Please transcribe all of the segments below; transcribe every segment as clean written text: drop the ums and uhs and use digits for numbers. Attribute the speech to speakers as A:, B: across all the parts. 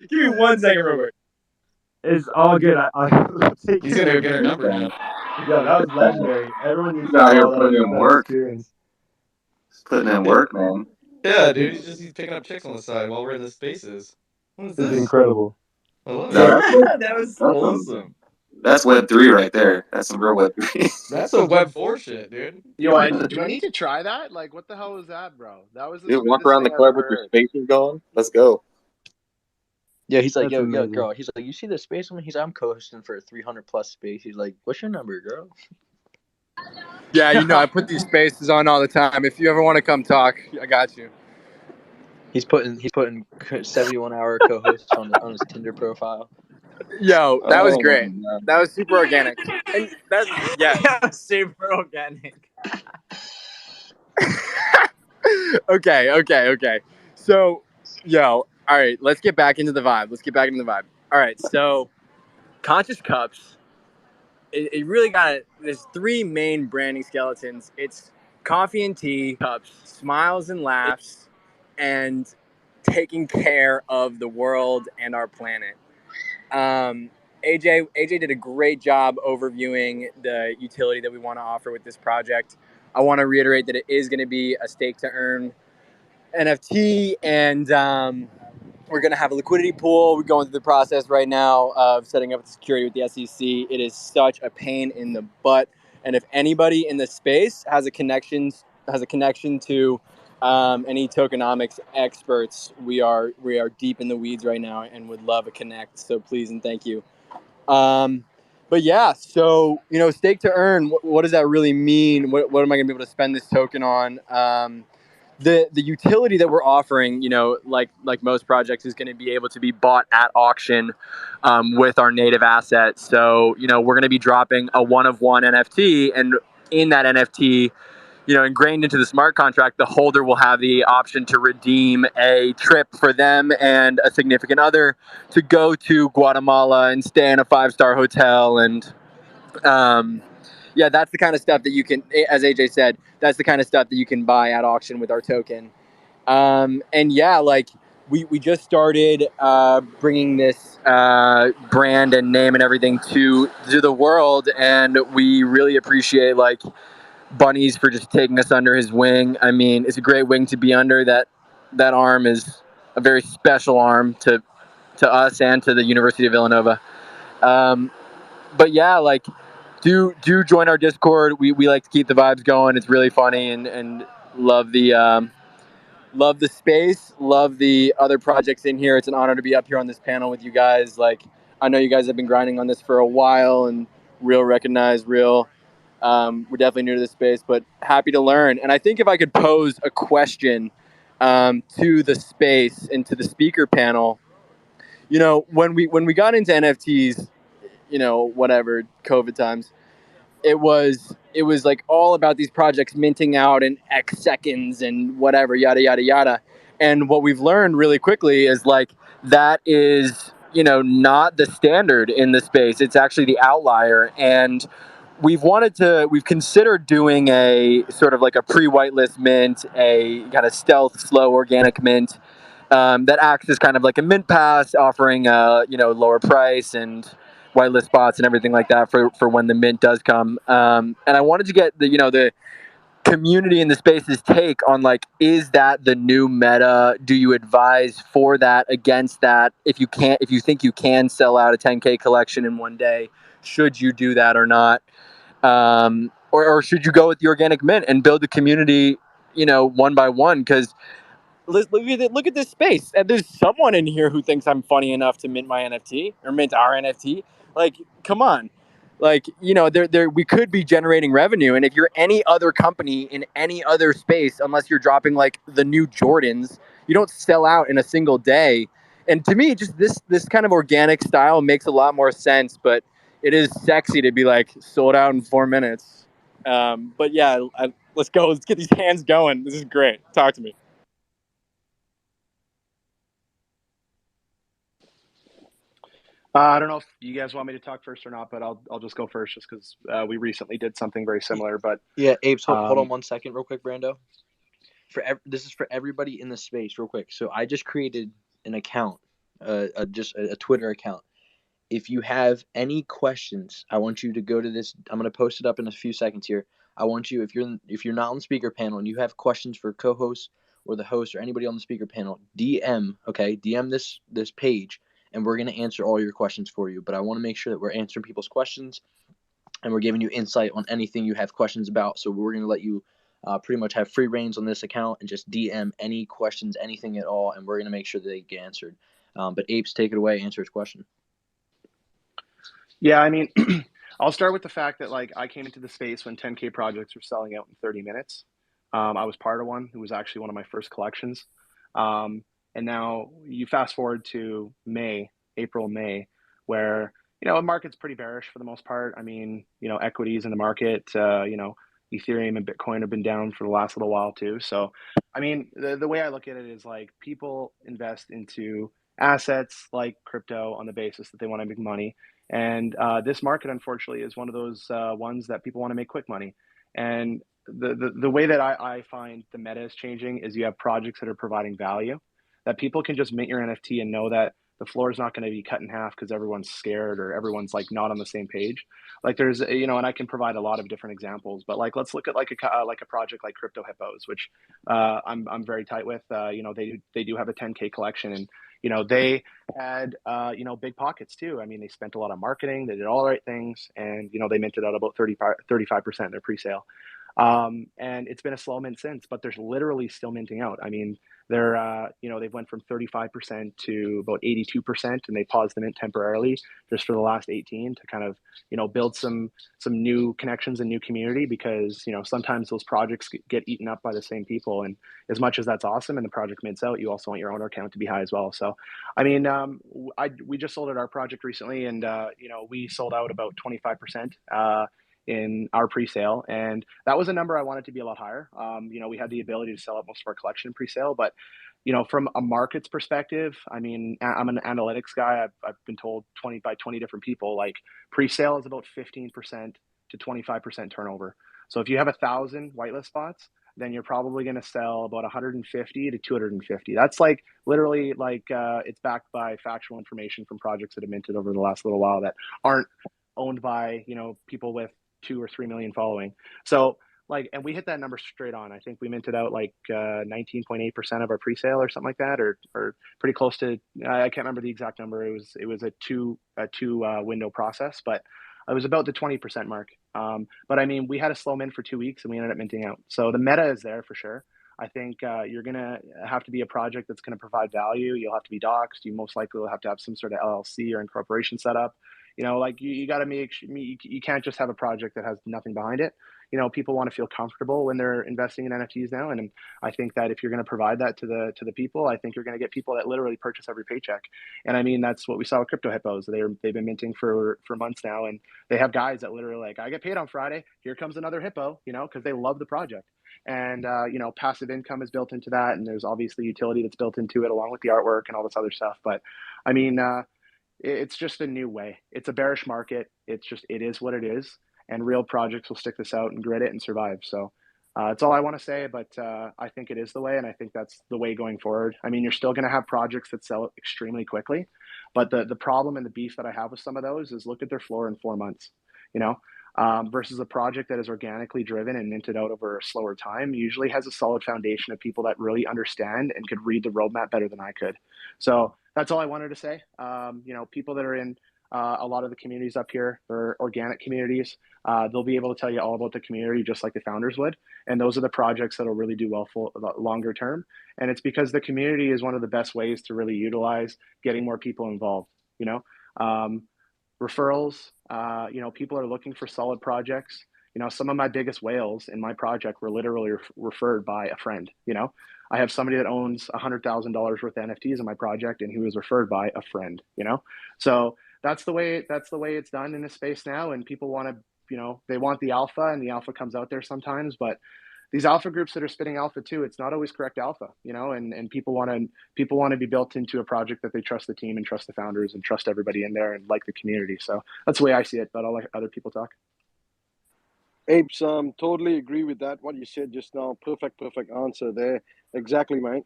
A: Give me 1 second, Robert.
B: It's all good. I'll take
A: He's
B: care
A: gonna
B: of
A: go
B: it
A: get
B: for
A: our
B: you.
A: number now.
B: Yo, that was legendary. Everyone needs
C: He's
B: to
C: out here
B: follow
C: putting in
B: that
C: work.
B: experience.
C: He's putting in
A: Yeah,
C: work, man.
A: yeah, dude. He's picking up chicks on the side while we're in the spaces. What is
B: It's
A: this?
B: incredible.
A: I love
C: No,
A: it.
C: that's what,
A: That was
C: that's some
A: awesome.
C: that's Web3 right there. That's some real Web3.
A: That's some Web 4 shit, dude.
D: Yo, do I need to try that? Like, what the hell was that, bro? That was the
C: Dude, walk
D: smoothest
C: around the
D: thing I've
C: club
D: ever
C: with your
D: heard.
C: spaces going. Let's go.
E: Yeah, he's like,
B: That's
E: yo,
B: amazing.
E: girl. He's like, you see the space? He's like, I'm co-hosting for a 300 plus space. He's like, what's your number, girl?
F: Yeah, I put these spaces on all the time. If you ever want to come talk, I got you.
E: He's putting 71-hour co-hosts on his Tinder profile.
F: Yo, that was
C: Oh my
F: great.
C: god.
F: That was super organic. And that's
A: Super organic.
F: okay. So, all right, let's get back into the vibe. All right, so Conscious Cups, it really got it. There's three main branding skeletons. It's coffee and tea cups, smiles and laughs, and taking care of the world and our planet. AJ did a great job overviewing the utility that we want to offer with this project. I want to reiterate that it is going to be a stake to earn NFT, and we're going to have a liquidity pool. We're going through the process right now of setting up the security with the SEC. It is such a pain in the butt, and if anybody in the space has a connection to any tokenomics experts, we are deep in the weeds right now and would love a connect. So please and thank you. But yeah, so stake to earn. What does that really mean? What am I going to be able to spend this token on? The utility that we're offering, like most projects, is going to be able to be bought at auction with our native asset. So we're going to be dropping a one of one NFT, and in that NFT, ingrained into the smart contract, the holder will have the option to redeem a trip for them and a significant other to go to Guatemala and stay in a 5-star hotel. And yeah, that's the kind of stuff that you can, as AJ said, that's the kind of stuff that you can buy at auction with our token. And yeah, like we just started bringing this brand and name and everything to the world, and we really appreciate Bunnies for just taking us under his wing. I mean, it's a great wing to be under. That arm is a very special arm to us and to the University of Villanova. But yeah, do join our Discord. We like to keep the vibes going. It's really funny, and love the space, love the other projects in here. It's an honor to be up here on this panel with you guys. I know you guys have been grinding on this for a while, and real. We're definitely new to this space, but happy to learn. And I think if I could pose a question to the space and to the speaker panel, when we got into NFTs, whatever COVID times, it was like all about these projects minting out in X seconds and whatever, yada yada yada. And what we've learned really quickly is that is not the standard in the space. It's actually the outlier. And we've considered doing a sort of like a pre-whitelist mint, a kind of stealth, slow, organic mint that acts as kind of like a mint pass, offering lower price and whitelist spots and everything like that for when the mint does come. And I wanted to get the community in the space's take on is that the new meta? Do you advise for that, against that? If you think you can sell out a 10K collection in one day, should you do that or not? Or should you go with the organic mint and build the community, one by one? Because look at this space, and there's someone in here who thinks I'm funny enough to mint my NFT or mint our NFT. Come on. There we could be generating revenue, and if you're any other company in any other space, unless you're dropping the new Jordans, you don't sell out in a single day. And to me, just this kind of organic style makes a lot more sense. But it is sexy to be sold out in 4 minutes. But yeah, let's go. Let's get these hands going. This is great. Talk to me.
D: I don't know if you guys want me to talk first or not, but I'll just go first just because we recently did something very similar. But
E: Yeah, Apes, hold on 1 second, real quick, Brando. This is for everybody in the space, real quick. So I just created an account just a Twitter account. If you have any questions, I want you to go to this. I'm going to post it up in a few seconds here. I want you, if you're not on the speaker panel and you have questions for co-hosts or the host or anybody on the speaker panel, DM this page, and we're going to answer all your questions for you. But I want to make sure that we're answering people's questions and we're giving you insight on anything you have questions about. So we're going to let you pretty much have free reins on this account and just DM any questions, anything at all, and we're going to make sure that they get answered. But Apes, take it away, answer his question.
D: Yeah, I mean, I'll start with the fact that like I came into the space when 10K projects were selling out in 30 minutes. I was part of one. It was actually one of my first collections. And now you fast forward to April, May, where, the market's pretty bearish for the most part. I mean, equities in the market, Ethereum and Bitcoin have been down for the last little while too. So, I mean, the way I look at it is like people invest into assets like crypto on the basis that they want to make money. And this market, unfortunately, is one of those ones that people want to make quick money. And the way that I find the meta is changing is you have projects that are providing value, that people can just mint your NFT and know that the floor is not going to be cut in half because everyone's scared or everyone's like not on the same page. Like there's, and I can provide a lot of different examples, but like let's look at like a project like Crypto Hippos, which I'm very tight with. They do have a 10K collection, and they had big pockets too. I mean, they spent a lot of marketing, they did all the right things, and they minted out about 35% in their pre-sale. And it's been a slow mint since, but there's literally still minting out. I mean, they're they've went from 35% to about 82%, and they paused the mint temporarily just for the last 18 to kind of build some new connections and new community, because sometimes those projects get eaten up by the same people, and as much as that's awesome and the project mints out, you also want your owner count to be high as well. So I mean, we just sold at our project recently, and we sold out about 25% in our pre-sale, and that was a number I wanted to be a lot higher. We had the ability to sell out most of our collection pre-sale, but from a market's perspective, I mean, I'm an analytics guy. I've been told 20 different people, like pre-sale is about 15% to 25% turnover. So if you have 1,000 whitelist spots, then you're probably going to sell about 150 to 250. That's like literally like it's backed by factual information from projects that have minted over the last little while that aren't owned by people with 2 or 3 million following. So like, and we hit that number straight on. I think we minted out like 19.8% of our pre-sale or something like that, or pretty close to. I can't remember the exact number. It was a two window process, but it was about the 20% mark. But I mean, we had a slow mint for 2 weeks and we ended up minting out. So the meta is there for sure. I think you're going to have to be a project that's going to provide value. You'll have to be doxxed. You most likely will have to have some sort of LLC or incorporation set up. Like you got to you can't just have a project that has nothing behind it. People want to feel comfortable when they're investing in NFTs now. And I think that if you're going to provide that to the people, I think you're going to get people that literally purchase every paycheck. And I mean, that's what we saw with Crypto Hippos. They've been minting for months now. And they have guys that literally like, I get paid on Friday. Here comes another hippo, because they love the project. And, passive income is built into that. And there's obviously utility that's built into it along with the artwork and all this other stuff. But I mean, it's just a new way. It's a bearish market. It is what it is. And real projects will stick this out and grit it and survive. So that's all I want to say. But I think it is the way. And I think that's the way going forward. I mean, you're still going to have projects that sell extremely quickly. But the problem and the beef that I have with some of those is look at their floor in 4 months, versus a project that is organically driven and minted out over a slower time usually has a solid foundation of people that really understand and could read the roadmap better than I could. So that's all I wanted to say. People that are in a lot of the communities up here, or organic communities, they'll be able to tell you all about the community just like the founders would. And those are the projects that'll really do well for longer term. And it's because the community is one of the best ways to really utilize getting more people involved. Referrals, people are looking for solid projects. Some of my biggest whales in my project were literally referred by a friend. I have somebody that owns $100,000 worth of NFTs in my project, and he was referred by a friend. So that's the way it's done in this space now. And people want to, they want the alpha, and the alpha comes out there sometimes. But these alpha groups that are spitting alpha too, it's not always correct alpha. And people want to be built into a project that they trust the team and trust the founders and trust everybody in there and like the community. So that's the way I see it. But I'll let other people talk.
G: Apes, totally agree with that. What you said just now, perfect answer there. Exactly, mate.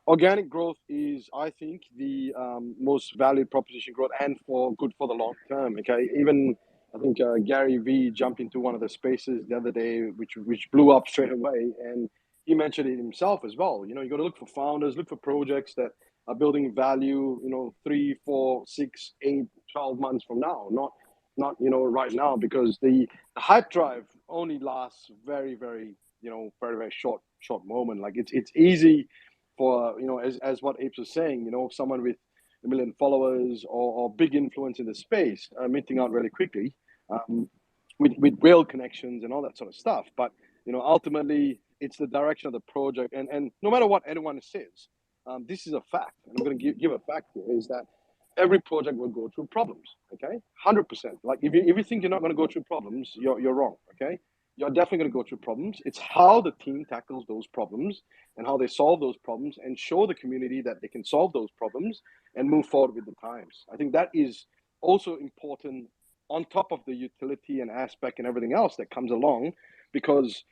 G: organic growth is, I think, the most valued proposition growth and for good for the long term. Okay, even I think Gary V jumped into one of the spaces the other day, which blew up straight away, and he mentioned it himself as well. You know, you got to look for founders, look for projects that are building value. You know, 3, 4, 6, 8, 12 months from now, not right now, because the hype drive only lasts very very short moment. Like it's easy for as what Apes was saying, someone with 1 million followers or big influence in the space minting out really quickly, um, with whale connections and all that sort of stuff. But ultimately it's the direction of the project, and no matter what anyone says, this is a fact, and I'm going to give a fact here, is that every project will go through problems. Okay, 100%. Like if you think you're not going to go through problems, you're wrong. Okay, you're definitely going to go through problems. It's how the team tackles those problems and how they solve those problems and show the community that they can solve those problems and move forward with the times. I think that is also important on top of the utility and aspect and everything else that comes along, because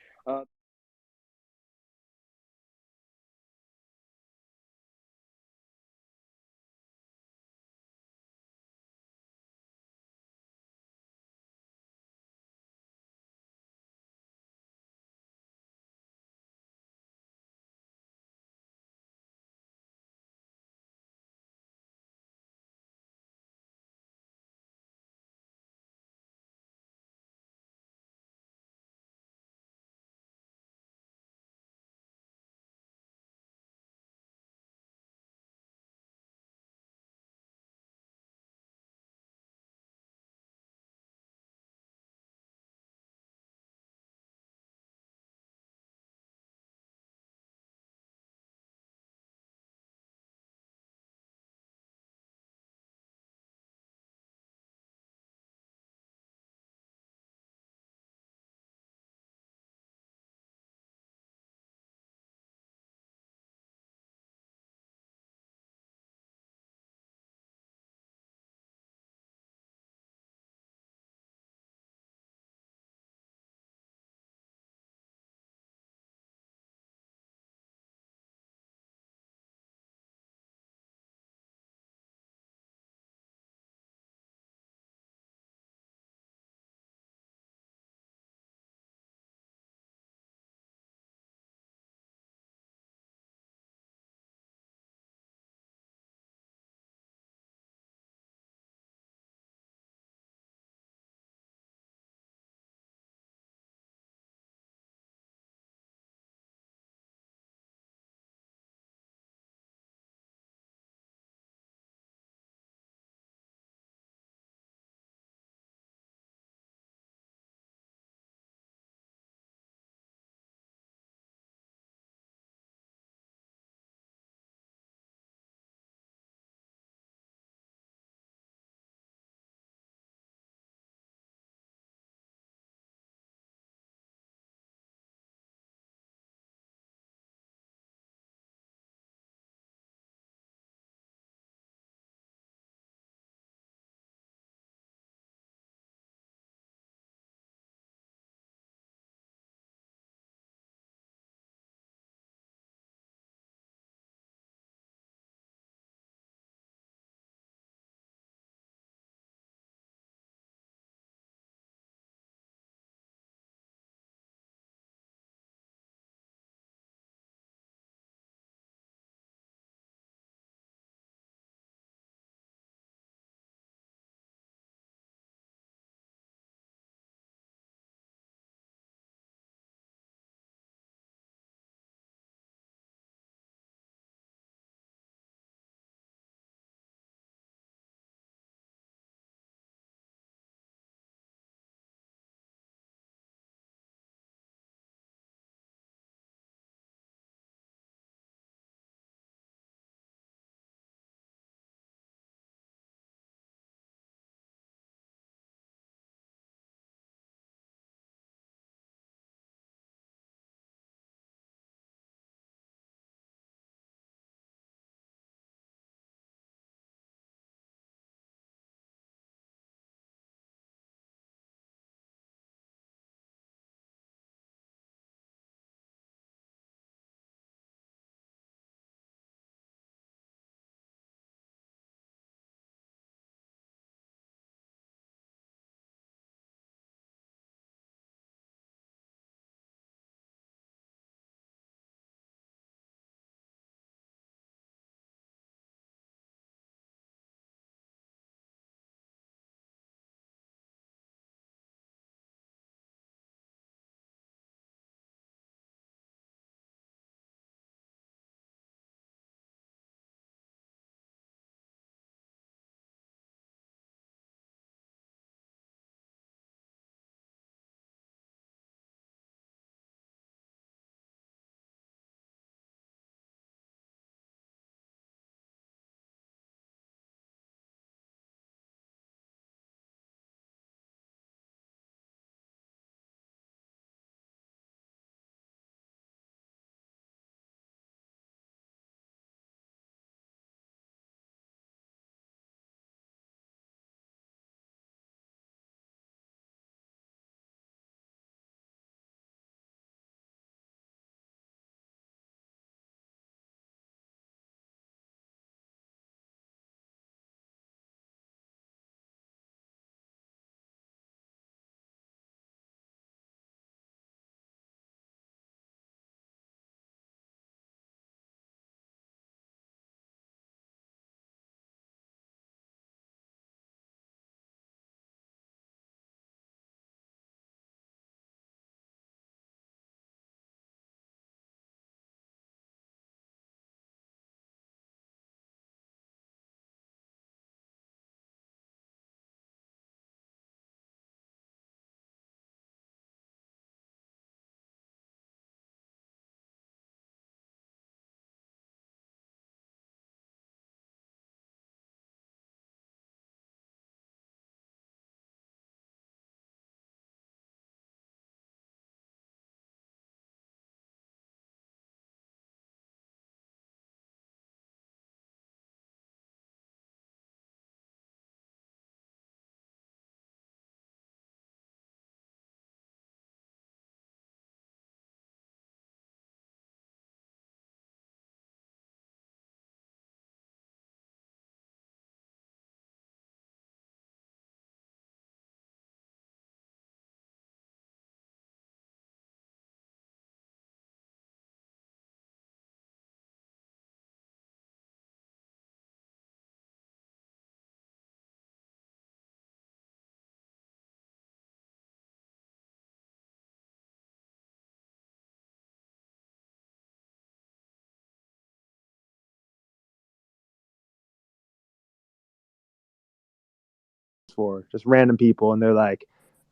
B: for? Just random people, and they're like,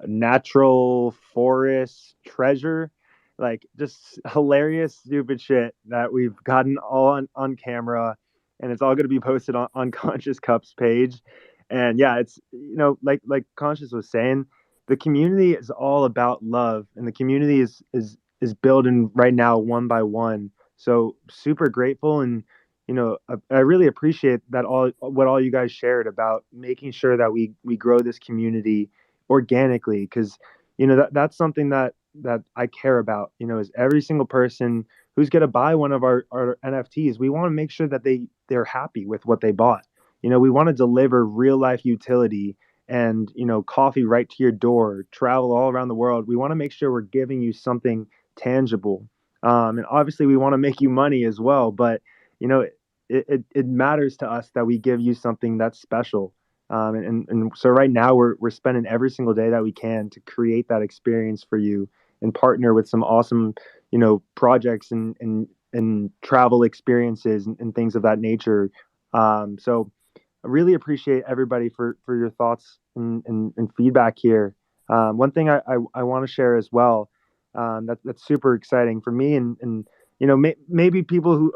B: natural forest treasure, like just hilarious, stupid shit that we've gotten all on camera, and it's all going to be posted on Conscious Cup's page. And yeah, it's like Conscious was saying, the community is all about love, and the community is building right now one by one. So super grateful, and I really appreciate that all you guys shared about making sure that we grow this community organically, because that's something that I care about. Is every single person who's going to buy one of our NFTs, we want to make sure that they're happy with what they bought. We want to deliver real life utility and coffee right to your door, travel all around the world. We want to make sure we're giving you something tangible, and obviously we want to make you money as well. But it matters to us that we give you something that's special. And so right now we're spending every single day that we can to create that experience for you and partner with some awesome projects and travel experiences and things of that nature. So I really appreciate everybody for your thoughts and feedback here. One thing I want to share as well, that's super exciting for me, and maybe people who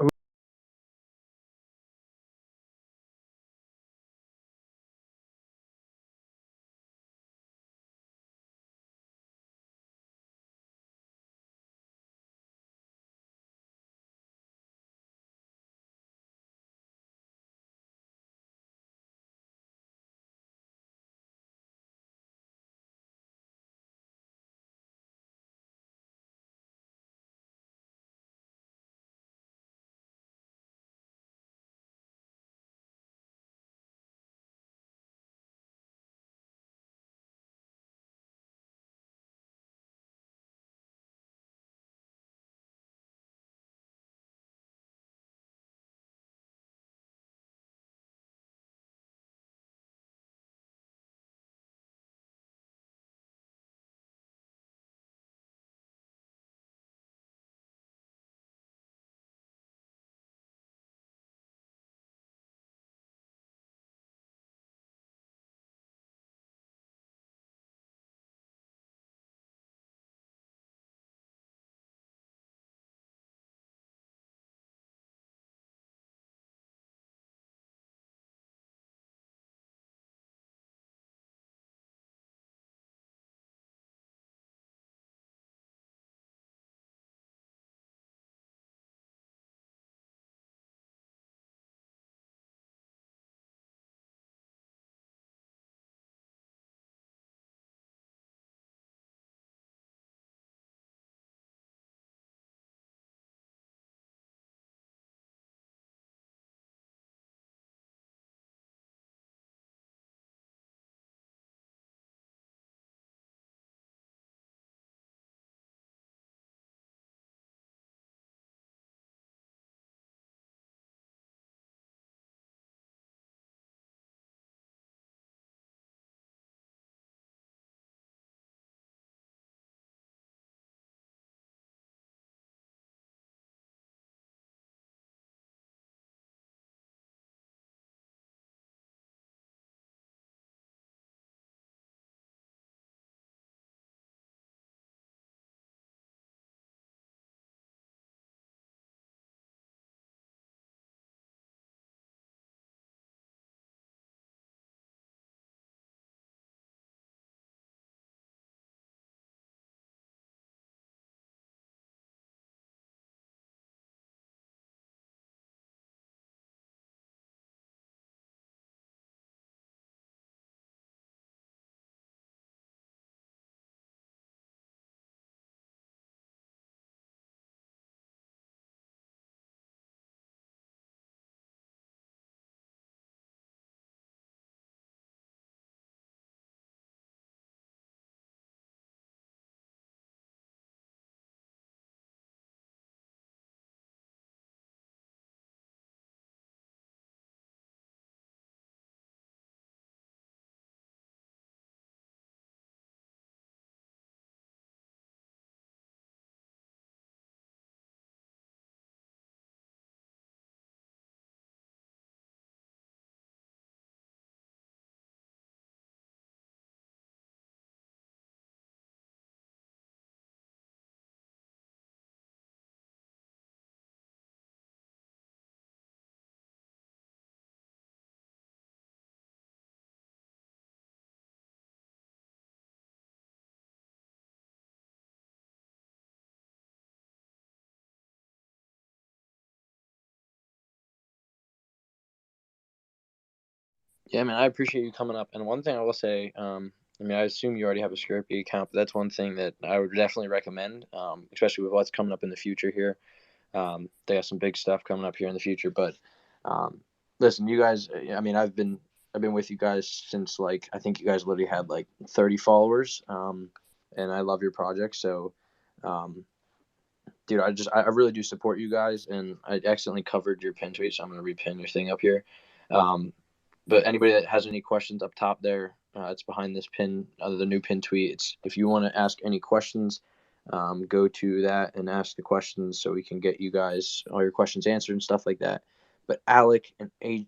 E: Yeah, man, I appreciate you coming up. And one thing I will say, I mean, I assume you already have a Scorpio account, but that's one thing that I would definitely recommend, especially with what's coming up in the future here. They have some big stuff coming up here in the future. But listen, you guys, I mean, I've been with you guys since like I think you guys literally had like 30 followers, and I love your project. So, dude, I really do support you guys, and I accidentally covered your pin tweet, so I'm gonna repin your thing up here. But anybody that has any questions up top there, it's behind this pin, the new pin tweet. It's if you want to ask any questions, go to that and ask the questions so we can get you guys all your questions answered and stuff like that. But Alec and I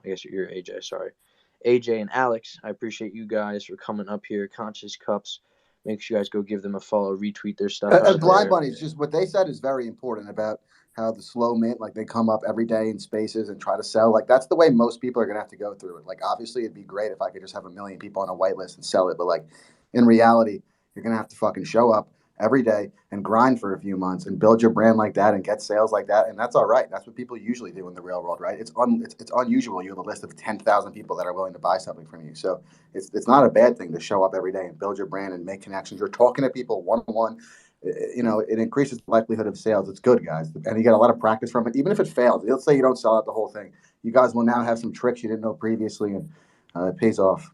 E: guess you're AJ. Sorry, AJ and Alex, I appreciate you guys for coming up here. Conscious Cups. Make sure you guys go give them a follow, retweet their stuff out
H: Blind
E: there.
H: Bunnies, just what they said is very important about how the slow mint, like they come up every day in spaces and try to sell. Like that's the way most people are gonna have to go through it. Like obviously it'd be great if I could just have 1 million people on a whitelist and sell it, but like in reality, you're gonna have to fucking show up every day and grind for a few months and build your brand like that and get sales like that, and that's all right. That's what people usually do in the real world, right? It's unusual. You have a list of 10,000 people that are willing to buy something from you, so it's not a bad thing to show up every day and build your brand and make connections. You're talking to people one on one. You know, it increases the likelihood of sales. It's good, guys, and you get a lot of practice from it. Even if it fails, let's say you don't sell out the whole thing, you guys will now have some tricks you didn't know previously, and it pays off.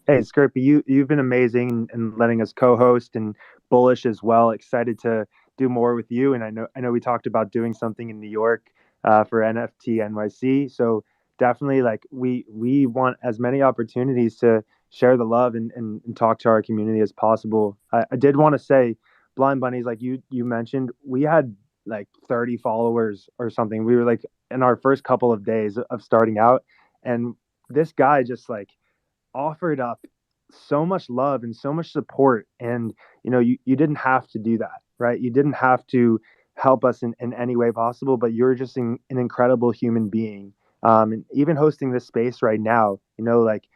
B: Hey, Skirpy, you've been amazing in letting us co-host, and Bullish as well. Excited to do more with you. And I know we talked about doing something in New York for NFT NYC. So definitely, like we want as many opportunities to share the love and talk to our community as possible. I did want to say, Blind Bunnies, like you mentioned, we had like 30 followers or something. We were like in our first couple of days of starting out, and this guy just like offered up so much love and so much support, and you didn't have to do that, right? You didn't have to help us in any way possible, but you're just an incredible human being. And even hosting this space right now, like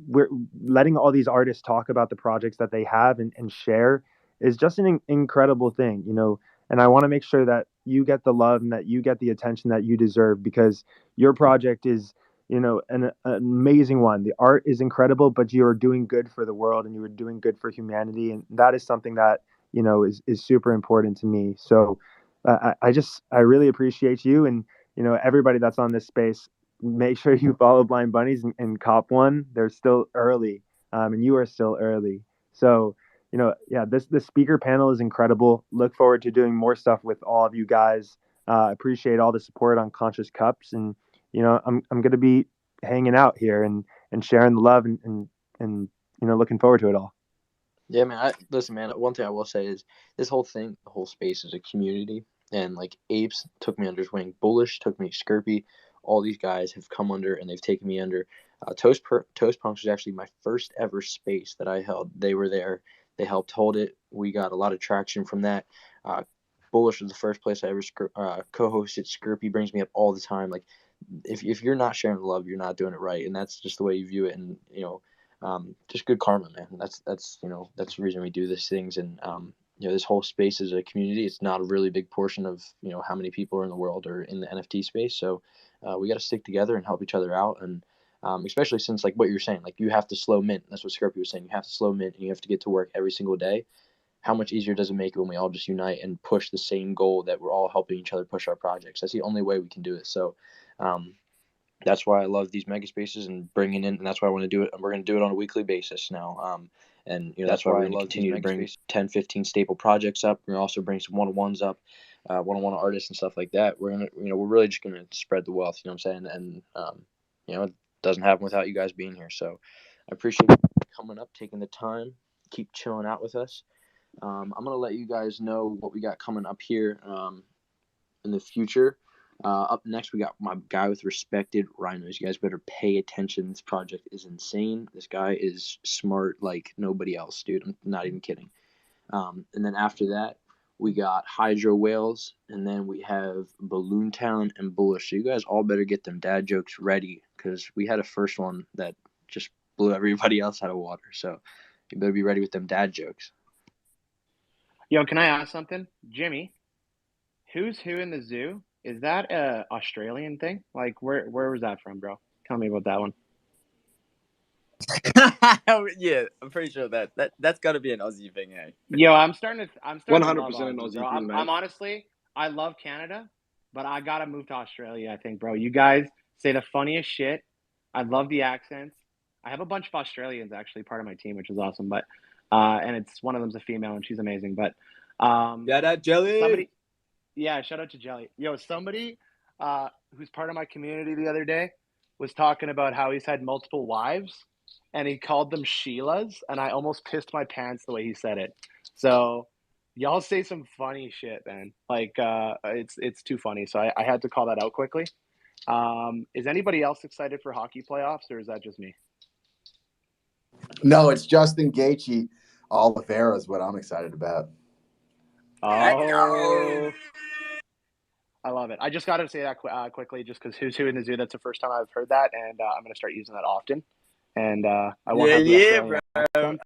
B: we're letting all these artists talk about the projects that they have and share is just an incredible thing, and I want to make sure that you get the love and that you get the attention that you deserve, because your project is an amazing one. The art is incredible, but you are doing good for the world and you are doing good for humanity. And that is something that, is super important to me. So I really appreciate you, and, everybody that's on this space. Make sure you follow Blind Bunnies and cop one. They're still early, and you are still early. So, yeah, this speaker panel is incredible. Look forward to doing more stuff with all of you guys. Appreciate all the support on Conscious Cups, and I'm going to be hanging out here and sharing the love and looking forward to it all.
E: Yeah, man. Listen, man. One thing I will say is this whole thing, the whole space is a community, and like Apes took me under his wing, Bullish took me, Skirpy, all these guys have come under and they've taken me under. Toast Punks was actually my first ever space that I held. They were there. They helped hold it. We got a lot of traction from that. Bullish was the first place I ever co-hosted. Skirpy brings me up all the time. Like, if you're not sharing the love, you're not doing it right, and that's just the way you view it. And just good karma, man. That's that's the reason we do these things. And this whole space is a community. It's not a really big portion of how many people are in the world or in the NFT space. So we got to stick together and help each other out. And especially since like what you're saying, like you have to slow mint. That's what Skirpy was saying. You have to slow mint and you have to get to work every single day. How much easier does it make it when we all just unite and push the same goal that we're all helping each other push our projects? That's the only way we can do it. So that's why I love these mega spaces and bringing in, and that's why I want to do it. And we're going to do it on a weekly basis now. And that's why we're going to continue to bring 10, 15 staple projects up. We're going to also bring some one-on-ones up, one-on-one artists and stuff like that. We're going to, we're really just going to spread the wealth. You know what I'm saying? And it doesn't happen without you guys being here. So I appreciate you coming up, taking the time, keep chilling out with us. I'm going to let you guys know what we got coming up here in the future. Up next, we got my guy with respected rhinos. You guys better pay attention. This project is insane. This guy is smart like nobody else, dude. I'm not even kidding. And then after that, we got Hydro Whales, and then we have Balloon Town and Bullish. So you guys all better get them dad jokes ready, because we had a first one that just blew everybody else out of water. So you better be ready with them dad jokes.
D: Yo, can I ask something? Jimmy, who's who in the zoo? Is that a Australian thing? Like, where was that from, bro? Tell me about that one.
E: Yeah, I'm pretty sure that's got to be an Aussie thing, eh?
D: Yo, I'm starting to love
G: 100% an
D: Aussie, bro.
G: Aussie thing, mate.
D: I'm honestly, I love Canada, but I gotta move to Australia. I think, bro. You guys say the funniest shit. I love the accents. I have a bunch of Australians actually part of my team, which is awesome. But and it's one of them's a female and she's amazing. But
E: Yeah, that jelly.
D: somebody, yeah, shout out to Jelly. Yo, somebody who's part of my community the other day was talking about how he's had multiple wives and he called them Sheilas, and I almost pissed my pants the way he said it. So y'all say some funny shit, man. Like it's too funny. So I had to call that out quickly. Is anybody else excited for hockey playoffs, or is that just me?
H: No, it's Justin Gaethje. Oliveira is what I'm excited about.
D: Oh, I love it. I just got to say that quickly, just because who's who in the zoo. That's the first time I've heard that, and I'm going to start using that often. And I won't have the Australian accent.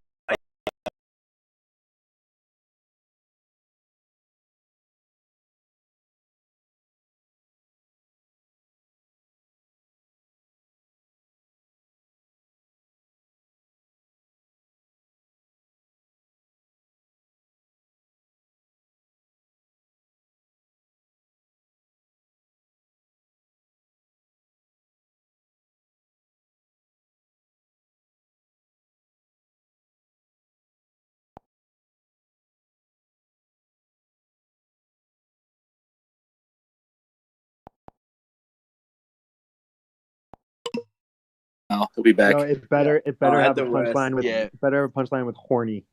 C: He'll be back.
B: No, it better have a
E: the West,
B: punchline with
E: yeah.
B: better have a punchline with horny.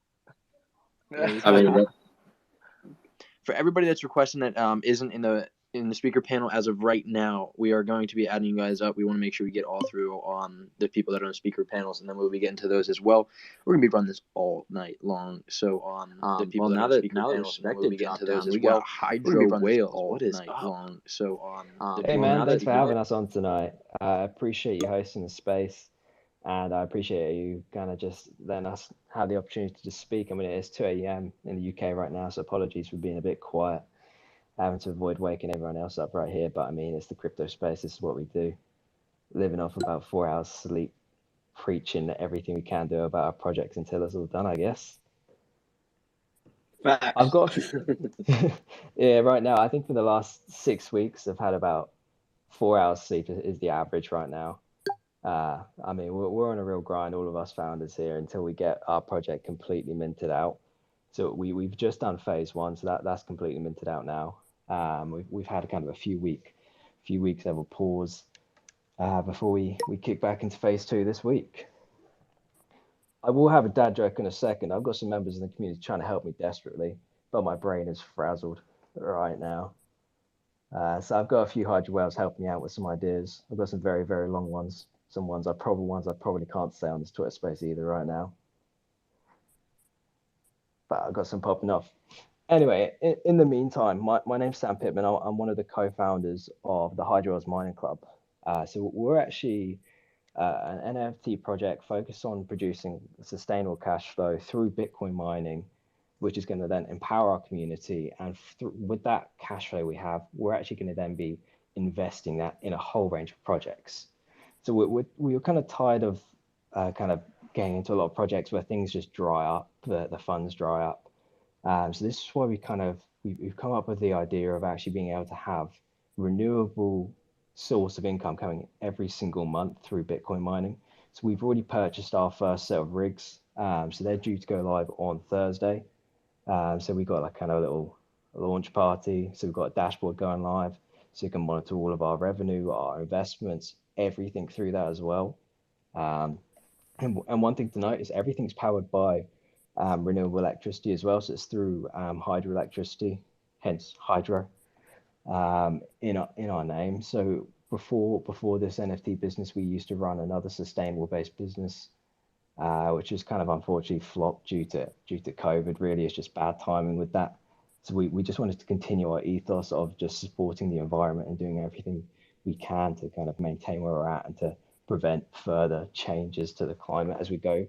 C: I mean,
E: For everybody that's requesting that isn't in the speaker panel as of right now, we are going to be adding you guys up. We want to make sure we get all through the people that are on speaker panels, and then we'll be getting to those as well. We're gonna be running this all night long. So the people that are on speaker panels, and we'll be getting to those as well. Hydro Whales all night long. So
I: hey man, thanks for having us on tonight. I appreciate you hosting the space. And I appreciate you kind of just letting us have the opportunity to speak. I mean, it is 2 a.m. in the UK right now, so apologies for being a bit quiet, having to avoid waking everyone else up right here. But I mean, it's the crypto space. This is what we do. Living off about 4 hours sleep, preaching everything we can do about our projects until it's all done, I guess.
E: Facts.
I: I've got yeah, right now, I think for the last 6 weeks, I've had about 4 hours sleep is the average right now. I mean, we're on a real grind, all of us founders here, until we get our project completely minted out. So we've just done phase one, so that's completely minted out now. We've had kind of a few weeks of a pause before we kick back into phase two this week. I will have a dad joke in a second. I've got some members in the community trying to help me desperately, but my brain is frazzled right now. So I've got a few hydro whales helping me out with some ideas. I've got some very, very long ones. Some ones I probably can't say on this Twitter space either right now. But I've got some popping off. Anyway, in the meantime, my name's Sam Pittman. I'm one of the co-founders of the Hydro Whales Mining Club. So we're actually an NFT project focused on producing sustainable cash flow through Bitcoin mining, which is going to then empower our community. And with that cash flow we have, we're actually going to then be investing that in a whole range of projects. So we're kind of tired of kind of getting into a lot of projects where things just dry up, the funds dry up. So this is why we've come up with the idea of actually being able to have renewable source of income coming every single month through Bitcoin mining. So we've already purchased our first set of rigs. So they're due to go live on Thursday. So we got like kind of a little launch party. So we've got a dashboard going live, so you can monitor all of our revenue, our investments, everything through that as well. And one thing to note is everything's powered by renewable electricity as well. So it's through hydroelectricity, hence hydro in our name. So before this NFT business, we used to run another sustainable based business, which is kind of unfortunately flopped due to COVID. Really, it's just bad timing with that. So we just wanted to continue our ethos of just supporting the environment and doing everything we can to kind of maintain where we're at and to prevent further changes to the climate as we go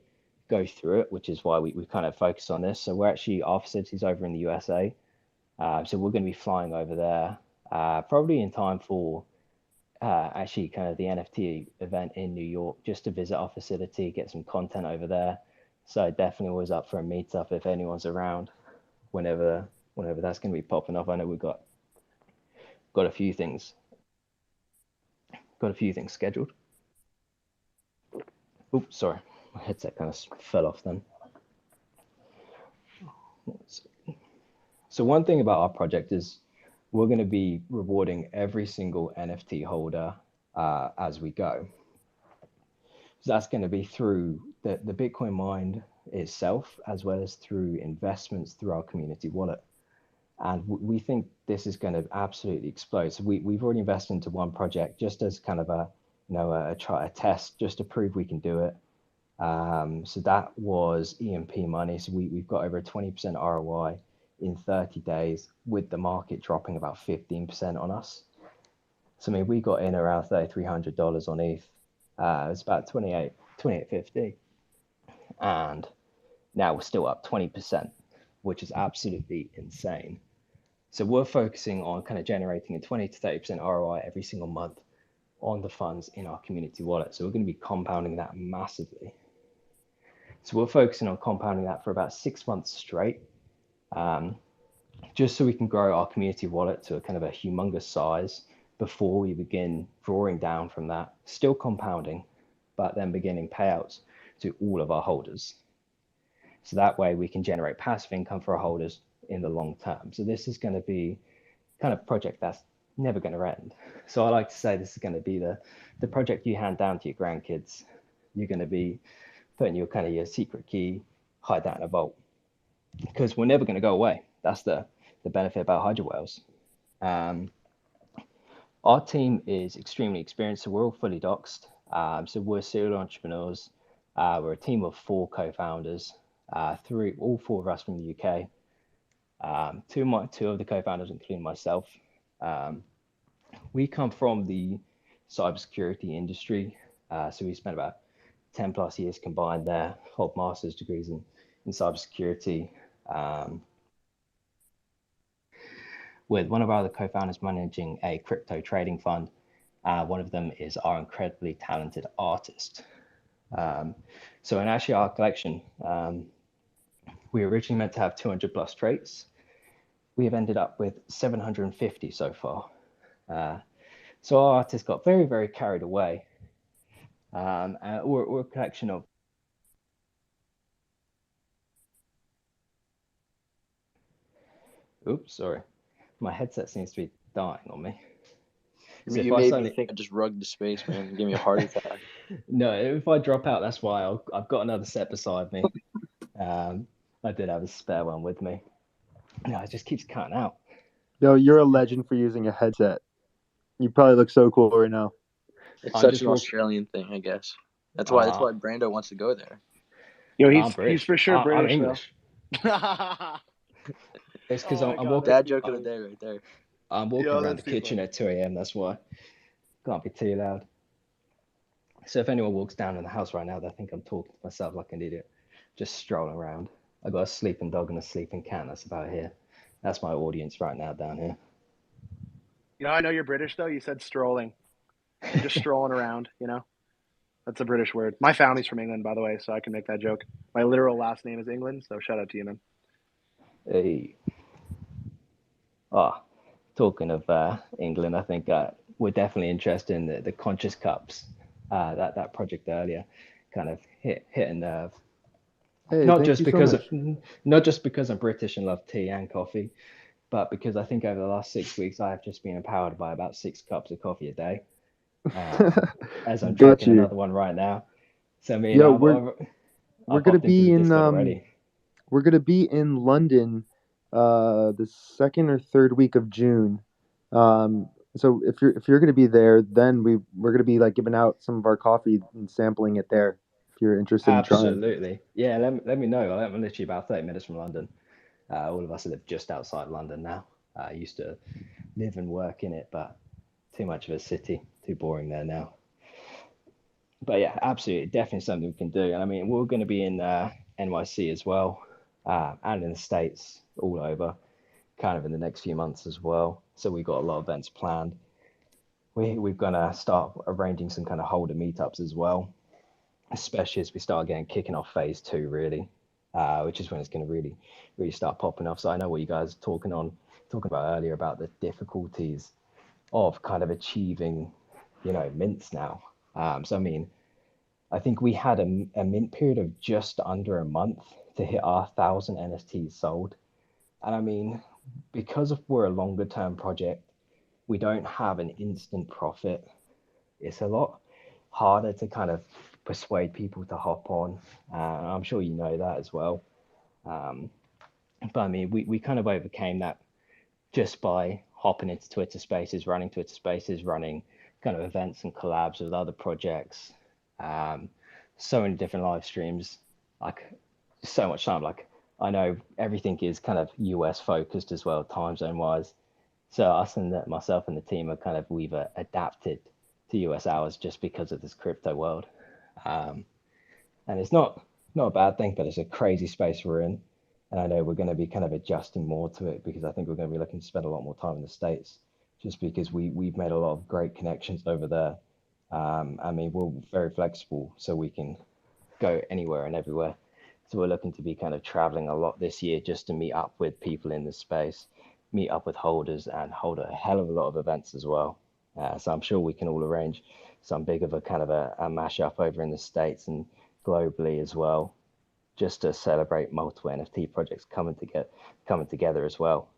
I: through it, which is why we kind of focus on this. So we're actually, our facilities over in the USA. So we're going to be flying over there probably in time for actually kind of the NFT event in New York just to visit our facility, get some content over there. So definitely always up for a meetup if anyone's around whenever that's going to be popping up. I know we've got a few things scheduled. Oops, sorry, my headset kind of fell off then. So one thing about our project is we're going to be rewarding every single NFT holder as we go. So that's going to be through the Bitcoin mine itself, as well as through investments through our community wallet. And we think this is going to absolutely explode. So we've already invested into one project just as kind of a test, just to prove we can do it. So that was EMP money. So we've got over a 20% ROI in 30 days with the market dropping about 15% on us. So I mean, we got in around $3,300 on ETH. It's about 28.50, and now we're still up 20%, which is absolutely insane. So we're focusing on kind of generating a 20 to 30% ROI every single month on the funds in our community wallet. So we're going to be compounding that massively. So we're focusing on compounding that for about 6 months straight, just so we can grow our community wallet to a kind of a humongous size before we begin drawing down from that, still compounding, but then beginning payouts to all of our holders. So that way we can generate passive income for our holders in the long term. So this is going to be kind of a project that's never going to end. So I like to say this is going to be the project you hand down to your grandkids. You're going to be putting your secret key, hide that in a vault, because we're never going to go away. That's the benefit about hydro whales. Our team is extremely experienced, so we're all fully doxed. So we're serial entrepreneurs. We're a team of 4 co-founders, all 4 of us from the UK. 2 of the co-founders, including myself. We come from the cybersecurity industry, so we spent about 10 plus years combined there, hold master's degrees in cybersecurity. With one of our other co-founders managing a crypto trading fund. One of them is our incredibly talented artist. So in actually our collection, we originally meant to have 200 plus traits. We have ended up with 750 so far. So our artist got very, very carried away. We're a collection of oops, sorry. My headset seems to be dying on me.
E: So you made me think I just rugged the space, man. Give me a heart attack.
I: No, if I drop out, that's why. I've got another set beside me. I did have a spare one with me. No, it just keeps cutting out.
B: Yo, you're a legend for using a headset. You probably look so cool right now.
E: It's such an Australian thing, I guess. That's why Brando wants to go there.
D: Yo, he's for sure British.
I: I'm English. It's because I'm walking.
E: Dad joke of the day right there.
I: I'm walking around the kitchen at 2 a.m. That's why. Can't be too loud. So if anyone walks down in the house right now, they think I'm talking to myself like an idiot, just strolling around. I've got a sleeping dog and a sleeping cat. That's about here. That's my audience right now down here.
D: You know, I know you're British though. You said strolling. You're just strolling around. You know, that's a British word. My family's from England, by the way, so I can make that joke. My literal last name is England, so shout out to you, man.
I: Hey. Talking of England, I think we're definitely interested in the Conscious Cups. That project earlier kind of hit a nerve.
B: Hey,
I: not just because I'm British and love tea and coffee, but because I think over the last 6 weeks I have just been empowered by about 6 cups of coffee a day. As I'm drinking another one right now. So
B: we're gonna be in we're gonna be in London the 2nd or 3rd week of June. So if you're gonna be there, then we're gonna be like giving out some of our coffee and sampling it there. If you're interested in trying.
I: Absolutely. Yeah, let me know. I'm literally about 30 minutes from London. All of us live just outside London now. I used to live and work in it, but too much of a city, too boring there now. But yeah, absolutely, definitely something we can do. And I mean, we're going to be in NYC as well, and in the States, all over, kind of in the next few months as well. So we've got a lot of events planned. we're gonna start arranging some kind of holder meetups as well, especially as we start getting kicking off phase 2 really, which is when it's going to really start popping off. So I know what you guys are talking about earlier about the difficulties of kind of achieving, mints now. So I mean, I think we had a mint period of just under a month to hit our 1,000 NFTs sold. And I mean, because we're a longer term project, we don't have an instant profit. It's a lot harder to kind of persuade people to hop on. I'm sure you know that as well. Um, but I mean, we kind of overcame that just by hopping into Twitter Spaces, running kind of events and collabs with other projects. Um, so many different live streams, like so much time. Like I know everything is kind of US focused as well, time zone wise. So myself and the team are kind of we've adapted to US hours just because of this crypto world. Um, and it's not a bad thing, but it's a crazy space we're in. And I know we're going to be kind of adjusting more to it because I think we're going to be looking to spend a lot more time in the States just because we've made a lot of great connections over there. I mean, we're very flexible, so we can go anywhere and everywhere. So we're looking to be kind of traveling a lot this year just to meet up with people in the space, meet up with holders, and hold a hell of a lot of events as well. So I'm sure we can all arrange some big of a kind of a mashup over in the States and globally as well, just to celebrate multiple NFT projects coming together as well.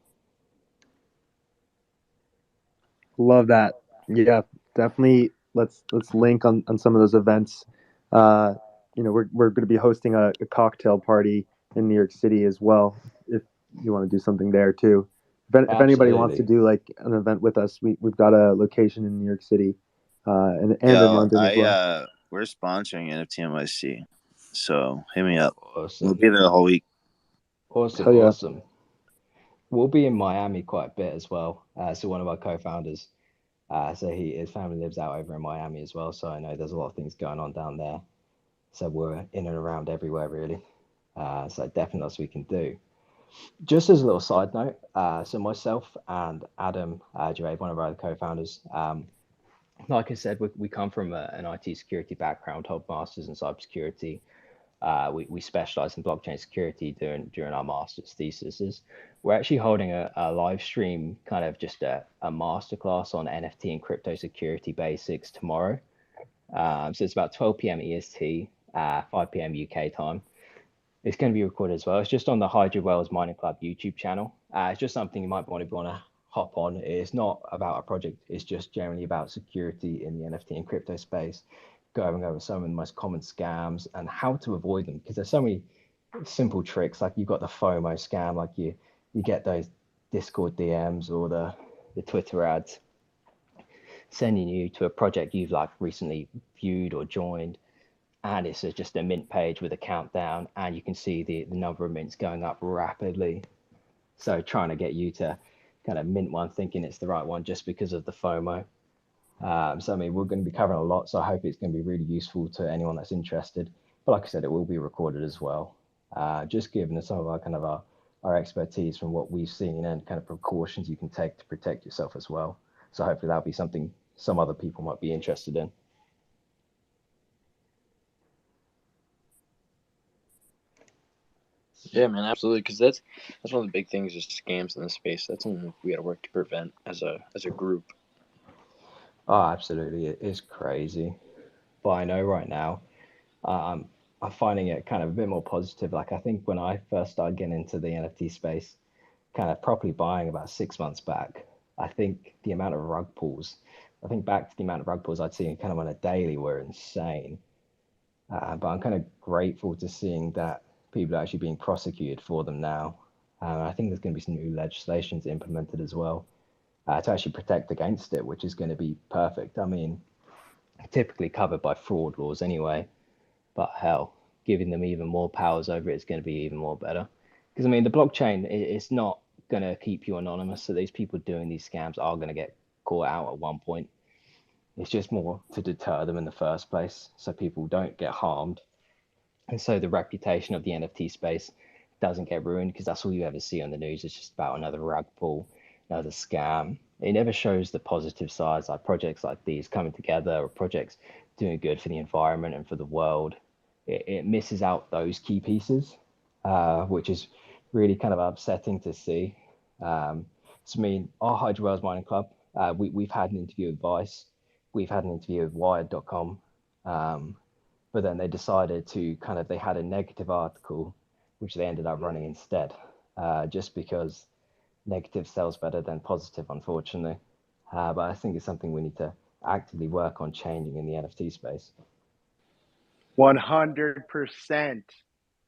B: Love that. Yeah, definitely. Let's link on some of those events. We're going to be hosting a cocktail party in New York City as well. If you want to do something there too. If anybody wants to
I: Absolutely.
B: do like an event with us, we've got a location in New York City, and in London as well.
C: We're sponsoring NFT NYC, so hit me up. We'll
I: Awesome.
C: be there the whole week.
I: Awesome.
B: Hell yeah.
I: Awesome. We'll be in Miami quite a bit as well. So one of our co-founders, so his family lives out over in Miami as well. So I know there's a lot of things going on down there. So we're in and around everywhere really. So definitely lots we can do. Just as a little side note, so myself and Adam Jarave, one of our other co-founders, like I said, we come from an IT security background, hold masters in cybersecurity. We specialize in blockchain security during our master's theses. We're actually holding a live stream, kind of just a masterclass on NFT and crypto security basics tomorrow. So it's about 12 p.m. EST, 5 p.m. UK time. It's going to be recorded as well. It's just on the Hydra Wells Mining Club YouTube channel. It's just something you might want to hop on. It's not about a project. It's just generally about security in the NFT and crypto space, going over some of the most common scams and how to avoid them. Because there's so many simple tricks. Like you've got the FOMO scam, like you get those Discord DMs or the Twitter ads sending you to a project you've like recently viewed or joined, and it's just a mint page with a countdown, and you can see the number of mints going up rapidly. So trying to get you to kind of mint one thinking it's the right one just because of the FOMO. So I mean, we're going to be covering a lot, so I hope it's going to be really useful to anyone that's interested. But like I said, it will be recorded as well. Just giving some of our kind of our expertise from what we've seen and kind of precautions you can take to protect yourself as well. So hopefully that'll be something some other people might be interested in.
E: Yeah, man, absolutely. Because that's one of the big things is scams in the space. That's something we got to work to prevent as a group.
I: Oh, absolutely, it is crazy. But I know right now, I'm finding it kind of a bit more positive. Like I think when I first started getting into the NFT space, kind of properly buying about 6 months back, I think the amount of rug pulls, I think back to the amount of rug pulls I'd seen kind of on a daily were insane. But I'm kind of grateful to seeing that people are actually being prosecuted for them now. I think there's going to be some new legislations implemented as well to actually protect against it, which is going to be perfect. I mean, typically covered by fraud laws anyway, but hell, giving them even more powers over it is going to be even more better. Because I mean, the blockchain it's not going to keep you anonymous. So these people doing these scams are going to get caught out at one point. It's just more to deter them in the first place, so people don't get harmed, and so the reputation of the NFT space doesn't get ruined. Because that's all you ever see on the news. It's just about another rug pull, another scam. It never shows the positive sides, like projects like these coming together or projects doing good for the environment and for the world. It misses out those key pieces, which is really kind of upsetting to see. So, I mean, our Hydro Wells Mining Club, we've had an interview with Vice, we've had an interview with Wired.com, but then they decided to they had a negative article, which they ended up running instead, just because negative sells better than positive, unfortunately. But I think it's something we need to actively work on changing in the NFT space.
D: 100%.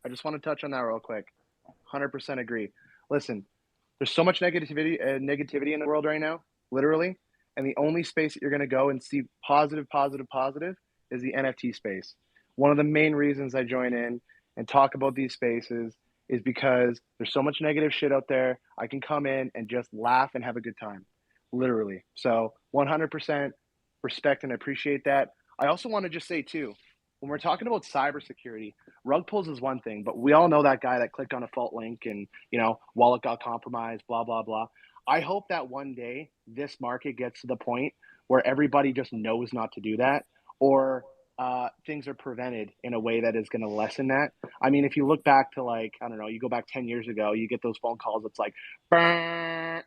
D: I just want to touch on that real quick. 100% agree. Listen, there's so much negativity in the world right now, literally, and the only space that you're going to go and see positive is the NFT space. One of the main reasons I join in and talk about these spaces is because there's so much negative shit out there. I can come in and just laugh and have a good time, literally. So 100% respect and appreciate that. I also want to just say too, when we're talking about cybersecurity, rug pulls is one thing, but we all know that guy that clicked on a fault link and, wallet got compromised, blah, blah, blah. I hope that one day this market gets to the point where everybody just knows not to do that, or things are prevented in a way that is going to lessen that. I mean, if you look back to you go back 10 years ago, you get those phone calls. It's like,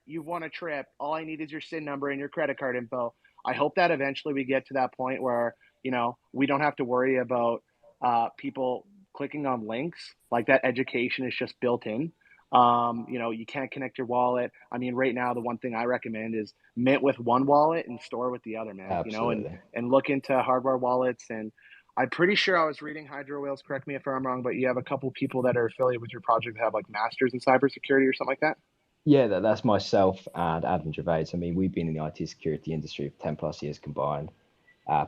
D: you've won a trip. All I need is your SIN number and your credit card info. I hope that eventually we get to that point where, we don't have to worry about people clicking on links. Like, that education is just built in. You can't connect your wallet. I mean, right now, the one thing I recommend is mint with one wallet and store with the other, man.
I: Absolutely.
D: And look into hardware wallets. And I'm pretty sure I was reading Hydro Whales, correct me if I'm wrong, but you have a couple people that are affiliated with your project that have like masters in cybersecurity or something like that.
I: Yeah, that's myself and Adam Gervais. I mean, we've been in the IT security industry for 10 plus years combined,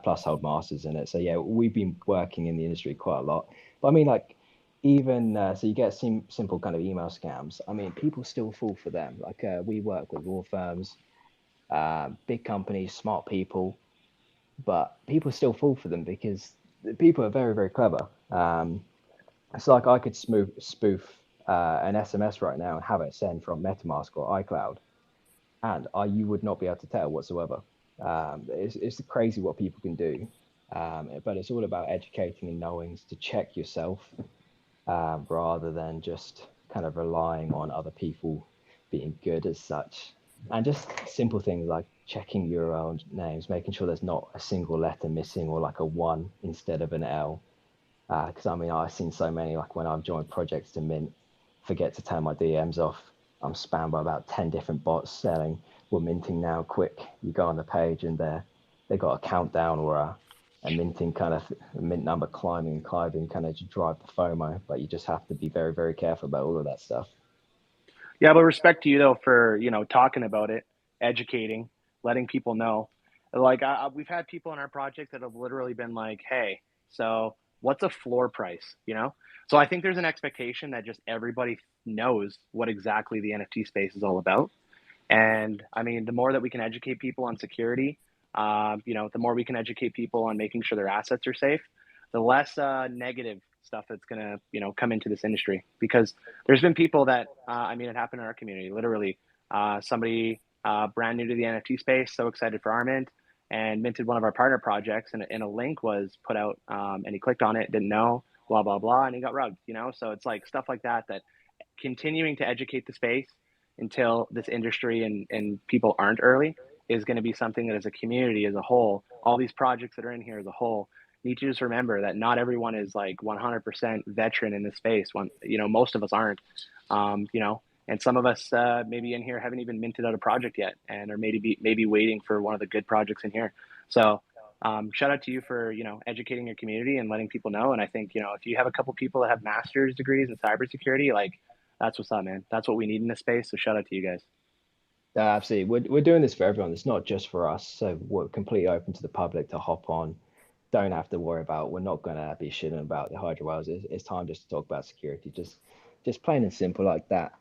I: plus hold masters in it. So yeah, we've been working in the industry quite a lot. But I mean, like, even so you get simple kind of email scams. I mean, people still fall for them. Like, we work with law firms, big companies, smart people, but people still fall for them because people are very, very clever. It's like I could spoof an SMS right now and have it send from MetaMask or iCloud, and you would not be able to tell whatsoever. It's crazy what people can do, but it's all about educating and knowing to check yourself, rather than just kind of relying on other people being good as such. And just simple things like checking URL names, making sure there's not a single letter missing or like a 1 instead of an L. Because I mean, I've seen so many, like when I've joined projects to mint, forget to turn my DMs off. I'm spammed by about 10 different bots saying, we're minting now, quick. You go on the page and they got a countdown or a minting kind of a mint number climbing, kind of to drive the FOMO. But you just have to be very, very careful about all of that stuff.
D: Yeah, but respect to you though for, talking about it, educating, letting people know. Like, we've had people in our project that have literally been like, hey, so what's a floor price, So I think there's an expectation that just everybody knows what exactly the NFT space is all about. And I mean, the more that we can educate people on security, the more we can educate people on making sure their assets are safe, the less negative stuff that's going to, come into this industry. Because there's been people that, it happened in our community, literally. Somebody brand new to the NFT space, so excited for our mint, and minted one of our partner projects, and a link was put out, and he clicked on it, didn't know, blah, blah, blah, and he got rugged, So it's like stuff like that continuing to educate the space until this industry and people aren't early is going to be something that as a community, as a whole, all these projects that are in here as a whole need to just remember that not everyone is like 100% veteran in this space. Most of us aren't, and some of us maybe in here haven't even minted out a project yet and are maybe waiting for one of the good projects in here. So shout out to you for, educating your community and letting people know. And I think, if you have a couple people that have master's degrees in cybersecurity, like, that's what's up, man. That's what we need in this space. So shout out to you guys.
I: Absolutely. We're doing this for everyone. It's not just for us. So we're completely open to the public to hop on. Don't have to worry about, we're not going to be shitting about the Hydro Wells. It's time just to talk about security, just plain and simple like that.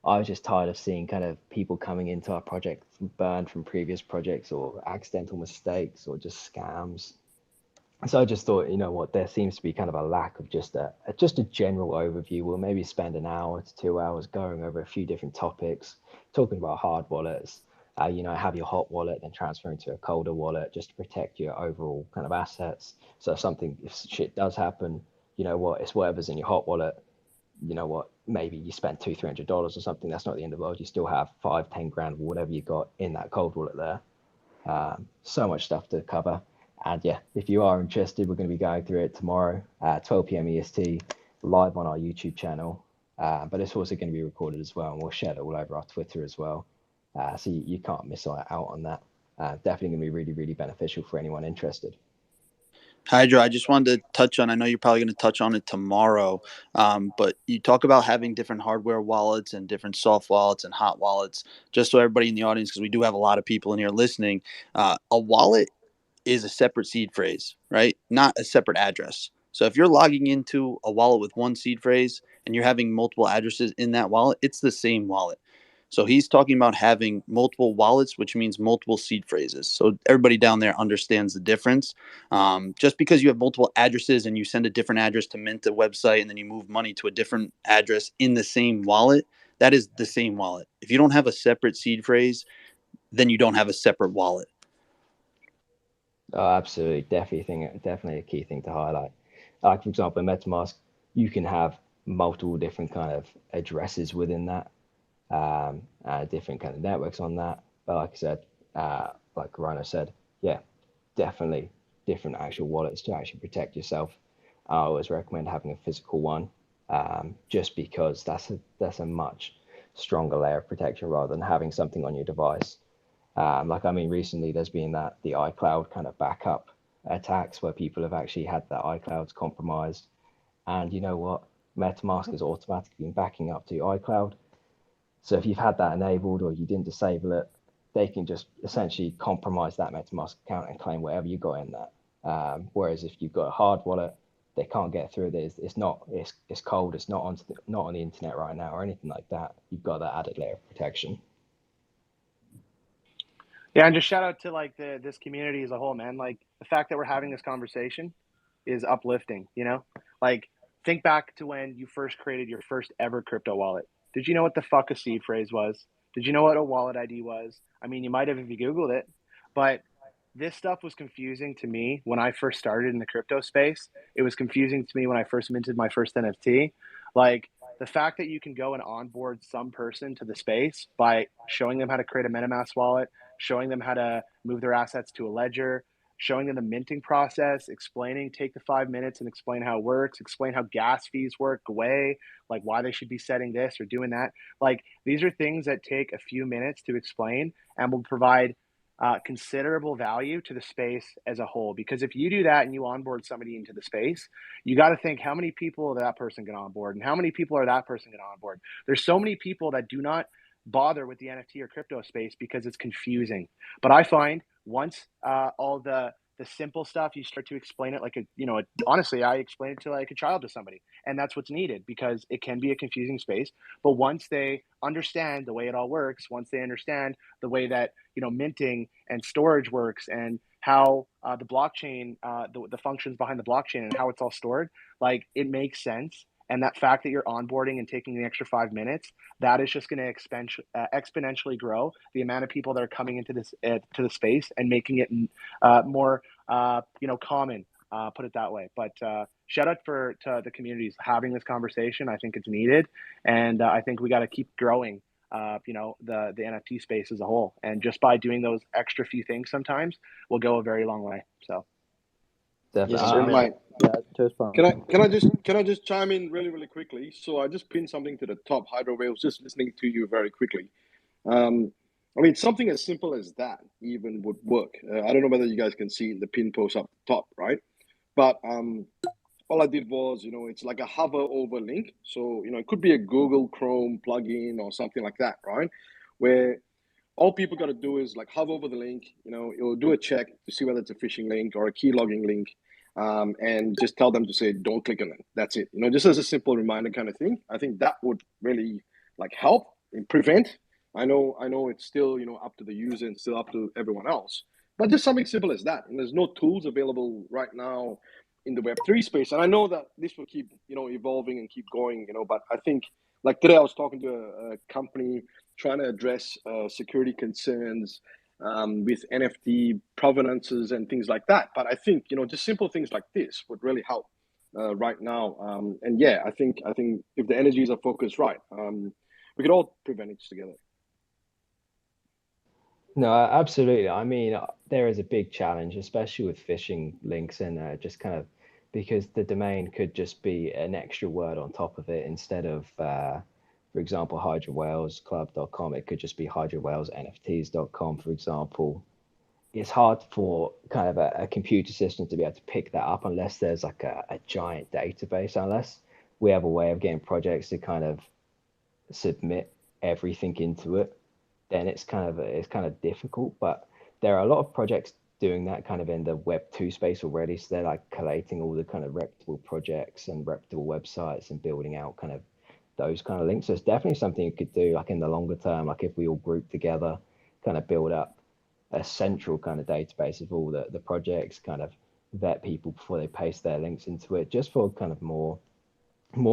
I: I was just tired of seeing kind of people coming into our project burned from previous projects or accidental mistakes or just scams. So I just thought, you know what, there seems to be kind of a lack of just a general overview. We'll maybe spend an hour to 2 hours going over a few different topics, talking about hard wallets, have your hot wallet, then transfer into a colder wallet just to protect your overall kind of assets. So if shit does happen, it's whatever's in your hot wallet. Maybe you spent $200-300 or something. That's not the end of the world. You still have 5-10 grand, whatever you got in that cold wallet there. So much stuff to cover. And yeah, if you are interested, we're going to be going through it tomorrow at 12 p.m. EST, live on our YouTube channel. But it's also going to be recorded as well, and we'll share it all over our Twitter as well. So you can't miss out on that. Definitely going to be really, really beneficial for anyone interested.
C: Hydra, I just wanted to touch on, I know you're probably going to touch on it tomorrow, but you talk about having different hardware wallets and different soft wallets and hot wallets, just so everybody in the audience, because we do have a lot of people in here listening, a wallet is a separate seed phrase, right? Not a separate address. So if you're logging into a wallet with one seed phrase and you're having multiple addresses in that wallet, it's the same wallet. So he's talking about having multiple wallets, which means multiple seed phrases. So everybody down there understands the difference. Just because you have multiple addresses and you send a different address to mint a website and then you move money to a different address in the same wallet, that is the same wallet. If you don't have a separate seed phrase, then you don't have a separate wallet.
I: Oh, absolutely. Definitely a key thing to highlight. Like, for example, in MetaMask, you can have multiple different kind of addresses within that, different kind of networks on that. But like I said, like Rhino said, yeah, definitely different actual wallets to actually protect yourself. I always recommend having a physical one, just because that's a much stronger layer of protection rather than having something on your device. Recently there's been the iCloud kind of backup attacks where people have actually had their iClouds compromised. And you know what? MetaMask is automatically backing up to your iCloud. So if you've had that enabled or you didn't disable it, they can just essentially compromise that MetaMask account and claim whatever you got in that. Whereas if you've got a hard wallet, they can't get through it. It's cold. It's not on the internet right now or anything like that. You've got that added layer of protection.
D: Yeah, and just shout out to this community as a whole, man. Like, the fact that we're having this conversation is uplifting, Like, think back to when you first created your first ever crypto wallet. Did you know what the fuck a seed phrase was? Did you know what a wallet ID was? I mean, you might have if you Googled it, but this stuff was confusing to me when I first started in the crypto space. It was confusing to me when I first minted my first NFT. Like, the fact that you can go and onboard some person to the space by showing them how to create a MetaMask wallet, showing them how to move their assets to a ledger, showing them the minting process, take the 5 minutes and explain how it works, explain how gas fees work away, like why they should be setting this or doing that. Like, these are things that take a few minutes to explain and will provide considerable value to the space as a whole. Because if you do that and you onboard somebody into the space, you got to think how many people that person can onboard and how many people are that person going to onboard. There's so many people that do not bother with the NFT or crypto space because it's confusing. But I find once all the simple stuff, you start to explain it honestly, I explain it to like a child to somebody, and that's what's needed because it can be a confusing space. But once they understand the way it all works, once they understand the way that minting and storage works and how the blockchain, the functions behind the blockchain and how it's all stored, like, it makes sense. And that fact that you're onboarding and taking the extra 5 minutes, that is just going to exponentially grow the amount of people that are coming into this to the space and making it more common. Put it that way. But shout out to the communities having this conversation. I think it's needed, and I think we got to keep growing. The NFT space as a whole, and just by doing those extra few things, sometimes will go a very long way. So.
I: Definitely.
G: Can I just chime in really, really quickly? So I just pinned something to the top. Hydro Whales, just listening to you very quickly. Something as simple as that even would work. I don't know whether you guys can see the pin post up top, right? But all I did was, it's like a hover over link. So, it could be a Google Chrome plugin or something like that, right? Where all people got to do is like hover over the link, it will do a check to see whether it's a phishing link or a key logging link, and just tell them to say, don't click on it. That's it. Just as a simple reminder kind of thing. I think that would really help and prevent. I know it's still, up to the user and still up to everyone else, but just something simple as that. And there's no tools available right now in the Web3 space. And I know that this will keep, evolving and keep going, but I think Like today, I was talking to a company trying to address security concerns with NFT provenances and things like that. But I think just simple things like this would really help right now. And yeah, I think if the energies are focused right, we could all prevent it together.
I: No, absolutely. I mean, there is a big challenge, especially with phishing links and just kind of because the domain could just be an extra word on top of it instead of, for example, hydrawhalesclub.com. It could just be hydrawhalesnfts.com, for example. It's hard for kind of a computer system to be able to pick that up unless there's like a giant database, unless we have a way of getting projects to kind of submit everything into it, then it's kind of difficult. But there are a lot of projects doing that kind of in the Web 2 space already. So they're like collating all the kind of reputable projects and reputable websites and building out kind of those kind of links. So it's definitely something you could do like in the longer term, like if we all group together, kind of build up a central kind of database of all the projects, kind of vet people before they paste their links into it, just for kind of more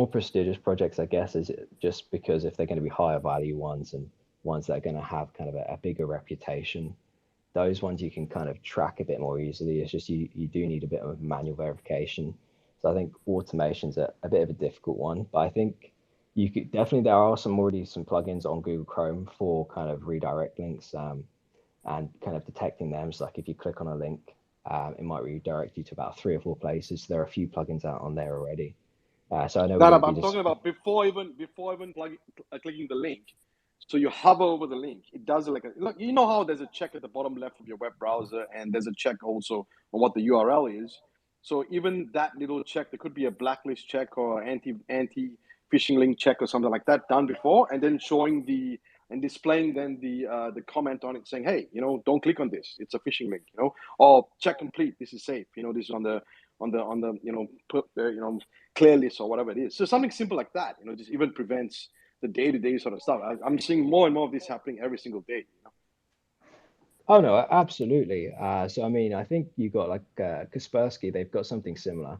I: prestigious projects, I guess, is just because if they're going to be higher value ones and ones that are going to have kind of a bigger reputation, those ones you can kind of track a bit more easily. It's just you do need a bit of manual verification. So I think automation's a bit of a difficult one, but I think you could definitely, there are already some plugins on Google Chrome for kind of redirect links and kind of detecting them. So like if you click on a link, it might redirect you to about 3 or 4 places. So there are a few plugins out on there already. So I know
G: No,
I: we
G: no,
I: don't
G: but
I: do
G: I'm
I: this.
G: talking about before even clicking the link. So you hover over the link. It does like look. You know how there's a check at the bottom left of your web browser, and there's a check also on what the URL is. So even that little check, there could be a blacklist check or anti phishing link check or something like that done before, and then showing and displaying then the comment on it saying, hey, don't click on this. It's a phishing link. Or check complete. This is safe. This is on the clear list or whatever it is. So something simple like that. Just even prevents the day-to-day sort of stuff. I'm seeing more and more of this happening every single day.
I: Oh no, absolutely. So I mean, I think you got like Kaspersky, they've got something similar.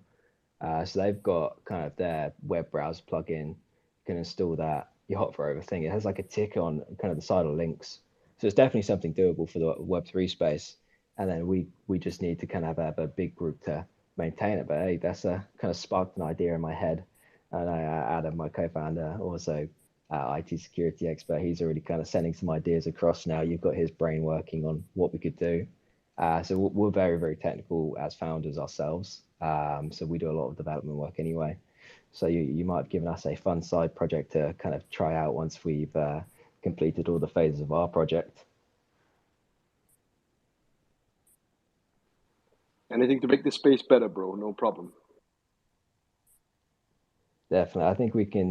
I: So they've got kind of their web browser plugin. You can install that. Your hot for over thing. It has like a tick on kind of the side of links. So it's definitely something doable for the Web3 space. And then we just need to kind of have a big group to maintain it. But hey, that's a kind of sparked an idea in my head. And Adam, my co-founder, also IT security expert, he's already kind of sending some ideas across now. You've got his brain working on what we could do. So we're very, very technical as founders ourselves. So we do a lot of development work anyway. So you might have given us a fun side project to kind of try out once we've completed all the phases of our project.
G: Anything to make the space better, bro. No problem.
I: Definitely, I think we can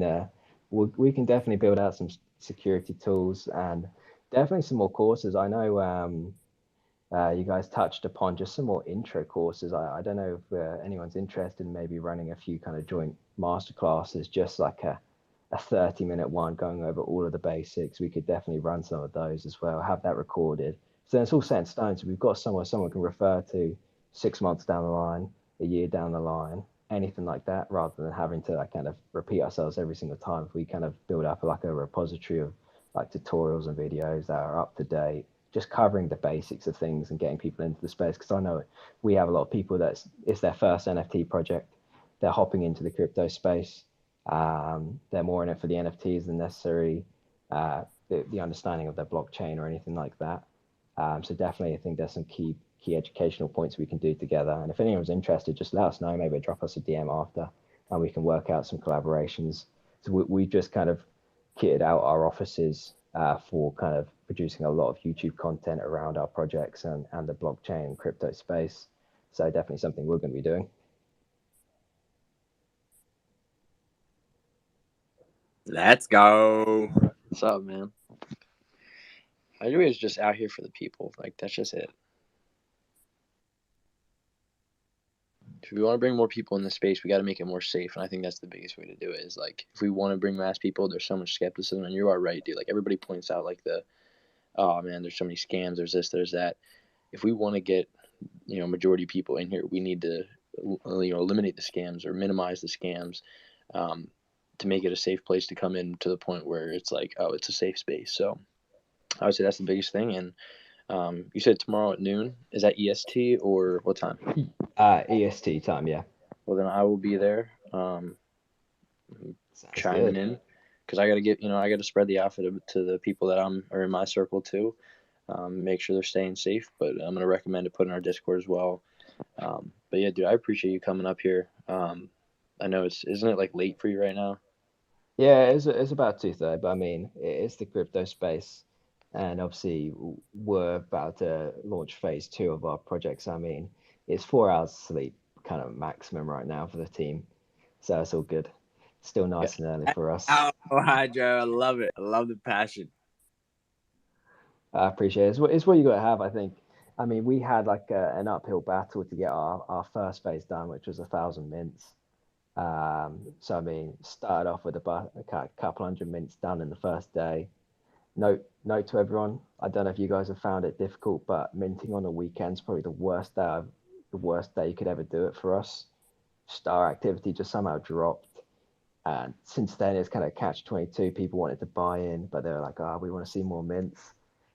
I: definitely build out some security tools and definitely some more courses. I know you guys touched upon just some more intro courses. I don't know if anyone's interested in maybe running a few kind of joint masterclasses, just like a 30-minute one going over all of the basics. We could definitely run some of those as well, have that recorded. So it's all set in stone. So we've got somewhere someone can refer to 6 months down the line, a year down the line, anything like that, rather than having to like kind of repeat ourselves every single time. If we kind of build up like a repository of like tutorials and videos that are up to date, just covering the basics of things and getting people into the space. Because I know we have a lot of people it's their first NFT project. They're hopping into the crypto space. They're more in it for the NFTs than necessarily the understanding of their blockchain or anything like that. So definitely, I think there's some key educational points we can do together. And if anyone's interested, just let us know. Maybe drop us a DM after, and we can work out some collaborations. So we just kind of kitted out our offices for kind of producing a lot of YouTube content around our projects and the blockchain and crypto space. So definitely something we're going to be doing.
F: Let's go.
E: What's up, man? Hydra is just out here for the people. Like, that's just it. If we want to bring more people in the space, we got to make it more safe. And I think that's the biggest way to do it is like, if we want to bring mass people, there's so much skepticism. And you are right, dude. Like, everybody points out like oh man, there's so many scams. There's this, there's that. If we want to get, majority people in here, we need to, eliminate the scams or minimize the scams. to make it a safe place to come in to the point where it's like, oh, it's a safe space. So I would say that's the biggest thing. And you said tomorrow at noon. Is that EST or what time?
I: EST time, yeah.
E: Well, then I will be there
I: Sounds
E: chiming
I: good.
E: in because I got to get, I got to spread the alpha to the people that are in my circle too. Make sure they're staying safe. But I'm going to recommend to put in our Discord as well. But yeah, dude, I appreciate you coming up here. I know isn't it like late for you right now?
I: Yeah, it's about 2:30, but I mean, it's the crypto space, and obviously we're about to launch phase 2 of our projects. I mean, it's 4 hours sleep, kind of maximum right now for the team, so it's all good. Still nice and early for us.
J: Oh, Hydro, I love it. I love the passion.
I: I appreciate it. It's what you got to have, I think. I mean, we had like an uphill battle to get our first phase done, which was 1,000 mints. So I mean, started off with a couple hundred mints done in the first day. Note to everyone, I don't know if you guys have found it difficult, but minting on the weekend's probably the worst day you could ever do it for us. Star activity just somehow dropped. And since then, it's kind of catch-22. People wanted to buy in, but they were like, we want to see more mints.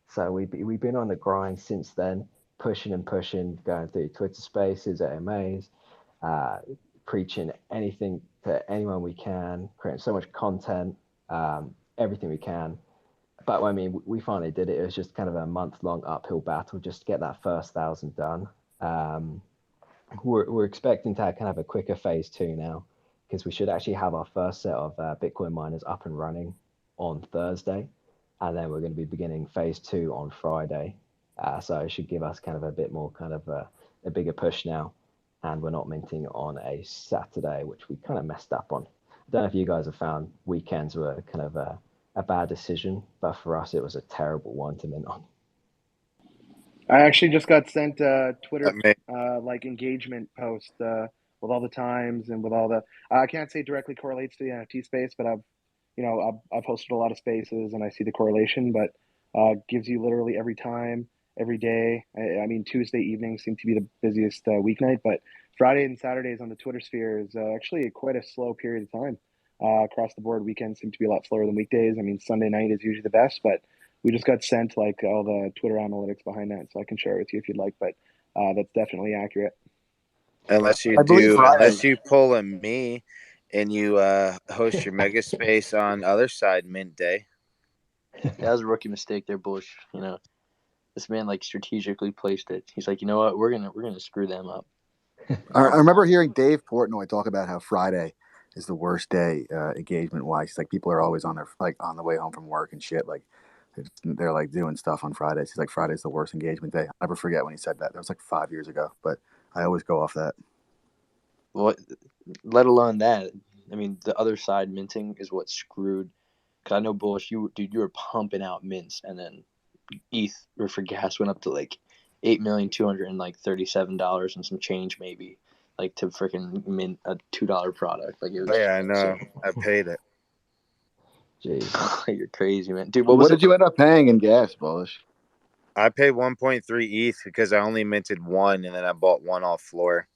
I: So we've been on the grind since then, pushing and pushing, going through Twitter Spaces, AMAs, preaching anything to anyone we can, creating so much content, everything we can. But I mean, we finally did it. It was just kind of a month-long uphill battle just to get that first 1,000 done. We're expecting to kind of a quicker phase 2 now, because we should actually have our first set of Bitcoin miners up and running on Thursday, and then we're going to be beginning phase 2 on Friday. So it should give us kind of a bit more kind of a bigger push now, and we're not minting on a Saturday, which we kind of messed up on. I don't know if you guys have found weekends were kind of a bad decision, but for us it was a terrible one to mint on.
D: I actually just got sent a Twitter like engagement post with all the times and with all the. I can't say directly correlates to the NFT space, but I've hosted a lot of spaces and I see the correlation, but gives you literally every time, every day. I mean, Tuesday evenings seem to be the busiest weeknight, but Friday and Saturdays on the Twitter sphere is actually quite a slow period of time. Across the board, weekends seem to be a lot slower than weekdays. I mean, Sunday night is usually the best, but we just got sent like all the Twitter analytics behind that, so I can share it with you if you'd like. But that's definitely accurate.
J: Unless you pull a me and you host your MegaSpace on other side mint day.
E: That was a rookie mistake there, Bush. This man like strategically placed it. He's like, you know what, we're gonna screw them up.
H: I remember hearing Dave Portnoy talk about how Friday is the worst day engagement wise. Like people are always on on the way home from work and shit. Like they're like doing stuff on Fridays. He's like, Friday's the worst engagement day. I'll never forget when he said that. That was like 5 years ago, but I always go off that.
E: Well, let alone that. I mean, the other side minting is what screwed. Because I know, Bullish, you were pumping out mints, and then ETH or for gas went up to like $8,237 and some change, maybe, like to freaking mint a $2 product. Like it was.
J: Oh, yeah, I know. I paid it.
I: Jeez,
E: you're crazy, man, dude.
H: What did you end up paying in gas, Bullish?
J: I paid 1.3 ETH because I only minted one, and then I bought one off floor.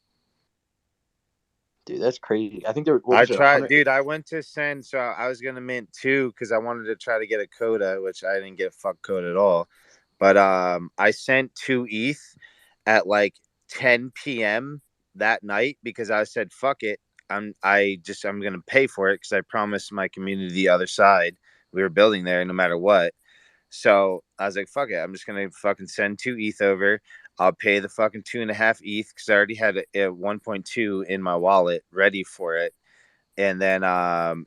E: Dude, that's crazy. I think
J: dude. I went to send, so I was gonna mint 2 because I wanted to try to get a coda, which I didn't get fuck code at all. But I sent 2 ETH at like 10 p.m. that night because I said fuck it. I'm gonna pay for it because I promised my community the other side we were building there no matter what. So I was like, fuck it. I'm just going to fucking send 2 ETH over. I'll pay the fucking 2.5 ETH because I already had a 1.2 in my wallet ready for it. And then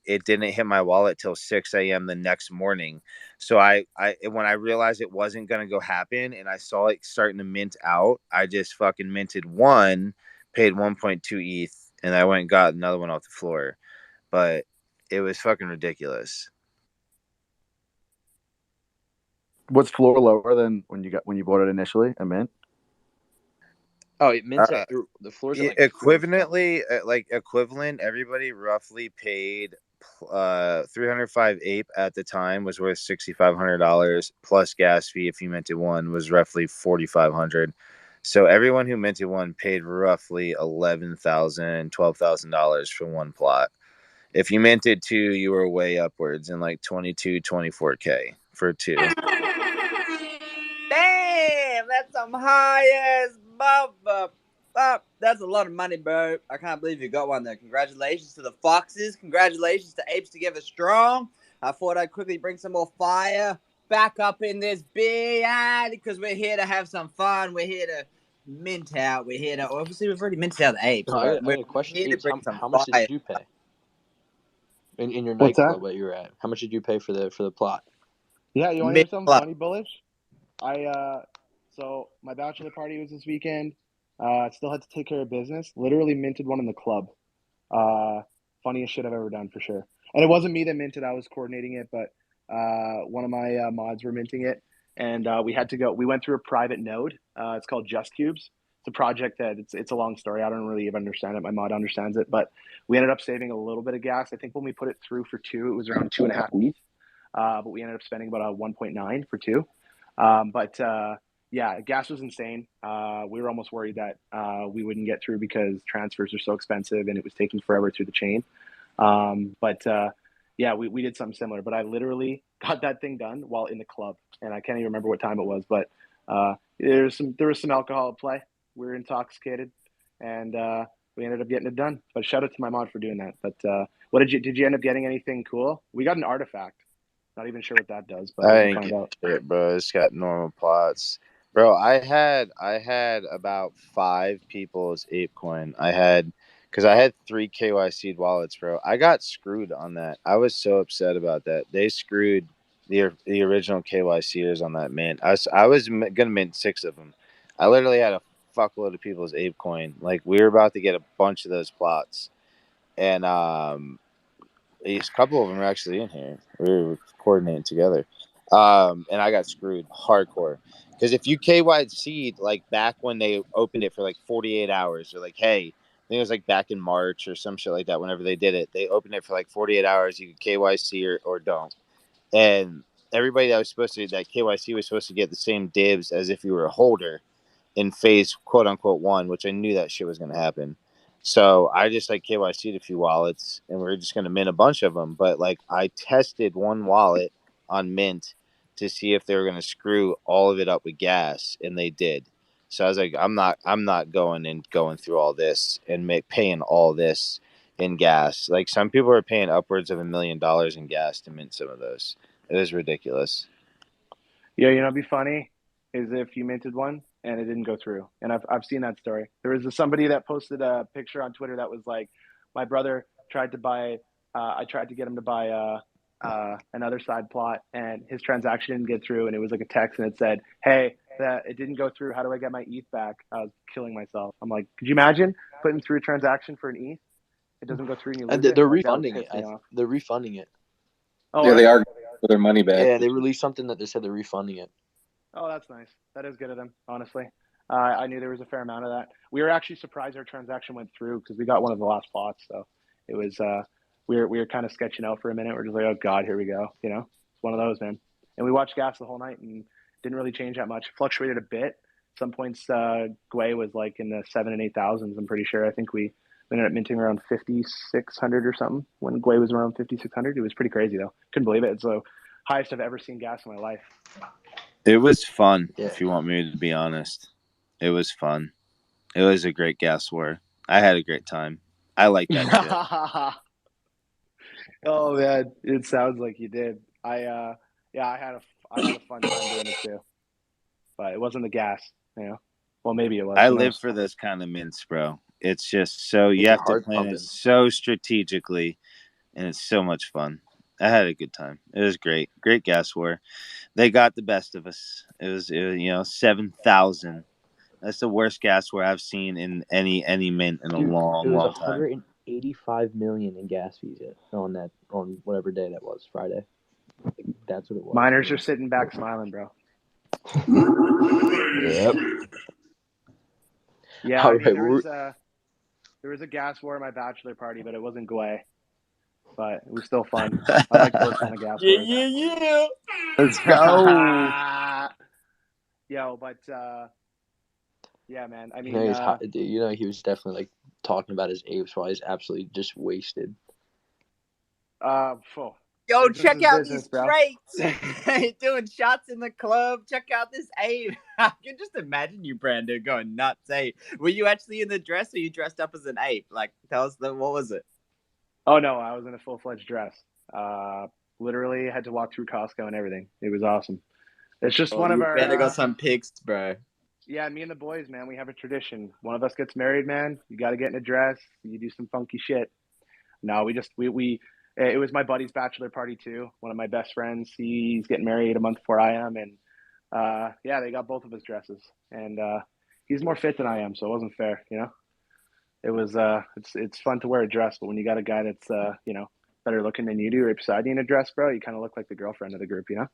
J: it didn't hit my wallet till 6 a.m. the next morning. So when I realized it wasn't going to go happen and I saw it starting to mint out, I just fucking minted 1, paid 1.2 ETH, and I went and got another one off the floor. But it was fucking ridiculous.
H: What's floor lower than when you bought it initially? A mint?
E: Oh, it mints at the floors like
J: equivalent. Everybody roughly paid 305 ape at the time was worth $6,500 plus gas fee. If you minted 1 was roughly $4,500. So everyone who minted 1 paid roughly $11,000, $12,000 for 1 plot. If you minted 2, you were way upwards in like 22, 24K for 2.
K: Damn, that's some high ass bump. That's a lot of money, bro. I can't believe you got one there. Congratulations to the Foxes. Congratulations to Apes Together Strong. I thought I'd quickly bring some more fire back up in this beard because we're here to have some fun. We're here to mint out. We're here to obviously we've already minted out the apes,
E: No, I
K: but
E: got
K: we're
E: a question.
K: here to
E: Apes,
K: bring some
E: how much
K: fire.
E: did you pay in your
D: What's that?
E: nightclub that you were at? How much did you pay for the plot?
D: Yeah, you want to hear something funny, bullish? So my bachelor party was this weekend. Still had to take care of business. Literally minted one in the club. Funniest shit I've ever done for sure. And it wasn't me that minted. I was coordinating it, but one of my mods were minting it, and we had to go. We went through a private node. It's called Just Cubes. It's a project that it's a long story. I don't really even understand it. My mod understands it, but we ended up saving a little bit of gas. I think when we put it through for 2, it was around 2.5 ETH. But we ended up spending about 1.9 for 2. Yeah, gas was insane. We were almost worried that we wouldn't get through because transfers are so expensive and it was taking forever through the chain. Yeah, we did something similar, but I literally got that thing done while in the club, and I can't even remember what time it was, but there was some alcohol at play. We were intoxicated, and we ended up getting it done. But shout out to my mod for doing that. But what did you end up getting anything cool? We got an artifact. Not even sure what that does, but
J: I
D: we'll
J: didn't
D: find
J: get
D: out.
J: shit, bro. It's got normal plots. Bro, I had about 5 people's ApeCoin. Because I had 3 KYC'd wallets, bro. I got screwed on that. I was so upset about that. They screwed the original KYCers on that mint. I was gonna mint 6 of them. I literally had a fuckload of people's ApeCoin. Like, we were about to get a bunch of those plots, and a couple of them are actually in here. We were coordinating together. And I got screwed hardcore. Because if you KYC'd, like, back when they opened it for like 48 hours, or like, hey, I think it was like back in March or some shit like that, whenever they did it, they opened it for like 48 hours. You could KYC or don't. And everybody that KYC was supposed to get the same dibs as if you were a holder in phase quote unquote 1, which I knew that shit was going to happen. So I just like KYC'd a few wallets, and we're just going to mint a bunch of them. But like, I tested one wallet on mint to see if they were going to screw all of it up with gas, and they did. So I was like, I'm not going through all this and paying all this in gas. Like, some people are paying upwards of $1 million in gas to mint some of those. It was ridiculous.
D: Yeah, you know, it'd be funny is if you minted one and it didn't go through. And I've seen that story. There was somebody that posted a picture on Twitter that was like, my brother tried to buy. I tried to get him to buy another side plot, and his transaction didn't get through. And it was like a text, and it said, "Hey, that it didn't go through. How do I get my ETH back?" I was killing myself. I'm like, could you imagine putting through a transaction for an ETH? It doesn't go through, and you lose it.
E: They're
D: Like, that would
E: refunding
D: piss
E: it.
D: me off.
E: They're refunding it.
D: Oh,
L: Yeah,
D: are
L: they
D: they?
L: are for their money back.
E: Yeah, they released something that they said they're refunding it.
D: Oh, that's nice. That is good of them, honestly. I knew there was a fair amount of that. We were actually surprised our transaction went through because we got one of the last plots. So it was we were kind of sketching out for a minute. We're just like, oh god, here we go. You know, it's one of those, man. And we watched gas the whole night and didn't really change that much. Fluctuated a bit. Some points, Gwei was like in the 7,000 and 8,000s. I'm pretty sure. I think we ended up minting around 5,600 or something when Gwei was around 5,600. It was pretty crazy though. Couldn't believe it. It's the highest I've ever seen gas in my life.
J: It was fun,
E: Yeah.
J: if you want me to be honest. It was fun. It was a great gas war. I had a great time. I like that shit.
D: Oh man, it sounds like you did. I had a fun time doing it too, but it wasn't the gas, you know. Well, maybe it was.
J: I
D: Who
J: live
D: knows?
J: for those kind of mints, bro. It's just so you
E: Get your
J: have to
E: heart
J: plan it
E: pumping.
J: so strategically, and it's so much fun. I had a good time. It was great. Great gas war. They got the best of us. It was 7,000. That's the worst gas war I've seen in any mint in a
E: Dude,
J: long,
E: it was
J: long time.
E: 185 million in gas fees on whatever day that was, Friday. That's what it was.
D: Miners are sitting back smiling, bro.
I: Yep.
D: Yeah,
E: All
D: I mean
E: right,
D: there was a gas war at my bachelor party, but it wasn't Gwei. But it was still fun. I like those kind of gas wars.
K: Yeah.
J: Let's go.
D: Yo, but yeah, man. I
E: you
D: mean,
E: know, he's hot, dude. You know, he was definitely like talking about his apes while he's absolutely just wasted.
K: Yo,
D: Business
K: check
D: is
K: out
D: business,
K: these
D: bro.
K: traits. Doing shots in the club. Check out this ape. I can just imagine you, Brandon, going nuts. Hey, were you actually in the dress, or you dressed up as an ape? Like, tell us what was it?
D: Oh no, I was in a full-fledged dress. Literally had to walk through Costco and everything. It was awesome. It's just
K: Oh,
D: one of
K: you better
D: our
K: got some pics, bro.
D: yeah, me and the boys, man, we have a tradition. One of us gets married, man. You got to get in a dress. You do some funky shit. No, we it was my buddy's bachelor party too. One of my best friends, he's getting married a month before I am, and yeah, they got both of us dresses, and he's more fit than I am, so it wasn't fair, you know. It was it's fun to wear a dress, but when you got a guy that's you know, better looking than you do right beside you in a dress, bro, you kind of look like the girlfriend of the group, you know.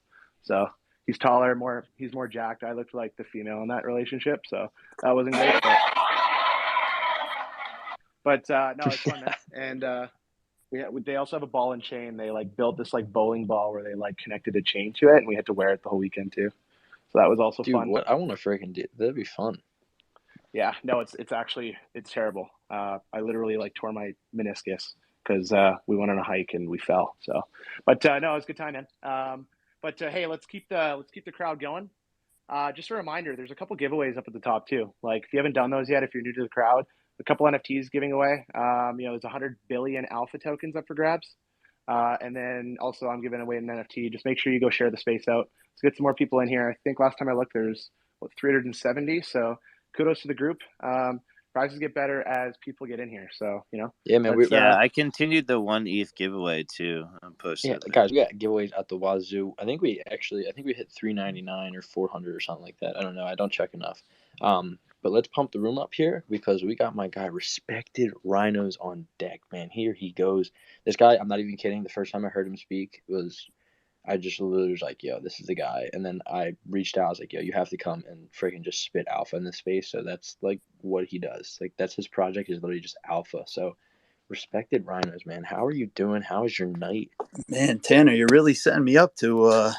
D: So he's taller, he's more jacked. I looked like the female in that relationship, so that wasn't great, but no, it's fun, man. And they also have a ball and chain. They like built this like bowling ball where they like connected a chain to it, and we had to wear it the whole weekend too. So that was also
E: Dude,
D: fun.
E: what I want to freaking do. That'd be fun.
D: Yeah, no, it's actually it's terrible. I literally like tore my meniscus because we went on a hike and we fell. So, but no, it was a good time, man. But hey, let's keep the crowd going. Just a reminder, there's a couple giveaways up at the top too. Like if you haven't done those yet, if you're new to the crowd, a couple NFTs giving away. You know, there's 100 billion alpha tokens up for grabs. And then also I'm giving away an NFT. Just make sure you go share the space out. Let's get some more people in here. I think last time I looked, there's 370. So kudos to the group. Prizes get better as people get in here. So, you know,
E: Yeah, man.
J: Yeah, I continued the 1 ETH giveaway too. I posted it.
E: Guys, we got giveaways at the wazoo. I think we hit 399 or 400 or something like that. I don't know. I don't check enough. But let's pump the room up here because we got my guy Respected Rhinos on deck, man. Here he goes. This guy, I'm not even kidding. The first time I heard him speak was I just literally was like, yo, this is the guy. And then I reached out. I was like, yo, you have to come and freaking just spit alpha in this space. So that's like what he does. Like that's his project is literally just alpha. So Respected Rhinos, man. How are you doing? How is your night?
C: Man, Tanner, you're really setting me up to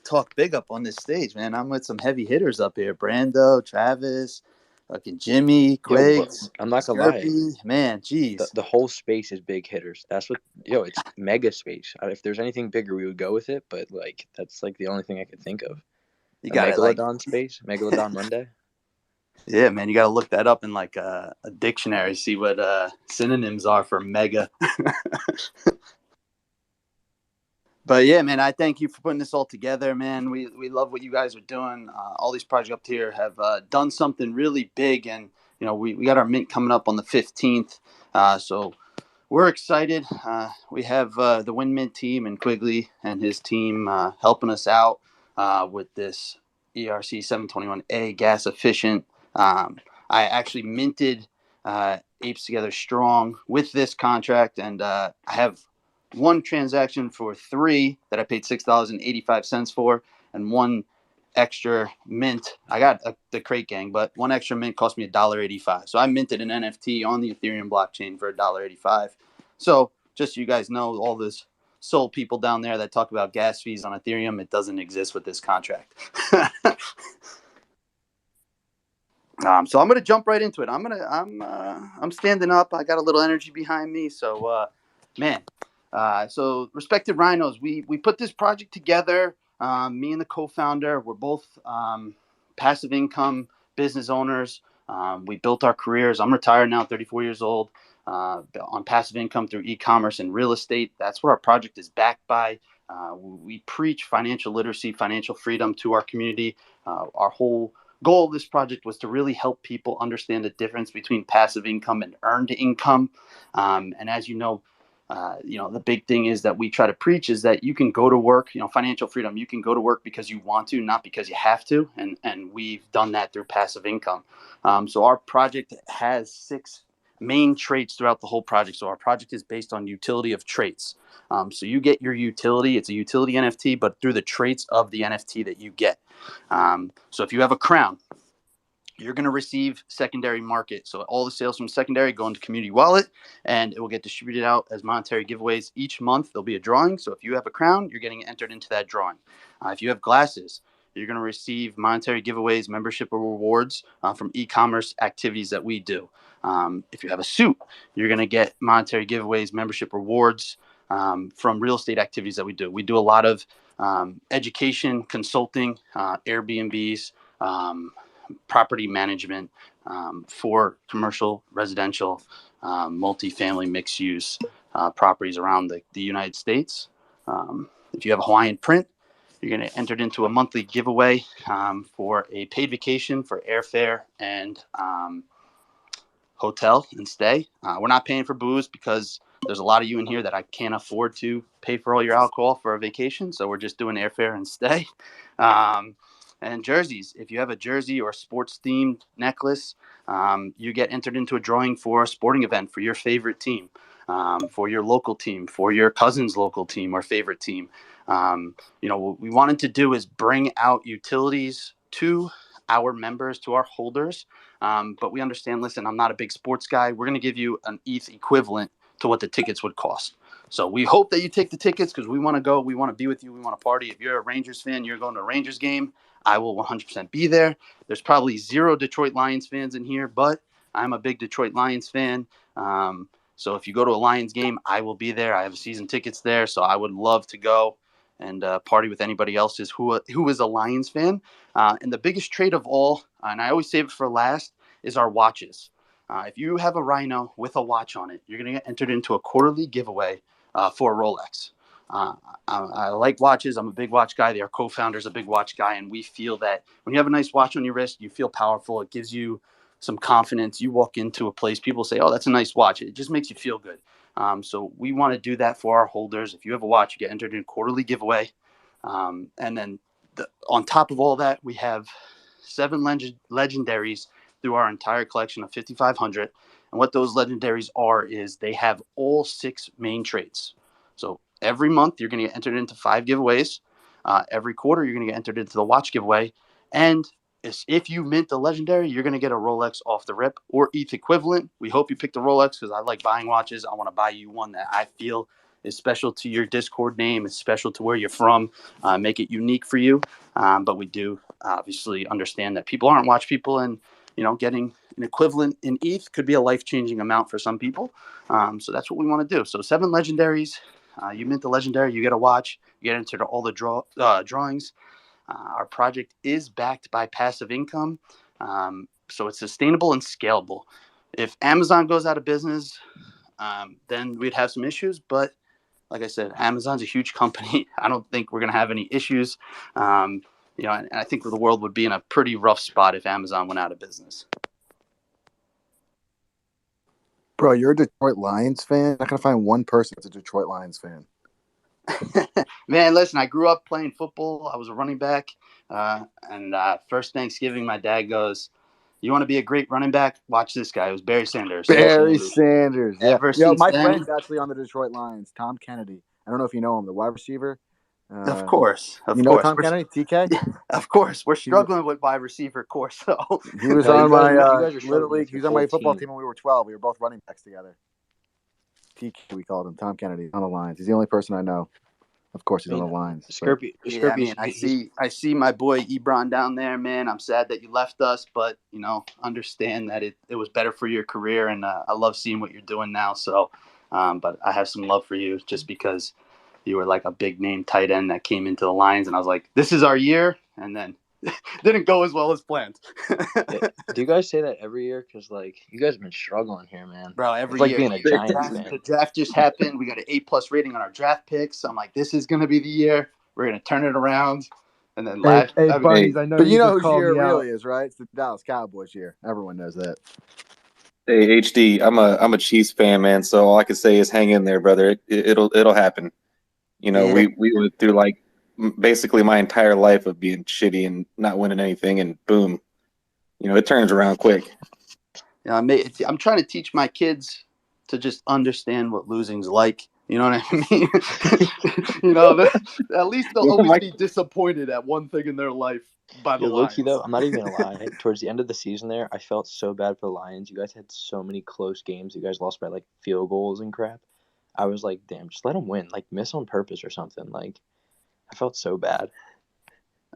C: talk big up on this stage, man. I'm with some heavy hitters up here. Brando, Travis, fucking Jimmy, Quigs,
E: I'm not gonna lie.
C: Skirpy. Man, geez.
E: The whole space is big hitters. That's what it's MegaSpace. If there's anything bigger, we would go with it. But like that's like the only thing I could think of.
C: You got
E: Megalodon space, Megalodon Monday.
C: Yeah, man, you got to look that up in like a dictionary, see what synonyms are for mega. But yeah, man, I thank you for putting this all together, man. We love what you guys are doing. All these projects up here have done something really big, and you know we got our mint coming up on the 15th, so we're excited. We have the Win Mint team and Quigley and his team helping us out with this ERC 721A gas efficient. I actually minted Apes Together Strong with this contract, and I have one transaction for 3 that I paid $6.85 for, and one extra mint. I got the crate gang, but one extra mint cost me $1.85. So I minted an NFT on the Ethereum blockchain for $1.85. So just so you guys know, all this soul people down there that talk about gas fees on Ethereum, it doesn't exist with this contract. So I'm gonna jump right into it. I'm standing up. I got a little energy behind me. So, man. So Respected Rhinos, we put this project together. Me and the co-founder, we're both passive income business owners. We built our careers. I'm retired now, 34 years old, on passive income through e-commerce and real estate. That's what our project is backed by. We preach financial literacy, financial freedom to our community. Our whole goal of this project was to really help people understand the difference between passive income and earned income. And as you know, the big thing is that we try to preach is that you can go to work, financial freedom. You can go to work because you want to, not because you have to. And we've done that through passive income. So our project has 6 main traits throughout the whole project. So our project is based on utility of traits. So you get your utility. It's a utility NFT, but through the traits of the NFT that you get. So if you have a crown, you're going to receive secondary market. So all the sales from secondary go into community wallet, and it will get distributed out as monetary giveaways each month. There'll be a drawing. So if you have a crown, you're getting entered into that drawing. If you have glasses, you're going to receive monetary giveaways, membership or rewards from e-commerce activities that we do. If you have a suit, you're going to get monetary giveaways, membership rewards from real estate activities that we do. We do a lot of education, consulting, Airbnbs, property management for commercial, residential, multifamily, mixed use properties around the United States. If you have a Hawaiian print, you're going to enter into a monthly giveaway for a paid vacation for airfare and hotel and stay. We're not paying for booze because there's a lot of you in here that I can't afford to pay for all your alcohol for a vacation. So we're just doing airfare and stay. And jerseys. If you have a jersey or sports themed necklace, you get entered into a drawing for a sporting event for your favorite team, for your local team, for your cousin's local team or favorite team. What we wanted to do is bring out utilities to our members, to our holders. But we understand, listen, I'm not a big sports guy. We're going to give you an ETH equivalent to what the tickets would cost. So we hope that you take the tickets because we want to go. We want to be with you. We want to party. If you're a Rangers fan, you're going to a Rangers game, I will 100% be there. There's probably 0 Detroit Lions fans in here, but I'm a big Detroit Lions fan. So if you go to a Lions game, I will be there. I have season tickets there, so I would love to go and party with anybody else who is a Lions fan. And the biggest trade of all, and I always save it for last, is our watches. If you have a Rhino with a watch on it, you're going to get entered into a quarterly giveaway for a Rolex. I like watches. I'm a big watch guy. Our co-founder's a big watch guy, and we feel that when you have a nice watch on your wrist, you feel powerful. It gives you some confidence. You walk into a place, people say, "Oh, that's a nice watch." It just makes you feel good. So we want to do that for our holders. If you have a watch, you get entered in a quarterly giveaway. And then on top of all that, we have 7 legendaries through our entire collection of 5,500. And what those legendaries are is they have all 6 main traits. So every month, you're going to get entered into 5 giveaways. Every quarter, you're going to get entered into the watch giveaway. And if you mint the legendary, you're going to get a Rolex off the rip or ETH equivalent. We hope you pick the Rolex because I like buying watches. I want to buy you one that I feel is special to your Discord name. It's special to where you're from. Make it unique for you. But we do obviously understand that people aren't watch people, and getting an equivalent in ETH could be a life-changing amount for some people. So that's what we want to do. So 7 legendaries. You mint the legendary, you get a watch. You get entered all the drawings. Our project is backed by passive income, so it's sustainable and scalable. If Amazon goes out of business, then we'd have some issues. But like I said, Amazon's a huge company. I don't think we're going to have any issues. And I think the world would be in a pretty rough spot if Amazon went out of business.
H: Bro, you're a Detroit Lions fan? I'm not going to find one person that's a Detroit Lions fan.
C: Man, listen, I grew up playing football. I was a running back. And first Thanksgiving, my dad goes, "You want to be a great running back? Watch this guy." It was Barry Sanders.
H: Barry Sanders. Yeah.
C: Ever since
H: my
C: then,
H: friend's actually on the Detroit Lions, Tom Kennedy. I don't know if you know him, the wide receiver.
C: Of course.
H: You know Tom Kennedy, TK?
C: Yeah, of course. We're struggling with wide receiver course. So
H: he was
E: No,
H: on
E: you guys
H: my
E: are
H: Little
E: struggling
H: League.
E: with
H: He
E: your
H: was on my
E: whole
H: football
E: team.
H: team when we were 12. We were both running backs together. TK, we called him. Tom Kennedy on the Lions. He's the only person I know. Of course, he's on the Lions.
E: Skirpy,
C: yeah, I see my boy Ebron down there, man. I'm sad that you left us, but understand that it was better for your career, and I love seeing what you're doing now. So, but I have some love for you just because you were like a big name tight end that came into the Lions, and I was like, this is our year, and then didn't go as well as planned.
E: Yeah. Do you guys say that every year? Because you guys have been struggling here, man.
C: Bro, every
E: it's like
C: year.
E: being a Giants fan.
C: The draft just happened. We got an A+ rating on our draft picks. I'm like, this is going to be the year. We're going to turn it around. And then
B: Bunnies, I know
H: but you know
B: just
H: whose year it
B: me
H: really
B: out.
H: is, right? It's the Dallas Cowboys year. Everyone knows that.
L: Hey, HD, I'm a Chiefs fan, man. So all I can say is hang in there, brother. It'll happen. We went through basically my entire life of being shitty and not winning anything, and boom, it turns around quick.
C: I'm trying to teach my kids to just understand what losing's like. You know what I mean? At least they'll always be disappointed at one thing in their life by the Lions.
E: Low-key, though, I'm not even going to lie. Towards the end of the season there, I felt so bad for the Lions. You guys had so many close games. You guys lost by, field goals and crap. I was like, damn, just let them win. Miss on purpose or something. I felt so bad.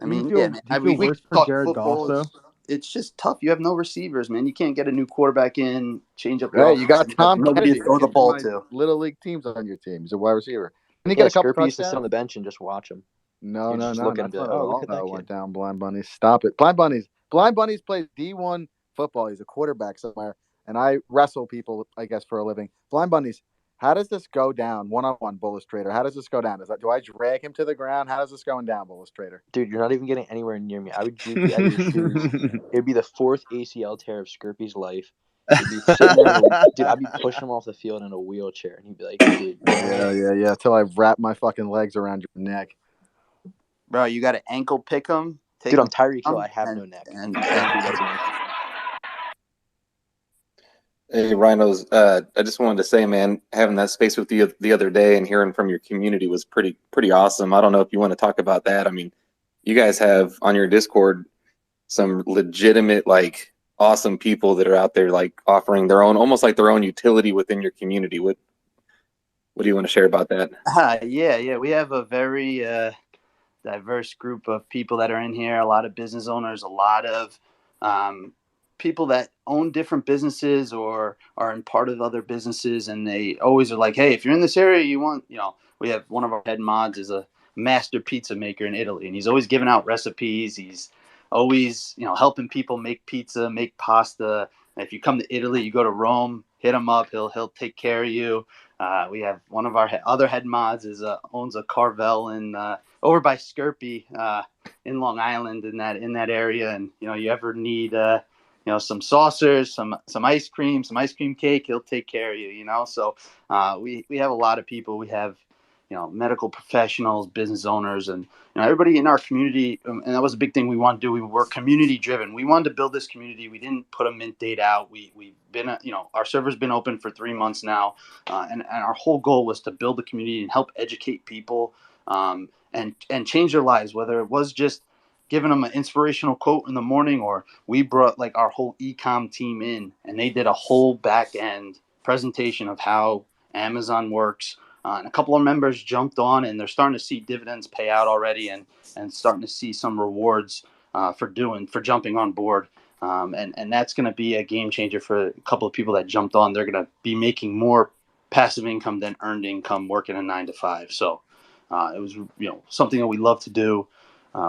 C: I mean,
B: do you feel worse for Jared Goff, though?
C: it's just tough. You have no receivers, man. You can't get a new quarterback in, change up your
M: Right, you
C: offense,
M: got
C: and you have
M: Tom
C: nobody
M: Kennedy.
C: to throw the
M: Gets in
C: ball
M: my
C: to.
M: little league teams on your team. He's a wide receiver. Didn't he get
E: Yeah,
M: a couple
E: Scurpy used to sit
M: touchdowns?
E: on the bench and just watch him.
M: No,
E: You
M: no,
E: just
M: no.
E: look at him and
M: That's
E: be like,
M: not at
E: oh, look
M: all
E: at
M: how
E: that
M: it
E: kid.
M: went down. Blind Bunnies. Stop it. Blind Bunnies. Blind Bunnies plays D1 football. He's a quarterback somewhere. And I wrestle people, I guess, for a living. Blind Bunnies, how does this go down? One-on-one, Bullish Trader. How does this go down? Do I drag him to the ground? How does this going down, Bullish Trader?
E: Dude, you're not even getting anywhere near me. I would juke you out of your shoes. It'd be the fourth ACL tear of Scurpy's life. He'd be sitting there, dude. I'd be pushing him off the field in a wheelchair, and he'd be like, "Dude,
M: Yeah. Till I wrap my fucking legs around your neck.
C: Bro, you got to ankle pick them.
E: dude, I'm Tyreek Hill. I have no neck.
C: And,
E: You can't do that to me."
L: Hey, Rhinos, I just wanted to say, man, having that space with you the other day and hearing from your community was pretty awesome. I don't know if you want to talk about that. I mean, you guys have on your Discord some legitimate, like, awesome people that are out there, like, offering their own, almost like their own utility within your community. What do you want to share about that?
C: Yeah. We have a very diverse group of people that are in here. A lot of business owners, a lot of people that own different businesses or are in part of other businesses, and they always are like, hey, if you're in this area, you want, we have one of our head mods is a master pizza maker in Italy, and he's always giving out recipes. He's always, helping people make pizza, make pasta. And if you come to Italy, you go to Rome, hit him up. He'll take care of you. We have one of our other head mods owns a Carvel in over by Skirpy in Long Island in that area, and you ever need some saucers, some ice cream cake, he'll take care of you. So we have a lot of people. We have medical professionals, business owners, and everybody in our community. And that was a big thing we wanted to do. We were community driven. We wanted to build this community. We didn't put a mint date out. We've been our server's been open for 3 months now, and our whole goal was to build the community and help educate people and change their lives. Whether it was just giving them an inspirational quote in the morning, or we brought like our whole ecom team in and they did a whole back end presentation of how Amazon works. And a couple of members jumped on, and they're starting to see dividends pay out already, and starting to see some rewards for jumping on board. And that's going to be a game changer for a couple of people that jumped on. They're going to be making more passive income than earned income working a 9 to 5. So it was something that we love to do.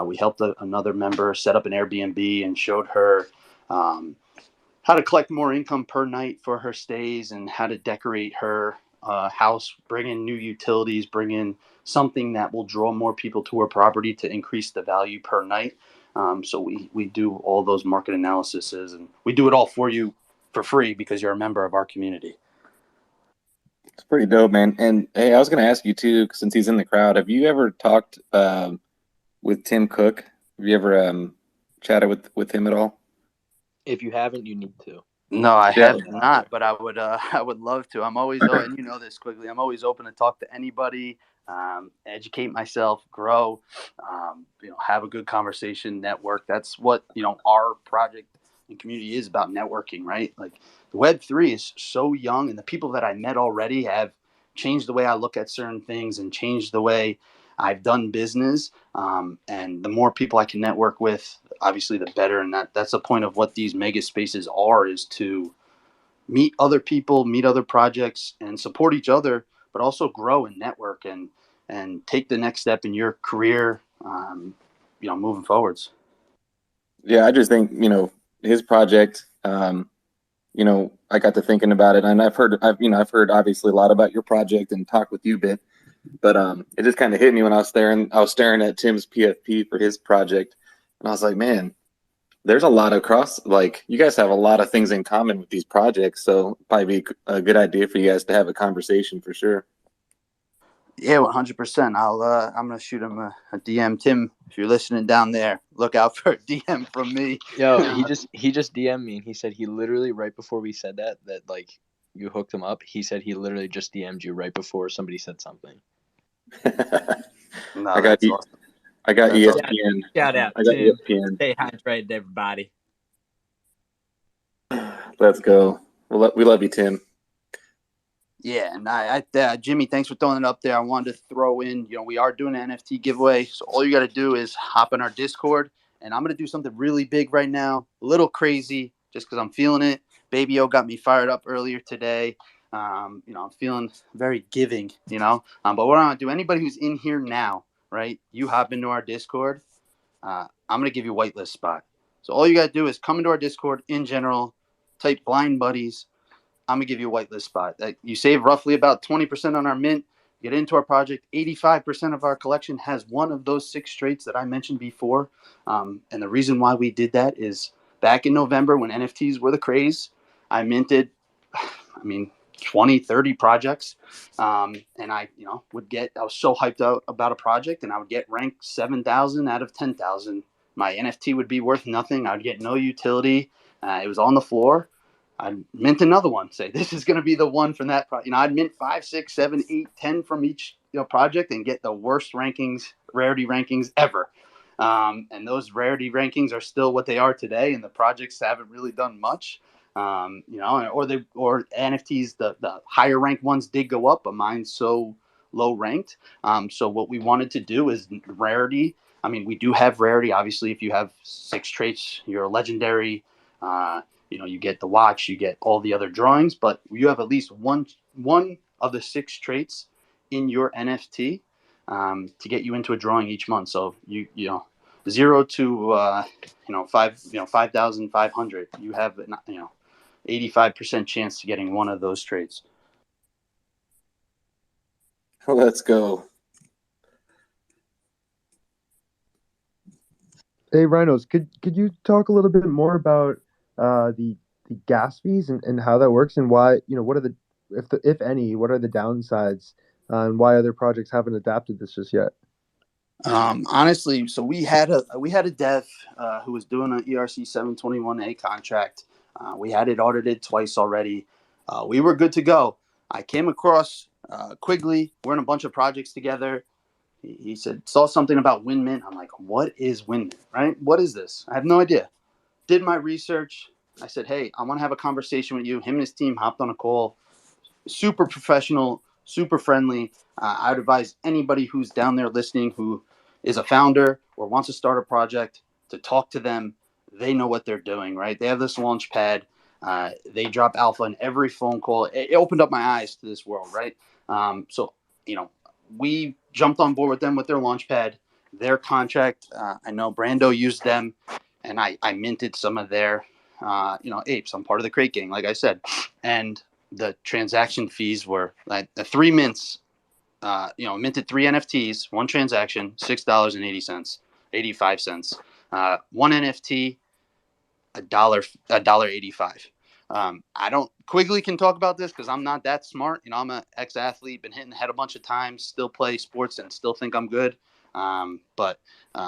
C: We helped another member set up an Airbnb and showed her how to collect more income per night for her stays and how to decorate her house, bring in new utilities, bring in something that will draw more people to her property to increase the value per night. So we do all those market analyses, and we do it all for you for free because you're a member of our community.
L: It's pretty dope, man. And hey, I was going to ask you too, since he's in the crowd, have you ever talked with Tim Cook? Have you ever chatted with him at all?
E: If you haven't, you need to.
C: No, I have not, but I would love to. I'm always, and you know this quickly, I'm always open to talk to anybody, educate myself, grow, have a good conversation, network. That's what, our project and community is about, networking, right? Like Web3 is so young, and the people that I met already have changed the way I look at certain things and changed the way I've done business. And the more people I can network with, obviously the better. And that's the point of what these mega spaces are, is to meet other people, meet other projects, and support each other, but also grow and network and take the next step in your career, moving forwards.
L: Yeah, I just think, his project, I got to thinking about it, and I've heard obviously a lot about your project and talked with you a bit, but it just kind of hit me when I was staring at Tim's PFP for his project, and I was like, man, there's a lot of you guys have a lot of things in common with these projects, so probably be a good idea for you guys to have a conversation for sure.
C: Yeah, 100%. I'm gonna shoot him a DM. Tim, if you're listening down there, look out for a DM from me.
E: Yo, he just DM'd me, and he said he literally, right before we said that like you hooked him up, he said he literally just DM'd you right before somebody said something.
L: No, I got awesome. I got
K: That's
L: ESPN.
K: Shout out
L: I got
K: Tim.
L: ESPN.
K: Stay hydrated, everybody.
L: Let's go. We love you, Tim.
C: Yeah, and Jimmy, thanks for throwing it up there. I wanted to throw in, we are doing an NFT giveaway, so all you got to do is hop in our Discord And I'm going to do something really big right now, a little crazy, just because I'm feeling it. Baby O got me fired up earlier today. I'm feeling very giving, but what I'm going to do, anybody who's in here now, right, you hop into our Discord. I'm going to give you a whitelist spot. So all you got to do is come into our Discord in general, type blind buddies. I'm going to give you a whitelist spot. You save roughly about 20% on our mint. Get into our project. 85% of our collection has one of those 6 traits that I mentioned before. And the reason why we did that is back in November when NFTs were the craze, I minted, 20, 30 projects. And I was so hyped out about a project, and I would get ranked 7,000 out of 10,000. My NFT would be worth nothing. I would get no utility. It was on the floor. I'd mint another one. Say this is going to be the one from that. I'd mint 5, 6, 7, 8, 10 from each project and get the worst rankings, rarity rankings ever. And those rarity rankings are still what they are today, and the projects haven't really done much. Or NFTs, the higher ranked ones did go up, but mine's so low ranked. So what we wanted to do is rarity. We do have rarity. Obviously, if you have 6 traits, you're a legendary. You get the watch, you get all the other drawings, but you have at least one of the 6 traits in your NFT to get you into a drawing each month. So you 0 to 5,500. You have 85% chance to getting one of those traits.
L: Let's go.
B: Hey, Rhinos, could you talk a little bit more about the gas fees and how that works, and why, what are the, if any, what are the downsides, and why other projects haven't adapted this just yet?
C: Honestly, so we had a dev who was doing an ERC 721A contract. We had it audited twice already. We were good to go. I came across Quigley. We're in a bunch of projects together. He saw something about WinMint. I'm like, what is WinMint, right? What is this? I have no idea. Did my research. I said, hey, I want to have a conversation with you. Him and his team hopped on a call. Super professional, super friendly. I would advise anybody who's down there listening who is a founder or wants to start a project to talk to them. They know what they're doing, right? They have this launch pad. They drop alpha in every phone call. It opened up my eyes to this world, right? We jumped on board with them with their launch pad, their contract. I know Brando used them, and I minted some of their, apes. I'm part of the crate gang, like I said. And the transaction fees were like the 3 mints, minted 3 NFTs, 1 transaction, $6.80, 85 cents. 1 NFT, $1.85. Quigley can talk about this because I'm not that smart. I'm an ex-athlete, been hitting the head a bunch of times, still play sports and still think I'm good. But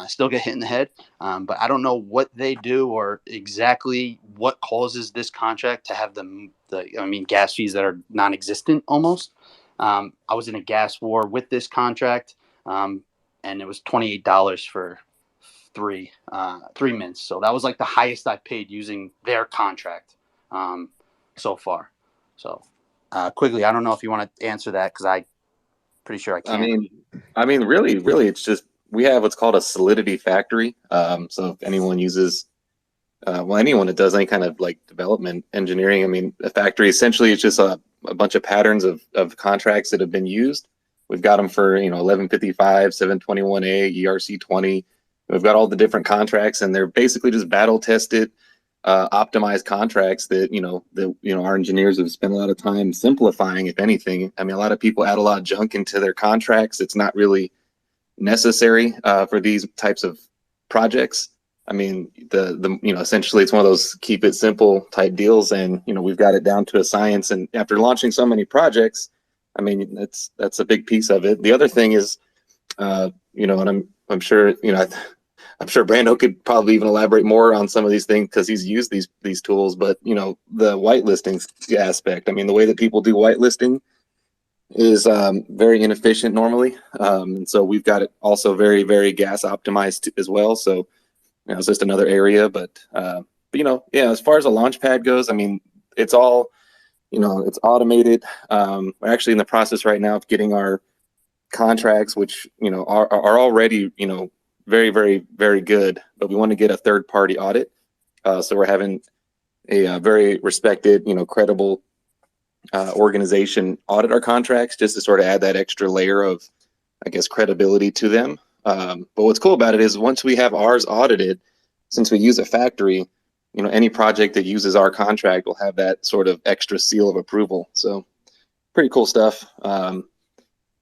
C: still get hit in the head. But I don't know what they do or exactly what causes this contract to have the gas fees that are non-existent almost. I was in a gas war with this contract, and it was $28 for 3 mints. So that was like the highest I paid using their contract so far. So Quigley, I don't know if you want to answer that because I'm pretty sure I can.
L: Really, it's just we have what's called a solidity factory. So if anyone uses, anyone that does any kind of like development engineering, a factory essentially is just a bunch of patterns of contracts that have been used. We've got them for 1155, 721A, ERC 20. We've got all the different contracts, and they're basically just battle tested, optimized contracts that our engineers have spent a lot of time simplifying. If anything, a lot of people add a lot of junk into their contracts. It's not really necessary for these types of projects. Essentially it's one of those keep it simple type deals, and we've got it down to a science. And after launching so many projects, that's a big piece of it. The other thing is, and I'm sure I'm sure Brando could probably even elaborate more on some of these things because he's used these tools. But the whitelisting aspect, the way that people do whitelisting is very inefficient normally, and so we've got it also very, very gas optimized as well. So it's just another area. But as far as a launch pad goes, it's all it's automated. We're actually in the process right now of getting our contracts, which are already very, very, very good, but we want to get a third-party audit. So we're having a very respected, credible organization audit our contracts just to sort of add that extra layer of, I guess, credibility to them. But what's cool about it is once we have ours audited, since we use a factory, any project that uses our contract will have that sort of extra seal of approval. So pretty cool stuff. But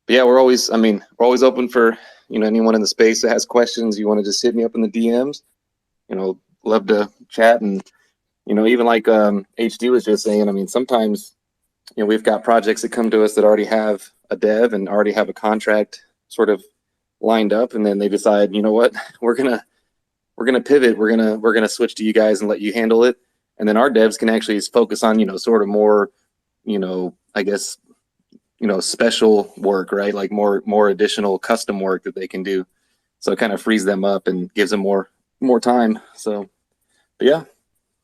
L: yeah, we're always open for, anyone in the space that has questions. You want to just hit me up in the DMs, love to chat. And, even like HD was just saying, sometimes, we've got projects that come to us that already have a dev and already have a contract sort of lined up. And then they decide, you know what, we're going to pivot. We're going to switch to you guys and let you handle it. And then our devs can actually focus on, sort of more, I guess, special work, right? Like more additional custom work that they can do. So it kind of frees them up and gives them more time. So, but yeah,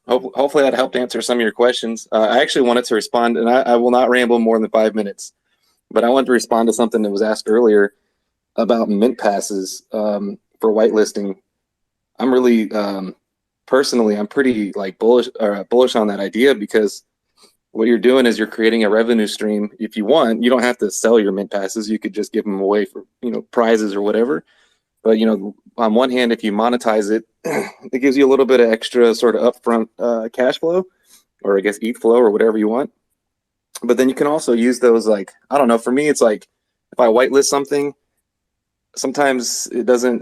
L: hopefully that helped answer some of your questions. I actually wanted to respond, and I will not ramble more than 5 minutes, but I wanted to respond to something that was asked earlier about mint passes for whitelisting. I'm really personally, I'm pretty bullish on that idea, because what you're doing is you're creating a revenue stream. If you want, you don't have to sell your mint passes. You could just give them away for prizes or whatever. But on one hand, if you monetize it, it gives you a little bit of extra sort of upfront cash flow, or I guess ETH flow, or whatever you want. But then you can also use those, I don't know, for me it's like if I whitelist something, sometimes it doesn't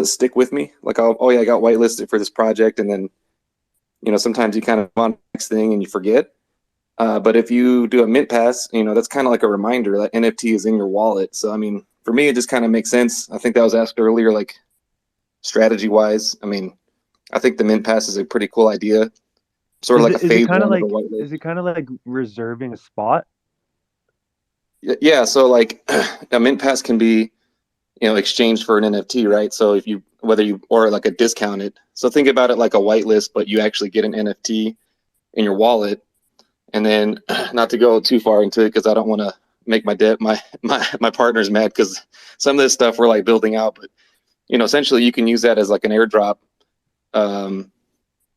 L: stick with me. Like, oh yeah, I got whitelisted for this project, and then sometimes you kind of on the next thing and you forget. But if you do a mint pass, that's kind of like a reminder that NFT is in your wallet. So for me, it just kind of makes sense. I think that was asked earlier, strategy wise. I think the mint pass is a pretty cool idea. Sort of like a phase one of a whitelist.
B: Is it kind of like reserving a spot?
L: Yeah. So a mint pass can be, exchanged for an NFT, right? So or like a discounted. So think about it like a whitelist, but you actually get an NFT in your wallet. And then, not to go too far into it, because I don't want to make my partners mad, because some of this stuff we're building out, but essentially you can use that as like an airdrop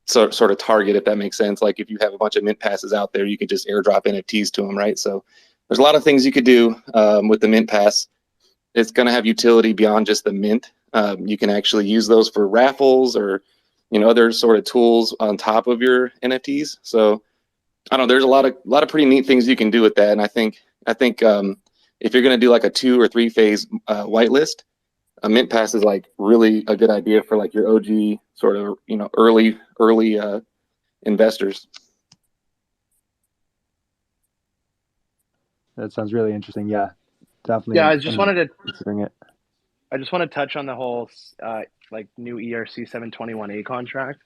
L: sort of target, if that makes sense. Like if you have a bunch of mint passes out there, you can just airdrop NFTs to them, right? So there's a lot of things you could do with the mint pass. It's going to have utility beyond just the mint. You can actually use those for raffles or other sort of tools on top of your NFTs. So I don't know, there's a lot of pretty neat things you can do with that. And I think if you're going to do like a 2 or 3 phase whitelist, a mint pass is really a good idea for your OG sort of early investors.
B: That sounds really interesting. Yeah, definitely.
D: Yeah, I just wanted
B: to
D: touch on the whole new ERC 721A contract.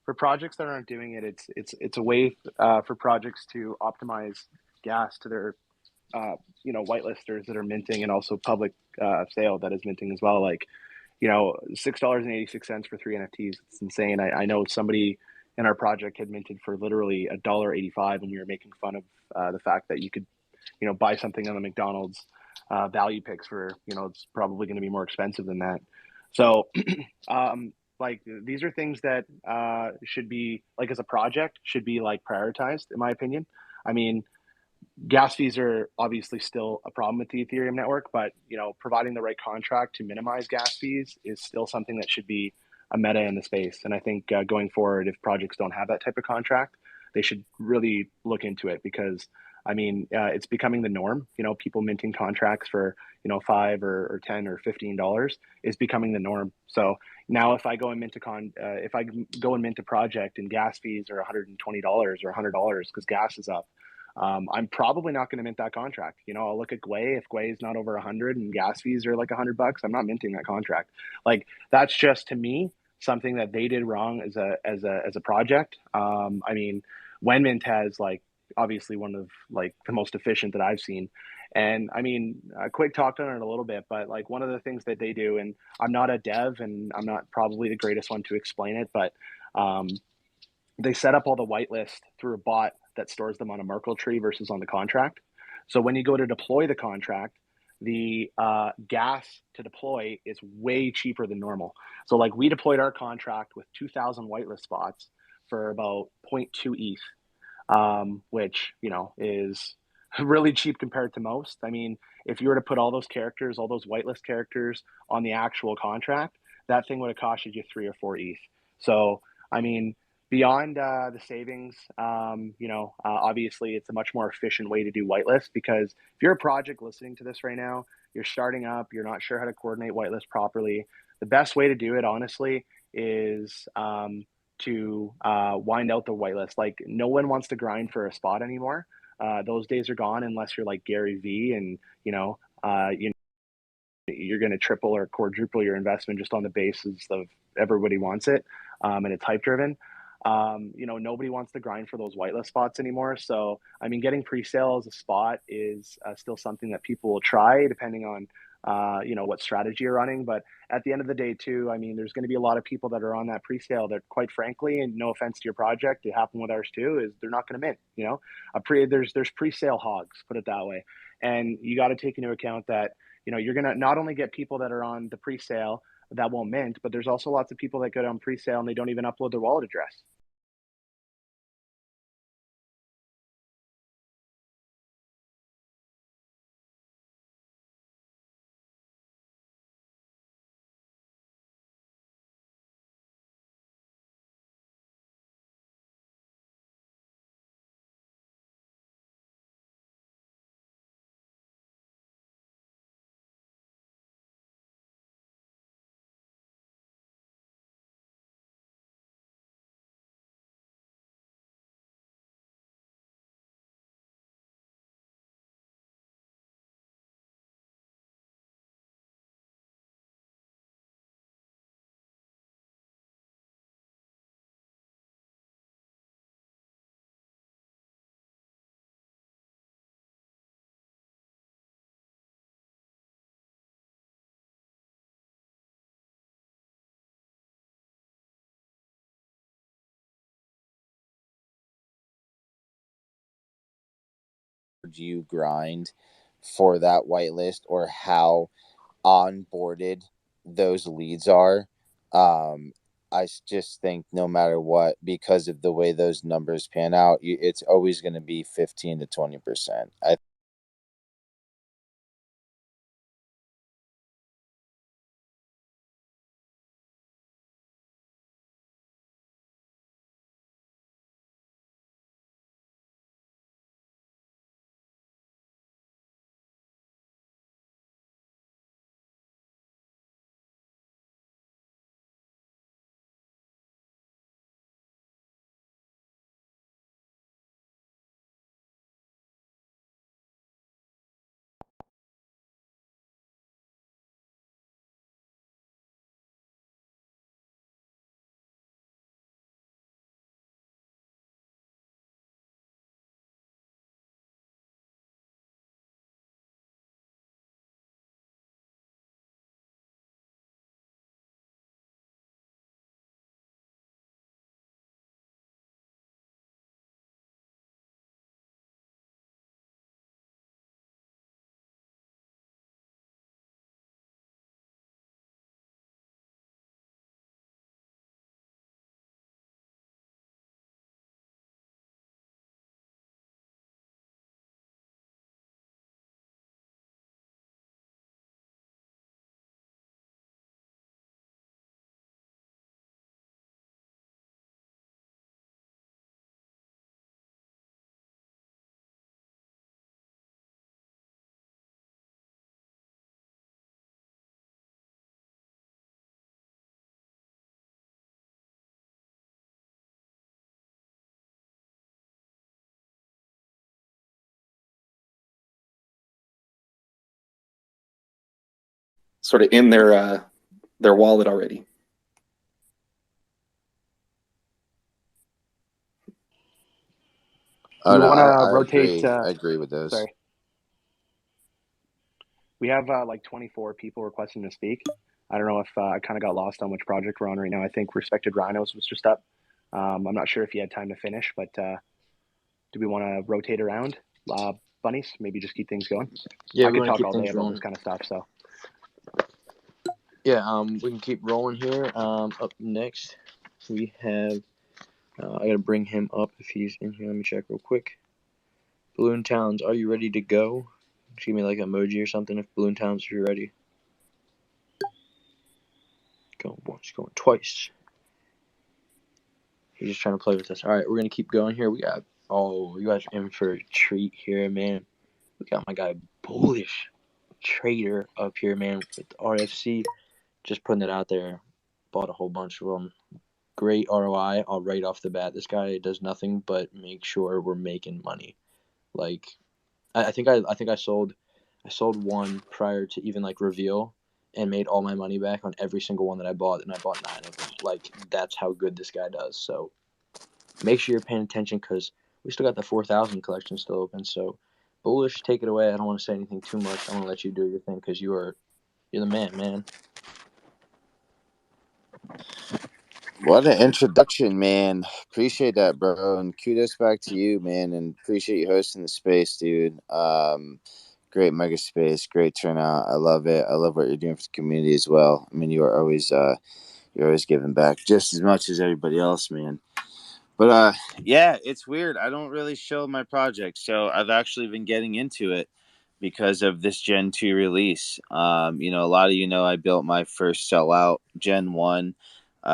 D: For projects that aren't doing it, it's a way for projects to optimize gas to their whitelisters that are minting, and also public sale that is minting as well. $6.86 for 3 NFTs. It's insane. I know somebody in our project had minted for literally $1.85, and we were making fun of the fact that you could buy something on the McDonald's value picks for it's probably going to be more expensive than that. So these are things that should be as a project should be prioritized, in my opinion. Gas fees are obviously still a problem with the Ethereum network, but providing the right contract to minimize gas fees is still something that should be a meta in the space. And I think going forward, if projects don't have that type of contract, they should really look into it, because it's becoming the norm. People minting contracts for $5 or $10 or $15 is becoming the norm. So now if I go and mint a project and gas fees are $120 or $100 because gas is up, I'm probably not going to mint that contract. I'll look at Gwei. If Gwei is not over 100 and gas fees are $100, I'm not minting that contract. That's just, to me, something that they did wrong as a project. WenMint has obviously one of the most efficient that I've seen. And Quick talked on it a little bit, but one of the things that they do, and I'm not a dev and I'm not probably the greatest one to explain it, but they set up all the whitelist through a bot that stores them on a Merkle tree versus on the contract. So when you go to deploy the contract, the gas to deploy is way cheaper than normal. So like we deployed our contract with 2,000 whitelist spots for about 0.2 ETH, which, you know, is really cheap compared to most. I mean, if you were to put all those characters, all those whitelist characters on the actual contract, that thing would have costed you 3 or 4 ETH. So, I mean, beyond the savings, you know, obviously it's a much more efficient way to do whitelist, because if you're a project listening to this right now, you're starting up, you're not sure how to coordinate whitelist properly, the best way to do it, honestly, is to wind out the whitelist. Like, no one wants to grind for a spot anymore. Those days are gone unless you're like Gary V and, you know, you're going to triple or quadruple your investment just on the basis of everybody wants it, and it's hype driven. You know, nobody wants to grind for those whitelist spots anymore. So, I mean, getting pre-sale as a spot is still something that people will try depending on, you know, what strategy you're running. But at the end of the day too, I mean, there's going to be a lot of people that are on that pre-sale that, quite frankly, and no offense to your project, it happened with ours too, is they're not going to mint, you know, there's pre-sale hogs, put it that way. And you got to take into account that, you know, you're going to not only get people that are on the pre-sale that won't mint, but there's also lots of people that go on pre-sale and they don't even upload their wallet address.
J: You grind for that whitelist or how onboarded those leads are. I just think no matter what, because of the way those numbers pan out, it's always going to be 15 to 20%.
L: Sort of in their wallet already.
D: Do we want to
J: I
D: rotate?
J: agree. I agree with those.
D: Sorry. We have like 24 people requesting to speak. I don't know if I kind of got lost on which project we're on right now. I think Respected Rhinos was just up. I'm not sure if you had time to finish, but do we want to rotate around? Bunnies? Maybe just keep things going.
E: Yeah,
D: I
E: we
D: could
E: want to
D: talk
E: keep
D: all day
E: things
D: about
E: rolling.
D: this kind of stuff. So
E: Yeah, we can keep rolling here. Up next, we have. I gotta bring him up if he's in here. Let me check real quick. Balloon Towns, are you ready to go? Just give me like an emoji or something if Balloon Towns, if you're ready. Going once, going twice. He's just trying to play with us. All right, we're gonna keep going here. We got. Oh, you guys are in for a treat here, man. We got my guy Bullish Trader up here, man, with RFC. Just putting it out there. Bought a whole bunch of them. Great ROI. Right off the bat. This guy does nothing but make sure we're making money. Like, I think I sold one prior to even like reveal, and made all my money back on every single one that I bought, and I bought 9 of them. Like, that's how good this guy does. So make sure you're paying attention, because we still got the 4,000 collection still open. So Bullish, take it away. I don't want to say anything too much. I want to let you do your thing, because you're the man.
J: What an introduction, man. Appreciate that, bro. And kudos back to you, man. And appreciate you hosting the space, dude. Great MegaSpace, great turnout. I love it. I love what you're doing for the community as well. I mean, you're always giving back just as much as everybody else, man. But yeah, it's weird. I don't really show my project, so I've actually been getting into it because of this Gen 2 release. A lot of I built my first sellout Gen 1,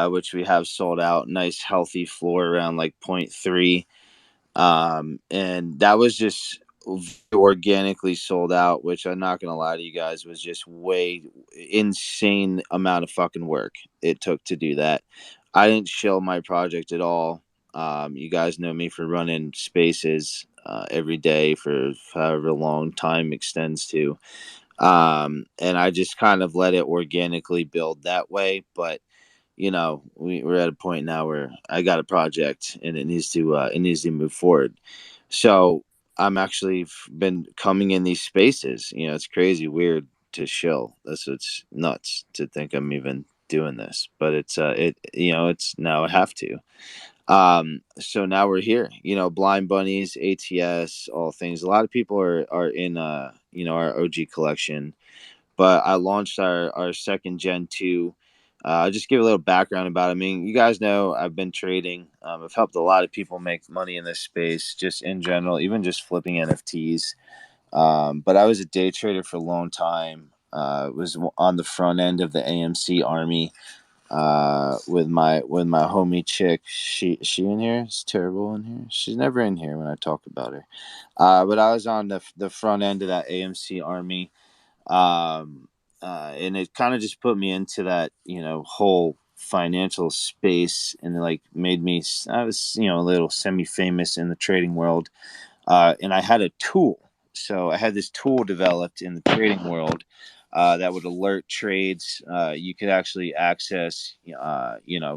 J: which we have sold out. Nice healthy floor around like 0.3. And that was just organically sold out, which I'm not gonna lie to you guys, was just way insane amount of fucking work it took to do that. I didn't shill my project at all. You guys know me for running spaces every day for however long time extends to. And I just kind of let it organically build that way. But we're at a point now where I got a project and it needs to move forward. So I'm actually been coming in these spaces. It's crazy weird to shill. It's nuts to think I'm even doing this, but it's now I have to. So now we're here. Blind Bunnies, ATS, all things. A lot of people are in our OG collection, but I launched our second Gen 2. I'll just give a little background about it. I mean, you guys know I've been trading. I've helped a lot of people make money in this space, just in general, even just flipping NFTs. But I was a day trader for a long time. Was on the front end of the AMC army with my homie chick. She in here? It's terrible in here. She's never in here when I talk about her. But I was on the front end of that AMC army. And it kind of just put me into that whole financial space, and like made me, I was a little semi-famous in the trading world. And I had a tool. So I had this tool developed in the trading world that would alert trades. You could actually access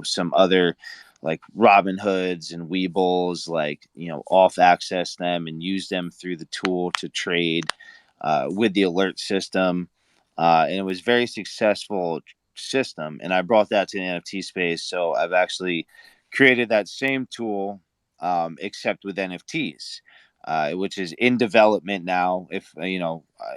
J: some other like Robin Hoods and Weebles, like off access them and use them through the tool to trade with the alert system. And it was very successful system. And I brought that to the NFT space. So I've actually created that same tool, except with NFTs, which is in development now. If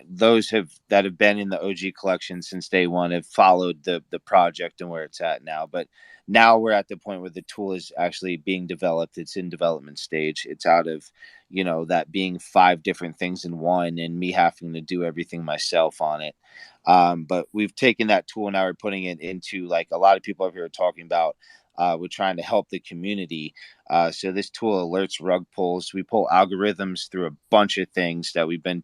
J: those that have been in the OG collection since day one have followed the project and where it's at now. But now we're at the point where the tool is actually being developed. It's in development stage. It's out of that being 5 different things in one, and me having to do everything myself on it. But we've taken that tool and now we're putting it into, like a lot of people over here are talking about, we're trying to help the community. So this tool alerts rug pulls. We pull algorithms through a bunch of things that we've been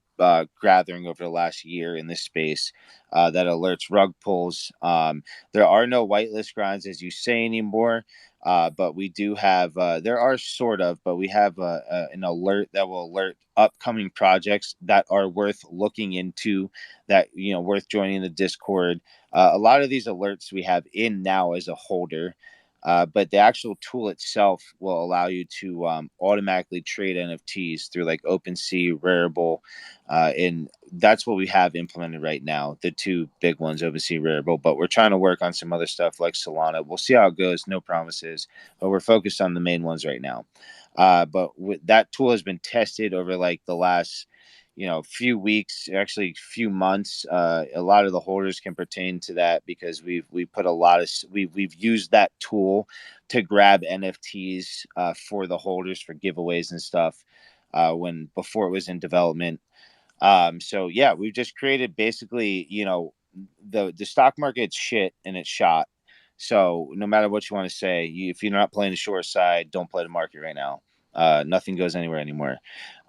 J: gathering over the last year in this space that alerts rug pulls. There are no whitelist grinds, as you say, anymore. But we do have, there are sort of, but we have an alert that will alert upcoming projects that are worth looking into, that, worth joining the Discord. A lot of these alerts we have in now as a holder. But the actual tool itself will allow you to automatically trade NFTs through like OpenSea, Rarible, and that's what we have implemented right now. The 2 big ones, OpenSea, Rarible, but we're trying to work on some other stuff like Solana. We'll see how it goes. No promises, but we're focused on the main ones right now. But that tool has been tested over like the last few weeks, actually few months. A lot of the holders can pertain to that because we put a lot of we've used that tool to grab NFTs for the holders for giveaways and stuff when before it was in development. So yeah, we've just created basically, the stock market's shit and it's shot. So no matter what you want to say, if you're not playing the short side, don't play the market right now. Nothing goes anywhere anymore.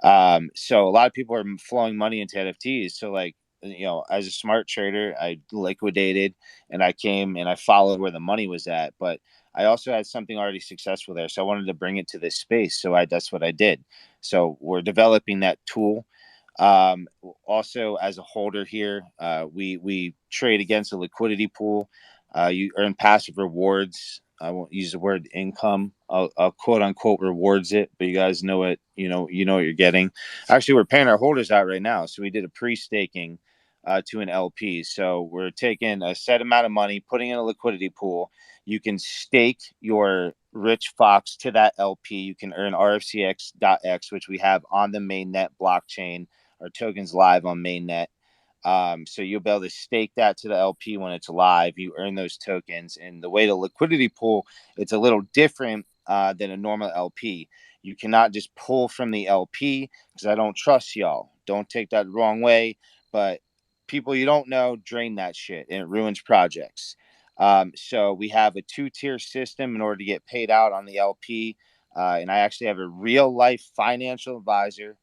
J: So a lot of people are flowing money into NFTs. So like, as a smart trader, I liquidated and I came and I followed where the money was at, but I also had something already successful there. So I wanted to bring it to this space. So that's what I did. So we're developing that tool. Um, Also, as a holder here, we trade against a liquidity pool. You earn passive rewards. I won't use the word income. I'll quote unquote rewards it, but you guys know it. You know what you're getting. Actually, we're paying our holders out right now, so we did a pre-staking to an LP. So we're taking a set amount of money, putting in a liquidity pool. You can stake your rich fox to that LP. You can earn RFCX.X, which we have on the mainnet blockchain. Our tokens live on mainnet. So you'll be able to stake that to the LP when it's live. You earn those tokens. And the way the liquidity pool, it's a little different than a normal LP. You cannot just pull from the LP because I don't trust y'all. Don't take that the wrong way. But people you don't know drain that shit and it ruins projects. So we have a 2-tier system in order to get paid out on the LP. And I actually have a real life financial advisor,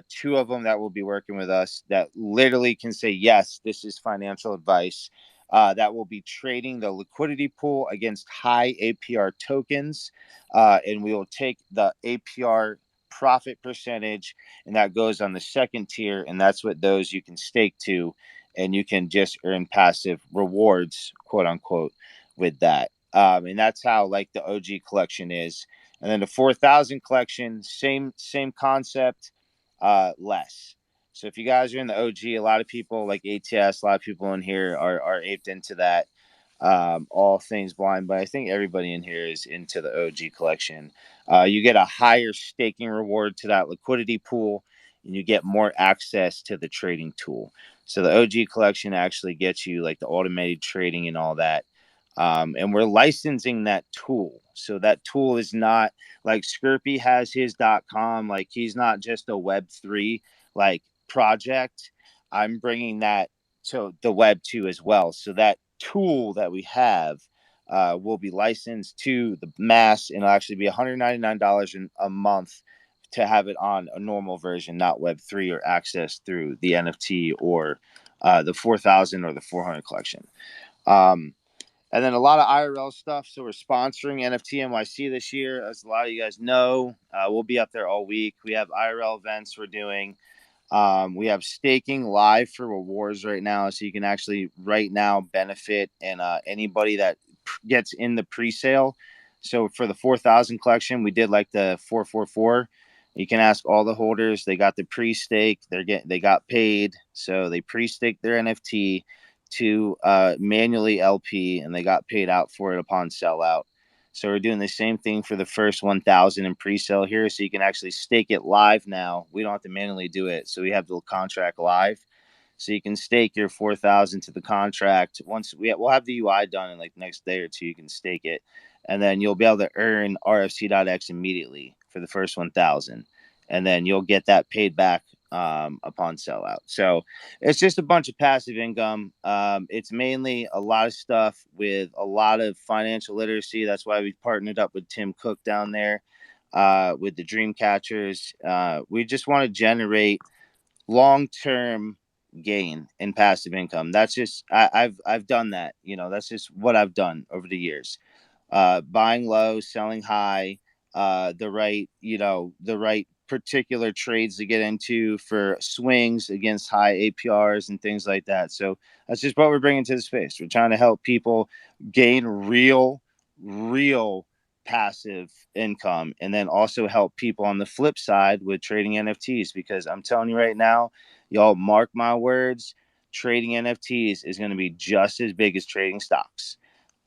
J: 2 of them that will be working with us that literally can say, yes, this is financial advice. That will be trading the liquidity pool against high APR tokens. And we will take the APR profit percentage, and that goes on the 2nd tier. And that's what those you can stake to. And you can just earn passive rewards, quote unquote, with that. And that's how like the OG collection is. And then the 4,000 collection, same concept, less. So if you guys are in the OG, a lot of people like ATS, a lot of people in here are aped into that. All things blind, but I think everybody in here is into the OG collection. You get a higher staking reward to that liquidity pool, and you get more access to the trading tool. So the OG collection actually gets you like the automated trading and all that. And we're licensing that tool. So that tool is not like Skirpy has his .com. Like he's not just a Web3 like project. I'm bringing that to the Web2 as well. So that tool that we have will be licensed to the mass, and it'll actually be $199 a month to have it on a normal version, not Web3 or access through the NFT or the 4,000 or the 400 collection. And then a lot of IRL stuff. So we're sponsoring NFT NYC this year. As a lot of you guys know, we'll be up there all week. We have IRL events we're doing. We have staking live for rewards right now. So you can actually right now benefit, and anybody that gets in the pre-sale. So for the 4,000 collection, we did like the 444. You can ask all the holders. They got the pre-stake. They got paid. So they pre-staked their NFT to manually LP, and they got paid out for it upon sellout. So we're doing the same thing for the first 1,000 in pre-sale here. So you can actually stake it live now. We don't have to manually do it. So we have the contract live. So you can stake your 4,000 to the contract. Once we'll have the UI done in like the next day or two, you can stake it. And then you'll be able to earn RFC.X immediately for the first 1,000. And then you'll get that paid back upon sellout. So it's just a bunch of passive income. It's mainly a lot of stuff with a lot of financial literacy. That's why we partnered up with Tim Cook down there with the Dream Catchers. We just want to generate long-term gain in passive income. That's just I've done that. That's just what I've done over the years. Buying low, selling high, the right particular trades to get into for swings against high APRs and things like that. So that's just what we're bringing to the space. We're trying to help people gain real passive income, and then also help people on the flip side with trading NFTs, because I'm telling you right now, y'all mark my words, trading NFTs is going to be just as big as trading stocks.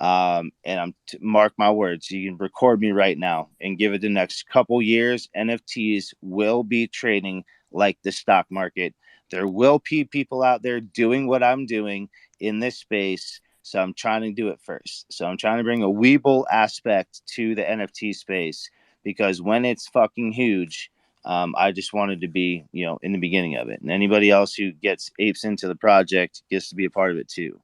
J: And mark my words, you can record me right now and give it the next couple years. NFTs will be trading like the stock market. There will be people out there doing what I'm doing in this space. So I'm trying to do it first. So I'm trying to bring a Weeble aspect to the NFT space, because when it's fucking huge, I just wanted to be, in the beginning of it. And anybody else who gets apes into the project gets to be a part of it too.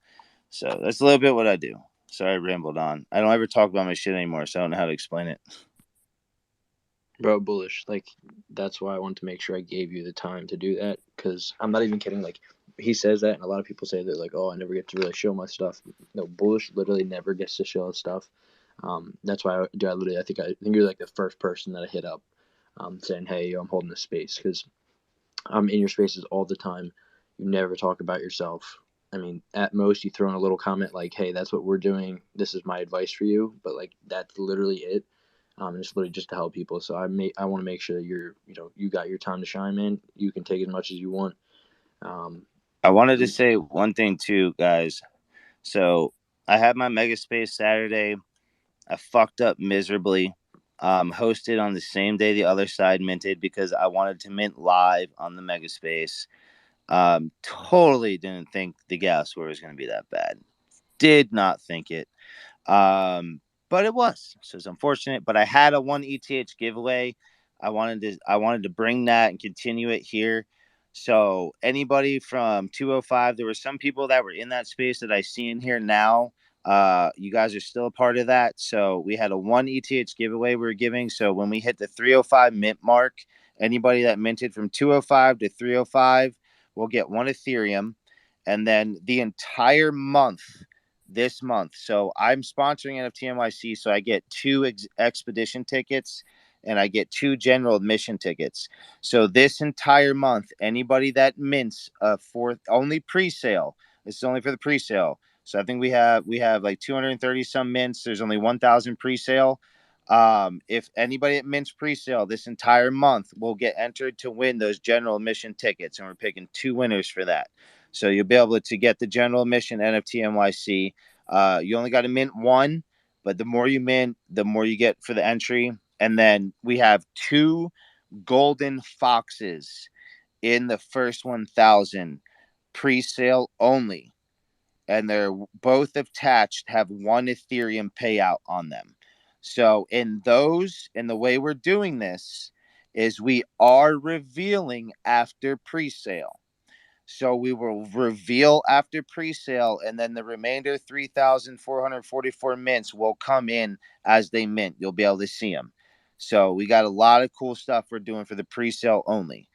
J: So that's a little bit what I do. Sorry I rambled on. I don't ever talk about my shit anymore, so I don't know how to explain it.
E: Bro, bullish. Like, that's why I wanted to make sure I gave you the time to do that, because I'm not even kidding. Like, he says that, and a lot of people say that, like, oh, I never get to really show my stuff. No, bullish literally never gets to show his stuff. That's why I think you're like the first person that I hit up, saying, hey, I'm holding this space, because I'm in your spaces all the time. You never talk about yourself. I mean, at most you throw in a little comment like, hey, that's what we're doing. This is my advice for you. But like, that's literally it. It's literally just to help people. So I want to make sure that you got your time to shine, man. You can take as much as you want.
J: I wanted to say one thing too, guys. So I had my MegaSpace Saturday. I fucked up miserably. Hosted on the same day the other side minted, because I wanted to mint live on the MegaSpace. Totally didn't think the gas score was going to be that bad. Did not think it. But it was. So it's unfortunate. But I had a 1 ETH giveaway. I wanted to bring that and continue it here. So anybody from 205, there were some people that were in that space that I see in here now. You guys are still a part of that. So we had a 1 ETH giveaway we were giving. So when we hit the 305 mint mark, anybody that minted from 205 to 305 will get 1 Ethereum. And then the entire month, this month. So I'm sponsoring NFT NYC, so I get 2 expedition tickets and I get 2 general admission tickets. So this entire month, anybody that mints for only pre-sale, this is only for the pre-sale. So I think we have like 230 some mints. There's only 1,000 pre-sale. If anybody that mints pre-sale this entire month will get entered to win those general admission tickets, and we're picking 2 winners for that. So you'll be able to get the general admission NFT NYC. You only got to mint 1, but the more you mint, the more you get for the entry. And then we have 2 golden foxes in the first 1,000 pre-sale only. And they're both attached, have 1 Ethereum payout on them. So in the way we're doing this is we are revealing after pre-sale. So we will reveal after pre-sale, and then the remainder 3,444 mints will come in as they mint. You'll be able to see them. So we got a lot of cool stuff we're doing for the pre-sale only.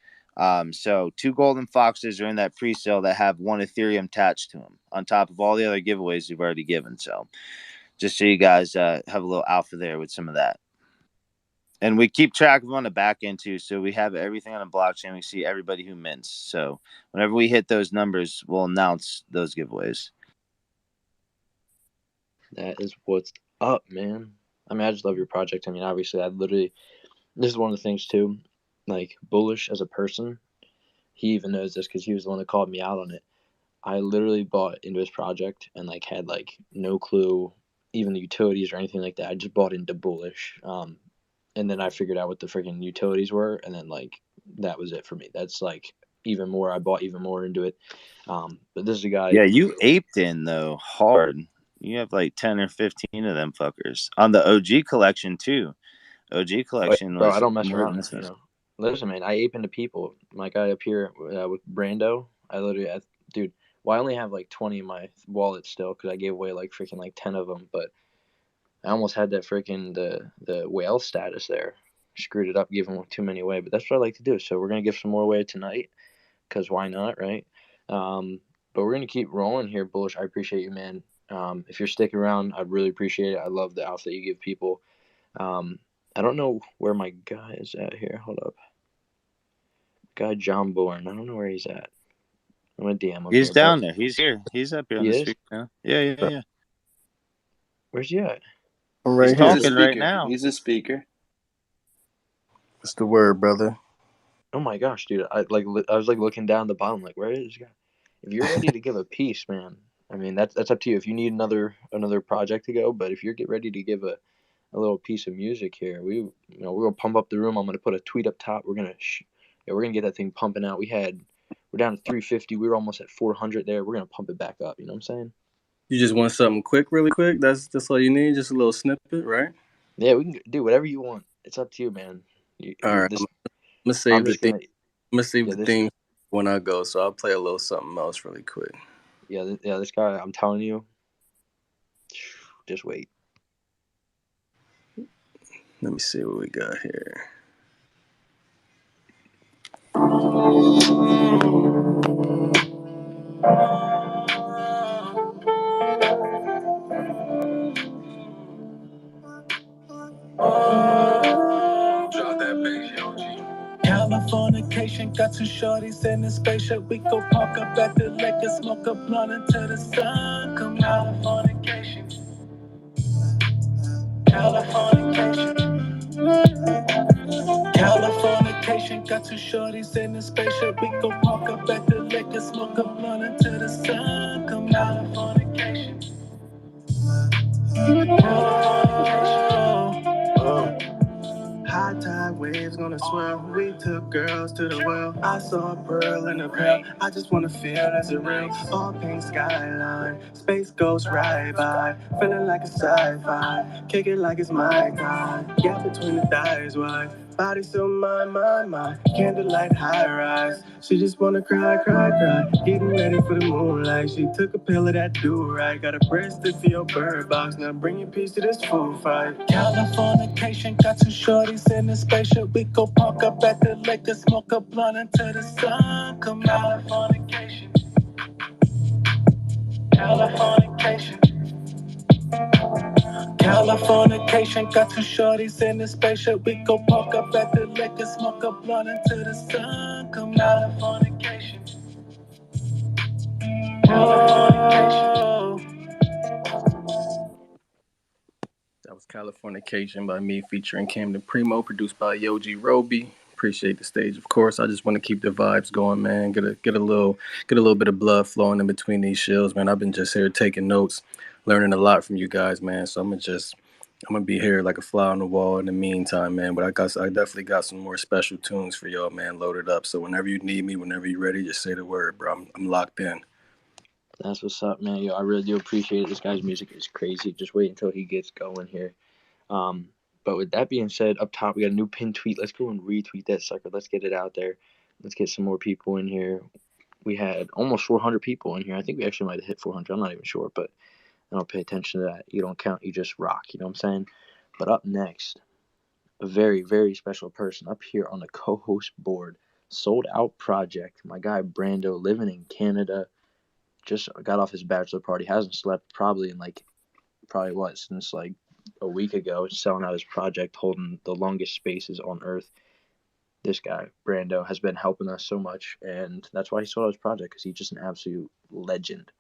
J: So 2 golden foxes are in that pre-sale that have 1 Ethereum attached to them, on top of all the other giveaways we've already given. So just so you guys have a little alpha there with some of that. And we keep track of on the back end too. So we have everything on the blockchain. We see everybody who mints. So whenever we hit those numbers, we'll announce those giveaways.
E: That is what's up, man. I mean, I just love your project. I mean, obviously, this is one of the things too, like, bullish as a person. He even knows this because he was the one that called me out on it. I literally bought into his project and like had like no clue, even the utilities or anything like that. I just bought into bullish. And then I figured out what the freaking utilities were, and then like that was it for me. That's like even more. I bought even more into it. But this is a guy.
J: Yeah, you aped in though hard. You have like 10 or 15 of them fuckers on the OG collection too. OG collection
E: Bro,
J: was
E: I don't mess
J: more
E: around.
J: than this.
E: Listen, man, I ape into people. My guy up here with Brando. Dude. Well, I only have like 20 in my wallet still because I gave away like freaking like 10 of them. But I almost had that freaking the whale status there. Screwed it up, giving too many away. But that's what I like to do. So we're gonna give some more away tonight, because why not, right? But we're gonna keep rolling here, bullish. I appreciate you, man. If you're sticking around, I'd really appreciate it. I love the alpha that you give people. I don't know where my guy is at here. Hold up. Guy John Bourne. I don't know where he's at. I'm gonna DM him.
J: He's down there. He's here. He's up here on the
E: He is?
J: street now. Yeah.
E: Where's he at?
B: I'm
J: He's
B: right here.
J: talking right now.
N: He's a speaker.
B: What's the word, brother?
E: Oh my gosh, dude! I was like looking down the bottom, like, where is this guy? If you're ready to give a piece, man, I mean that's up to you. If you need another project to go, but if you're ready to give a little piece of music here, we're gonna pump up the room. I'm gonna put a tweet up top. We're gonna Yeah, we're gonna get that thing pumping out. We're down to 350. We were almost at 400 there. We're gonna pump it back up. You know what I'm saying?
N: You just want something quick, really quick? That's all you need? Just a little snippet, right?
E: Yeah, we can do whatever you want. It's up to you, man.
N: All right. I'm gonna
E: I'm
N: save the
E: just
N: theme.
E: gonna.
N: I'm gonna save
E: Yeah,
N: the theme when I go, so I'll play a little something else really quick.
E: Yeah, this guy, I'm telling you, just wait.
N: Let me see what we got here.
O: Californication, got two shorties in the spaceship. We go park up at the lake and smoke a blunt until the sun come out. Californication. Californication, got two shorties in the spaceship. We go park up at the lake and smoke a blunt until the sun come out. Californication. High tide waves gonna swell. We took girls to the well. I saw a pearl in a pail. I just wanna feel is it real? All pink skyline, space goes right by. Feeling like a sci-fi, kick it like it's my time. Gap between the thighs wide. Body so my. Candlelight high rise. She just wanna cry. Getting ready for the moonlight. She took a pill of that do-right. Got a breast to your bird box. Now bring your piece to this food fight. Californication, got two shorties in the spaceship. We go park up at the lake and smoke a blunt until the sun come out. Californication. Californication, got two shorties in the spaceship. We go park up at the lake and smoke a blunt until the sun come out. Californication.
N: That was Californication by me featuring Cam the Primo, produced by Yogi Roby. Appreciate the stage, of course. I just want to keep the vibes going, man. Get a little bit of blood flowing in between these shows, man. I've been just here taking notes, learning a lot from you guys, man. So I'm gonna be here like a fly on the wall in the meantime, man. But I definitely got some more special tunes for y'all, man, loaded up. So whenever you need me, whenever you're ready, just say the word, bro. I'm locked in.
E: That's what's up, man. Yo, I really do appreciate it. This guy's music is crazy. Just wait until he gets going here. But with that being said, up top we got a new pin tweet. Let's go and retweet that sucker. Let's get it out there. Let's get some more people in here. We had almost 400 people in here. I think we actually might have hit 400. I'm not even sure, but I don't pay attention to that. You don't count, you just rock. You know what I'm saying? But up next, a very, very special person up here on the co-host board. Sold Out Project. My guy Brando, living in Canada, just got off his bachelor party. Hasn't slept probably since like a week ago, selling out his project, holding the longest spaces on Earth. This guy, Brando, has been helping us so much, and that's why he sold out his project, because he's just an absolute legend.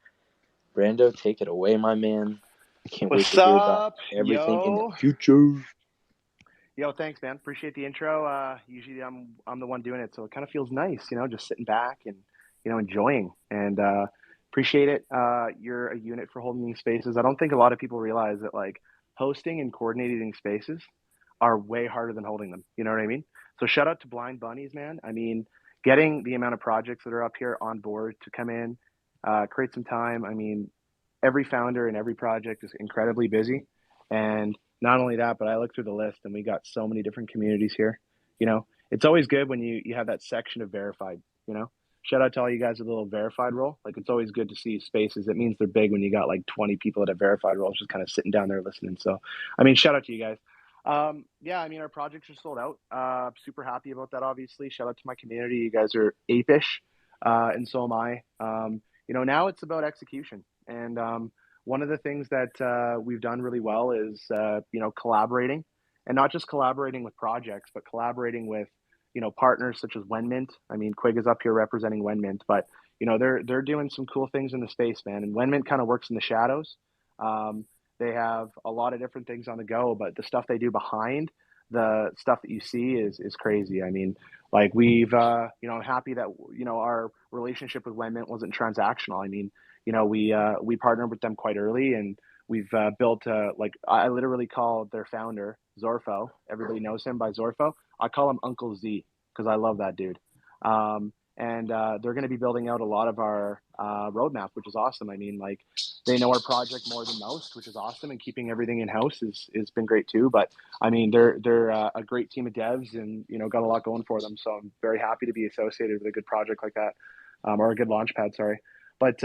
E: Brando, take it away, my man. I can't wait to hear about everything in the future.
D: Yo, thanks, man. Appreciate the intro. Usually I'm the one doing it, so it kind of feels nice, just sitting back and enjoying. And appreciate it. You're a unit for holding these spaces. I don't think a lot of people realize that like hosting and coordinating spaces are way harder than holding them. You know what I mean? So shout out to Blind Bunnies, man. I mean, getting the amount of projects that are up here on board to come in, create some time. I mean, every founder and every project is incredibly busy. And not only that, but I look through the list and we got so many different communities here. It's always good when you have that section of verified, Shout out to all you guys with a little verified role. Like, it's always good to see spaces. It means they're big when you got like 20 people at a verified role just kind of sitting down there listening. So, I mean, shout out to you guys. Yeah, I mean, our projects are sold out. Super happy about that, obviously. Shout out to my community. You guys are ape-ish, and so am I. Now it's about execution. And one of the things that we've done really well is, collaborating, and not just collaborating with projects, but collaborating with partners such as Wenmint. I mean, Quig is up here representing Wenmint, but they're doing some cool things in the space, man. And Wenmint kind of works in the shadows. They have a lot of different things on the go, but the stuff they do behind the stuff that you see is crazy. I mean, like I'm happy that our relationship with Wenmint wasn't transactional. I mean, we partnered with them quite early, and we've built I literally call their founder Zorfo. Everybody knows him by Zorfo. I call him Uncle Z because I love that dude. And they're going to be building out a lot of our roadmap, which is awesome. I mean, like, they know our project more than most, which is awesome, and keeping everything in house is been great too. But I mean, they're a great team of devs, and got a lot going for them. So I'm very happy to be associated with a good project like that, or a good launch pad. Sorry, but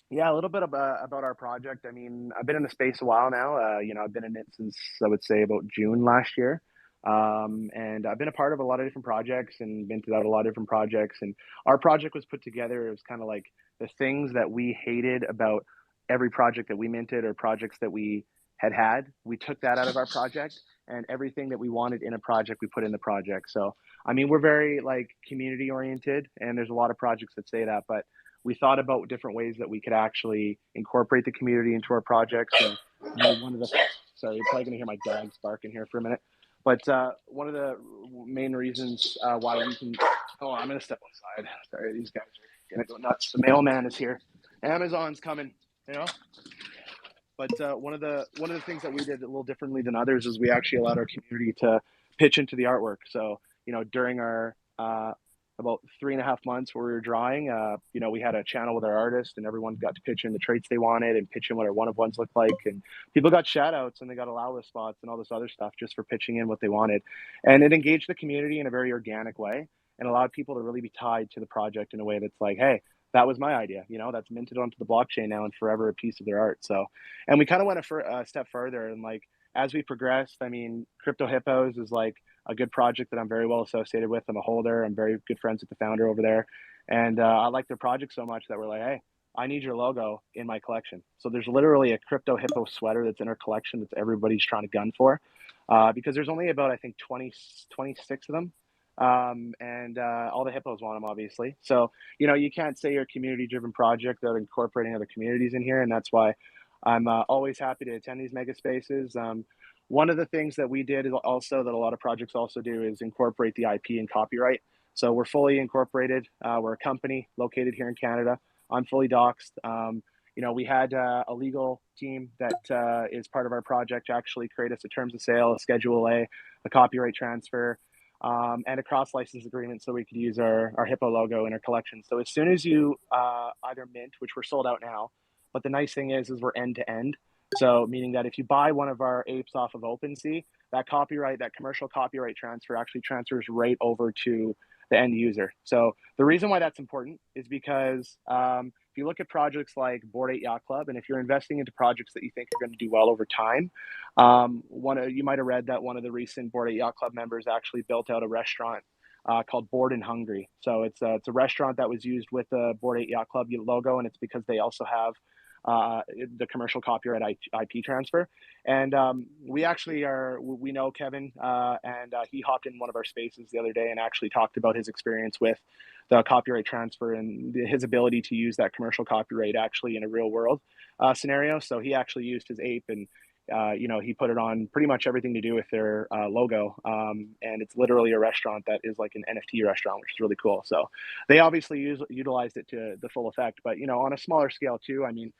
D: yeah, a little bit about our project. I mean, I've been in the space a while now. I've been in it since, I would say, about June last year. And I've been a part of a lot of different projects and been throughout a lot of different projects. And our project was put together. It was kind of like the things that we hated about every project that we minted or projects that we had. We took that out of our project, and everything that we wanted in a project, we put in the project. So, I mean, we're very like community oriented, and there's a lot of projects that say that, but we thought about different ways that we could actually incorporate the community into our projects. And one of the, sorry, you're probably going to hear my dogs barking here for a minute. But one of the main reasons why we can, oh, I'm going to step outside. Sorry, these guys are going to go nuts. The mailman is here. Amazon's coming, But one of the things that we did a little differently than others is we actually allowed our community to pitch into the artwork. So, during our about 3.5 months where we were drawing, we had a channel with our artists, and everyone got to pitch in the traits they wanted and pitch in what our one-of-ones looked like. And people got shout outs, and they got allow list spots and all this other stuff just for pitching in what they wanted. And it engaged the community in a very organic way and allowed people to really be tied to the project in a way that's like, hey, that was my idea, that's minted onto the blockchain now and forever a piece of their art. So, and we kind of went a step further, and like, as we progressed, I mean, Crypto Hippos is like a good project that I'm very well associated with. I'm a holder. I'm very good friends with the founder over there. And I like their project so much that we're like, hey, I need your logo in my collection. So there's literally a Crypto Hippo sweater that's in our collection that everybody's trying to gun for, because there's only about, I think, 26 of them. And all the hippos want them, obviously. So, you can't say you're a community-driven project without incorporating other communities in here. And that's why I'm always happy to attend these mega spaces. One of the things that we did is also that a lot of projects also do is incorporate the IP and copyright. So we're fully incorporated. We're a company located here in Canada. I'm fully doxed. We had a legal team that is part of our project to actually create us a terms of sale, a Schedule A, a copyright transfer, and a cross-license agreement so we could use our Hippo logo in our collection. So as soon as you either mint, which we're sold out now, but the nice thing is we're end-to-end. So meaning that if you buy one of our apes off of OpenSea, that copyright, that commercial copyright transfer actually transfers right over to the end user. So the reason why that's important is because if you look at projects like Bored Ape Yacht Club, and if you're investing into projects that you think are going to do well over time, you might have read that one of the recent Bored Ape Yacht Club members actually built out a restaurant called Bored and Hungry. So it's a restaurant that was used with the Bored Ape Yacht Club logo, and it's because they also have the commercial copyright IP transfer. And we know Kevin, and he hopped in one of our spaces the other day and actually talked about his experience with the copyright transfer and his ability to use that commercial copyright actually in a real world scenario. So he actually used his ape, and he put it on pretty much everything to do with their logo. And it's literally a restaurant that is like an NFT restaurant, which is really cool. So they obviously utilized it to the full effect, but, on a smaller scale too, I mean,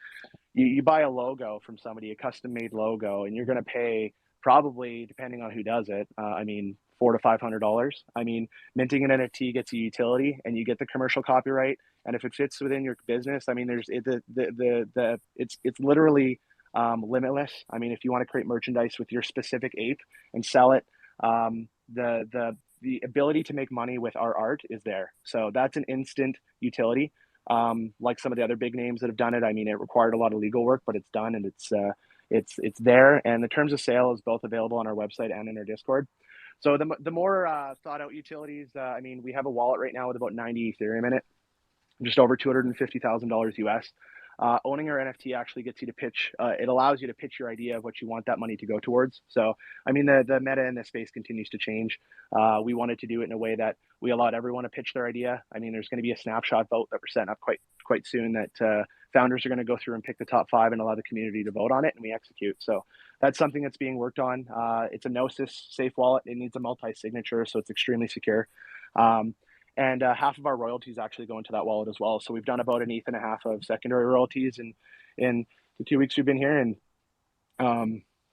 D: you buy a logo from somebody, a custom made logo, and you're going to pay probably, depending on who does it, $400 to $500. I mean, minting an NFT gets you utility, and you get the commercial copyright. And if it fits within your business, I mean, it's literally limitless. I mean, if you want to create merchandise with your specific ape and sell it, the ability to make money with our art is there. So that's an instant utility. Like some of the other big names that have done it. I mean, it required a lot of legal work, but it's done, and it's there. And the terms of sale is both available on our website and in our Discord. So the more thought out utilities, I mean, we have a wallet right now with about 90 Ethereum in it, just over $250,000 US. Owning our NFT actually gets you to pitch. It allows you to pitch your idea of what you want that money to go towards. So, I mean, the meta in this space continues to change. We wanted to do it in a way that we allowed everyone to pitch their idea. I mean, there's going to be a snapshot vote that we're setting up quite soon that founders are going to go through and pick the top 5 and allow the community to vote on it, and we execute. So that's something that's being worked on. It's a Gnosis safe wallet. It needs a multi-signature, so it's extremely secure. And half of our royalties actually go into that wallet as well. So we've done about an ETH and a half of secondary royalties in the 2 weeks we've been here. And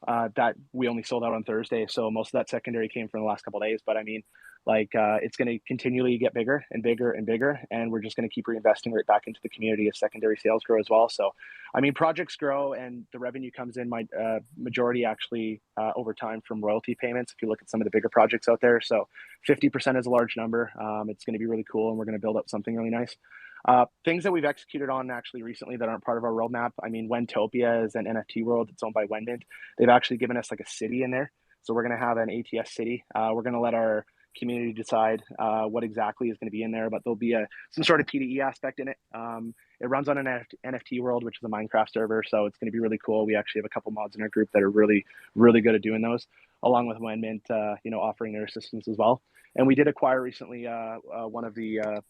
D: that we only sold out on Thursday. So most of that secondary came from the last couple of days. But I mean, like it's going to continually get bigger and bigger and bigger, and we're just going to keep reinvesting right back into the community as secondary sales grow as well. So, I mean, projects grow and the revenue comes in. My majority actually over time from royalty payments. If you look at some of the bigger projects out there, so 50% is a large number. It's going to be really cool, and we're going to build up something really nice. Things that we've executed on actually recently that aren't part of our roadmap. I mean, Wentopia is an NFT world that's owned by Wendant. They've actually given us like a city in there. So we're going to have an ATS city. We're going to let our community decide what exactly is going to be in there, but there'll be some sort of PDE aspect in it. It runs on an NFT world, which is a Minecraft server. So it's going to be really cool. We actually have a couple mods in our group that are really, really good at doing those, along with Wendant, offering their assistance as well. And we did acquire recently one of the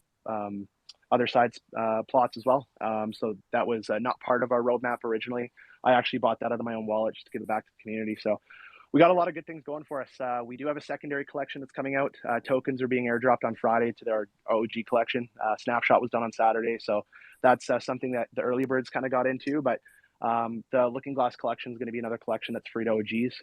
D: other side's plots as well. So that was not part of our roadmap originally. I actually bought that out of my own wallet just to give it back to the community. So we got a lot of good things going for us. We do have a secondary collection that's coming out. Tokens are being airdropped on Friday to their OG collection. Snapshot was done on Saturday. So that's something that the early birds kind of got into. But the Looking Glass collection is going to be another collection that's free to OGs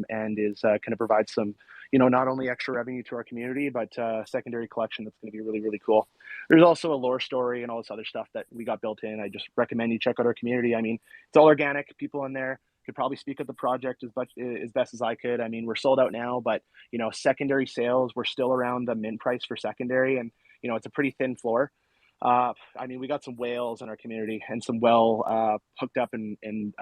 D: and is going to provide some, not only extra revenue to our community, but secondary collection that's going to be really, really cool. There's also a lore story and all this other stuff that we got built in. I just recommend you check out our community. I mean, it's all organic. People in there could probably speak of the project as best as I could. I mean, we're sold out now, but secondary sales, we're still around the mint price for secondary, and it's a pretty thin floor. I mean, we got some whales in our community and some hooked up and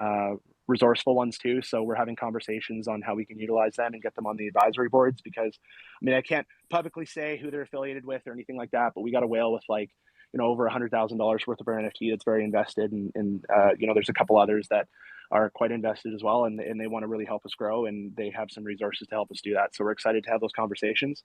D: resourceful ones too. So we're having conversations on how we can utilize them and get them on the advisory boards, because I mean, I can't publicly say who they're affiliated with or anything like that, but we got a whale with over $100,000 worth of our NFT that's very invested. And there's a couple others that are quite invested as well. And they want to really help us grow, and they have some resources to help us do that. So we're excited to have those conversations.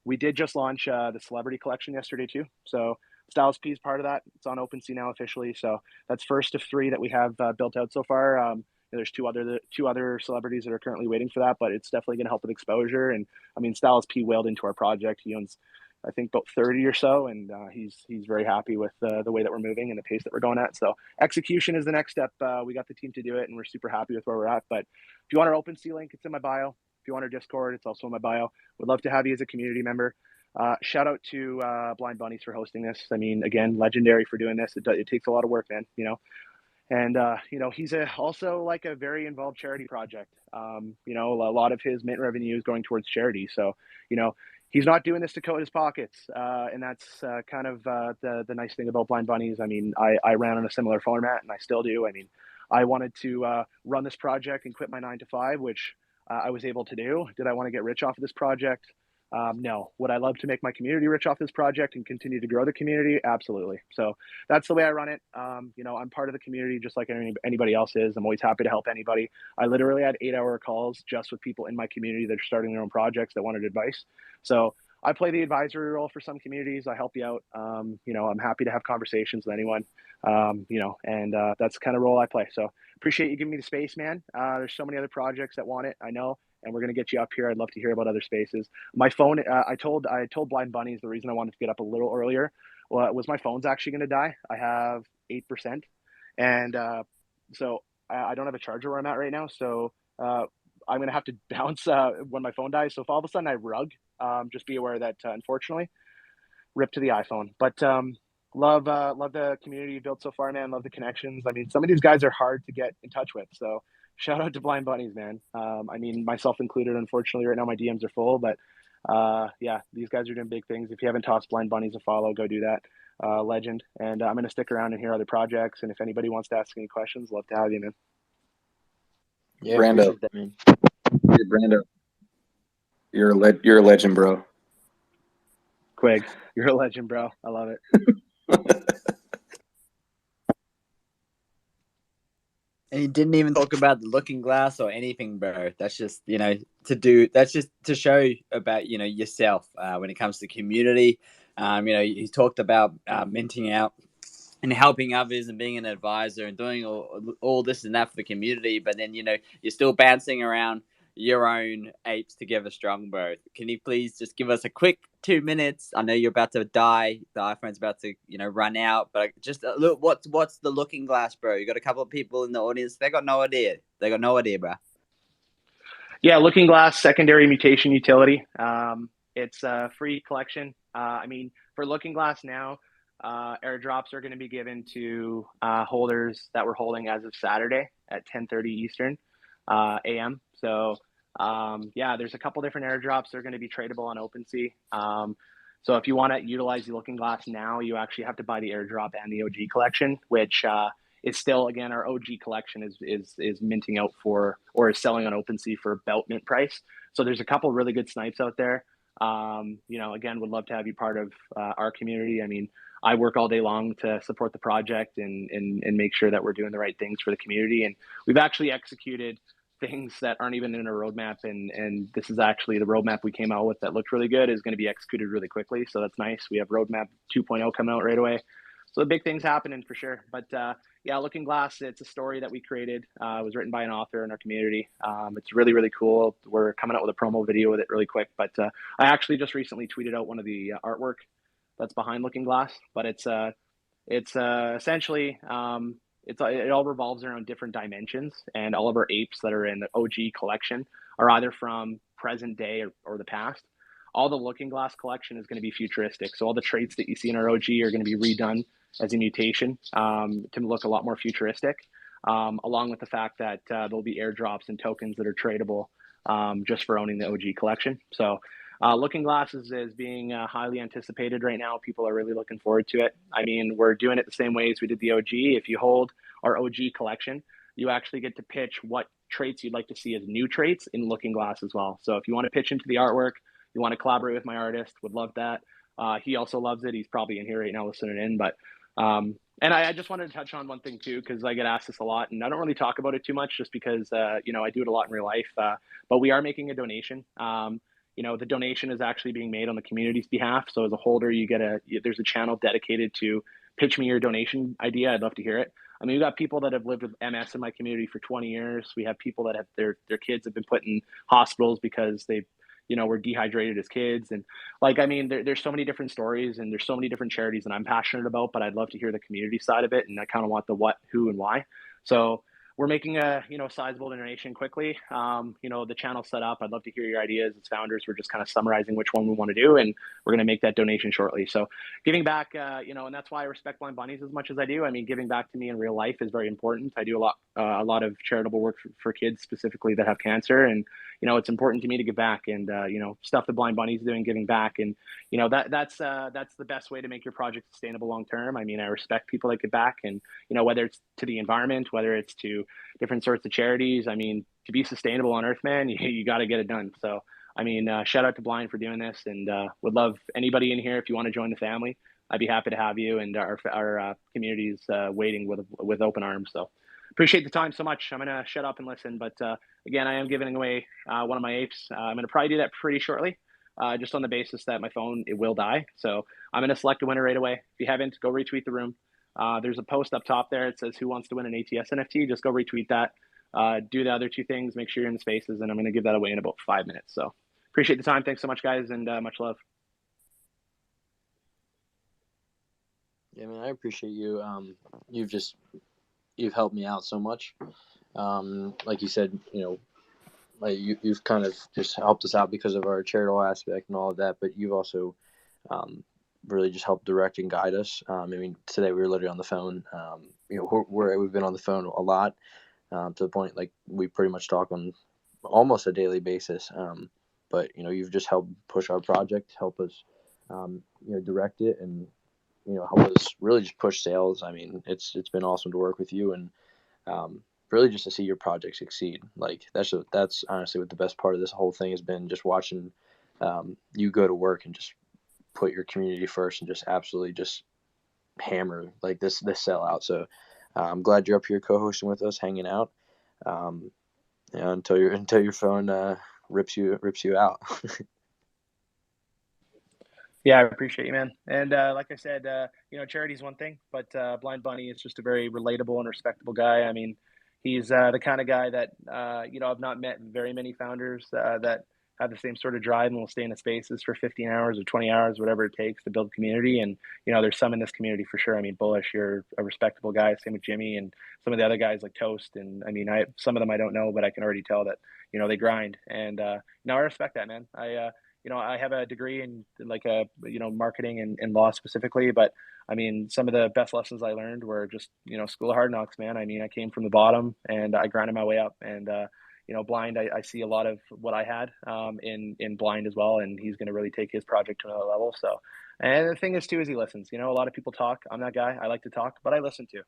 D: We did just launch the celebrity collection yesterday too. So Styles P is part of that. It's on OpenSea now officially. So that's first of 3 that we have built out so far. There's two other celebrities that are currently waiting for that, but it's definitely going to help with exposure. And I mean, Styles P whaled into our project. He owns, I think, about 30 or so, and he's very happy with the way that we're moving and the pace that we're going at. So execution is the next step. We got the team to do it, and we're super happy with where we're at. But if you want our OpenSea link, it's in my bio. If you want our Discord, it's also in my bio. Would love to have you as a community member. Shout out to Blind Bunnies for hosting this. I mean, again, legendary for doing this. It takes a lot of work, man. And he's also like a very involved charity project. A lot of his mint revenue is going towards charity. So he's not doing this to coat his pockets, and that's kind of the nice thing about Blind Bunnies. I mean, I ran on a similar format, and I still do. I mean, I wanted to run this project and quit my 9 to 5, which I was able to do. Did I want to get rich off of this project? No. Would I love to make my community rich off this project and continue to grow the community? Absolutely. So that's the way I run it. I'm part of the community just like anybody else is. I'm always happy to help anybody. I literally had 8-hour calls just with people in my community that are starting their own projects that wanted advice. So I play the advisory role for some communities. I help you out. I'm happy to have conversations with anyone, and that's the kind of role I play. So appreciate you giving me the space, man. There's so many other projects that want it, I know. And we're going to get you up here. I'd love to hear about other spaces. My phone, I told Blind Bunnies the reason I wanted to get up a little earlier was my phone's actually going to die. I have 8%. And so I don't have a charger where I'm at right now. So I'm going to have to bounce when my phone dies. So if all of a sudden I rug, just be aware that unfortunately, rip to the iPhone. But love the community you built so far, man. Love the connections. I mean, some of these guys are hard to get in touch with. So shout out to Blind Bunnies, man. I mean, myself included. Unfortunately, right now my DMs are full, but yeah, these guys are doing big things. If you haven't tossed Blind Bunnies a follow, go do that. Legend. And I'm going to stick around and hear other projects. And if anybody wants to ask any questions, love to have you, man.
E: Yeah,
L: Brando.
E: that, man.
L: Hey, Brando. You're a legend, bro.
D: Quig, you're a legend, bro. I love it.
K: And you didn't even talk about the Looking Glass or anything, bro. That's just, that's just to show about, yourself when it comes to community. You talked about minting out and helping others and being an advisor and doing all this and that for the community. But then, you're still bouncing around your own apes together strong, bro. Can you please just give us a quick 2 minutes? I know you're about to die. The iPhone's about to, run out. But just a little, what's the Looking Glass, bro? You got a couple of people in the audience. They got no idea. Bro.
D: Yeah, Looking Glass secondary mutation utility. It's a free collection. I mean, for Looking Glass now, airdrops are going to be given to holders that we're holding as of Saturday at 10:30 Eastern a.m. So yeah, there's a couple different airdrops that are going to be tradable on OpenSea. So if you want to utilize the Looking Glass now, you actually have to buy the airdrop and the OG collection, which is still, again, our OG collection is minting out for, or is selling on OpenSea for about mint price. So there's a couple really good snipes out there. You know, again, would love to have you part of our community. I mean, I work all day long to support the project and make sure that we're doing the right things for the community. And we've actually executed things that aren't even in a roadmap. And this is actually the roadmap we came out with that looked really good is going to be executed really quickly. So that's nice. We have roadmap 2.0 coming out right away. So the big things happening for sure. But yeah, Looking Glass, it's a story that we created. It was written by an author in our community. It's really, really cool. We're coming out with a promo video with it really quick. But I actually just recently tweeted out one of the artwork that's behind Looking Glass. But it's essentially it all revolves around different dimensions, and all of our apes that are in the OG collection are either from present day or the past. All the Looking Glass collection is going to be futuristic. So all the traits that you see in our OG are going to be redone as a mutation to look a lot more futuristic, along with the fact that there'll be airdrops and tokens that are tradable just for owning the OG collection. So Looking Glass is being highly anticipated right now. People are really looking forward to it. I mean, we're doing it the same way as we did the OG. If you hold our OG collection, you actually get to pitch what traits you'd like to see as new traits in Looking Glass as well. So if you want to pitch into the artwork, you want to collaborate with my artist, would love that. He also loves it. He's probably in here right now listening in. But and I just wanted to touch on one thing too, because I get asked this a lot, and I don't really talk about it too much, just because you know, I do it a lot in real life. But we are making a donation. You know, the donation is actually being made on the community's behalf. So as a holder, there's a channel dedicated to pitch me your donation idea. I'd love to hear it. I mean, we've got people that have lived with MS in my community for 20 years. We have people that have their kids have been put in hospitals because they, you know, were dehydrated as kids. And like, I mean, there's so many different stories, and there's so many different charities that I'm passionate about, but I'd love to hear the community side of it. And I kind of want the what, who, and why. So we're making a, you know, sizable donation quickly. You know, the channel's set up. I'd love to hear your ideas as founders. We're just kind of summarizing which one we want to do, and we're going to make that donation shortly. So giving back, you know, and that's why I respect Blind Bunnies as much as I do. I mean, giving back to me in real life is very important. I do a lot of charitable work for kids specifically that have cancer, and you know, it's important to me to give back, and you know, stuff that Blind Bunnies doing, giving back, and you know, that's the best way to make your project sustainable long term. I mean, I respect people that give back, and you know, whether it's to the environment, whether it's to different sorts of charities. I mean, to be sustainable on Earth, man, you got to get it done. So, I mean, shout out to Blind for doing this, and would love anybody in here if you want to join the family. I'd be happy to have you, and our community is waiting with open arms. So, appreciate the time so much. I'm gonna shut up and listen, but again, I am giving away one of my apes. I'm gonna probably do that pretty shortly, just on the basis that my phone it will die. So I'm gonna select a winner right away. If you haven't, go retweet the room. There's a post up top there. It says who wants to win an ATS NFT. Just go retweet that. Do the other two things. Make sure you're in the spaces, and I'm going to give that away in about 5 minutes. So appreciate the time. Thanks so much, guys, and much love.
E: Yeah, man, I appreciate you. You've helped me out so much. Like you said, you know, like you've kind of just helped us out because of our charitable aspect and all of that, but you've also really just helped direct and guide us. I mean, today we were literally on the phone. You know, we've been on the phone a lot to the point like we pretty much talk on almost a daily basis. But you know, you've just helped push our project, help us, you know, direct it, and you know, help us really just push sales. I mean, it's been awesome to work with you, and really just to see your project succeed. Like that's honestly what the best part of this whole thing has been, just watching you go to work and just put your community first and just absolutely just hammer like this sellout. So I'm glad you're up here co-hosting with us, hanging out. You know, until your phone rips you out.
D: Yeah, I appreciate you, man. And like I said, you know, charity's one thing, but Blind Bunny is just a very relatable and respectable guy. I mean, he's the kind of guy that, you know, I've not met very many founders that have the same sort of drive and will stay in the spaces for 15 hours or 20 hours, whatever it takes to build community. And, there's some in this community for sure. I mean, Bullish, you're a respectable guy. Same with Jimmy and some of the other guys like Toast. And I mean, some of them I don't know, but I can already tell that, they grind. And, I respect that, man. I have a degree in like marketing and law specifically, but I mean, some of the best lessons I learned were just, school of hard knocks, man. I mean, I came from the bottom and I grinded my way up. And, Blind, I see a lot of what I had in Blind as well, and he's going to really take his project to another level. So, and the thing is too is he listens. A lot of people talk. I'm that guy. I like to talk, but I listen too.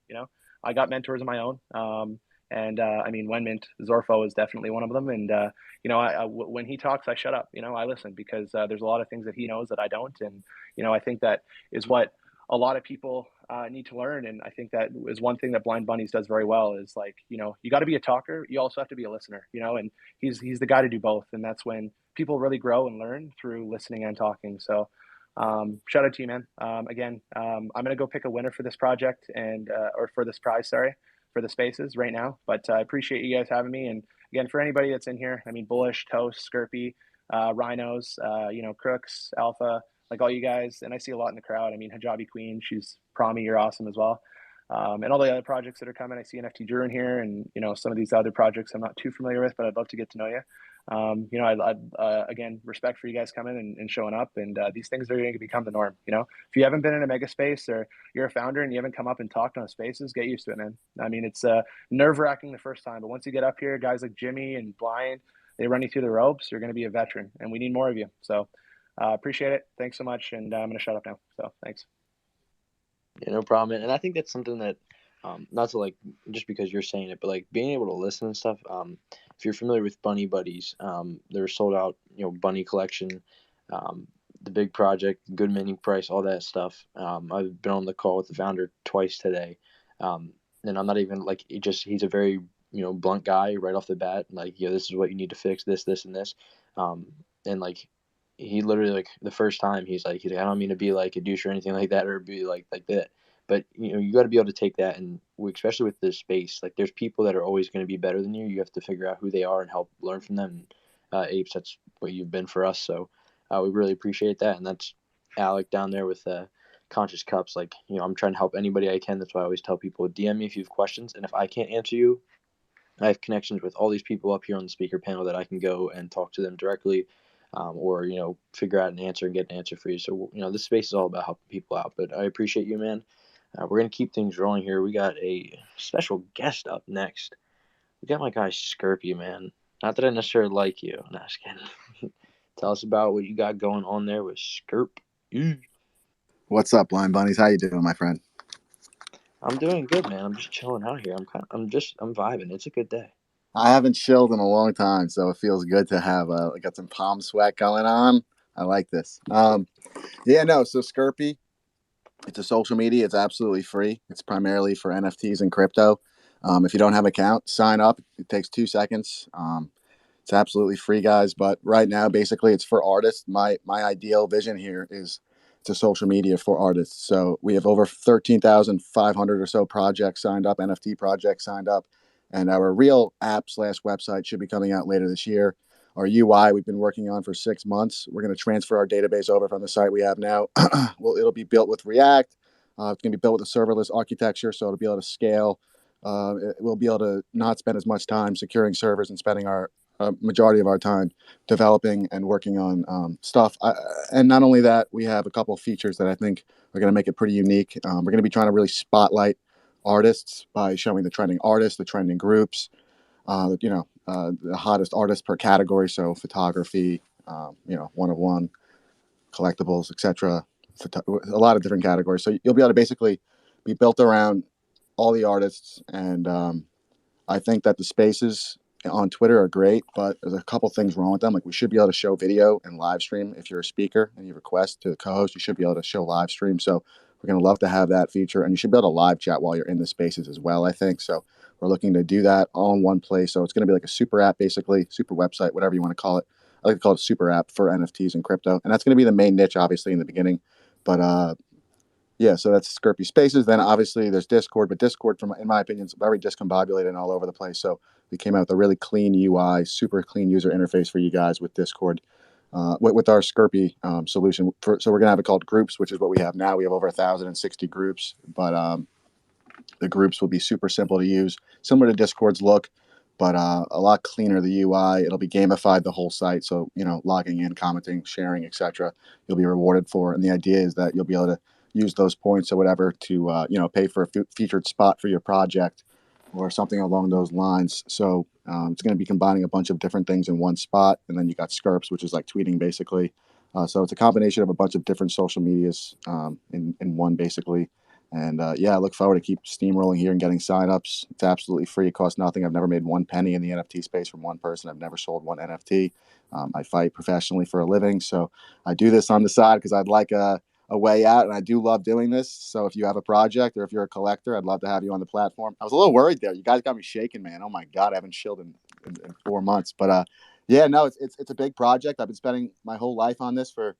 D: I got mentors of my own. I mean, Wenmint Zorfo is definitely one of them. And when he talks, I shut up. I listen because there's a lot of things that he knows that I don't. And I think that is what a lot of people need to learn. And I think that is one thing that Blind Bunnies does very well is like, you got to be a talker. You also have to be a listener, and he's the guy to do both. And that's when people really grow and learn through listening and talking. So shout out to you, man. Again, I'm going to go pick a winner for this project or for this prize, sorry, for the spaces right now. But I appreciate you guys having me. And again, for anybody that's in here, I mean, Bullish, Toast, Skirpy, Rhinos, Crooks, Alpha, like all you guys, and I see a lot in the crowd. I mean, Hijabi Queen, she's Promi, you're awesome as well. And all the other projects that are coming. I see NFT Drew in here, and some of these other projects I'm not too familiar with, but I'd love to get to know you. Again, respect for you guys coming and showing up, and these things are going to become the norm. If you haven't been in a MegaSpace or you're a founder and you haven't come up and talked on spaces, get used to it, man. I mean, it's nerve-wracking the first time, but once you get up here, guys like Jimmy and Blind, they run you through the ropes. You're going to be a veteran, and we need more of you. So. Appreciate it. Thanks so much. And I'm going to shut up now. So thanks.
E: Yeah, no problem. And I think that's something that, not to like, just because you're saying it, but like being able to listen and stuff. If you're familiar with Bunny Buddies, they're sold out, Bunny collection, the big project, good minting price, all that stuff. I've been on the call with the founder twice today. And I'm not even like, he's a very, blunt guy right off the bat. Like, this is what you need to fix, this, and this. And like, he literally, like, the first time he's like, I don't mean to be like a douche or anything like that or be like that, but you got to be able to take that, and especially with this space, like there's people that are always going to be better than you. You have to figure out who they are and help learn from them. Apes, that's what you've been for us, so we really appreciate that. And that's Alec down there with Conscious Cups. Like, I'm trying to help anybody I can. That's why I always tell people, DM me if you have questions, and if I can't answer you, I have connections with all these people up here on the speaker panel that I can go and talk to them directly. Or figure out an answer and get an answer for you. So this space is all about helping people out. But I appreciate you, man. We're gonna keep things rolling here. We got a special guest up next. We got my guy Skirpy, man. Not that I necessarily like you. No, just kidding. Tell us about what you got going on there with Skirp.
M: What's up, Blind Bunnies? How you doing, my friend?
E: I'm doing good, man. I'm just chilling out here. I'm vibing. It's a good day.
M: I haven't chilled in a long time, so it feels good to have got some palm sweat going on. I like this. So Skirpy, it's a social media. It's absolutely free. It's primarily for NFTs and crypto. If you don't have an account, sign up. It takes 2 seconds. It's absolutely free, guys. But right now, basically, it's for artists. My ideal vision here is it's a social media for artists. So we have over 13,500 or so projects signed up, NFT projects signed up. And our real app/website should be coming out later this year. Our UI we've been working on for 6 months. We're going to transfer our database over from the site we have now. It'll be built with React. It's going to be built with a serverless architecture, so it'll be able to scale. We'll be able to not spend as much time securing servers and spending our majority of our time developing and working on stuff. And not only that, we have a couple of features that I think are going to make it pretty unique. We're going to be trying to really spotlight artists by showing the trending artists, the trending groups, the hottest artists per category. So photography, one-of-one, collectibles, etc. A lot of different categories. So you'll be able to basically be built around all the artists. And I think that the spaces on Twitter are great, but there's a couple things wrong with them. Like, we should be able to show video and live stream. If you're a speaker and you request to the co-host, you should be able to show live stream. So we're going to love to have that feature, and you should be able to live chat while you're in the spaces as well, I think. So we're looking to do that all in one place. So it's going to be like a super app, basically, super website, whatever you want to call it. I like to call it a super app for NFTs and crypto. And that's going to be the main niche, obviously, in the beginning. But so that's Skirpy Spaces. Then obviously there's Discord, but Discord, in my opinion, is very discombobulated and all over the place. So We came out with a really clean UI, super clean user interface for you guys with Discord, with our Skirpy solution. So we're gonna have it called Groups, which is what we have now. We have over 1,060 groups, but the groups will be super simple to use, similar to Discord's look, but a lot cleaner. The UI, it'll be gamified the whole site. So logging in, commenting, sharing, etc. You'll be rewarded for. And the idea is that you'll be able to use those points or whatever to pay for a featured spot for your project or something along those lines. So it's going to be combining a bunch of different things in one spot. And then you got Skirps, which is like tweeting basically. So it's a combination of a bunch of different social medias in one basically. And I look forward to keep steamrolling here and getting signups. It's absolutely free. It costs nothing. I've never made one penny in the NFT space from one person. I've never sold one NFT. I fight professionally for a living. So I do this on the side because I'd like a way out. And I do love doing this. So if you have a project or if you're a collector, I'd love to have you on the platform. I was a little worried there. You guys got me shaking, man. Oh my God, I haven't chilled in 4 months. But it's a big project. I've been spending my whole life on this for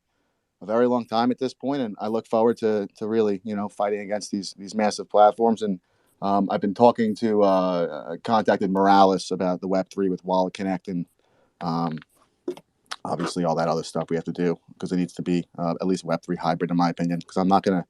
M: a very long time at this point, and I look forward to really fighting against these massive platforms. And I've been talking to contacted Morales about the Web3 with Wallet Connect and obviously all that other stuff we have to do because it needs to be at least Web3 hybrid in my opinion, because I'm not going to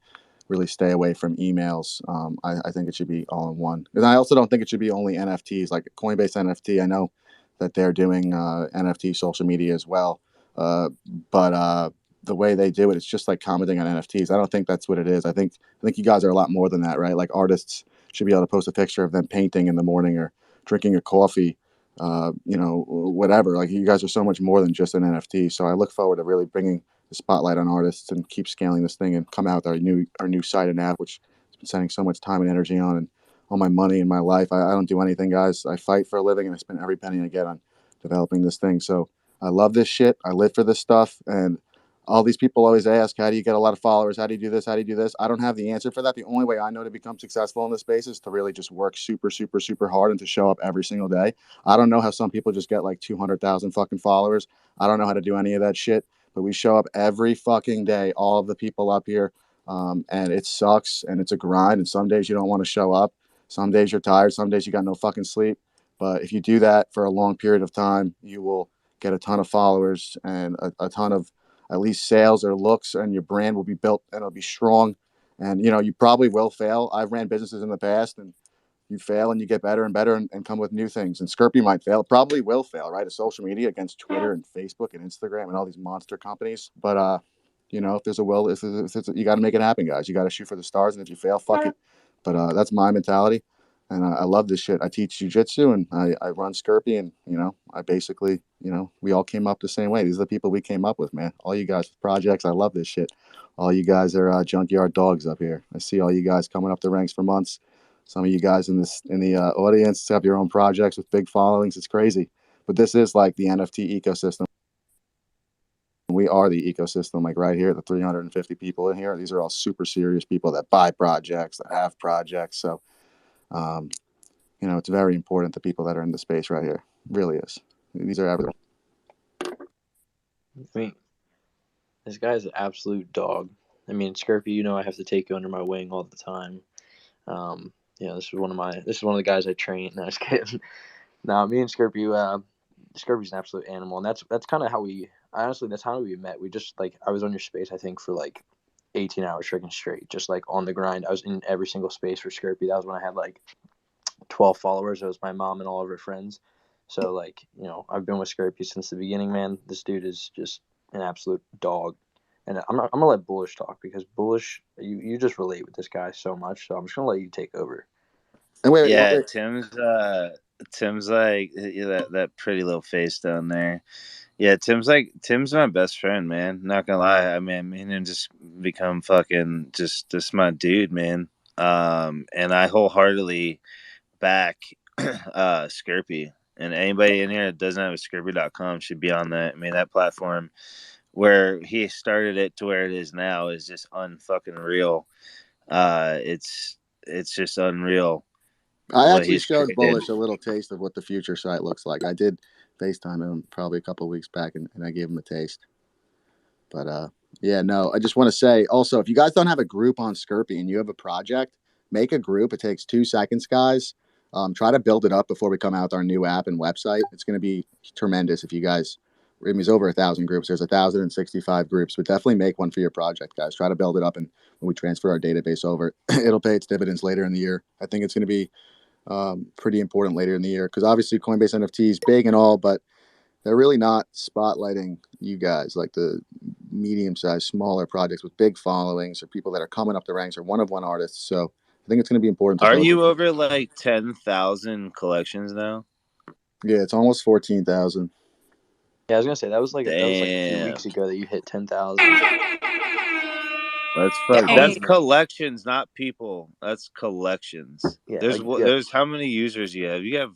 M: really stay away from emails. I think it should be all in one, and I also don't think it should be only NFTs like Coinbase NFT. I know that they're doing NFT social media as well, but the way they do it, it's just like commenting on NFTs. I don't think that's what it is. I think you guys are a lot more than that, right? Like artists should be able to post a picture of them painting in the morning or drinking a coffee, whatever. Like you guys are so much more than just an NFT. So I look forward to really bringing the spotlight on artists and keep scaling this thing and come out with our new site and app, which I've been spending so much time and energy on and all my money in my life. I don't do anything, guys. I fight for a living and I spend every penny I get on developing this thing. So I love this shit. I live for this stuff. And all these people always ask, how do you get a lot of followers? How do you do this? How do you do this? I don't have the answer for that. The only way I know to become successful in this space is to really just work super, super, super hard and to show up every single day. I don't know how some people just get like 200,000 fucking followers. I don't know how to do any of that shit, but we show up every fucking day, all of the people up here. And it sucks and it's a grind. And some days you don't want to show up. Some days you're tired. Some days you got no fucking sleep. But if you do that for a long period of time, you will get a ton of followers and a ton of at least sales or looks, and your brand will be built and it'll be strong. And you probably will fail. I've ran businesses in the past, and you fail and you get better and better and come with new things. And Skirpy might fail, probably will fail, right? It's social media against Twitter and Facebook and Instagram and all these monster companies. But if there's a will, if you got to make it happen, guys. You got to shoot for the stars, and if you fail, fuck it. But that's my mentality. And I love this shit. I teach jujitsu and I run Skirpy, and I basically, we all came up the same way. These are the people we came up with, man. All you guys with projects, I love this shit. All you guys are junkyard dogs up here. I see all you guys coming up the ranks for months. Some of you guys in the audience have your own projects with big followings. It's crazy, but this is like the NFT ecosystem. We are the ecosystem, like right here, the 350 people in here. These are all super serious people that buy projects, that have projects. So. It's very important to people that are in the space right here. It really is. These are everything.
E: I mean, this guy's an absolute dog. I mean, Skirpy, I have to take you under my wing all the time. This is one of the guys I train. No, I was kidding. No, me and Skirpy, Skirpy's an absolute animal, and that's kind of how that's how we met. We just I was on your space, I think, for 18 hours freaking straight, just on the grind. I was in every single space for Skirpy. That was when I had 12 followers. It was my mom and all of her friends. So I've been with Skirpy since the beginning, man. This dude is just an absolute dog. And I'm gonna let Bullish talk because Bullish, you just relate with this guy so much. So I'm just gonna let you take over.
M: And wait.
J: Tim's like that pretty little face down there. Yeah, Tim's my best friend, man. Not gonna lie. I mean, me and him just become fucking just my dude, man. And I wholeheartedly back Skirpy, and anybody in here that doesn't have a Skirpy.com should be on that. I mean, that platform where he started it to where it is now is just unfucking real. It's just unreal.
M: I actually showed Bullish a little taste of what the future site looks like. I did FaceTime him probably a couple of weeks back, and I gave him a taste. But I just want to say also, if you guys don't have a group on Skirpy and you have a project, make a group. It takes 2 seconds, guys. Try to build it up before we come out with our new app and website. It's going to be tremendous if you guys. I mean, there's over 1,000 groups. There's 1,065 groups, but definitely make one for your project, guys. Try to build it up, and when we transfer our database over, it'll pay its dividends later in the year. I think it's going to be pretty important later in the year because obviously Coinbase NFT is big and all, but they're really not spotlighting you guys like the medium-sized, smaller projects with big followings or people that are coming up the ranks or one-of-one artists. So I think it's going to be important to
J: Are
M: build.
J: you over like 10,000 collections now?
M: Yeah, it's almost 14,000.
E: Yeah, I was gonna say that was like a few
J: Damn.
E: weeks ago that you hit 10,000.
J: That's collections, not people. That's collections.
E: Yeah,
J: There's how many users you have? You have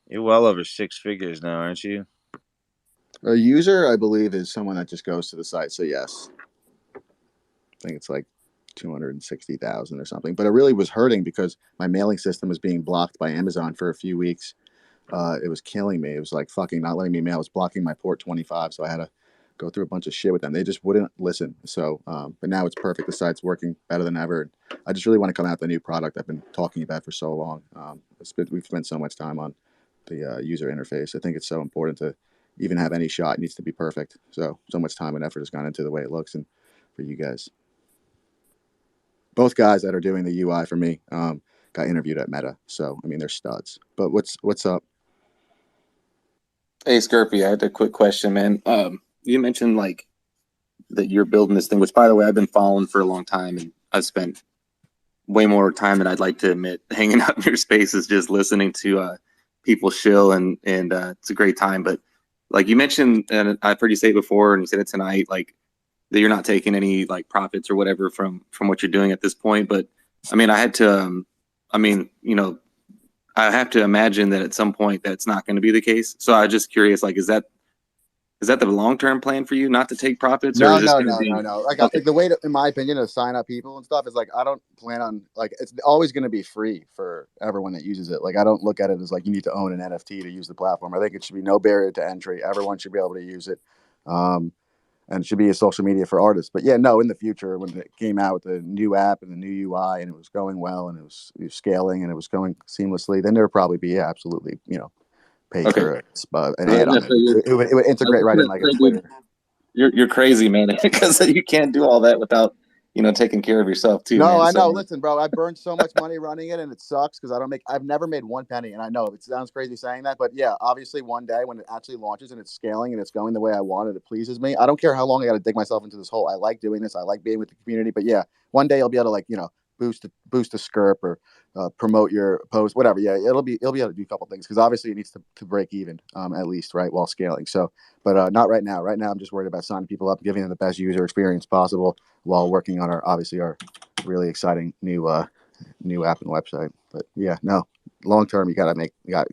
J: you're well over 6 figures now, aren't you?
M: A user, I believe, is someone that just goes to the site. So yes, I think it's like 260,000 or something. But it really was hurting because my mailing system was being blocked by Amazon for a few weeks. It was killing me. It was like fucking not letting me mail. It was blocking my port 25, so I had to go through a bunch of shit with them. They just wouldn't listen. So, but now it's perfect. The site's working better than ever. I just really want to come out with a new product I've been talking about for so long. We've spent so much time on the user interface. I think it's so important to even have any shot. It needs to be perfect. So much time and effort has gone into the way it looks, and for you guys. Both guys that are doing the UI for me got interviewed at Meta. So, I mean, they're studs. But what's up?
L: Hey, Skirpy, I had a quick question, man. You mentioned like that you're building this thing, which, by the way, I've been following for a long time, and I've spent way more time than I'd like to admit hanging out in your spaces, just listening to people shill, and it's a great time. But like you mentioned, and I've heard you say it before, and you said it tonight, like that you're not taking any like profits or whatever from what you're doing at this point. But I mean, I had to, I have to imagine that at some point that's not going to be the case. So I'm just curious, like, is that the long-term plan for you, not to take profits?
M: No.
L: Or is this
M: No. Like,
L: okay.
M: the way, in my opinion, to sign up people and stuff is like, I don't plan on, like, it's always going to be free for everyone that uses it. Like, I don't look at it as like you need to own an NFT to use the platform. I think it should be no barrier to entry. Everyone should be able to use it. And it should be a social media for artists. But yeah, no, in the future, when it came out with the new app and the new UI and it was going well and it was scaling and it was going seamlessly, then there would probably be absolutely, pay for an ad on it. It would integrate right in like a Twitter.
L: You're crazy, man, because you can't do all that without taking care of yourself too.
M: No,
L: man.
M: I know. Listen, bro, I burned so much money running it, and it sucks because I've never made one penny, and I know it sounds crazy saying that, but yeah, obviously one day when it actually launches and it's scaling and it's going the way I want it pleases me. I don't care how long I got to dig myself into this hole. I like doing this. I like being with the community, but yeah, one day I'll be able to boost the SCRP or promote your post, whatever. Yeah, it'll be able to do a couple things because obviously it needs to break even at least, right, while scaling. So, but not right now. Right now, I'm just worried about signing people up, giving them the best user experience possible while working on our really exciting new app and website. But yeah, no, long term,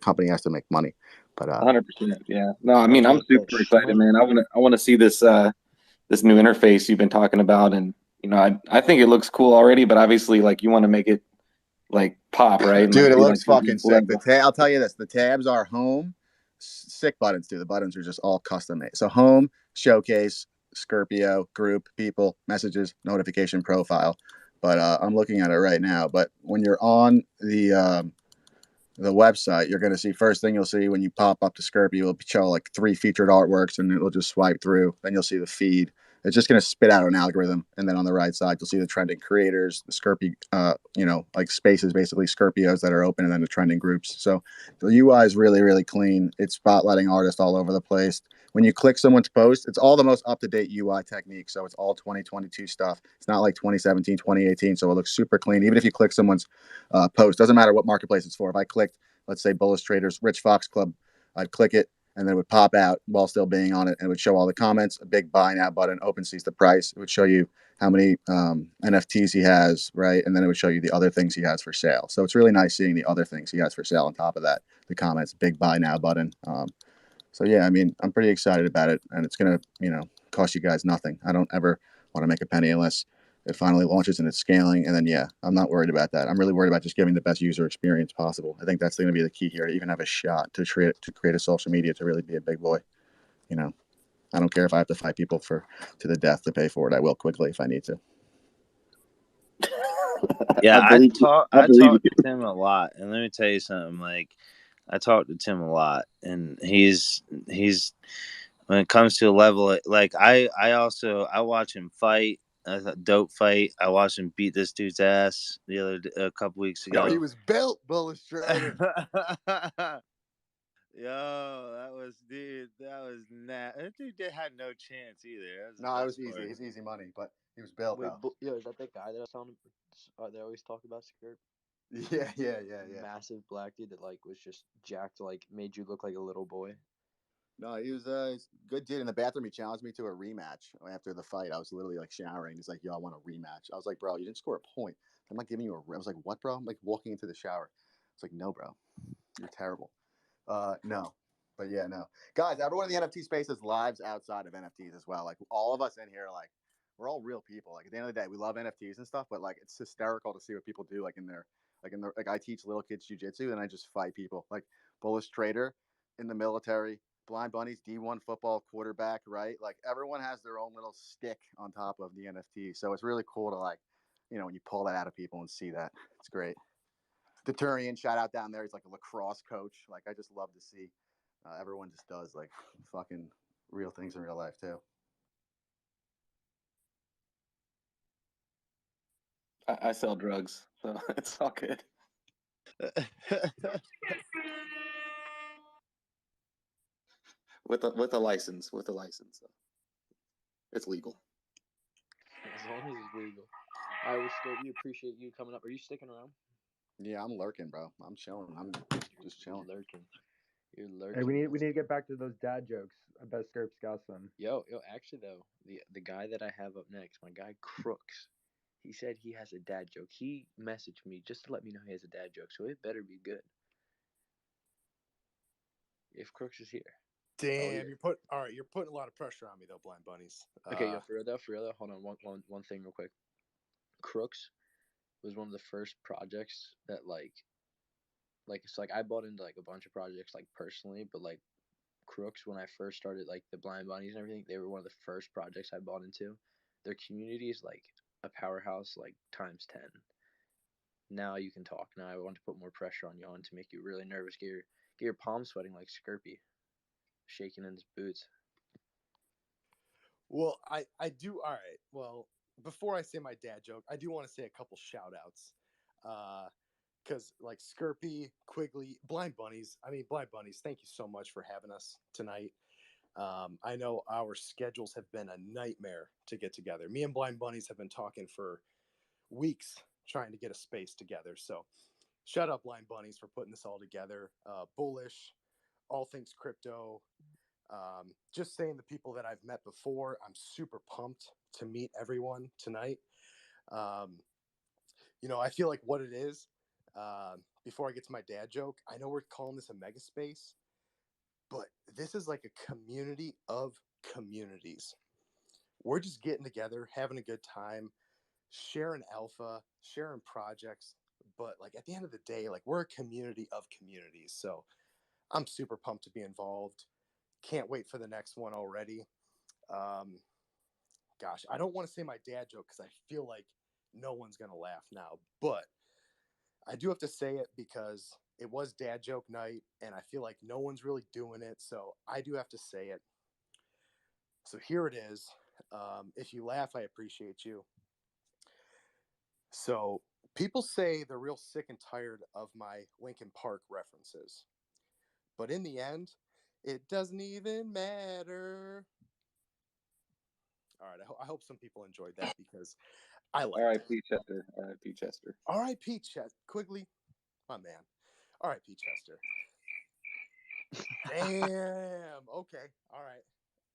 M: company has to make money. But
L: 100%, yeah. No, I mean, I'm super excited, man. I want to see this this new interface you've been talking about, and I think it looks cool already, but obviously, like, you want to make it like pop, right?
M: Dude, it looks
L: like,
M: fucking sick. I'll tell you this: the tabs are home, sick buttons too. The buttons are just all custom made. So home, showcase, Scorpio, group, people, messages, notification, profile. But I'm looking at it right now. But when you're on the website, you're going to see, first thing you'll see when you pop up to Scorpio, it'll show like 3 featured artworks, and it'll just swipe through. Then you'll see the feed. It's just going to spit out an algorithm, and then on the right side, you'll see the trending creators, the Scorpio, like spaces, basically Scorpios that are open, and then the trending groups. So the UI is really, really clean. It's spotlighting artists all over the place. When you click someone's post, it's all the most up-to-date UI techniques. So it's all 2022 stuff. It's not like 2017, 2018. So it looks super clean. Even if you click someone's post, doesn't matter what marketplace it's for. If I clicked, let's say, Bullish Traders Rich Fox Club, I'd click it, and then it would pop out while still being on it, and it would show all the comments, a big buy now button, OpenSea's the price. It would show you how many NFTs he has, right? And then it would show you the other things he has for sale. So it's really nice seeing the other things he has for sale on top of that. The comments, big buy now button. So yeah, I mean, I'm pretty excited about it, and it's gonna, cost you guys nothing. I don't ever want to make a penny unless it finally launches and it's scaling. And then yeah, I'm not worried about that. I'm really worried about just giving the best user experience possible. I think that's going to be the key here, to even have a shot to create a social media to really be a big boy. I don't care if I have to fight people to the death to pay for it. I will quickly if I need to.
J: Yeah,
L: I believe you. I
J: I
L: believe
J: talked
L: you.
J: to Tim a lot, and let me tell you something. Like, I talked to Tim a lot, and he's when it comes to a level like I watch him fight a dope fight. I watched him beat this dude's ass a couple weeks
M: Yo, he
J: ago.
M: was built, Bullistrator.
J: Yo, that was dude. That was that dude had no chance either. That was the
M: No, it was
J: best
M: easy.
J: part.
M: It's easy money, but he was built
E: Wait,
M: though.
E: yo, is that guy that I was telling? They always talk about Skirt.
M: Yeah.
E: Massive black dude that like was just jacked, like made you look like a little boy.
M: No, he was a good dude. In the bathroom, he challenged me to a rematch after the fight. I was literally like showering. He's like, "Yo, I want a rematch." I was like, "Bro, you didn't score a point. I'm not giving you a." I was like, "What, bro?" I'm like walking into the shower. It's like, "No, bro, you're terrible." No, but yeah, no, guys. Everyone in the NFT space has lives outside of NFTs as well. Like all of us in here, like we're all real people. Like at the end of the day, we love NFTs and stuff, but like it's hysterical to see what people do. Like I teach little kids jujitsu and I just fight people. Like Bullish Trader in the military, Blind Bunnies, D1 football quarterback, right? Like everyone has their own little stick on top of the NFT. So it's really cool to like, when you pull that out of people and see that. It's great. Deturian, shout out down there. He's like a lacrosse coach. Like I just love to see everyone just does like fucking real things in real life too.
L: I sell drugs, so it's all good. With a license, so it's legal.
E: As long as it's legal. All right, well, Skirt, we appreciate you coming up. Are you sticking around?
M: Yeah, I'm lurking, bro. I'm chilling. I'm just chilling.
E: Lurking. You're lurking.
B: Hey, we need to get back to those dad jokes. I bet Skirp's got some.
E: Yo, actually though, the guy that I have up next, my guy Crooks, he said he has a dad joke. He messaged me just to let me know he has a dad joke, so it better be good. If Crooks is here.
P: Damn, you're putting a lot of pressure on me though, Blind Bunnies.
E: Okay, yo, for real though, hold on one thing real quick. Crooks was one of the first projects that like it's like I bought into like a bunch of projects like personally, but like Crooks, when I first started like the Blind Bunnies and everything, they were one of the first projects I bought into. Their community is like a powerhouse, like times 10. Now you can talk. Now I want to put more pressure on you on to make you really nervous. Get your palms sweating like Skirpy, shaking in his boots.
P: Well, I do. All right. Well, before I say my dad joke, I do want to say a couple shout outs. Because like Skirpy, Quigley, Blind Bunnies. Blind Bunnies, thank you so much for having us tonight. I know our schedules have been a nightmare to get together. Me and Blind Bunnies have been talking for weeks trying to get a space together. So shout out Blind Bunnies for putting this all together. Bullish, all things crypto. Just saying the people that I've met before, I'm super pumped to meet everyone tonight. I feel like what it is, before I get to my dad joke, I know we're calling this a mega space, but this is like a community of communities. We're just getting together, having a good time, sharing alpha, sharing projects. But like at the end of the day, like we're a community of communities. So I'm super pumped to be involved. Can't wait for the next one already. Gosh, I don't want to say my dad joke because I feel like no one's going to laugh now. But I do have to say it because it was dad joke night and I feel like no one's really doing it. So I do have to say it. So here it is. If you laugh, I appreciate you. So people say they're real sick and tired of my Linkin Park references. But in the end, it doesn't even matter. All right, I hope some people enjoyed that because I liked it.
L: R.I.P. Chester. R.I.P. Chester.
P: R.I.P. Quigley, my man. R.I.P. Chester. Damn. Okay. All right.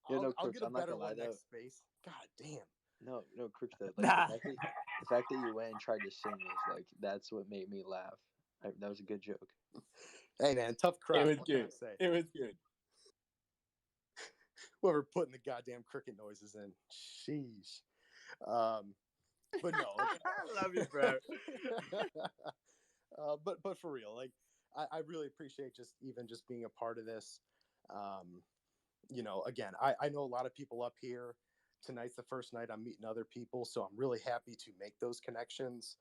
P: I'll get a better one next space. God damn.
E: No, Crooks though. Like the fact that you went and tried to sing is like that's what made me laugh. That was a good joke.
P: Hey man, tough crowd.
N: It was good. It was good.
P: Whoever putting the goddamn cricket noises in. Sheesh. But no.
J: I love you, bro.
P: But for real, like I really appreciate just being a part of this. Again, I know a lot of people up here. Tonight's the first night I'm meeting other people, so I'm really happy to make those connections.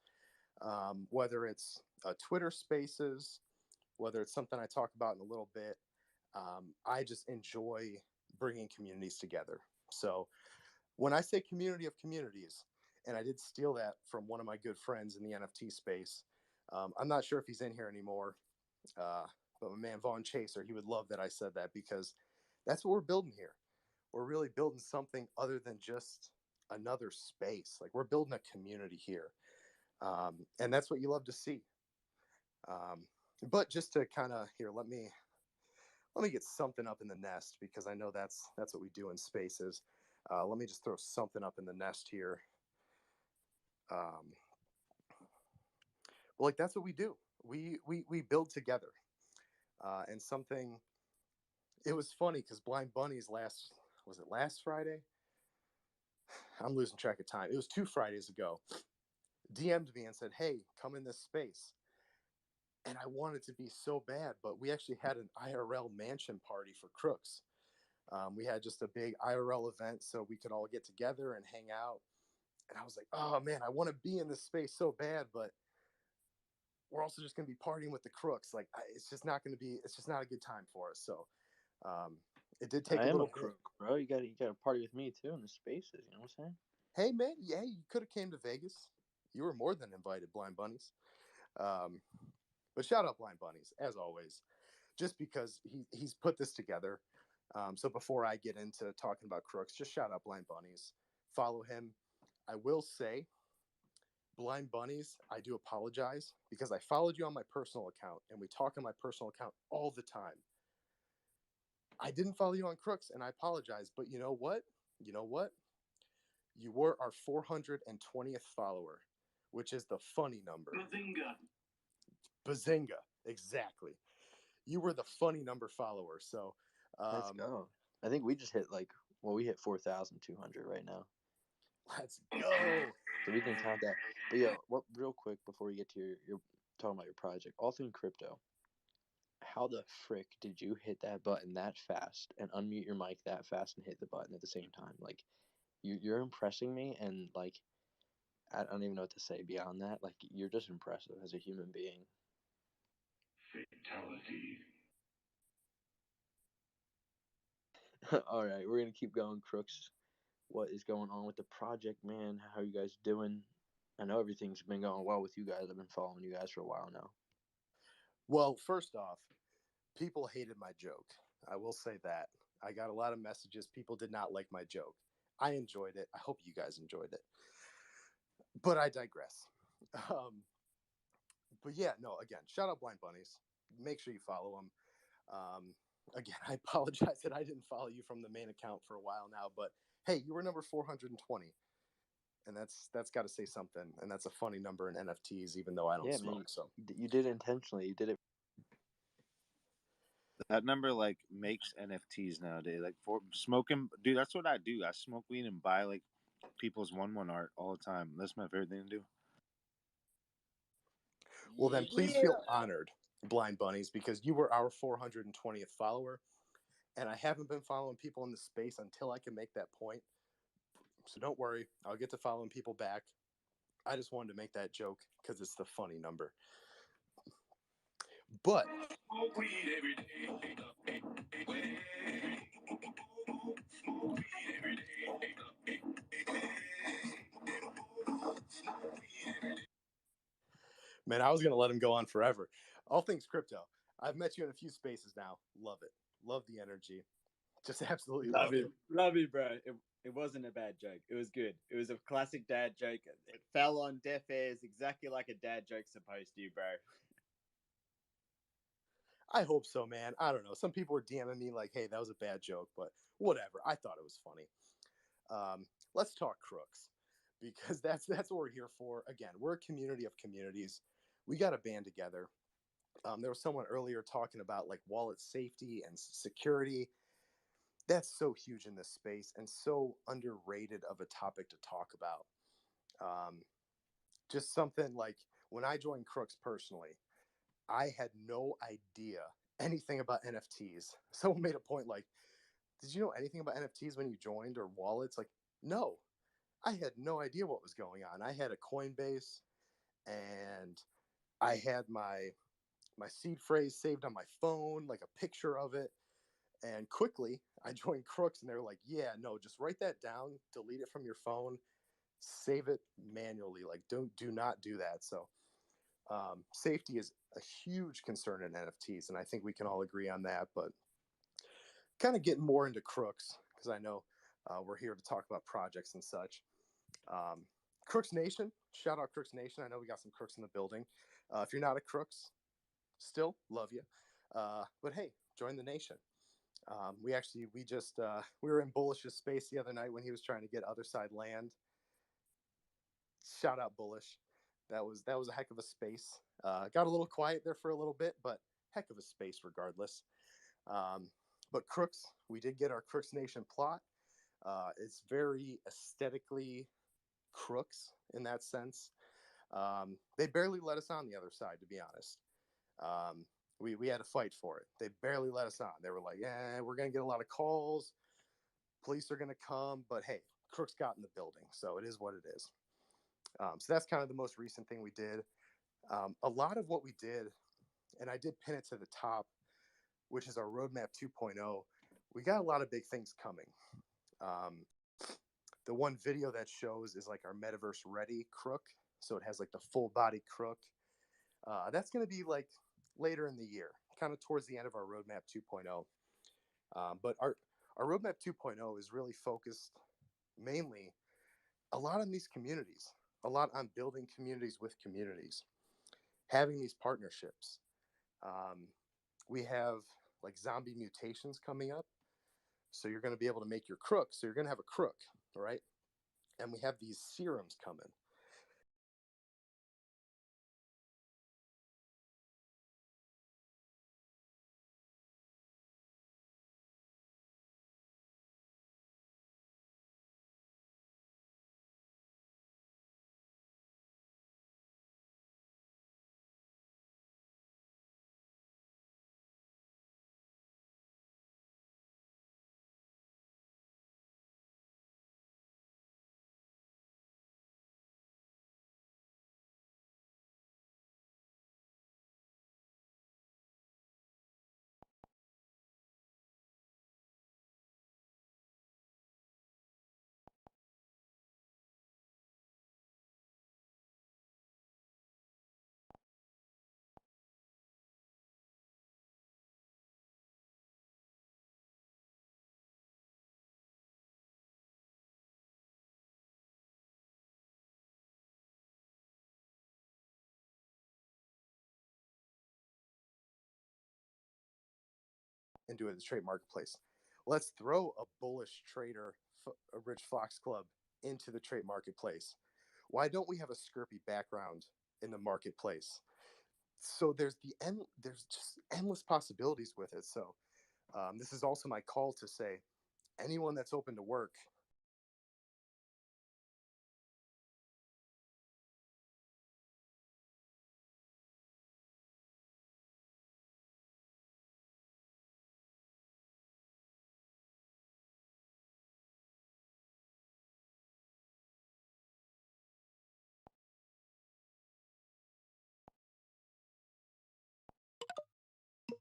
P: whether it's Twitter Spaces, whether it's something I talk about in a little bit. I just enjoy bringing communities together. So when I say community of communities, and I did steal that from one of my good friends in the NFT space. I'm not sure if he's in here anymore, but my man Vaughn Chaser, he would love that I said that, because that's what we're building here. We're really building something other than just another space. Like, we're building a community here. And that's what you love to see. But just to kind of, here, let me get something up in the nest, because I know that's what we do in spaces. Let me just throw something up in the nest here. Well, like, that's what we do. We build together. And something, it was funny because Blind Bunnies last Friday? I'm losing track of time. It was 2 Fridays ago. DM'd me and said, hey, come in this space. And I wanted to be so bad, but we actually had an IRL mansion party for crooks. We had just a big IRL event so we could all get together and hang out. And I was like, oh man, I want to be in this space so bad, but we're also just going to be partying with the crooks. Like, it's just not a good time for us. So it did take
E: I
P: a
E: am
P: little
E: a crook, bro. You got to party with me too in the spaces. You know what I'm saying?
P: Hey man, yeah, you could have came to Vegas. You were more than invited, Blind Bunnies. But shout out Blind Bunnies, as always, just because he's put this together. So before I get into talking about crooks, just shout out Blind Bunnies. Follow him. I will say, Blind Bunnies, I do apologize, because I followed you on my personal account, and we talk on my personal account all the time. I didn't follow you on crooks, and I apologize. But you know what? You were our 420th follower, which is the funny number. Bazinga. Exactly. You were the funny number follower. So
E: let's go. I think we just hit we hit 4,200 right now.
P: Let's go.
E: So we can count that. But yo, real quick before we get to your talking about your project, all through crypto, how the frick did you hit that button that fast and unmute your mic that fast and hit the button at the same time? Like, you're impressing me, and like, I don't even know what to say beyond that. Like, you're just impressive as a human being. Fatality. All right, we're gonna keep going, crooks. What is going on with the project, man? How are you guys doing? I know everything's been going well with you guys. I've been following you guys for a while now.
P: Well, first off, people hated my joke. I will say that. I got a lot of messages. People did not like my joke. I enjoyed it. I hope you guys enjoyed it. But I digress. But yeah, no, again, shout out Blind Bunnies. Make sure you follow them. Again, I apologize that I didn't follow you from the main account for a while now, but hey, you were number 420. And that's got to say something. And that's a funny number in NFTs, even though I don't smoke.
E: Man,
P: so
E: you did it intentionally. You did it.
J: That number makes NFTs nowadays. Like, for smoking, dude, that's what I do. I smoke weed and buy people's 1/1 art all the time. That's my favorite thing to do.
P: Well, then please feel honored, Blind Bunnies, because you were our 420th follower. And I haven't been following people in the space until I can make that point. So don't worry. I'll get to following people back. I just wanted to make that joke because it's the funny number. But man, I was going to let him go on forever. All things crypto. I've met you in a few spaces now. Love it. Love the energy. Just absolutely love it.
K: Love you, bro. It wasn't a bad joke. It was good. It was a classic dad joke. It fell on deaf ears exactly like a dad joke's supposed to, bro.
P: I hope so, man. I don't know. Some people were DMing me like, hey, that was a bad joke, but whatever. I thought it was funny. Let's talk crooks, because that's what we're here for. Again, we're a community of communities. We got to band together. There was someone earlier talking about wallet safety and security. That's so huge in this space and so underrated of a topic to talk about. Just something like, when I joined Crooks personally, I had no idea anything about NFTs. Someone made a point like, did you know anything about NFTs when you joined, or wallets? Like, no, I had no idea what was going on. I had a Coinbase, and I had my seed phrase saved on my phone, like a picture of it. And quickly I joined Crooks, and they were like, yeah, no, just write that down, delete it from your phone, save it manually. Like, do not do that. So safety is a huge concern in NFTs, and I think we can all agree on that. But kind of getting more into Crooks, because I know we're here to talk about projects and such. Crooks Nation, shout out Crooks Nation. I know we got some Crooks in the building. If you're not a Crooks, still love you. But hey, join the nation. We were in Bullish's space the other night when he was trying to get other side land. Shout out Bullish. That was a heck of a space. Got a little quiet there for a little bit, but heck of a space regardless. But Crooks, we did get our Crooks Nation plot. It's very aesthetically Crooks in that sense. They barely let us on the other side, to be honest. We had to fight for it. They barely let us on. They were like, "Yeah, we're gonna get a lot of calls. Police are gonna come, but hey, Crooks got in the building, so it is what it is." So that's kind of the most recent thing we did. A lot of what we did, and I did pin it to the top, which is our roadmap 2.0. We got a lot of big things coming. The one video that shows is like our metaverse ready crook. So it has like the full body crook. That's going to be like later in the year, kind of towards the end of our roadmap 2.0. But our roadmap 2.0 is really focused mainly a lot on these communities, a lot on building communities with communities, having these partnerships. We have like zombie mutations coming up. So you're going to be able to make your crook. So you're going to have a crook, right? And we have these serums coming. Into the trade marketplace. Let's throw a bullish trader, a Rich Fox Club, into the trade marketplace. Why don't we have a Skirpy background in the marketplace? So there's just endless possibilities with it. So this is also my call to say, anyone that's open to work,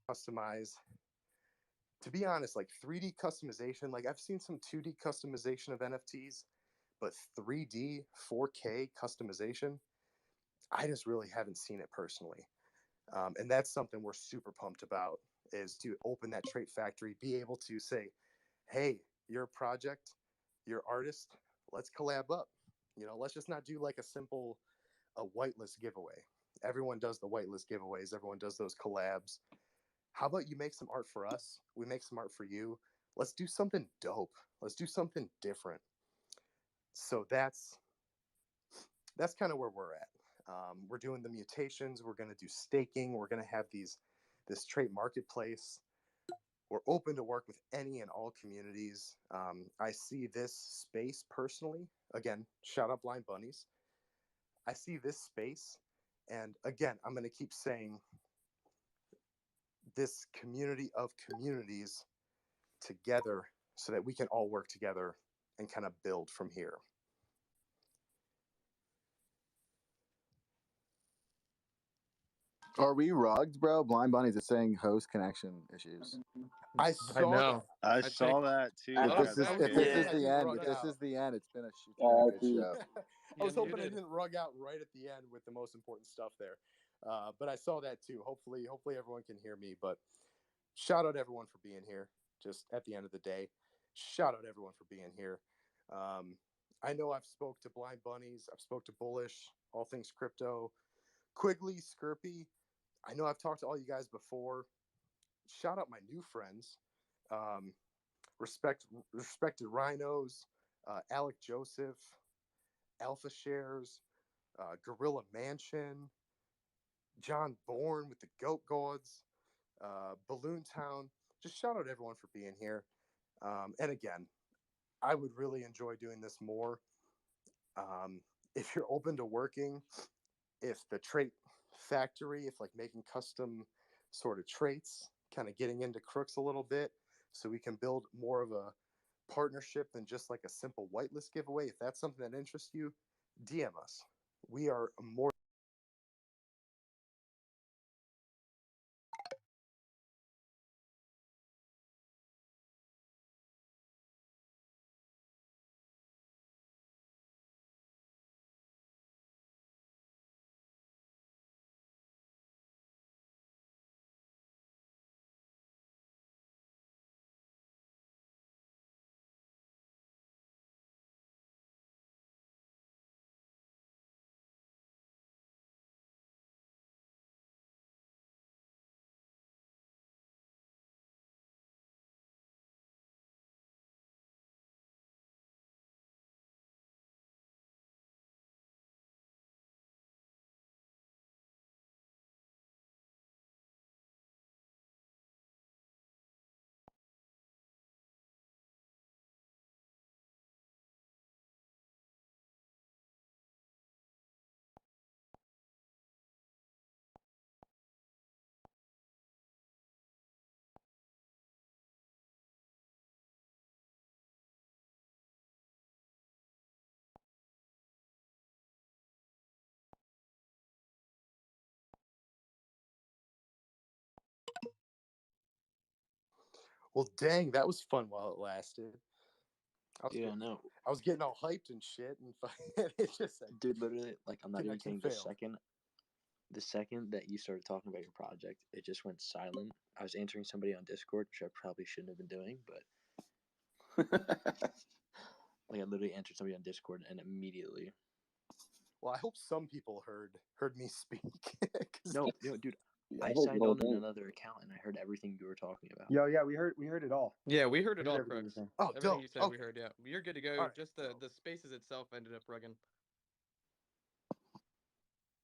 P: customize. To be honest, like 3D customization, like I've seen some 2D customization of NFTs, but 3D 4K customization, I just really haven't seen it personally. And that's something we're super pumped about, is to open that trait factory, be able to say, hey, you're a project, you're artist, let's collab up. Let's just not do like a whitelist giveaway. Everyone does the whitelist giveaways. Everyone does those collabs. How about you make some art for us? We make some art for you. Let's do something dope. Let's do something different. So that's kind of where we're at. We're doing the mutations. We're going to do staking. We're going to have this trait marketplace. We're open to work with any and all communities. I see this space personally. Again, shout out Blind Bunnies. I see this space, and again, I'm going to keep saying this community of communities together so that we can all work together and kind of build from here.
M: Are we rugged, bro? Blind Bunnies is saying host connection issues.
P: I saw that.
J: I saw that too.
M: If
J: I
M: this
J: got
M: is if this is
J: scared.
M: the end, if this is the end, it's been a good show.
P: I was hoping I didn't rug out right at the end with the most important stuff there, but I saw that too. Hopefully everyone can hear me. But shout out everyone for being here. Just at the end of the day, shout out everyone for being here. I know I've spoke to Blind Bunnies, I've spoke to Bullish, all things crypto, Quigley, Skirpy. I know I've talked to all you guys before. Shout out my new friends, respected Rhinos, Alec Joseph, AlphaShares, Gorilla Mansion, John Bourne with the Goat Gods, Balloon Town. Just shout out everyone for being here. And again, I would really enjoy doing this more. If you're open to working, if the trait factory, if like making custom sort of traits, kind of getting into crooks a little bit, so we can build more of a partnership than just like a simple whitelist giveaway. If that's something that interests you, DM us. We are more. Well, dang, that was fun while it lasted.
E: Yeah, no.
P: I was getting all hyped and shit, and it just like,
E: dude, literally, like, I'm not even
P: connection
E: kidding.
P: failed.
E: The second that you started talking about your project, it just went silent. I was answering somebody on Discord, which I probably shouldn't have been doing, but like I literally answered somebody on Discord and immediately.
P: Well, I hope some people heard me speak.
E: No, dude.
H: Yeah,
E: I
H: I heard
E: signed
H: the whole
E: on
H: thing.
E: another account and I heard everything you were talking about.
B: Yeah, we heard it all.
A: Yeah, we heard it all,
B: everything
A: Crux.
B: you're saying.
P: Oh,
A: Everything
P: dope.
A: you said,
P: Okay.
A: we heard. Yeah, you're good to go.
P: All right,
A: Just the spaces itself ended up rugging.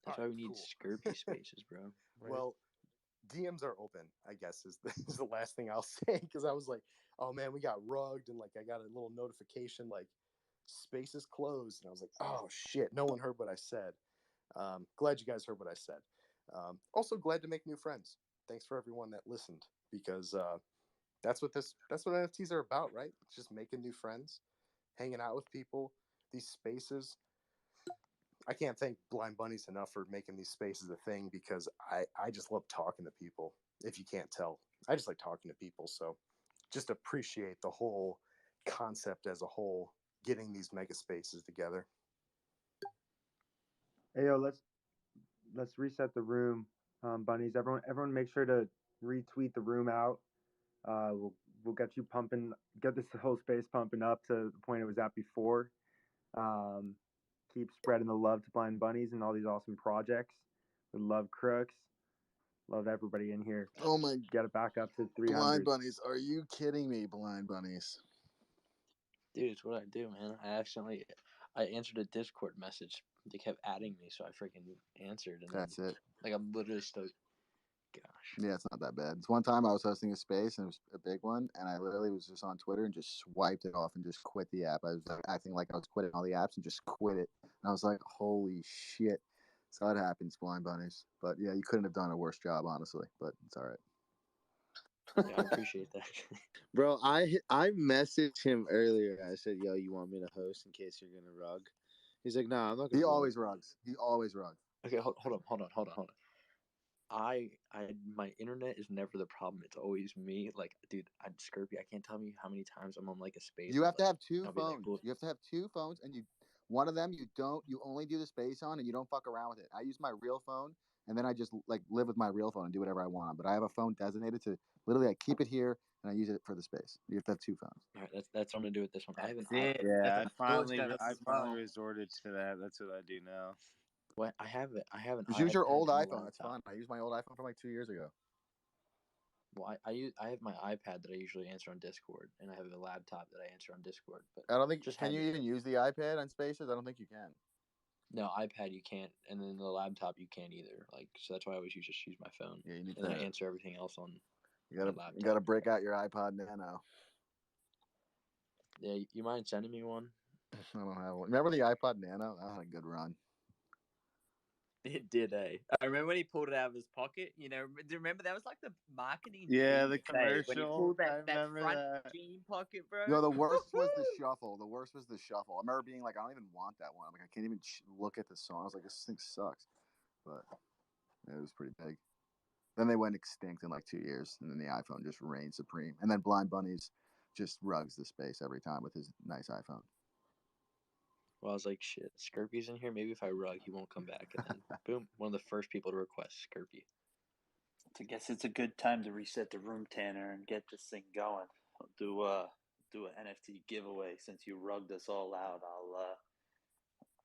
E: That's why we need Skirpy spaces, bro.
A: Right.
P: Well, DMs are open, I guess, is the last thing I'll say, because I was like, oh man, we got rugged, and like I got a little notification like spaces closed, and I was like, oh shit, no one heard what I said. Glad you guys heard what I said. Also glad to make new friends. Thanks for everyone that listened, because that's what NFTs are about, right? It's just making new friends, hanging out with people. These spaces, I can't thank Blind Bunnies enough for making these spaces a thing, because I just love talking to people. If you can't tell, I just like talking to people. So just appreciate the whole concept as a whole, getting these mega spaces together.
B: Hey, yo, let's reset the room, bunnies. Everyone, make sure to retweet the room out. We'll get you pumping, get this whole space pumping up to the point it was at before. Keep spreading the love to Blind Bunnies and all these awesome projects. We love Crooks. Love everybody in here.
M: Oh my!
B: Get it back up to 300.
M: Blind Bunnies, are you kidding me? Blind Bunnies.
E: Dude, it's what I do, man. I answered a Discord message. They kept adding me, so I freaking answered. And
M: That's it.
E: Like, I'm literally still. Gosh.
M: Yeah, it's not that bad. It's one time I was hosting a space and it was a big one, and I literally was just on Twitter and just swiped it off and just quit the app. I was like, acting like I was quitting all the apps and just quit it. And I was like, holy shit. So it happens, Blind Bunnies. But yeah, you couldn't have done a worse job, honestly. But it's all right.
E: Yeah, I appreciate that.
J: Bro, I messaged him earlier. I said, "Yo, you want me to host in case you're gonna rug?" He's like, "Nah, I'm not gonna."
M: He always rugs. He always rugs.
E: Okay, hold on. My internet is never the problem. It's always me. Like, dude, Skirpy, I can't tell you how many times I'm on like a space.
M: You
E: And
M: have
E: I'm
M: to
E: like,
M: have two
E: I'll be like,
M: phones.
E: well,
M: You have to have two phones, and one of them you only do the space on, and you don't fuck around with it. I use my real phone, and then I just like live with my real phone and do whatever I want. But I have a phone designated to literally I keep it here and I use it for the space. You have to have two phones.
E: all right, that's what I'm gonna do with this one. I have an
K: That's it.
E: iPad.
J: Yeah,
K: That's how George does
J: I
K: as
J: finally
K: well.
J: resorted to that. That's what I do now.
E: What I have an
M: Just use your
E: iPad
M: old
E: and a
M: iPhone. It's
E: laptop.
M: fine. I used my old iPhone from like 2 years ago.
E: Well, I have my iPad that I usually answer on Discord, and I have a laptop that I answer on Discord. But
M: I don't think
E: just
M: can
E: have
M: you
E: it.
M: even use the iPad on spaces? I don't think you can.
E: No, iPad you can't, and then the laptop you can't either. Like, so that's why I always just use my phone.
M: Yeah, you need
E: and then I
M: to.
E: answer everything else on
M: You
E: my
M: gotta
E: laptop.
M: break out your iPod Nano.
E: Yeah, you mind sending me one?
M: I don't have one. Remember the iPod Nano? That had a good run.
K: It did, eh? I remember when he pulled it out of his pocket. You know, do you remember that was like the marketing
J: Yeah, the
K: genius, eh? When he
J: commercial.
K: pulled
J: I
K: that
J: remember
K: front
J: that.
K: jean pocket, bro.
M: Yo, the worst was the shuffle. The worst was the shuffle. I remember being like, I don't even want that one. I'm like, I can't even look at the song. I was like, this thing sucks. But it was pretty big. Then they went extinct in like 2 years, and then the iPhone just reigned supreme. And then Blind Bunnies just rugs the space every time with his nice iPhone.
E: Well, I was like, shit, Skirpy's in here. Maybe if I rug, he won't come back. And then, boom, one of the first people to request Skirpy.
C: I guess it's a good time to reset the room, Tanner, and get this thing going. I'll do an NFT giveaway since you rugged us all out. I'll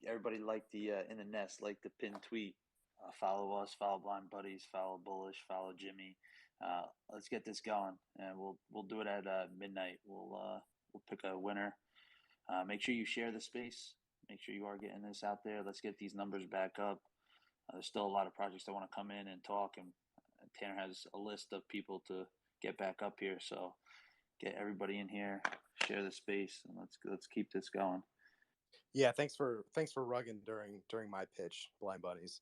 C: everybody like the in the nest, like the pinned tweet. Follow us, follow Blind Buddies, follow Bullish, follow Jimmy. Let's get this going, and we'll do it at midnight. We'll pick a winner. Make sure you share the space. Make sure you are getting this out there. Let's get these numbers back up. There's still a lot of projects that want to come in and talk, and Tanner has a list of people to get back up here. So get everybody in here, share the space, and let's keep this going.
P: Yeah, thanks for rugging during my pitch, Blind Buddies.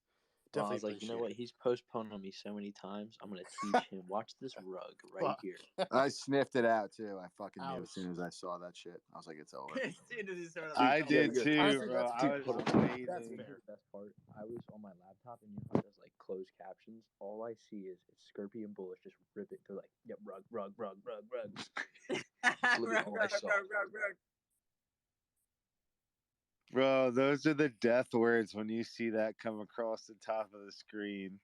E: Well, I
P: Definitely
E: was like, you know
P: appreciate
E: what?
P: it.
E: He's postponed on me so many times. I'm gonna teach him. Watch this rug right
P: Fuck.
E: here.
M: I sniffed it out too. I fucking knew
P: Ouch.
M: as soon as I saw that shit. I was like, it's over.
K: As soon as he saw that,
J: I
K: like,
J: did
P: yeah,
J: too,
P: honestly,
J: bro.
P: that's
J: I
P: fair.
J: was
P: That's
J: waiting.
P: fair.
E: The best part, I was on my laptop, and you know how there's like closed captions. All I see is it's Skirpy and Bullish just rip it. They're like, yep, rug. That's literally all I saw.
K: rug.
J: Bro, those are the death words when you see that come across the top of the screen.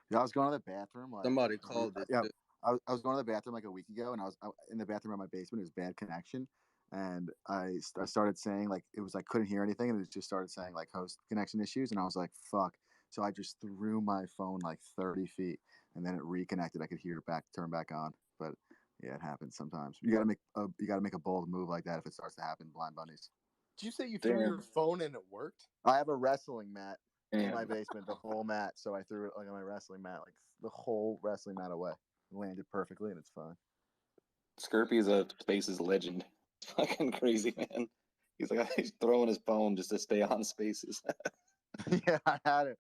M: Yeah, I was going to the bathroom. Like
N: Somebody called it.
M: Yeah, I was going to the bathroom like a week ago, and I was in the bathroom in my basement. It was bad connection, and I started saying like it was like couldn't hear anything, and it just started saying like host connection issues, and I was like fuck. So I just threw my phone like 30 feet, and then it reconnected. I could hear it turn back on, but yeah, it happens sometimes. You gotta make a bold move like that if it starts to happen. Blind Bunnies.
P: Did you say you threw your phone and it worked?
M: I have a wrestling mat in
L: Damn.
M: my basement, the whole mat. So I threw it like on my wrestling mat, like the whole wrestling mat away. It landed perfectly, and it's fine.
L: Skirpy is a Spaces legend. It's fucking crazy, man. He's like he's throwing his phone just to stay on Spaces.
M: Yeah, I had it.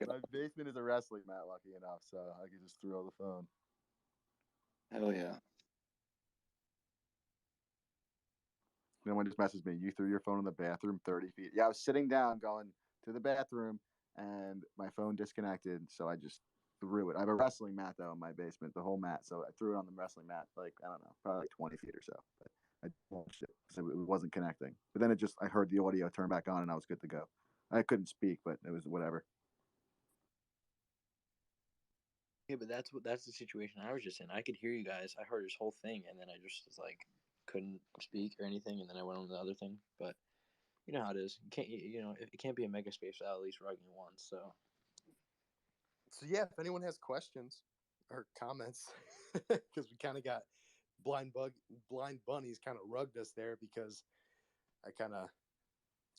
M: My basement is a wrestling mat, lucky enough, so I could just throw the phone.
L: Hell yeah.
M: Someone just messaged me. You threw your phone in the bathroom 30 feet. Yeah, I was sitting down going to the bathroom, and my phone disconnected, so I just threw it. I have a wrestling mat, though, in my basement, the whole mat. So I threw it on the wrestling mat, like, I don't know, probably like 20 feet or so. But I launched it, so it wasn't connecting. But then I heard the audio turn back on, and I was good to go. I couldn't speak, but it was whatever.
E: Yeah, but that's the situation I was just in. I could hear you guys. I heard his whole thing, and then I just was like couldn't speak or anything, and then I went on to the other thing. But you know how it is. You can't it can't be a MegaSpace without at least rugging once. So
P: yeah, if anyone has questions or comments, because we kind of got Blind Bunnies kind of rugged us there because I kind of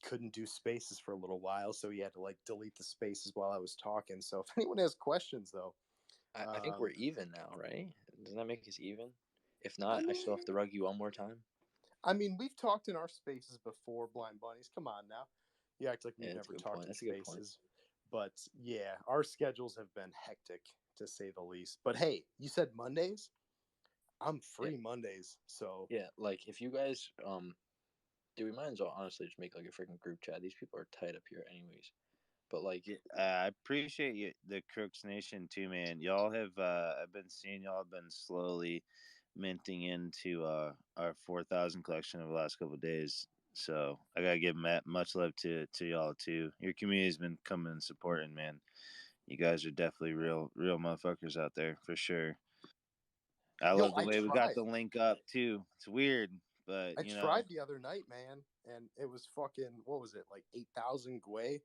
P: couldn't do spaces for a little while, so he had to like delete the spaces while I was talking. So if anyone has questions, though,
E: I think we're even now, right? Doesn't that make us even? If
P: I
E: not, I
P: mean,
E: still have to rug you one more time.
P: I mean, we've talked in our spaces before, Blind Bunnies. Come on now. You act like we've never talked in spaces. But yeah, our schedules have been hectic, to say the least. But hey, you said Mondays? I'm free Mondays. So
E: yeah, like if you guys do we might as well honestly just make like a freaking group chat. These people are tight up here anyways. But like,
J: I appreciate you, the Crooks Nation too, man. Y'all have I've been seeing y'all have been slowly minting into our 4,000 collection over the last couple of days. So I gotta give much love to y'all too. Your community's been coming and supporting, man. You guys are definitely real motherfuckers out there for sure. I
P: Yo,
J: love the
P: I
J: way we got
P: tried.
J: the link up too. It's weird, but
P: I
J: you know,
P: tried the other night, man, and it was fucking, what was it, like 8,000 Gwei?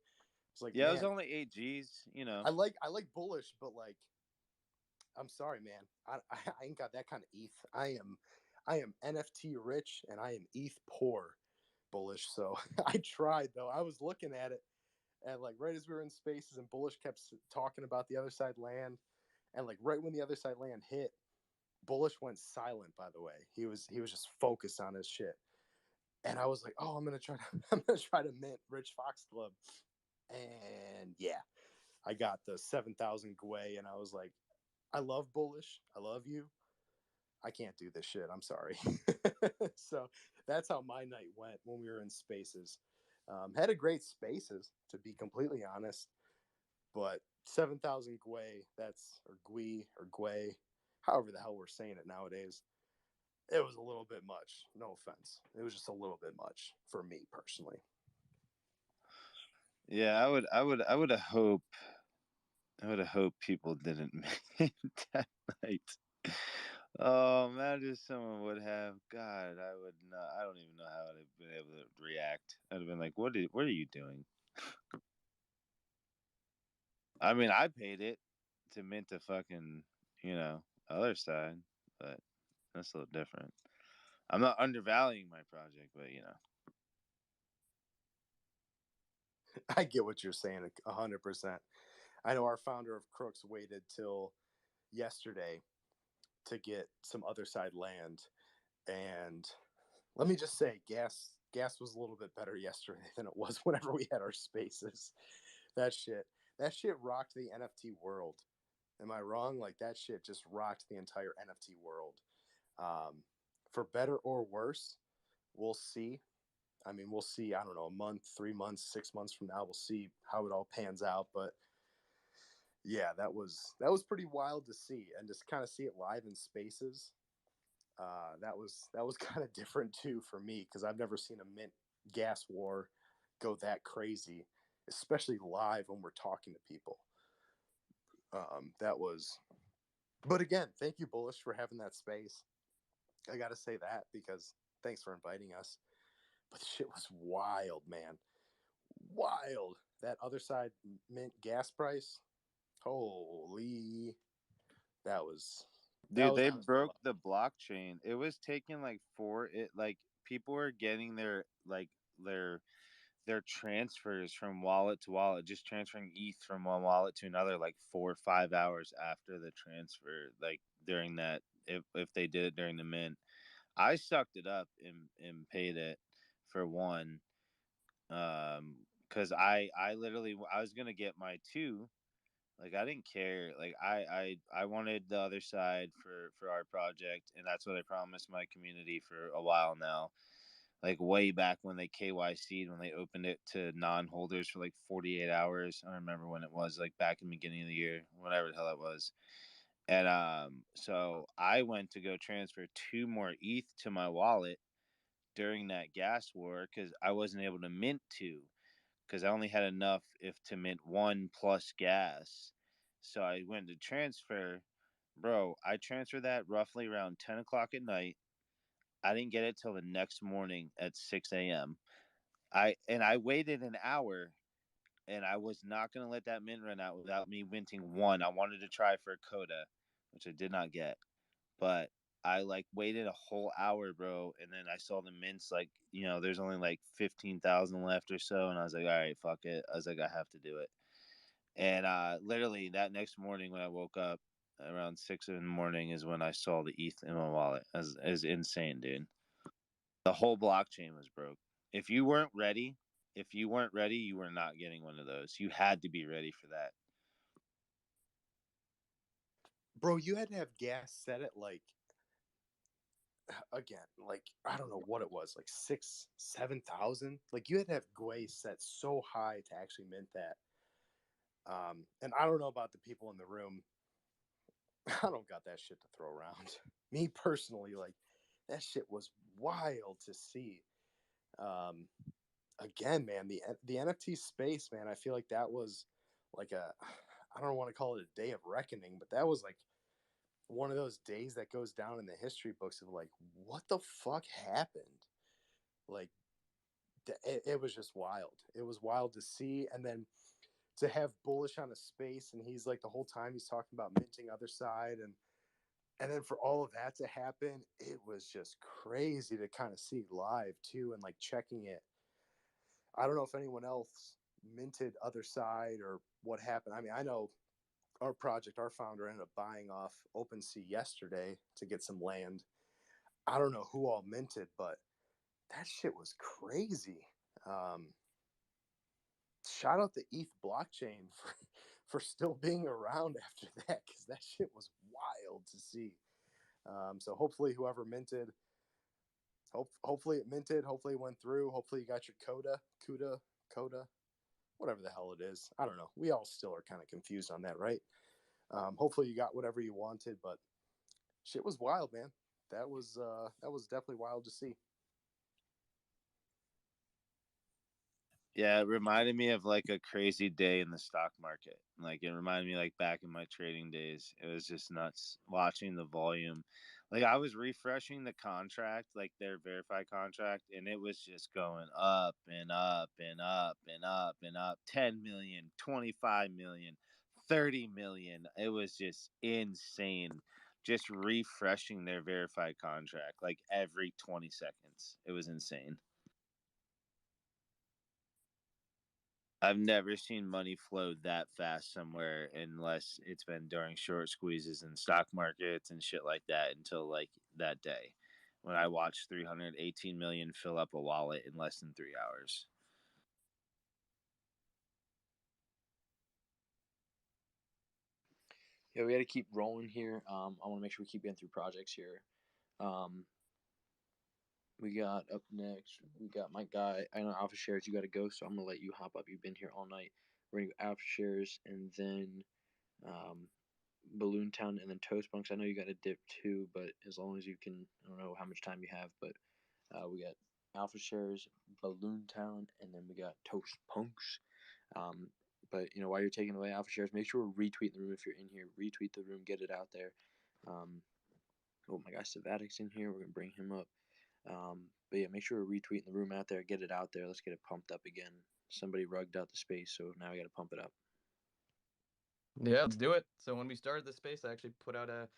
P: It's like,
J: yeah, it was
P: man,
J: only 8 Gs. You know,
P: I like bullish, but like, I'm sorry, man, I ain't got that kind of ETH. I am NFT rich and I am ETH poor, bullish. So I tried though. I was looking at it, and like right as we were in spaces, and bullish kept talking about the other side land, and like right when the other side land hit, bullish went silent. By the way, he was just focused on his shit. And I was like, oh, I'm gonna try to mint Rich Fox Club, and yeah, I got the 7,000 Gwei, and I was like, I love bullish, I love you, I can't do this shit, I'm sorry. So that's how my night went when we were in spaces. Had a great spaces, to be completely honest, but 7,000 Gwei, that's or Gwei, however the hell we're saying it nowadays. It was a little bit much. No offense. It was just a little bit much for me personally.
J: yeah, I would have hoped people didn't mint that night. Oh, imagine someone would have. God, I would not. I don't even know how I'd have been able to react. I'd have been like, what are you doing?" I mean, I paid it to mint the fucking, other side, but that's a little different. I'm not undervaluing my project, but
P: I get what you're saying 100%. I know our founder of Crooks waited till yesterday to get some other side land, and let me just say, gas was a little bit better yesterday than it was whenever we had our spaces. That shit rocked the NFT world. Am I wrong? Like that shit just rocked the entire NFT world. For better or worse, we'll see. I mean, we'll see. I don't know, a month, 3 months, 6 months from now, we'll see how it all pans out. But yeah, that was pretty wild to see, and just kind of see it live in spaces. That was kind of different too for me, because I've never seen a mint gas war go that crazy, especially live when we're talking to people. That was, but again, thank you, Bullish, for having that space. I got to say that, because thanks for inviting us. But the shit was wild, man. Wild. That other side mint gas price. Holy. That was
J: dude, they
P: that was
J: broke the blockchain. It was taking like people were getting their transfers from wallet to wallet, just transferring ETH from one wallet to another like 4 or 5 hours after the transfer, like during that, if they did it during the mint. I sucked it up and paid it for one, because I literally I was gonna get my two. Like I didn't care. Like I wanted the other side for our project, and that's what I promised my community for a while now. Like way back when they KYC'd, when they opened it to non-holders for like 48 hours. I don't remember when it was, like back in the beginning of the year, whatever the hell it was. And so I went to go transfer 2 more ETH to my wallet during that gas war, because I wasn't able to mint 2, because I only had enough if to mint 1 plus gas. So I went to transfer. Bro, I transferred that roughly around 10 o'clock at night. I didn't get it till the next morning at 6 a.m. I waited an hour, and I was not going to let that mint run out without me minting 1. I wanted to try for a coda, which I did not get. But I like waited a whole hour, bro, and then I saw the mints, like, there's only like 15,000 left or so, and I was like, all right, fuck it. I was like, I have to do it. And literally that next morning when I woke up around 6 in the morning is when I saw the ETH in my wallet. As insane, dude. The whole blockchain was broke. If you weren't ready, you were not getting one of those. You had to be ready for that.
P: bro, you had to have gas set at like, again, like I don't know what it was, like 6,000-7,000. Like you had to have Gwei set so high to actually mint that. And I don't know about the people in the room. I don't got that shit to throw around. Me personally, like, that shit was wild to see. Again, man, the NFT space, man, I feel like that was like I don't want to call it a day of reckoning, but that was like one of those days that goes down in the history books of like, what the fuck happened? Like, it was just wild. It was wild to see. And then to have Bullish on a space, and he's like, the whole time he's talking about minting other side, and then for all of that to happen, it was just crazy to kind of see live too, and like checking it. I don't know if anyone else minted other side or what happened. I mean, I know our project, our founder ended up buying off OpenSea yesterday to get some land. I don't know who all minted, but that shit was crazy. Shout out the ETH blockchain for still being around after that, because that shit was wild to see. So hopefully whoever minted, hopefully it minted, hopefully it went through, hopefully you got your coda, whatever the hell it is. I don't know. We all still are kind of confused on that, right? Hopefully you got whatever you wanted, but shit was wild, man. That was definitely wild to see.
J: Yeah, it reminded me of like a crazy day in the stock market. Like it reminded me like back in my trading days. It was just nuts watching the volume. Like I was refreshing the contract, like their verified contract, and it was just going up and up and up and up and up. 10 million, 25 million, 30 million. It was just insane. Just refreshing their verified contract like every 20 seconds. It was insane. I've never seen money flow that fast somewhere unless it's been during short squeezes in stock markets and shit like that until like that day when I watched 318 million fill up a wallet in less than 3 hours.
E: Yeah, we got to keep rolling here. I want to make sure we keep getting through projects here. We got up next. We got my guy. I know AlphaShares. You got to go, so I'm gonna let you hop up. You've been here all night. We're gonna go AlphaShares and then Balloon Town and then Toast Punks. I know you got to dip too, but as long as you can, I don't know how much time you have, but we got AlphaShares, Balloon Town, and then we got Toast Punks. But while you're taking away AlphaShares, make sure we're retweeting the room if you're in here. Retweet the room, get it out there. Oh, my guy Savatic's in here. We're gonna bring him up. But yeah, make sure we're retweeting the room out there. Get it out there. Let's get it pumped up again. Somebody rugged out the space, so now we got to pump it up.
A: Yeah, let's do it. So when we started this space, I actually put out a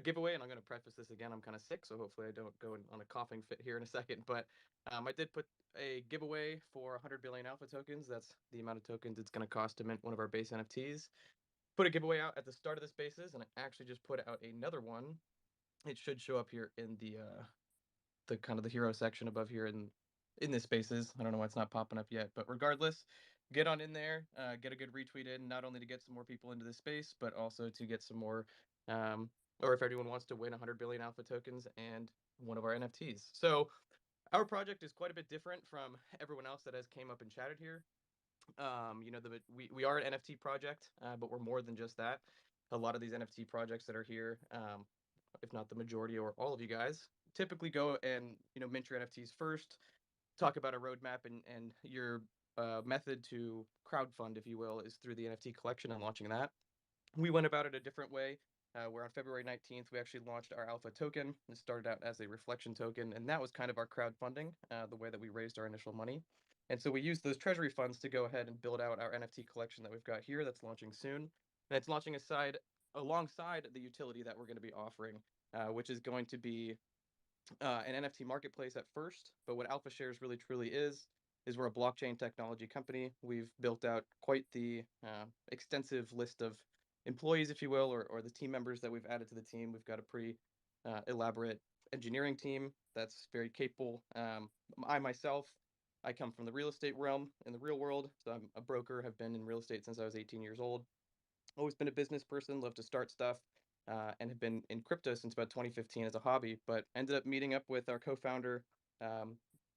A: giveaway, and I'm going to preface this again. I'm kind of sick, so hopefully I don't go on a coughing fit here in a second. But I did put a giveaway for 100 billion alpha tokens. That's the amount of tokens it's going to cost to mint one of our base NFTs. Put a giveaway out at the start of the spaces, and I actually just put out another one. It should show up here in the kind of the hero section above here in this spaces. I don't know why it's not popping up yet, but regardless, get on in there, get a good retweet in, not only to get some more people into this space, but also to get some more, or if anyone wants to win 100 billion alpha tokens and one of our NFTs. So our project is quite a bit different from everyone else that has came up and chatted here. We are an NFT project, but we're more than just that. A lot of these NFT projects that are here, if not the majority or all of you guys, typically go and mint your NFTs first, talk about a roadmap, and your method to crowdfund, if you will, is through the NFT collection and launching that. We went about it a different way. Where on February 19th, we actually launched our alpha token. It started out as a reflection token, and that was kind of our crowdfunding, the way that we raised our initial money. And so we used those treasury funds to go ahead and build out our NFT collection that we've got here that's launching soon. And it's launching alongside the utility that we're going to be offering, which is going to be an NFT marketplace at first. But what AlphaShares really truly is we're a blockchain technology company. We've built out quite the extensive list of employees, if you will, or the team members that we've added to the team. We've got a pretty elaborate engineering team that's very capable. I myself, I come from the real estate realm in the real world. So I'm a broker, have been in real estate since I was 18 years old. Always been a business person, love to start stuff, and have been in crypto since about 2015 as a hobby, but ended up meeting up with our co-founder,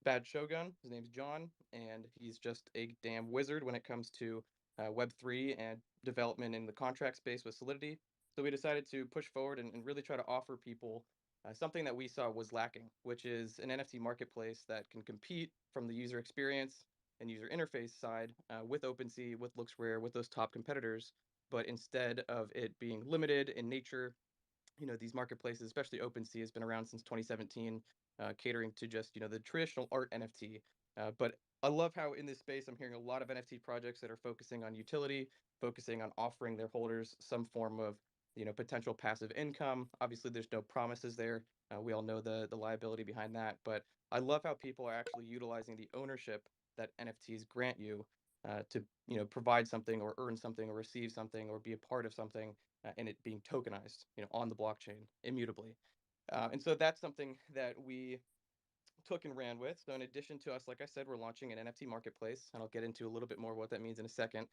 A: Bad Shogun. His name's John, and he's just a damn wizard when it comes to Web3 and development in the contract space with Solidity. So we decided to push forward and really try to offer people something that we saw was lacking, which is an NFT marketplace that can compete from the user experience and user interface side with OpenSea, with LooksRare, with those top competitors. But instead of it being limited in nature, these marketplaces, especially OpenSea, has been around since 2017, catering to just, the traditional art NFT. But I love how in this space, I'm hearing a lot of NFT projects that are focusing on utility, focusing on offering their holders some form of, potential passive income. Obviously, there's no promises there. We all know the liability behind that. But I love how people are actually utilizing the ownership that NFTs grant you to, provide something or earn something or receive something or be a part of something and it being tokenized, on the blockchain immutably. And so that's something that we took and ran with. So in addition to us, like I said, we're launching an NFT marketplace, and I'll get into a little bit more what that means in a second.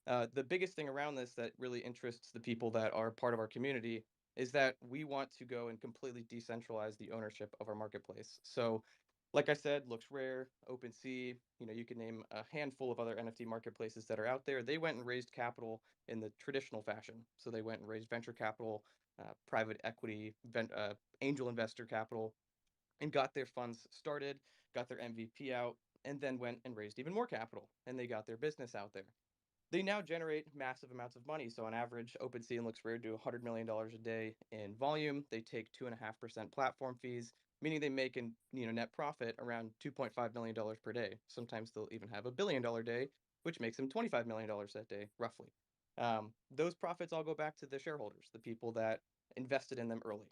A: The biggest thing around this that really interests the people that are part of our community is that we want to go and completely decentralize the ownership of our marketplace. So like I said, Looks Rare, OpenSea, you can name a handful of other NFT marketplaces that are out there. They went and raised capital in the traditional fashion. So they went and raised venture capital, private equity, angel investor capital, and got their funds started, got their MVP out, and then went and raised even more capital, and they got their business out there. They now generate massive amounts of money. So on average, OpenSea and LooksRare do $100 million a day in volume. They take 2.5% platform fees, meaning they make in net profit around $2.5 million per day. Sometimes they'll even have $1 billion day, which makes them $25 million that day, roughly. Those profits all go back to the shareholders, the people that invested in them early.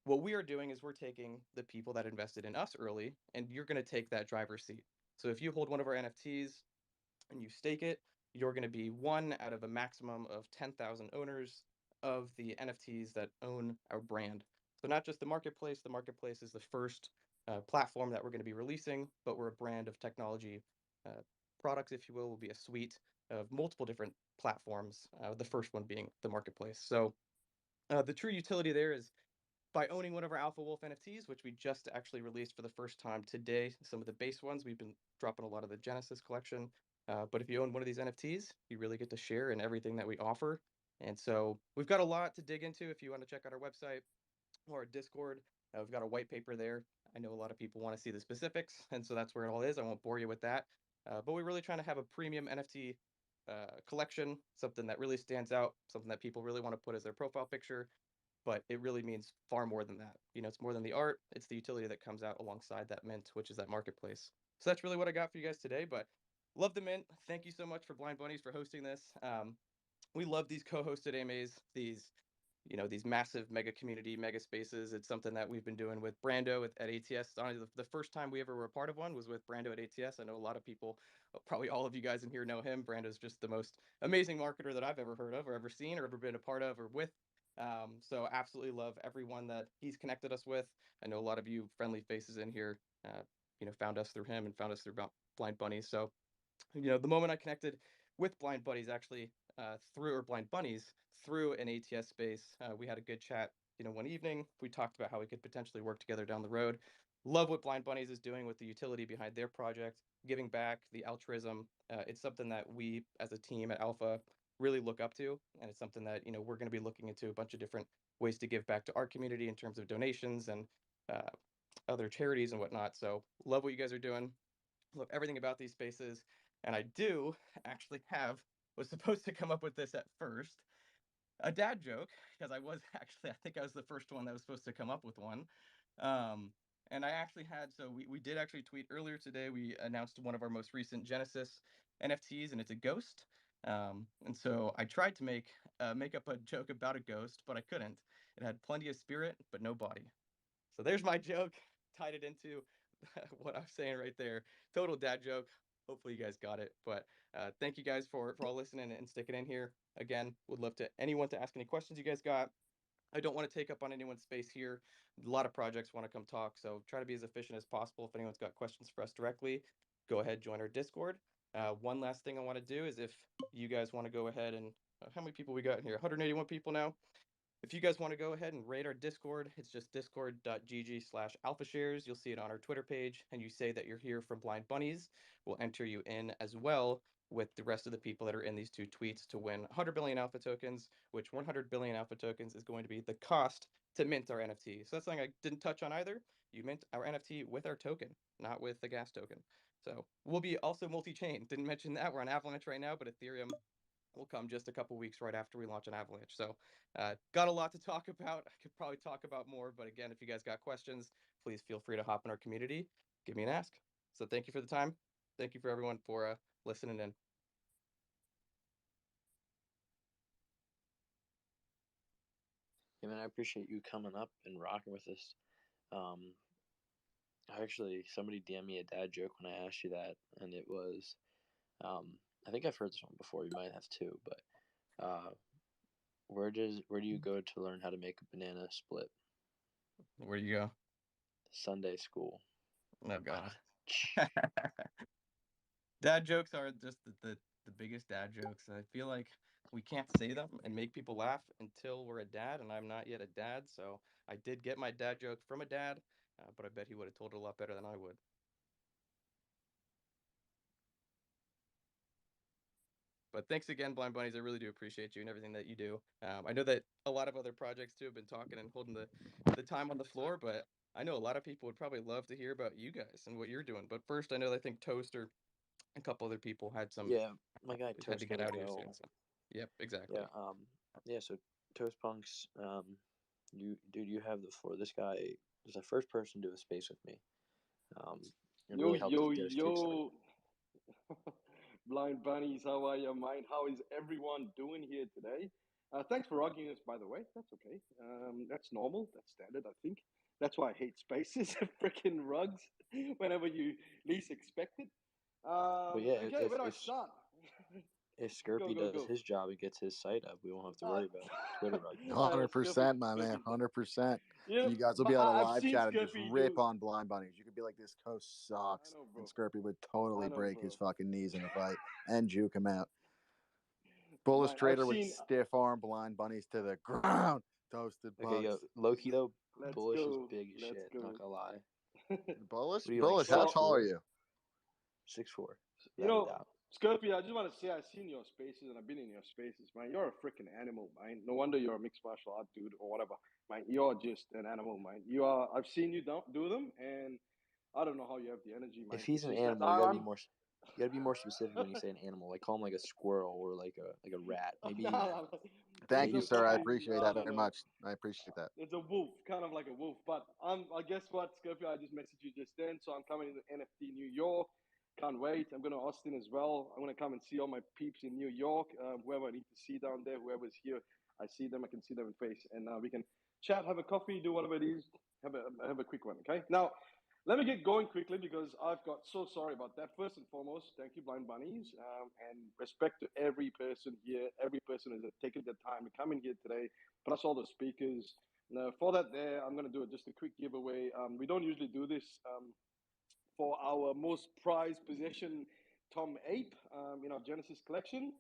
A: What we are doing is we're taking the people that invested in us early, and you're going to take that driver's seat. So if you hold one of our NFTs and you stake it, you're going to be one out of a maximum of 10,000 owners of the NFTs that own our brand. So not just the marketplace is the first platform that we're going to be releasing, but we're a brand of technology products, if you will be a suite of multiple different platforms, the first one being the marketplace. So the true utility there is by owning one of our Alpha Wolf NFTs, which we just actually released for the first time today. Some of the base ones, we've been dropping a lot of the Genesis collection. But if you own one of these NFTs, you really get to share in everything that we offer. And so we've got a lot to dig into if you want to check out our website or our Discord. We've got a white paper there. I know a lot of people want to see the specifics, and so that's where it all is. I won't bore you with that. But we're really trying to have a premium NFT collection, something that really stands out, something that people really want to put as their profile picture, but it really means far more than that. It's more than the art. It's the utility that comes out alongside that mint, which is that marketplace. So that's really what I got for you guys today, but love the mint. Thank you so much for Blind Bunnies for hosting this. We love these co-hosted AMAs, these massive mega community, mega spaces. It's something that we've been doing with Brando at ATS. Honestly, the first time we ever were a part of one was with Brando at ATS. I know a lot of people, probably all of you guys in here know him. Brando's just the most amazing marketer that I've ever heard of or ever seen or ever been a part of or with. So absolutely love everyone that he's connected us with. I know a lot of you friendly faces in here, found us through him and found us through Blind Bunnies. So, the moment I connected with Blind Bunnies actually Blind Bunnies through an ATS space, we had a good chat. One evening we talked about how we could potentially work together down the road. Love what Blind Bunnies is doing with the utility behind their project, giving back, the altruism. It's something that we as a team at Alpha really look up to, and it's something that we're going to be looking into a bunch of different ways to give back to our community in terms of donations and other charities and whatnot. So love what you guys are doing, love everything about these spaces, and I do actually was supposed to come up with this at first, a dad joke, because I think I was the first one that was supposed to come up with one. And I actually we did actually tweet earlier today. We announced one of our most recent Genesis NFTs, and it's a ghost. And so I tried to make up a joke about a ghost, but I couldn't. It had plenty of spirit, but no body. So there's my joke, tied it into what I'm saying right there. Total dad joke. Hopefully you guys got it. But thank you guys for all listening and sticking in here. Again, would love anyone to ask any questions you guys got. I don't want to take up on anyone's space here. A lot of projects want to come talk, so try to be as efficient as possible. If anyone's got questions for us directly, go ahead, join our Discord. One last thing I want to do is if you guys want to go ahead and how many people we got in here? 181 people now. If you guys want to go ahead and raid our Discord, it's just discord.gg/AlphaShares. You'll see it on our Twitter page, and you say that you're here from Blind Bunnies. We'll enter you in as well. with the rest of the people that are in these 2 tweets to win 100 billion alpha tokens, which 100 billion alpha tokens is going to be the cost to mint our NFT. So that's something I didn't touch on either. You mint our NFT with our token, not with the gas token. So we'll be also multi-chain. Didn't mention that. We're on Avalanche right now, but Ethereum will come just a couple weeks right after we launch an Avalanche. So got a lot to talk about. I could probably talk about more, but again, if you guys got questions, please feel free to hop in our community, give me an ask. So thank you for the time. Thank you for everyone for listening in.
E: Yeah, man, I appreciate you coming up and rocking with us. Somebody DM'd me a dad joke when I asked you that, and it was, I think I've heard this one before. You might have too, but where do you go to learn how to make a banana split?
A: Where do you go?
E: Sunday school.
A: Oh God. Dad jokes are just the biggest dad jokes. I feel like we can't say them and make people laugh until we're a dad, and I'm not yet a dad. So I did get my dad joke from a dad, but I bet he would have told it a lot better than I would. But thanks again, Blind Bunnies. I really do appreciate you and everything that you do. I know that a lot of other projects too have been talking and holding the time on the floor, but I know a lot of people would probably love to hear about you guys and what you're doing. But first, I know I think Toaster, a couple other people had some.
E: Yeah, my guy
A: had
E: Toast
A: to get
E: as
A: out of here
E: well.
A: soon. So. Yep, exactly.
E: Yeah. So Toast Punks, you have the floor. This guy is the first person to do a space with me. It really helped us get us kickstarted.
G: Blind Bunnies, how are you, mate? How is everyone doing here today? Thanks for arguing us, by the way. That's okay. That's normal. That's standard, I think. That's why I hate spaces, freaking rugs, whenever you least expect it.
E: But yeah,
G: Okay, where do I start?
E: if Skirpy
G: Go,
E: does
G: go.
E: his job and gets his site up, we won't have to worry about Twitter rug.
M: 100%, my man. 100%.
G: Yeah,
M: And you guys will be
G: but
M: able to
G: I've
M: live
G: seen
M: chat and just
G: Skirpy
M: rip
G: do.
M: on Blind Bunnies. You could be like, this coast sucks.
G: I know, bro.
M: And Skirpy would totally
G: I know,
M: break
G: bro.
M: his fucking knees in a fight and juke him out. Bullish
G: Mate,
M: Trader
G: I've
M: would
G: seen-
M: stiff arm Blind Bunnies to the ground. Toasted bugs.
E: Okay, yo, low-key though,
G: Let's
E: Bullish
G: go.
E: is big as
G: Let's
E: shit,
G: go.
E: not gonna lie.
M: Bullish?
E: What are you,
M: Bullish,
E: like,
M: how tall are
E: 6'4"?
M: you?
E: 6'4".
G: You know, Skirpy, I just want to say I've seen your spaces and I've been in your spaces, man. You're a freaking animal, man. No wonder you're a mixed martial art dude or whatever, man. You're just an animal, man. You are. I've seen you do them, and I don't know how you have the energy, man.
E: If he's an animal, you gotta be more specific when you say an animal. Like, call him like a squirrel or like a rat. Maybe.
M: Thank you, sir. I
G: fucking-
M: appreciate
G: I
M: that
G: don't
M: very
G: know.
M: much. I appreciate that.
G: It's a wolf, kind of like a wolf. But I guess what, Skirpy, I just messaged you just then. So I'm coming to NFT New York. Can't wait. I'm going to Austin as well. I'm going to come and see all my peeps in New York. Whoever I need to see down there, whoever's here, I see them. I can see them in face. And we can chat, have a coffee, do whatever it is. Have a quick one, okay? Now, let me get going quickly because I've got so sorry about that. First and foremost, thank you, Blind Bunnies, and respect to every person here. Every person who's taken the time to come in here today, plus all the speakers. Now, for that, I'm going to do just a quick giveaway. We don't usually do this for our most prized possession, Tom Ape, in our Genesis collection,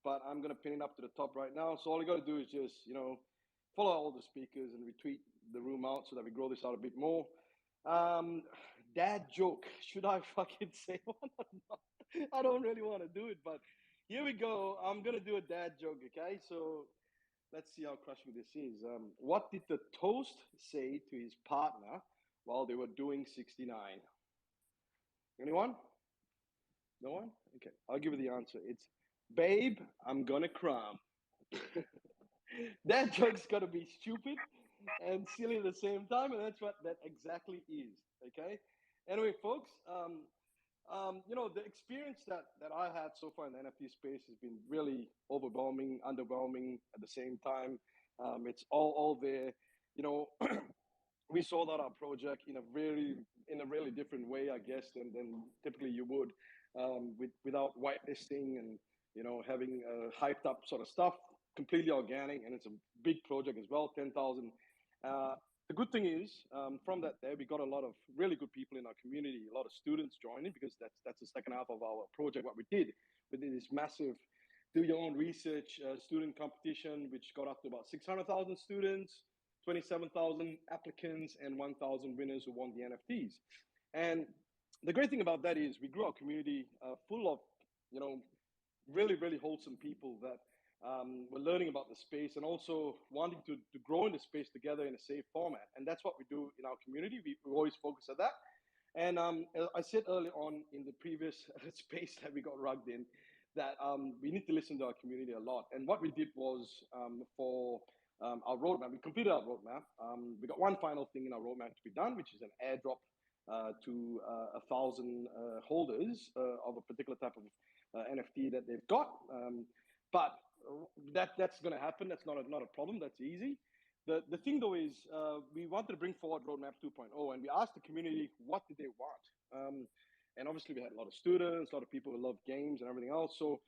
G: but I'm going to pin it up to the top right now. So all you got to do is just, follow all the speakers and retweet the room out so that we grow this out a bit more. Dad joke. Should I fucking say one or not? I don't really want to do it, but here we go. I'm going to do a dad joke, okay? So let's see how crushing this is. What did the toast say to his partner while they were doing 69? Anyone? No one? Okay, I'll give you the answer. It's, babe, I'm gonna cram. That joke's gotta be stupid and silly at the same time, and that's what that exactly is. Okay. Anyway, folks, the experience that I had so far in the NFT space has been really overwhelming, underwhelming at the same time. It's all there. We sold out our project in a really different way, I guess, than typically you would, without whitelisting and having hyped up sort of stuff, completely organic, and it's a big project as well, 10,000. The good thing is, from that day, we got a lot of really good people in our community, a lot of students joining, because that's the second half of our project. What we did this massive do your own research student competition, which got up to about 600,000 students. 27,000 applicants and 1,000 winners who won the NFTs. And the great thing about that is we grew our community full of, really, really wholesome people that were learning about the space and also wanting to grow in the space together in a safe format. And that's what we do in our community. We always focus on that. And I said earlier on in the previous space that we got rugged in, that we need to listen to our community a lot. And what we did was for our roadmap, we completed our roadmap. We got one final thing in our roadmap to be done, which is an airdrop to 1,000 holders of a particular type of NFT that they've got. But that's going to happen. That's not a problem. That's easy. The thing though is we wanted to bring forward Roadmap 2.0, and we asked the community what did they want. And obviously we had a lot of students, a lot of people who love games and everything else. So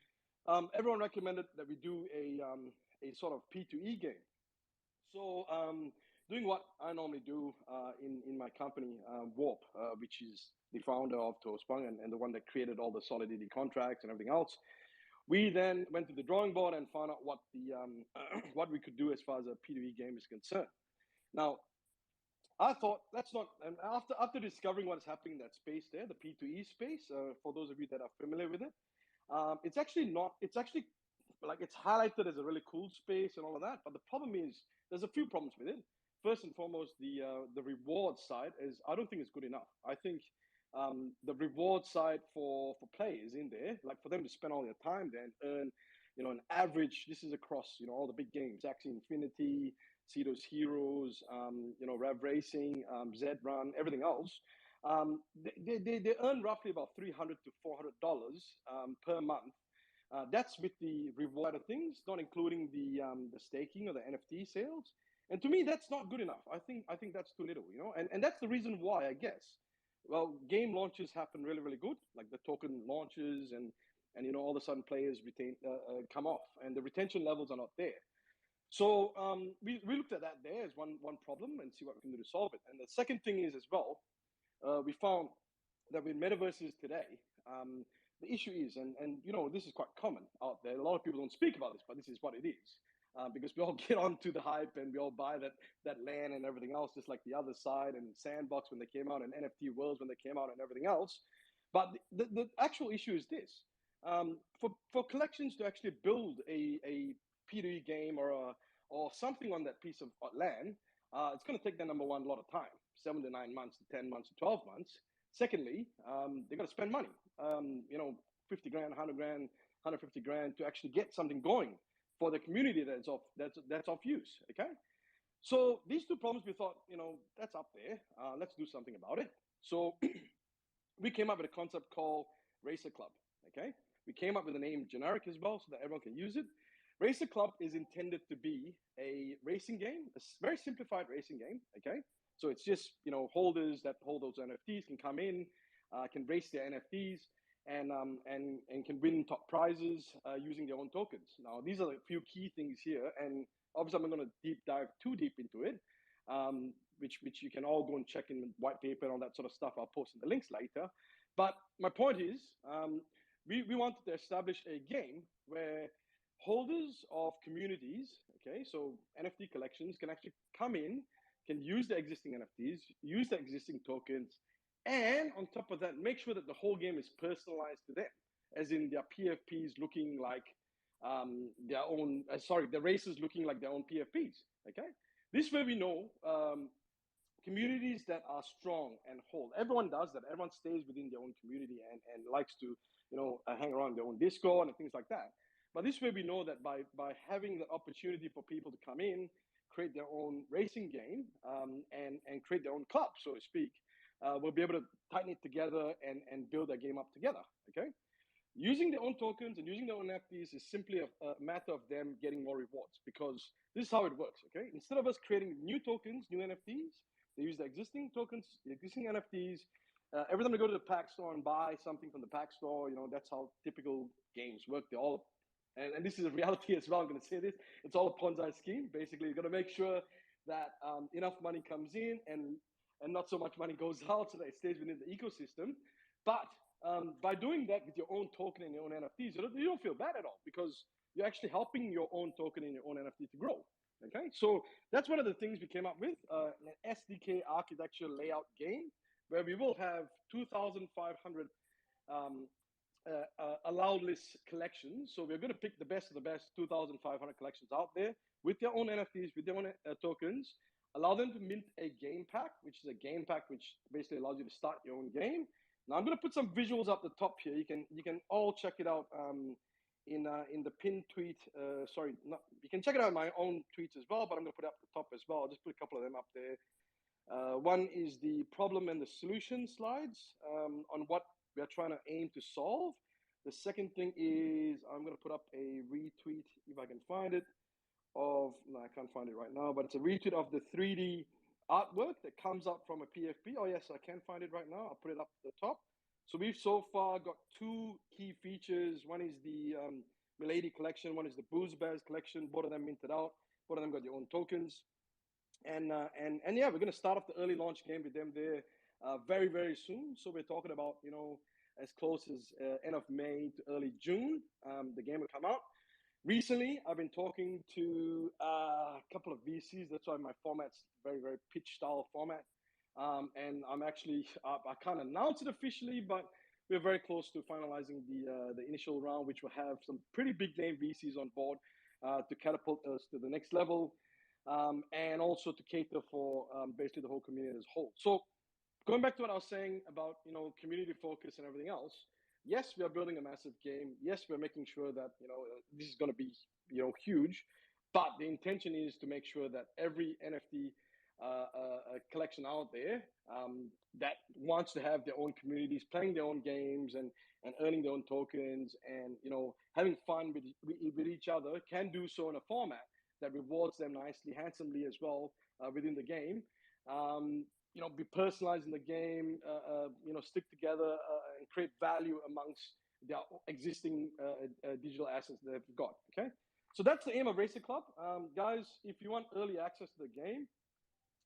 G: everyone recommended that we do a sort of P2E game. So doing what I normally do in my company, Warp, which is the founder of Toastpunk and the one that created all the Solidity contracts and everything else. We then went to the drawing board and found out what the what we could do as far as a P2E game is concerned. Now, I thought that's not. And after discovering what is happening in that space there, the P2E space, for those of you that are familiar with it, it's actually not. It's actually like it's highlighted as a really cool space and all of that. But the problem is there's a few problems with it. First and foremost, the reward side is I don't think it's good enough. I think the reward side for players in there, like for them to spend all their time there and earn, an average. This is across all the big games, Axie Infinity, Cedos Heroes, Rev Racing, Z Run, everything else. They earn roughly about $300 to $400 per month. That's with the reward of things, not including the staking or the NFT sales. And to me, that's not good enough. I think that's too little, and that's the reason why, I guess. Well, game launches happen really, really good, like the token launches, and all of a sudden players come off, and the retention levels are not there. So we looked at that there as one problem and see what we can do to solve it. And the second thing is as well, we found that with metaverses today, the issue is, and this is quite common out there. A lot of people don't speak about this, but this is what it is. Because we all get onto the hype and we all buy that land and everything else, just like the other side and Sandbox when they came out and NFT Worlds when they came out and everything else. But the actual issue is this: for collections to actually build a P2E game or something on that piece of land, it's going to take them, number one, a lot of time, 7 to 9 months to 10 months to 12 months. Secondly, they got to spend money, 50 grand, 100 grand, 150 grand to actually get something going for the community that's off use. Okay, so these two problems, we thought, that's up there. Let's do something about it. So we came up with a concept called Racer Club. Okay, we came up with a name generic as well so that everyone can use it. Racer Club is intended to be a racing game, a very simplified racing game. Okay, so it's just holders that hold those NFTs can come in, can race their NFTs, and can win top prizes using their own tokens. Now, these are a few key things here, and obviously I'm not going to dive too deep into it, which you can all go and check in the white paper and all that sort of stuff. I'll post in the links later. But my point is, we wanted to establish a game where holders of communities, okay, so NFT collections can actually come in, can use the existing NFTs, use the existing tokens, and on top of that, make sure that the whole game is personalized to them, as in their PFPs looking like their own, the races looking like their own PFPs, okay? This way we know communities that are strong and hold. Everyone does that. Everyone stays within their own community and likes to, hang around their own Discord and things like that. But this way we know that by having the opportunity for people to come in, create their own racing game, and create their own club, so to speak, we'll be able to tighten it together and build a game up together, okay? Using their own tokens and using their own NFTs is simply a matter of them getting more rewards, because this is how it works, okay? Instead of us creating new tokens, new NFTs, they use the existing tokens, the existing NFTs. Every time they go to the pack store and buy something from the pack store, that's how typical games work. They all, and this is a reality as well, I'm going to say this, it's all a Ponzi scheme. Basically, you're going to make sure that enough money comes in and not so much money goes out so that it stays within the ecosystem. But by doing that with your own token and your own NFTs, you don't feel bad at all, because you're actually helping your own token and your own NFT to grow. Okay, so that's one of the things we came up with, an SDK architecture layout game where we will have 2,500 allowed list collection. So we're going to pick the best of the best 2,500 collections out there with their own NFTs, with their own tokens. Allow them to mint a game pack, which is a game pack which basically allows you to start your own game. Now I'm going to put some visuals up the top here. You can all check it out in the pinned tweet. You can check it out in my own tweets as well, but I'm going to put it up the top as well. I'll just put a couple of them up there. One is the problem and the solution slides on what we are trying to aim to solve. The second thing is I'm going to put up a retweet, if I can find it, no, I can't find it right now, but it's a retweet of the 3D artwork that comes up from a PFP. Oh, yes, I can find it right now. I'll put it up at the top. So we've so far got two key features. One is the Milady collection. One is the Booze Bears collection. Both of them minted out. Both of them got their own tokens. And yeah, we're going to start off the early launch game with them there very, very soon. So we're talking about, as close as end of May to early June, the game will come out. Recently, I've been talking to a couple of VCs. That's why my format's very, very pitch style format. And I'm actually, I can't announce it officially, but we're very close to finalizing the initial round, which will have some pretty big name VCs on board to catapult us to the next level. And also to cater for basically the whole community as a whole. So going back to what I was saying about, community focus and everything else, yes, we are building a massive game. Yes, we're making sure that, this is going to be, huge, but the intention is to make sure that every NFT collection out there that wants to have their own communities, playing their own games and earning their own tokens and, having fun with each other can do so in a format that rewards them nicely, handsomely as well within the game. Be personalized in the game, stick together and create value amongst their existing digital assets that they've got, okay? So that's the aim of Racer Club. Guys, if you want early access to the game,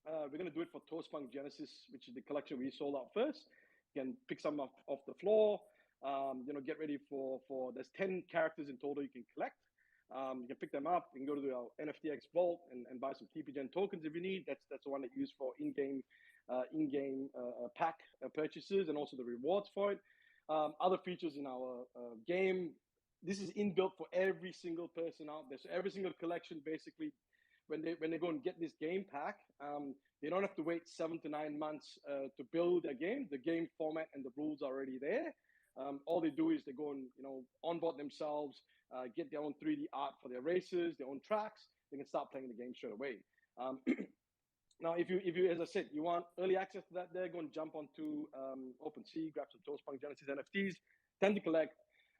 G: we're going to do it for Toastpunk Genesis, which is the collection we sold out first. You can pick some off the floor, get ready for there's 10 characters in total you can collect. You can pick them up. You can go to our NFTX vault and buy some TPGen tokens if you need. That's the one that you use for in-game pack purchases and also the rewards for it. Other features in our game. This is inbuilt for every single person out there. So every single collection, basically, when they go and get this game pack, they don't have to wait 7 to 9 months to build their game. The game format and the rules are already there. All they do is they go and onboard themselves, get their own 3D art for their races, their own tracks. They can start playing the game straight away. Now, if you, as I said, you want early access to that, they're going to jump onto OpenSea, grab some Toastpunk Genesis NFTs, 10 to collect.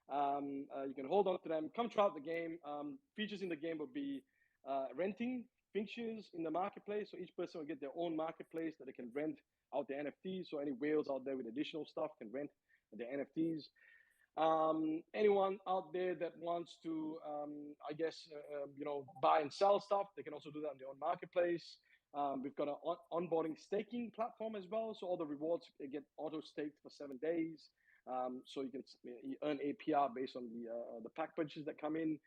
G: You can hold on to them. Come try out the game. Features in the game will be renting features in the marketplace. So each person will get their own marketplace that they can rent out their NFTs. So any whales out there with additional stuff can rent their NFTs. Anyone out there that wants to, buy and sell stuff, they can also do that on their own marketplace. We've got an onboarding staking platform as well. So all the rewards get auto staked for 7 days. So you can earn APR based on the pack purchases that come in.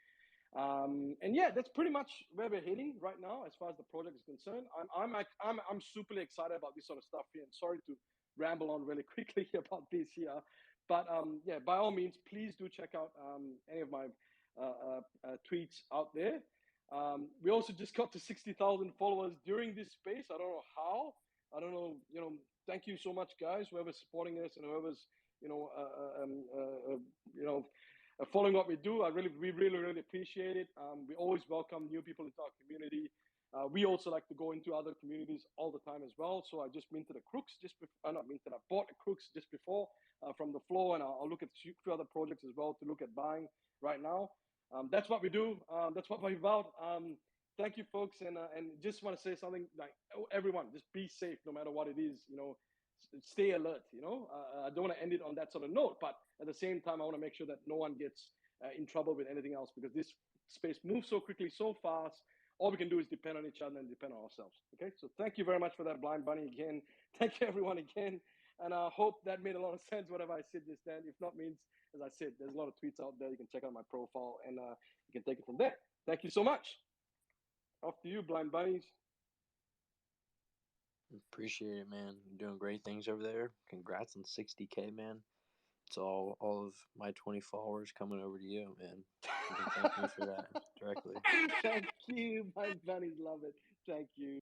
G: And yeah, that's pretty much where we're heading right now as far as the project is concerned. I'm super excited about this sort of stuff here. And sorry to ramble on really quickly about this here, but yeah, by all means, please do check out any of my tweets out there. We also just got to 60,000 followers during this space. I don't know how. I don't know. Thank you so much, guys. Whoever's supporting us and whoever's following what we do. We really appreciate it. We always welcome new people into our community. We also like to go into other communities all the time as well. So I just minted a Crooks I bought a Crooks just before from the floor, and I'll look at a few other projects as well to look at buying right now. That's what we do. That's what we're about. Thank you, folks, and just want to say something like everyone, just be safe no matter what it is. Stay alert. I don't want to end it on that sort of note, but at the same time, I want to make sure that no one gets in trouble with anything else because this space moves so quickly, so fast. All we can do is depend on each other and depend on ourselves. Okay, so thank you very much for that, Blind Bunny, again. Thank you, everyone, again. And I hope that made a lot of sense, whatever I said just then. If not, means, as I said, there's a lot of tweets out there. You can check out my profile and you can take it from there. Thank you so much. Off to you, Blind Bunnies.
E: Appreciate it, man. You're doing great things over there. Congrats on 60K, man. It's all of my 20 followers coming over to you, man. You can thank me for that directly.
D: Thank you, my bunnies. Love it. Thank you.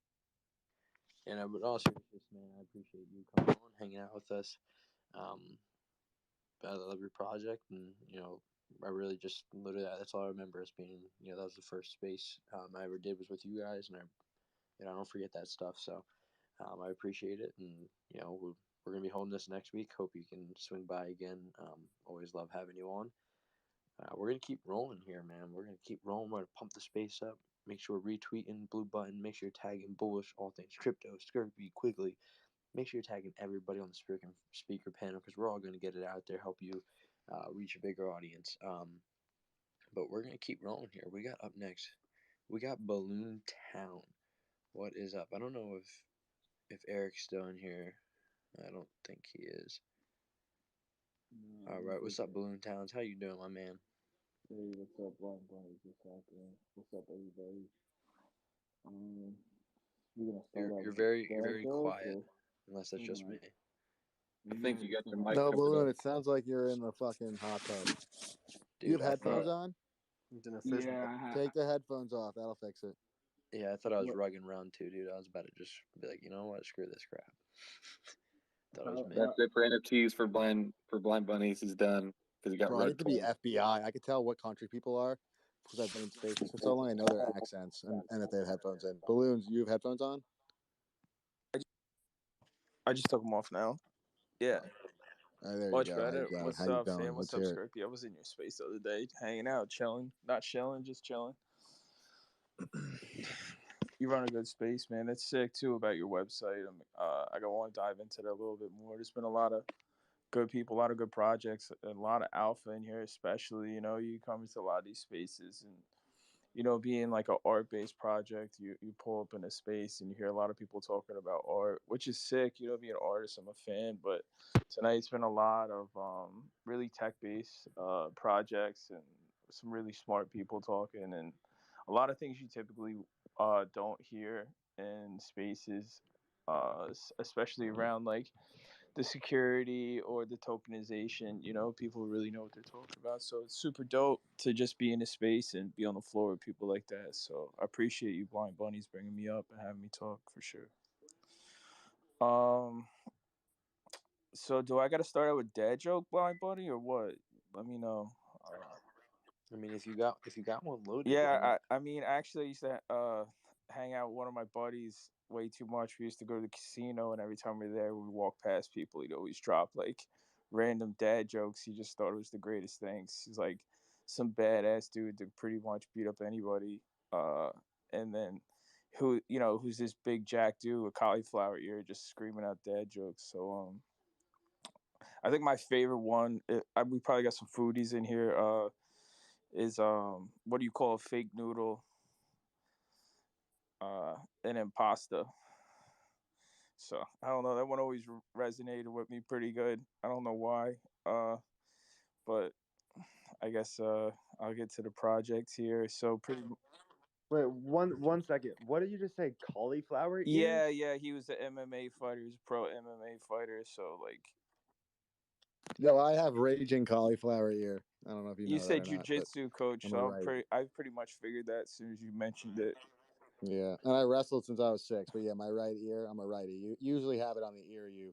E: And but all seriousness, man, I appreciate you coming on, hanging out with us. I love your project, and I really just literally that's all I remember as being that was the first space I ever did was with you guys, and I don't forget that stuff. So I appreciate it, and we're gonna be holding this next week. Hope you can swing by again. Always love having you on. We're gonna keep rolling here, man. We're gonna keep rolling. We're gonna pump the space up. Make sure we're retweeting Blue Button. Make sure you're tagging Bullish, All Things Crypto, Skirby, Quigley. Make sure you're tagging everybody on the speaker panel because we're all gonna get it out there, help you reach a bigger audience. But we're gonna keep rolling here. We got up next. We got Balloon Town. What is up? I don't know if Eric's still in here. I don't think he is. All right, what's up, Balloon Towns? How you doing, my man?
Q: Hey, what's up, Blind Bunnies? What's up, man? What's up, everybody? We're gonna start out
E: You're
Q: with
E: very
Q: joke,
E: quiet,
Q: or
E: unless that's just me.
L: I think you got your mic
M: No,
L: covered
M: Balloon,
L: up.
M: it sounds like you're in the fucking hot tub.
E: Dude,
M: You have headphones on?
D: Yeah, I have.
M: Take the headphones off. That'll fix it.
E: Yeah, I thought I was rugging around too, dude. I was about to just be like, you know what, screw this crap. Thought it was me.
L: That's it for NFTs for blind bunnies is done because he got
M: Bro, I need to be
L: rug
M: FBI. I could tell what country people are because I've been in spaces for so long. I know their accents and that they have headphones in. Balloons, you have headphones on?
R: I just took them off now. Yeah.
M: There
R: Much
M: you go.
R: better.
M: How
R: What's
M: you
R: up,
M: doing?
R: fam?
M: Let's
R: What's up,
M: hear it.
R: Skirpy? I was in your space the other day, hanging out, chilling. Not chilling, just chilling. You run a good space, man. That's sick too about your website. I want to dive into that a little bit more. There's been a lot of good people, a lot of good projects, a lot of alpha in here, especially. You come into a lot of these spaces and being like an art-based project, you pull up in a space and you hear a lot of people talking about art, which is sick. Being an artist, I'm a fan, but tonight's been a lot of really tech-based projects and some really smart people talking, and a lot of things you typically don't hear in spaces, especially around like the security or the tokenization. People really know what they're talking about, so it's super dope to just be in a space and be on the floor with people like that. So I appreciate you, Blind Bunnies, bringing me up and having me talk for sure. So do I got to start out with dad joke, Blind Bunny, or what? Let me know.
E: I mean, if you got one loaded.
R: Yeah, I mean, actually, I used to hang out with one of my buddies way too much. We used to go to the casino, and every time we were there, we walk past people. He'd always drop like random dad jokes. He just thought it was the greatest things. He's like some badass dude that pretty much beat up anybody. And then who's this big jack dude with cauliflower ear, just screaming out dad jokes. So I think my favorite one. We probably got some foodies in here. Is what do you call a fake noodle? An impasta. So I don't know. That one always resonated with me pretty good. I don't know why. But I guess I'll get to the projects here. So pretty.
B: Wait, one second. What did you just say? Cauliflower ears?
R: Yeah. He was an MMA fighter. He was a pro MMA fighter. So like.
M: Yo, I have raging cauliflower ear. I don't know if you know
R: said
M: that or not.
R: jujitsu coach,
M: I'm
R: so
M: right.
R: I pretty much figured that as soon as you mentioned it.
M: Yeah, and I wrestled since I was 6. But yeah, my right ear, I'm a righty. You usually have it on the ear you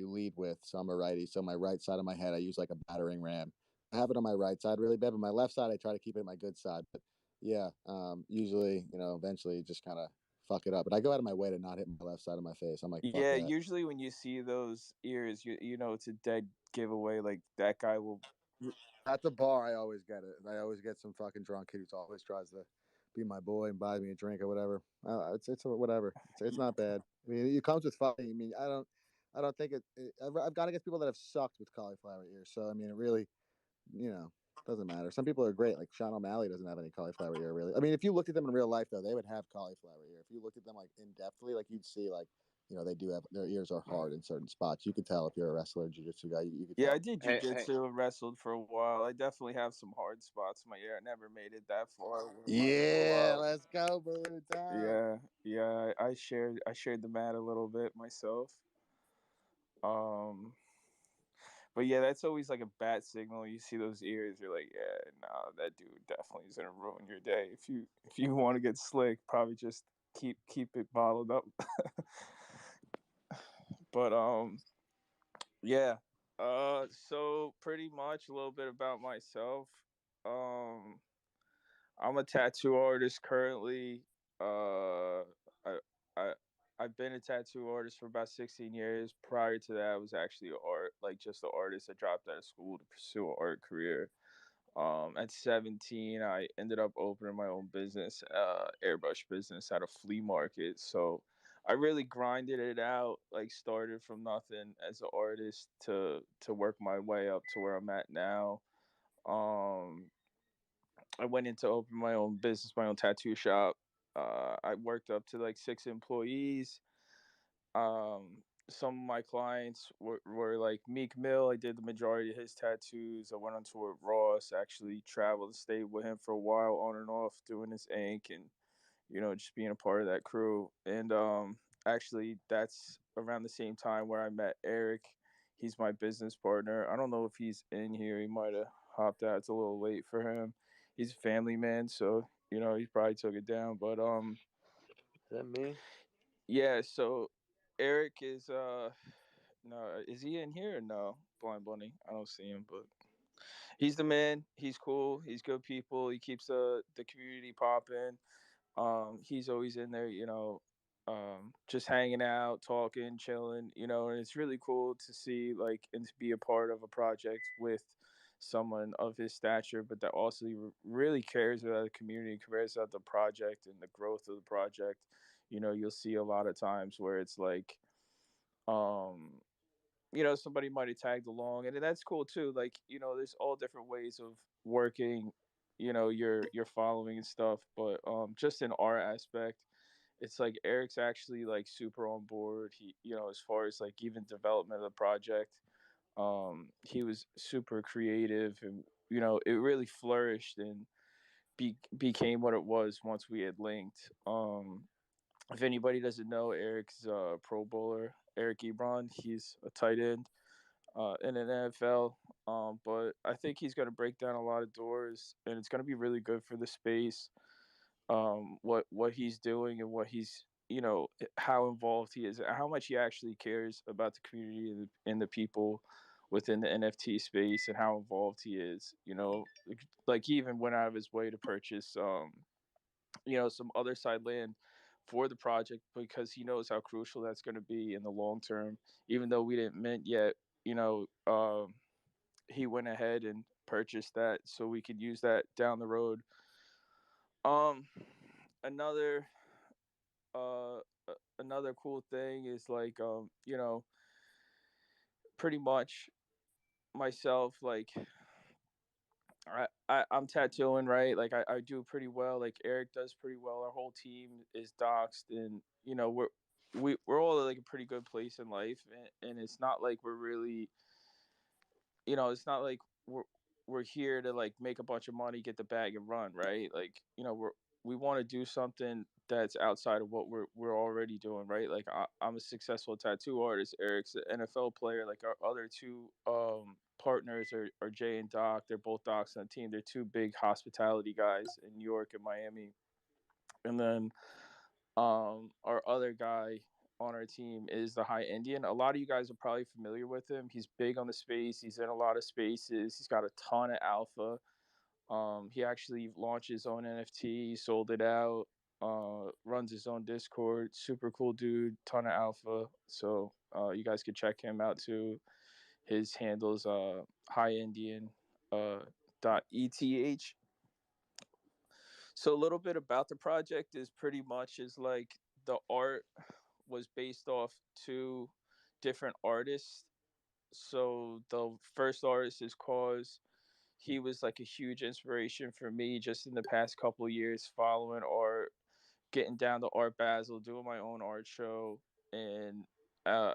M: lead with. So I'm a righty. So my right side of my head, I use like a battering ram. I have it on my right side really bad, but my left side, I try to keep it my good side. But yeah, usually, eventually just kind of fuck it up. But I go out of my way to not hit my left side of my face. I'm like, fuck
R: Yeah,
M: that.
R: usually when you see those ears, you know it's a dead giveaway. Like that guy will.
M: At the bar, I always get it. I always get some fucking drunk kid who always tries to be my boy and buy me a drink or whatever. It's whatever. It's not bad. I mean, it comes with fighting. I mean, I don't think I've got against people that have sucked with cauliflower ears. So I mean, it really, doesn't matter. Some people are great. Like Sean O'Malley doesn't have any cauliflower ear really. I mean, if you looked at them in real life though, they would have cauliflower ear. If you looked at them like in depthly, like you'd see like. They do have their ears are hard in certain spots. You could tell if you're a wrestler, jiu-jitsu guy. You could tell.
R: Yeah, I did jujitsu and wrestled for a while. I definitely have some hard spots in my ear. I never made it that far.
M: Yeah, let's go, Balloon Town.
R: Yeah. I shared the mat a little bit myself. But yeah, that's always like a bad signal. You see those ears, you're like, yeah, nah, that dude definitely is gonna ruin your day. If you want to get slick, probably just keep it bottled up. But yeah. So pretty much a little bit about myself. Um, I'm a tattoo artist currently. I I I've been a tattoo artist for about 16 years. Prior to that, I was actually just an artist. I dropped out of school to pursue an art career. At 17, I ended up opening my own business, airbrush business at a flea market. So I really grinded it out, like started from nothing as an artist to work my way up to where I'm at now. Um, I went into open my own business, my own tattoo shop. I worked up to like 6 employees. Um, some of my clients were like Meek Mill. I did the majority of his tattoos. I went on tour with Ross. Actually traveled and stayed with him for a while, on and off, doing his ink and just being a part of that crew. And actually, that's around the same time where I met Eric. He's my business partner. I don't know if he's in here. He might have hopped out. It's a little late for him. He's a family man, so he probably took it down. But
E: Is that me?
R: yeah. So Eric is no, is he in here or no? Blind Bunny. I don't see him, but he's the man. He's cool. He's good people. He keeps the community popping. He's always in there, just hanging out, talking, chilling, and it's really cool to see like and to be a part of a project with someone of his stature, but that also really cares about the community, cares about the project and the growth of the project. You'll see a lot of times where it's like, um, somebody might have tagged along, and that's cool too. Like, there's all different ways of working, your following and stuff. But just in our aspect, it's like Eric's actually like super on board. He, as far as like even development of the project, he was super creative, and it really flourished and became what it was once we had linked. If anybody doesn't know, Eric's a Pro Bowler. Eric Ebron, he's a tight end in an NFL. But I think he's going to break down a lot of doors, and it's going to be really good for the space. What he's doing and what he's how involved he is, how much he actually cares about the community and the people within the NFT space, and how involved he is. Like he even went out of his way to purchase some other side land for the project because he knows how crucial that's going to be in the long term. Even though we didn't mint yet, he went ahead and purchased that so we could use that down the road. Um, another uh another cool thing is like pretty much myself like I'm tattooing, right? Like I do pretty well. Like Eric does pretty well. Our whole team is doxed, and we're all like a pretty good place in life, and it's not like we're really, it's not like we're here to like make a bunch of money, get the bag, and run, right? Like we want to do something that's outside of what we're already doing, right? Like I'm a successful tattoo artist. Eric's an NFL player. Like our other two partners are Jay and Doc. They're both docs on the team. They're two big hospitality guys in New York and Miami. And then our other guy on our team is the High Indian. A lot of you guys are probably familiar with him. He's big on the space. He's in a lot of spaces. He's got a ton of alpha. He actually launched his own NFT, sold it out, runs his own Discord. Super cool dude, ton of alpha. So you guys could check him out too. His handles High Indian .eth. So a little bit about the project is pretty much is like the art was based off two different artists. So the first artist is Cause. He was like a huge inspiration for me just in the past couple of years, following art, getting down to Art Basel, doing my own art show, and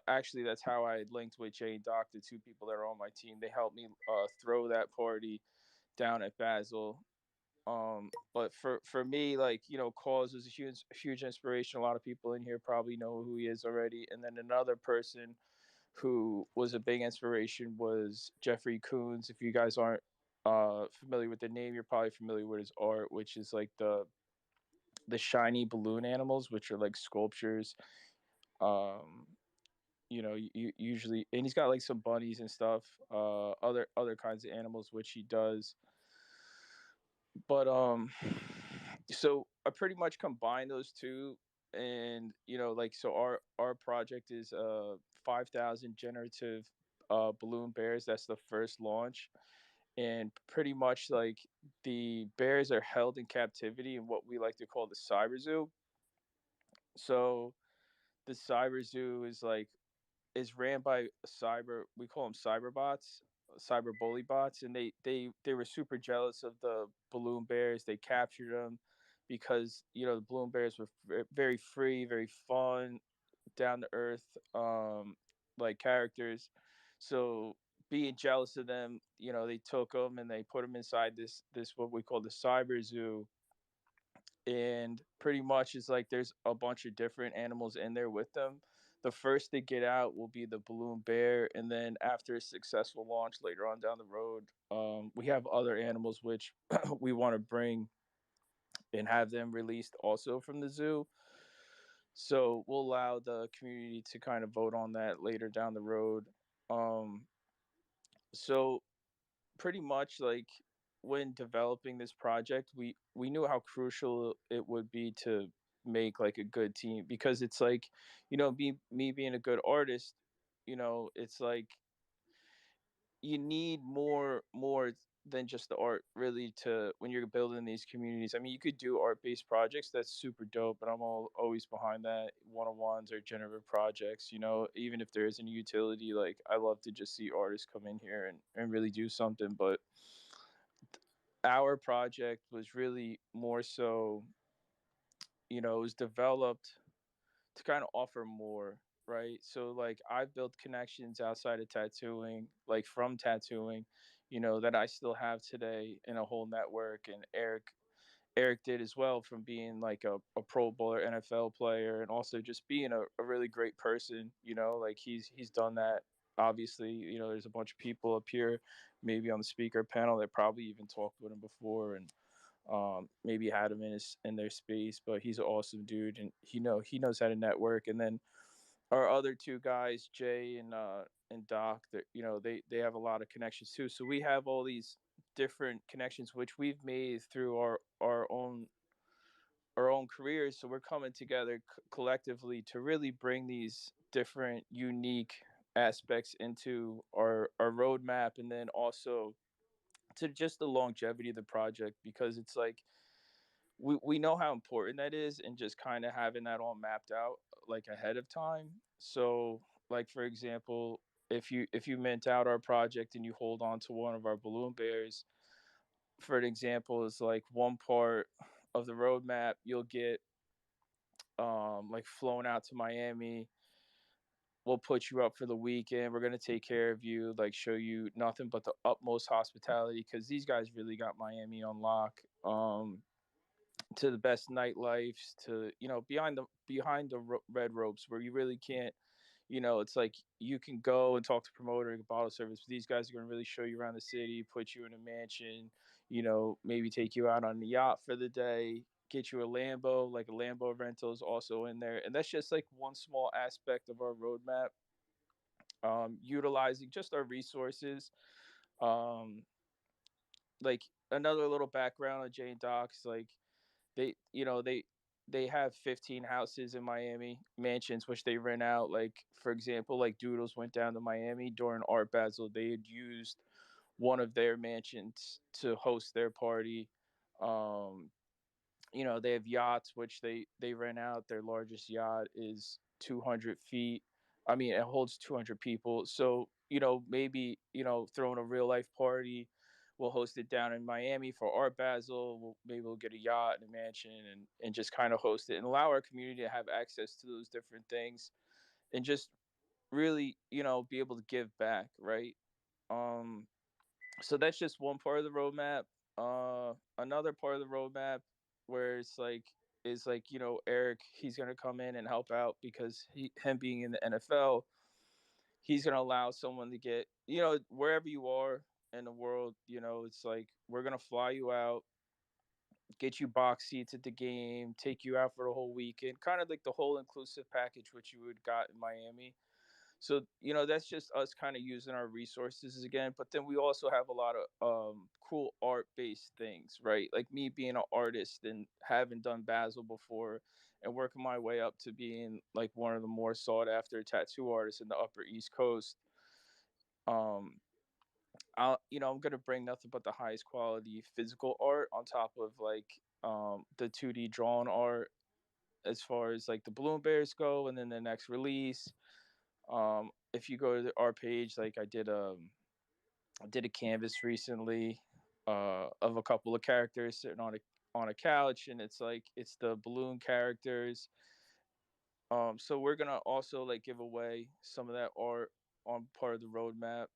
R: actually that's how I linked with Jay and Doc, the two people that are on my team. They helped me throw that party down at Basel. But for me, like Cause was a huge inspiration. A lot of people in here probably know who he is already. And then another person who was a big inspiration was Jeffrey Koons. If you guys aren't familiar with the name, you're probably familiar with his art, which is like the shiny balloon animals, which are like sculptures. Um, usually, and he's got like some bunnies and stuff, other kinds of animals, which he does. But so I pretty much combine those two, and like, so our project is 5,000 generative balloon bears. That's the first launch, and pretty much like the bears are held in captivity in what we like to call the cyber zoo. So the cyber zoo is ran by cyber, we call them cyber bots, cyber bully bots, and they were super jealous of the balloon bears. They captured them because the balloon bears were very free, very fun, down to earth, like characters. So being jealous of them, they took them and they put them inside this what we call the cyber zoo. And pretty much it's like there's a bunch of different animals in there with them. The first to get out will be the balloon bear, and then after a successful launch later on down the road, we have other animals which we want to bring and have them released also from the zoo. So we'll allow the community to kind of vote on that later down the road. Um, so pretty much like when developing this project, we knew how crucial it would be to make like a good team, because it's like, me being a good artist, it's like you need more than just the art, really, to when you're building these communities. I mean, you could do art-based projects, that's super dope, but I'm always behind that. One-on-ones or generative projects, even if there isn't a utility, like I love to just see artists come in here and really do something. But our project was really more so, it was developed to kind of offer more, right? So like I've built connections outside of tattooing, like from tattooing, that I still have today in a whole network. And Eric did as well, from being like a pro bowler, NFL player, and also just being a really great person, like he's done that. Obviously, there's a bunch of people up here maybe on the speaker panel that probably even talked with him before, and maybe had him in their space. But he's an awesome dude, and he knows how to network. And then our other two guys, Jay and Doc, that they have a lot of connections too. So we have all these different connections which we've made through our own careers. So we're coming together collectively to really bring these different unique aspects into our roadmap, and then also to just the longevity of the project, because it's like we know how important that is, and just kind of having that all mapped out like ahead of time. So like, for example, if you mint out our project and you hold on to one of our balloon bears, for an example, is like one part of the roadmap, you'll get like flown out to Miami. We'll put you up for the weekend. We're gonna take care of you, like show you nothing but the utmost hospitality, because these guys really got Miami on lock. To the best nightlifes, to behind the red ropes, where you really can't, it's like you can go and talk to promoter and bottle service, but these guys are going to really show you around the city, put you in a mansion, maybe take you out on the yacht for the day, get you a Lambo. Like a Lambo rental is also in there, and that's just like one small aspect of our roadmap. Utilizing just our resources. um like another little background on Jane Docs, like they have 15 houses in Miami, mansions which they rent out. Like, for example, like Doodles went down to Miami during Art Basel. They had used one of their mansions to host their party. um they have yachts which they rent out. Their largest yacht is 200 feet. I mean, it holds 200 people. So maybe throwing a real life party, we'll host it down in Miami for Art Basel. Maybe we'll get a yacht and a mansion, and just kind of host it and allow our community to have access to those different things, and just really be able to give back, right? um so that's just one part of the roadmap. Another part of the roadmap, where it's like, is like, Eric, he's gonna come in and help out, because him being in the NFL, he's going to allow someone to get, you know, wherever you are in the world, you know, it's like we're going to fly you out, get you box seats at the game, take you out for the whole weekend, kind of like the whole inclusive package which you would got in Miami. So, you know, that's just us kind of using our resources again. But then we also have a lot of cool art based things, right? Like me being an artist and having done Basel before and working my way up to being like one of the more sought after tattoo artists in the Upper East Coast. You know, I'm gonna bring nothing but the highest quality physical art on top of like the 2D drawn art as far as like the Balloon Bears go, and then the next release. If you go to our page, like I did a canvas recently of a couple of characters sitting on a couch, and it's like it's the balloon characters. So we're gonna also like give away some of that art on part of the roadmap.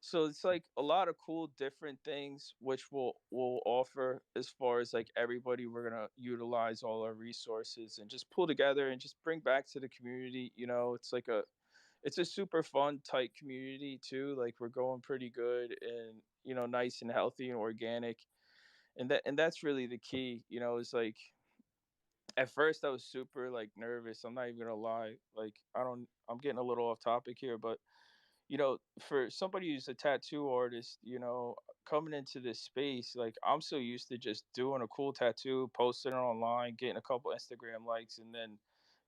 R: So it's like a lot of cool different things which we'll offer as far as like everybody. We're gonna utilize all our resources and just pull together and just bring back to the community. You know, it's a super fun, tight community too. Like we're going pretty good and, you know, nice and healthy and organic. And that's really the key, you know, is like at first I was super like nervous. I'm not even gonna lie. Like I'm getting a little off topic here, but you know, for somebody who's a tattoo artist, you know, coming into this space, like I'm so used to just doing a cool tattoo, posting it online, getting a couple Instagram likes, and then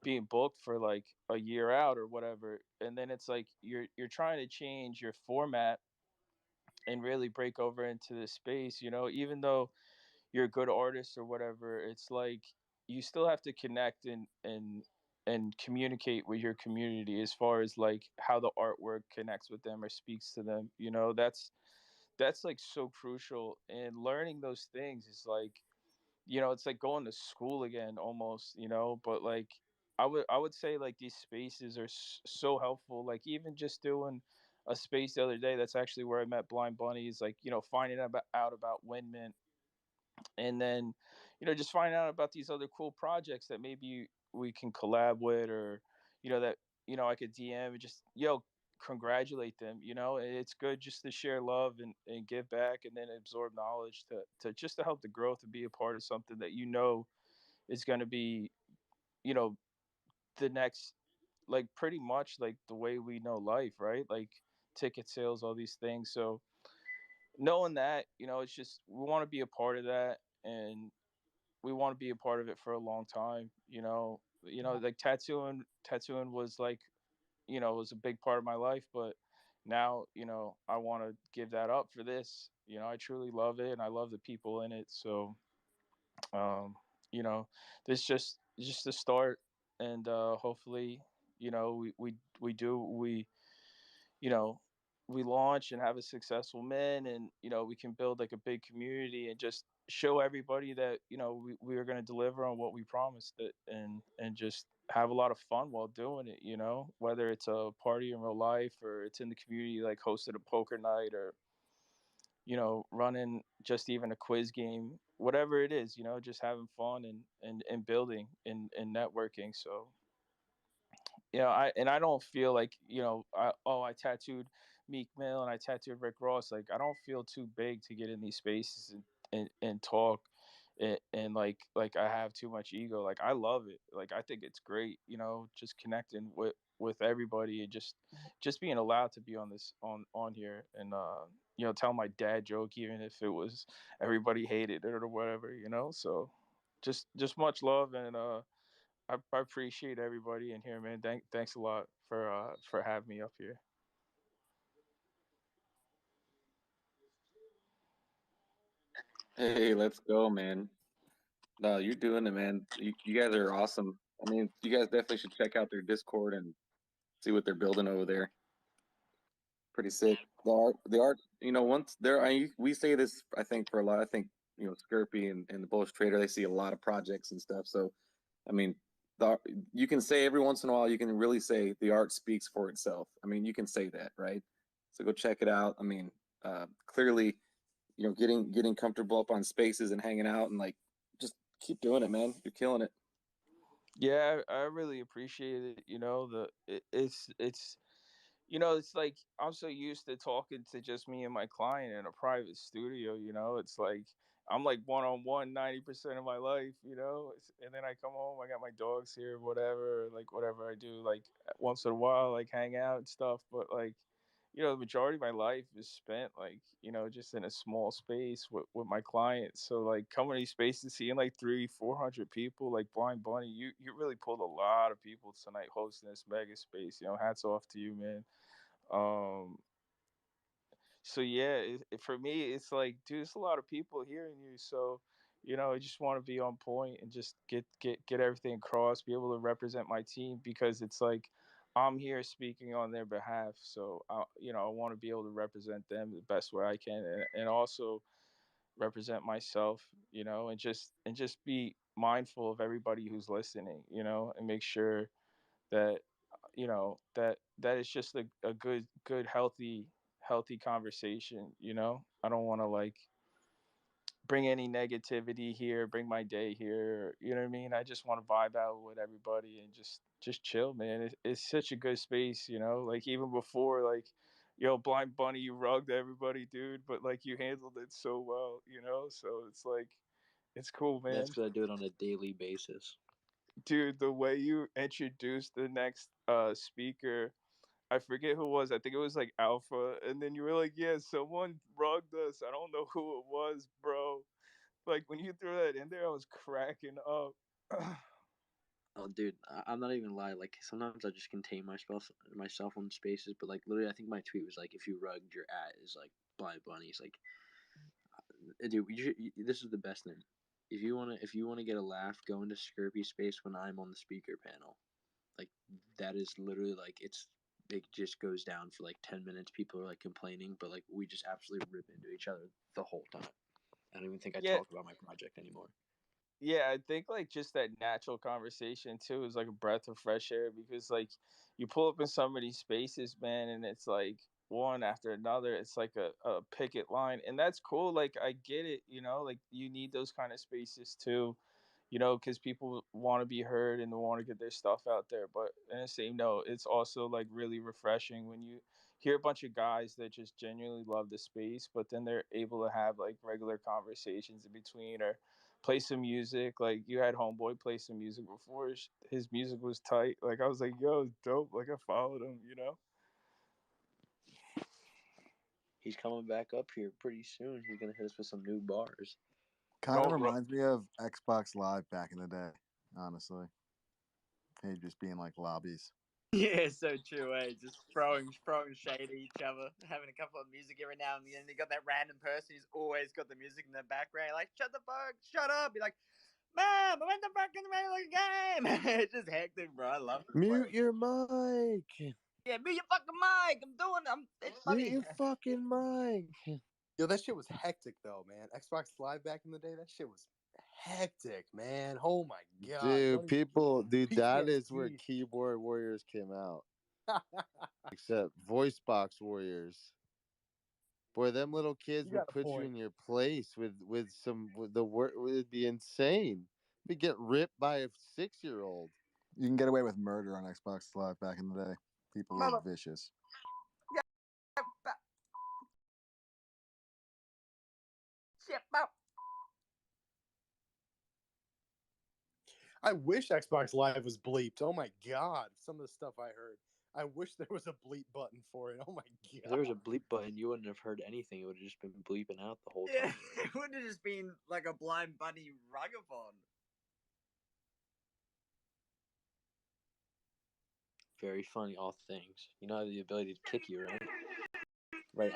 R: being booked for like a year out or whatever. And then it's like you're trying to change your format and really break over into this space, you know, even though you're a good artist or whatever, it's like you still have to connect and communicate with your community as far as like how the artwork connects with them or speaks to them. You know, that's like so crucial. And learning those things is like, you know, it's like going to school again almost, you know. But like I would say like these spaces are so helpful. Like even just doing a space the other day, that's actually where I met Blind Bunnies, like, you know, finding out about Windmint, and then, you know, just find out about these other cool projects that maybe we can collab with, or, you know, that, you know, I could DM and just, yo, congratulate them. You know, it's good just to share love and give back and then absorb knowledge to just to help the growth and be a part of something that, you know, is going to be, you know, the next, like pretty much like the way we know life, right? Like ticket sales, all these things. So knowing that, you know, it's just we want to be a part of that, and we want to be a part of it for a long time. Like tattooing was like, you know, was a big part of my life, but now, you know, I want to give that up for this. You know, I truly love it and I love the people in it. So um you know, this just the start. And hopefully, you know, we you know, we launch and have a successful men, and, you know, we can build like a big community and just show everybody that, you know, we are going to deliver on what we promised it, and just have a lot of fun while doing it, you know, whether it's a party in real life or it's in the community, like hosted a poker night, or, you know, running just even a quiz game, whatever it is, you know, just having fun and building and networking. So, you know, I don't feel like, you know, I tattooed Meek Mill and I tattooed Rick Ross. Like, I don't feel too big to get in these spaces and talk, and like I have too much ego. Like, I love it. Like, I think it's great, you know, just connecting with everybody, and just being allowed to be on this on here, and you know, tell my dad joke even if it was everybody hated it or whatever, you know. So just much love, and I appreciate everybody in here, man. Thanks a lot for having me up here.
L: Hey, let's go, man. No, you're doing it, man. You guys are awesome. I mean, you guys definitely should check out their Discord and see what they're building over there. Pretty sick. The art. You know, once there, we say this, I think, for a lot. I think, you know, Skirpy and the Bullish Trader, they see a lot of projects and stuff. So, I mean, you can say every once in a while, you can really say the art speaks for itself. I mean, you can say that, right? So go check it out. I mean, clearly, you know, getting comfortable up on spaces and hanging out, and like just keep doing it, man. You're killing it.
R: Yeah, I really appreciate it. You know, it's it's like I'm so used to talking to just me and my client in a private studio. It's like I'm like one on one 90% of my life. And then I come home, I got my dogs here, whatever, like whatever I do, like once in a while, like hang out and stuff. But like, the majority of my life is spent like, just in a small space with my clients. So like coming to these spaces, seeing like 300-400 people, like Blind Bunny, you really pulled a lot of people tonight hosting this mega space. Hats off to you, man. um so yeah, for me it's like, dude, there's a lot of people hearing you. So I just want to be on point and just get everything across, be able to represent my team, because it's like I'm here speaking on their behalf. So I want to be able to represent them the best way I can, and also represent myself, and just be mindful of everybody who's listening, and make sure that that it's just a good healthy conversation. I don't want to like bring any negativity here, bring my day here, you know what I mean? I just want to vibe out with everybody and just chill, man. It's such a good space, like even before, like, Blind Bunny, you rugged everybody, dude, but like you handled it so well, so it's like it's cool,
E: That's
R: man.
E: because I do it on a daily basis.
R: Dude, the way you introduced the next speaker, I forget who it was. I think it was like Alpha, and then you were like, "Yeah, someone rugged us. I don't know who it was, bro." Like when you threw that in there, I was cracking up.
E: Oh, dude, I'm not even lying. Like sometimes I just contain myself on spaces, but like literally, I think my tweet was like, "If you rugged, your at is like Blind Bunnies." Like, dude, this is the best thing. If you wanna get a laugh, go into Skirpy space when I'm on the speaker panel. Like that is literally like it just goes down for like 10 minutes. People are like complaining, but like we just absolutely rip into each other the whole time. I don't even think I
R: Yeah,
E: talk about my project anymore.
R: yeah, I think like just that natural conversation too is like a breath of fresh air, because like you pull up in some of these spaces, man, and it's like one after another. It's like a picket line, and that's cool. Like I get it, like you need those kind of spaces too, because people want to be heard and want to get their stuff out there. But in the same note, it's also like really refreshing when you hear a bunch of guys that just genuinely love the space, but then they're able to have like regular conversations in between, or play some music. Like you had Homeboy play some music before. His music was tight. Like I was like, yo, it's dope. Like I followed him.
E: He's coming back up here pretty soon. He's gonna hit us with some new bars.
M: Kind of reminds me of Xbox Live back in the day, honestly. Hey, just being like lobbies.
K: Yeah, so true, eh? Just throwing shade at each other, having a couple of music every now and then. You got that random person who's always got the music in the background, like, shut the fuck, shut up. Be like, man, but when the fuck in the middle of the game? It's just hectic, bro. I love this
J: Mute
K: place.
J: your mic.
K: Yeah, mute your fucking mic. It's
J: Mute
K: funny.
J: your fucking mic.
P: Yo, that shit was hectic though, man. Xbox Live back in the day, that shit was hectic, man. Oh my god,
J: Dude, that is where
P: PTSD.
J: keyboard warriors came out. Except voice box warriors. Boy, them little kids
P: You
J: would
P: got a
J: put you
P: point.
J: in your place with the word. It'd be insane. You'd get ripped by a 6-year-old.
M: You can get away with murder on Xbox Live back in the day. People were
K: Mother.
M: vicious.
K: Shit, bro.
P: I wish Xbox Live was bleeped. Oh my god, some of the stuff I heard. I wish there was a bleep button for it. Oh my
E: If there was a
P: god.
E: bleep button, you wouldn't have heard anything. It would have just been bleeping out the whole
K: Yeah,
E: time.
K: it would have just been like a Blind Bunny ruggathon.
E: Very funny, all things. You know, the ability to kick you, right? Right.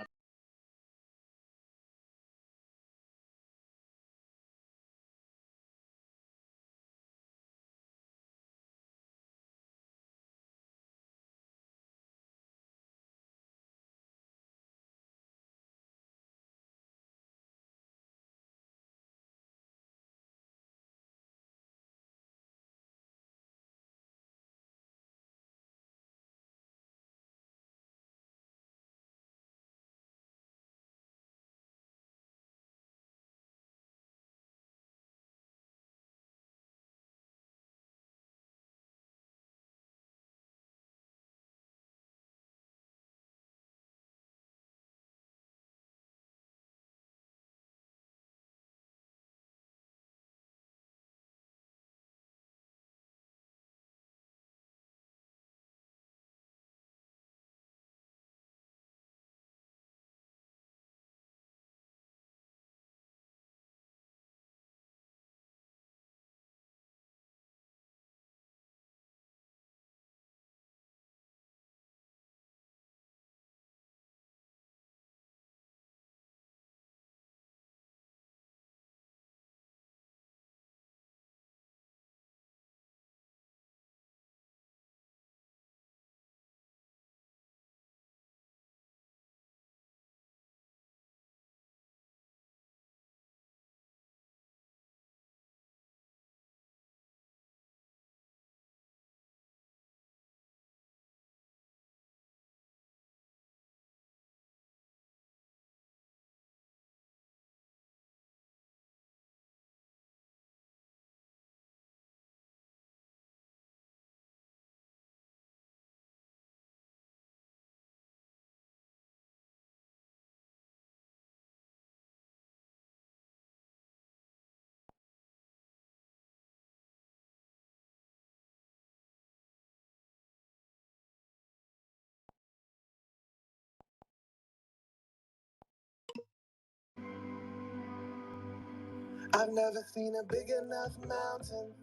O: I've never seen a big enough mountain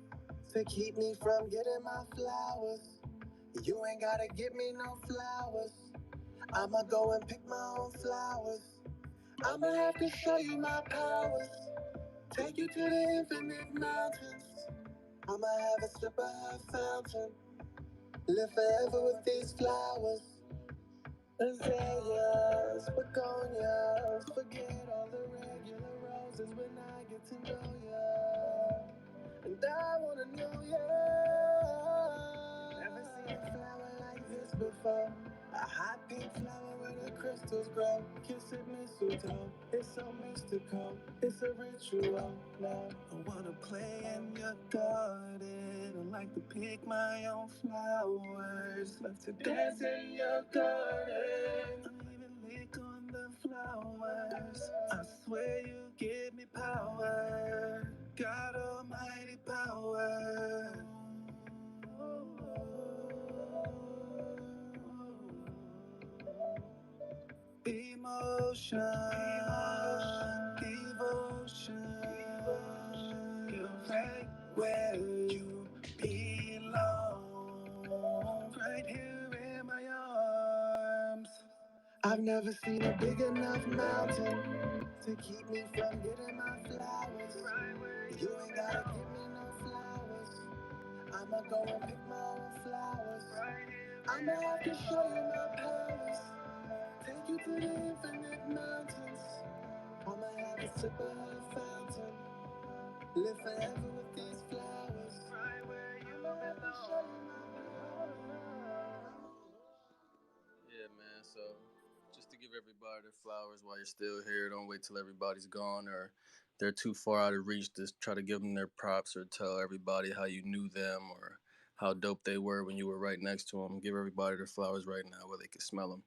O: to keep me from getting my flowers. You ain't gotta give me no flowers. I'ma go and pick my own flowers. I'ma have to show you my powers. Take you to the infinite mountains. I'ma have a sip of her fountain. Live forever with these flowers. Azaleas, begonias. Forget all the regular roses when I get to know ya. And I wanna know ya. Never seen a flower like this before. A hot pink flower where the crystals grow. Kiss it mistletoe. It's so mystical. It's a ritual. Now I wanna play in your garden. I like to pick my own flowers. Love to dance in your garden. I'll even lick on the flowers. I swear you give me power. God almighty power. Emotion, devotion, you're right where you belong, right here in my arms. I've never seen a big enough mountain to keep me from getting my flowers. You ain't gotta give me no flowers. I'ma go and pick my own flowers. I'ma have to show you my powers. Take you to the infinite mountains. I'ma have a sip of her fountain. Live forever with these flowers. I'ma have to show you my
N: Yeah, man. So just to give everybody their flowers while you're still here. Don't wait till everybody's gone or they're too far out of reach to try to give them their props or tell everybody how you knew them or how dope they were when you were right next to them. Give everybody their flowers right now where they can smell them.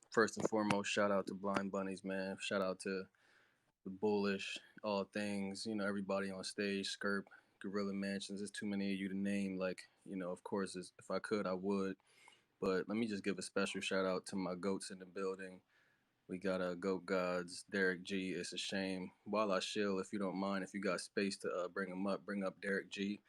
N: First and foremost, shout out to Blind Bunnies, man. Shout out to the Bullish, all things, everybody on stage, Skirp, Gorilla Mansions. There's too many of you to name. Like, of course, if I could, I would. But let me just give a special shout out to my goats in the building. We got Goat Gods, Derek G. It's a shame. While I shill, if you don't mind, if you got space to bring him up, bring up Derek G.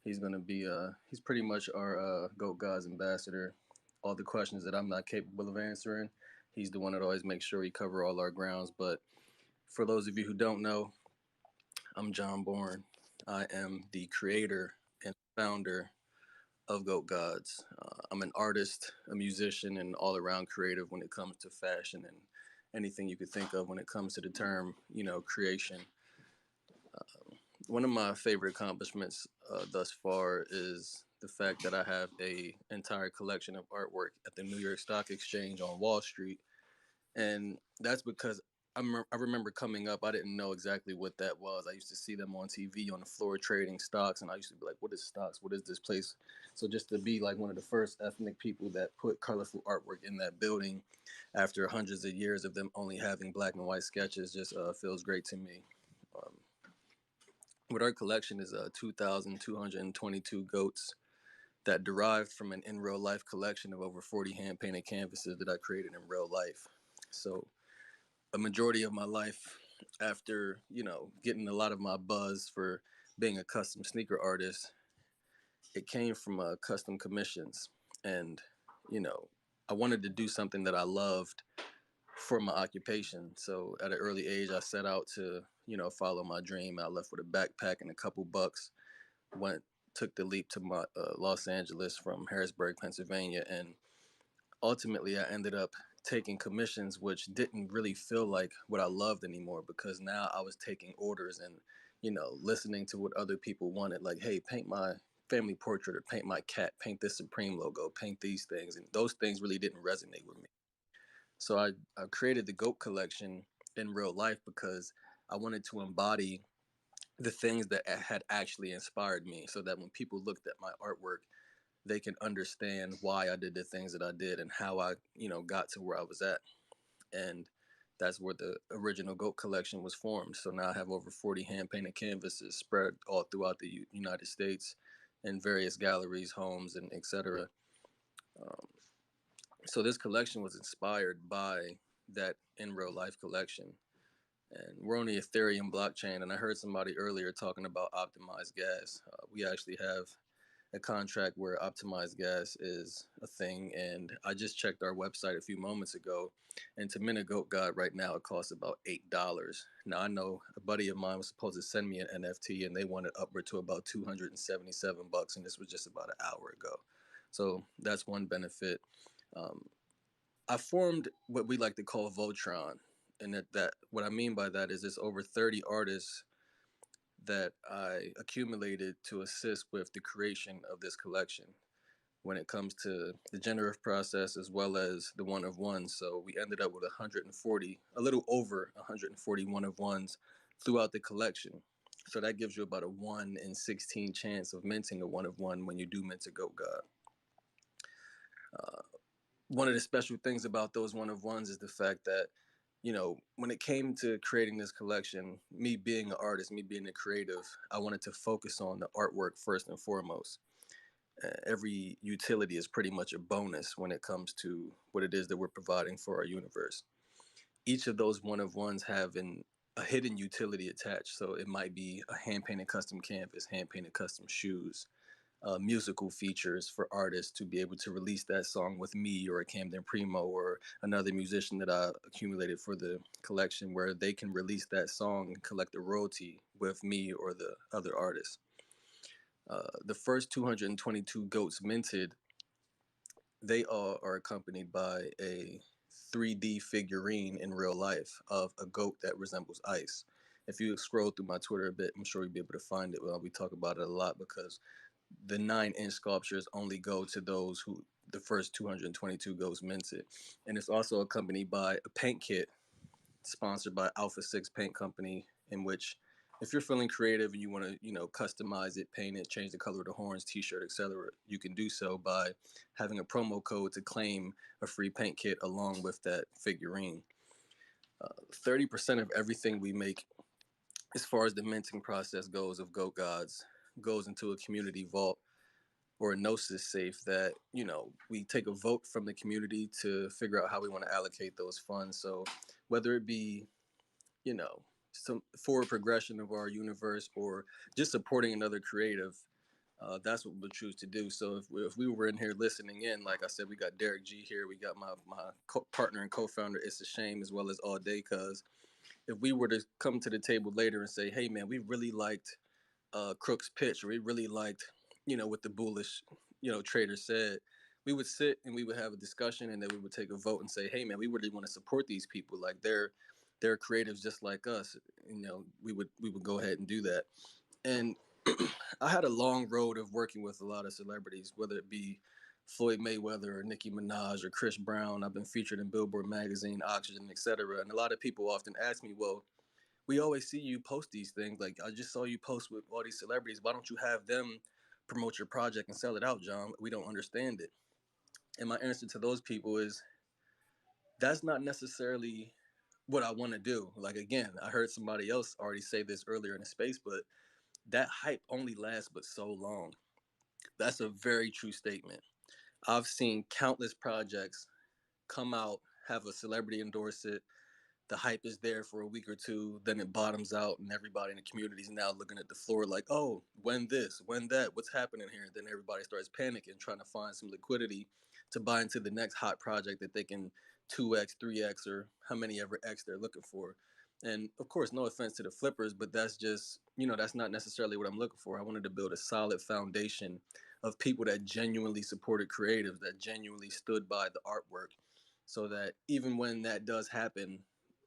N: He's gonna be he's pretty much our Goat Gods ambassador. All the questions that I'm not capable of answering, he's the one that always makes sure he cover all our grounds. But for those of you who don't know, I'm John Bourne. I am the creator and founder of Goat Gods. I'm an artist, a musician, and all-around creative when it comes to fashion and anything you could think of when it comes to the term, creation. One of my favorite accomplishments thus far is the fact that I have a entire collection of artwork at the New York Stock Exchange on Wall Street, and that's because I remember coming up, I didn't know exactly what that was. I used to see them on TV on the floor trading stocks, and I used to be like, what is stocks? What is this place? So just to be like one of the first ethnic people that put colorful artwork in that building after hundreds of years of them only having black and white sketches just feels great to me. What our collection is 2,222 goats that derived from an in real life collection of over 40 hand painted canvases that I created in real life. So a majority of my life after, getting a lot of my buzz for being a custom sneaker artist, it came from custom commissions. And, I wanted to do something that I loved for my occupation. So at an early age, I set out to, follow my dream. I left with a backpack and a couple bucks, took the leap to Los Angeles from Harrisburg, Pennsylvania, and ultimately I ended up taking commissions which didn't really feel like what I loved anymore, because now I was taking orders and listening to what other people wanted, like, hey, paint my family portrait or paint my cat, paint this Supreme logo, paint these things, and those things really didn't resonate with me. So I created the GOAT collection in real life because I wanted to embody the things that had actually inspired me, so that when people looked at my artwork, they can understand why I did the things that I did and how I, got to where I was at. And that's where the original GOAT collection was formed. So now I have over 40 hand-painted canvases spread all throughout the United States in various galleries, homes, and etc. So this collection was inspired by that in real life collection. And we're on the Ethereum blockchain. And I heard somebody earlier talking about optimized gas. We actually have a contract where optimized gas is a thing. And I just checked our website a few moments ago. And to mint a goat god right now, it costs about $8. Now, I know a buddy of mine was supposed to send me an NFT and they wanted upward to about $277. And this was just about an hour ago. So that's one benefit. Um, I formed what we like to call Voltron. And that what I mean by that is there's over 30 artists that I accumulated to assist with the creation of this collection when it comes to the generative process as well as the one of ones. So we ended up with 140, a little over 140 one of ones throughout the collection. So that gives you about a 1 in 16 chance of minting a one of one when you do mint a Goat God. One of the special things about those one of ones is the fact that, you know, when it came to creating this collection, me being an artist, me being a creative, I wanted to focus on the artwork first and foremost. Every utility is pretty much a bonus when it comes to what it is that we're providing for our universe. Each of those one of ones have a hidden utility attached. So it might be a hand painted custom canvas, hand painted custom shoes, musical features for artists to be able to release that song with me or a Camden Primo or another musician that I accumulated for the collection, where they can release that song and collect a royalty with me or the other artist. The first 222 goats minted, they all are accompanied by a 3D figurine in real life of a goat that resembles ice. If you scroll through my Twitter a bit, I'm sure you'll be able to find it. Well, we talk about it a lot because the 9-inch sculptures only go to those who the first 222 goats minted. And it's also accompanied by a paint kit sponsored by Alpha 6 Paint Company, in which if you're feeling creative and you want to, you know, customize it, paint it, change the color of the horns, t-shirt, etc., you can do so by having a promo code to claim a free paint kit along with that figurine. 30% of everything we make, as far as the minting process goes of Goat Gods, goes into a community vault or a gnosis safe that, you know, we take a vote from the community to figure out how we want to allocate those funds. So whether it be, you know, some forward progression of our universe or just supporting another creative, that's what we'll choose to do. So if we were in here listening in, like I said, we got Derek G here, we got my partner and co-founder It's a Shame, as well as All Day Cuz. If we were to come to the table later and say, hey man, we really liked Crook's pitch, or we really liked, you know, what the bullish, you know, trader said, we would sit and we would have a discussion, and then we would take a vote and say, hey man, we really want to support these people, like they're creatives just like us. You know, we would go ahead and do that. And I had a long road of working with a lot of celebrities, whether it be Floyd Mayweather or Nicki Minaj or Chris Brown. I've been featured in Billboard magazine, Oxygen, etc. And a lot of people often ask me, well, we always see you post these things. Like, I just saw you post with all these celebrities. Why don't you have them promote your project and sell it out, John? We don't understand it. And my answer to those people is that's not necessarily what I want to do. Like, again, I heard somebody else already say this earlier in the space, but that hype only lasts but so long. That's a very true statement. I've seen countless projects come out, have a celebrity endorse it, the hype is there for a week or two, then it bottoms out, and everybody in the community is now looking at the floor like, oh, when this, when that, what's happening here? And then everybody starts panicking, trying to find some liquidity to buy into the next hot project that they can 2x, 3x, or how many ever X they're looking for. And of course, no offense to the flippers, but that's just, you know, that's not necessarily what I'm looking for. I wanted to build a solid foundation of people that genuinely supported creatives, that genuinely stood by the artwork, so that even when that does happen,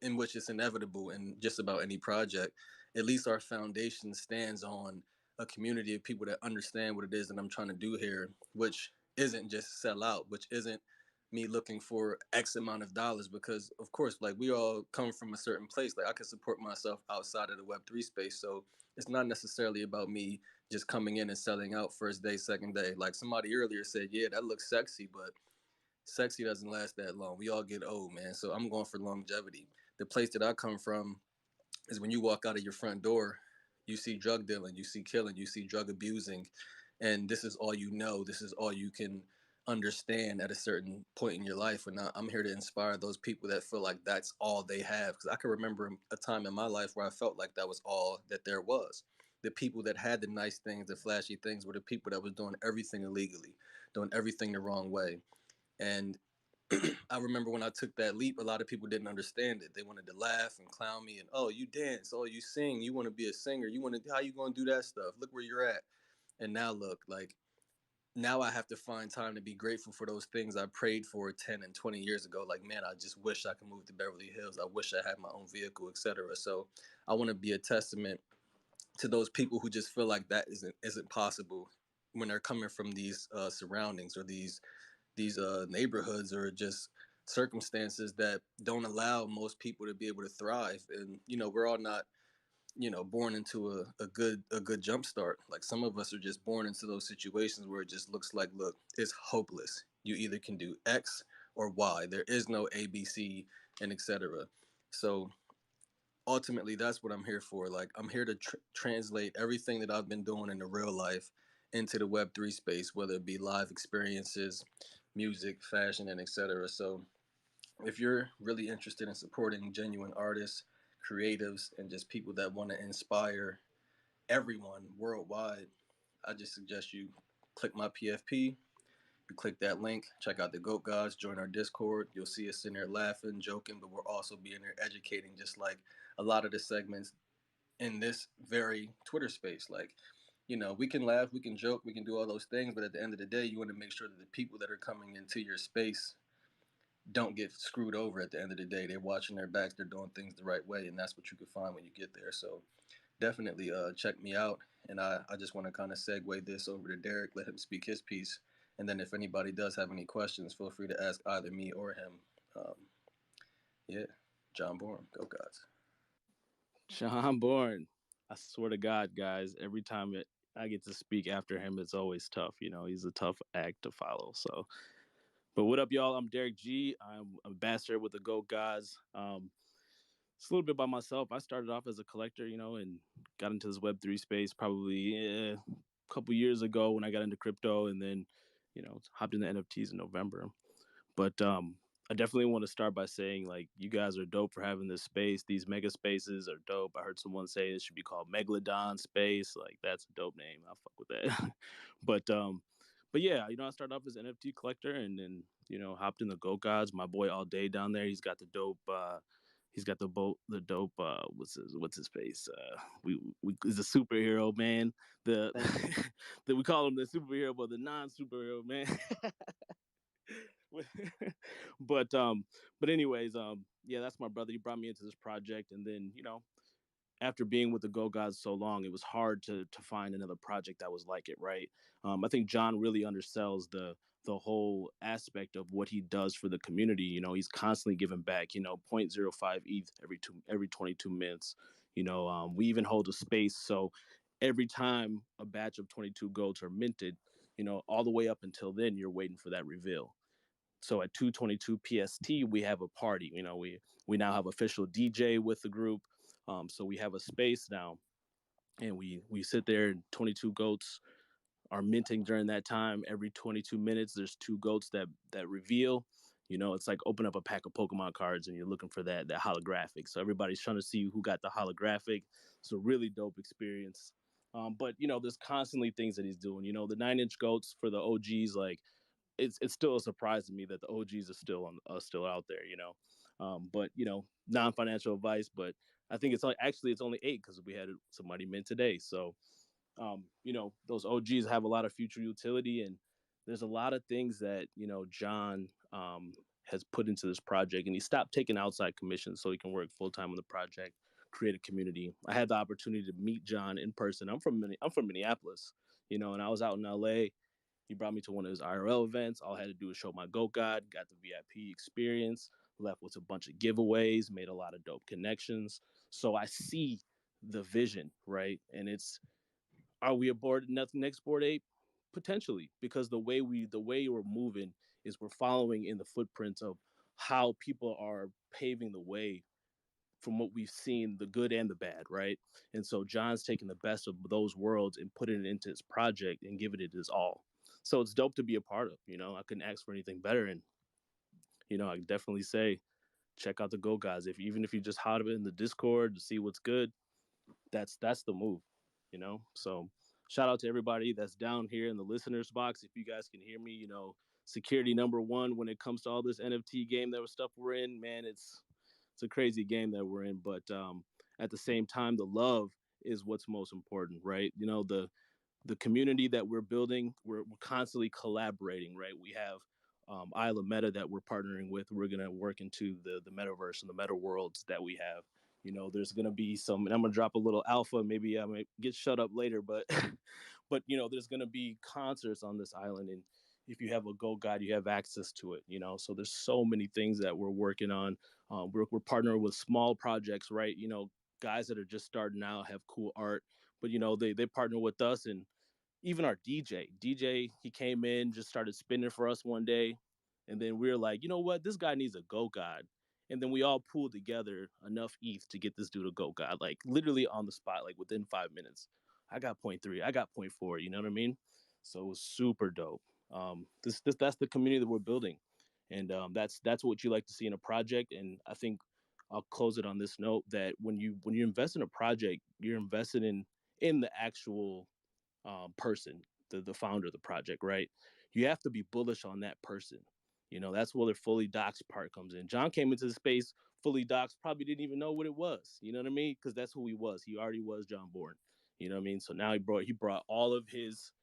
N: in which it's inevitable in just about any project, at least our foundation stands on a community of people that understand what it is that I'm trying to do here, which isn't just sell out, which isn't me looking for X amount of dollars, because of course, like, we all come from a certain place. Like, I can support myself outside of the Web3 space. So it's not necessarily about me just coming in and selling out first day, second day. Like somebody earlier said, yeah, that looks sexy, but sexy doesn't last that long. We all get old, man. So I'm going for longevity. The place that I come from is when you walk out of your front door, you see drug dealing, you see killing, you see drug abusing, and this is all you know. This is all you can understand at a certain point in your life. And I'm here to inspire those people that feel like that's all they have. Because I can remember a time in my life where I felt like that was all that there was. The people that had the nice things, the flashy things, were the people that was doing everything illegally, doing everything the wrong way. And I remember when I took that leap, a lot of people didn't understand it. They wanted to laugh and clown me and, oh, you dance, oh, you sing, you want to be a singer, you want to, how you going to do that stuff? Look where you're at. And now look, like, now I have to find time to be grateful for those things I prayed for 10 and 20 years ago. Like, man, I just wish I could move to Beverly Hills. I wish I had my own vehicle, etc. So I want to be a testament to those people who just feel like that isn't possible when they're coming from these surroundings or these neighborhoods or just circumstances that don't allow most people to be able to thrive. And we're all not born into a good jump start. Like, some of us are just born into those situations where it just looks like, look, it's hopeless. You either can do X or Y. There is no ABC and etc. So ultimately, that's what I'm here for. Like, I'm here to translate everything that I've been doing in the real life into the Web3 space, whether it be live experiences, music, fashion, and etc. So if you're really interested in supporting genuine artists, creatives, and just people that want to inspire everyone worldwide, I just suggest you click my PFP. You click that link, check out the Goat Gods, join our Discord. You'll see us in there laughing, joking, but we'll also be in there educating, just like a lot of the segments in this very Twitter space. Like, we can laugh, we can joke, we can do all those things, but at the end of the day, you want to make sure that the people that are coming into your space don't get screwed over at the end of the day. They're watching their backs, they're doing things the right way, and that's what you can find when you get there. So definitely check me out. And I just want to kind of segue this over to Derek, let him speak his piece. And then if anybody does have any questions, feel free to ask either me or him. Um, yeah, John Bourne, go Gods.
S: John Bourne. I swear to God, guys, every time I get to speak after him, it's always tough. He's a tough act to follow. So, but what up, y'all? I'm Derek G. I'm ambassador with the Goat Gods. It's a little bit about myself. I started off as a collector, and got into this Web3 space probably a couple years ago when I got into crypto, and then, hopped into NFTs in November. But I definitely want to start by saying, like, you guys are dope for having this space. These mega spaces are dope. I heard someone say it should be called Megalodon Space. Like, that's a dope name. I'll fuck with that. but yeah, I started off as an NFT collector, and then hopped in the Goat Gods. My boy All Day down there, he's got the dope. He's got the dope. What's his face? He's a superhero, man. We call him the superhero, but the non-superhero, man. but anyways, yeah, that's my brother. He brought me into this project, and then after being with the Go Gods so long, it was hard to find another project that was like it, right? I think John really undersells the whole aspect of what he does for the community. He's constantly giving back. 0.05 ETH every 22 minutes. We even hold a space, so every time a batch of 22 goats are minted, all the way up until then, you're waiting for that reveal. So at 2:22 PST, we have a party. We now have official DJ with the group. So we have a space now, and we sit there, and 22 goats are minting during that time. Every 22 minutes, there's 2 goats that reveal. It's like open up a pack of Pokemon cards, and you're looking for that holographic. So everybody's trying to see who got the holographic. It's a really dope experience. But there's constantly things that he's doing. The 9-inch goats for the OGs, like, it's still a surprise to me that the OGs are still out there, but non-financial advice, but I think it's only 8 because we had somebody mint today. So, those OGs have a lot of future utility, and there's a lot of things that, John, has put into this project, and he stopped taking outside commissions so he can work full-time on the project, create a community. I had the opportunity to meet John in person. I'm from Minneapolis, and I was out in LA. He brought me to one of his IRL events. All I had to do was show my Goat God, got the VIP experience, left with a bunch of giveaways, made a lot of dope connections. So I see the vision, right? And are we aboard next Bored Ape? Potentially, because the way we're moving is we're following in the footprints of how people are paving the way from what we've seen, the good and the bad, right? And so John's taking the best of those worlds and putting it into his project and giving it his all. So it's dope to be a part of. I couldn't ask for anything better, and I can definitely say check out the Go Guys. Even if you just hop in the Discord to see what's good, that's the move. So shout out to everybody that's down here in the listeners box. If you guys can hear me, security number one when it comes to all this NFT game that stuff we're in, man, it's a crazy game that we're in. But at the same time, the love is what's most important, right? The community that we're building, we're constantly collaborating, right? We have Isla Meta that we're partnering with. We're going to work into the metaverse and the meta worlds that we have. There's going to be some, and I'm going to drop a little alpha. Maybe I might get shut up later, but there's going to be concerts on this island. And if you have a Go Guide, you have access to it, so there's so many things that we're working on. We're partnering with small projects, right? Guys that are just starting out have cool art, but they partner with us. And even our DJ, he came in, just started spinning for us one day. And then we were like, you know what? This guy needs a Go God. And then we all pulled together enough ETH to get this dude a Go God, like literally on the spot, like within 5 minutes. I got 0.3, I got 0.4, you know what I mean? So it was super dope. That's the community that we're building. And that's what you like to see in a project. And I think I'll close it on this note that when you invest in a project, you're invested in the actual person, the founder of the project, right? You have to be bullish on that person. That's where the fully doxed part comes in. John came into the space fully doxed, probably didn't even know what it was. You know what I mean? Because that's who he was. He already was John Bourne. You know what I mean? So now he brought all of his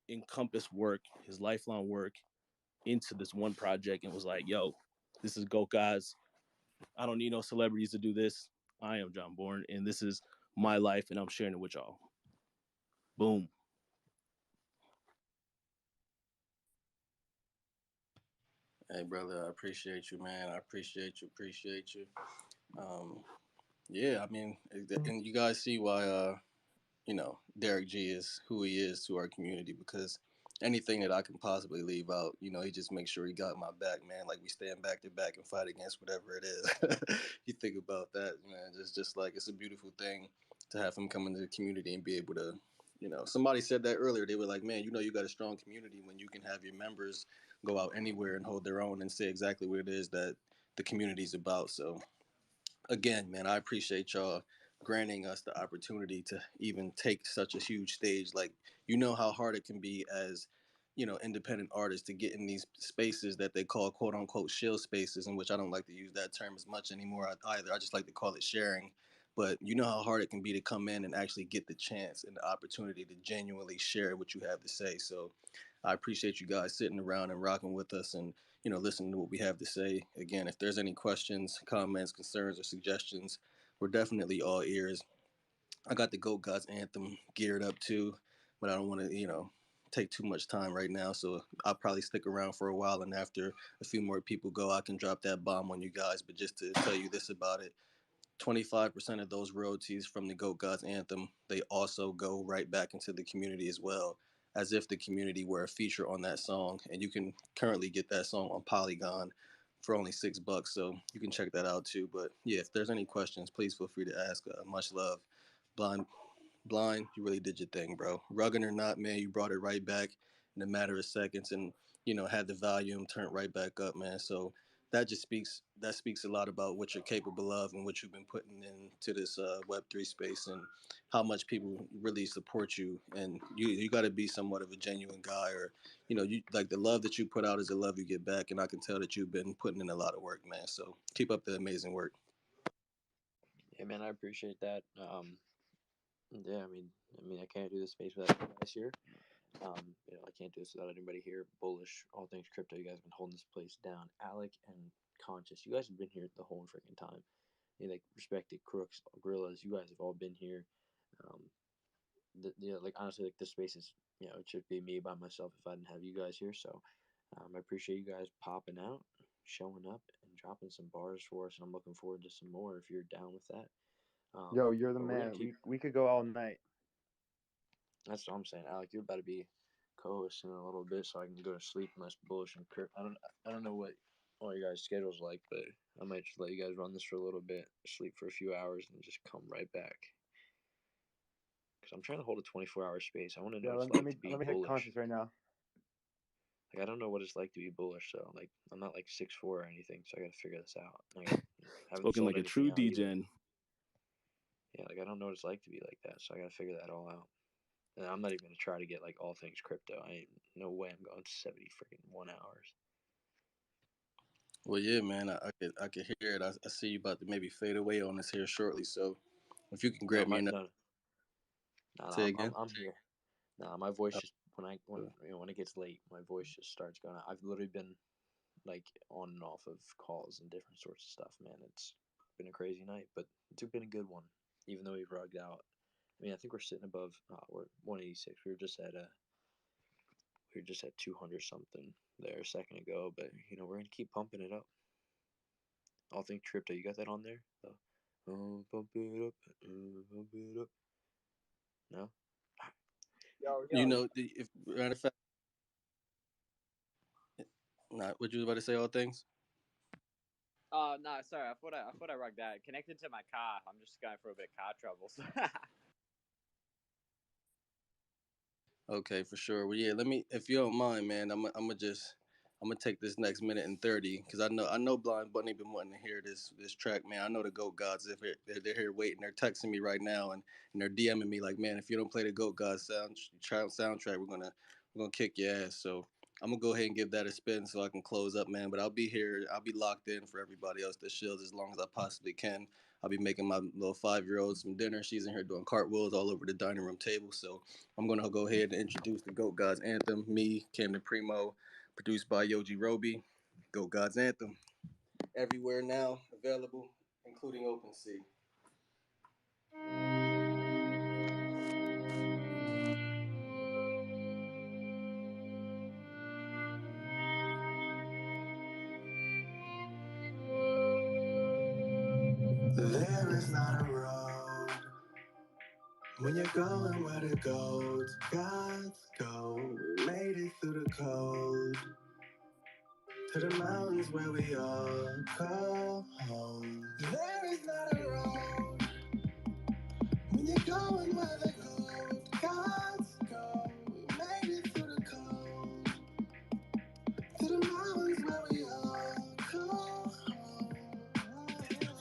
S: encompassed work, his lifelong work, into this one project and was like, "Yo, this is Go Guys. I don't need no celebrities to do this. I am John Bourne, and this is my life, and I'm sharing it with y'all." Boom.
N: Hey, brother, I appreciate you, man. I appreciate you. Yeah, I mean, and you guys see why, Derek G is who he is to our community, because anything that I can possibly leave out, he just makes sure he got my back, man. Like we stand back to back and fight against whatever it is. You think about that, man. It's just like, it's a beautiful thing to have him come into the community and be able to, somebody said that earlier. They were like, man, you got a strong community when you can have your members go out anywhere and hold their own and say exactly what it is that the community's about. So again, man, I appreciate y'all granting us the opportunity to even take such a huge stage. Like, how hard it can be as, independent artists to get in these spaces that they call quote unquote shill spaces, in which I don't like to use that term as much anymore either. I just like to call it sharing. But you know how hard it can be to come in and actually get the chance and the opportunity to genuinely share what you have to say. So I appreciate you guys sitting around and rocking with us and, listening to what we have to say. Again, if there's any questions, comments, concerns, or suggestions, we're definitely all ears. I got the Goat Gods anthem geared up too, but I don't want to, take too much time right now. So I'll probably stick around for a while. And after a few more people go, I can drop that bomb on you guys. But just to tell you this about it, 25% of those royalties from the Goat Gods anthem, they also go right back into the community as well, as if the community were a feature on that song. And you can currently get that song on Polygon for only $6, so you can check that out too. But yeah, if there's any questions, please feel free to ask. Much love. Blind, you really did your thing, bro. Rugged or not, man, you brought it right back in a matter of seconds, and had the volume turned right back up, man. So that speaks a lot about what you're capable of and what you've been putting into this Web3 space, and how much people really support you. And you got to be somewhat of a genuine guy, or you like the love that you put out is the love you get back. And I can tell that you've been putting in a lot of work, man. So keep up the amazing work.
E: Yeah, man, I appreciate that. Yeah, I can't do this space without you guys here. I can't do this without anybody here. Bullish, all things crypto. You guys have been holding this place down. Alec and Conscious, you guys have been here the whole freaking time. Like Respected, Crooks, Gorillas, you guys have all been here. Honestly, like this space is, it should be me by myself if I didn't have you guys here. So, I appreciate you guys popping out, showing up, and dropping some bars for us. And I'm looking forward to some more if you're down with that.
B: Yo, you're the
E: But we're gonna
B: man.
E: keep.
B: We could go all night.
E: That's what I'm saying, Alec. You're about to be co-host in a little bit, so I can go to sleep unless Bullish and Kurt. I don't know what all you guys' schedules like, but I might just let you guys run this for a little bit, sleep for a few hours, and just come right back. Because I'm trying to hold a 24-hour space. I want to know
B: Yeah,
E: what it's
B: let
E: like
B: me
E: to be
B: let me hit
E: bullish.
B: Conscious right now.
T: Like I don't know what it's like to be bullish. So like I'm not like 6'4" or anything. So I got to figure this out. I haven't
S: Spoken
T: sold
S: like a
T: anything
S: true
T: out either.
S: DGen.
T: Yeah, like I don't know what it's like to be like that. So I got to figure that all out. And I'm not even gonna try to get like all things crypto. No way I'm going 70 freaking 1 hours.
N: Well, yeah, man, I could hear it. I see you about to maybe fade away on us here shortly. So if you can grab me another. Say again.
T: I'm here. Nah, my voice just when it gets late, my voice just starts going out. I've literally been like on and off of calls and different sorts of stuff, man. It's been a crazy night, but it's been a good one. Even though we've rugged out. I mean, I think we're sitting above. We're 186. We were just at 200 something there a second ago, but we're gonna keep pumping it up. All things crypto. You got that on there? Pump it up, pump it up. No.
N: If matter of fact, what you was about to say? All things.
K: No, sorry. I thought I rugged out. Connected to my car. I'm just going for a bit of car troubles.
N: Okay, for sure. Well, yeah. Let me, if you don't mind, man. I'm gonna take this next minute and 30 because I know Blind Bunny been wanting to hear this track, man. I know the Goat Gods if they're here waiting. They're texting me right now and they're DMing me like, man, if you don't play the Goat Gods soundtrack, we're gonna kick your ass. So I'm gonna go ahead and give that a spin so I can close up, man. But I'll be here. I'll be locked in for everybody else that chills as long as I possibly can. I'll be making my little 5-year-old some dinner. She's in here doing cartwheels all over the dining room table. So I'm gonna go ahead and introduce the Goat Gods anthem. Me, Camden Primo, produced by Yoji Roby. Goat Gods anthem. Everywhere now, available, including OpenSea.
O: There is not a road when you're going where the goats go. We made it through the cold to the mountains where we all call home. There is not a road when you're going where the goats go. We made it through the cold to the mountains where we all call home.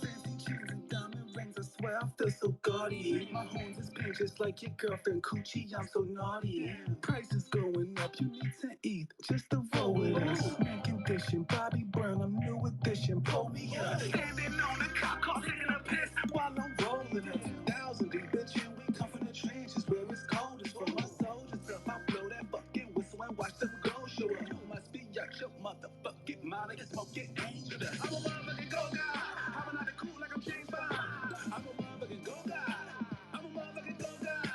O: Fancy chains and diamond rings, I swear I feel so gaudy. My horns is pink just like your girlfriend Coochie, I'm so naughty. Prices going up, you need to eat just to roll with us. Man condition, Bobby Brown, I'm new edition, pull me up. Standing on the cop car, taking a piss while I'm rolling up. 2,000 deep, bitch, and we come from the trenches where it's coldest. From my soldiers up, I blow that fucking whistle and watch them go show up. You must be out your motherfucking mind, like it's smoking angel dust. I'm a motherfucking go guy, I'm not cool like I'm James Bond. I'm a motherfucking go guy, I'm a motherfucking go guy,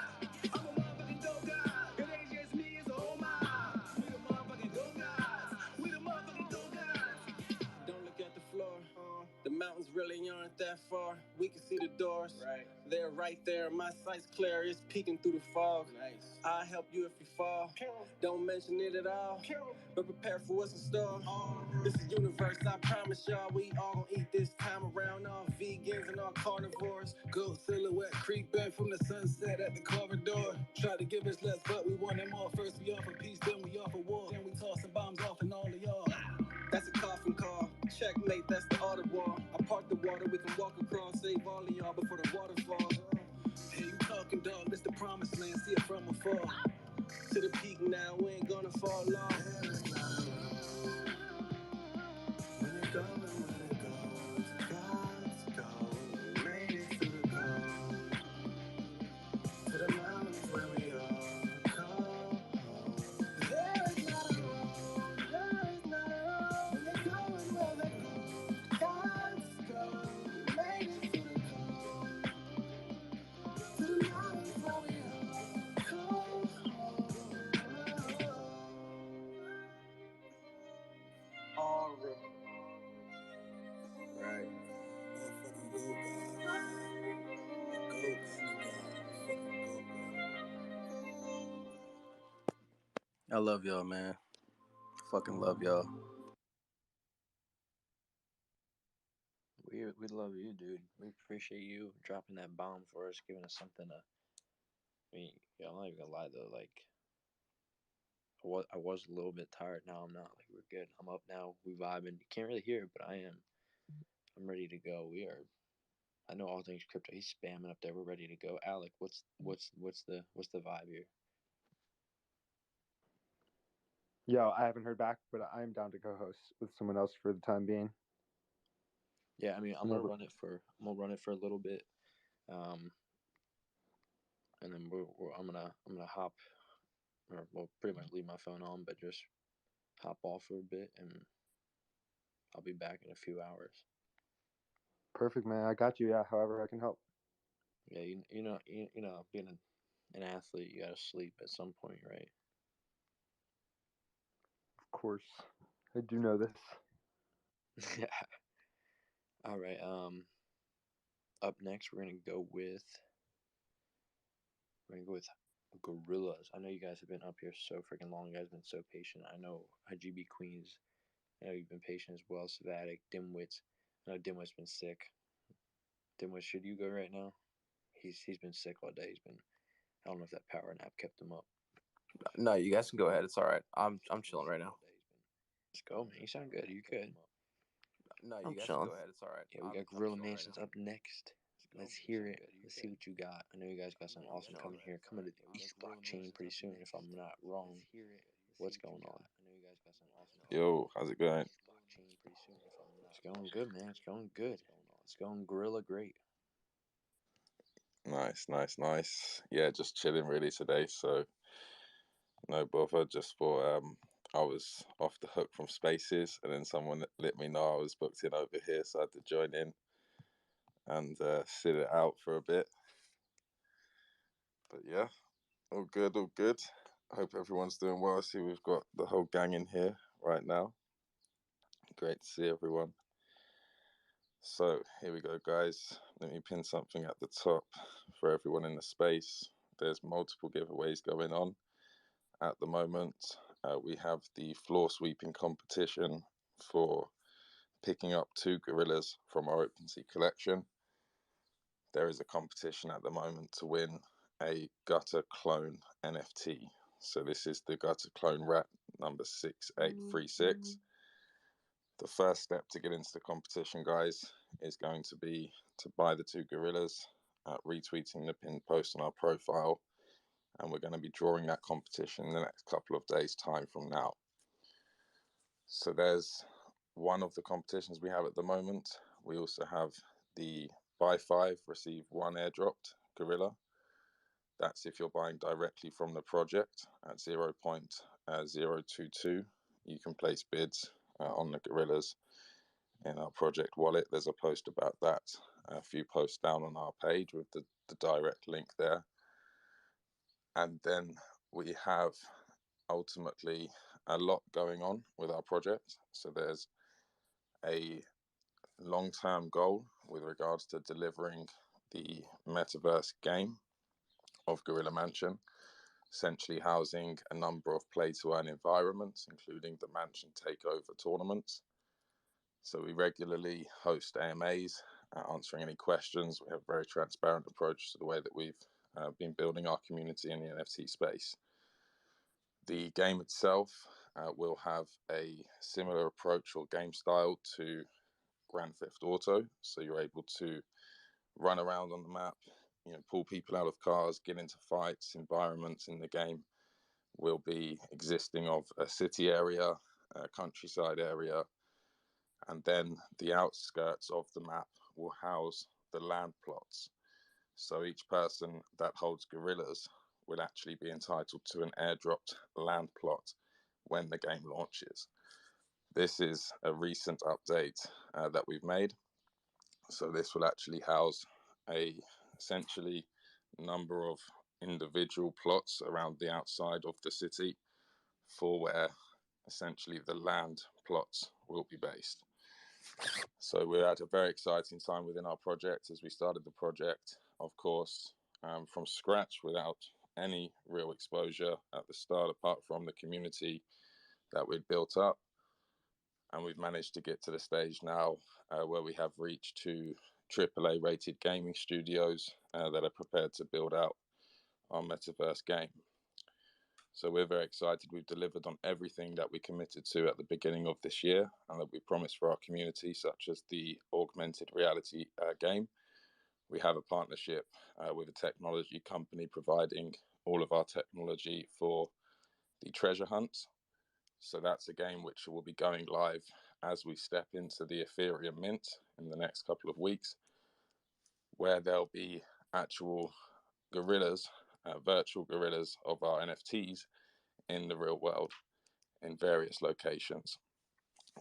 O: I'm a motherfucking go guy. It ain't just me, it's all mine. We the motherfucking go guys, we the motherfucking go guys.
N: Don't look at the floor. The mountains really aren't that far. We can see the doors. Right. They're right there. My sight's clear. It's peeking through the fog. Nice. I'll help you if you fall. Don't mention it at all. But prepare for what's in store. This is universe. I promise y'all we all gonna eat this time around. All vegans and all carnivores. Goat silhouette creeping from the sunset at the corridor. Try to give us less, but we wanted more. First we offer peace, then we offer war. Then we tossing bombs off and all of y'all. That's a coffin call. Checkmate, that's the Ottawa. I park the water, we can walk across. Save all of y'all before the water falls. Hey, you talking, dog? This the promised land. See it from afar. To the peak now, we ain't gonna fall off.
O: There is not a road when you're going where the goats go. We made it through the cold to the mountains where we all call home. There is not a road, there is not a road when you're going where the goats go. We made it through the cold to the mountains where we all call home.
N: Already. Right. I love y'all, man. Fucking love y'all.
T: We love you, dude. We appreciate you dropping that bomb for us, giving us something to. I mean, I'm not even gonna lie though. Like, I was a little bit tired. Now I'm not. Like, we're good. I'm up now. We vibing. You can't really hear it, but I am. I'm ready to go. We are. I know all things crypto. He's spamming up there. We're ready to go. Alec, what's the vibe here?
B: Yo, I haven't heard back, but I am down to co-host with someone else for the time being.
T: Yeah, I mean, I'm gonna run it for a little bit, and then I'm gonna hop, or well, pretty much leave my phone on, but just hop off for a bit, and I'll be back in a few hours.
B: Perfect, man. I got you. Yeah, however I can help.
T: Yeah, you know, being an athlete, you gotta sleep at some point, right?
B: Of course, I do know this.
T: Yeah. All right. Up next, we're gonna go with gorillas. I know you guys have been up here so freaking long. You guys have been so patient. I know IGB Queens. I know you've been patient as well. Savatic, Dimwits. I know Dimwit's been sick. Dimwit, should you go right now? He's been sick all day. I don't know if that power nap kept him up.
U: No, you guys can go ahead. It's all right. I'm chilling right now.
T: Let's go, man. You sound good. You good?
U: No,
T: I'm
U: you guys
T: chilling.
U: can go ahead. It's all right.
T: Yeah, we got Gorilla Mansions up next. Let's hear it. Let's see what you got. I know you guys got something awesome coming here. Coming to the East blockchain pretty soon, if I'm not wrong. What's going on?
V: Yo, how's it going?
T: It's going good, man. It's going good. It's going gorilla great.
V: Nice. Yeah, just chilling really today. So no bother. Just thought I was off the hook from Spaces, and then someone let me know I was booked in over here, so I had to join in and sit it out for a bit. But yeah, all good. I hope everyone's doing well. I see we've got the whole gang in here right now. Great to see everyone. So here we go, guys. Let me pin something at the top for everyone in the space. There's multiple giveaways going on at the moment. We have the floor sweeping competition for picking up 2 gorillas from our OpenSea collection. There is a competition at the moment to win a Gutter Clone NFT. So this is the Gutter Clone Rat number 6836. The first step to get into the competition, guys, is going to be to buy the 2 gorillas, retweeting the pinned post on our profile, and we're going to be drawing that competition in the next couple of days' time from now. So there's one of the competitions we have at the moment. We also have the buy 5, receive 1 airdropped gorilla. That's if you're buying directly from the project at 0.022. You can place bids on the gorillas in our project wallet. There's a post about that a few posts down on our page with the direct link there. And then we have ultimately a lot going on with our project. So there's a long-term goal with regards to delivering the metaverse game of Gorilla Mansion, essentially housing a number of play-to-earn environments, including the Mansion Takeover tournaments. So we regularly host AMAs, answering any questions. We have a very transparent approach to the way that we've been building our community in the NFT space. The game itself will have a similar approach or game style to Grand Theft Auto. So you're able to run around on the map, pull people out of cars, get into fights. Environments in the game will be existing of a city area, a countryside area, and then the outskirts of the map will house the land plots. So each person that holds gorillas will actually be entitled to an airdropped land plot when the game launches. This is a recent update that we've made. So this will actually house essentially number of individual plots around the outside of the city for where essentially the land plots will be based. So we're at a very exciting time within our project as we started the project, of course, from scratch without any real exposure at the start, apart from the community that we'd built up. And we've managed to get to the stage now where we have reached 2 AAA rated gaming studios that are prepared to build out our metaverse game. So we're very excited. We've delivered on everything that we committed to at the beginning of this year and that we promised for our community, such as the augmented reality game. We have a partnership with a technology company providing all of our technology for the treasure hunt. So that's a game which will be going live as we step into the Ethereum mint in the next couple of weeks, where there'll be actual gorillas, virtual gorillas of our NFTs in the real world in various locations.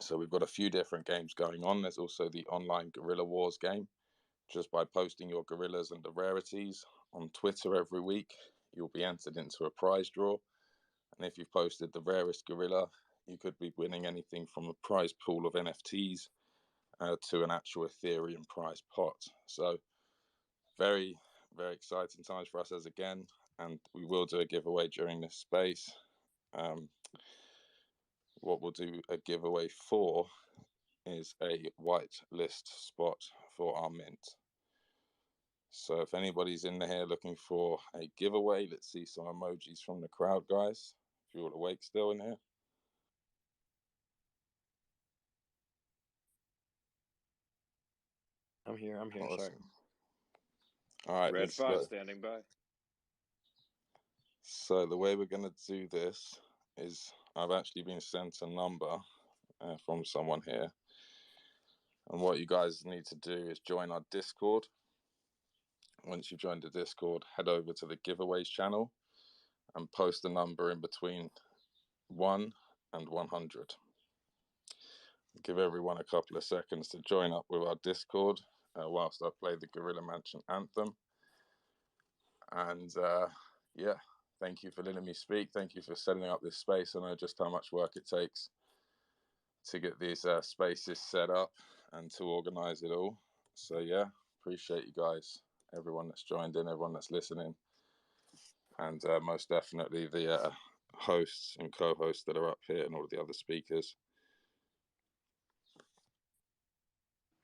V: So we've got a few different games going on. There's also the online Guerrilla Wars game. Just by posting your gorillas and the rarities on Twitter every week, you'll be entered into a prize draw. And if you've posted the rarest gorilla, you could be winning anything from a prize pool of NFTs to an actual Ethereum prize pot. So very, very exciting times for us as again, and we will do a giveaway during this space. What we'll do a giveaway for is a white list spot for our mint. So if anybody's in here looking for a giveaway, let's see some emojis from the crowd, guys. If you're all awake still in here.
T: I'm here.
V: Awesome.
T: Sorry.
V: All right,
F: Red
V: let's
F: Fox
V: go.
F: standing by.
V: So the way we're going to do this is I've actually been sent a number from someone here. And what you guys need to do is join our Discord. Once you've joined the Discord, head over to the giveaways channel and post a number in between 1 and 100. Give everyone a couple of seconds to join up with our Discord whilst I play the Gorilla Mansion anthem. And yeah, thank you for letting me speak. Thank you for setting up this space. I know just how much work it takes to get these spaces set up and to organize it all. So yeah, appreciate you guys, everyone that's joined in, everyone that's listening, and most definitely the hosts and co-hosts that are up here and all of the other speakers.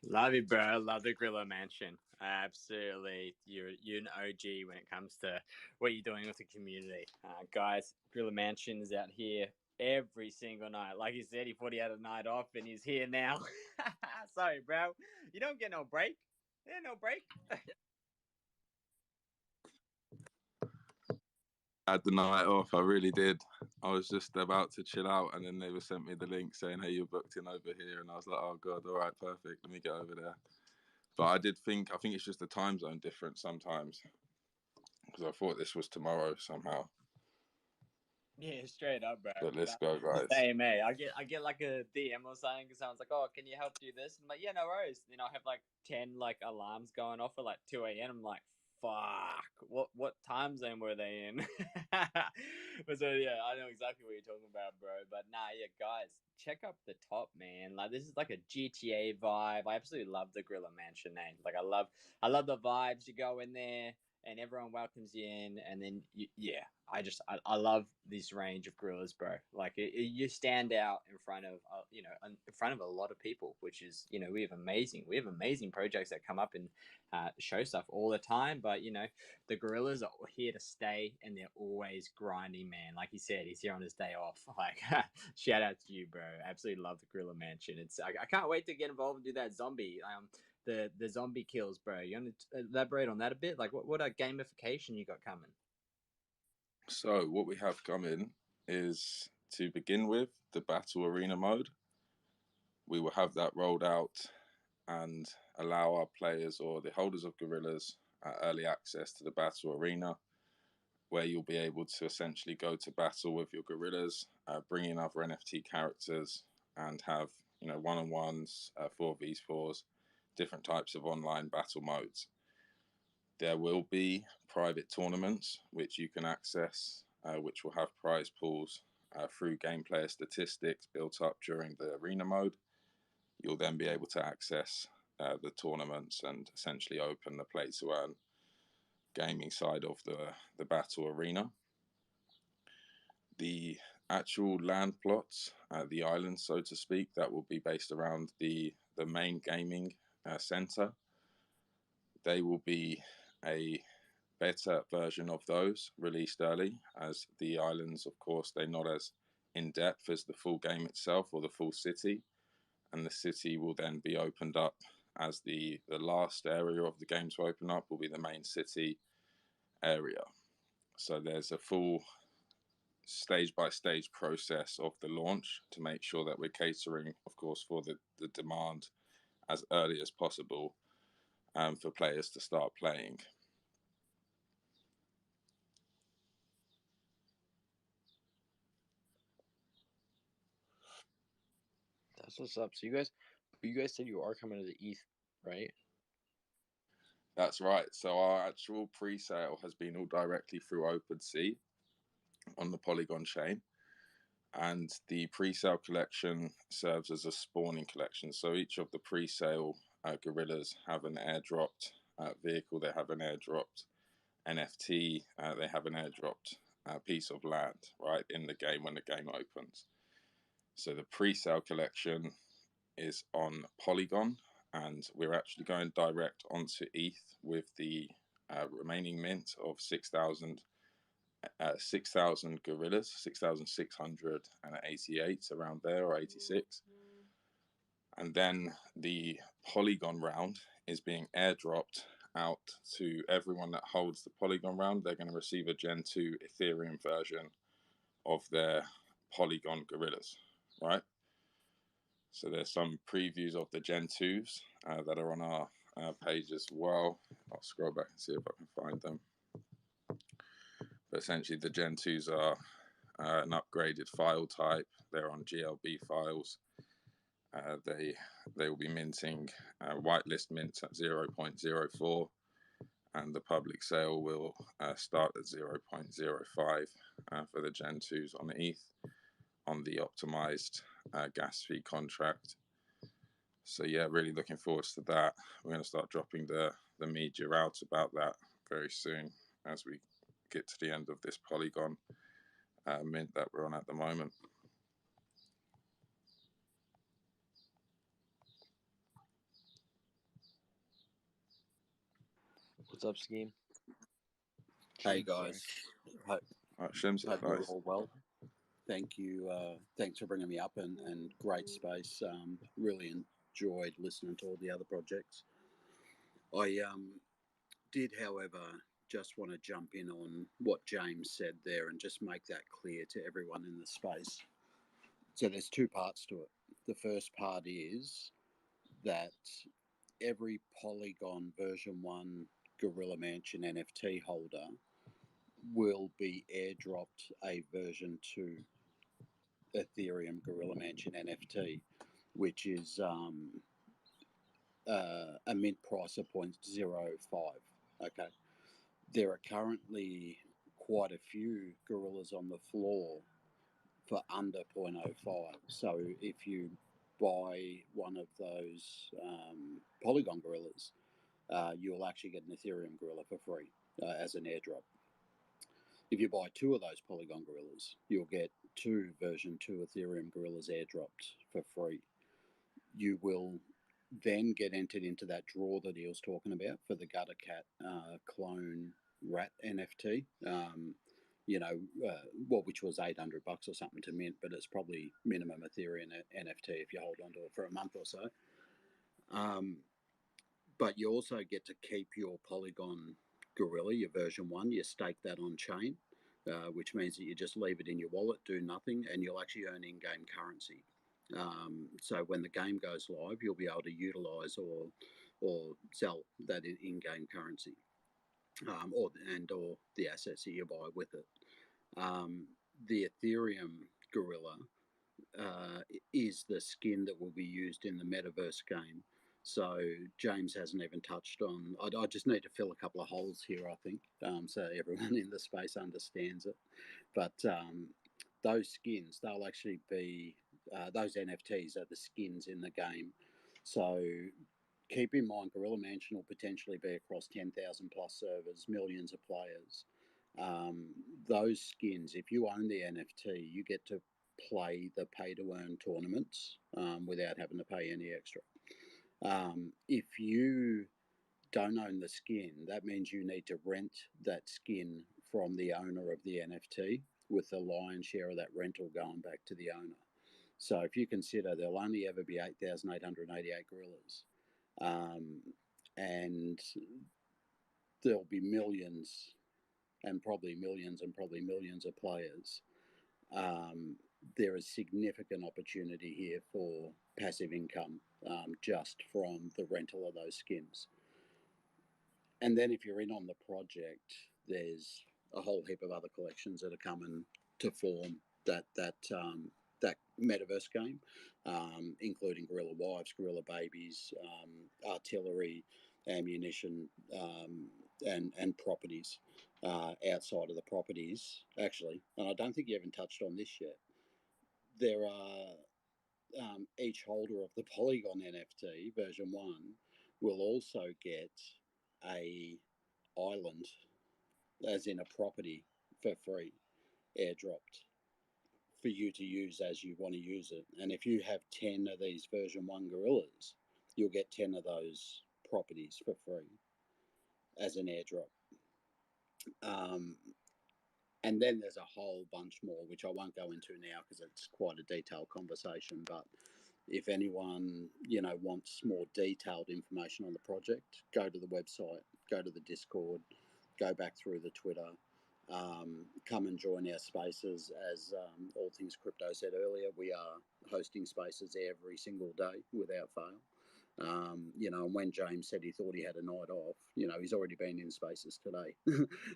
I: Love you, bro. Love the Gorilla Mansion. Absolutely, you're an OG when it comes to what you're doing with the community, guys. Gorilla Mansion is out here every single night. Like he said, he thought he had a night off, and he's here now. Sorry, bro. You don't get no break. Yeah, no break.
V: I had the night off. I really did. I was just about to chill out, and then they sent me the link saying, "Hey, you're booked in over here," and I was like, "Oh god, all right, perfect. Let me get over there." But I think it's just the time zone difference sometimes, because I thought this was tomorrow somehow.
I: Yeah, straight up, bro.
V: But let's go, guys.
I: Same, hey. I get like a DM or something because someone's like, "Oh, can you help do this?" And I'm like, "Yeah, no worries." You know, I have like 10 like alarms going off at like 2 a.m. I'm like, "Fuck, what time zone were they in?" But so yeah, I know exactly what you're talking about, bro. But nah, yeah, guys, check up the top, man. Like this is like a GTA vibe. I absolutely love the Gorilla Mansion name. Like I love the vibes. You go in there and everyone welcomes you in, and then yeah, I love this range of gorillas, bro. Like you stand out in front of in front of a lot of people, which is we have amazing projects that come up and show stuff all the time, but the gorillas are here to stay, and they're always grinding, man. Like he said, he's here on his day off. Like shout out to you, bro. Absolutely love the Gorilla Mansion. I can't wait to get involved and do that zombie the zombie kills, bro. You want to elaborate on that a bit? Like what gamification you got coming?
V: So what we have coming is, to begin with, the battle arena mode. We will have that rolled out and allow our players or the holders of gorillas early access to the battle arena, where you'll be able to essentially go to battle with your gorillas, bring in other NFT characters, and have one-on-ones, 4v4s, different types of online battle modes. There will be private tournaments which you can access, which will have prize pools through game player statistics built up during the arena mode. You'll then be able to access the tournaments and essentially open the play to earn gaming side of the battle arena. The actual land plots, the islands, so to speak, that will be based around the main gaming center. They will be a better version of those released early, as the islands, of course, they're not as in depth as the full game itself or the full city, and the city will then be opened up as the last area of the game to open up will be the main city area. So there's a full stage by stage process of the launch to make sure that we're catering, of course, for the demand as early as possible for players to start playing.
E: That's what's up. So you guys said you are coming to the ETH, right?
V: That's right. So our actual pre-sale has been all directly through OpenSea on the Polygon chain, and the pre-sale collection serves as a spawning collection. So each of the pre-sale gorillas have an airdropped vehicle, they have an airdropped NFT, they have an airdropped piece of land, right, in the game when the game opens. So the pre-sale collection is on Polygon, and we're actually going direct onto ETH with the remaining mint of 6,000 gorillas, 6,688 around there, or 86. And then the Polygon round is being airdropped out to everyone that holds the Polygon round. They're going to receive a Gen 2 Ethereum version of their Polygon gorillas, right? So there's some previews of the Gen 2s that are on our page as well. I'll scroll back and see if I can find them. But essentially the Gen 2s are an upgraded file type. They're on GLB files. They will be minting whitelist mint at 0.04, and the public sale will start at 0.05 for the Gen 2s on ETH on the optimized gas fee contract. So yeah, really looking forward to that. We're going to start dropping the media out about that very soon as we get to the end of this Polygon mint that we're on at the moment.
E: What's up, Scheme?
F: Hey guys, hope you're all well. Thank you. Thanks for bringing me up, and great space. Really enjoyed listening to all the other projects. I did, however, just want to jump in on what James said there and just make that clear to everyone in the space. So there's two parts to it. The first part is that every Polygon version 1 Gorilla Mansion NFT holder will be airdropped a version 2 Ethereum Gorilla Mansion NFT, which is a mint price of 0.05. Okay. There are currently quite a few gorillas on the floor for under 0.05. So if you buy one of those Polygon gorillas, you'll actually get an Ethereum gorilla for free as an airdrop. If you buy 2 of those Polygon gorillas, you'll get 2 version 2 Ethereum gorillas airdropped for free. You will then get entered into that draw that he was talking about for the Gutter Cat clone rat NFT. Which was $800 or something to mint, but it's probably minimum Ethereum NFT if you hold on to it for a month or so. But you also get to keep your Polygon Gorilla, your version 1. You stake that on chain, which means that you just leave it in your wallet, do nothing, and you'll actually earn in-game currency. So when the game goes live, you'll be able to utilize or sell that in-game currency, or the assets that you buy with it. The Ethereum Gorilla is the skin that will be used in the metaverse game. So James hasn't even touched on. I just need to fill a couple of holes here, I think, so everyone in the space understands it. But those skins, they'll actually be those NFTs are the skins in the game. So keep in mind, Gorilla Mansion will potentially be across 10,000 plus servers, millions of players. Those skins, if you own the NFT, you get to play the pay-to-earn tournaments without having to pay any extra. If you don't own the skin, that means you need to rent that skin from the owner of the NFT, with the lion's share of that rental going back to the owner. So if you consider there'll only ever be 8,888 gorillas, and there'll be millions and probably millions of players, there is significant opportunity here for passive income, just from the rental of those skins. And then if you're in on the project, there's a whole heap of other collections that are coming to form that metaverse game, including gorilla wives, gorilla babies, artillery, ammunition, and properties outside of the properties, actually. And I don't think you haven't touched on this yet. There are each holder of the Polygon NFT version 1 will also get a island, as in a property, for free, airdropped for you to use as you want to use it. And if you have 10 of these version 1 gorillas, you'll get 10 of those properties for free as an airdrop. And then there's a whole bunch more, which I won't go into now because it's quite a detailed conversation. But if anyone, wants more detailed information on the project, go to the website, go to the Discord, go back through the Twitter, come and join our spaces. As All Things Crypto said earlier, we are hosting spaces every single day without fail. And when James said he thought he had a night off, he's already been in spaces today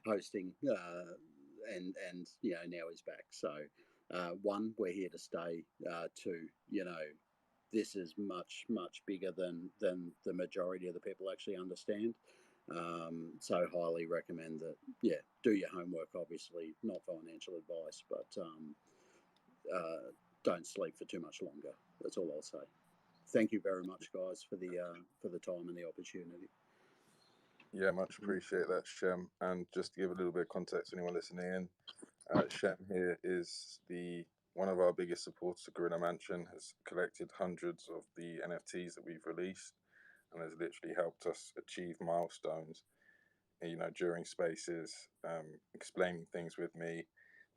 F: hosting, and now he's back. So, one, we're here to stay. Two, this is much, much bigger than the majority of the people actually understand. So highly recommend that. Yeah, do your homework. Obviously, not financial advice, but don't sleep for too much longer. That's all I'll say. Thank you very much, guys, for the time and the opportunity.
V: Yeah, much appreciate that, Shem. And just to give a little bit of context to anyone listening in, Shem here is one of our biggest supporters of Gorilla Mansion, has collected hundreds of the NFTs that we've released, and has literally helped us achieve milestones, during spaces, explaining things with me,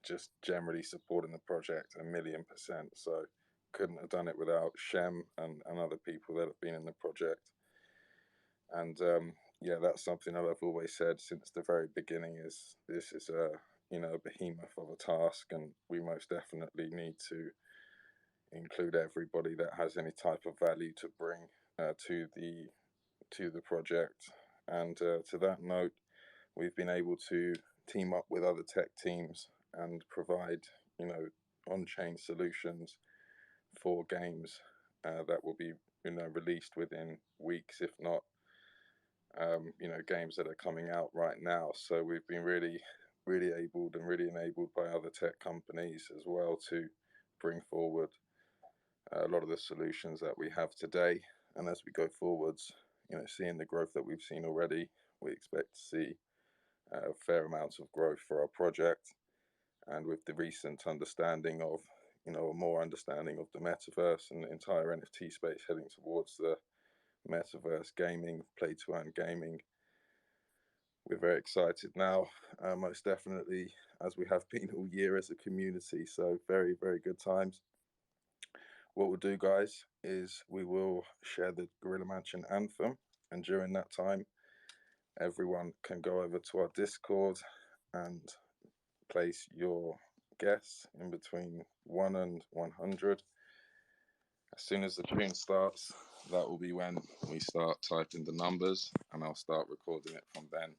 V: just generally supporting the project 1,000,000%. So couldn't have done it without Shem and other people that have been in the project. And that's something that I've always said since the very beginning, is this is a behemoth of a task, and we most definitely need to include everybody that has any type of value to bring to the project. And to that note, we've been able to team up with other tech teams and provide on-chain solutions for games that will be released within weeks, if not games that are coming out right now. So we've been really abled and really enabled by other tech companies as well to bring forward a lot of the solutions that we have today. And as we go forwards, seeing the growth that we've seen already, we expect to see fair amounts of growth for our project. And with the recent understanding of, a more understanding of the metaverse and the entire NFT space heading towards the metaverse gaming, play to earn gaming, we're very excited now, most definitely, as we have been all year as a community. So very, very good times. What we'll do, guys, is we will share the Gorilla Mansion anthem, and during that time, everyone can go over to our Discord and place your guess in between 1 and 100. As soon as the tune starts, that will be when we start typing the numbers, and I'll start recording it from then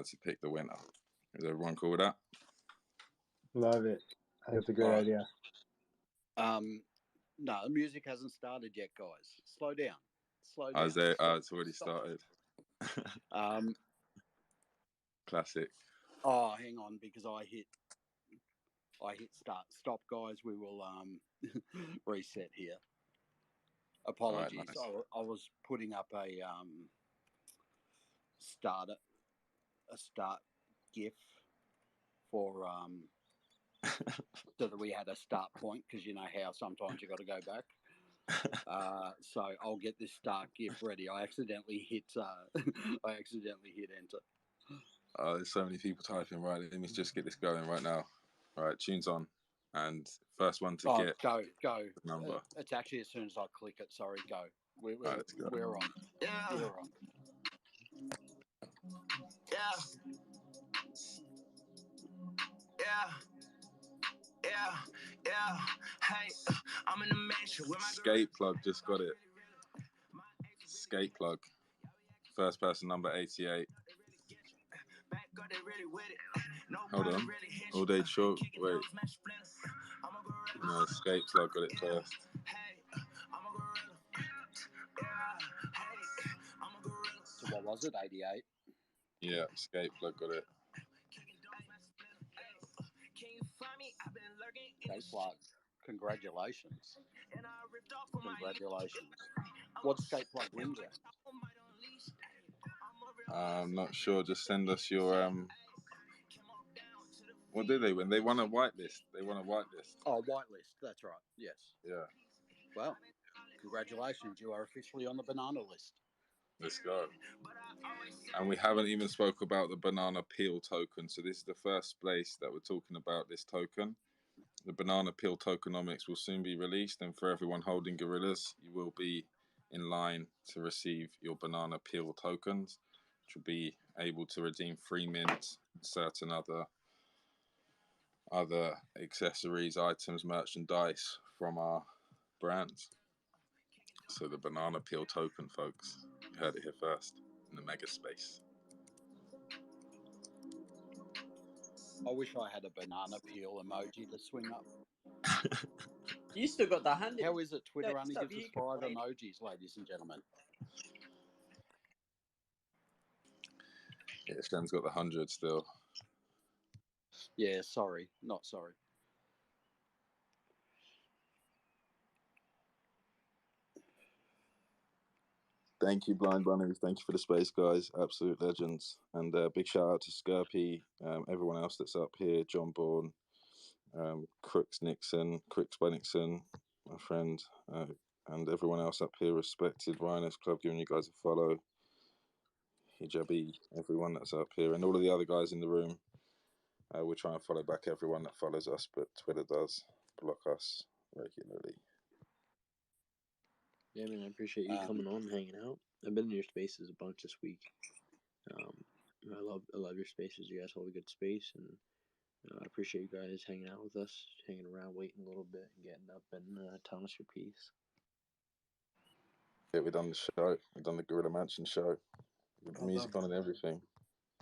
V: to pick the winner. Is everyone cool with that?
B: Love it. I think it's a great idea.
F: No, the music hasn't started yet, guys. Slow down. Slow down.
V: It's already started. Classic.
F: Oh, hang on, because I hit stop, guys. We will reset here. Apologies.
V: Right, nice.
F: I was putting up a start GIF for so that we had a start point, because you know how sometimes you got to go back. So I'll get this start GIF ready. I accidentally hit enter.
V: There's so many people typing. Right, let me just get this going right now. All right, tunes on, and first one to get
F: go
V: the number.
F: It's actually as soon as I click it. Sorry, go. We're
V: let's go.
F: We're on.
O: Yeah.
F: We're on.
O: Yeah. Yeah. Yeah. Yeah. Hey, I'm in the mansion with my
V: Skate plug just got it. Skate plug. First person number 88. Hold on. All day short. Wait. No, Skate plug got it first.
F: So what was it? 88.
V: Yeah, Skate plug got it.
F: Skate plug. Congratulations. Congratulations. What skate plug wins it?
V: I'm not sure. Just send us your What did they win? They won a whitelist. They won a whitelist.
F: Oh, whitelist. That's right. Yes.
V: Yeah.
F: Well, congratulations. You are officially on the banana list.
V: Let's go. And we haven't even spoke about the banana peel token. So this is the first place that we're talking about this token. The banana peel tokenomics will soon be released, and for everyone holding gorillas, you will be in line to receive your banana peel tokens, which will be able to redeem free mint, certain other accessories, items, merchandise from our brands. So the banana peel token, folks, you heard it here first in the MegaSpace.
F: I wish I had a banana peel emoji to swing up.
I: You still got the 100.
F: How is it? Twitter
I: Don't
F: only
I: stop
F: gives us
I: you
F: 5
I: complaining.
F: emojis, ladies and gentlemen.
V: Yeah, Shen's got the 100 still.
F: Yeah, sorry. Not sorry.
V: Thank you, Blind Bunnies. Thank you for the space, guys. Absolute legends. And big shout out to Skirpy, everyone else that's up here, John Bourne, Crooks by Nixon, my friend, and everyone else up here, respected Rhinos Club, giving you guys a follow. Hijabi, everyone that's up here, and all of the other guys in the room. We're trying to follow back everyone that follows us, but Twitter does block us regularly.
E: Yeah, man, I appreciate you coming on and hanging out. I've been in your spaces a bunch this week. I love your spaces. You guys hold a good space, and I appreciate you guys hanging out with us, hanging around, waiting a little bit, and getting up and telling us your piece.
V: Yeah, we've done the show. We've done the Gorilla Mansion show. With the music on and everything.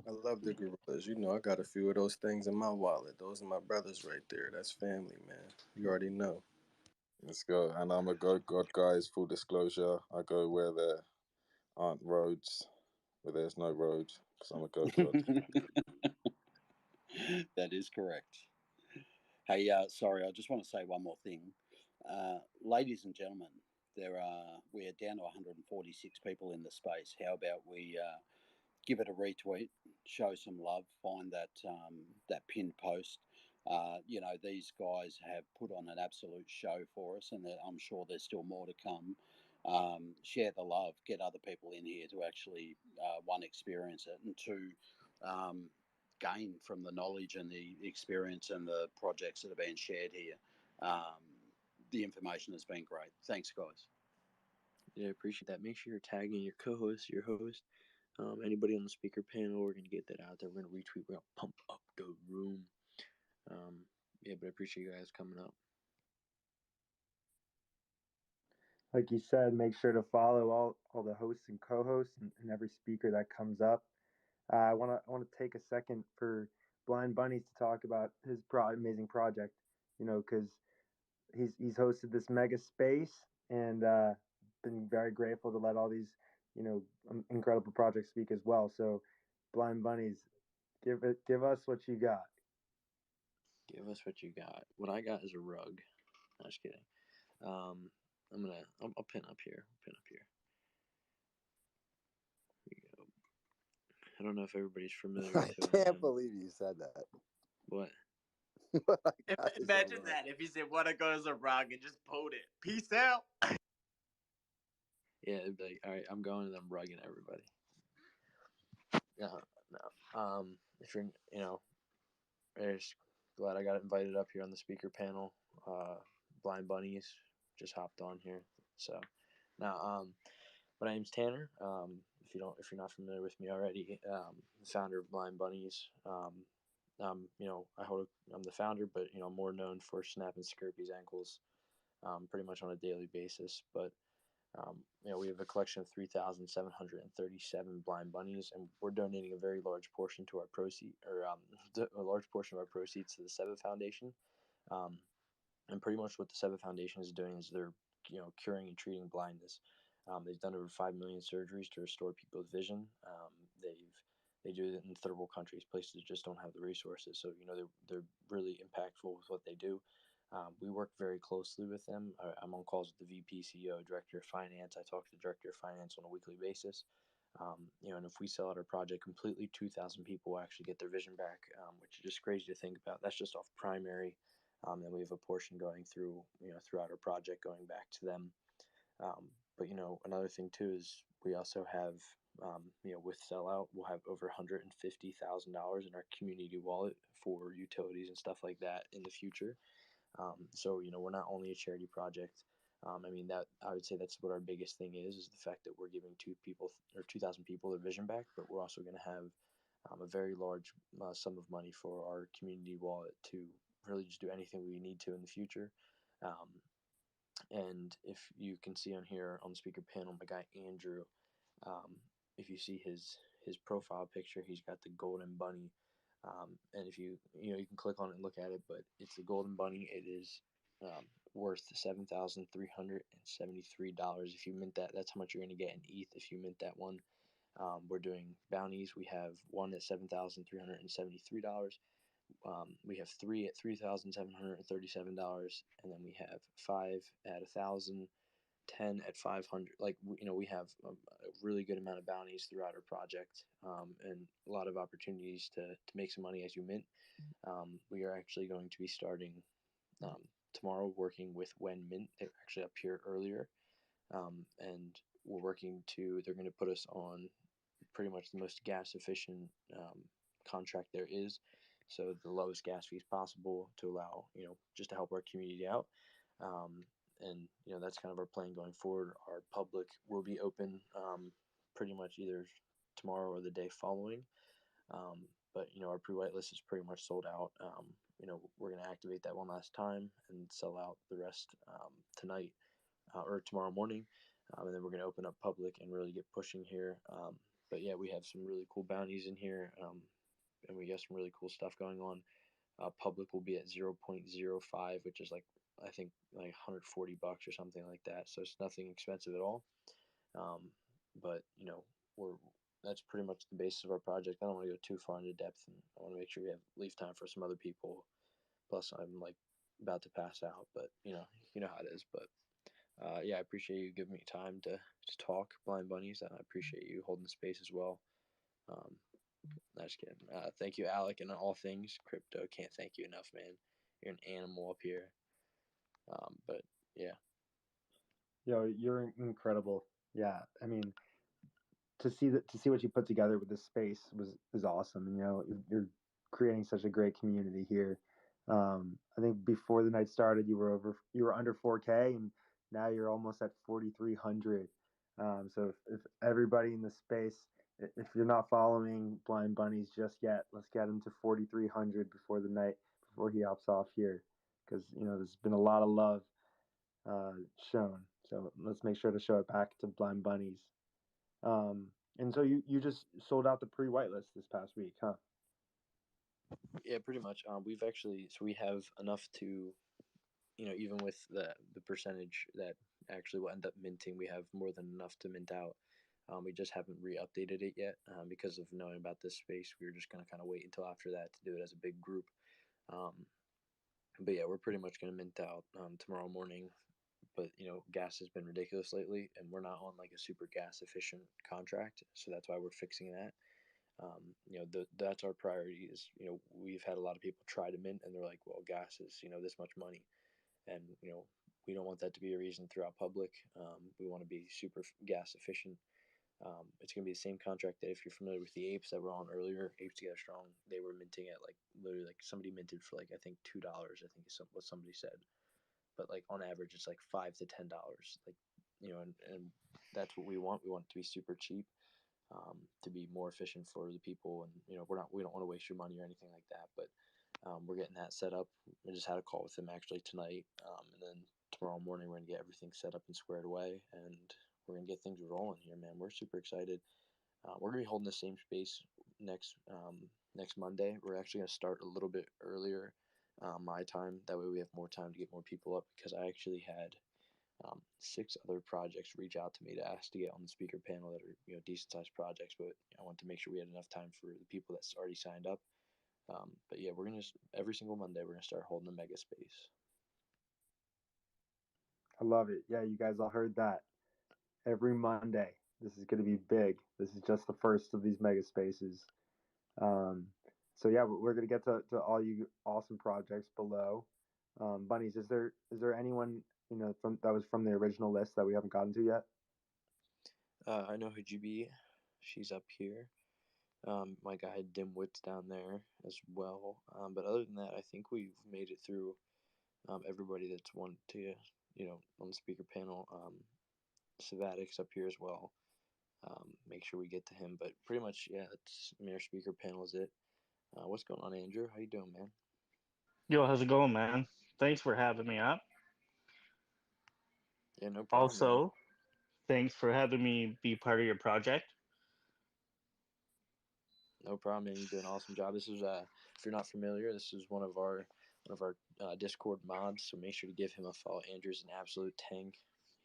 N: I love the gorillas. You know, I got a few of those things in my wallet. Those are my brothers right there. That's family, man. You already know.
V: Let's go. And I'm a God, guys. Full disclosure, I go where there aren't roads, where there's no road, because I'm a God.
F: That is correct. Hey, sorry, I just want to say one more thing. Ladies and gentlemen, we're down to 146 people in the space. How about we give it a retweet, show some love, find that pinned post. These guys have put on an absolute show for us, and I'm sure there's still more to come. Share the love, get other people in here to actually, one, experience it, and two, gain from the knowledge and the experience and the projects that are being shared here. The information has been great. Thanks, guys.
E: Yeah, I appreciate that. Make sure you're tagging your co-host, your host, anybody on the speaker panel. We're gonna get that out there. We're gonna retweet. We're gonna pump up the room. Yeah, but I appreciate you guys coming up.
B: Like you said, make sure to follow all the hosts and co-hosts and every speaker that comes up. I want to take a second for Blind Bunnies to talk about his amazing project. Because he's hosted this mega space and been very grateful to let all these incredible projects speak as well. So, Blind Bunnies, give us what you got.
E: Give us what you got. What I got is a rug. No, just kidding. I'll pin up here. Here you go. I don't know if everybody's familiar with
M: I can't believe you said that.
E: What?
I: Imagine that if he said, "What a go as a rug," and just pulled it. Peace out.
T: Yeah, it'd be like, all right, I'm going and I'm rugging everybody. No. If you're, I'm just glad I got invited up here on the speaker panel. Blind Bunnies just hopped on here. So now, my name's Tanner. If you're not familiar with me already, the founder of Blind Bunnies. I'm the founder, but I'm more known for snapping Scurpy's ankles, pretty much on a daily basis. But we have a collection of 3,737 blind bunnies, and we're donating a very large portion to our a large portion of our proceeds to the SEBA Foundation. And pretty much what the SEBA Foundation is doing is they're curing and treating blindness. They've done over 5 million surgeries to restore people's vision. They do it in third world countries, places that just don't have the resources. So they're really impactful with what they do. We work very closely with them. I'm on calls with the VP, CEO, Director of Finance. I talk to the Director of Finance on a weekly basis. And if we sell out our project completely, 2,000 people will actually get their vision back, which is just crazy to think about. That's just off primary. And we have a portion going through, throughout our project going back to them. But another thing too is we also have, with sellout, we'll have over $150,000 in our community wallet for utilities and stuff like that in the future. So we're not only a charity project. That I would say that's what our biggest thing is the fact that we're giving 2,000 people their vision back, but we're also going to have a very large sum of money for our community wallet to really just do anything we need to in the future. And if you can see on here on the speaker panel, my guy Andrew, if you see his profile picture, he's got the golden bunny. And if you can click on it and look at it, but it's a golden bunny. It is worth $7,373. If you mint that, that's how much you're going to get in ETH if you mint that one. We're doing bounties. We have one at $7,373. We have 3 at $3,737, and then we have 5 at $1,000, 10 at 500. We have a really good amount of bounties throughout our project, and a lot of opportunities to make some money as you mint. We are actually going to be starting tomorrow working with When Mint. They're actually up here earlier, and we're working they're going to put us on pretty much the most gas efficient contract there is. So the lowest gas fees possible to allow, just to help our community out. And that's kind of our plan going forward. Our public will be open pretty much either tomorrow or the day following. But our pre-white list is pretty much sold out. We're going to activate that one last time and sell out the rest tonight or tomorrow morning. And then we're going to open up public and really get pushing here. But yeah, we have some really cool bounties in here. And we got some really cool stuff going on. Public will be at 0.05, which is I think like $140 or something like that. So it's nothing expensive at all. But that's pretty much the basis of our project. I don't want to go too far into depth, and I want to make sure we leave time for some other people. Plus, I'm about to pass out, but you know how it is. But yeah, I appreciate you giving me time to talk, Blind Bunnies, and I appreciate you holding the space as well. Not just kidding. Thank you, Alec, and all things crypto. Can't thank you enough, man. You're an animal up here. But yeah.
B: You're incredible. Yeah, to see what you put together with this space is awesome. You're creating such a great community here. I think before the night started, you were under 4K, and now you're almost at 4,300. So if everybody in the space, if you're not following Blind Bunnies just yet, let's get him to 4,300 before he hops off here, because there's been a lot of love shown. So let's make sure to show it back to Blind Bunnies. And so you just sold out the pre-white list this past week, huh?
T: Yeah, pretty much. We have enough to, even with the percentage that actually will end up minting, we have more than enough to mint out. We just haven't re-updated it yet because of knowing about this space. We were just going to kind of wait until after that to do it as a big group. But yeah, we're pretty much going to mint out tomorrow morning. But gas has been ridiculous lately, and we're not on a super gas efficient contract, so that's why we're fixing that. That's our priority. Is we've had a lot of people try to mint, and they're like, well, gas is this much money, and we don't want that to be a reason throughout public. We want to be super gas efficient. It's going to be the same contract that if you're familiar with the apes that were on earlier, Apes Together Strong, they were minting at like literally like somebody minted for like I think $2. I think is what somebody said, but like on average it's like $5 to $10. Like and that's what we want. We want it to be super cheap, to be more efficient for the people, and we don't want to waste your money or anything like that. But we're getting that set up. I just had a call with him actually tonight, and then tomorrow morning we're gonna get everything set up and squared away, and we're gonna get things rolling here, man. We're super excited. We're gonna be holding the same space next Monday. We're actually gonna start a little bit earlier, my time. That way we have more time to get more people up, because I actually had 6 other projects reach out to me to ask to get on the speaker panel that are decent sized projects, but I wanted to make sure we had enough time for the people that's already signed up. But yeah, we're gonna every single Monday we're gonna start holding a mega space.
B: I love it. Yeah, you guys all heard that. Every Monday. This is going to be big. This is just the first of these mega spaces. So yeah, we're going to get to all you awesome projects below. Bunnies, is there anyone from that was from the original list that we haven't gotten to yet?
T: I know Hajibi, she's up here. My guy Dimwit's down there as well. But other than that, I think we've made it through everybody that's wanted to, on the speaker panel. Savatic's up here as well. Make sure we get to him. But pretty much, yeah, it's our speaker panel is it. What's going on, Andrew? How you doing, man?
C: Yo, how's it going, man? Thanks for having me up.
T: Yeah, no problem.
C: Also,
T: man.
C: thanks for having me be part of your project.
T: No problem, man. You do an awesome job. This is if you're not familiar, this is one of our Discord mods. So make sure to give him a follow. Andrew's an absolute tank.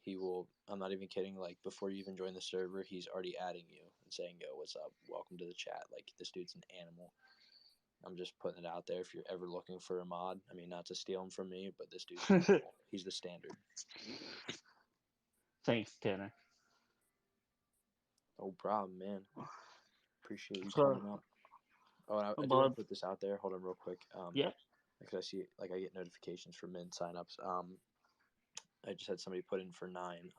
T: He will. I'm not even kidding. Like before you even join the server, he's already adding you and saying, "Yo, what's up? Welcome to the chat." Like this dude's an animal. I'm just putting it out there. If you're ever looking for a mod, I mean, not to steal him from me, but this dude's an animal. He's the standard.
C: Thanks, Tanner.
T: No problem, man. Appreciate you
C: So,
T: coming up. Oh, and I do want to put this out there. Hold on real quick.
C: Yeah.
T: Because I see, like, I get notifications for mint signups. I just had somebody put in for 9.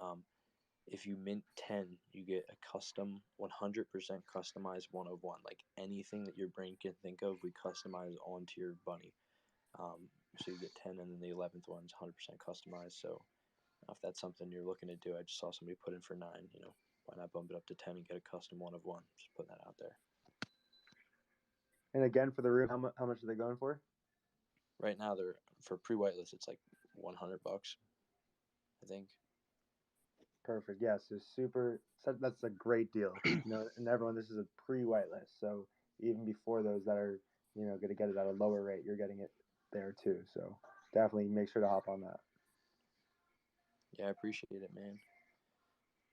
T: If you mint 10, you get a custom, 100% customized 101. Like anything that your brain can think of, we customize onto your bunny. So you get 10, and then the 11th one's 100% customized. So if that's something you're looking to do, I just saw somebody put in for 9. Why not bump it up to 10 and get a custom 1 of 1? Just putting that out there.
B: And again, for the room, how much are they going for?
T: Right now, they're for pre-whitelist. It's like $100, I think.
B: Perfect. Yeah, so that's a great deal. And everyone, this is a pre-whitelist. So even before those that are, going to get it at a lower rate, you're getting it there too. So definitely make sure to hop on that.
T: Yeah, I appreciate it, man.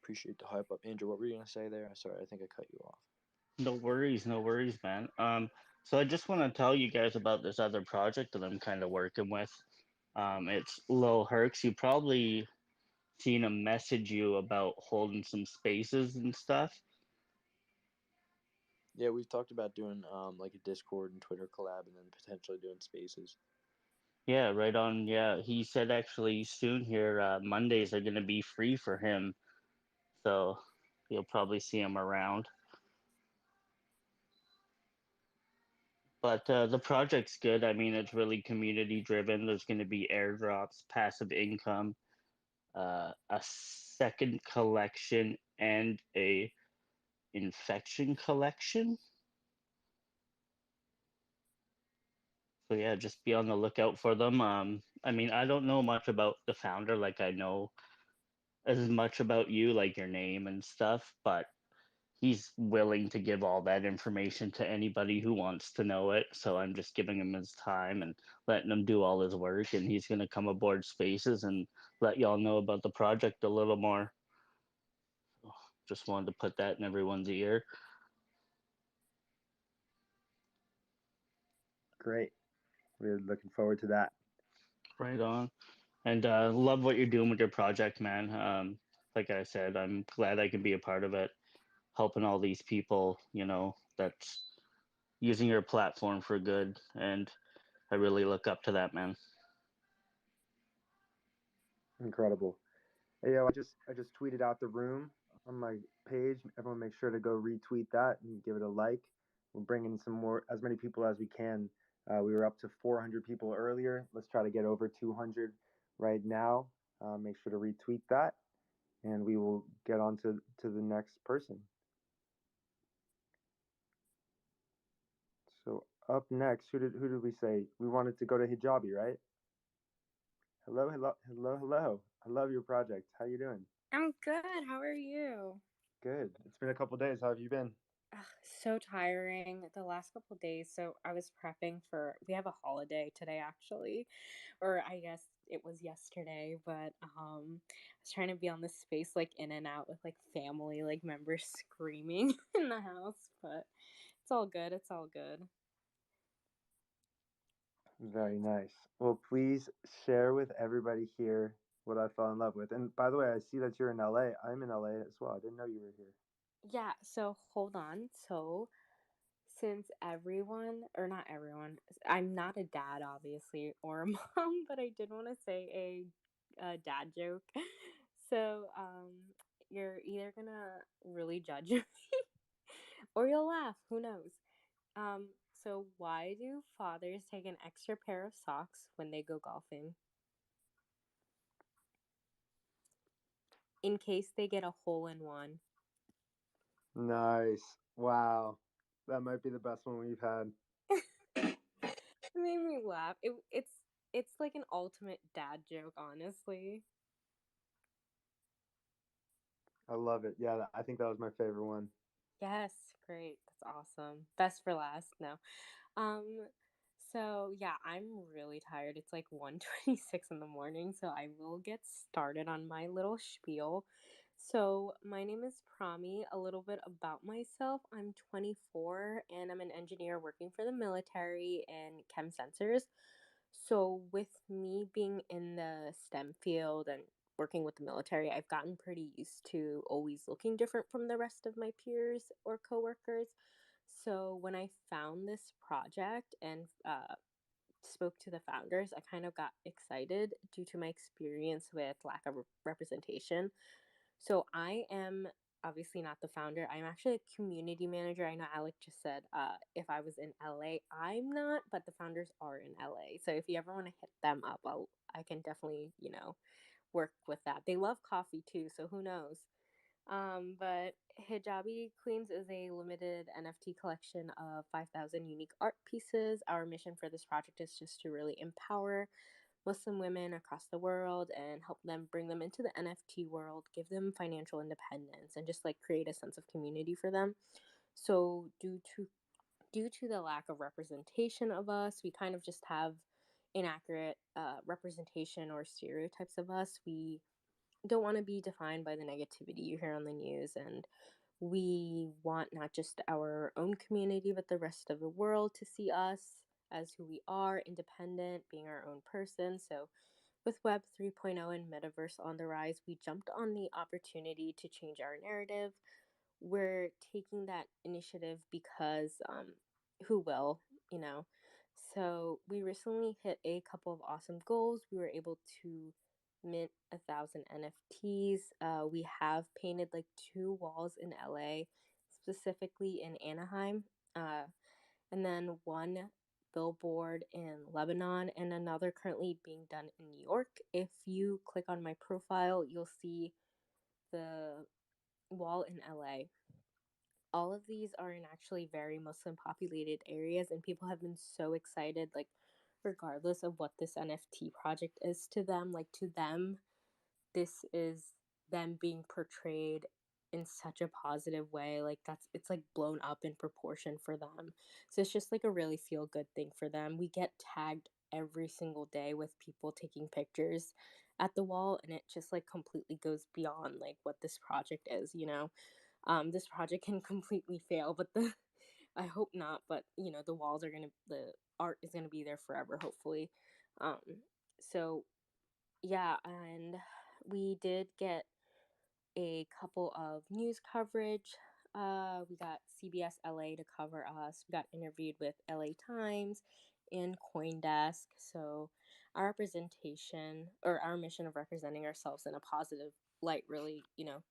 T: Appreciate the hype up. Andrew, what were you going to say there? Sorry, I think I cut you off.
C: No worries, man. So I just want to tell you guys about this other project that I'm kind of working with. It's Lil Hercs. You probably seen him message you about holding some spaces and stuff.
T: Yeah, we've talked about doing like a Discord and Twitter collab, and then potentially doing spaces.
C: Yeah, right on. Yeah, he said actually soon here, Mondays are going to be free for him. So you'll probably see him around. But the project's good. I mean, it's really community driven. There's going to be airdrops, passive income, a second collection, and a infection collection. So yeah, just be on the lookout for them. I mean, I don't know much about the founder. Like I know as much about you, like your name and stuff, but he's willing to give all that information to anybody who wants to know it. So I'm just giving him his time and letting him do all his work, and he's going to come aboard Spaces and let y'all know about the project a little more. Just wanted to put that in everyone's ear.
B: Great. We're looking forward to that.
C: Right on. And love what you're doing with your project, man. Like I said, I'm glad I can be a part of it, helping all these people, that's using your platform for good. And I really look up to that, man.
B: Incredible. Hey, yo, I just tweeted out the room on my page. Everyone, make sure to go retweet that and give it a like. We're bringing some more, as many people as we can. We were up to 400 people earlier. Let's try to get over 200 right now. Make sure to retweet that, and we will get on to the next person. So up next, who did we say we wanted to go to Hijabi, right? Hello, hello, hello, hello. I love your project. How you doing?
A: I'm good. How are you?
B: Good. It's been a couple days. How have you been?
A: So tiring the last couple of days. So I was prepping for, we have a holiday today actually, or I guess it was yesterday, but I was trying to be on this space like in and out with like family like members screaming in the house, but it's all good. It's all good.
B: Very nice. Well, please share with everybody here what I fell in love with. And by the way, I see that you're in LA. I'm in LA as well. I didn't know you were here.
A: Yeah, so hold on. So since everyone, or not everyone, I'm not a dad, obviously, or a mom, but I did want to say a dad joke. So, you're either gonna really judge me or you'll laugh. Who knows? So why do fathers take an extra pair of socks when they go golfing? In case they get a hole in one.
B: Nice. Wow. That might be the best one we've had.
A: It made me laugh. It's like an ultimate dad joke, honestly.
B: I love it. Yeah, I think that was my favorite one.
A: Yes, great. That's awesome. Best for last. No. Um, so yeah, I'm really tired. It's like 1:26 in the morning, so I will get started on my little spiel. So, my name is Prami. A little bit about myself. I'm 24 and I'm an engineer working for the military in chem sensors. So, with me being in the STEM field and working with the military, I've gotten pretty used to always looking different from the rest of my peers or coworkers. So when I found this project and spoke to the founders, I kind of got excited due to my experience with lack of representation. So I am obviously not the founder. I'm actually a community manager. I know Alec just said if I was in LA. I'm not, but the founders are in LA. So if you ever want to hit them up, I can definitely, work with that. They love coffee too, so who knows? But Hijabi Queens is a limited NFT collection of 5,000 unique art pieces. Our mission for this project is just to really empower Muslim women across the world and help them bring them into the NFT world, give them financial independence, and just like create a sense of community for them. So due to the lack of representation of us, we kind of just have inaccurate representation or stereotypes of us. We don't want to be defined by the negativity you hear on the news, and we want not just our own community but the rest of the world to see us as who we are, independent, being our own person. So with Web 3.0 and metaverse on the rise, we jumped on the opportunity to change our narrative. We're taking that initiative because who will, you know? So we recently hit a couple of awesome goals. We were able to mint 1,000 NFTs. We have painted like 2 walls in LA, specifically in Anaheim, and then 1 billboard in Lebanon, and another currently being done in New York. If you click on my profile, you'll see the wall in LA. All of these are in actually very Muslim populated areas, and people have been so excited, like, regardless of what this NFT project is to them, like, to them, this is them being portrayed in such a positive way. Like, it's like blown up in proportion for them. So it's just like a really feel good thing for them. We get tagged every single day with people taking pictures at the wall, and it just like completely goes beyond like what this project is. This project can completely fail, but I hope not, but the art is gonna be there forever, hopefully. So yeah, and we did get a couple of news coverage. We got CBS LA to cover us. We got interviewed with LA Times and CoinDesk. So our representation, or our mission of representing ourselves in a positive light, really,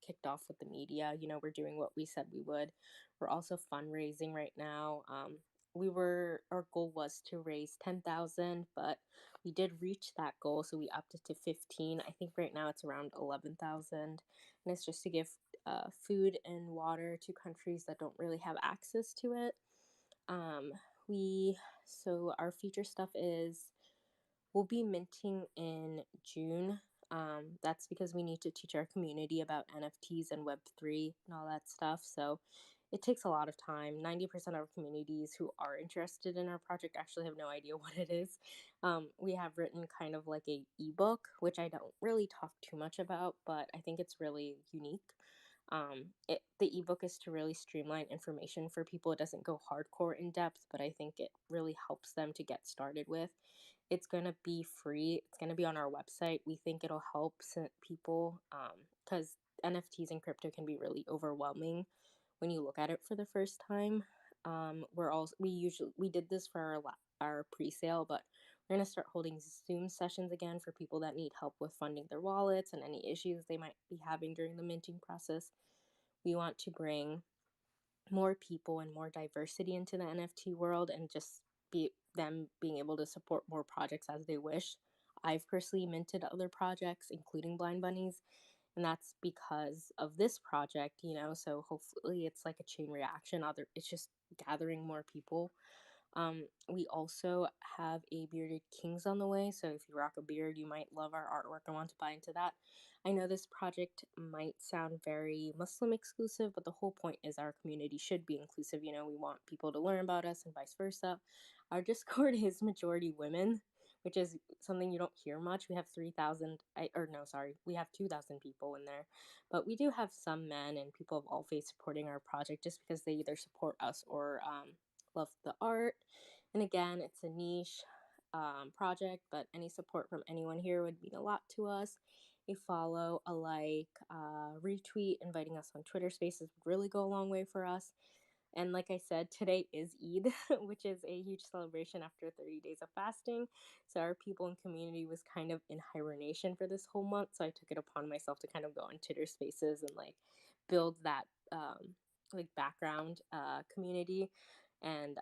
A: kicked off with the media. We're doing what we said we would. We're also fundraising right now. Our goal was to raise 10,000, but we did reach that goal, so we upped it to 15. I think right now it's around 11,000, and it's just to give food and water to countries that don't really have access to it. Um, so our future stuff is we'll be minting in June. That's because we need to teach our community about NFTs and Web3 and all that stuff. So it takes a lot of time. 90% of our communities who are interested in our project actually have no idea what it is. We have written kind of like a ebook, which I don't really talk too much about, but I think it's really unique. The ebook is to really streamline information for people. It doesn't go hardcore in depth, but I think it really helps them to get started with. It's going to be free. It's going to be on our website. We think it'll help people because NFTs and crypto can be really overwhelming when you look at it for the first time. We did this for our pre-sale, but we're going to start holding Zoom sessions again for people that need help with funding their wallets and any issues they might be having during the minting process. We want to bring more people and more diversity into the NFT world, and just being able to support more projects as they wish. I've personally minted other projects, including Blind Bunnies, and that's because of this project, so hopefully it's like a chain reaction. It's just gathering more people. We also have a Bearded Kings on the way, so if you rock a beard, you might love our artwork and want to buy into that. I know this project might sound very Muslim exclusive, but the whole point is our community should be inclusive. We want people to learn about us and vice versa. Our Discord is majority women, which is something you don't hear much. We have 3,000, we have 2,000 people in there, but we do have some men and people of all faiths supporting our project just because they either support us or love the art. And again, it's a niche project, but any support from anyone here would mean a lot to us. A follow, a like, retweet, inviting us on Twitter Spaces would really go a long way for us. And like I said, today is Eid, which is a huge celebration after 30 days of fasting. So our people and community was kind of in hibernation for this whole month. So I took it upon myself to kind of go on Twitter Spaces and build that background community. And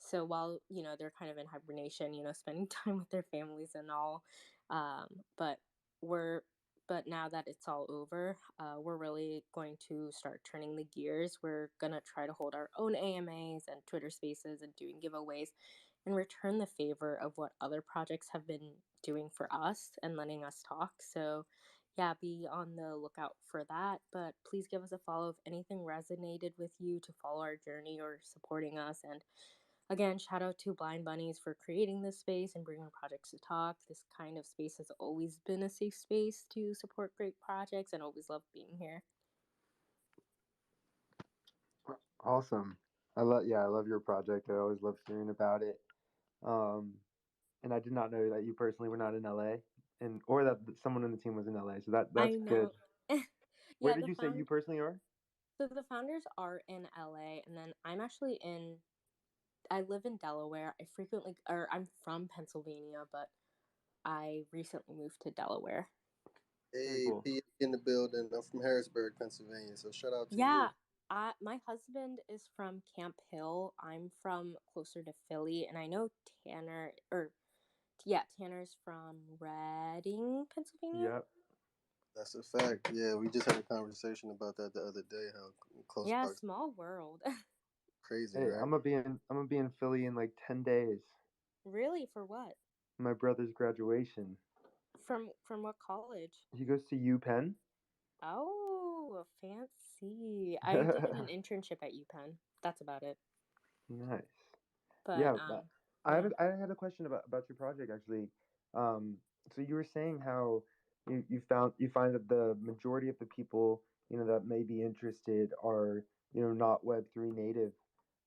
A: so while they're kind of in hibernation, spending time with their families and all, but now that it's all over, we're really going to start turning the gears. We're gonna try to hold our own AMAs and Twitter Spaces and doing giveaways and return the favor of what other projects have been doing for us and letting us talk. So yeah, be on the lookout for that. But please give us a follow if anything resonated with you, to follow our journey or supporting us. And again, shout out to Blind Bunnies for creating this space and bringing projects to talk. This kind of space has always been a safe space to support great projects, and always love being here.
B: Awesome. I love your project. I always love hearing about it. And I did not know that you personally were not in LA, or that someone in the team was in LA. So
A: I
B: that's good.
A: know.
B: Where
A: Yeah,
B: did you say you personally are?
A: so the founders are in LA, and then I live in Delaware. I'm from Pennsylvania, but I recently moved to Delaware.
G: Hey,
B: cool.
G: P in the building. I'm from Harrisburg, Pennsylvania. So shout out to
A: Yeah,
G: you.
A: my husband is from Camp Hill. I'm from closer to Philly, and I know Tanner's from Reading, Pennsylvania.
B: Yep.
G: That's a fact. Yeah, we just had a conversation about that the other day. How close
A: Yeah,
G: proximity.
A: small world.
G: Crazy,
B: Hey,
G: right?
B: I'm gonna be in Philly in like 10 days.
A: Really? For what?
B: My brother's graduation.
A: From what college?
B: He goes to UPenn.
A: Oh, fancy. I did an internship at UPenn. That's about it.
B: Nice.
A: But
B: Yeah,
A: yeah.
B: I had a question about your project actually. So you were saying how you find that the majority of the people that may be interested are not Web3 native.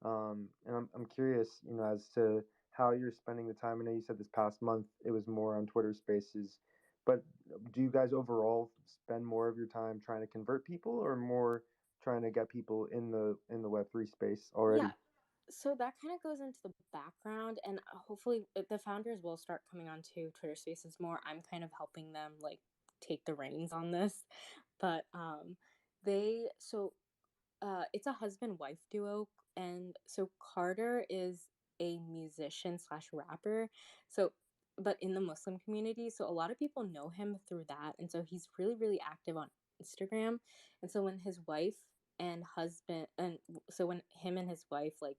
B: And I'm curious as to how you're spending the time. I know you said this past month it was more on Twitter Spaces, but do you guys overall spend more of your time trying to convert people, or more trying to get people in the Web3 space
A: Yeah.
B: already?
A: So that kind of goes into the background, and hopefully the founders will start coming onto Twitter Spaces more. I'm kind of helping them like take the reins on this, but they so it's a husband wife duo, and so Carter is a musician slash rapper. So, but in the Muslim community, so a lot of people know him through that, and so he's really active on Instagram. And so when his wife and husband, and so when him and his wife like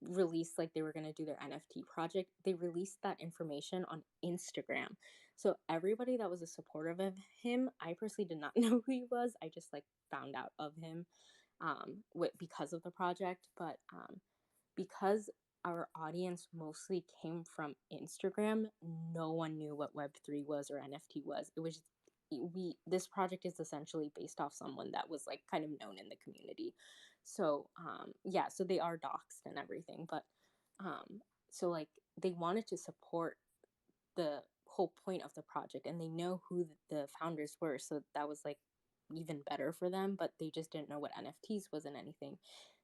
A: released like they were going to do their NFT project, they released that information on Instagram. So everybody that was a supporter of him, I personally did not know who he was. I just like found out of him because of the project, but because our audience mostly came from Instagram, no one knew what Web3 was or NFT was. It was this project is essentially based off someone that was like kind of known in the community. So yeah, so they are doxxed and everything, but so like they wanted to support the whole point of the project, and they know who the founders were, so that was like even better for them, but they just didn't know what NFTs was and anything.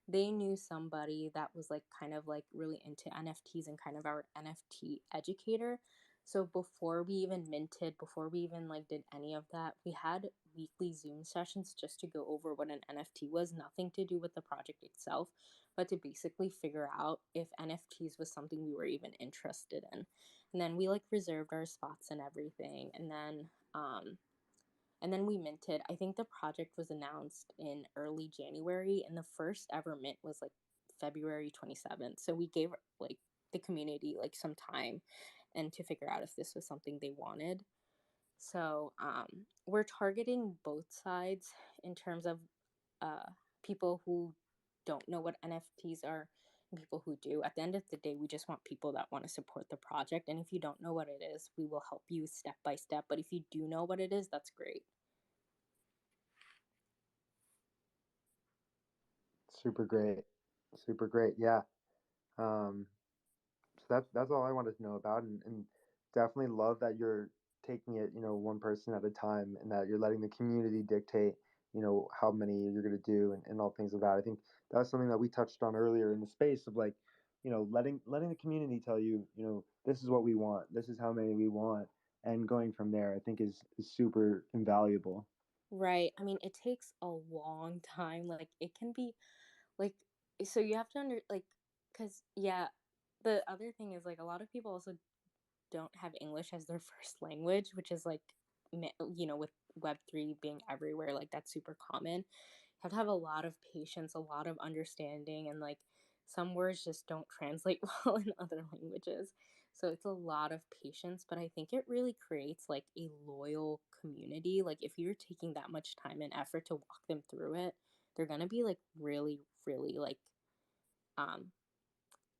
A: They knew somebody that was like kind of like really into NFTs and kind of our NFT educator. So before we even minted, before we even like did any of that, we had weekly Zoom sessions just to go over what an NFT was, nothing to do with the project itself, but to basically figure out if NFTs was something we were even interested in. And then we like reserved our spots and everything, and then we minted. I think the project was announced in early January, and the first ever mint was like February 27th. So we gave like the community like some time and to figure out if this was something they wanted. So we're targeting both sides in terms of people who don't know what NFTs are and people who do. At the end of the day, we just want people that want to support the project. And if you don't know what it is, we will help you step by step. But if you do know what it is, that's great.
B: Super great. Super great. Yeah. Um, so that's all I wanted to know about, and definitely love that you're taking it, one person at a time, and that you're letting the community dictate, how many you're going to do, and all things of that. I think that's something that we touched on earlier in the space of like, letting the community tell you, this is what we want, this is how many we want, and going from there, I think is super invaluable.
A: Right. I mean, it takes a long time. Like, it can be like, so you have to because, yeah, the other thing is like a lot of people also don't have English as their first language, which is like, with Web3 being everywhere, like that's super common. You have to have a lot of patience, a lot of understanding, and like some words just don't translate well in other languages. So it's a lot of patience, but I think it really creates like a loyal community. Like if you're taking that much time and effort to walk them through it, they're going to be like really like um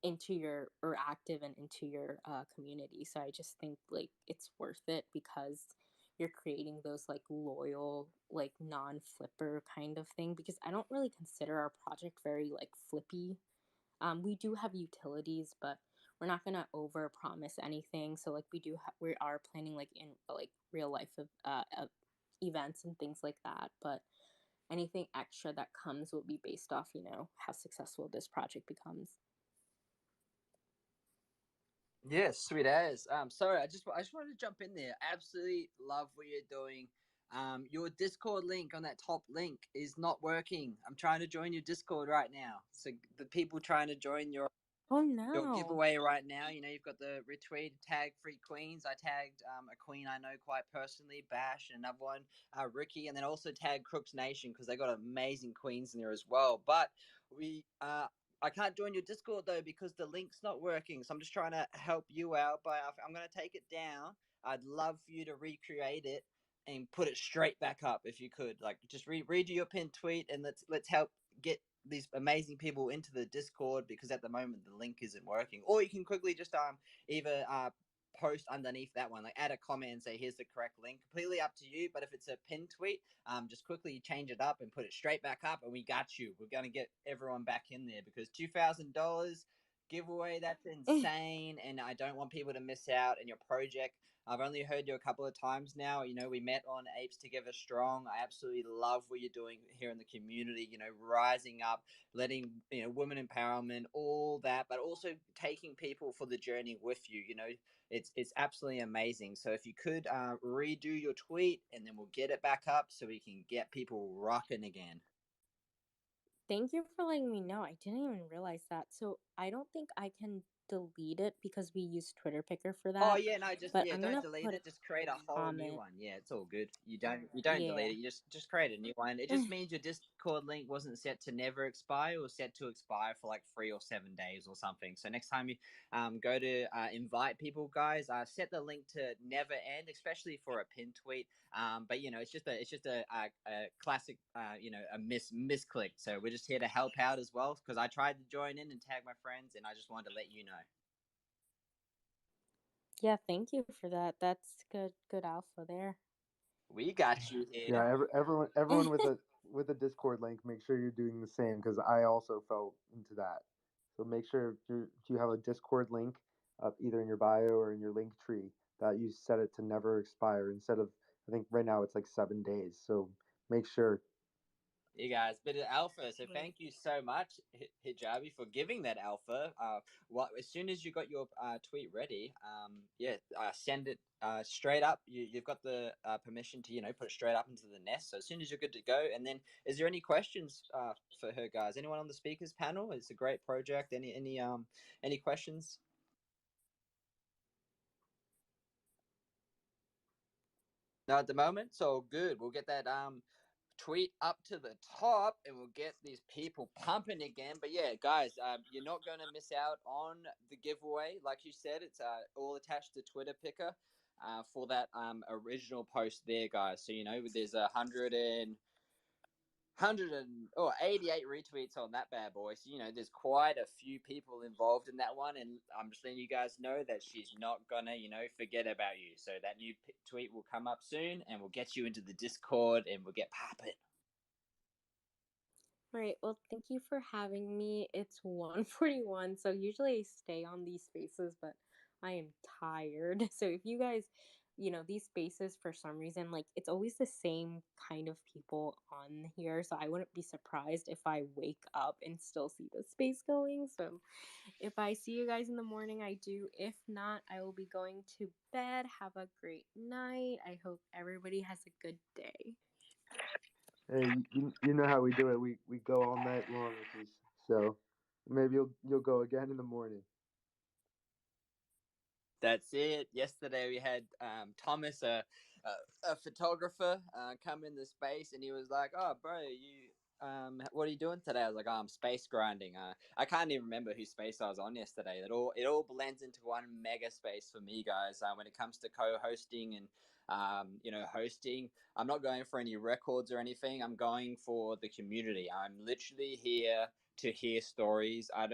A: into your or active and into your community. So I just think like it's worth it because you're creating those like loyal like non-flipper kind of thing, because I don't really consider our project very like flippy. We do have utilities, but we're not gonna over promise anything. So like we are planning like in like real life of events and things like that, but anything extra that comes will be based off how successful this project becomes.
K: Yeah, sweet as. Sorry, I just wanted to jump in there. Absolutely love what you're doing. Your Discord link on that top link is not working. I'm trying to join your Discord right now. So the people trying to join your
A: Oh no.
K: giveaway right now, you've got the retweet tag free queens. I tagged a queen I know quite personally, Bash, and another one, Ricky, and then also tagged Crooks Nation because they got amazing queens in there as well. But I can't join your Discord though because the link's not working. So I'm just trying to help you out. But I'm going to take it down. I'd love for you to recreate it and put it straight back up if you could. Like just redo your pinned tweet and let's help get these amazing people into the Discord because at the moment the link isn't working. Or you can quickly just either post underneath that one, like add a comment and say here's the correct link. Completely up to you. But if it's a pinned tweet, just quickly change it up and put it straight back up, and we got you. We're gonna get everyone back in there because $2,000 giveaway. That's insane, and I don't want people to miss out on your project. I've only heard you a couple of times now. You know, we met on Apes Together Strong. I absolutely love what you're doing here in the community, you know, rising up, letting, you know, women empowerment, all that, but also taking people for the journey with you. You know, it's absolutely amazing. So if you could redo your tweet, and then we'll get it back up so we can get people rocking again.
A: Thank you for letting me know. I didn't even realize that. So I don't think I can delete it because we use Twitter Picker for
K: Oh
A: that.
K: yeah, no, just
A: But
K: yeah,
A: I'm
K: don't
A: gonna
K: delete
A: put
K: it.
A: a
K: Just create a whole new
A: comment.
K: one. Yeah, it's all good. You don't delete
A: Yeah.
K: it. You just create a new one. It just means your Discord link wasn't set to never expire, or set to expire for like 3 or 7 days or something. So next time you go to invite people, guys, set the link to never end, especially for a pin tweet. But you know, it's just a classic you know, a misclick. So we're just here to help out as well, because I tried to join in and tag my friends, and I just wanted to let you know.
A: Yeah, thank you for that. That's good alpha there.
K: We got you here.
B: Yeah, everyone with a Discord link, make sure you're doing the same because I also fell into that. So make sure if you have a Discord link up either in your bio or in your link tree that you set it to never expire instead of, I think right now it's like 7 days. So make sure.
K: You guys, bit of alpha. So thank you so much, Hijabi, for giving that alpha. As soon as you got your tweet ready, send it straight up. You've got the permission to, you know, put it straight up into the nest. So as soon as you're good to go, and then is there any questions for her, guys? Anyone on the speakers panel? It's a great project. Any questions? No, at the moment, so good. We'll get that tweet up to the top, and we'll get these people pumping again. But yeah, guys, you're not going to miss out on the giveaway. Like you said, it's all attached to Twitter Picker for that original post there, guys. So, you know, there's 88 retweets on that bad boy. So, you know, there's quite a few people involved in that one. And I'm just letting you guys know that she's not going to, you know, forget about you. So that new tweet will come up soon, and we'll get you into the Discord, and we'll get popping.
A: Right. Well, thank you for having me. It's 1:41, so usually I stay on these spaces, but I am tired. So if you guys, you know, these spaces for some reason, like it's always the same kind of people on here, so I wouldn't be surprised if I wake up and still see the space going. So if I see you guys in the morning, I do. If not, I will be going to bed. Have a great night. I hope everybody has a good day.
B: Hey, you know how we do it. We go all night long with these. So maybe you'll go again in the morning.
K: That's it. Yesterday we had Thomas, a photographer, come in the space, and he was like, "Oh, bro, you what are you doing today?" I was like, "Oh, I'm space grinding." I can't even remember whose space I was on yesterday. It all blends into one mega space for me, guys. When it comes to co-hosting and you know, hosting, I'm not going for any records or anything. I'm going for the community. I'm literally here to hear stories. I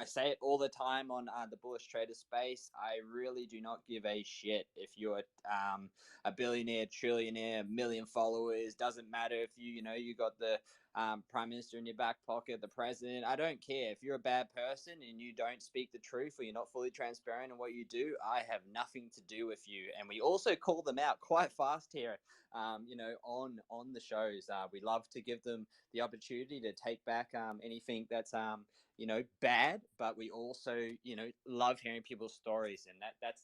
K: say it all the time on the Bullish Trader space. I really do not give a shit if you're a billionaire, trillionaire, million followers. Doesn't matter if you know, you got the prime minister in your back pocket, the president. I don't care. If you're a bad person and you don't speak the truth, or you're not fully transparent in what you do, I have nothing to do with you. And we also call them out quite fast here, you know, on the shows. We love to give them the opportunity to take back anything that's you know, bad, but we also, you know, love hearing people's stories, and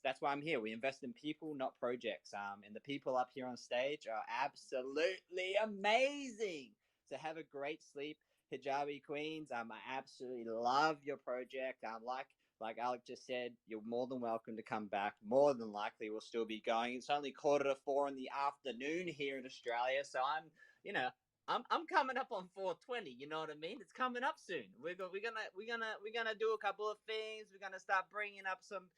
K: that's why I'm here. We invest in people, not projects. And the people up here on stage are absolutely amazing. So have a great sleep, Hijabi Queens. I absolutely love your project. Like Alec just said, you're more than welcome to come back. More than likely, we'll still be going. It's only 3:45 in the afternoon here in Australia, so you know, I'm coming up on 420. You know what I mean? It's coming up soon. We're gonna do a couple of things. We're gonna start bringing up some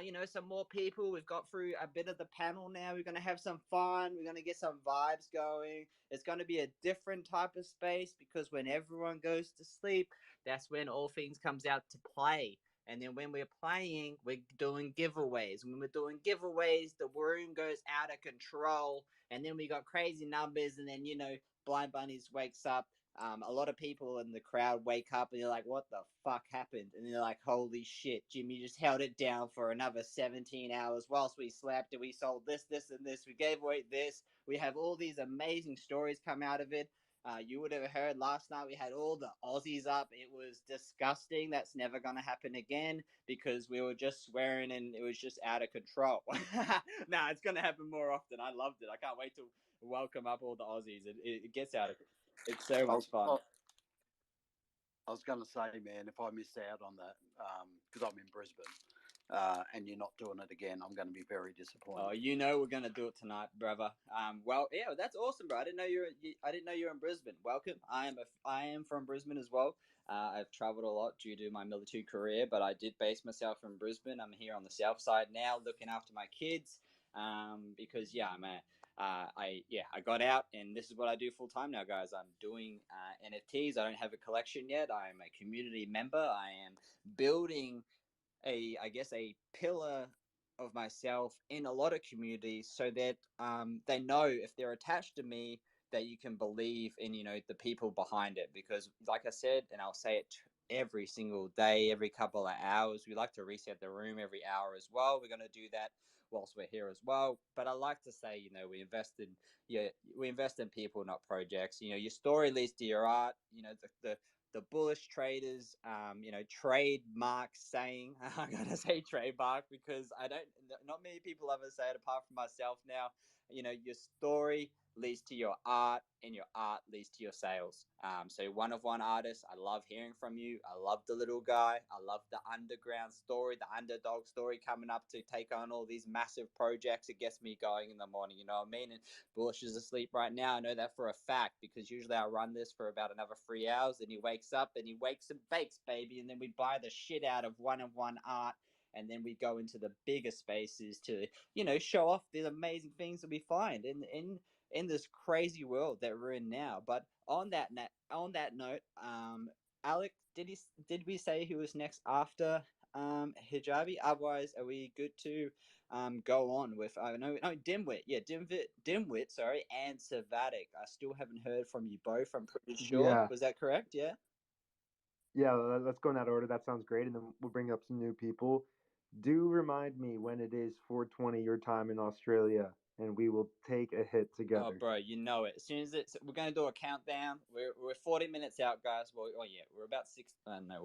K: you know, some more people. We've got through a bit of the panel now. We're gonna have some fun. We're gonna get some vibes going. It's gonna be a different type of space, because when everyone goes to sleep, that's when all things comes out to play. And then when we're playing, we're doing giveaways. When we're doing giveaways, the room goes out of control. And then we got crazy numbers. And then, you know, Blind Bunnies wakes up A lot of people in the crowd wake up and you're like, what the fuck happened? And you're like, holy shit, Jimmy just held it down for another 17 hours whilst we slept, and we sold this, this, and this. We gave away this. We have all these amazing stories come out of it. You would have heard last night we had all the Aussies up. It was disgusting. That's never going to happen again because we were just swearing and it was just out of control. Nah, it's going to happen more often. I loved it. I can't wait to welcome up all the Aussies. It gets out of it. It's so much fun.
F: I was going to say, man, if I miss out on that, because I'm in Brisbane, and you're not doing it again, I'm going to be very disappointed.
K: Oh, you know we're gonna do it tonight, brother. Well, yeah, that's awesome, bro. I didn't know you're in Brisbane. Welcome. I am from Brisbane as well. I've travelled a lot due to my military career, but I did base myself in Brisbane. I'm here on the south side now, looking after my kids. Because yeah, I got out, and this is what I do full time now, guys. I'm doing NFTs. I don't have a collection yet. I am a community member. I am building a pillar of myself in a lot of communities so that they know if they're attached to me that you can believe in the people behind it, because like I said, and I'll say it every single day, every couple of hours, we like to reset the room every hour as well. We're going to do that whilst we're here as well, but I like to say we invest in people, not projects. Your story leads to your art. The bullish traders, trademark saying. I'm gonna say trademark because not many people ever say it apart from myself now. Your story leads to your art, and your art leads to your sales. So one of one artist, I love hearing from you. I love the little guy. I love the underground story, the underdog story coming up to take on all these massive projects. It gets me going in the morning. You know what I mean? And Bullish is asleep right now. I know that for a fact because usually I run this for about another 3 hours. Then he wakes up and he wakes and bakes, baby. And then we buy the shit out of one art. And then we go into the bigger spaces to, show off the amazing things that we find in this crazy world that we're in now. But on that note, Alec, did we say who was next after Hijabi? Otherwise, are we good to go on with Dimwit? Yeah, Dimwit, sorry, and Savatic. I still haven't heard from you both. I'm pretty sure.
B: Yeah.
K: Was that correct? Yeah.
B: Yeah, let's go in that order. That sounds great, and then we'll bring up some new people. Do remind me when it is 4:20 your time in Australia, and we will take a hit
K: Oh,
B: together.
K: bro, you know it. As soon as we're going to do a countdown. We're 40 minutes out, guys. Well, oh yeah, we're about six. No,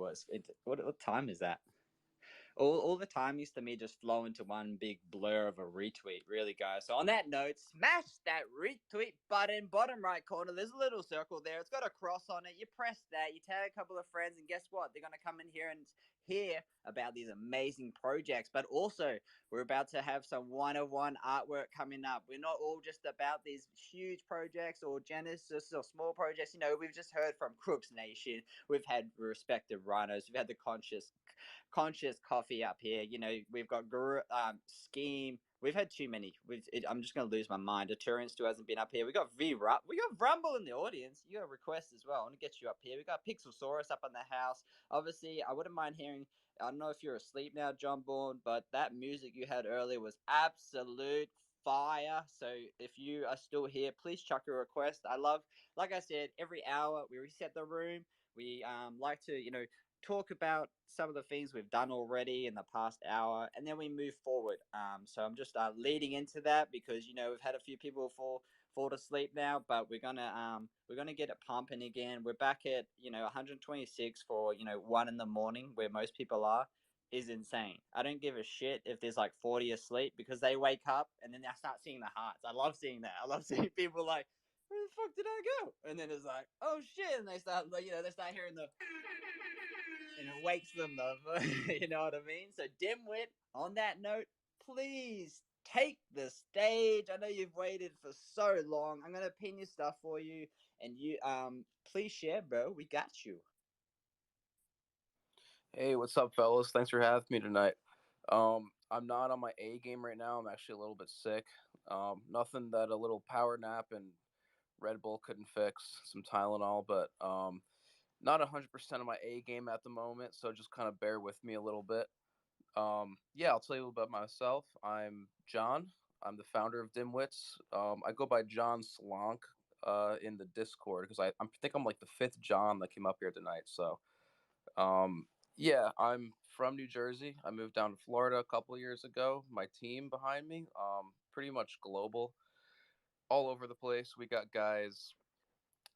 K: what time is that? All the time used to me just flow into one big blur of a retweet, really, guys. So on that note, smash that retweet button, bottom right corner. There's a little circle there. It's got a cross on it. You press that, you tag a couple of friends, and guess what? They're going to come in here and hear about these amazing projects. But also, we're about to have some one-of-one artwork coming up. We're not all just about these huge projects or Genesis or small projects. We've just heard from Crooks Nation. We've had respective rhinos. We've had the conscious coffee up here. We've got Scheme. We've had too many. I'm just gonna lose my mind. Deterrent still hasn't been up here. We got We got Rumble in the audience. You got requests as well. I want to get you up here. We got Pixelsaurus up in the house. Obviously, I wouldn't mind hearing. I don't know if you're asleep now, John Bourne, but that music you had earlier was absolute fire. So if you are still here, please chuck a request. I love, like I said, every hour we reset the room. We like to talk about some of the things we've done already in the past hour, and then we move forward. So I'm just leading into that because we've had a few people fall to sleep now, but we're gonna get it pumping again. We're back at 126 for 1 in the morning where most people are. Is insane. I don't give a shit if there's like 40 asleep because they wake up and then they start seeing the hearts. I love seeing that. I love seeing people like, where the fuck did I go? And then it's like, oh shit, and they start hearing the and it wakes them up. You know what I mean? So, Dimwit, on that note, please take the stage. I know you've waited for so long. I'm gonna pin your stuff for you, and you please share, bro. We got you.
H: Hey, what's up, fellas? Thanks for having me tonight. I'm not on my A game right now. I'm actually a little bit sick. Nothing that a little power nap and Red Bull couldn't fix. Some Tylenol, but not 100% of my A game at the moment. So just kind of bear with me a little bit. Yeah, I'll tell you a little about myself. I'm John. I'm the founder of Dimwits. I go by John Slonk. in the Discord because I think I'm like the fifth John that came up here tonight. So yeah, I'm from New Jersey. I moved down to Florida a couple years ago. My team behind me, pretty much global, all over the place. We got guys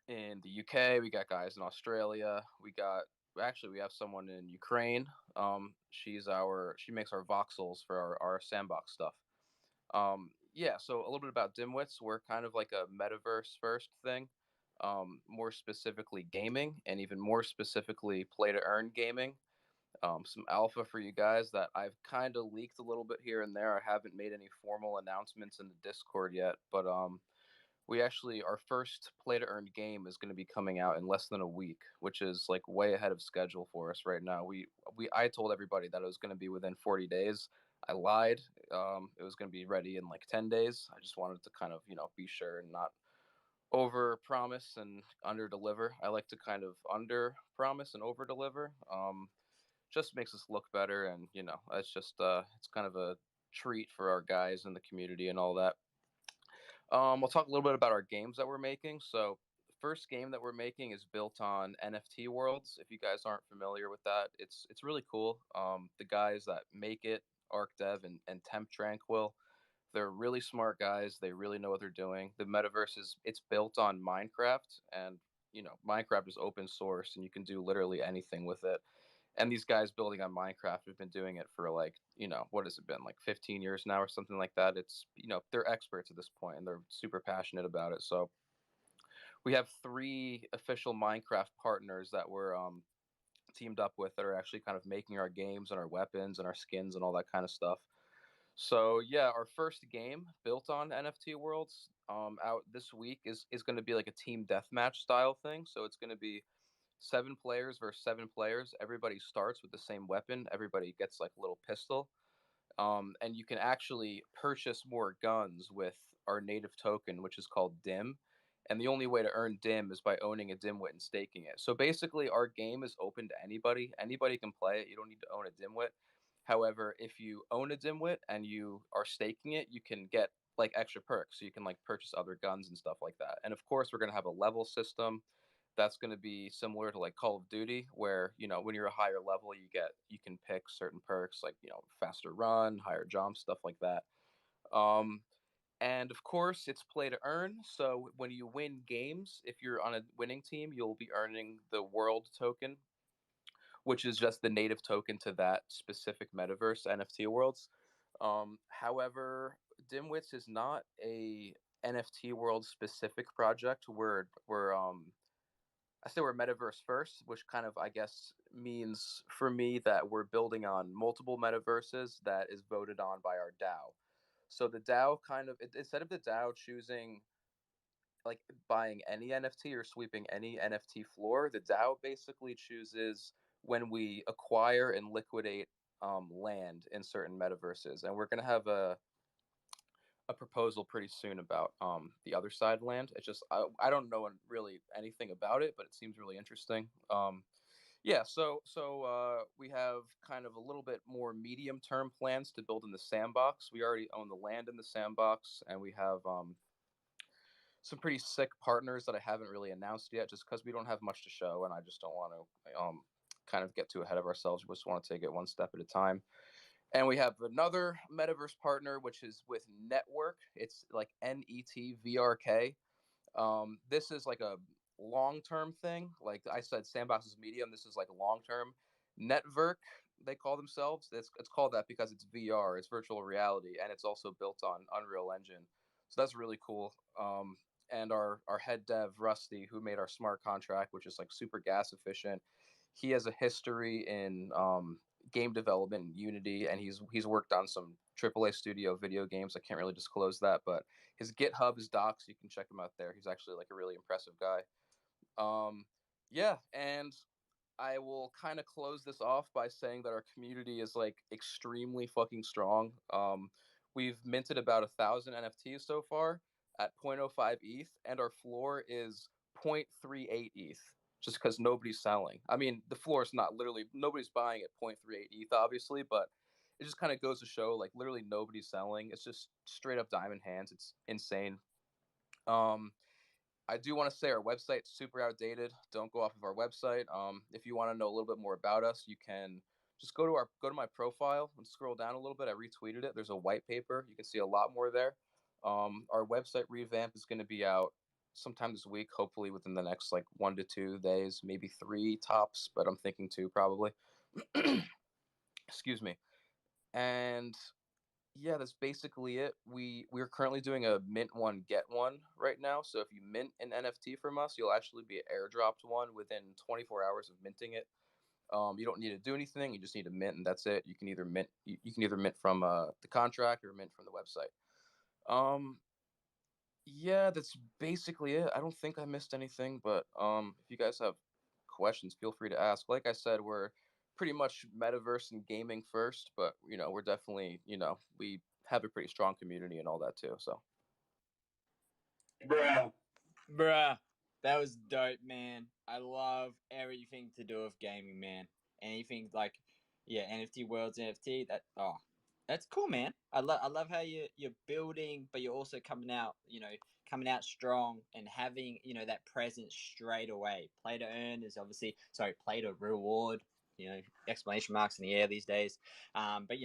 H: in the UK. We got guys in Australia. We have someone in Ukraine. She makes our voxels for our sandbox stuff. Yeah, so a little bit about Dimwits. We're kind of like a metaverse first thing, more specifically gaming, and even more specifically play to earn gaming. Some alpha for you guys that I've kind of leaked a little bit here and there. I haven't made any formal announcements in the Discord yet, but we actually our first play to earn game is going to be coming out in less than a week, which is like way ahead of schedule for us right now. I told everybody that it was going to be within 40 days. I lied. It was going to be ready in like 10 days. I just wanted to kind of be sure and not over promise and under deliver. I like to kind of under promise and over deliver. Just makes us look better, and it's just it's kind of a treat for our guys in the community and all that. We'll talk a little bit about our games that we're making. So, the first game that we're making is built on NFT worlds. If you guys aren't familiar with that, it's really cool. The guys that make it, ArcDev and Temp Tranquil, they're really smart guys. They really know what they're doing. The metaverse it's built on Minecraft, and Minecraft is open source, and you can do literally anything with it. And these guys building on Minecraft have been doing it for like, what has it been, like 15 years now or something like that. It's, they're experts at this point and they're super passionate about it. So we have 3 official Minecraft partners that we're teamed up with that are actually kind of making our games and our weapons and our skins and all that kind of stuff. So yeah, our first game built on NFT worlds out this week is going to be like a team deathmatch style thing. So it's going to be 7 players versus 7 players. Everybody starts with the same weapon. Everybody gets like a little pistol. And you can actually purchase more guns with our native token, which is called DIM. And the only way to earn DIM is by owning a dimwit and staking it. So basically, our game is open to anybody. Anybody can play it. You don't need to own a dimwit. However, if you own a dimwit and you are staking it, you can get like extra perks. So you can like purchase other guns and stuff like that. And of course, we're going to have a level system that's going to be similar to like Call of Duty, where when you're a higher level, you can pick certain perks like faster run, higher jump, stuff like that. Um, and of course, it's play to earn. So when you win games, if you're on a winning team, you'll be earning the world token, which is just the native token to that specific metaverse NFT worlds. However, Dimwits is not a NFT world specific project. I say we're metaverse first, which kind of, I guess, means for me that we're building on multiple metaverses that is voted on by our DAO. So the DAO kind of, instead of the DAO choosing like buying any NFT or sweeping any NFT floor, the DAO basically chooses when we acquire and liquidate land in certain metaverses. And we're going to have a proposal pretty soon about the other side land. It's just I don't know really anything about it, but it seems really interesting. Yeah, so we have kind of a little bit more medium term plans to build in the sandbox. We already own the land in the sandbox, and we have some pretty sick partners that I haven't really announced yet, just because we don't have much to show, and I just don't want to kind of get too ahead of ourselves. We just want to take it one step at a time. And we have another metaverse partner, which is with Network. It's like NETVRK. This is like a long term thing. Like I said, Sandbox is medium. This is like a long term. Network, they call themselves. It's called that because it's VR, it's virtual reality, and it's also built on Unreal Engine. So that's really cool. And our head dev Rusty, who made our smart contract, which is like super gas efficient, he has a history in game development in Unity, and he's worked on some AAA studio video games. I can't really disclose that, but his GitHub is docs. You can check him out there. He's actually like a really impressive guy. Yeah, and I will kind of close this off by saying that our community is like extremely fucking strong. We've minted about 1,000 NFTs so far at 0.05 ETH, and our floor is 0.38 ETH. Just because nobody's selling. I mean, the floor is not literally nobody's buying at 0.38 ETH, obviously, but it just kind of goes to show like literally nobody's selling. It's just straight up diamond hands. It's insane. Um, I do want to say our website's super outdated. Don't go off of our website. If you want to know a little bit more about us, you can just go to my profile and scroll down a little bit. I retweeted it. There's a white paper. You can see a lot more there. Our website revamp is going to be out sometime this week, hopefully within the next like 1 to 2 days, maybe 3 tops, but I'm thinking 2 probably. Excuse me. And yeah, that's basically it. We're currently doing a mint one get one right now. So if you mint an NFT from us, you'll actually be airdropped one within 24 hours of minting it. You don't need to do anything. You just need to mint, and that's it. You can either mint from the contract or mint from the website. Yeah, that's basically it. I don't think I missed anything, but if you guys have questions, feel free to ask. Like I said, we're pretty much metaverse and gaming first, but we're definitely, we have a pretty strong community and all that too. So,
I: Bruh. Bruh. That was dope, man. I love everything to do with gaming, man. Anything like, yeah, NFT Worlds, NFT. That's cool, man. I love how you're building, but you're also coming out strong and having that presence straight away. Play to earn is obviously play to reward. Exclamation marks in the air these days. But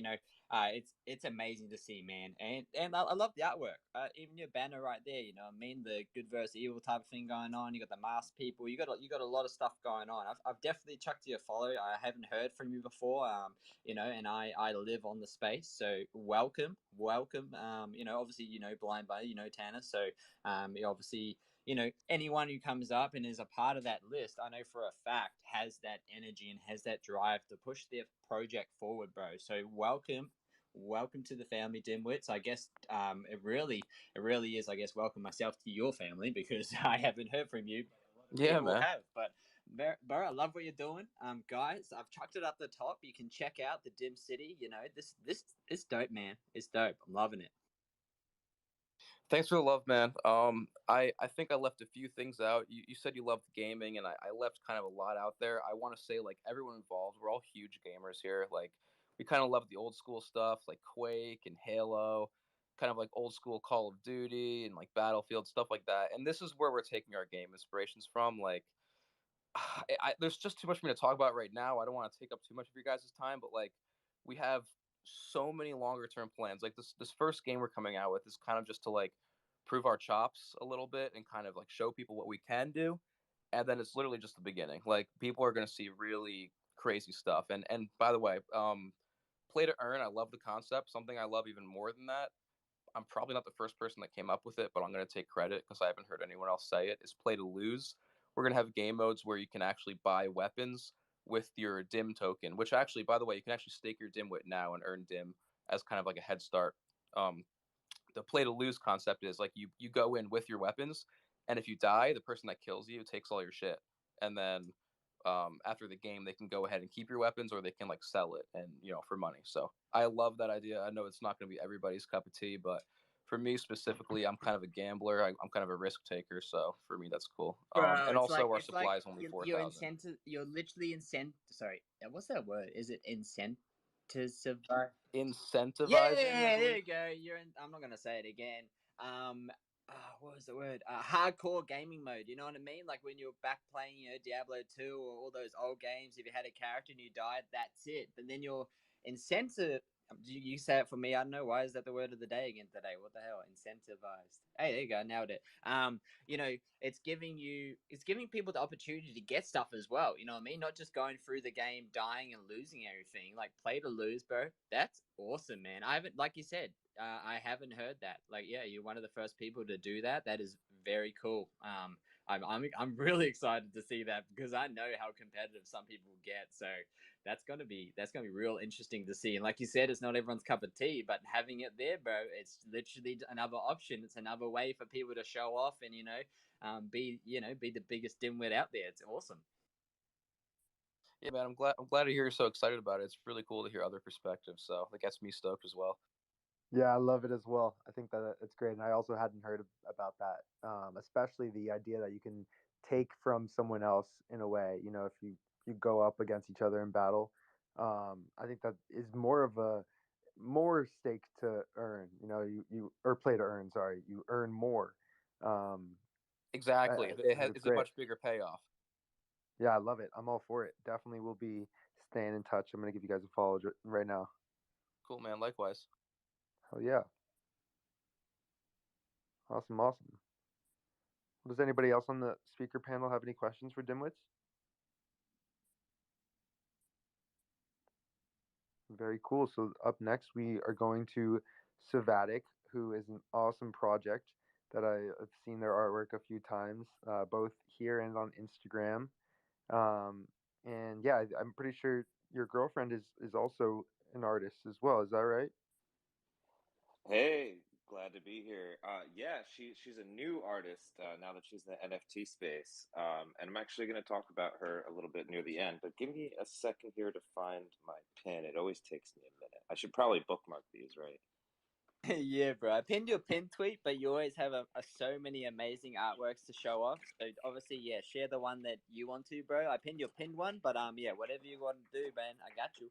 I: it's amazing to see, man, and I love the artwork. Even your banner right there, I mean, the good versus evil type of thing going on. You got the masked people. You got a lot of stuff going on. I've definitely chucked you a follow. I haven't heard from you before. And I live on the space, so welcome. Obviously, Blind Buddy, Tanner, so obviously, anyone who comes up and is a part of that list, I know for a fact has that energy and has that drive to push their project forward, bro. So welcome to the family, dimwits. I guess it really is. I guess welcome myself to your family because I haven't heard from you.
H: yeah,
I: People
H: man.
I: have, but bro, I love what you're doing. Guys, I've chucked it up the top. You can check out the Dim City. This dope, man. It's dope. I'm loving it.
H: Thanks for the love, man. I think I left a few things out. You said you loved gaming, and I left kind of a lot out there. I want to say, like, everyone involved, we're all huge gamers here. Like, we kind of love the old school stuff, like Quake and Halo, kind of like old school Call of Duty and like Battlefield, stuff like that. And this is where we're taking our game inspirations from. Like, there's just too much for me to talk about right now. I don't want to take up too much of your guys' time, but like, we have so many longer term plans. Like this first game we're coming out with is kind of just to like prove our chops a little bit and kind of like show people what we can do. And then it's literally just the beginning. Like, people are going to see really crazy stuff. And by the way, play to earn, I love the concept. Something I love even more than that, I'm probably not the first person that came up with it, but I'm going to take credit because I haven't heard anyone else say it, is play to lose. We're going to have game modes where you can actually buy weapons with your dim token, which actually, by the way, you can actually stake your dimwit now and earn dim as kind of like a head start. Um, the play to lose concept is like you go in with your weapons, and if you die, the person that kills you takes all your shit, and then after the game they can go ahead and keep your weapons, or they can like sell it and for money. So I love that idea. I know it's not going to be everybody's cup of tea, but for me specifically, I'm kind of a gambler. I'm kind of a risk taker, so for me that's cool.
I: Bro,
H: And
I: it's
H: also
I: like
H: our
I: it's like
H: supply is only
I: you're
H: 4,000.
I: incentive. You're literally incent. Sorry, what's that word? Is it incentive? Yeah,
H: Incentivizing, I
I: there
H: believe.
I: you go. I'm not gonna say it again. What was the word? Hardcore gaming mode. You know what I mean? Like when you're back playing, Diablo 2 or all those old games. If you had a character and you died, that's it. But then your incentive. You say it for me. I don't know why is that the word of the day again today. What the hell? Incentivized. Hey, there you go. Nailed it. It's giving people the opportunity to get stuff as well. You know what I mean? Not just going through the game, dying and losing everything. Like, play to lose, bro. That's awesome, man. I haven't, like you said, I haven't heard that. Like, yeah, you're one of the first people to do that. That is very cool. I'm really excited to see that because I know how competitive some people get. So that's gonna be real interesting to see. And like you said, it's not everyone's cup of tea, but having it there, bro, it's literally another option. It's another way for people to show off and be the biggest dimwit out there. It's awesome.
H: Yeah, man, I'm glad to hear you're so excited about it. It's really cool to hear other perspectives, so that gets me stoked as well.
B: Yeah, I love it as well. I think that it's great, and I also hadn't heard about that. Especially the idea that you can take from someone else in a way. If you go up against each other in battle, I think that is more of a more stake to earn. You or play to earn. Sorry, you earn more. Um,
H: Exactly. It's a
B: great.
H: much bigger payoff.
B: Yeah, I love it. I'm all for it. Definitely will be staying in touch. I'm gonna give you guys a follow right now.
H: Cool, man. Likewise.
B: Hell yeah. Awesome. Does anybody else on the speaker panel have any questions for Dimwits? Very cool. So up next, we are going to Savatic, who is an awesome project that I've seen their artwork a few times, both here and on Instagram. And yeah, I'm pretty sure your girlfriend is also an artist as well. Is that right?
D: Hey, glad to be here. Yeah, she's a new artist now that she's in the NFT space, and I'm actually going to talk about her a little bit near the end. But give me a second here to find my pin. It always takes me a minute. I should probably bookmark these, right?
I: Yeah, bro. I pinned your pin tweet, but you always have so many amazing artworks to show off. So obviously, yeah, share the one that you want to, bro. I pinned your pinned one, but yeah, whatever you want to do, man, I got you.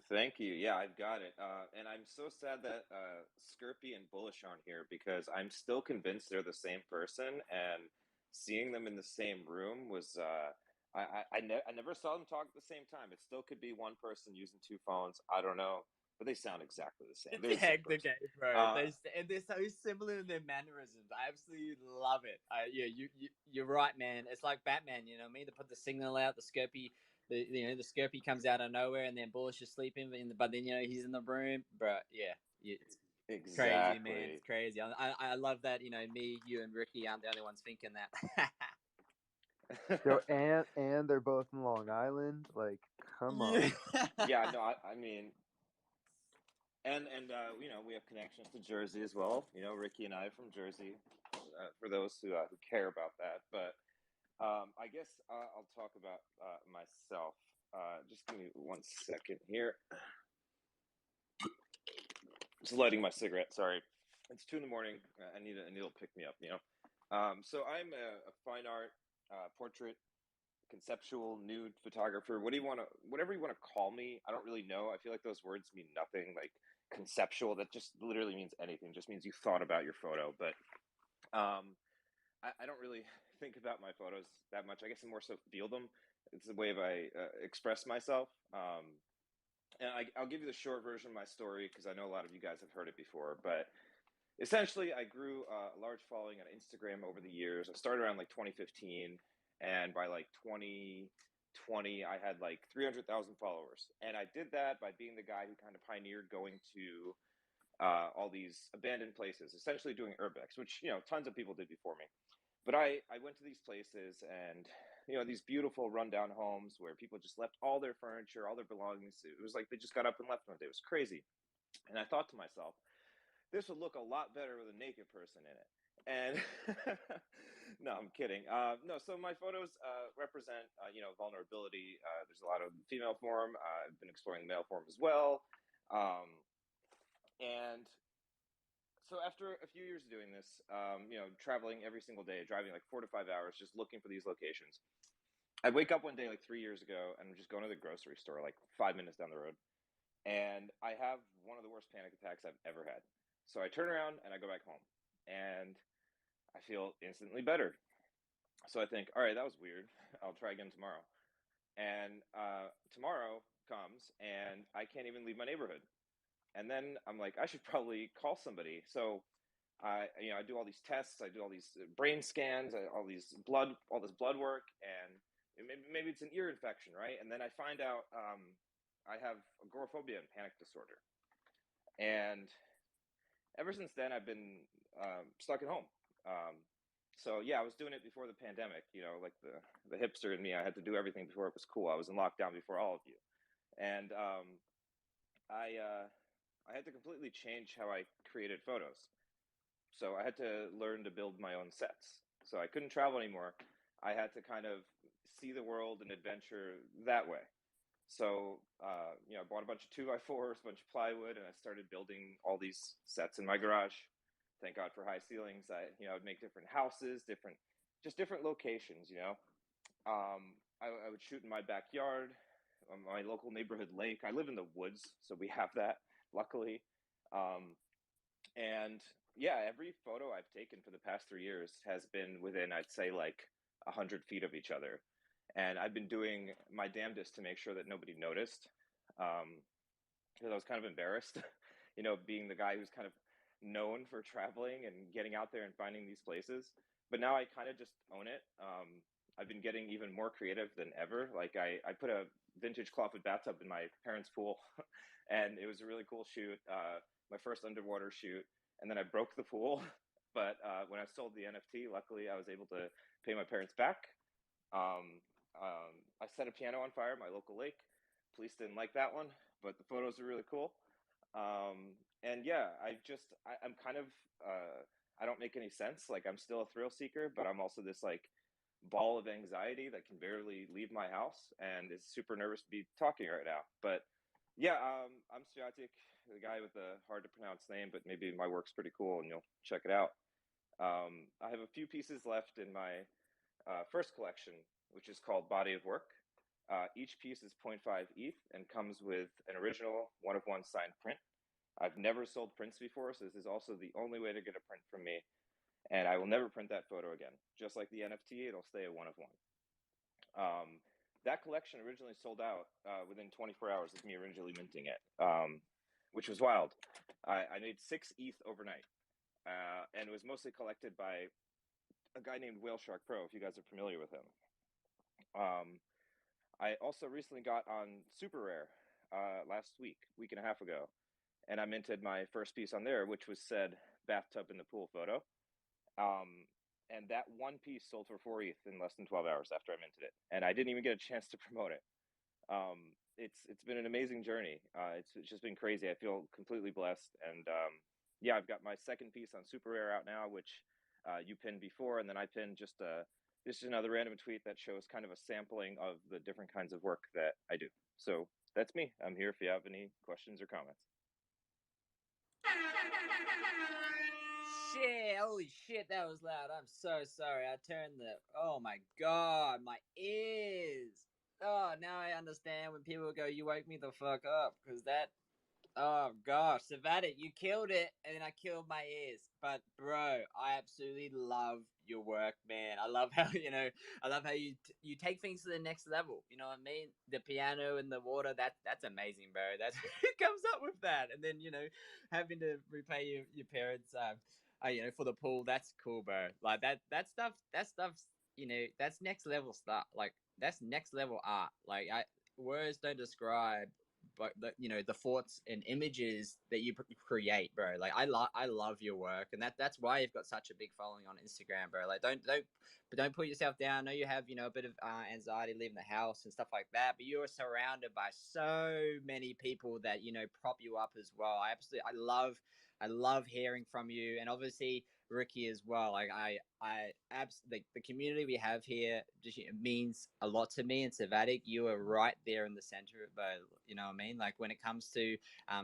D: Thank you. Yeah, I've got it. And I'm so sad that Skirpy and Bullish aren't here because I'm still convinced they're the same person. And seeing them in the same room was, I never saw them talk at the same time. It still could be one person using two phones. I don't know, but they sound exactly the same.
I: It's
D: They're the same
I: heck the
D: person.
I: game, bro. They're so similar in their mannerisms. I absolutely love it. Yeah, you're right, man. It's like Batman. You know what I mean? They put the signal out, the Skirpy. The Skirpy comes out of nowhere, and then Bullish is sleeping, but then he's in the room, bro. Yeah, it's crazy, man. It's crazy. I love that. Me, you, and Ricky aren't the only ones thinking that.
B: Yo, and they're both in Long Island. Like, come on.
D: Yeah, no, I mean, and we have connections to Jersey as well. Ricky and I from Jersey. For those who care about that, but I guess I'll talk about myself. Just give me 1 second here. Just lighting my cigarette. Sorry, it's 2 in the morning. I need a pick me up. So I'm a fine art, portrait, conceptual, nude photographer. Whatever you want to call me. I don't really know. I feel like those words mean nothing. Like conceptual, that just literally means anything. It just means you thought about your photo. But I don't really think about my photos that much. I guess I more so feel them. It's the way I express myself. And I'll give you the short version of my story because I know a lot of you guys have heard it before. But essentially, I grew a large following on Instagram over the years. I started around like 2015, and by like 2020, I had like 300,000 followers. And I did that by being the guy who kind of pioneered going to all these abandoned places, essentially doing urbex, which tons of people did before me. But I went to these places and these beautiful rundown homes where people just left all their furniture, all their belongings. It was like they just got up and left one day. It was crazy. And I thought to myself, this would look a lot better with a naked person in it. And no, I'm kidding. No, so my photos represent vulnerability. There's a lot of female form. I've been exploring the male form as well. And so after a few years of doing this, traveling every single day, driving like 4 to 5 hours, just looking for these locations, I wake up one day like 3 years ago, and I'm just going to the grocery store like 5 minutes down the road, and I have one of the worst panic attacks I've ever had. So I turn around and I go back home, and I feel instantly better. So I think, all right, that was weird. I'll try again tomorrow. And tomorrow comes, and I can't even leave my neighborhood. And then I'm like, I should probably call somebody. So I do all these tests, I do all these brain scans, all this blood work, and maybe it's an ear infection, right? And then I find out I have agoraphobia and panic disorder. And ever since then, I've been stuck at home. So yeah, I was doing it before the pandemic. Like the hipster in me, I had to do everything before it was cool. I was in lockdown before all of you, and I had to completely change how I created photos. So I had to learn to build my own sets. So I couldn't travel anymore. I had to kind of see the world and adventure that way. So I bought a bunch of 2x4s, a bunch of plywood, and I started building all these sets in my garage. Thank God for high ceilings. I'd make different houses, different locations. I would shoot in my backyard, my local neighborhood lake. I live in the woods, so we have that, luckily. And yeah, every photo I've taken for the past 3 years has been within, I'd say, like 100 feet of each other, and I've been doing my damnedest to make sure that nobody noticed, because I was kind of embarrassed, being the guy who's kind of known for traveling and getting out there and finding these places. But now I kind of just own it. I've been getting even more creative than ever. Like I put a vintage clawfoot bathtub in my parents' pool, and it was a really cool shoot, my first underwater shoot. And then I broke the pool, but when I sold the NFT, luckily I was able to pay my parents back. I set a piano on fire at my local lake. Police didn't like that one, but the photos are really cool. And yeah, I'm kind of, I don't make any sense. Like I'm still a thrill seeker, but I'm also this like ball of anxiety that can barely leave my house and is super nervous to be talking right now. But yeah, I'm Sviatek, the guy with the hard to pronounce name, but maybe my work's pretty cool and you'll check it out. I have a few pieces left in my first collection, which is called Body of Work. Each piece is 0.5 ETH and comes with an original one-of-one signed print. I've never sold prints before, so this is also the only way to get a print from me. And I will never print that photo again. Just like the NFT, it'll stay a one-of-one. That collection originally sold out within 24 hours of me originally minting it, which was wild. I made 6 ETH overnight, and it was mostly collected by a guy named Whale Shark Pro, if you guys are familiar with him. I also recently got on Super Rare last week and a half ago, and I minted my first piece on there, which was said bathtub in the pool photo. And that one piece sold for 4 ETH in less than 12 hours after I minted it, and I didn't even get a chance to promote it. It's been an amazing journey. It's just been crazy. I feel completely blessed, and yeah, I've got my second piece on Super Rare out now, which you pinned before, and then I pinned just another random tweet that shows kind of a sampling of the different kinds of work that I do. So that's me. I'm here if you have any questions or comments.
K: Shit, holy shit, that was loud. I'm so sorry. Oh my god, my ears. Oh, now I understand when people go, you woke me the fuck up, because oh gosh, Savannah, you killed it, and I killed my ears. But bro, I absolutely love your work, man. I love how you take things to the next level. You know what I mean? The piano and the water, that's amazing, bro. That's who comes up with that, and then having to repay your parents, for the pool. That's cool, bro. Like that stuff's that's next level stuff. Like that's next level art. Like words don't describe but the thoughts and images that you create, bro. Like I love your work, and that's why you've got such a big following on Instagram, bro. Like don't put yourself down. I know you have a bit of anxiety leaving the house and stuff like that, but you're surrounded by so many people that prop you up as well. I love hearing from you, and obviously Ricky as well. Like the community we have here just means a lot to me. And Savatic, you are right there in the center of you know what I mean? Like when it comes to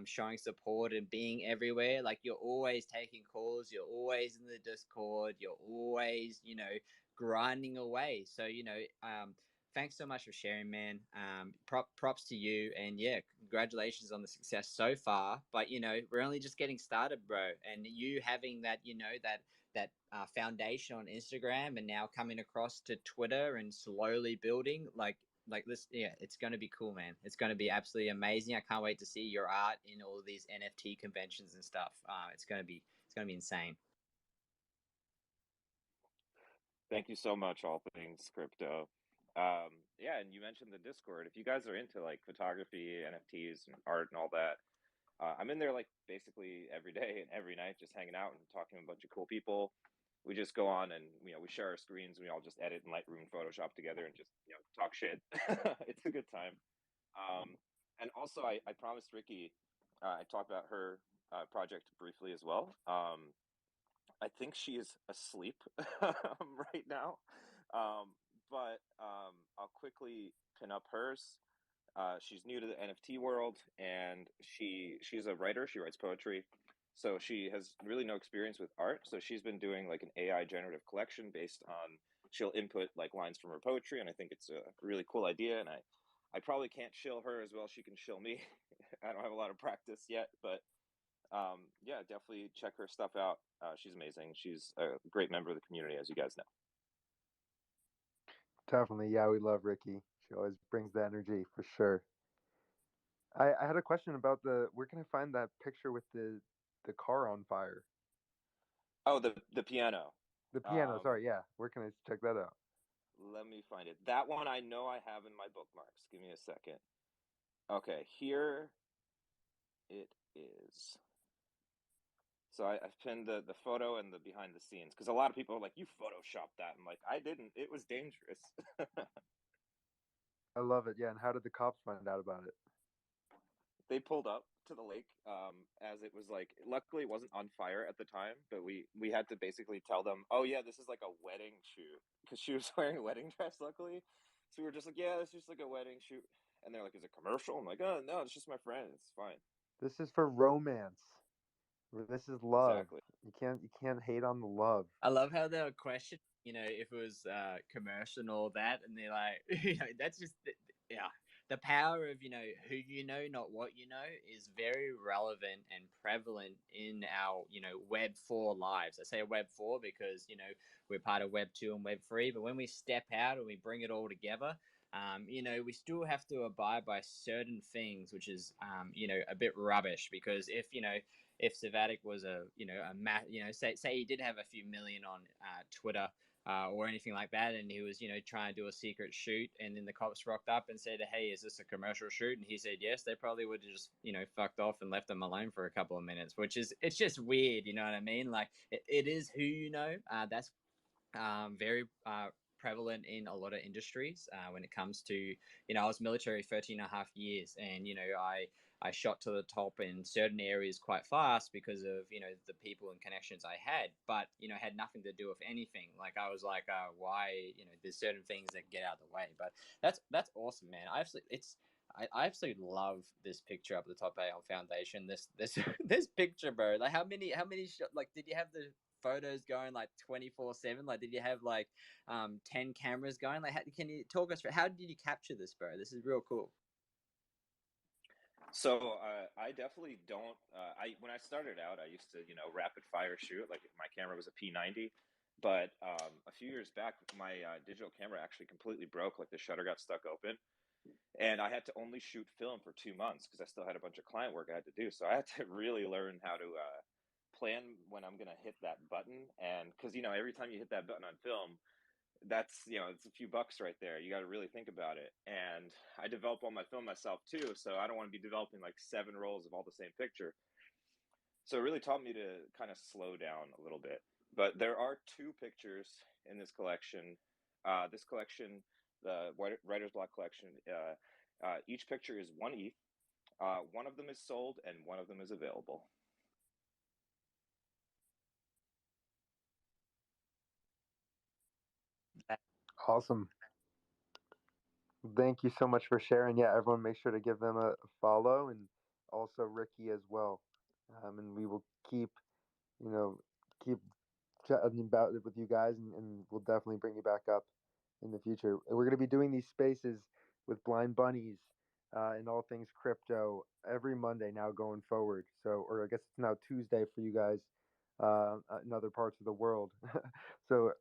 K: showing support and being everywhere, like you're always taking calls, you're always in the Discord, you're always grinding away. So thanks so much for sharing, man. Props to you, and yeah, congratulations on the success so far. But we're only just getting started, bro. And you having that, that foundation on Instagram, and now coming across to Twitter and slowly building, like this, yeah, it's going to be cool, man. It's going to be absolutely amazing. I can't wait to see your art in all these NFT conventions and stuff. It's going to be insane.
D: Thank you so much, all things crypto. Yeah, and you mentioned the Discord. If you guys are into like photography, NFTs, and art and all that, I'm in there like basically every day and every night, just hanging out and talking to a bunch of cool people. We just go on and we share our screens. We all just edit in Lightroom, and Photoshop together, and just talk shit. It's a good time. And also, I promised Ricky I talked about her project briefly as well. I think she is asleep right now, but I'll quickly pin up hers. She's new to the NFT world, and she's a writer. She writes poetry, so she has really no experience with art. So she's been doing like an AI generative collection based on she'll input like lines from her poetry, and I think it's a really cool idea. And I probably can't shill her as well as she can shill me. I don't have a lot of practice yet, but Yeah, definitely check her stuff out. She's amazing. She's a great member of the community, as you guys know.
B: Definitely, yeah, we love Ricky. She always brings the energy for sure. I had a question about where can I find that picture with the car on fire?
D: Oh, the piano.
B: The piano, sorry, yeah. Where can I check that out?
D: Let me find it. That one I know I have in my bookmarks. Give me a second. Okay, here it is. So I've pinned the photo and the behind the scenes because a lot of people are like, "You photoshopped that." I'm like, "I didn't. It was dangerous."
B: I love it, yeah. And how did the cops find out about it?
D: They pulled up to the lake as it was like. Luckily, it wasn't on fire at the time, but we had to basically tell them, "Oh yeah, this is like a wedding shoot," because she was wearing a wedding dress. Luckily, so we were just like, "Yeah, it's just like a wedding shoot," and they're like, "Is it commercial?" I'm like, "Oh no, it's just my friend. It's fine."
B: This is for romance. This is love.
D: Exactly.
B: You can't hate on the love.
I: I love how they were questioning, if it was commercial and all that, and they're like, that's just, yeah, the power of who you know, not what you know, is very relevant and prevalent in our Web 4 lives. I say Web 4 because we're part of Web 2 and Web 3, but when we step out and we bring it all together. We still have to abide by certain things, which is, a bit rubbish because if Savatic was say he did have a few million on Twitter or anything like that, and he was trying to do a secret shoot, and then the cops rocked up and said, "Hey, is this a commercial shoot?" And he said yes. They probably would have just fucked off and left him alone for a couple of minutes, which is it's just weird, you know what I mean? Like it is who you know. That's very prevalent in a lot of industries when it comes to I was military 13 and a half years, and I shot to the top in certain areas quite fast because of the people and connections I had, but had nothing to do with anything. Like I was like, why there's certain things that get out of the way. But that's awesome, man. I absolutely love this picture up at the top of our foundation. This this picture, bro. Like how many like did you have the photos going like 24/7? Like did you have like 10 cameras going? Like can you talk us through how did you capture this, bro? This is real cool.
D: So I definitely don't. I when I started out, I used to rapid fire shoot. Like my camera was a P90, but a few years back, my digital camera actually completely broke. Like the shutter got stuck open, and I had to only shoot film for 2 months because I still had a bunch of client work I had to do. So I had to really learn how to plan when I'm gonna hit that button, and because every time you hit that button on film, that's it's a few bucks right there. You got to really think about it. And I develop all my film myself too, so I don't want to be developing like 7 rolls of all the same picture. So it really taught me to kind of slow down a little bit. But there are 2 pictures in this collection. The writer's block collection, each picture is 1 ETH. One of them is sold and one of them is available.
B: Awesome. Thank you so much for sharing. Yeah, everyone make sure to give them a follow, and also Ricky as well. And we will you know, keep chatting about it with you guys, and we'll definitely bring you back up in the future. We're going to be doing these spaces with Blind Bunnies and all things crypto every Monday now going forward. So, or I guess it's now Tuesday for you guys in other parts of the world. So,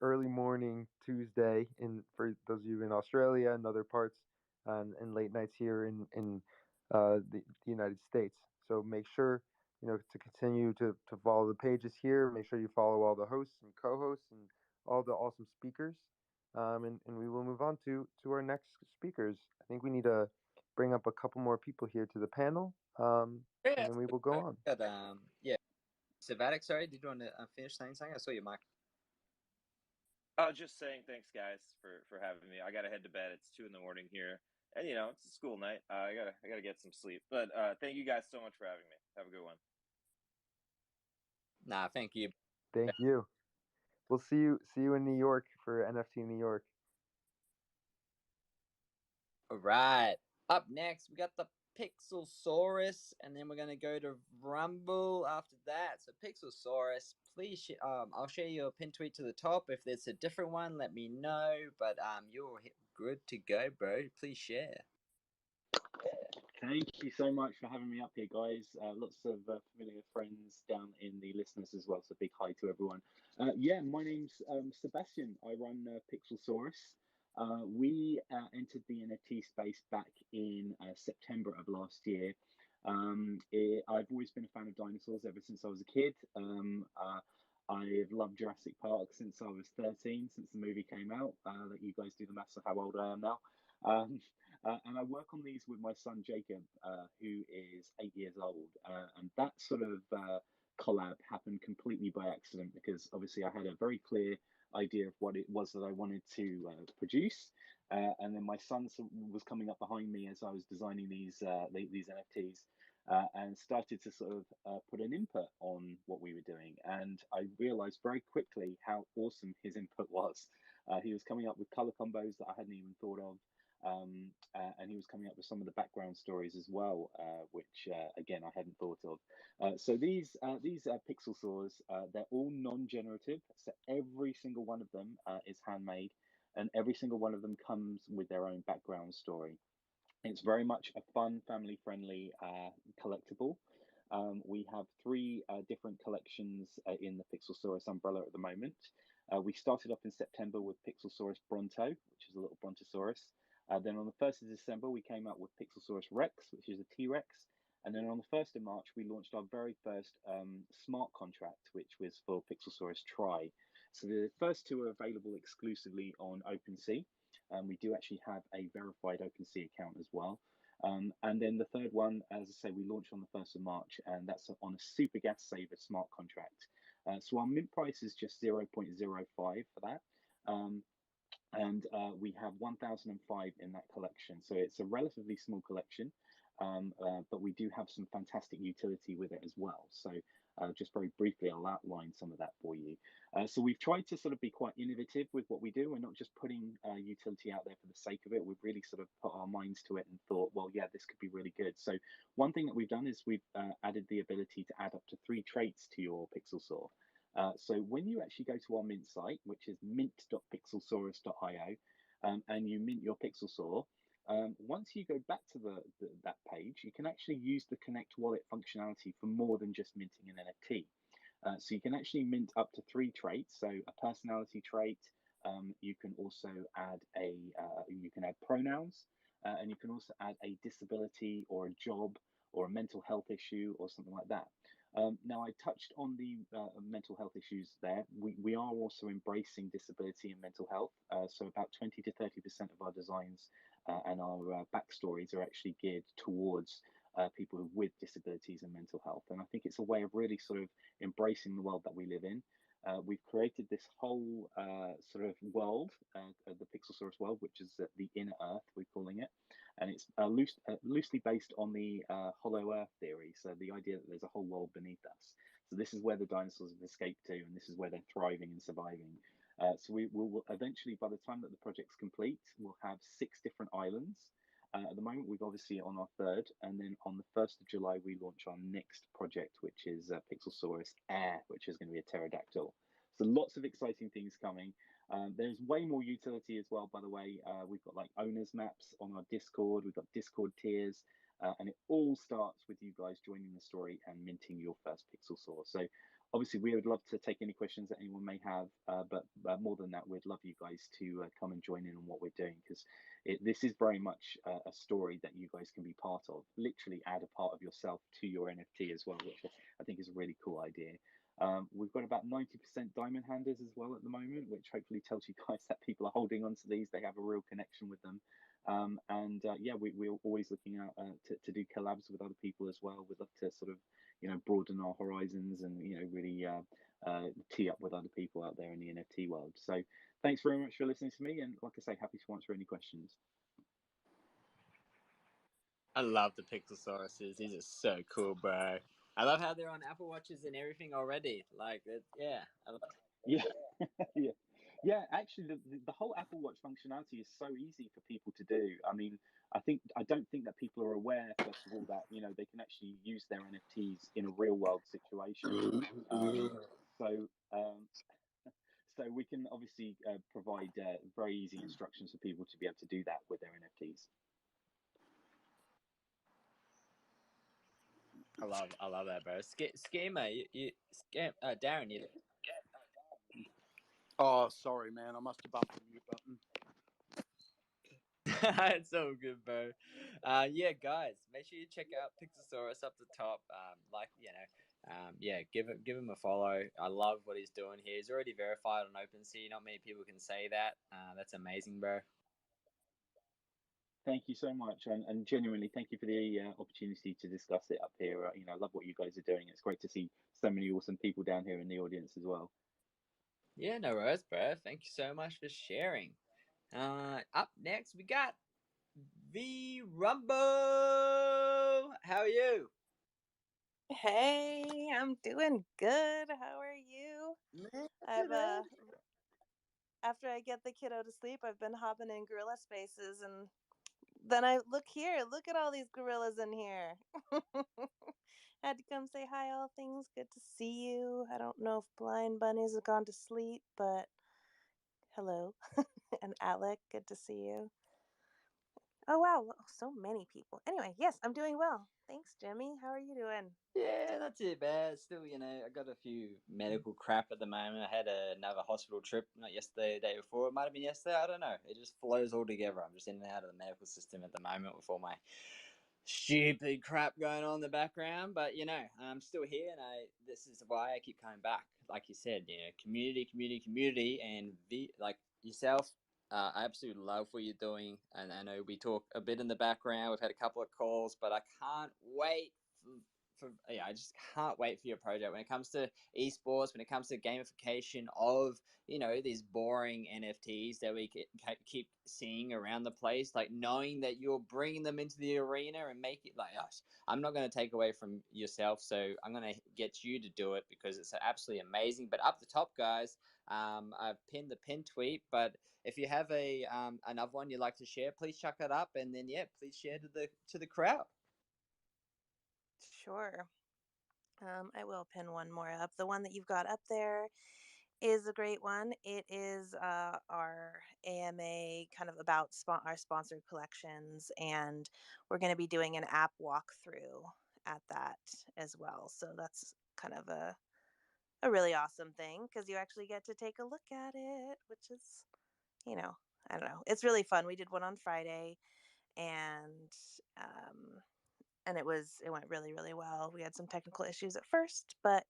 B: early morning Tuesday for those of you in Australia and other parts, and late nights here in the United States. So make sure to continue to follow the pages here. Make sure you follow all the hosts and co-hosts and all the awesome speakers. And we will move on to our next speakers. I think we need to bring up a couple more people here to the panel, and then we will go on.
I: But, yeah. Savatic, sorry, did you want to finish saying something? I saw your mic.
D: I was just saying thanks, guys, for having me. I gotta head to bed. It's 2 in the morning here, and it's a school night. I gotta get some sleep. But thank you guys so much for having me. Have a good one.
I: Nah, thank you.
B: Thank you. We'll see you in New York for NFT New York.
I: All right. Up next, we got the Pixelsaurus, and then we're gonna go to Rumble after that. So Pixelsaurus, please, I'll share your pin tweet to the top. If there's a different one, let me know. But you're good to go, bro. Please share.
L: Thank you so much for having me up here, guys. Lots of familiar friends down in the listeners as well, so big hi to everyone. Yeah, my name's Sebastian. I run Pixelsaurus. We entered the NFT space back in September of last year. I've always been a fan of dinosaurs ever since I was a kid. I've loved Jurassic Park since I was 13, since the movie came out. That you guys do the maths of how old I am now. Um, and I work on these with my son Jacob, who is 8 years old. And that sort of collab happened completely by accident because obviously I had a very clear idea of what it was that I wanted to produce. And then my son was coming up behind me as I was designing these NFTs. And started to sort of put an input on what we were doing. And I realized very quickly how awesome his input was. He was coming up with color combos that I hadn't even thought of. And he was coming up with some of the background stories as well, which again I hadn't thought of. So these pixel saws, they're all non-generative. So every single one of them is handmade, and every single one of them comes with their own background story. It's very much a fun, family-friendly collectible. We have three different collections in the Pixelsaurus umbrella at the moment. We started off in September with Pixelsaurus Bronto, which is a little Brontosaurus. Then on the 1st of December, we came out with Pixelsaurus Rex, which is a T-Rex. And then on the 1st of March, we launched our very first smart contract, which was for Pixelsaurus Tri. So the first two are available exclusively on OpenSea. We do actually have a verified OpenSea account as well. And then the third one, as I say, we launched on the 1st of March, and that's on a super gas saver smart contract. So our mint price is just 0.05 for that. And we have 1005 in that collection. So it's a relatively small collection, but we do have some fantastic utility with it as well. So just very briefly, I'll outline some of that for you. So we've tried to sort of be quite innovative with what we do. We're not just putting utility out there for the sake of it. We've really sort of put our minds to it and thought, well, yeah, this could be really good. So one thing that we've done is we've added the ability to add up to 3 traits to your pixel saw. So when you actually go to our mint site, which is mint.pixelsaurus.io, and you mint your pixel saw, once you go back to that page, you can actually use the Connect Wallet functionality for more than just minting an NFT. So you can actually mint up to 3 traits. So a personality trait. You can also add you can add pronouns, and you can also add a disability or a job or a mental health issue or something like that. Now, I touched on the mental health issues there. We are also embracing disability and mental health. So about 20 to 30% of our designs and our backstories are actually geared towards people with disabilities and mental health. And I think it's a way of really sort of embracing the world that we live in. We've created this whole sort of world, the Pixelsaurus world, which is the inner Earth, we're calling it. And it's loosely based on the hollow Earth theory. So the idea that there's a whole world beneath us. So this is where the dinosaurs have escaped to, and this is where they're thriving and surviving. So we will eventually, by the time that the project's complete, we'll have 6 different islands. At the moment, we've obviously on our 3rd, and then on the 1st of July, we launch our next project, which is Pixelsaurus Air, which is going to be a pterodactyl. So lots of exciting things coming. There's way more utility as well, by the way. We've got like owners maps on our Discord. We've got Discord tiers, and it all starts with you guys joining the story and minting your first pixel saw. So obviously, we would love to take any questions that anyone may have, but more than that, we'd love you guys to come and join in on what we're doing, because this is very much a story that you guys can be part of. Literally add a part of yourself to your NFT as well, which I think is a really cool idea. We've got about 90% diamond handers as well at the moment, which hopefully tells you guys that people are holding on to these. They have a real connection with them. Yeah, we're always looking out to do collabs with other people as well. We'd love to sort of, broaden our horizons and, really tee up with other people out there in the NFT world. So thanks very much for listening to me. And like I say, happy to answer any questions.
I: I love the Pixelsauruses. These are so cool, bro. I love how they're on Apple Watches and everything already. Like, yeah.
L: Yeah, yeah. Actually, the whole Apple Watch functionality is so easy for people to do. I mean, I don't think that people are aware, first of all, that they can actually use their NFTs in a real world situation. So so we can obviously provide very easy instructions for people to be able to do that with their NFTs.
I: I love that, bro. Schemer, Darren, you.
F: Oh, sorry, man. I must have bumped the mute button.
I: It's so good, bro. Yeah, guys, make sure you check out Pixelsaurus up the top. Give him a follow. I love what he's doing here. He's already verified on OpenSea. Not many people can say that. That's amazing, bro.
L: Thank you so much, and genuinely thank you for the opportunity to discuss it up here. I love what you guys are doing. It's great to see so many awesome people down here in the audience as well.
I: Yeah, no worries, bro. Thank you so much for sharing. Up next, we got V Rumbo. How are you?
Q: Hey, I'm doing good. How are you? I've after I get the kiddo to sleep, I've been hopping in gorilla spaces, and then I look here. Look at all these gorillas in here. Had to come say hi, all things. Good to see you. I don't know if Blind Bunnies have gone to sleep, but hello. And Alec, good to see you. Oh wow, so many people. Anyway, yes, I'm doing well. Thanks, Jimmy. How are you doing?
I: Yeah, not too bad. Still, I got a few medical crap at the moment. I had another hospital trip, not yesterday, the day before. It might have been yesterday. I don't know. It just flows all together. I'm just in and out of the medical system at the moment with all my stupid crap going on in the background. But I'm still here, and this is why I keep coming back. Like you said, community, and like yourself. I absolutely love what you're doing, and I know we talk a bit in the background. We've had a couple of calls, but I can't wait I just can't wait for your project when it comes to esports, when it comes to gamification of these boring NFTs that we keep seeing around the place. Like knowing that you're bringing them into the arena and make it like us. I'm not going to take away from yourself, so I'm going to get you to do it because it's absolutely amazing. But up the top, guys, I've pinned the pin tweet. But if you have a another one you'd like to share, please chuck it up, and then please share to the crowd.
Q: Sure. I will pin one more up. The one that you've got up there is a great one. It is our AMA kind of about our sponsored collections, and we're going to be doing an app walkthrough at that as well. So that's kind of a really awesome thing because you actually get to take a look at it, which is, I don't know. It's really fun. We did one on Friday, and and it went really, really well. We had some technical issues at first, but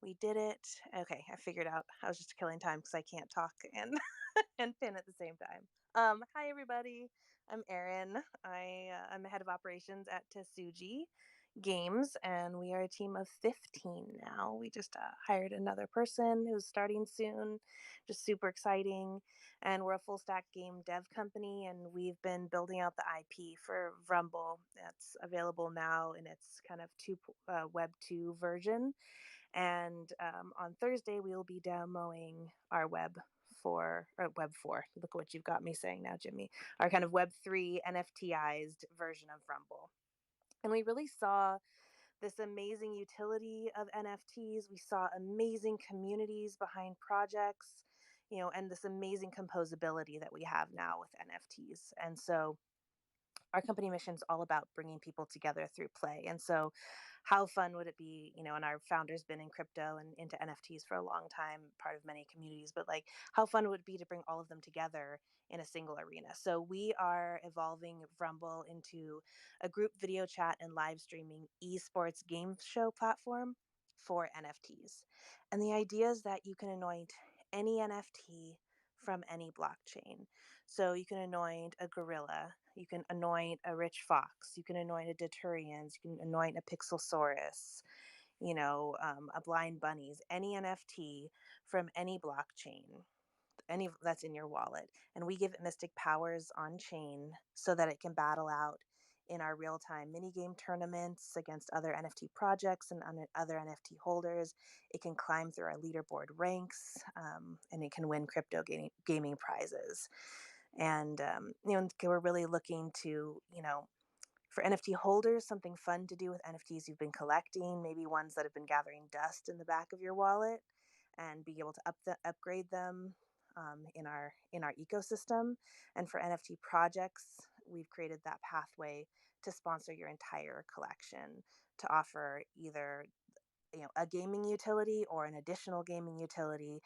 Q: we did it. Okay, I figured out. I was just killing time because I can't talk and and pin at the same time. Hi everybody. I'm Erin. I'm the head of operations at Tasuji Games, and we are a team of 15 now. We just hired another person who's starting soon. Just super exciting. And we're a full stack game dev company, and we've been building out the IP for Rumble. That's available now in its kind of Web 2 version. And on Thursday, we will be demoing our Web 4. Look at what you've got me saying now, Jimmy. Our kind of Web 3 NFTized version of Rumble. And we really saw this amazing utility of NFTs. We saw amazing communities behind projects, and this amazing composability that we have now with NFTs. And so our company mission is all about bringing people together through play. And so how fun would it be, and our founder's been in crypto and into NFTs for a long time, part of many communities, but like how fun would it be to bring all of them together in a single arena? So we are evolving Rumble into a group video chat and live streaming esports game show platform for NFTs. And the idea is that you can anoint any NFT from any blockchain. So you can anoint a gorilla, you can anoint a rich fox, you can anoint a Deturians, you can anoint a Pixelsaurus, a blind bunnies, any NFT from any blockchain, any that's in your wallet. And we give it mystic powers on chain so that it can battle out in our real-time mini-game tournaments against other NFT projects and other NFT holders. It can climb through our leaderboard ranks, and it can win crypto gaming prizes. And we're really looking to, for NFT holders, something fun to do with NFTs you've been collecting, maybe ones that have been gathering dust in the back of your wallet, and be able to upgrade them in our ecosystem. And for NFT projects, we've created that pathway to sponsor your entire collection to offer either a gaming utility or an additional gaming utility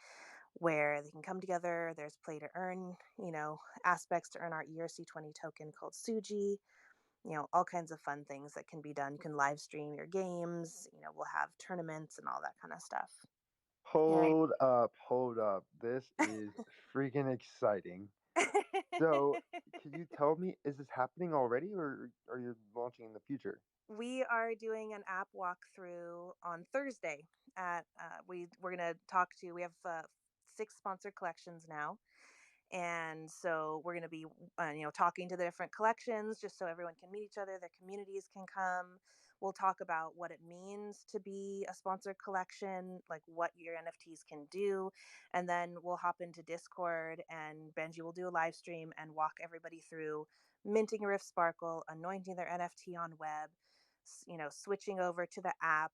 Q: where they can come together. There's play to earn, aspects to earn our ERC20 token called Suji. All kinds of fun things that can be done. You can live stream your games. We'll have tournaments and all that kind of stuff.
B: Hold up. This is freaking exciting. So, can you tell me, is this happening already or are you launching in the future?
Q: We are doing an app walkthrough on Thursday. We're gonna talk to. We have 6 sponsored collections now, and so we're going to be talking to the different collections just so everyone can meet each other, their communities can come. We'll talk about what it means to be a sponsored collection, like what your NFTs can do, and then we'll hop into Discord and Benji will do a live stream and walk everybody through minting a Rift Sparkle, anointing their NFT on web, switching over to the app,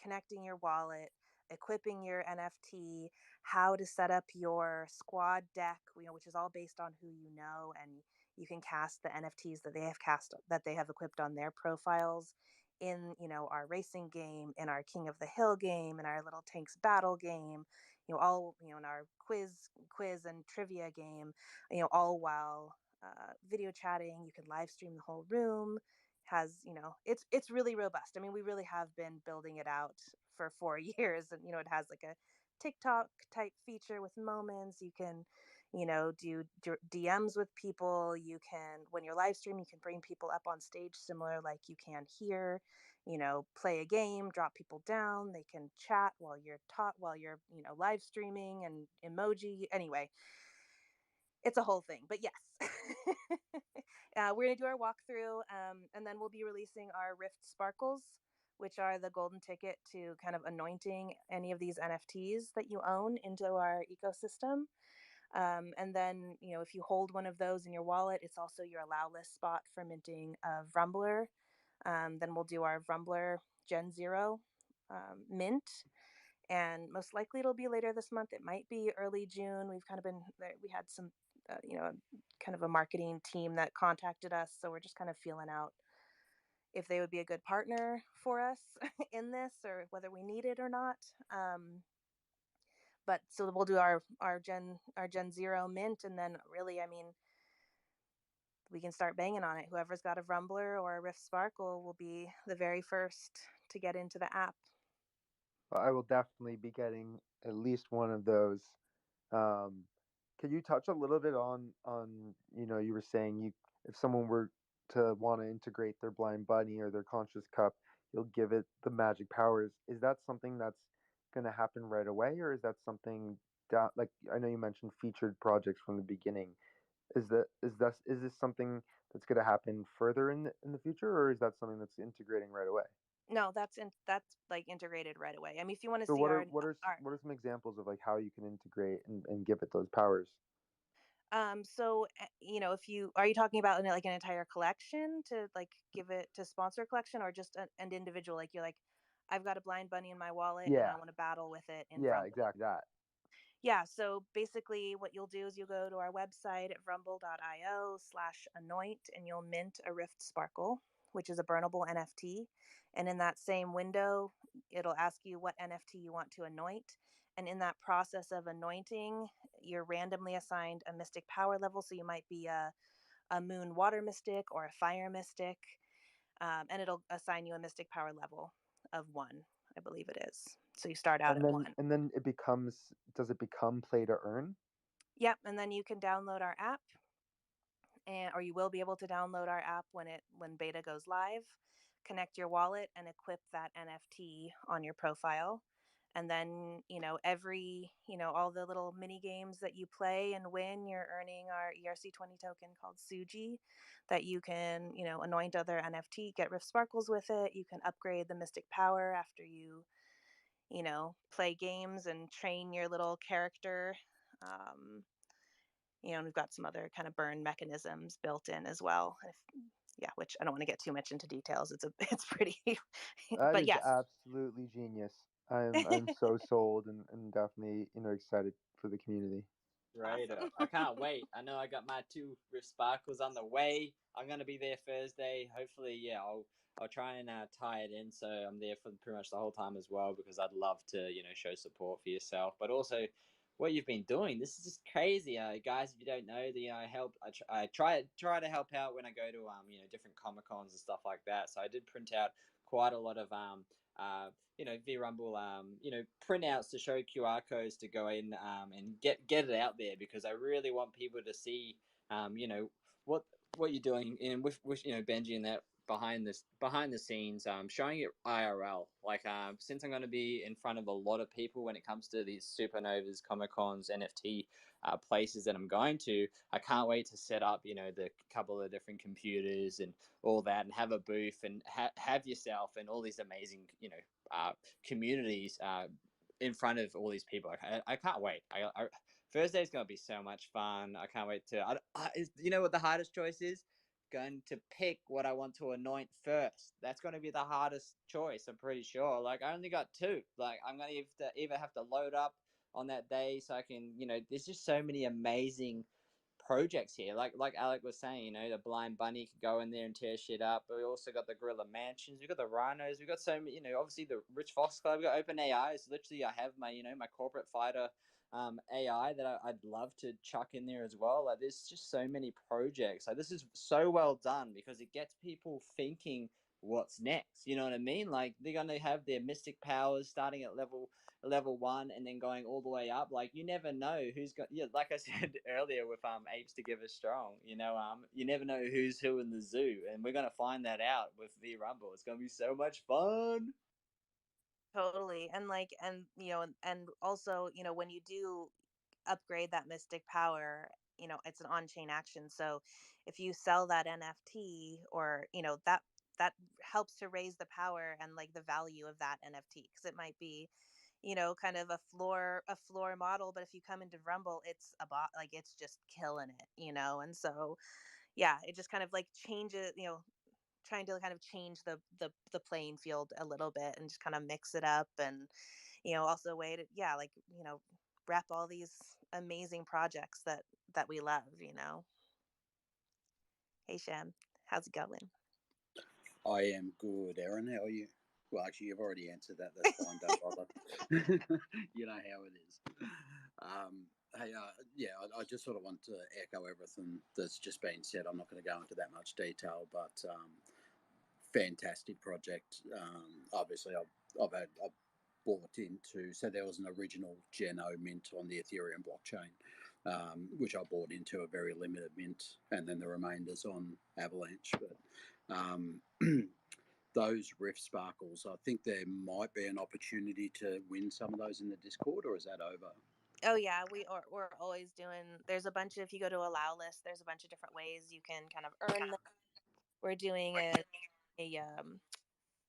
Q: connecting your wallet, equipping your NFT, how to set up your squad deck, which is all based on who you know, and you can cast the NFTs that they have equipped on their profiles in our racing game, in our King of the Hill game, in our little tanks battle game, all in our quiz and trivia game, all while video chatting. You can live stream the whole room. It's really robust. I mean, we really have been building it out for 4 years, and it has like a TikTok type feature with moments. You can do DMs with people. You can, when you're live streaming, you can bring people up on stage similar like you can here, play a game, drop people down. They can chat while you're live streaming, and emoji. Anyway, it's a whole thing, but yes. We're going to do our walkthrough, and then we'll be releasing our Rift Sparkles, which are the golden ticket to kind of anointing any of these NFTs that you own into our ecosystem. And then, if you hold one of those in your wallet, it's also your allow list spot for minting of Rumbler. Then we'll do our Rumbler Gen Zero mint. And most likely it'll be later this month. It might be early June. We had some, kind of a marketing team that contacted us. So we're just kind of feeling out if they would be a good partner for us in this, or whether we need it or not. But so we'll do our Gen Zero mint, and then really, I mean, we can start banging on it. Whoever's got a Rumbler or a Rift Sparkle will be the very first to get into the app.
B: I will definitely be getting at least one of those. Can you touch a little bit on you were saying if someone were to want to integrate their blind bunny or their conscious cup, you'll give it the magic powers. Is that something that's going to happen right away, or is that something down, like I know you mentioned featured projects from the beginning? Is this something that's going to happen further in the future, or is that something that's integrating right away?
Q: No, that's like integrated right away. I mean, if you want to
B: So
Q: see
B: what are
Q: our
B: what are what are some examples of like how you can integrate and give it those powers?
Q: So if you are you talking about like an entire collection to like give it to sponsor a collection, or just an individual, like you're like, I've got a blind bunny in my wallet and
B: Yeah,
Q: I want to battle with it in
B: yeah,
Q: Rumble.
B: exactly that.
Q: Yeah, so basically what you'll do is you'll go to our website at rumble.io/anoint, and you'll mint a Rift Sparkle, which is a burnable NFT. And in that same window, it'll ask you what NFT you want to anoint. And in that process of anointing, you're randomly assigned a mystic power level. So you might be a moon water mystic or a fire mystic. And it'll assign you a mystic power level of 1, I believe it is. So you start out
B: And
Q: at
B: then
Q: 1.
B: does it become play to earn?
Q: Yep, and then you can download our app, or you will be able to download our app when beta goes live. Connect your wallet and equip that NFT on your profile, and then all the little mini games that you play and win, you're earning our ERC20 token called Suji, that you can anoint other NFT, get Rift Sparkles with it. You can upgrade the Mystic Power after you play games and train your little character. And we've got some other kind of burn mechanisms built in as well. Yeah, which I don't want to get too much into details. It's pretty,
B: That
Q: but
B: is
Q: yes.
B: absolutely genius. I'm so sold and definitely excited for the community.
I: Right.
Q: Awesome.
I: I can't wait. I know I got my 2 Rift Sparkles on the way. I'm gonna be there Thursday. Hopefully, yeah, I'll try and tie it in so I'm there for pretty much the whole time as well, because I'd love to, show support for yourself, but also what you've been doing. This is just crazy, guys. If you don't know, I help. I try to help out when I go to different Comic Cons and stuff like that. So I did print out quite a lot of VRumble printouts to show QR codes to go in and get it out there, because I really want people to see what you're doing, and with Benji and that behind the scenes, showing it IRL. Like, since I'm going to be in front of a lot of people when it comes to these supernovas, Comic Cons, NFT places that I'm going to, I can't wait to set up the couple of different computers and all that, and have a booth, and have yourself and all these amazing communities in front of all these people. I can't wait. Thursday's going to be so much fun. I can't wait to. You know what the hardest choice is? Going to pick what I want to anoint first. That's going to be the hardest choice, I'm pretty sure. Like, I only got two. Like, I'm going to either have to load up on that day so I can, there's just so many amazing projects here. Like Alec was saying, the Blind Bunny could go in there and tear shit up. But we also got the Gorilla Mansions. We got the Rhinos. We got so many, obviously the Rich Fox Club. We got Open AI. It's literally, I have my, my corporate fighter AI that I'd love to chuck in there as well. Like, there's just so many projects. Like, this is so well done because it gets people thinking what's next. You know what I mean? Like, they're gonna have their mystic powers starting at level 1 and then going all the way up. Like, you never know who's got, yeah, like I said earlier with apes together strong, you never know who's who in the zoo, and we're gonna find that out with the Rumble. It's gonna be so much fun.
Q: Totally. And like, and also, when you do upgrade that mystic power, it's an on-chain action. So if you sell that NFT, or, that helps to raise the power and like the value of that NFT, because it might be, kind of a floor model, but if you come into Rumble, it's a bot, like it's just killing it, and so yeah, it just kind of like changes, trying to kind of change the playing field a little bit and just kind of mix it up, and also a way to, yeah, like, wrap all these amazing projects that we love. Hey Shem, how's it going?
F: I am good, Aaron. How are you? Well, actually, you've already answered that. That's fine. Don't bother. You know how it is. Hey, yeah, I just sort of want to echo everything that's just been said. I'm not going to go into that much detail, but fantastic project. Obviously, I've bought into. So there was an original Geno mint on the Ethereum blockchain, which I bought into a very limited mint, and then the remainders on Avalanche. But those Rift Sparkles, I think there might be an opportunity to win some of those in the Discord, or is that over?
Q: Oh yeah, we're always doing. There's a bunch of, if you go to allow list, there's a bunch of different ways you can kind of earn them. We're doing a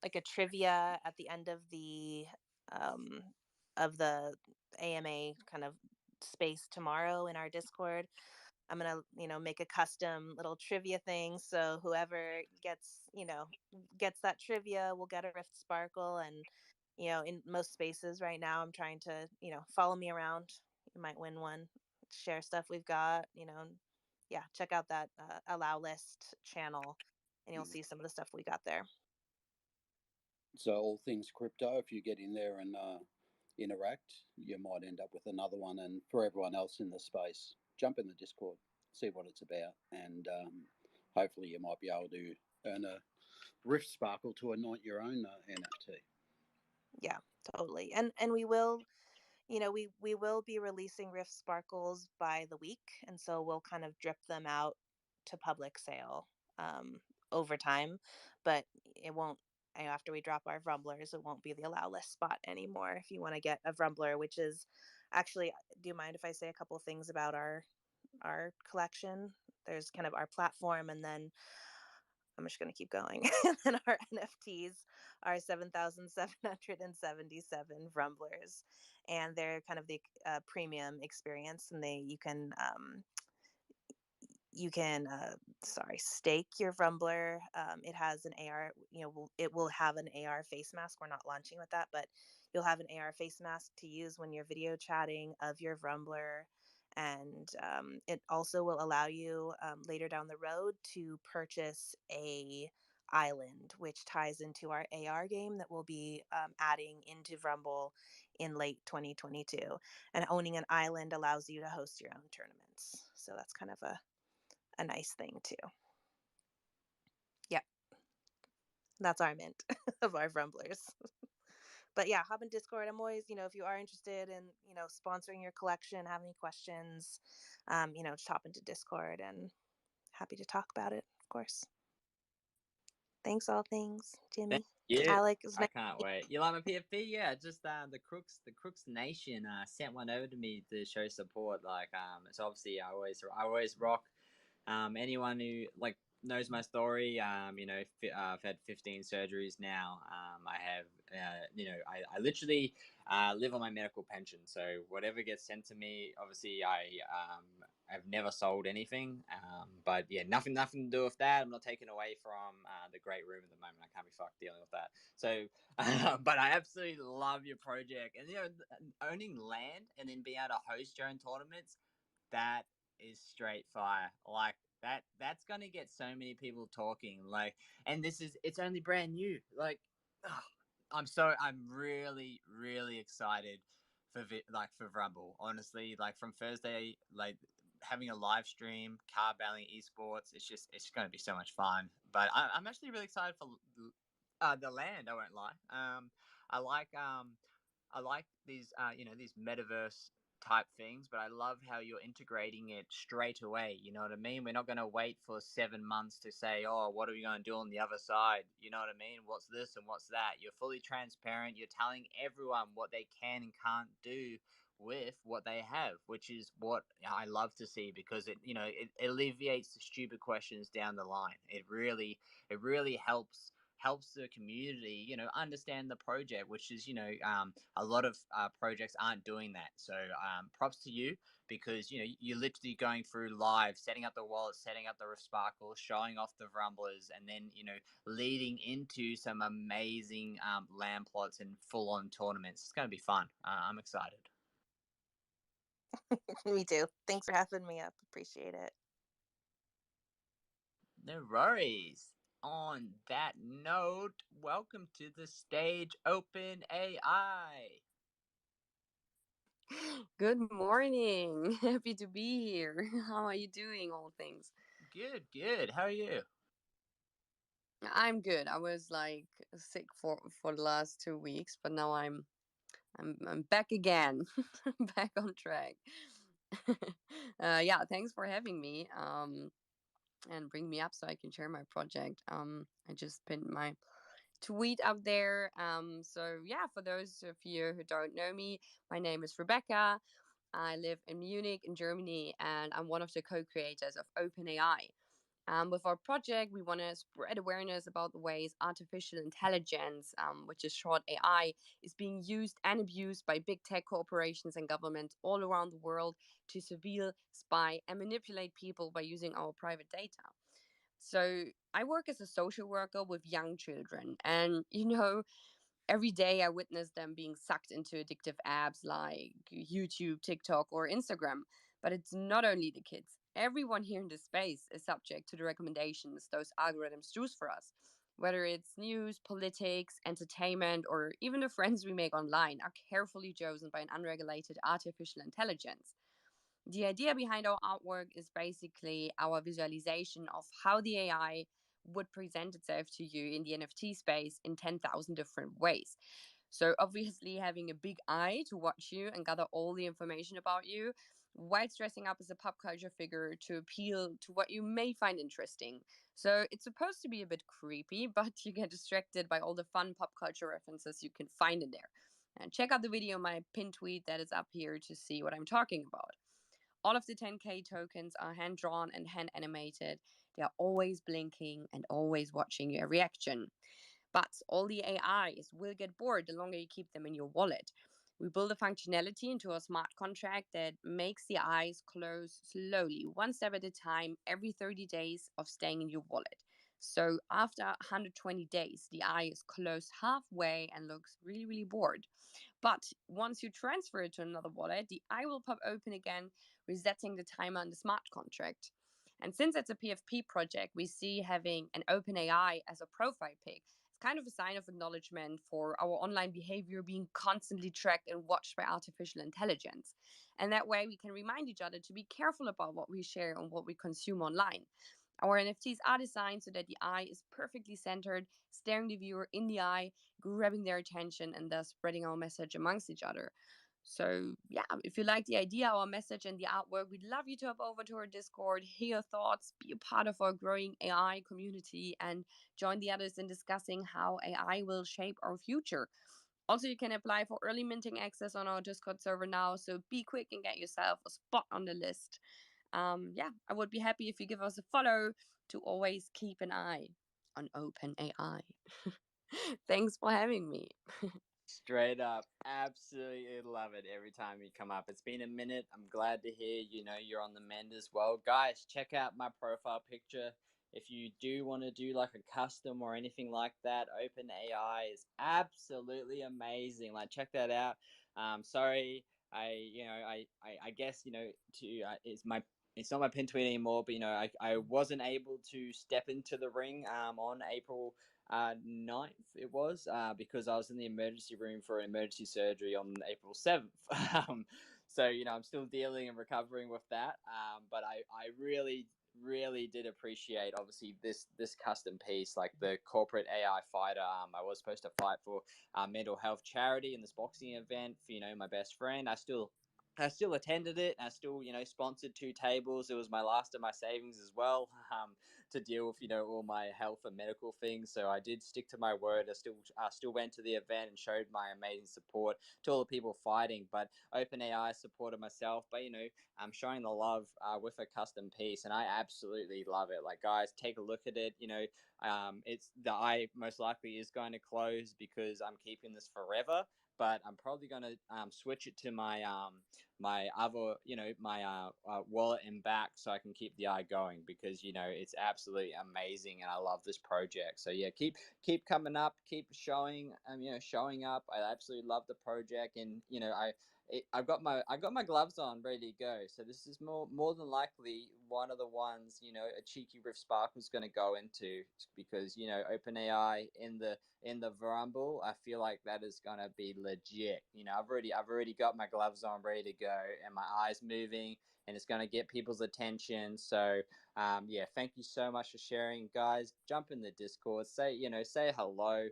Q: like a trivia at the end um of the AMA kind of space tomorrow in our Discord. I'm gonna, make a custom little trivia thing. So whoever gets that trivia will get a Rift Sparkle. And in most spaces right now, I'm trying to, follow me around. You might win one. Share stuff we've got. Yeah, check out that allow list channel, and you'll see some of the stuff we got there.
F: So all things crypto, if you get in there and interact, you might end up with another one. And for everyone else in the space, jump in the Discord, see what it's about, and hopefully you might be able to earn a Rift Sparkle to anoint your own NFT.
Q: Yeah, totally. And we will, we will be releasing Rift Sparkles by the week, and so we'll kind of drip them out to public sale over time, but it won't. After we drop our Rumblers, it won't be the allow list spot anymore. If you want to get a Rumbler, which is actually, do you mind if I say a couple things about our collection? There's kind of our platform, and then I'm just going to keep going. And then our NFTs are 7,777 Rumblers, and they're kind of the premium experience, and you can sorry, stake your Rumbler. It has an AR, it will have an AR face mask. We're not launching with that, but you'll have an AR face mask to use when you're video chatting of your Rumbler. And it also will allow you later down the road to purchase a Island, which ties into our AR game that we'll be adding into Vrumble in late 2022. And owning an island allows you to host your own tournaments. So that's kind of a nice thing too. Yep. That's our mint of our Vrumblers. But yeah, hop in Discord. I'm always, if you are interested in, sponsoring your collection, have any questions, just hop into Discord and happy to talk about it, of course. Thanks, all things, Jimmy.
I: Yeah,
Q: Alec, it was
I: I
Q: nice.
I: can't wait. You like my PFP? Yeah, just the Crooks Nation sent one over to me to show support. Like it's obviously I always rock. Anyone who like knows my story, I've had 15 surgeries now. I have, I literally live on my medical pension. So whatever gets sent to me, obviously I've never sold anything. But yeah, nothing to do with that. I'm not taking away from the great room at the moment. I can't be fucked dealing with that. So, but I absolutely love your project, and owning land and then being able to host your own tournaments. That is straight fire. Like that's gonna get so many people talking. Like, and it's only brand new. Like, I'm really excited for Rumble. Honestly, like from Thursday, like having a live stream, car battling esports. It's gonna be so much fun. But I'm actually really excited for the land. I won't lie. I like these these metaverse type things, but I love how you're integrating it straight away. You know what I mean? We're not going to wait for 7 months to say, oh, what are we going to do on the other side? You know what I mean? What's this and what's that? You're fully transparent. You're telling everyone what they can and can't do with what they have, which is what I love to see, because it alleviates the stupid questions down the line. It really helps the community, understand the project, which is, a lot of projects aren't doing that. So props to you, because, you're literally going through live, setting up the wallet, setting up the sparkle, showing off the rumblers, and then, leading into some amazing land plots and full on tournaments. It's going to be fun. I'm excited.
Q: Me too. Thanks for having me up. Appreciate it.
I: No worries. On that note, welcome to the stage, Open AI.
J: Good morning. Happy to be here. How are you doing, all things?
I: Good. How are you?
J: I'm good. I was like sick for the last 2 weeks, but now I'm back again. Back on track. Yeah, thanks for having me. And bring me up so I can share my project. I just pinned my tweet up there. So yeah, for those of you who don't know me, my name is Rebecca. I live in Munich, in Germany, and I'm one of the co-creators of OpenAI. With our project, we want to spread awareness about the ways artificial intelligence, which is short AI, is being used and abused by big tech corporations and governments all around the world to surveil, spy, and manipulate people by using our private data. So I work as a social worker with young children, and every day I witness them being sucked into addictive apps like YouTube, TikTok, or Instagram. But it's not only the kids. Everyone here in this space is subject to the recommendations those algorithms choose for us. Whether it's news, politics, entertainment, or even the friends we make online are carefully chosen by an unregulated artificial intelligence. The idea behind our artwork is basically our visualization of how the AI would present itself to you in the NFT space in 10,000 different ways. So, obviously, having a big eye to watch you and gather all the information about you, while dressing up as a pop culture figure to appeal to what you may find interesting. So, it's supposed to be a bit creepy, but you get distracted by all the fun pop culture references you can find in there. And check out the video, my pin tweet that is up here, to see what I'm talking about. All of the 10K tokens are hand drawn and hand animated. They are always blinking and always watching your reaction. But all the AIs will get bored the longer you keep them in your wallet. We build a functionality into a smart contract that makes the eyes close slowly, one step at a time, every 30 days of staying in your wallet. So after 120 days, the eye is closed halfway and looks really, really bored. But once you transfer it to another wallet, the eye will pop open again, resetting the timer in the smart contract. And since it's a PFP project, we see having an OpenAI as a profile pic. It's kind of a sign of acknowledgement for our online behavior being constantly tracked and watched by artificial intelligence. And that way we can remind each other to be careful about what we share and what we consume online. Our NFTs are designed so that the eye is perfectly centered, staring the viewer in the eye, grabbing their attention, and thus spreading our message amongst each other. So, yeah, if you like the idea, our message, and the artwork, we'd love you to hop over to our Discord, hear your thoughts, be a part of our growing AI community, and join the others in discussing how AI will shape our future. Also, you can apply for early minting access on our Discord server now, so be quick and get yourself a spot on the list. Yeah, I would be happy if you give us a follow to always keep an eye on OpenAI. Thanks for having me.
I: Straight up, absolutely love it every time you come up. It's been a minute. I'm glad to hear you're on the mend as well, guys. Check out my profile picture. If you do want to do like a custom or anything like that, OpenAI is absolutely amazing. Like, check that out. Sorry, I guess to it's not my pin tweet anymore, but I wasn't able to step into the ring on April 9th it was, because I was in the emergency room for an emergency surgery on April 7th. So I'm still dealing and recovering with that, but I really did appreciate obviously this custom piece, like the corporate AI fighter. I was supposed to fight for mental health charity in this boxing event for my best friend. I still attended it. I still, sponsored 2 tables. It was my last of my savings as well, to deal with, all my health and medical things. So I did stick to my word. I still went to the event and showed my amazing support to all the people fighting. But OpenAI supported myself. But I'm showing the love with a custom piece, and I absolutely love it. Like, guys, take a look at it. It's the eye most likely is going to close because I'm keeping this forever. But I'm probably going to switch it to my other, my wallet and back, so I can keep the eye going, because it's absolutely amazing and I love this project. So yeah, keep coming up, keep showing up. I absolutely love the project, and I got my gloves on, ready to go. So this is more than likely one of the ones a cheeky Rift Sparkle's going to go into, because OpenAI in the Vrumble, I feel like that is gonna be legit. I've already got my gloves on, ready to go, and my eyes moving, and it's gonna get people's attention. So, yeah, thank you so much for sharing, guys. Jump in the Discord, say hello,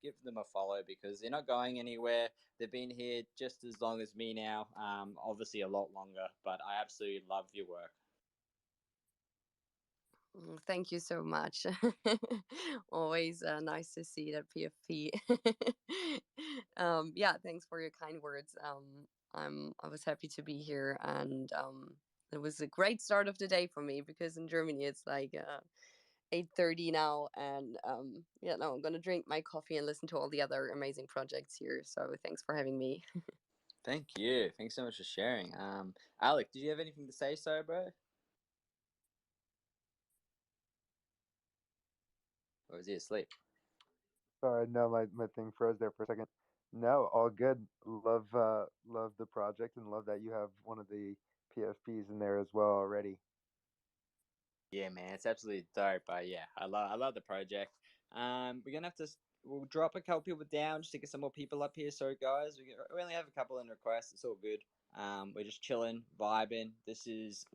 I: give them a follow, because they're not going anywhere. They've been here just as long as me now, obviously a lot longer, but I absolutely love your work.
J: Thank you so much. Always nice to see that PFP. Yeah, thanks for your kind words. I was happy to be here, and it was a great start of the day for me, because in Germany it's like 8:30 now, and yeah, no, I'm gonna drink my coffee and listen to all the other amazing projects here. So thanks for having me.
I: Thank you. Thanks so much for sharing. Alec, did you have anything to say, so bro? Or is he asleep?
B: Sorry, no, my thing froze there for a second. No, all good. Love the project and love that you have one of the PFPs in there as well already.
I: Yeah, man, it's absolutely dope. But yeah, I love the project. We're gonna have to we'll drop a couple people down just to get some more people up here. So guys, we only have a couple in requests. It's all good. We're just chilling, vibing. This is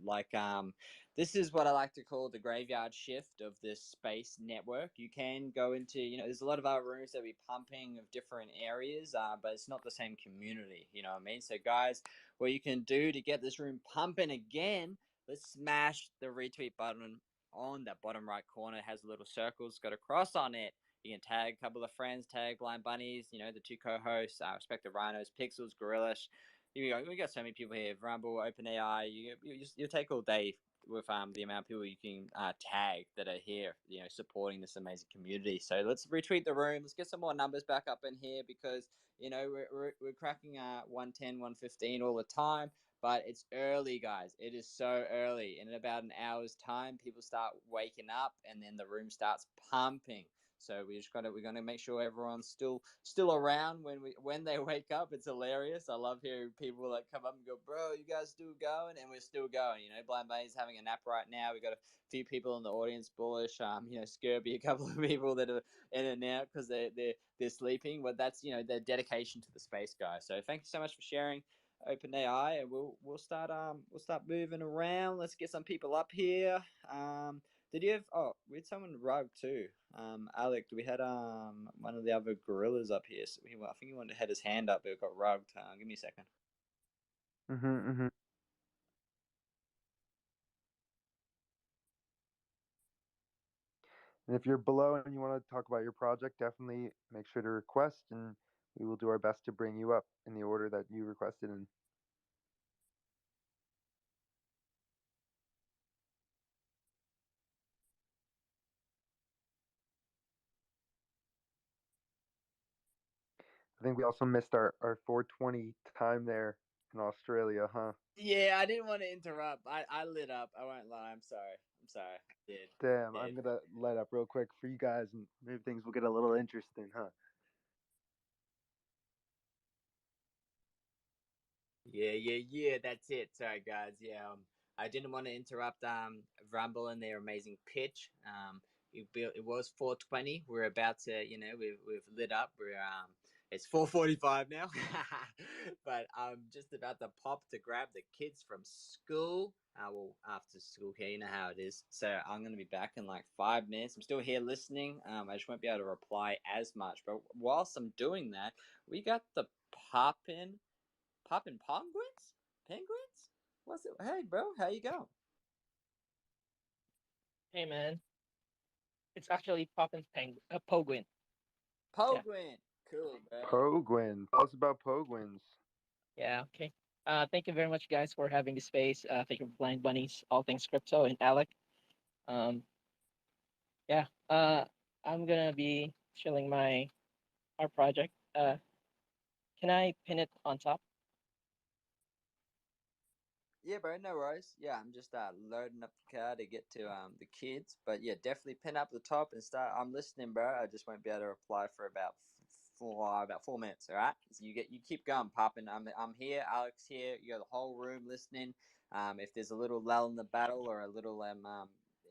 I: what I like to call the graveyard shift of this space network. You can go into, there's a lot of our rooms that we pumping of different areas, but it's not the same community. You know what I mean? So guys, what you can do to get this room pumping again, let's smash the retweet button on that bottom right corner. It has a little circle. It's got a cross on it. You can tag a couple of friends, tag Blind Bunnies, the 2 co-hosts, respective Rhinos, Pixels, Gorillas. We got so many people here. Rumble, OpenAI. You take all day with the amount of people you can tag that are here, supporting this amazing community. So let's retweet the room. Let's get some more numbers back up in here, because we're cracking 110, 115 all the time. But it's early, guys. It is so early. In about an hour's time, people start waking up, and then the room starts pumping. So we're gonna make sure everyone's still around when they wake up. It's hilarious. I love hearing people like come up and go, bro, you guys still going? And we're still going. Blind Bunny's having a nap right now. We got a few people in the audience bullish. Scurby, a couple of people that are in and out because they're sleeping. But that's their dedication to the space, guys. So thank you so much for sharing. OpenAI, and we'll start moving around. Let's get some people up here. Did you have? Oh, we had someone rug too. Alec, we had one of the other gorillas up here. So I think he wanted to had his hand up, but it got rugged. Give me a second.
B: Mm-hmm. And if you're below and you want to talk about your project, definitely make sure to request, and we will do our best to bring you up in the order that you requested in. I think we also missed our 4:20 time there in Australia, huh?
I: Yeah, I didn't want to interrupt. I lit up. I won't lie. I'm sorry. I did.
B: Damn,
I: Did.
B: I'm gonna light up real quick for you guys, and maybe things will get a little interesting, huh?
I: Yeah. That's it. Sorry, guys. Yeah, I didn't want to interrupt Rumble and their amazing pitch. It was 4:20. We're about to, we've lit up. It's 4:45 now, but I'm just about to pop to grab the kids from school. Well, after school here, you know how it is. So I'm gonna be back in like 5 minutes. I'm still here listening. I just won't be able to reply as much. But whilst I'm doing that, we got the poppin' Popping penguins? Penguins? What's it? Hey, bro, how you going?
P: Hey man, it's actually Poppins Pogwin. Yeah,
I: Pogwin. Cool, bro.
B: Pogwin. Tell us about Pogwins.
P: yeah, okay. Thank you very much, guys, for having the space. Thank you for Blind Bunnies, All Things Crypto, and Alec. Um, yeah. I'm gonna be shilling my our project. Can I pin it on top?
I: Yeah, bro, no worries. Yeah, I'm just loading up the car to get to the kids. But yeah, definitely pin up the top and start. I'm listening, bro. I just won't be able to reply for about 4 minutes. All right. So you keep going, popping. I'm here. Alex here. You got the whole room listening. If there's a little lull in the battle or a little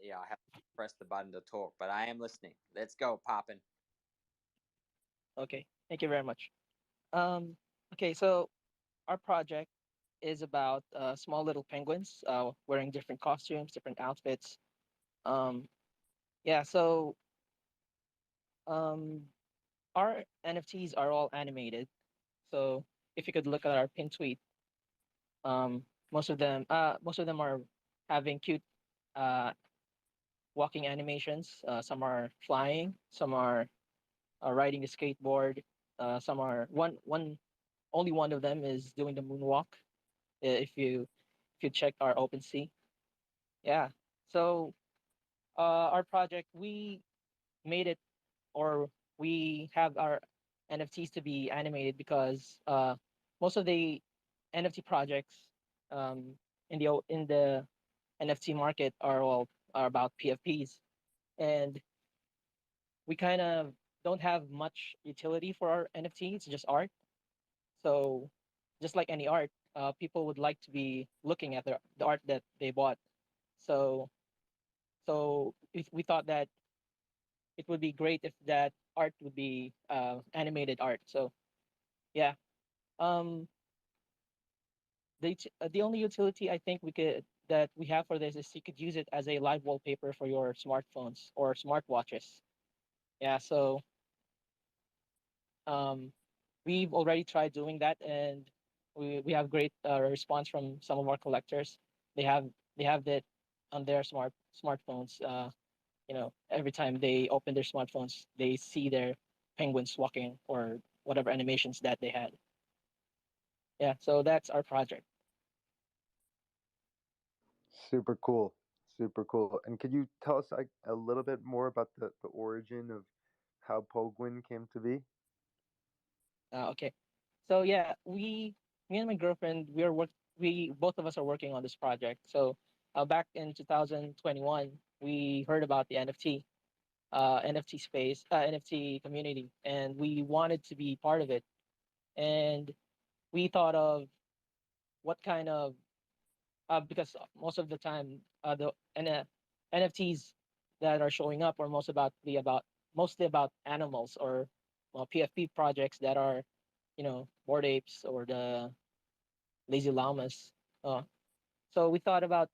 I: yeah, I have to press the button to talk. But I am listening. Let's go, popping.
P: Okay. Thank you very much. Um, okay, so our project is about small little penguins wearing different costumes, different outfits. Um, yeah, so um, our NFTs are all animated. So if you could look at our pin tweet, um, most of them are having cute uh, walking animations. Some are flying, some are riding a skateboard. Some are one only one of them is doing the moonwalk. If you check our OpenSea, yeah. So our project, we made it, or we have our NFTs to be animated because most of the NFT projects um, in the NFT market are about PFPs, and we kind of don't have much utility for our NFT. It's just art. So just like any art, people would like to be looking at the art that they bought. So we thought that it would be great if that art would be animated art. So yeah, um, the only utility I think we have for this is you could use it as a live wallpaper for your smartphones or smartwatches. Yeah, so um, we've already tried doing that, and we have great response from some of our collectors. They have they have that on their smartphones. Every time they open their smartphones, they see their penguins walking or whatever animations that they had. Yeah, so that's our project.
B: Super cool. Super cool. And could you tell us like a little bit more about the origin of how Pogwin came to be?
P: Okay, so yeah, me and my girlfriend, we both of us are working on this project. So back in 2021, we heard about the NFT, NFT space, NFT community, and we wanted to be part of it. And we thought of what kind of because most of the time the NFTs that are showing up are mostly about animals or PFP projects that are bored apes or the lazy llamas. Uh, so we thought about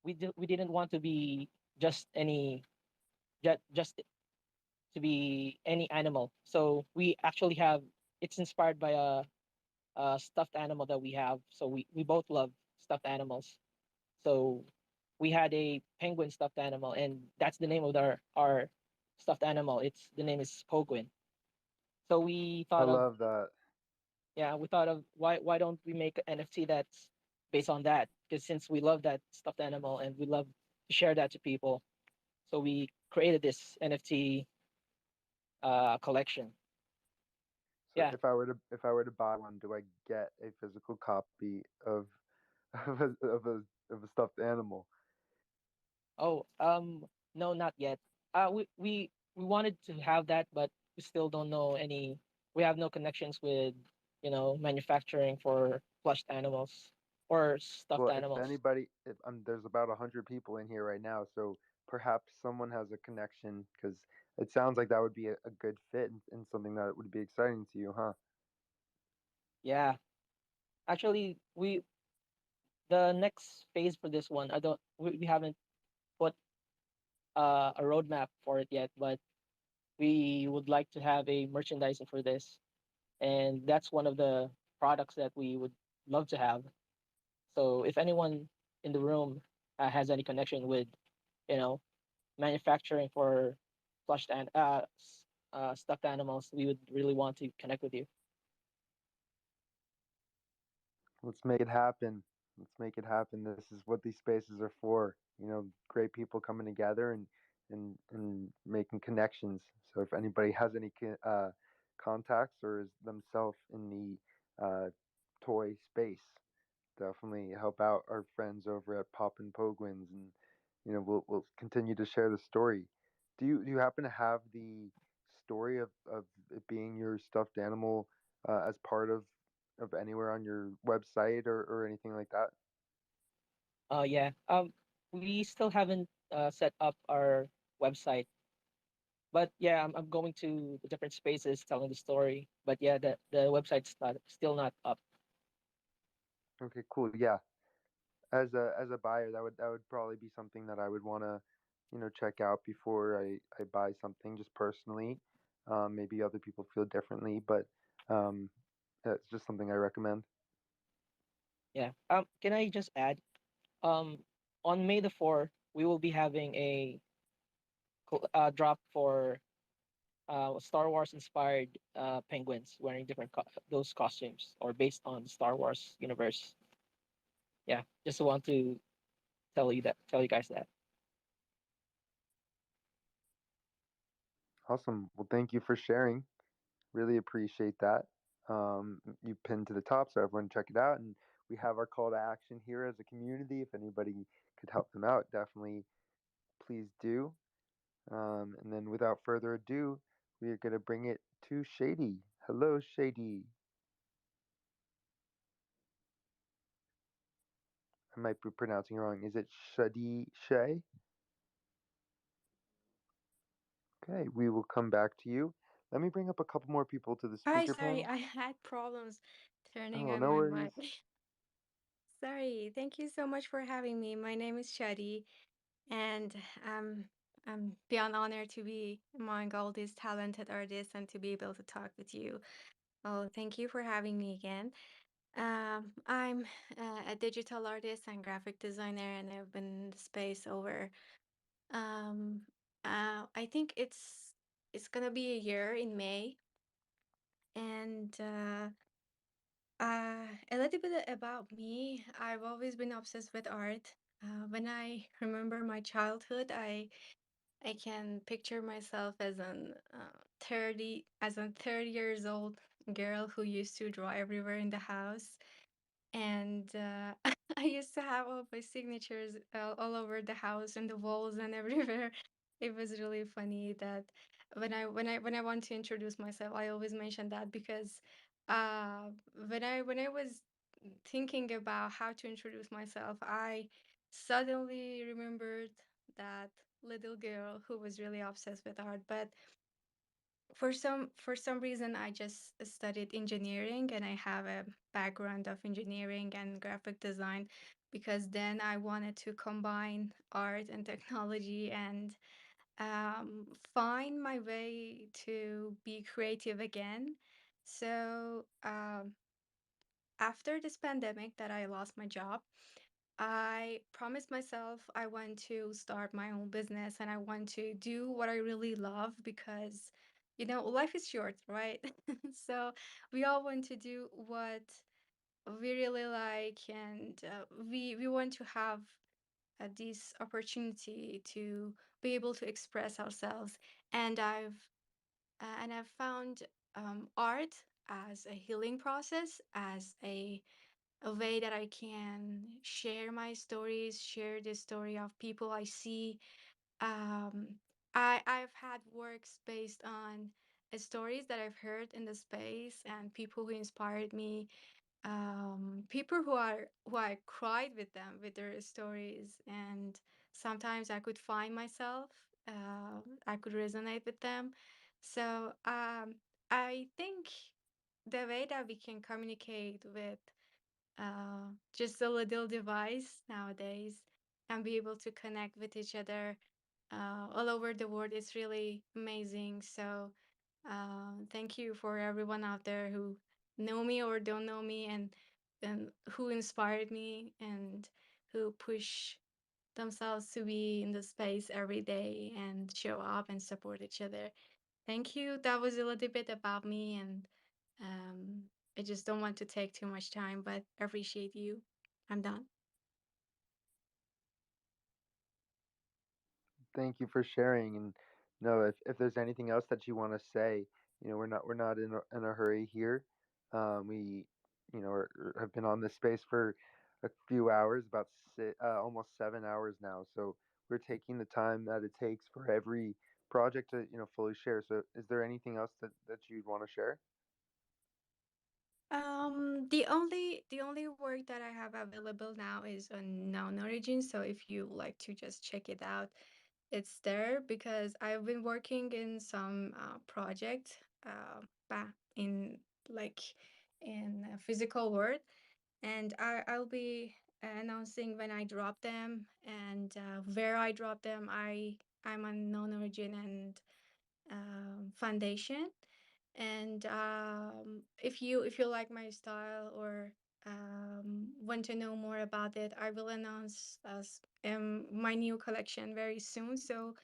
P: we didn't want to be just any just to be any animal. So we actually have it's inspired by a stuffed animal that we have. So we both love stuffed animals. So we had a penguin stuffed animal, and that's the name of our stuffed animal. The name is Poguin. So we
B: I
P: thought of
B: love that.
P: yeah, we thought of why don't we make an NFT that's based on that? Because since we love that stuffed animal and we love to share that to people, so we created this NFT collection.
B: So
P: Yeah.
B: if I were to buy one, do I get a physical copy of of a stuffed animal?
P: Oh, no, not yet. We wanted to have that, but we still don't know any. We have no connections with, manufacturing for plushed animals or stuffed
B: Well, if
P: animals.
B: anybody, if there's about 100 people in here right now, so perhaps someone has a connection because it sounds like that would be a good fit and something that would be exciting to you, huh?
P: Yeah, actually, the next phase for this one, I don't. We haven't put a roadmap for it yet, but we would like to have a merchandising for this, and that's one of the products that we would love to have. So if anyone in the room has any connection with, you know, manufacturing for stuffed animals, we would really want to connect with you.
B: Let's make it happen. Let's make it happen. This is what these spaces are for. Great people coming together and making connections. So if anybody has any contacts or is themselves in the toy space, definitely help out our friends over at Pop and Pogwins, and we'll continue to share the story. Do you happen to have the story of it being your stuffed animal as part of anywhere on your website or anything like that?
P: Yeah. We still haven't set up our website, but yeah, I'm going to the different spaces telling the story. But yeah, the website's not still not up.
B: Okay, cool. Yeah, as a buyer, that would probably be something that I would want to check out before I buy something just personally. Maybe other people feel differently, but um, that's just something I recommend.
P: Yeah. Can I just add? Um, on May the 4th, we will be having a drop for Star Wars inspired penguins wearing different those costumes or based on the Star Wars universe. Yeah, just want to tell you guys that.
B: Awesome. Well, thank you for sharing. Really appreciate that. You pinned to the top so everyone check it out, and we have our call to action here as a community. If anybody could help them out, definitely please do. And then without further ado, we are going to bring it to Shady. Hello, Shady. I might be pronouncing it wrong. Is it Shadi Shay? Okay, we will come back to you. Let me bring up a couple more people to the
R: Hi,
B: speaker
R: sorry,
B: panel.
R: I had problems turning
B: Oh,
R: on
B: no
R: my
B: worries.
R: mic. Sorry, thank you so much for having me. My name is Shadi, and I'm beyond honored to be among all these talented artists and to be able to talk with you. Oh, thank you for having me again. I'm a digital artist and graphic designer, and I've been in the space over um I think it's gonna be a year in May, and a little bit about me. I've always been obsessed with art. When I remember my childhood, I can picture myself as an 30 years old girl who used to draw everywhere in the house, and I used to have all my signatures all over the house and the walls and everywhere. it was really funny that when I want to introduce myself, I always mention that because when I was thinking about how to introduce myself, I suddenly remembered that little girl who was really obsessed with art. But for some reason, I just studied engineering, and I have a background of engineering and graphic design because then I wanted to combine art and technology and find my way to be creative again. So after this pandemic that I lost my job, I promised myself I want to start my own business and I want to do what I really love because, life is short, right? So we all want to do what we really like, and we want to have this opportunity to be able to express ourselves. And I've found art as a healing process, as a way that I can share my stories, share the story of people I see. Um, I've had works based on stories that I've heard in the space and people who inspired me, people who I cried with them with their stories, and sometimes I could find myself, I could resonate with them. So I think the way that we can communicate with just a little device nowadays and be able to connect with each other all over the world is really amazing. So thank you for everyone out there who know me or don't know me, and who inspired me and who push themselves to be in the space every day and show up and support each other. Thank you. That was a little bit about me, and um, I just don't want to take too much time, but I appreciate you. I'm done.
B: Thank you for sharing. And no, if there's anything else that you want to say, we're not in a hurry here. We, have been on this space for a few hours, about almost 7 hours now. So we're taking the time that it takes for every project to, fully share. So is there anything else that you'd want to share?
R: The only work that I have available now is on Noun Origin. So if you like to just check it out, it's there because I've been working in some project back in, like, in a physical world, and I'll be announcing when I drop them and where I drop them. I'm on Known Origin and Foundation. And if you like my style or want to know more about it, I will announce my new collection very soon. So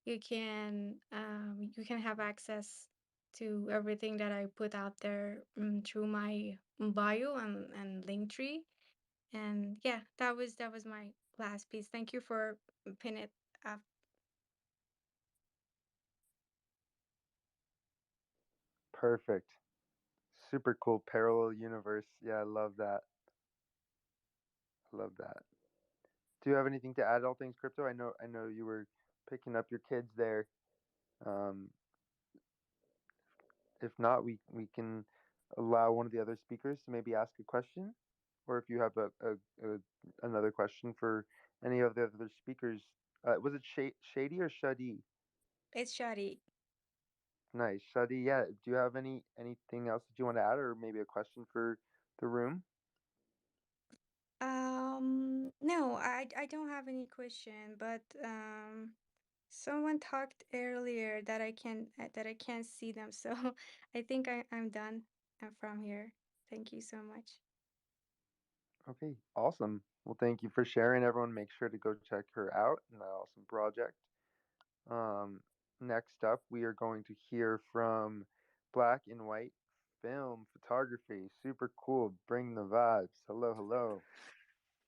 R: you can have access to everything that I put out there through my bio and link tree. And yeah, that was my last piece. Thank you for pinning it up.
B: Perfect. Super cool parallel universe. Yeah, I love that. I love that. Do you have anything to add, all things crypto? I know you were picking up your kids there. Um, if not, we can allow one of the other speakers to maybe ask a question, or if you have a another question for any of the other speakers. Was it Shady or Shadi?
R: It's Shadi.
B: Nice, Shadi. Yeah. Do you have anything else that you want to add, or maybe a question for the room?
R: No, I don't have any question, but someone talked earlier that I can't see them, so I think I'm done from here. Thank you so much.
B: Okay, awesome. Well, thank you for sharing. Everyone, make sure to go check her out and that awesome project. Um, Next up, we are going to hear from Black and White Film Photography. Super cool. Bring the vibes. Hello, hello.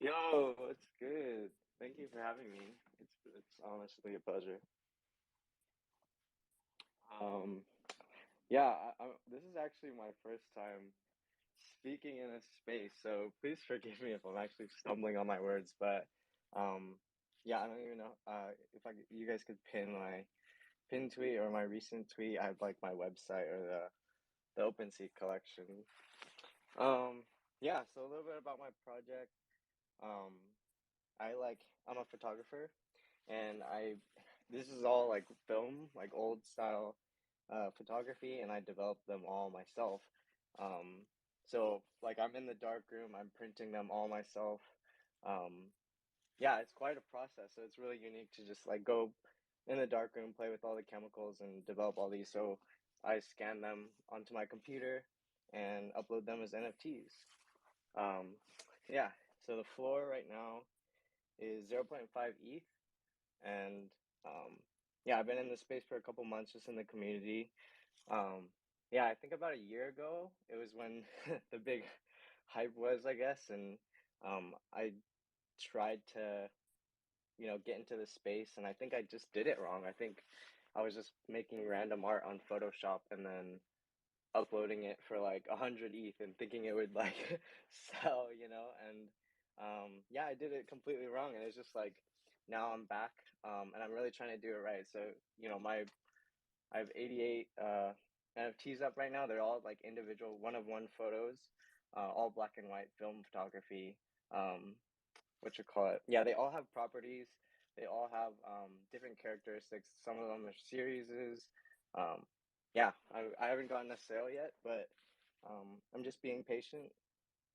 S: Yo, it's good. Thank you for having me. It's honestly a pleasure. Um, yeah, this is actually my first time speaking in a space, so please forgive me if I'm actually stumbling on my words. But um, yeah, I don't even know if you guys could pin my pin tweet or my recent tweet. I have like my website or the OpenSea collection. Yeah, so a little bit about my project. Um, I'm a photographer, and this is all like film, like old style photography, and I developed them all myself. So like I'm in the dark room, I'm printing them all myself. Um, yeah, it's quite a process. So it's really unique to just like go in the dark room, play with all the chemicals, and develop all these. So I scan them onto my computer and upload them as NFTs. Um, yeah, so the floor right now is 0.5 ETH, and yeah, I've been in this space for a couple months, just in the community. Yeah, I think about a year ago, it was when the big hype was, I guess, and I tried to, get into the space, and I think I just did it wrong. I think I was just making random art on Photoshop and then uploading it for like 100 ETH and thinking it would like sell. And yeah, I did it completely wrong, and it's just like now I'm back, and I'm really trying to do it right. So, I have 88 NFTs up right now. They're all like individual one of one photos, all black and white film photography. Um, what you call it? Yeah, they all have properties. They all have different characteristics. Some of them are series. Yeah, I haven't gotten a sale yet, but I'm just being patient.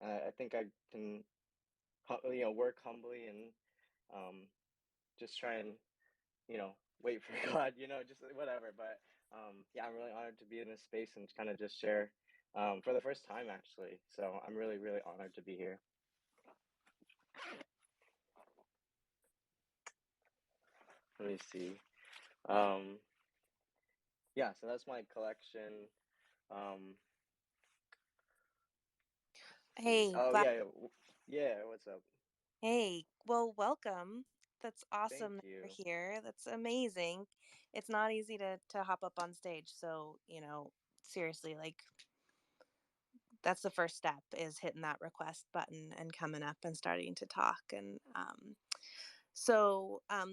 S: I think I can, work humbly and um, just try and wait for God, just whatever. But yeah, I'm really honored to be in this space and kind of just share for the first time, actually. So I'm really, really honored to be here. Let me see. Yeah, so that's my collection. Um,
Q: Hey,
S: oh
Q: glad.
S: yeah, what's up?
Q: Hey, well, welcome. That's
S: Thank
Q: awesome that you're
S: you.
Q: here. That's amazing. It's not easy to hop up on stage. So, seriously, like that's the first step is hitting that request button and coming up and starting to talk. And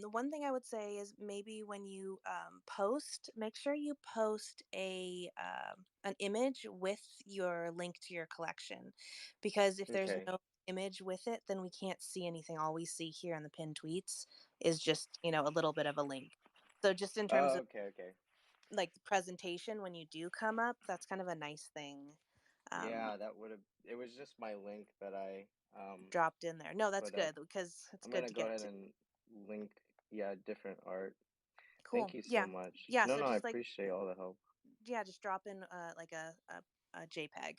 Q: the one thing I would say is maybe when you post, make sure you post an image with your link to your collection, because if there's
S: Okay.
Q: no image with it, then we can't see anything. All we see here in the pinned tweets is just a little bit of a link. So just in terms
S: Oh,
Q: of
S: okay.
Q: like the presentation, when you do come up, that's kind of a nice thing. Um,
S: Yeah, it was just my link that I
Q: dropped in there. No, that's
S: put up.
Q: good because it's
S: I'm
Q: good
S: gonna
Q: to
S: go
Q: get
S: ahead
Q: to.
S: and link, yeah, different art.
Q: Cool.
S: Thank you so
Q: Yeah.
S: much.
Q: Yeah.
S: No,
Q: So
S: no, I
Q: just like
S: appreciate all the help.
Q: yeah, just drop in like a JPEG,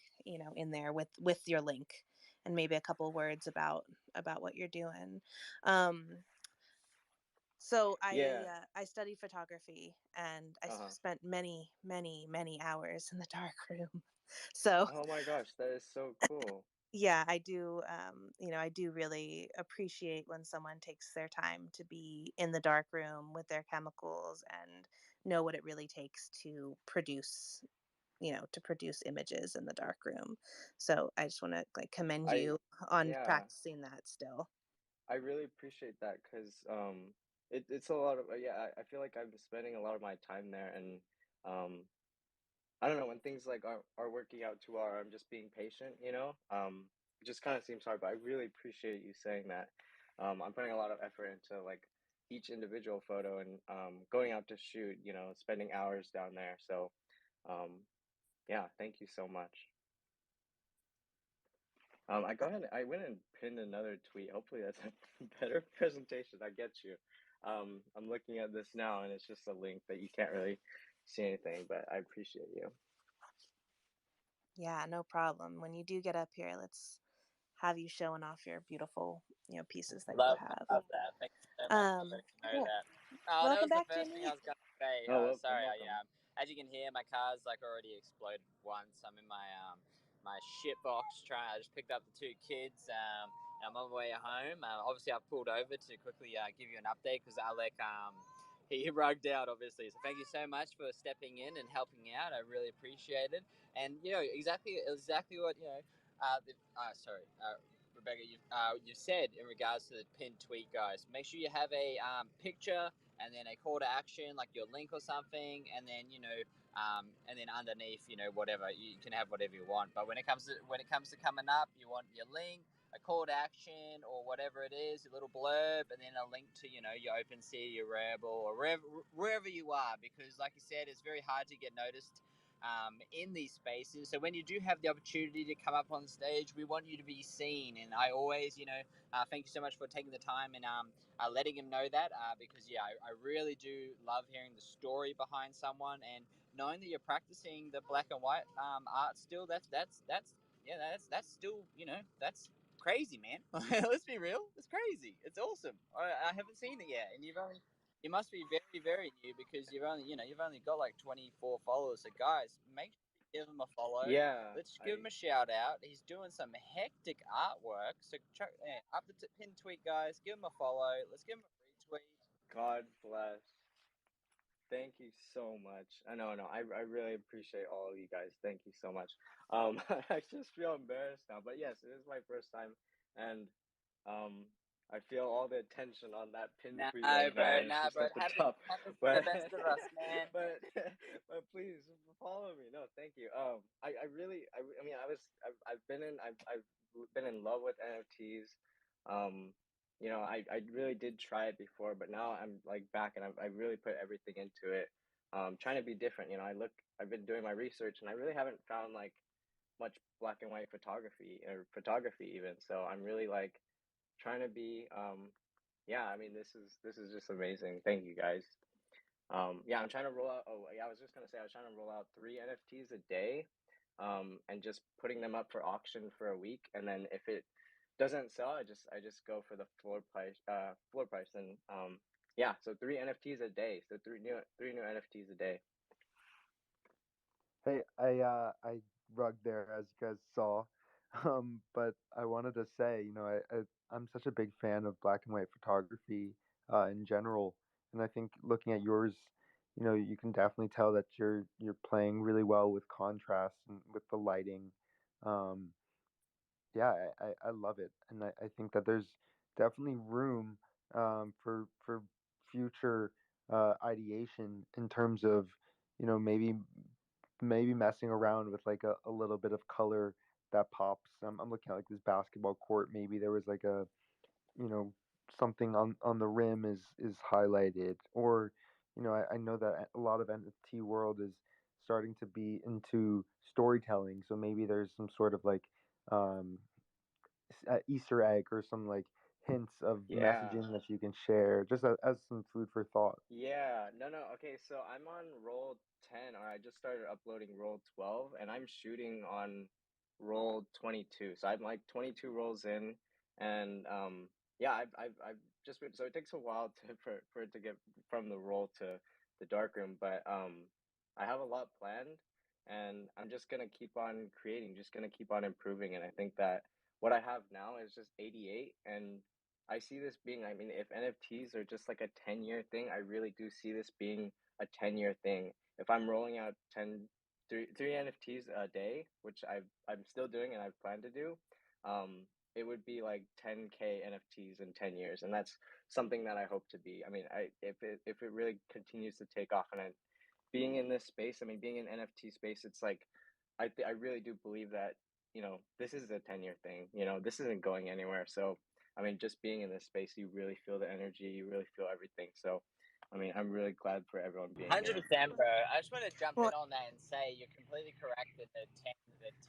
Q: in there with your link, and maybe a couple words about what you're doing. Um, so
S: Yeah.
Q: I studied photography, and I
S: Uh-huh.
Q: spent many many many hours in the dark room. So
S: Oh my gosh, that is so cool.
Q: yeah, I do. I do really appreciate when someone takes their time to be in the dark room with their chemicals and know what it really takes to produce images in the dark room. So I just want to like commend
S: I
Q: you on
S: yeah,
Q: practicing that still.
S: I really appreciate that because it's a lot of yeah, I feel like I'm spending a lot of my time there, and um I don't know, when things like are working out too hard, I'm just being patient. It just kind of seems hard, but I really appreciate you saying that. I'm putting a lot of effort into like each individual photo and going out to shoot, spending hours down there. So um yeah, thank you so much. I went and pinned another tweet. Hopefully that's a better presentation. I get you. I'm looking at this now and it's just a link that you can't really see anything, but I appreciate you.
Q: Yeah, no problem. When you do get up here, let's have you showing off your beautiful, pieces that you have.
I: Love that. Thank you so much for letting me know
Q: Cool.
I: that. Oh, that
Q: Welcome
I: was the
Q: back,
I: first thing
Q: Jimmy.
I: I was going to say.
S: Oh, welcome,
I: Sorry,
S: welcome.
I: as you can hear, my car's like already exploded once. I'm in my shit box trying. I just picked up the two kids. And I'm on my way home. Obviously, I've pulled over to quickly give you an update because Alec he rugged out, obviously. So thank you so much for stepping in and helping out. I really appreciate it. And exactly what sorry. Rebecca, you've said in regards to the pinned tweet, guys. Make sure you have a picture and then a call to action, like your link or something, and then and then underneath, whatever you can have whatever you want. But when it comes to coming up, you want your link, a call to action, or whatever it is, a little blurb, and then a link to your OpenSea, your Rebel, or wherever you are, because like you said, it's very hard to get noticed in these spaces. So when you do have the opportunity to come up on stage, we want you to be seen. And I always, thank you so much for taking the time and letting him know that because I really do love hearing the story behind someone and knowing that you're practicing the black and white art still. That's still that's crazy, man. Let's be real. It's crazy. It's awesome. I haven't seen it yet, and you must be very, very new because you've only got like 24 followers. So guys, make sure you give him a follow.
S: Yeah,
I: Let's give him a shout out. He's doing some hectic artwork. So up the pin tweet, guys. Give him a follow. Let's give him a retweet.
S: God bless. Thank you so much. I really appreciate all of you guys. Thank you so much. I just feel embarrassed now, but yes, it is my first time, and um, I feel all the attention on that pin
I: Nah,
S: tweet right now.
I: bro.
S: It's
I: Nah,
S: just
I: bro.
S: at
I: It
S: the
I: happens.
S: top,
I: It happens to the
S: but
I: best of us, man.
S: but please follow me. No, thank you. I really, I mean, I've been in love with NFTs. Um, I really did try it before, but now I'm like back and I really put everything into it. Trying to be different. I've been doing my research and I really haven't found like much black and white photography or photography even. So I'm really like trying to be, yeah, I mean, this is just amazing. Thank you guys. Yeah, I'm trying to roll out. Oh, yeah, I was just gonna say I was trying to roll out 3 NFTs a day, and just putting them up for auction for a week, and then if it doesn't sell, I just go for the floor price, and yeah, so 3 NFTs a day, so three new NFTs a day.
B: Hey, I rugged there as you guys saw, but I wanted to say, I'm such a big fan of black and white photography in general, and I think looking at yours, you can definitely tell that you're playing really well with contrast and with the lighting. Um, yeah, I love it, and I think that there's definitely room for future ideation in terms of maybe messing around with like a little bit of color that pops. I'm looking at like this basketball court. Maybe there was like you know something on the rim is highlighted, or I know that a lot of NFT world is starting to be into storytelling. So maybe there's some sort of like um, Easter egg or some like hints of
S: Yeah.
B: messaging that you can share, just as some food for thought.
S: Yeah, no. Okay, so I'm on roll 10, or I just started uploading roll 12, and I'm shooting on roll 22. So I'm like 22 rolls in, and yeah, I've just been, so it takes a while for it to get from the roll to the dark room, but I have a lot planned, and I'm just gonna keep on creating, just gonna keep on improving, and I think that what I have now is just 88, and I see this being, I mean, if NFTs are just like a 10-year thing, I really do see this being a 10-year thing. If I'm rolling out three NFTs a day, which I'm still doing and I've planned to do, it would be like 10K NFTs in 10 years. And that's something that I hope to be. I mean, if it really continues to take off, and being in this space, I mean, being in NFT space, it's like I really do believe that, this is a 10-year thing. This isn't going anywhere. So I mean, just being in this space, you really feel the energy, you really feel everything. So, I mean, I'm really glad for everyone being here.
I: 100%, bro. I just want to jump
Q: Well,
I: in on that and say you're completely correct that the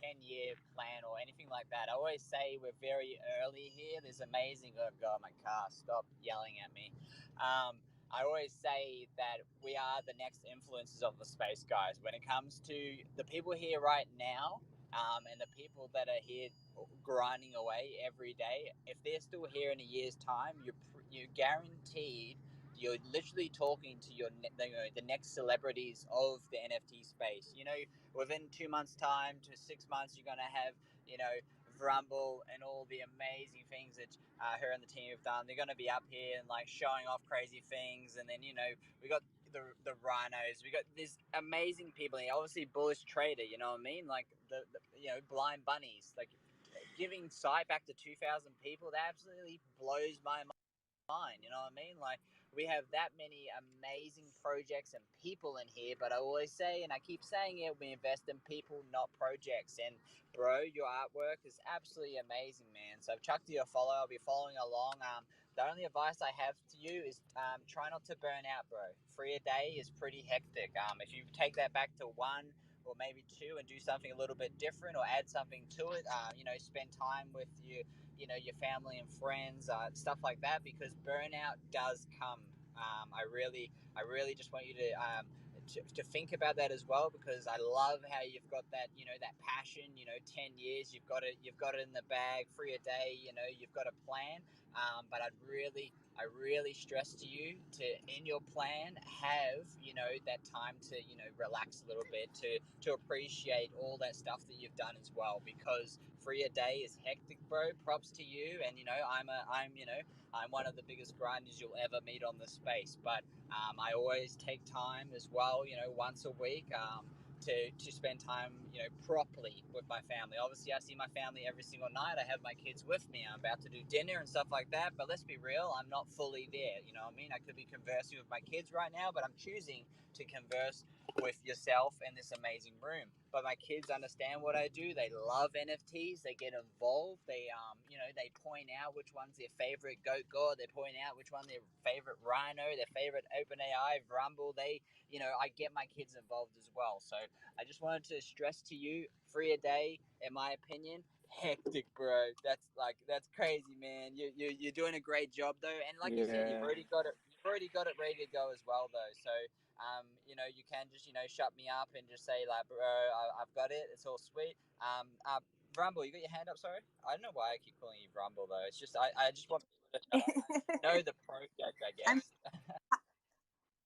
I: 10-year plan or anything like that. I always say we're very early here. There's amazing. Oh god, my car! Stop yelling at me. I always say that we are the next influencers of the space, guys. When it comes to the people here right now, and the people that are here grinding away every day, if they're still here in a year's time, you're guaranteed you're literally talking to the next celebrities of the NFT space. Within 2 months' time to 6 months, you're gonna have you know Vrumble and all the amazing things that her and the team have done. They're gonna be up here and like showing off crazy things, and then we got the rhinos. We got these amazing people here. Obviously, bullish trader. You know what I mean? Like the blind bunnies. Like giving sight back to 2,000 people, that absolutely blows my mind. You know what I mean? Like, we have that many amazing projects and people in here, but I always say, and I keep saying it, we invest in people, not projects. And bro, your artwork is absolutely amazing, man. So I've chucked you a follow. I'll be following along. The only advice I have to you is try not to burn out, bro. 3 a day is pretty hectic. If you take that back to one or maybe two and do something a little bit different or add something to it, spend time with your family and friends, stuff like that, because burnout does come. I really just want you to think about that as well, because I love how you've got that, that passion. 10 years, you've got it in the bag. 3 a day, you've got a plan. But I really stress to you to, in your plan, have that time to relax a little bit, to appreciate all that stuff that you've done as well, because 3 a day is hectic, bro. Props to you. And I'm one of the biggest grinders you'll ever meet on the space. But I always take time as well, once a week, to spend time, properly with my family. Obviously, I see my family every single night. I have my kids with me. I'm about to do dinner and stuff like that. But let's be real, I'm not fully there. You know what I mean? I could be conversing with my kids right now, but I'm choosing to converse with yourself in this amazing room. But my kids understand what I do. They love NFTs. They get involved. They point out which one's their favorite goat god. They point out which one their favorite rhino, their favorite OpenAI Rumble. I get my kids involved as well. So I just wanted to stress to you, 3 a day, in my opinion, hectic, bro. That's crazy, man. You're doing a great job though, and like you said, you've
D: Yeah.
I: already got it. You've already got it ready to go as well though. So you can just shut me up and just say like, bro, I've got it. It's all sweet. Rumble, you got your hand up? Sorry, I don't know why I keep calling you Rumble though. It's just I just want people to know the project, I
Q: I'm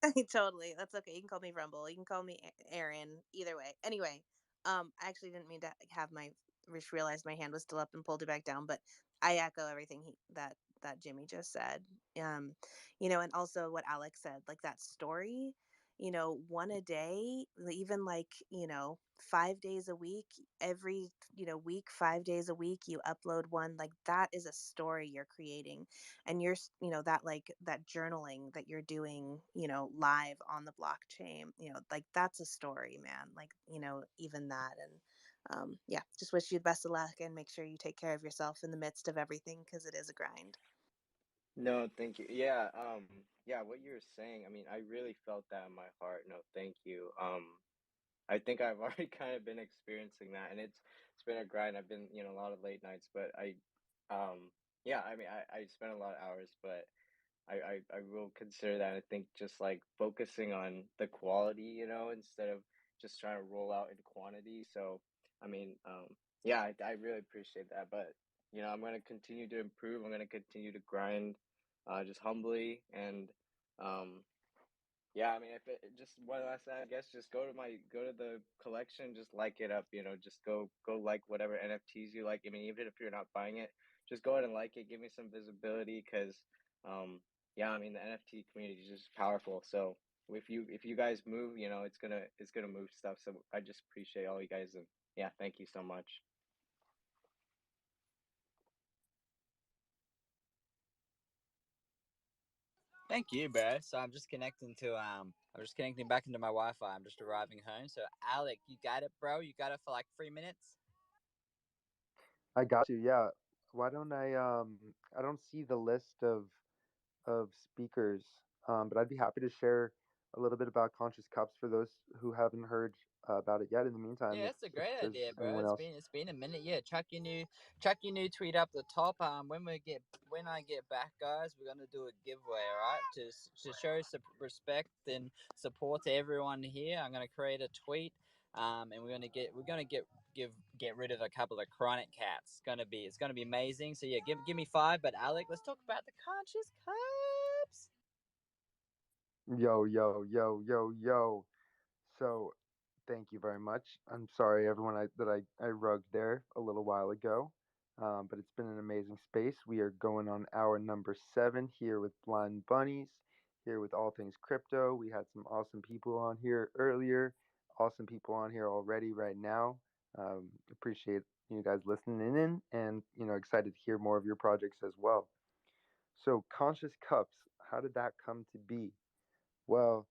I: guess.
Q: totally. That's okay. You can call me Rumble. You can call me Aaron. Either way. Anyway, I actually didn't mean to have my just realized my hand was still up and pulled it back down, but I echo everything that Jimmy just said. Um, and also what Alex said, like that story. One a day, even like 5 days a week, every week, 5 days a week, you upload one. Like that is a story you're creating, and you're that like that journaling that you're doing live on the blockchain, like that's a story, man. Like even that. And yeah, just wish you the best of luck and make sure you take care of yourself in the midst of everything, because it is a grind.
S: No, thank you. Yeah, what you're saying, I mean, I really felt that in my heart. No, thank you. I think I've already kind of been experiencing that, and it's been a grind. I've been, a lot of late nights, but yeah, I mean, I spent a lot of hours, but I will consider that. I think just like focusing on the quality, instead of just trying to roll out in quantity. So, I mean, yeah, I really appreciate that. But, I'm going to continue to improve. I'm going to continue to grind, just humbly. And, yeah, I mean, if it just one last thing, I guess, just go to the collection, just like it up, just go like whatever NFTs you like. I mean, even if you're not buying it, just go ahead and like it. Give me some visibility, because, yeah, I mean, the NFT community is just powerful. So if you guys move, it's gonna move stuff. So I just appreciate all you guys, and yeah, thank you so much.
I: Thank you, bro. So I'm just connecting back into my Wi-Fi. I'm just arriving home. So Alec, you got it, bro. You got it for like 3 minutes.
B: I got you. Yeah. Why don't I don't see the list of speakers, but I'd be happy to share a little bit about Conscious Cups for those who haven't heard about it yet. In the meantime,
I: Yeah,
B: if
I: that's a
B: if
I: great idea,
B: there's
I: bro.
B: anyone
I: It's
B: else.
I: been it's been a minute. Yeah, chuck your new tweet up the top. When I get back, guys, we're gonna do a giveaway. All right, to show some respect and support to everyone here. I'm gonna create a tweet. And we're gonna get rid of a couple of chronic cats. It's gonna be amazing. So yeah, give me five. But Alec, let's talk about the conscious cups.
B: Yo, yo, yo, yo, yo. So, thank you very much. I'm sorry, everyone, that I rugged there a little while ago, but it's been an amazing space. We are going on hour number 7 here with Blind Bunnies, here with all things crypto. We had some awesome people on here earlier, awesome people on here already right now. Appreciate you guys listening in, and excited to hear more of your projects as well. So, Conscious Cups, how did that come to be? Well,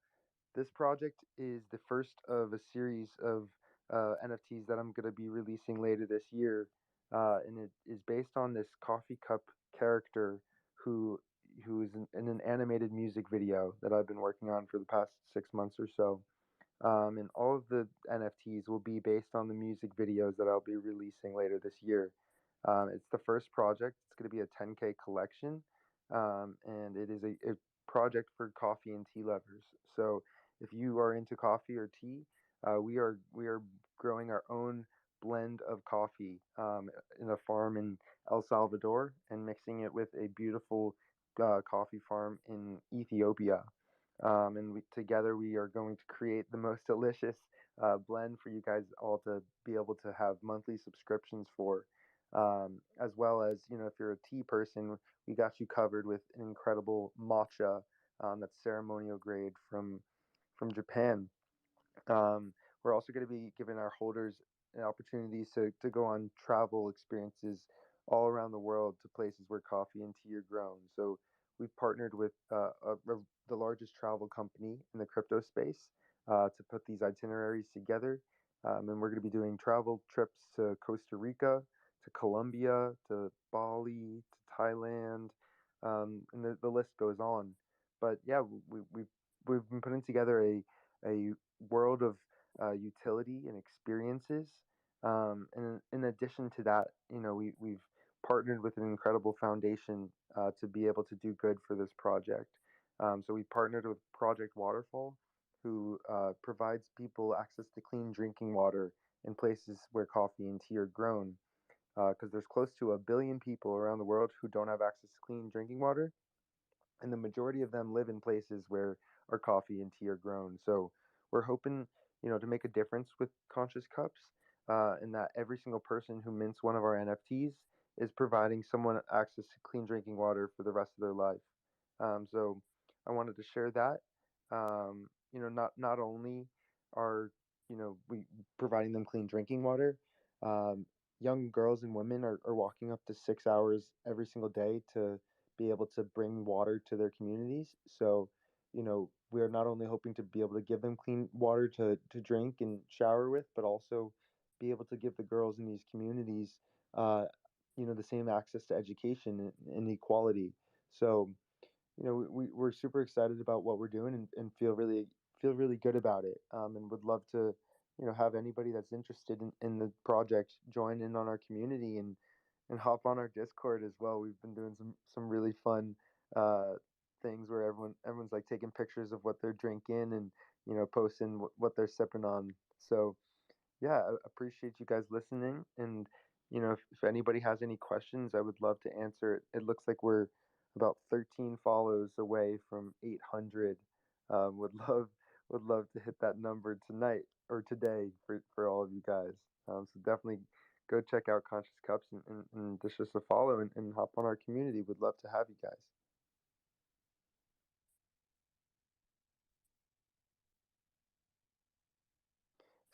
B: this project is the first of a series of NFTs that I'm going to be releasing later this year, and it is based on this coffee cup character who who is in an animated music video that I've been working on for the past 6 months or so. And all of the NFTs will be based on the music videos that I'll be releasing later this year. It's the first project. It's going to be a 10K collection, and it is a project for coffee and tea lovers. So if you are into coffee or tea, we are growing our own blend of coffee in a farm in El Salvador and mixing it with a beautiful coffee farm in Ethiopia. And together we are going to create the most delicious blend for you guys all to be able to have monthly subscriptions for. As well as, if you're a tea person, we got you covered with an incredible matcha that's ceremonial grade from Japan. We're also going to be giving our holders opportunities to go on travel experiences all around the world to places where coffee and tea are grown. So we've partnered with the largest travel company in the crypto space to put these itineraries together. And we're going to be doing travel trips to Costa Rica, to Colombia, to Bali, to Thailand, and the list goes on. But yeah, we've been putting together a world of utility and experiences. And in addition to that, we've partnered with an incredible foundation to be able to do good for this project. So we partnered with Project Waterfall, who provides people access to clean drinking water in places where coffee and tea are grown. Because there's close to 1 billion people around the world who don't have access to clean drinking water, and the majority of them live in places where our coffee and tea are grown. So we're hoping, to make a difference with Conscious Cups, and that every single person who mints one of our NFTs is providing someone access to clean drinking water for the rest of their life. So I wanted to share that. Not only are we providing them clean drinking water, um, young girls and women are walking up to 6 hours every single day to be able to bring water to their communities. So, we are not only hoping to be able to give them clean water to drink and shower with, but also be able to give the girls in these communities, uh, the same access to education and equality. So, we're super excited about what we're doing, and feel really good about it, and would love to have anybody that's interested in the project join in on our community and hop on our Discord as well. We've been doing some really fun uh, things where everyone's like taking pictures of what they're drinking and posting what they're sipping on. So yeah, I appreciate you guys listening. And, if anybody has any questions, I would love to answer it. It looks like we're about 13 follows away from 800. Would love to hit that number tonight or today for all of you guys. So definitely go check out Conscious Cups and dish us a follow and hop on our community. Would love to have you guys.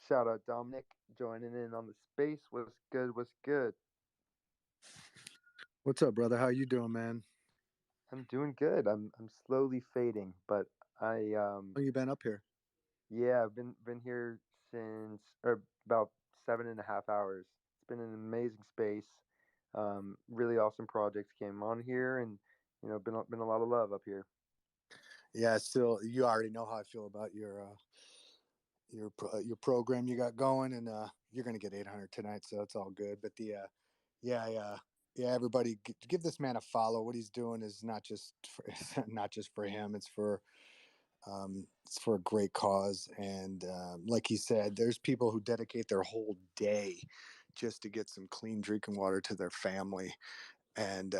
B: Shout out Dominic joining in on the space. What's good? What's good?
O: What's up, brother? How you doing, man?
B: I'm doing good. I'm slowly fading, but
O: How you been up here?
B: yeah, I've been here since or about 7.5 hours. It's been an amazing space. Really awesome projects came on here, and been a lot of love up here.
O: Yeah, still, you already know how I feel about your program you got going, and you're gonna get 800 tonight, so it's all good. But yeah, yeah, everybody, give this man a follow. What he's doing is not just for, not just for him. It's for a great cause, and like he said, there's people who dedicate their whole day just to get some clean drinking water to their family, and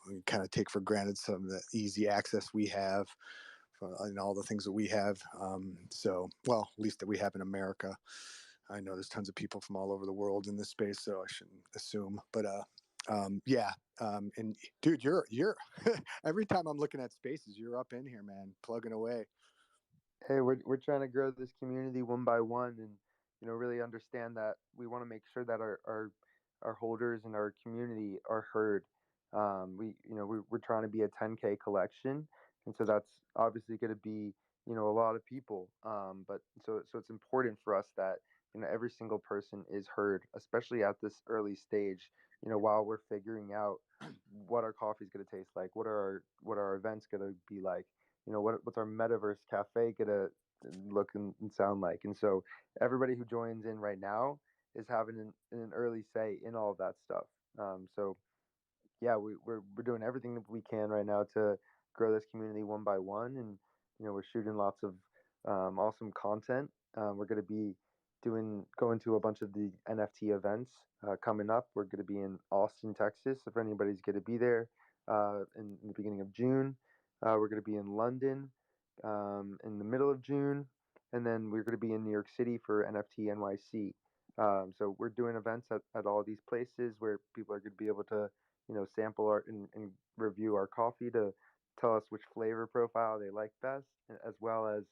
O: we kind of take for granted some of the easy access we have and all the things that we have. So, well, at least that we have in America. I know there's tons of people from all over the world in this space, so I shouldn't assume. But yeah. And dude, you're every time I'm looking at spaces, you're up in here, man, plugging away.
B: Hey, we're trying to grow this community one by one, and really understand that we want to make sure that our holders and our community are heard. We're trying to be a 10K collection, and so that's obviously going to be a lot of people. But so it's important for us that every single person is heard, especially at this early stage. While we're figuring out what our coffee is going to taste like, what our events going to be like, what's our metaverse cafe going to look and sound like. And so everybody who joins in right now is having an early say in all of that stuff. So yeah, we're doing everything that we can right now to grow this community one by one, and we're shooting lots of awesome content. We're going to be going to a bunch of the NFT events coming up. We're going to be in Austin, Texas, if anybody's going to be there in the beginning of June. We're going to be in London in the middle of June, and then we're going to be in New York City for NFT NYC. So we're doing events at all these places where people are going to be able to sample and review our coffee to tell us which flavor profile they like best, as well as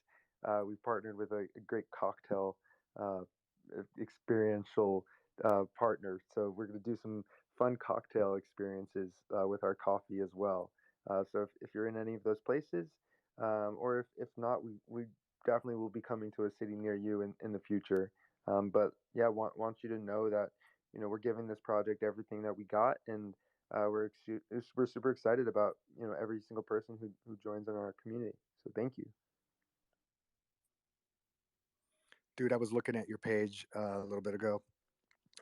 B: we've partnered with a great cocktail uh, experiential partner. So we're going to do some fun cocktail experiences with our coffee as well. So if you're in any of those places, or if not, we definitely will be coming to a city near you in the future. But yeah, want you to know that we're giving this project everything that we got, and we're super excited about every single person who joins in our community. So thank you.
O: Dude, I was looking at your page a little bit ago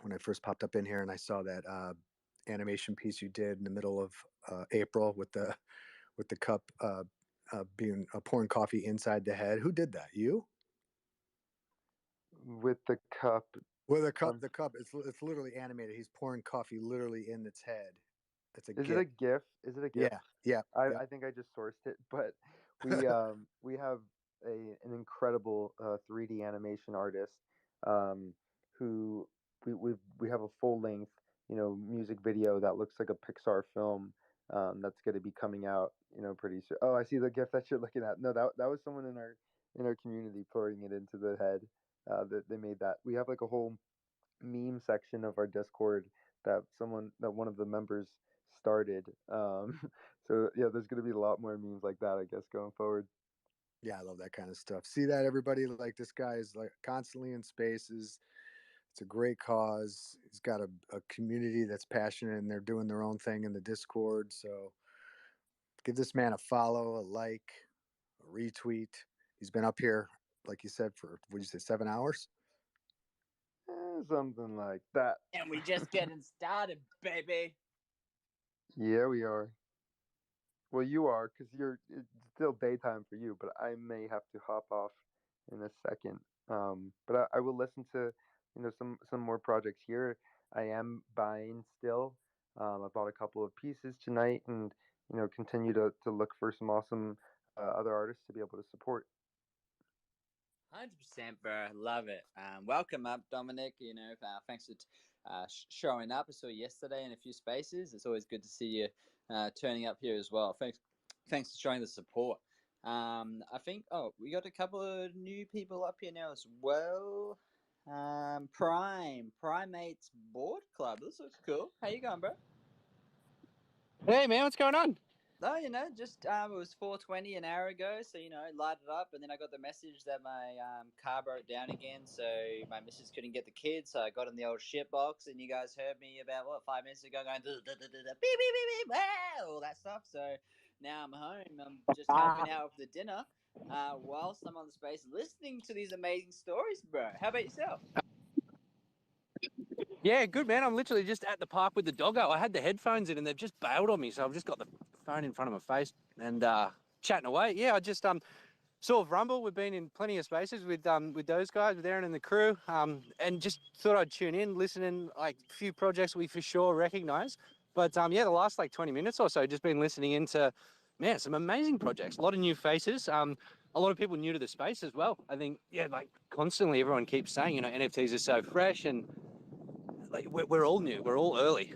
O: when I first popped up in here, and I saw that animation piece you did in the middle of April with the cup being pouring coffee inside the head. Who did that? You?
B: With the cup.
O: Well, the cup. It's literally animated. He's pouring coffee literally in its head. It's a
B: Is
O: GIF.
B: it a GIF? Is it a GIF?
O: Yeah.
B: I think I just sourced it, but we have an incredible 3D animation artist who we have a full length music video that looks like a Pixar film that's going to be coming out pretty soon. Oh, I see the GIF that you're looking at. No, that was someone in our community pouring it into the head. That they made that. We have like a whole meme section of our Discord that one of the members started. So yeah, there's gonna be a lot more memes like that, I guess, going forward.
O: Yeah, I love that kind of stuff. See that, everybody? Like, this guy is like constantly in spaces. It's a great cause. He's got a community that's passionate, and they're doing their own thing in the Discord. So give this man a follow, a like, a retweet. He's been up here, like you said, for, what did you say, 7 hours?
B: Something like that.
I: And we just getting started, baby.
B: Yeah, we are. Well, you are, because it's still daytime for you, but I may have to hop off in a second. But I will listen to some more projects here. I am buying still. I bought a couple of pieces tonight, and continue to look for some awesome other artists to be able to support.
I: 100%, bro. Love it. Welcome up, Dominic. Thanks for showing up. I saw you yesterday in a few spaces. It's always good to see you turning up here as well. Thanks for showing the support. I think, we got a couple of new people up here now as well. Primates Board Club. This looks cool. How you going, bro?
N: Hey, man, what's going on?
I: No, just it was 4:20 an hour ago, so lighted up, and then I got the message that my car broke down again, so my missus couldn't get the kids, so I got in the old shit box, and you guys heard me about 5 minutes ago going beep beep beep beep, all that stuff. So now I'm home. I'm just helping out with the dinner, whilst I'm on the space listening to these amazing stories, bro. How about yourself?
N: Yeah, good, man. I'm literally just at the park with the doggo. I had the headphones in and they've just bailed on me, so I've just got the phone in front of my face and chatting away. Yeah, I just sort of rumble. We've been in plenty of spaces with those guys, with Aaron and the crew, and just thought I'd tune in, listen in, like a few projects we for sure recognise. But yeah, the last like 20 minutes or so, just been listening into, man, some amazing projects. A lot of new faces. A lot of people new to the space as well. I think, yeah, like constantly everyone keeps saying, NFTs are so fresh and like we're all new, we're all early.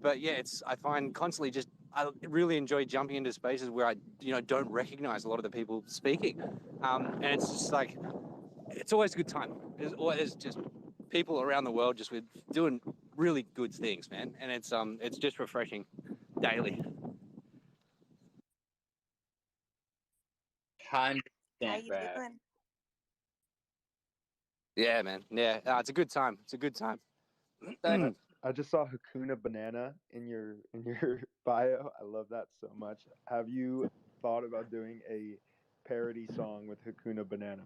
N: But yeah, I find constantly I really enjoy jumping into spaces where I don't recognize a lot of the people speaking, and it's just like it's always a good time. There's just people around the world just with doing really good things, man, and it's just refreshing daily.
I: 100%,
Q: How you
I: bro.
Q: doing?
N: Yeah, man. Yeah, it's a good time. It's a good time.
I: So,
B: I just saw Hakuna Banana in your bio. I love that so much. Have you thought about doing a parody song with Hakuna Banana?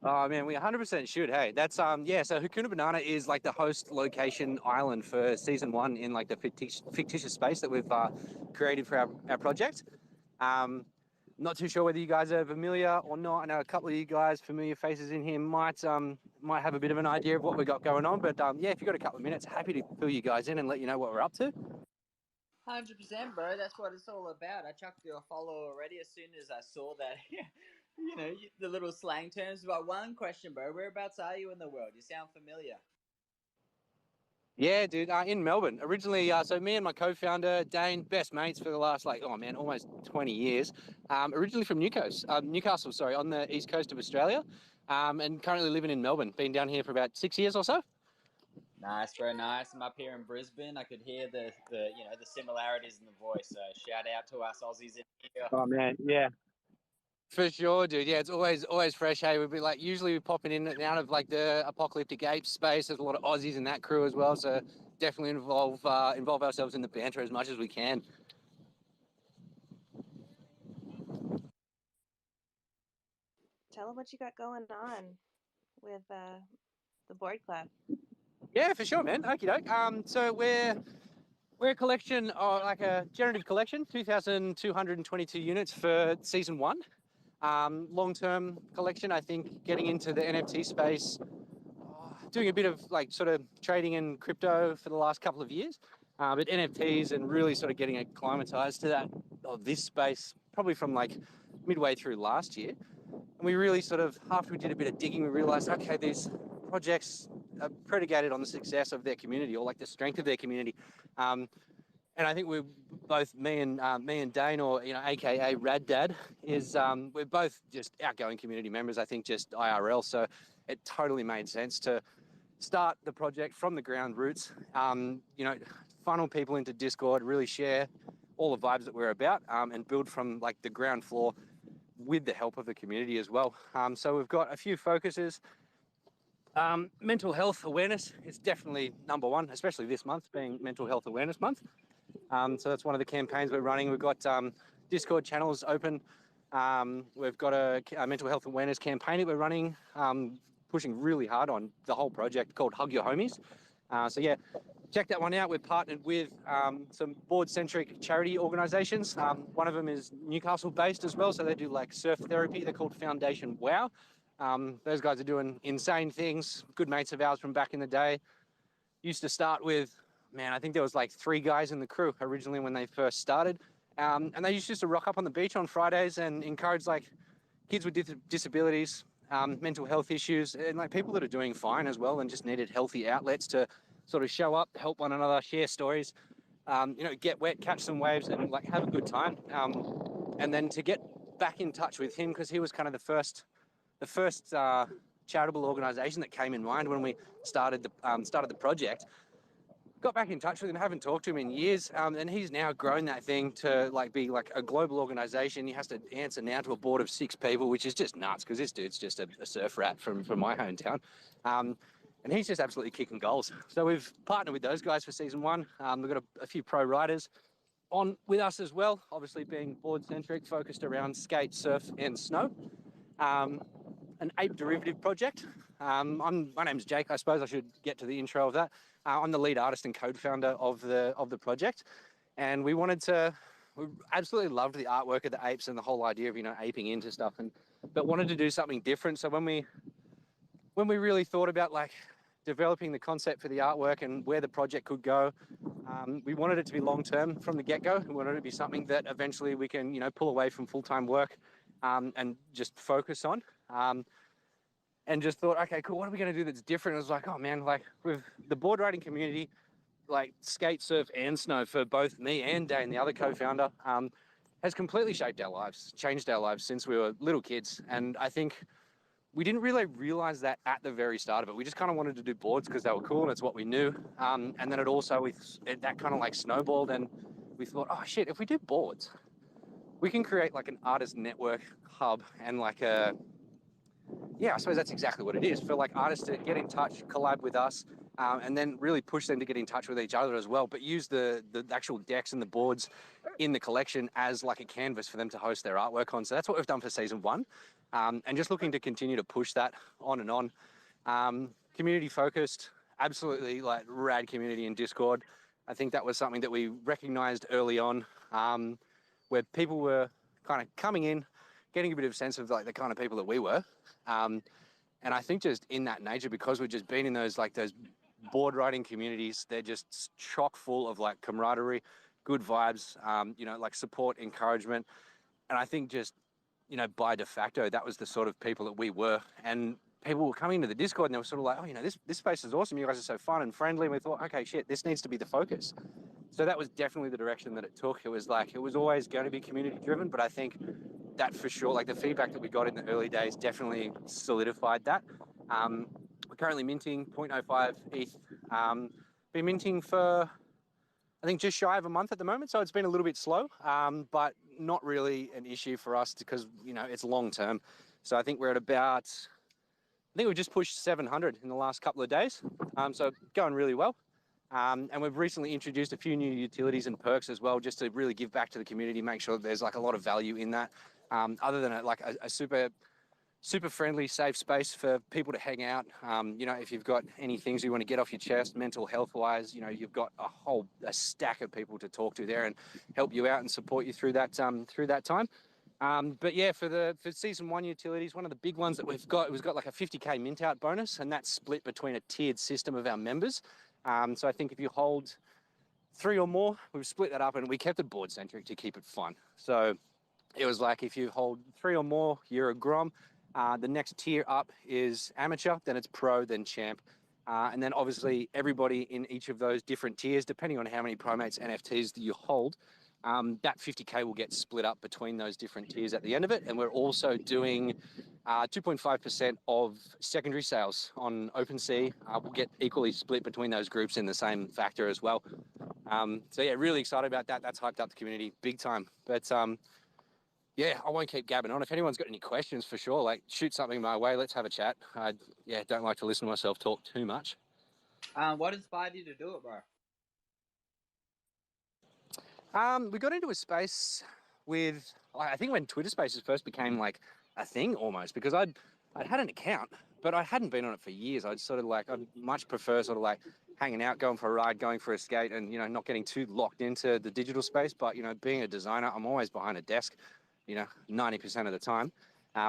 N: Oh man, we 100% should. Hey, that's yeah. So Hakuna Banana is like the host location island for season 1 in like the fictitious space that we've created for our project. Not too sure whether you guys are familiar or not. I know a couple of you guys, familiar faces in here, might have a bit of an idea of what we got going on. But yeah, if you've got a couple of minutes, happy to fill you guys in and let you know what we're up to.
I: 100%, bro. That's what it's all about. I chucked you a follow already as soon as I saw that. You know, the little slang terms. But one question, bro. Whereabouts are you in the world? You sound familiar.
N: Yeah, dude, in Melbourne. Originally, so me and my co-founder, Dane, best mates for the last, like, oh man, almost 20 years. Originally from Newcastle, sorry, on the east coast of Australia, and currently living in Melbourne. Been down here for about 6 years or so.
I: Nice, bro. Nice. I'm up here in Brisbane. I could hear the the similarities in the voice. So shout out to us Aussies in here.
N: Oh man, yeah. For sure, dude. Yeah, it's always fresh. Hey, we'd be like usually we're popping in and out of like the apocalyptic ape space. There's a lot of Aussies in that crew as well, so definitely involve ourselves in the banter as much as we can.
Q: Tell them what you got going on with the board club.
N: Yeah, for sure, man. Okie doke. So we're a collection, like a generative collection, 2,222 units for season 1. Long-term collection, I think, getting into the NFT space, doing a bit of like sort of trading in crypto for the last couple of years, but NFTs and really sort of getting acclimatized to that this space probably from like midway through last year. And we really sort of, after we did a bit of digging, we realized, okay, these projects are predicated on the success of their community or like the strength of their community. And I think we're both me and Dane, or AKA Rad Dad, is we're both just outgoing community members. I think just IRL, so it totally made sense to start the project from the ground roots. Funnel people into Discord, really share all the vibes that we're about, and build from like the ground floor with the help of the community as well. So we've got a few focuses. Mental health awareness is definitely number one, especially this month being Mental Health Awareness Month. So that's one of the campaigns we're running. We've got Discord channels open. We've got a mental health awareness campaign that we're running, pushing really hard on the whole project called Hug Your Homies. So yeah, check that one out. We're partnered with some board-centric charity organisations. One of them is Newcastle-based as well, so they do like surf therapy. They're called Foundation Wow. Those guys are doing insane things. Good mates of ours from back in the day. Used to start with, man, I think there was like 3 guys in the crew originally when they first started. And they used to rock up on the beach on Fridays and encourage like kids with disabilities, mental health issues, and like people that are doing fine as well and just needed healthy outlets to sort of show up, help one another, share stories, get wet, catch some waves, and like have a good time. And then to get back in touch with him, because he was kind of the first charitable organisation that came in mind when we started the project. Got back in touch with him, haven't talked to him in years, and he's now grown that thing to like be like a global organisation. He has to answer now to a board of 6 people, which is just nuts because this dude's just a surf rat from my hometown. And he's just absolutely kicking goals. So we've partnered with those guys for season 1. We've got a few pro riders on with us as well, obviously being board-centric, focused around skate, surf and snow. An ape derivative project. My name's Jake. I suppose I should get to the intro of that. I'm the lead artist and co-founder of the project, and we absolutely loved the artwork of the apes and the whole idea of aping into stuff, but wanted to do something different. So when we really thought about like developing the concept for the artwork and where the project could go, we wanted it to be long term from the get-go. We wanted it to be something that eventually we can pull away from full-time work and just focus on. And just thought, okay, cool, what are we going to do that's different? It was like, oh man, like with the board riding community, like skate, surf and snow for both me and Dane, the other co-founder, has completely shaped our lives, changed our lives since we were little kids. And I think we didn't really realize that at the very start of it. We just kind of wanted to do boards because they were cool and it's what we knew. And then it also, that kind of like snowballed, and we thought, oh shit, if we do boards, we can create like an artist network hub and like a, yeah, I suppose that's exactly what it is, for like artists to get in touch, collab with us, and then really push them to get in touch with each other as well, but use the actual decks and the boards in the collection as like a canvas for them to host their artwork on. So that's what we've done for season 1, and just looking to continue to push that on and on. Community focused, absolutely like rad community in Discord. I think that was something that we recognized early on, where people were kind of coming in, getting a bit of sense of like the kind of people that we were. And I think just in that nature, because we've just been in those board writing communities, they're just chock full of like camaraderie, good vibes, like support, encouragement. And I think just, by de facto, that was the sort of people that we were. And people were coming into the Discord and they were sort of like, oh, this space is awesome. You guys are so fun and friendly. And we thought, okay, shit, this needs to be the focus. So that was definitely the direction that it took. It was always going to be community driven, but I think that for sure, like the feedback that we got in the early days definitely solidified that. We're currently minting 0.05 ETH. Been minting for, I think, just shy of a month at the moment. So it's been a little bit slow, but not really an issue for us because, it's long term. So I think we're at about, I think we've just pushed 700 in the last couple of days. So going really well. And we've recently introduced a few new utilities and perks as well, just to really give back to the community, make sure that there's like a lot of value in that. Other than a super friendly, safe space for people to hang out. If you've got any things you want to get off your chest, mental health wise, you've got a stack of people to talk to there and help you out and support you through that time. But yeah, for season 1 utilities, one of the big ones that we've got like a 50k mint out bonus, and that's split between a tiered system of our members. So I think if you hold 3 or more, we've split that up and we kept it board centric to keep it fun. So it was like if you hold 3 or more, you're a Grom. The next tier up is amateur, then it's pro, then champ. And then obviously everybody in each of those different tiers, depending on how many Primates NFTs that you hold, that 50k will get split up between those different tiers at the end of it. And we're also doing 2.5% of secondary sales on OpenSea will get equally split between those groups in the same factor as well. So yeah, really excited about that. That's hyped up the community big time. But yeah, I won't keep gabbing on. If anyone's got any questions, for sure, like shoot something my way. Let's have a chat. I don't like to listen to myself talk too much.
K: What inspired you to do it, bro?
N: We got into a space with, I think when Twitter Spaces first became like a thing almost, because I'd had an account, but I hadn't been on it for years. I'd much prefer sort of like hanging out, going for a ride, going for a skate, and not getting too locked into the digital space. But being a designer, I'm always behind a desk, 90% of the time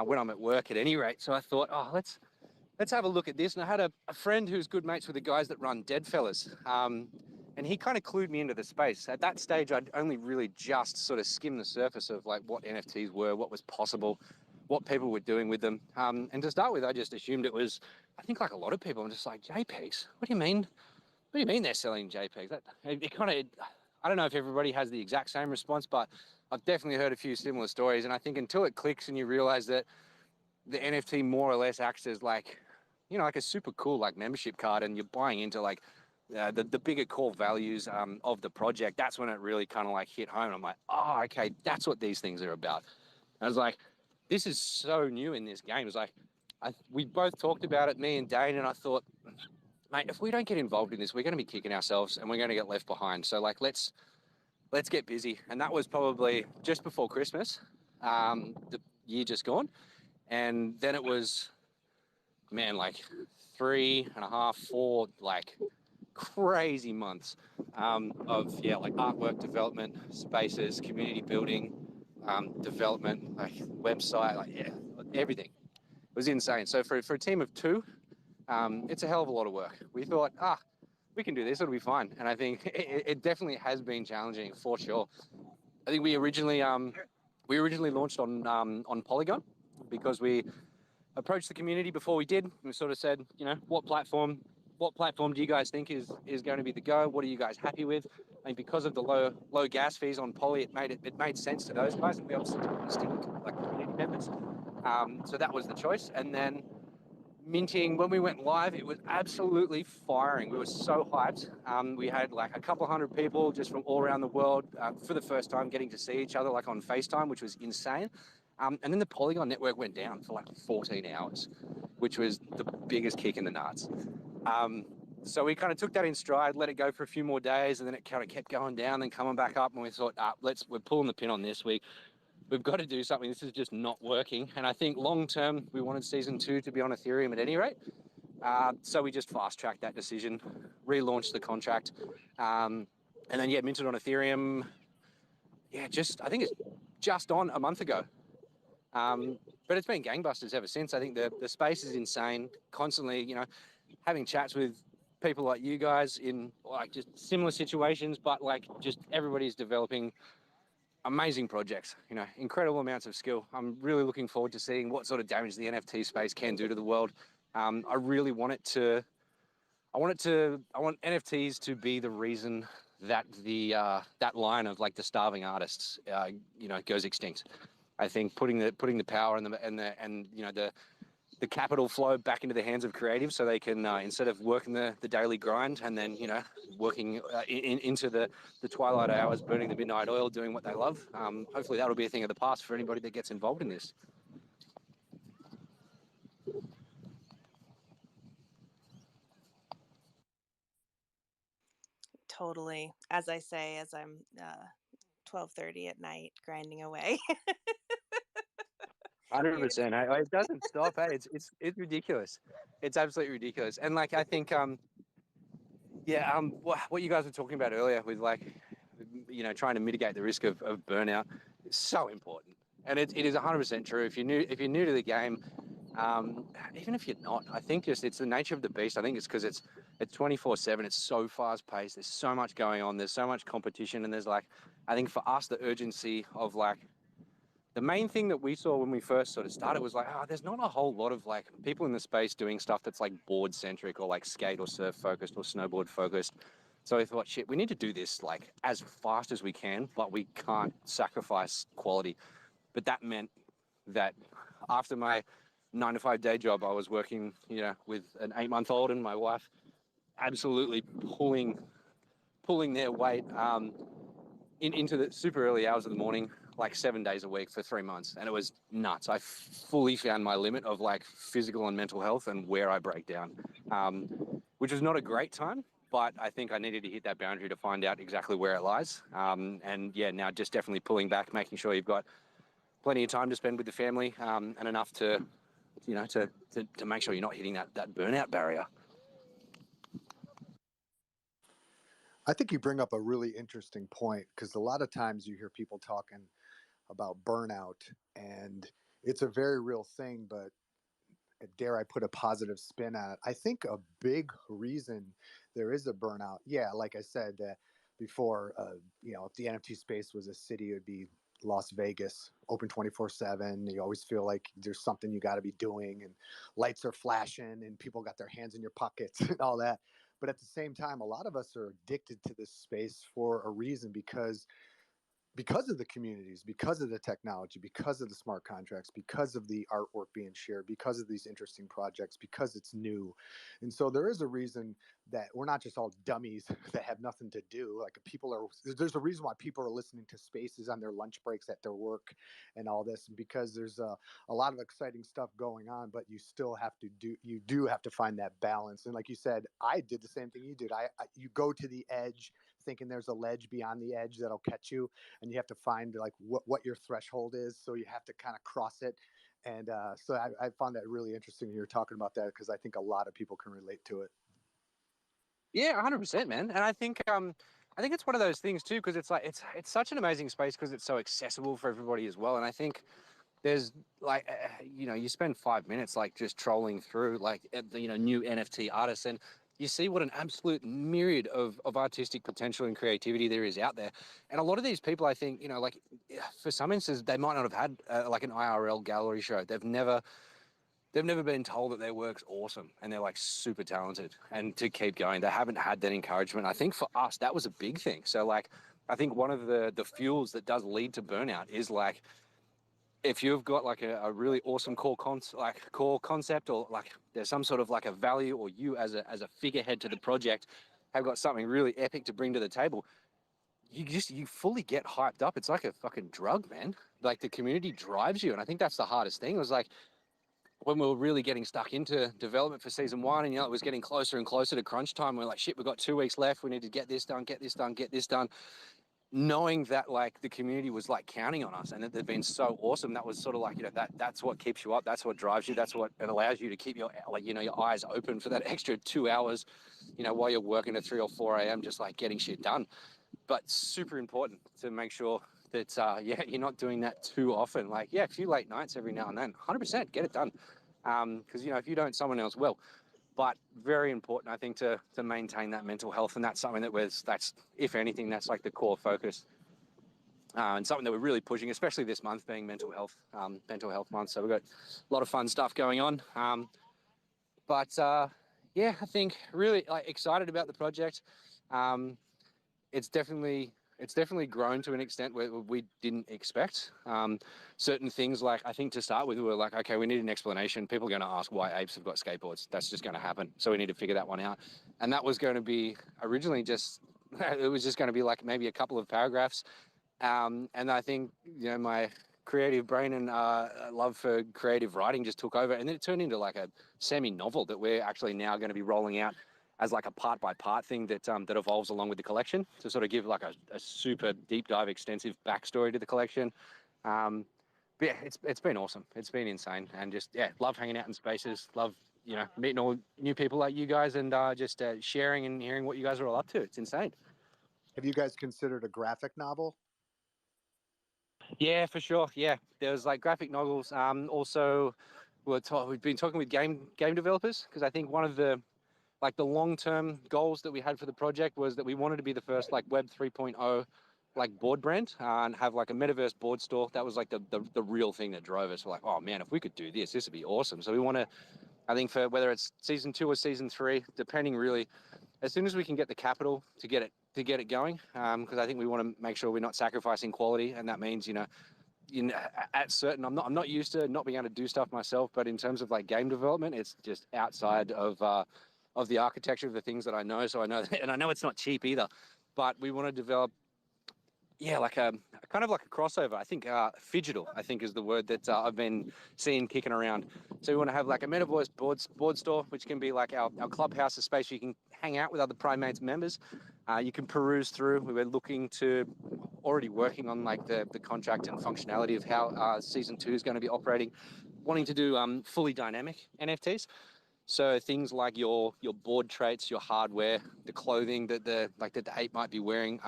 N: when I'm at work at any rate. So I thought, oh, let's have a look at this. And I had a friend who's good mates with the guys that run Dead Fellas. And he kind of clued me into the space. At that stage, I'd only really just sort of skimmed the surface of like what NFTs were, what was possible, what people were doing with them. And to start with, I just assumed it was, I think like a lot of people, I'm just like, JPEGs? What do you mean? What do you mean they're selling JPEGs? I don't know if everybody has the exact same response, but I've definitely heard a few similar stories. And I think until it clicks and you realize that the NFT more or less acts as like, like a super cool like membership card, and you're buying into like the bigger core values of the project, that's when it really kind of like hit home. I'm like, oh, okay, that's what these things are about. I was like, this is so new in this game. It's like, we both talked about it, me and Dane, and I thought, mate, if we don't get involved in this, we're going to be kicking ourselves and we're going to get left behind. So like, let's get busy. And that was probably just before Christmas, the year just gone. And then it was, man, like 3.5, 4, like crazy months of like artwork development, spaces, community building, development, like website, like everything. It was insane. So for a team of 2, it's a hell of a lot of work. We thought, we can do this, it'll be fine. And I think it definitely has been challenging for sure. I think we originally launched on Polygon because we approached the community before we did. We sort of said, what platform do you guys think is going to be the go? What are you guys happy with? I mean, because of the low gas fees on Poly, it made sense to those guys, and we obviously still like community members. So that was the choice. And then minting, when we went live, it was absolutely firing. We were so hyped. We had like a couple hundred people just from all around the world for the first time getting to see each other like on FaceTime, which was insane. And then the Polygon network went down for like 14 hours, which was the biggest kick in the nuts. So we kind of took that in stride, let it go for a few more days, and then it kind of kept going down, then coming back up, and we thought, we're pulling the pin on this. We've got to do something. This is just not working. And I think long term, we wanted season 2 to be on Ethereum at any rate. So we just fast tracked that decision, relaunched the contract, and then minted on Ethereum. I think it's just on a month ago. But it's been gangbusters ever since. I think the space is insane. Constantly, having chats with people like you guys in like just similar situations, but like just everybody's developing amazing projects, incredible amounts of skill. I'm really looking forward to seeing what sort of damage the NFT space can do to the world. I want NFTs to be the reason that that line of like the starving artists, goes extinct. I think putting the power and the capital flow back into the hands of creatives so they can, instead of working the daily grind and then, working into the twilight hours, burning the midnight oil, doing what they love. Hopefully that'll be a thing of the past for anybody that gets involved in this.
Q: Totally. As I say, as I'm 12:30 at night grinding away.
N: 100%. It doesn't stop. Hey, it's ridiculous. It's absolutely ridiculous. And like I think, what you guys were talking about earlier with like, trying to mitigate the risk of burnout is so important. And it is 100% true. If you're new to the game, even if you're not, I think it's the nature of the beast. I think it's because it's 24/7. It's so fast paced. There's so much going on. There's so much competition, and there's like, I think for us, the urgency of like, the main thing that we saw when we first sort of started was like, there's not a whole lot of like people in the space doing stuff that's like board centric or like skate or surf focused or snowboard focused. So I thought, shit, we need to do this like as fast as we can, but we can't sacrifice quality. But that meant that after my 9-to-5 day job, I was working, with an 8-month-old and my wife, absolutely pulling their weight into the super early hours of the morning, like 7 days a week for 3 months. And it was nuts. I fully found my limit of like physical and mental health and where I break down, which was not a great time, but I think I needed to hit that boundary to find out exactly where it lies. Now just definitely pulling back, making sure you've got plenty of time to spend with the family, and enough to make sure you're not hitting that burnout barrier.
O: I think you bring up a really interesting point because a lot of times you hear people talking about burnout, and it's a very real thing, but dare I put a positive spin on it? I think a big reason there is a burnout, like I said, before, if the NFT space was a city, it would be Las Vegas, open 24/7. You always feel like there's something you got to be doing, and lights are flashing, and people got their hands in your pockets and all that. But at the same time, a lot of us are addicted to this space for a reason because of the communities, because of the technology, because of the smart contracts, because of the artwork being shared, because of these interesting projects, because it's new. And so there is a reason that we're not just all dummies that have nothing to do. Like there's a reason why people are listening to spaces on their lunch breaks at their work and all this, because there's a lot of exciting stuff going on, but you still have to you have to find that balance. And like you said, I did the same thing you did. You go to the edge thinking there's a ledge beyond the edge that'll catch you, and you have to find like what your threshold is. So you have to kind of cross it. And so I found that really interesting when you were talking about that, because I think a lot of people can relate to it.
N: Yeah, 100%, man. And I think it's one of those things too, because it's like it's such an amazing space because it's so accessible for everybody as well. And I think there's like, you spend 5 minutes like just trolling through like, new NFT artists, and you see what an absolute myriad of artistic potential and creativity there is out there. And a lot of these people, I think, like for some instances, they might not have had like an IRL gallery show. They've never been told that their work's awesome and they're like super talented and to keep going. They haven't had that encouragement. I think for us, that was a big thing. So like, I think one of the fuels that does lead to burnout is like if you've got like a really awesome core concept, or like there's some sort of like a value, or you as a figurehead to the project have got something really epic to bring to the table, you fully get hyped up. It's like a fucking drug, man. Like the community drives you, and I think that's the hardest thing. It was like when we were really getting stuck into development for season 1, and it was getting closer and closer to crunch time. We're like, shit, we've got 2 weeks left. We need to get this done, get this done, get this done. Knowing that like the community was like counting on us, and that they've been so awesome, that was sort of like, that's what keeps you up, that's what drives you, that's what it allows you to keep your your eyes open for that extra 2 hours, while you're working at 3 or 4 a.m. just like getting shit done. But super important to make sure that you're not doing that too often. Like, a few late nights every now and then, 100% get it done, because if you don't, someone else will. But very important, I think, to maintain that mental health, and that's something that's if anything, that's like the core focus, and something that we're really pushing, especially this month being mental health month. So we've got a lot of fun stuff going on. But I think really excited about the project. It's definitely grown to an extent where we didn't expect. Certain things, like I think to start with, we were like, okay, we need an explanation. People are going to ask why apes have got skateboards. That's just going to happen. So we need to figure that one out. And that was going to be originally it was just going to be like maybe a couple of paragraphs. And I think, my creative brain and love for creative writing just took over. And then it turned into like a semi-novel that we're actually now going to be rolling out as like a part-by-part thing that evolves along with the collection, to sort of give like a super deep dive, extensive backstory to the collection. But yeah, it's been awesome. It's been insane, and just love hanging out in spaces. Love meeting all new people like you guys, and just sharing and hearing what you guys are all up to. It's insane.
O: Have you guys considered a graphic novel?
N: Yeah, for sure. Yeah, there's like graphic novels. Also, we've been talking with game developers, because I think one of the long-term goals that we had for the project was that we wanted to be the first like Web 3.0 like board brand, and have like a metaverse board store. That was like the real thing that drove us. We're like, oh man, if we could do this would be awesome. So we want to, I think, for whether it's season 2 or season 3, depending really, as soon as we can get the capital to get it going, because I think we want to make sure we're not sacrificing quality, and that means at certain, I'm not used to not being able to do stuff myself, but in terms of like game development, it's just outside of the architecture of the things that I know. So I know that, and I know it's not cheap either, but we want to develop like a kind of like a crossover. I think phygital, I think, is the word that I've been seeing kicking around. So we want to have like a metaverse board store, which can be like our clubhouse, a space where you can hang out with other Primates members. You can peruse through. We were already working on like the contract and functionality of how season 2 is going to be operating, wanting to do fully dynamic NFTs. So things like your board traits, your hardware, the clothing that the ape might be wearing,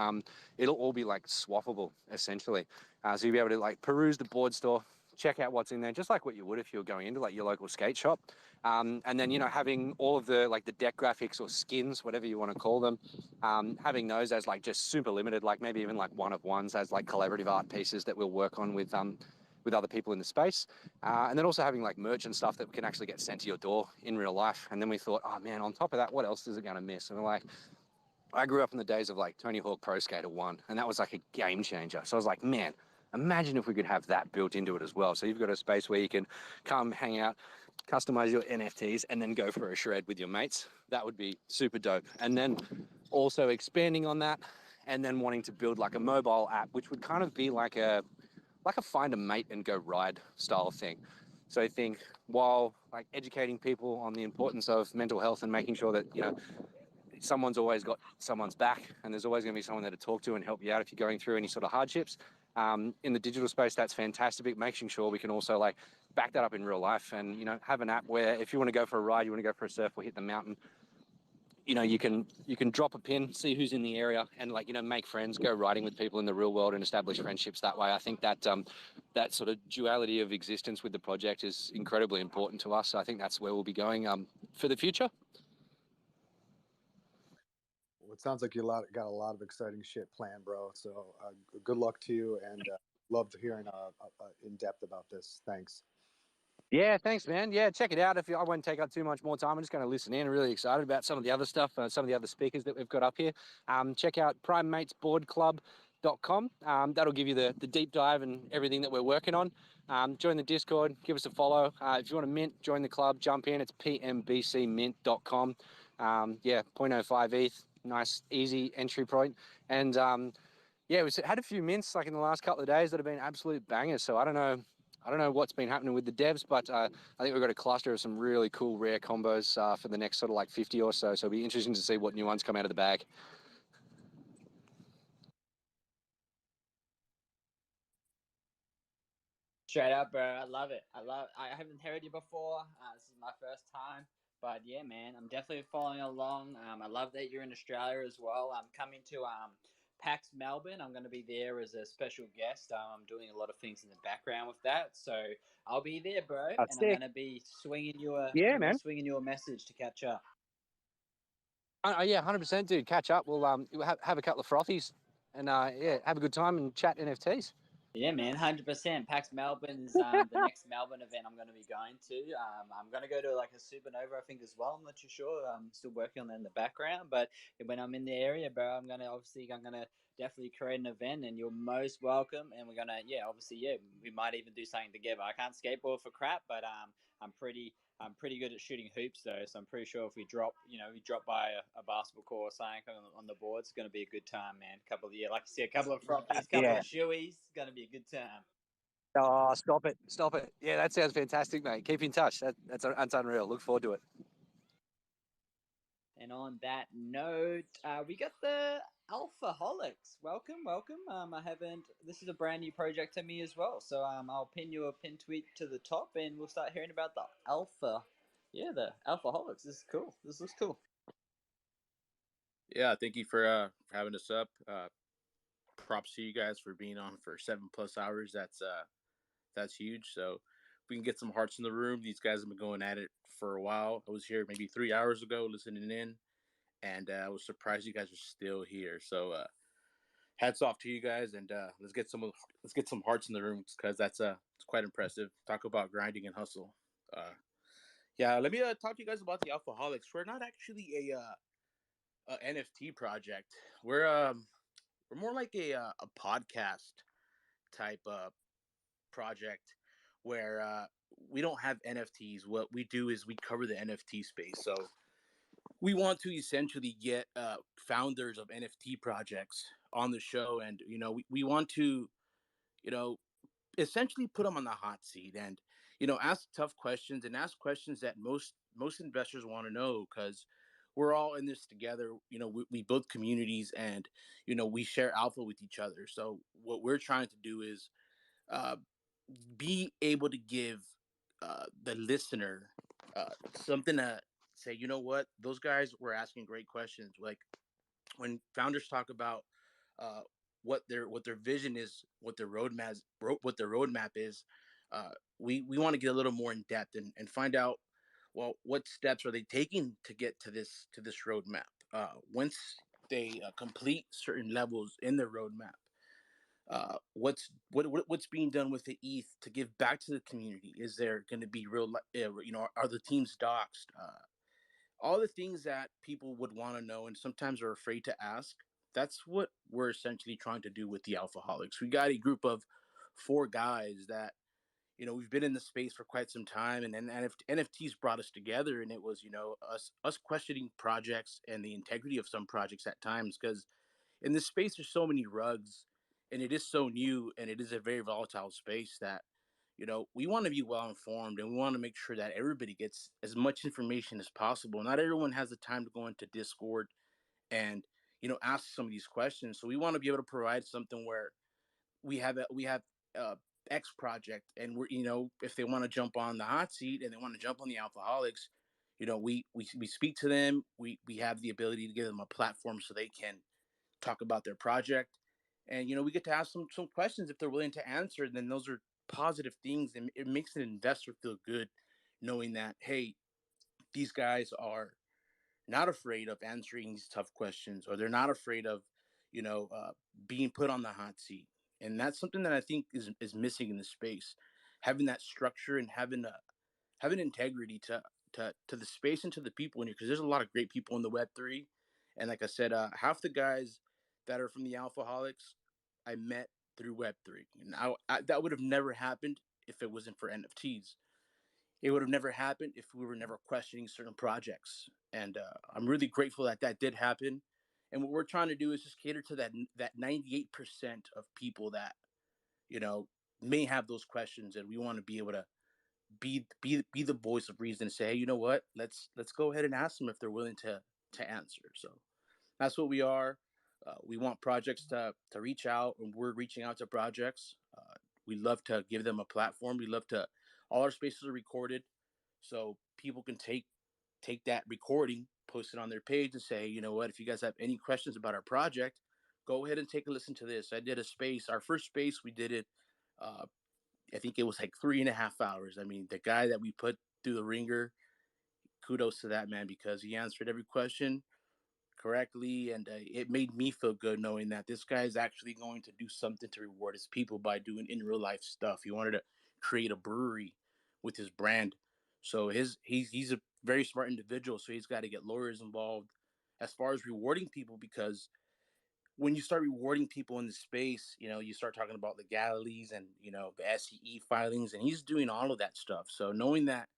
N: it'll all be like swappable essentially. So you'll be able to like peruse the board store, check out what's in there, just like what you would if you were going into like your local skate shop. And then having all of the like the deck graphics or skins, whatever you want to call them, having those as like just super limited, like maybe even like one of ones as like collaborative art pieces that we'll work on with other people in the space. And then also having like merch and stuff that can actually get sent to your door in real life. And then we thought, oh man, on top of that, what else is it going to miss? And we're like, I grew up in the days of like Tony Hawk Pro Skater 1, and that was like a game changer. So I was like, man, imagine if we could have that built into it as well. So you've got a space where you can come hang out, customize your NFTs, and then go for a shred with your mates. That would be super dope. And then also expanding on that, and then wanting to build like a mobile app, which would kind of be like a find a mate and go ride style thing. So I think while like educating people on the importance of mental health and making sure that someone's always got someone's back, and there's always going to be someone there to talk to and help you out if you're going through any sort of hardships. In the digital space, that's fantastic. Making sure we can also like back that up in real life, and have an app where if you want to go for a ride, you want to go for a surf or hit the mountain, you can drop a pin, see who's in the area, and make friends, go riding with people in the real world and establish friendships that way. I think that that sort of duality of existence with the project is incredibly important to us. So I think that's where we'll be going for the future.
O: Well, it sounds like you got a lot of exciting shit planned, bro. So good luck to you, and loved hearing in depth about this. Thanks.
N: Yeah, thanks, man. Yeah, check it out. I won't take up too much more time. I'm just going to listen in. I'm really excited about some of the other stuff, some of the other speakers that we've got up here. Check out primatesboardclub.com. pmbcmint.com. That'll give you the deep dive and everything that we're working on. Join the Discord, give us a follow. If you want to mint, join the club, jump in. It's pmbcmint.com. Yeah, 0.05 ETH, nice, easy entry point. And yeah, we've had a few mints like in the last couple of days that have been absolute bangers. So I don't know what's been happening with the devs, but I think we've got a cluster of some really cool rare combos for the next sort of like 50 or so. So it'll be interesting to see what new ones come out of the bag.
I: Straight up, bro. I love it. I haven't heard you before. This is my first time. But yeah, man, I'm definitely following along. I love that you're in Australia as well. I'm coming to PAX Melbourne. I'm going to be there as a special guest. I'm doing a lot of things in the background with that, so I'll be there, bro.
N: That's
I: And I'm
N: sick.
I: going to be swinging you a
N: Yeah, man.
I: swinging you a message to catch up.
N: Yeah, 100%, dude. Catch up. We'll have a couple of frothies and yeah, have a good time and chat NFTs.
I: Yeah, man, 100%. PAX Melbourne is the next Melbourne event I'm going to be going to. I'm going to go to like a supernova, I think, as well. I'm not too sure. I'm still working on that in the background, but when I'm in the area, bro, I'm gonna definitely create an event, and you're most welcome. And we're gonna, we might even do something together. I can't skateboard for crap, but I'm pretty good at shooting hoops though, so I'm pretty sure if we drop by a basketball court or something on the board, it's going to be a good time, man. Like you said, a couple of frothies, couple
N: Yeah.
I: of shoeies, it's going to be a good time.
N: Oh, stop it. Yeah, that sounds fantastic, mate. Keep in touch. That's unreal. Look forward to it.
I: And on that note, we got the Alphaholics. Welcome. I haven't. This is a brand new project to me as well. So I'll pin you a pin tweet to the top, and we'll start hearing about the Alpha. Yeah, the Alphaholics. This is cool. This looks cool.
U: Yeah, thank you for having us up. Props to you guys for being on for 7+ hours. That's huge. So if we can get some hearts in the room. These guys have been going at it for a while. I was here maybe 3 hours ago listening in, and I was surprised you guys are still here. So hats off to you guys, and let's get some hearts in the room because it's quite impressive. Talk about grinding and hustle. Yeah, let me talk to you guys about the Alphaholics. We're not actually a NFT project. We're more like a podcast type project where we don't have NFTs. What we do is we cover the NFT space. So we want to essentially get founders of NFT projects on the show, and we want to you know essentially put them on the hot seat and ask tough questions and ask questions that most investors want to know because we're all in this together. We build communities, and we share alpha with each other. So what we're trying to do is uh, be able to give the listener something to say, you know what, those guys were asking great questions. Like when founders talk about uh, what their vision is, what their roadmap is, uh, we want to get a little more in depth and find out, well, what steps are they taking to get to this roadmap. Once they complete certain levels in their roadmap, what's being done with the ETH to give back to the community? Is there going to be are the teams doxed? All the things that people would want to know and sometimes are afraid to ask. That's what we're essentially trying to do with the Alphaholics. We got a group of 4 guys that we've been in the space for quite some time, and then NFTs brought us together, and it was us questioning projects and the integrity of some projects at times because in this space there's so many rugs, and it is so new, and it is a very volatile space that we want to be well informed, and we want to make sure that everybody gets as much information as possible. Not everyone has the time to go into Discord and ask some of these questions, so we want to be able to provide something where we have uh X project, and we're if they want to jump on the hot seat and they want to jump on the Alphaholics, we speak to them. We have the ability to give them a platform so they can talk about their project, and we get to ask them some questions. If they're willing to answer, then those are positive things, and it makes an investor feel good knowing that, hey, these guys are not afraid of answering these tough questions, or they're not afraid of you know uh, being put on the hot seat. And that's something that I think is missing in the space, having that structure and having integrity to the space and to the people in here, because there's a lot of great people in the Web3. And like I said, half the guys that are from the Alphaholics I met through Web3. And that would have never happened if it wasn't for NFTs. It would have never happened if we were never questioning certain projects. And I'm really grateful that that did happen. And what we're trying to do is just cater to that 98% of people that you know may have those questions, and we want to be able to be the voice of reason and say, hey, you know what? Let's go ahead and ask them if they're willing to answer. So that's what we are. We want projects to reach out, and we're reaching out to projects. We love to give them a platform. We love to. All our spaces are recorded, so people can take that recording, post it on their page, and say, you know what? If you guys have any questions about our project, go ahead and take a listen to this. I did a space. Our first space, we did it. Uh, I think it was like 3.5 hours. I mean, the guy that we put through the ringer, kudos to that man, because he answered every question correctly, and it made me feel good knowing that this guy is actually going to do something to reward his people by doing in real life stuff. He wanted to create a brewery with his brand, so he's a very smart individual. So he's got to get lawyers involved as far as rewarding people, because when you start rewarding people in the space, you start talking about legalities and the SEC filings, and he's doing all of that stuff. So knowing that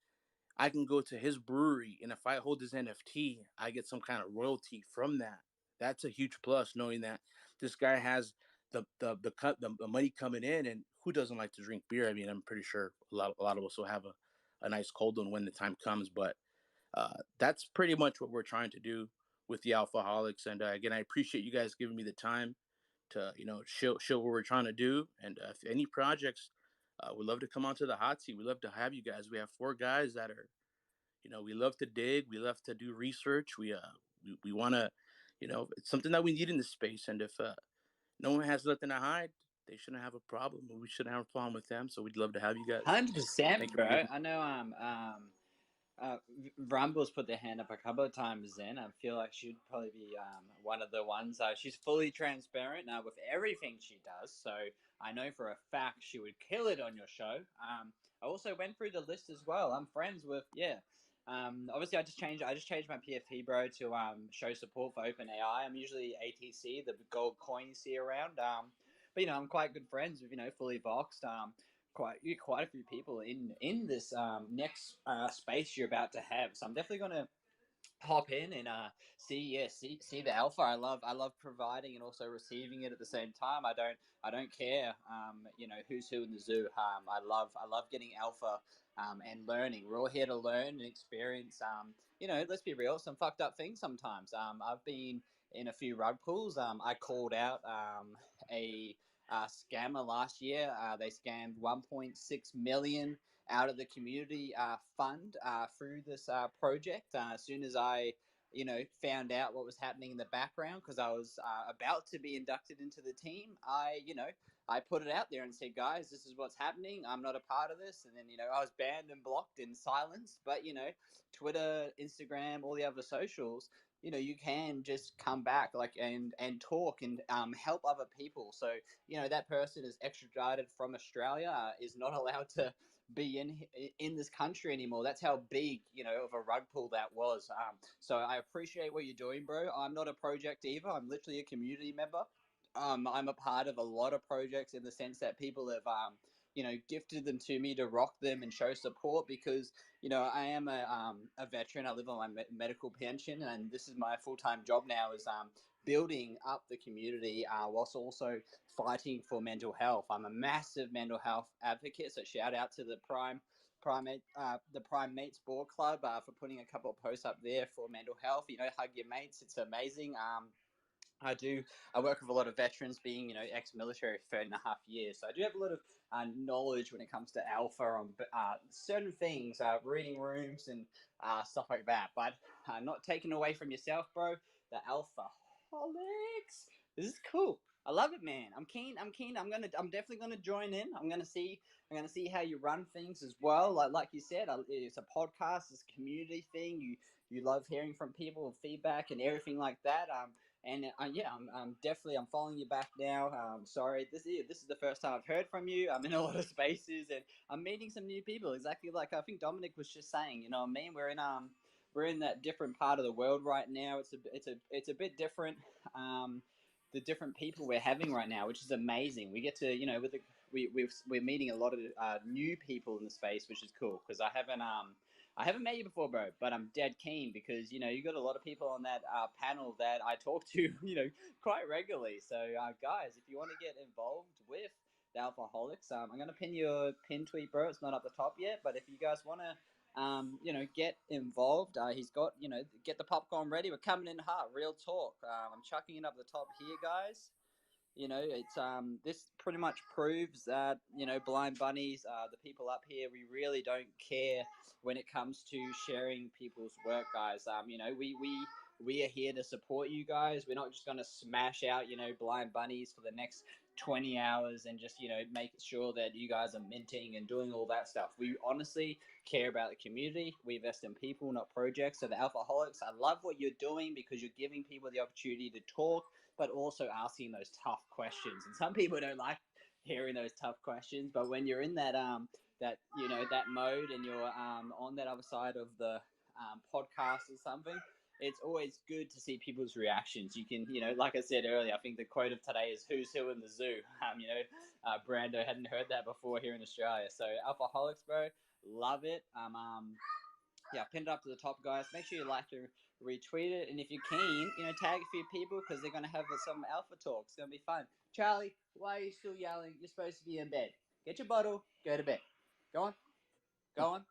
U: I can go to his brewery, and if I hold his NFT, I get some kind of royalty from that. That's a huge plus, knowing that this guy has the money coming in, and who doesn't like to drink beer? I mean, I'm pretty sure a lot of us will have a nice cold one when the time comes. But that's pretty much what we're trying to do with the Alphaholics. And again, I appreciate you guys giving me the time to show what we're trying to do. And if any projects, we'd love to come onto the hot seat. We'd love to have you guys. We have 4 guys that are we love to dig, we love to do research, we want to it's something that we need in this space. And if no one has nothing to hide, they shouldn't have a problem, and we shouldn't have a problem with them. So we'd love to have you guys.
I: 100%,
U: Thank you for
I: bro.
U: giving.
I: I know Rumble's put their hand up a couple of times then. I feel like she'd probably be one of the ones. She's fully transparent with everything she does, so I know for a fact she would kill it on your show. I also went through the list as well. I'm friends with obviously, I just changed my PFP, bro, to show support for OpenAI. I'm usually ATC, the gold coin you see around. But I'm quite good friends with fully voxed. Quite a few people in this next space you're about to have. So I'm definitely gonna hop in and see the alpha. I love providing and also receiving it at the same time. I don't care who's who in the zoo. I love getting alpha and learning. We're all here to learn and experience. Let's be real, some fucked up things sometimes. I've been in a few rug pulls. I called out a scammer last year. They scammed 1.6 million out of the community fund through this project. As soon as I, found out what was happening in the background, because I was about to be inducted into the team, I put it out there and said, guys, this is what's happening. I'm not a part of this. And then, I was banned and blocked and silenced. But, Twitter, Instagram, all the other socials, you can just come back and talk and help other people. So, that person is extradited from Australia, is not allowed to be in this country anymore. That's how big of a rug pull that was. So I appreciate what you're doing, bro. I'm not a project either. I'm literally a community member. I'm a part of a lot of projects in the sense that people have gifted them to me to rock them and show support, because I am a veteran. I live on my medical pension, and this is my full-time job now, is building up the community whilst also fighting for mental health. I'm a massive mental health advocate, so shout out to the Prime Mates Board Club for putting a couple of posts up there for mental health. Hug your mates. It's amazing. I work with a lot of veterans, being ex-military for 13.5 years, so I do have a lot of knowledge when it comes to alpha on certain things, reading rooms and stuff like that. But not taking away from yourself, bro. The alphaholics. This is cool. I love it, man. I'm keen. I'm definitely gonna join in. I'm gonna see how you run things as well. Like you said, it's a podcast, it's a community thing. You love hearing from people and feedback and everything like that. And yeah, I'm definitely I'm following you back now. Sorry, this is the first time I've heard from you. I'm in a lot of spaces and I'm meeting some new people. Exactly like I think Dominic was just saying. You know what I mean? We're in that different part of the world right now. It's a bit different. the different people we're having right now, which is amazing. We get to, you know, with the we're meeting a lot of new people in the space, which is cool because I haven't met you before, bro, but I'm dead keen because you know you got a lot of people on that panel that I talk to, you know, quite regularly. So, guys, if you want to get involved with the Alphaholics, I'm gonna pin your pin tweet, bro. It's not up the top yet, but if you guys want to, you know, get involved, he's got, you know, get the popcorn ready. We're coming in hot, real talk. I'm chucking it up the top here, guys. You know, it's this pretty much proves that, you know, Blind Bunnies, the people up here, we really don't care when it comes to sharing people's work, guys. You know, we are here to support you guys. We're not just going to smash out, you know, Blind Bunnies for the next 20 hours and just, you know, make sure that you guys are minting and doing all that stuff. We honestly care about the community. We invest in people, not projects. So the Alphaholics, I love what you're doing because you're giving people the opportunity to talk, but also asking those tough questions. And some people don't like hearing those tough questions, but when you're in that that, you know, that mode and you're on that other side of the podcast or something, it's always good to see people's reactions. You can, you know, like I said earlier, I think the quote of today is "Who's who in the zoo." You know, Brando hadn't heard that before here in Australia. So Alphaholics, bro, love it. Yeah, pin it up to the top, guys. Make sure you like and retweet it, and if you're keen, you know, tag a few people because they're gonna have some alpha talk. It's gonna be fun. Charlie, why are you still yelling? You're supposed to be in bed. Get your bottle. Go to bed. Go on. Go on.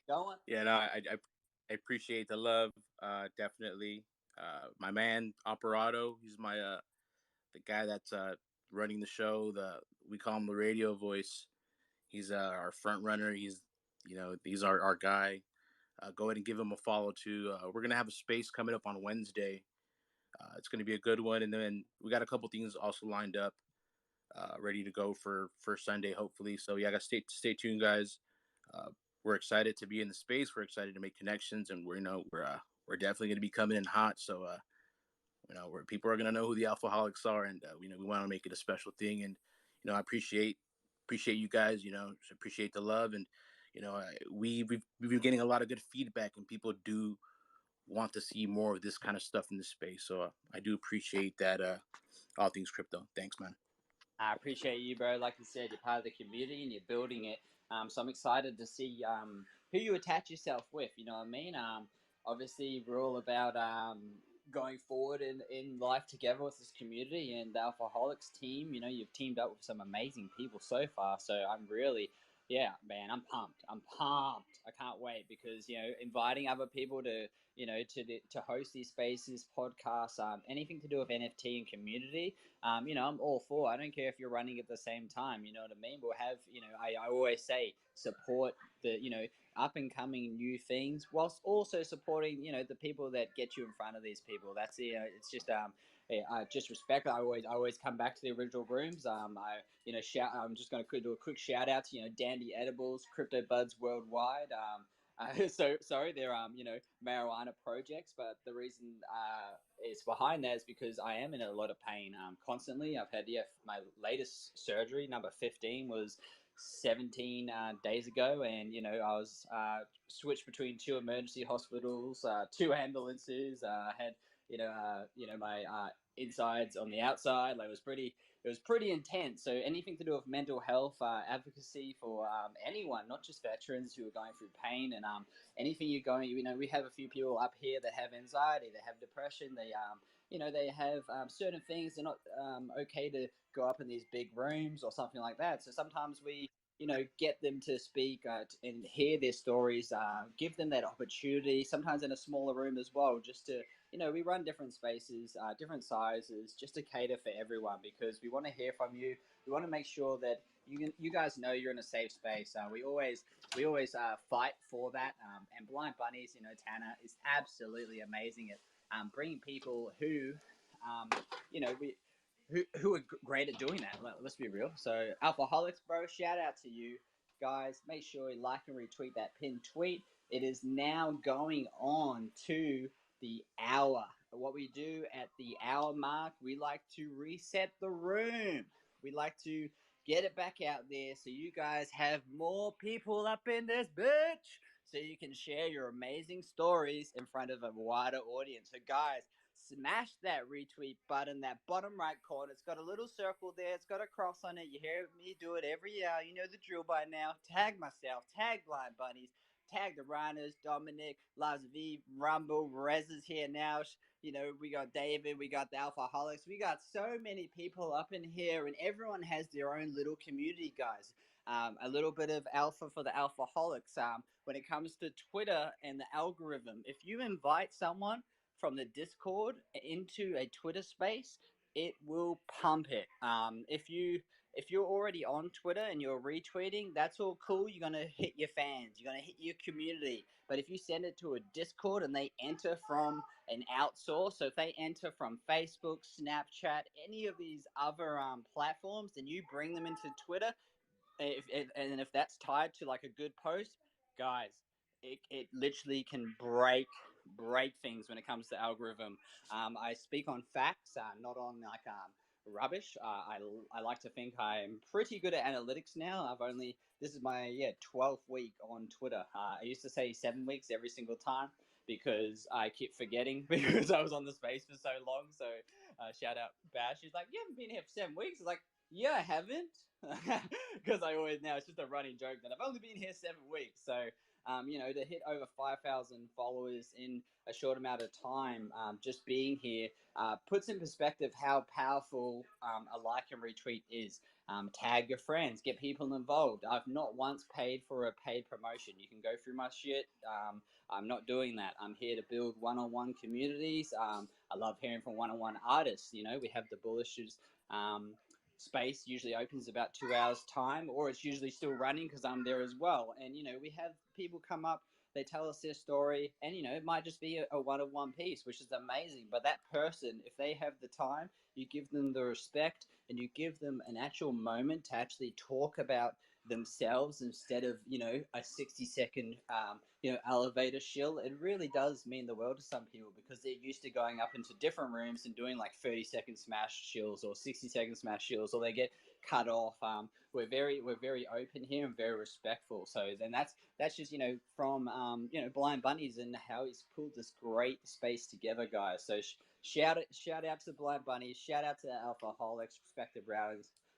I: Go on.
M: Yeah, no, I appreciate the love. Definitely. My man Operato, he's my the guy that's running the show. We call him the radio voice. He's our front runner. He's our guy. Go ahead and give him a follow too. We're gonna have a space coming up on Wednesday. It's gonna be a good one, and then we got a couple things also lined up, ready to go for Sunday, hopefully. So yeah, gotta stay tuned, guys. We're excited to be in the space. We're excited to make connections, and we're definitely gonna be coming in hot. So where people are gonna know who the Alphaholics are, and we want to make it a special thing. And I appreciate you guys. Appreciate the love, and we've been getting a lot of good feedback, and people do want to see more of this kind of stuff in the space. So I do appreciate that. All things crypto. Thanks, man.
I: I appreciate you, bro. Like you said, you're part of the community and you're building it. So I'm excited to see who you attach yourself with. You know what I mean? Obviously, we're all about going forward in life together with this community and the Alphaholics team. You know, you've teamed up with some amazing people so far. So I'm really, yeah, man, I'm pumped. I'm pumped. I can't wait because, you know, inviting other people to, you know, to host these spaces, podcasts, anything to do with NFT and community. You know, I'm all for. I don't care if you're running at the same time. You know what I mean? We'll have, you know, I always say support the, you know, up and coming new things, whilst also supporting, you know, the people that get you in front of these people. That's, you know, it's just respect. I always come back to the original rooms. You know, I'm just going to do a quick shout out to, you know, Dandy Edibles, Crypto Buds Worldwide. So sorry, they're you know, marijuana projects, but the reason it's behind that is because I am in a lot of pain constantly. I've had my latest surgery, number 15, was 17 days ago, and you know I was switched between two emergency hospitals, two ambulances. Had my insides on the outside. Like it was pretty intense. So anything to do with mental health advocacy for anyone, not just veterans who are going through pain, and anything you're going, you know, we have a few people up here that have anxiety, they have depression, they you know, they have certain things. They're not okay to go up in these big rooms or something like that. So sometimes we, you know, get them to speak and hear their stories, give them that opportunity, sometimes in a smaller room as well, just to, you know, we run different spaces, different sizes, just to cater for everyone because we want to hear from you. We want to make sure that you guys know you're in a safe space. We always fight for that. And Blind Bunnies, you know, Tanner is absolutely amazing at bringing people who, you know, who are great at doing that. Let's be real. So Alphaholics, bro, shout out to you guys. Make sure you like and retweet that pinned tweet. It is now going on to the hour. What we do at the hour mark, we like to reset the room. We like to get it back out there so you guys have more people up in this bitch so you can share your amazing stories in front of a wider audience. So guys,
K: smash that retweet button, that bottom right corner. It's got a little circle there. It's got a cross on it. You hear me do it every year. You know the drill by now. Tag myself. Tag Blind Bunnies. Tag the Rhinos, Dominic, Lars V, Rumble, Rez is here now. You know, we got David, we got the Alphaholics. We got so many people up in here, and everyone has their own little community, guys. A little bit of alpha for the Alphaholics. When it comes to Twitter and the algorithm, if you invite someone from the Discord into a Twitter space, it will pump it. If you're already on Twitter and you're retweeting, that's all cool. You're gonna hit your fans. You're gonna hit your community. But if you send it to a Discord and they enter from an outsource, so if they enter from Facebook, Snapchat, any of these other platforms, then you bring them into Twitter, and if that's tied to like a good post, guys, it literally can break things when it comes to algorithm. I speak on facts, not on like rubbish. I like to think I'm pretty good at analytics now. This is my 12th week on Twitter. I used to say 7 weeks every single time because I keep forgetting because I was on the space for so long. So shout out Bash. She's like, you haven't been here for 7 weeks. It's like, yeah, I haven't. Because I always now it's just a running joke that I've only been here 7 weeks. So to hit over 5,000 followers in a short amount of time, just being here puts in perspective how powerful a like and retweet is. Tag your friends, get people involved. I've not once paid for a paid promotion. You can go through my shit. I'm not doing that. I'm here to build one-on-one communities. I love hearing from one-on-one artists. You know, we have the Bullishes space usually opens about 2 hours time, or it's usually still running because I'm there as well. And we have people come up, they tell us their story, and it might just be a one-on-one piece, which is amazing. But that person, if they have the time, you give them the respect and you give them an actual moment to actually talk about themselves instead of a 60-second elevator shill. It really does mean the world to some people because they're used to going up into different rooms and doing like 30-second smash shills or 60-second smash shills, or they get cut off. We're very open here and very respectful. So then that's just from Blind Bunnies and how he's pulled this great space together, guys. So shout out to Blind Bunnies, shout out to Alphaholics, respective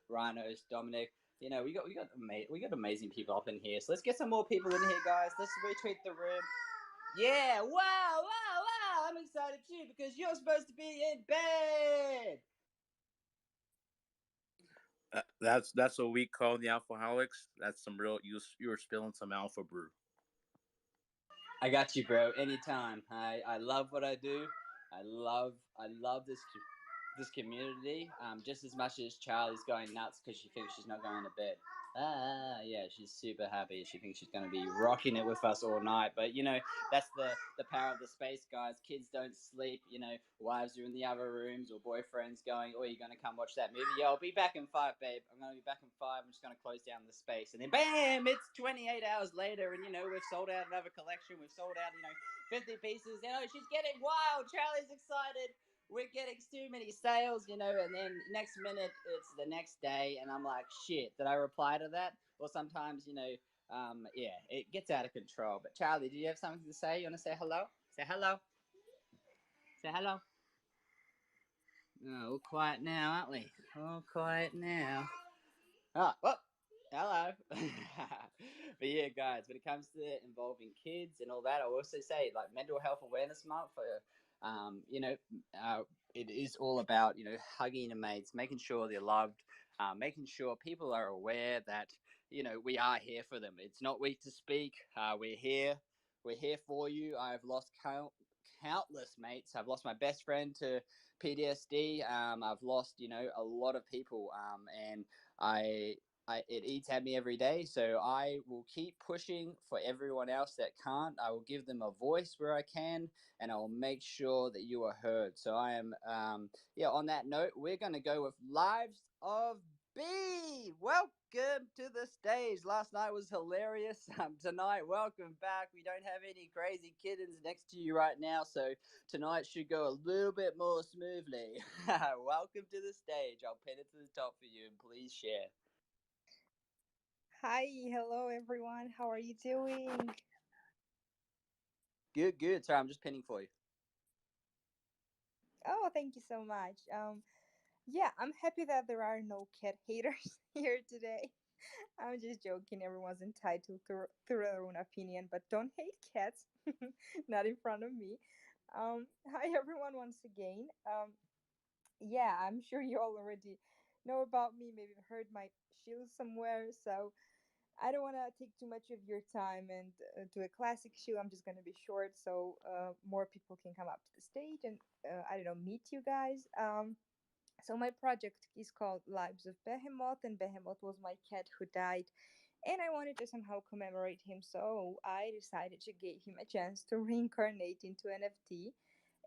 K: Rhinos, Dominic. We got amazing people up in here. So let's get some more people in here, guys. Let's retweet the room. Yeah, wow. I'm excited too because you're supposed to be in bed.
M: That's what we call the alcoholics. That's some real. You were spilling some alpha brew.
K: I got you, bro. Anytime. I love what I do. I love this community just as much as Charlie's going nuts because she thinks she's not going to bed. Yeah, she's super happy. She thinks she's going to be rocking it with us all night. But that's the power of the space, guys. Kids don't sleep. Wives are in the other rooms or boyfriends going, "Oh, you're going to come watch that movie? Yeah, I'll be back in 5, babe. I'm going to be back in 5. I'm just going to close down the space." And then bam, it's 28 hours later, and we've sold out another collection. We've sold out 50 pieces. She's getting wild. Charlie's excited. We're getting too many sales, and then next minute it's the next day, and I'm like, shit, did I reply to that? Or sometimes, it gets out of control. But Charlie, do you have something to say? You want to say hello? Say hello. Say hello. Oh, all quiet now, aren't we? All quiet now. Oh, hello. But yeah, guys, when it comes to involving kids and all that, I also say like Mental Health Awareness Month for, it is all about hugging your mates, making sure they're loved, making sure people are aware that we are here for them. It's not weak to speak. We're here. We're here for you. I've lost countless mates. I've lost my best friend to PTSD. I've lost a lot of people, and it eats at me every day. So I will keep pushing for everyone else that can't. I will give them a voice where I can, and I will make sure that you are heard. So I am, on that note, we're going to go with Lives of B. Welcome to the stage. Last night was hilarious. Tonight, welcome back. We don't have any crazy kittens next to you right now, so tonight should go a little bit more smoothly. Welcome to the stage. I'll pin it to the top for you, and please share.
E: Hi, hello everyone. How are you doing?
K: Good. Sorry, I'm just pinning for you.
E: Oh, thank you so much. Yeah, I'm happy that there are no cat haters here today. I'm just joking. Everyone's entitled to their own opinion, but don't hate cats. Not in front of me. Hi everyone once again. Yeah, I'm sure you all already know about me. Maybe heard my shield somewhere. So I don't want to take too much of your time and do a classic show. I'm just going to be short so more people can come up to the stage and I don't know, meet you guys. So my project is called Lives of Behemoth, and Behemoth was my cat who died, and I wanted to somehow commemorate him. So I decided to give him a chance to reincarnate into NFT.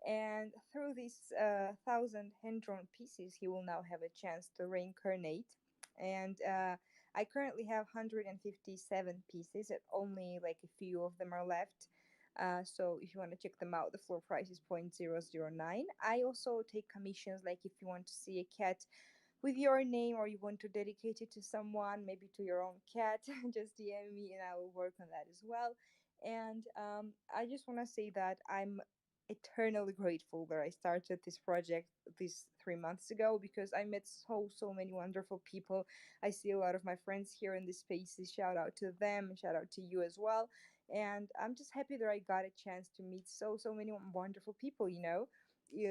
E: And through these 1,000 hand drawn pieces, he will now have a chance to reincarnate. And I currently have 157 pieces, and only like a few of them are left. So if you want to check them out, the floor price is 0.009. I also take commissions, like if you want to see a cat with your name or you want to dedicate it to someone, maybe to your own cat, just DM me and I will work on that as well. And I just want to say that I'm eternally grateful that I started this project these 3 months ago, because I met so many wonderful people. I see a lot of my friends here in this spaces. Shout out to them and shout out to you as well. And I'm just happy that I got a chance to meet so many wonderful people,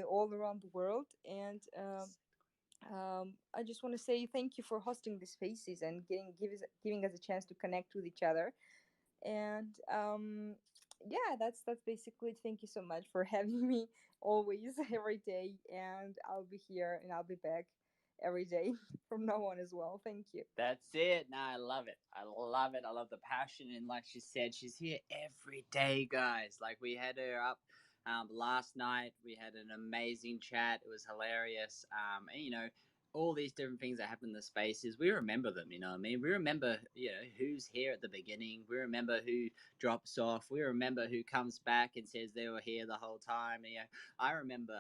E: all around the world. And I just want to say thank you for hosting these spaces and giving us a chance to connect with each other. And yeah, that's basically it. Thank you so much for having me always, every day. And I'll be here and I'll be back every day from now on as well. Thank you.
I: That's it. No, I love it. I love it. I love the passion. And like she said, she's here every day, guys. Like we had her up last night. We had an amazing chat. It was hilarious. And, all these different things that happen in the spaces, we remember them. You know what I mean? We remember, who's here at the beginning. We remember who drops off. We remember who comes back and says they were here the whole time. I remember,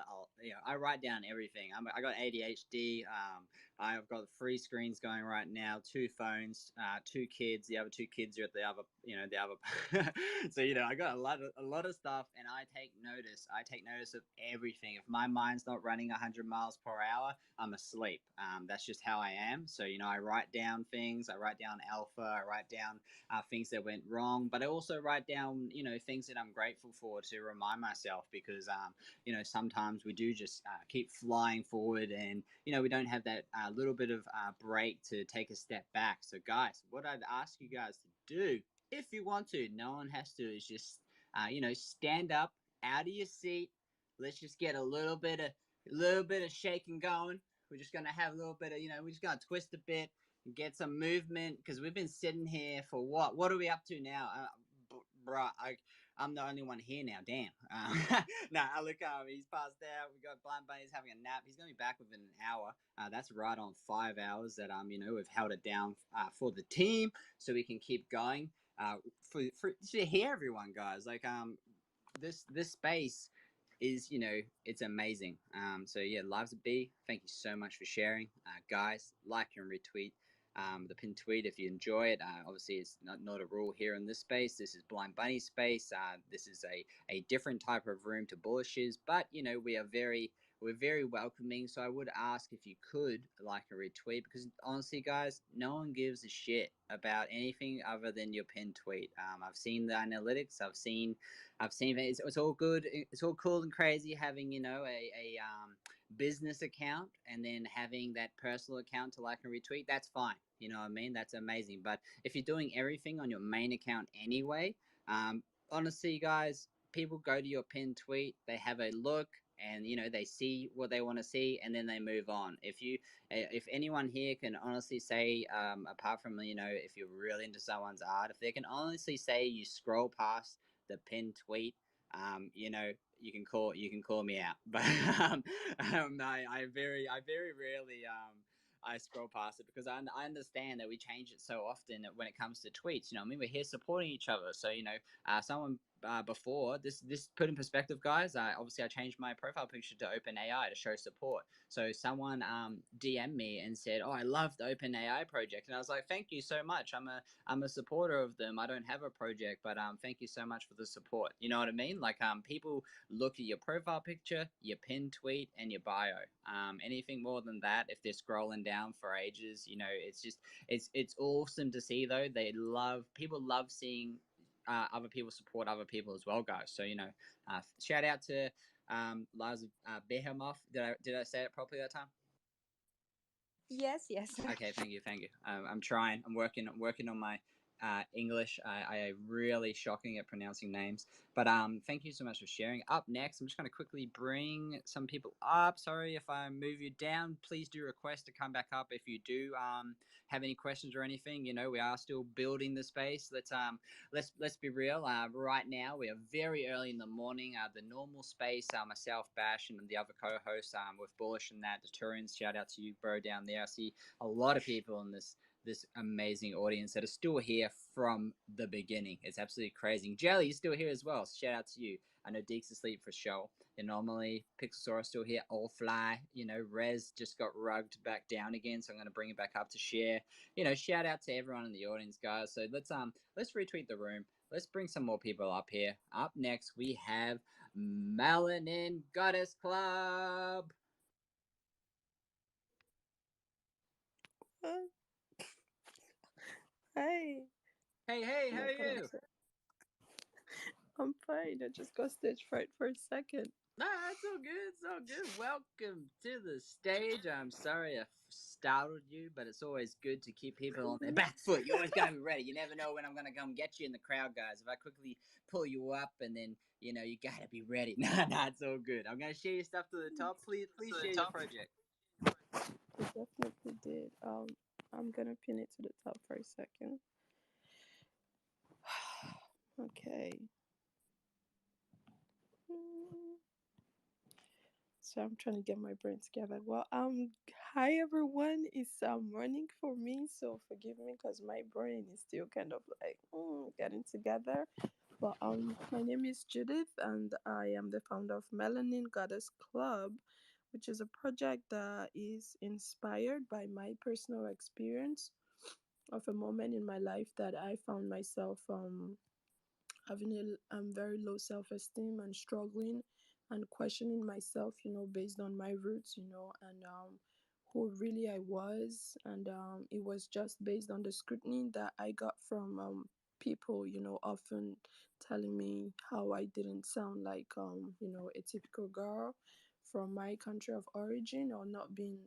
I: I write down everything. I got ADHD. I've got three screens going right now, two phones, two kids. The other two kids are at the other, the other. So I got a lot of stuff, and I take notice. I take notice of everything. If my mind's not running 100 miles per hour, I'm asleep. That's just how I am. So I write down things. I write down alpha. I write down things that went wrong, but I also write down things that I'm grateful for to remind myself, because sometimes we do just keep flying forward, and we don't have that little bit of break to take a step back. So guys, what I'd ask you guys to do, if you want to, no one has to, is just stand up out of your seat. Let's just get a little bit of shaking going. We're just gonna have a little bit of, we're just gonna twist a bit and get some movement, because we've been sitting here for what are we up to now? Bruh, I'm the only one here now. Damn. Nah, look, he's passed out. We got Blind Bunny's having a nap. He's gonna be back within an hour. That's right on 5 hours that we've held it down for the team, so we can keep going. For to hear everyone, guys, like this space is, it's amazing. So yeah, Lives of B, thank you so much for sharing. Guys, like and retweet the pinned tweet if you enjoy it. Obviously, it's not a rule here in this space. This is Blind Bunny space. This is a different type of room to Bullishes, but we're very welcoming. So I would ask if you could like a retweet, because honestly, guys, no one gives a shit about anything other than your pinned tweet. I've seen the analytics. I've seen it's all good. It's all cool and crazy having a business account and then having that personal account to like and retweet. That's fine. You know what I mean? That's amazing. But if you're doing everything on your main account anyway, honestly, guys, people go to your pinned tweet, they have a look, and they see what they want to see, and then they move on. If anyone here can honestly say, apart from if you're really into someone's art, if they can honestly say you scroll past the pinned tweet, you can call me out. But I very rarely I scroll past it, because I understand that we change it so often when it comes to tweets. I mean, we're here supporting each other. So someone before. This put in perspective, guys. Obviously, I changed my profile picture to OpenAI to show support. So someone DM'd me and said, "Oh, I love the OpenAI project," and I was like, "Thank you so much. I'm a supporter of them. I don't have a project, but thank you so much for the support." You know what I mean? Like people look at your profile picture, your pin tweet, and your bio. Anything more than that, if they're scrolling down for ages, you know, it's awesome to see though. People love seeing other people support other people as well, guys. So you know, shout out to Lars Behemoth. Did I say it properly that time?
E: Yes, yes.
I: Okay, thank you, thank you. I'm trying. I'm working on my English. I am really shocking at pronouncing names. But thank you so much for sharing. Up next, I'm just going to quickly bring some people up. Sorry if I move you down. Please do request to come back up if you do have any questions or anything. You know, we are still building the space. Let's be real. Right now, we are very early in the morning. The normal space, myself, Bash, and the other co-hosts with Bullish and that, the Turians. Shout out to you, bro, down there. I see a lot of people in this amazing audience that are still here from the beginning. It's absolutely crazy. Jelly, you're still here as well. Shout out to you. I know Deek's asleep for sure. And normally Pixelsaurus still here. All fly. You know, Rez just got rugged back down again, so I'm going to bring it back up to share. You know, shout out to everyone in the audience, guys. So let's retweet the room. Let's bring some more people up here. Up next, we have Melanin Goddess Club.
T: Hey.
I: Hey,
T: Oh
I: how
T: my
I: are
T: god,
I: you?
T: I'm fine. I just got stage fright for a second.
I: Nah, it's all good. It's all good. Welcome to the stage. I'm sorry I startled you, but it's always good to keep people on their back foot. You always gotta be ready. You never know when I'm gonna come get you in the crowd, guys. If I quickly pull you up and then you know you gotta be ready. Nah, it's all good. I'm gonna share your stuff to the top. Please share your project.
T: It definitely did. I'm gonna pin it to the top for a second. Okay. So I'm trying to get my brain together. Well, hi everyone. It's morning for me, so forgive me because my brain is still kind of like getting together. But my name is Judith, and I am the founder of Melanin Goddess Club, which is a project that is inspired by my personal experience of a moment in my life that I found myself having a very low self-esteem and struggling and questioning myself, you know, based on my roots, you know, and who really I was. And it was just based on the scrutiny that I got from people, you know, often telling me how I didn't sound like, you know, a typical girl from my country of origin, or not being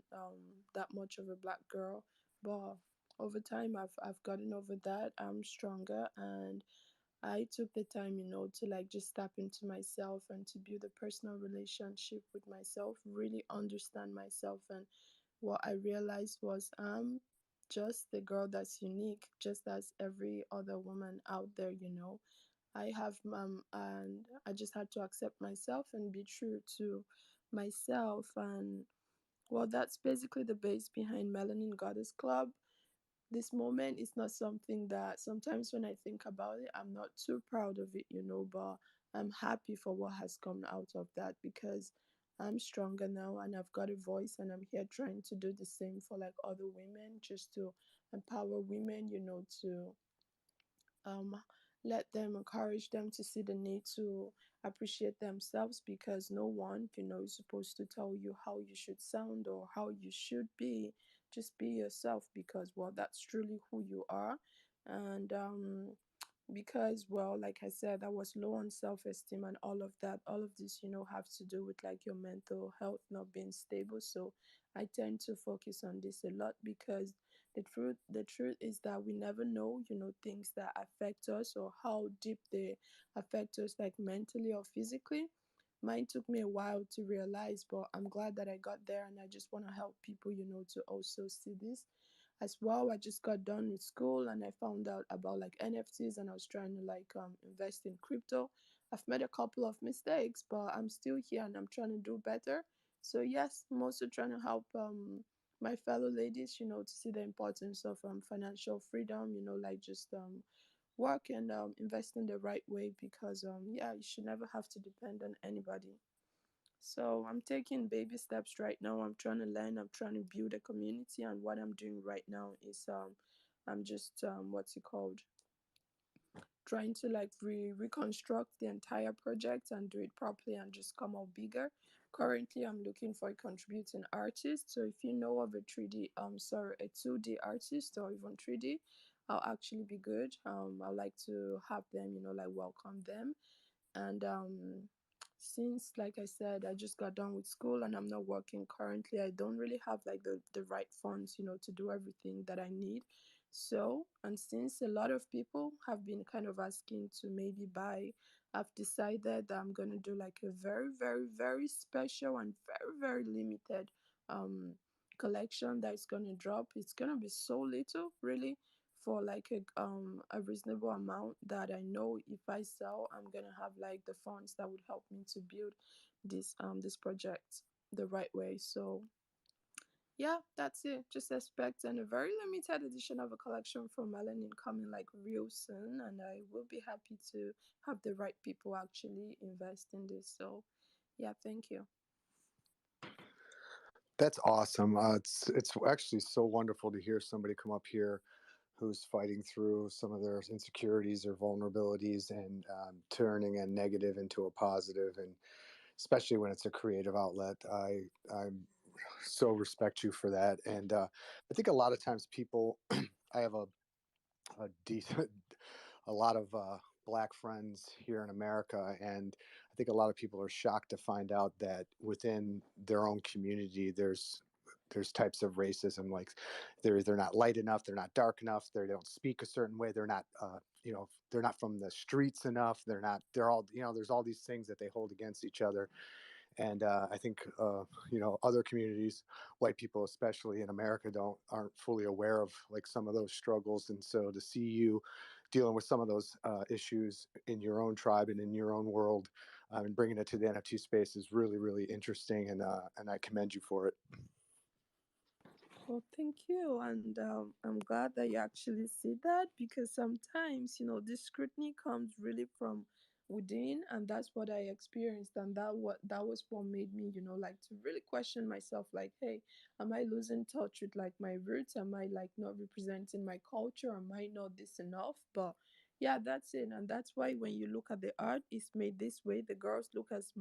T: that much of a black girl. But over time, I've gotten over that. I'm stronger, and I took the time, you know, to like just tap into myself and to build a personal relationship with myself, really understand myself. And what I realized was I'm just the girl that's unique, just as every other woman out there, you know. I have, and I just had to accept myself and be true to myself. And well, that's basically the base behind Melanin Goddess Club. This moment is not something that sometimes when I think about it, I'm not too proud of it, you know, but I'm happy for what has come out of that because I'm stronger now and I've got a voice, and I'm here trying to do the same for like other women, just to empower women, you know, to um, let them, encourage them to see the need to appreciate themselves, because no one, you know, is supposed to tell you how you should sound or how you should be. Just be yourself, because well, that's truly who you are. And because well, like I said, I was low on self-esteem and all of that, all of this, you know, have to do with like your mental health not being stable. So I tend to focus on this a lot, because the truth is that we never know, you know, things that affect us or how deep they affect us, like mentally or physically. Mine took me a while to realize, but I'm glad that I got there, and I just want to help people, you know, to also see this as well. I just got done with school and I found out about like NFTs, and I was trying to like invest in crypto. I've made a couple of mistakes, but I'm still here and I'm trying to do better. So yes, I'm also trying to help my fellow ladies, you know, to see the importance of financial freedom, you know, like just work and invest in the right way, because yeah, you should never have to depend on anybody. So I'm taking baby steps right now. I'm trying to learn, I'm trying to build a community, and what I'm doing right now is I'm just what's it called, trying to like reconstruct the entire project and do it properly and just come out bigger. Currently, I'm looking for a contributing artist. So if you know of a 3D, sorry, a 2D artist or even 3D, I'll actually be good. I'd like to have them, like welcome them. And since, like I said, I just got done with school and I'm not working currently, I don't really have like the right funds, to do everything that I need. So, and since a lot of people have been kind of asking to maybe buy, I've decided that I'm gonna do like a very, very, very special and very, very limited collection that is gonna drop. It's gonna be so little, really, for like a reasonable amount that I know if I sell, I'm gonna have like the funds that would help me to build this project the right way. So yeah, that's it. Just expect and a very limited edition of a collection from Melanin coming like real soon, and I will be happy to have the right people actually invest in this. So yeah, thank you.
O: That's awesome. It's actually so wonderful to hear somebody come up here who's fighting through some of their insecurities or vulnerabilities and turning a negative into a positive, and especially when it's a creative outlet. I so respect you for that, and I think a lot of times people, I have a decent, a lot of black friends here in America, and I think a lot of people are shocked to find out that within their own community, there's types of racism, like they're not light enough, they're not dark enough, they don't speak a certain way, they're not they're not from the streets enough, they're all there's all these things that they hold against each other. And I think other communities, white people especially in America, aren't fully aware of like some of those struggles. And so to see you dealing with some of those issues in your own tribe and in your own world, and bringing it to the NFT space is really, really interesting, and I commend you for it.
T: Well, thank you, and I'm glad that you actually see that, because sometimes, this scrutiny comes really from within, and that's what I experienced, and that was what made me, like to really question myself, like, hey, am I losing touch with like my roots? Am I like not representing my culture? Am I not this enough? But yeah, that's it, and that's why when you look at the art, it's made this way. The girls look as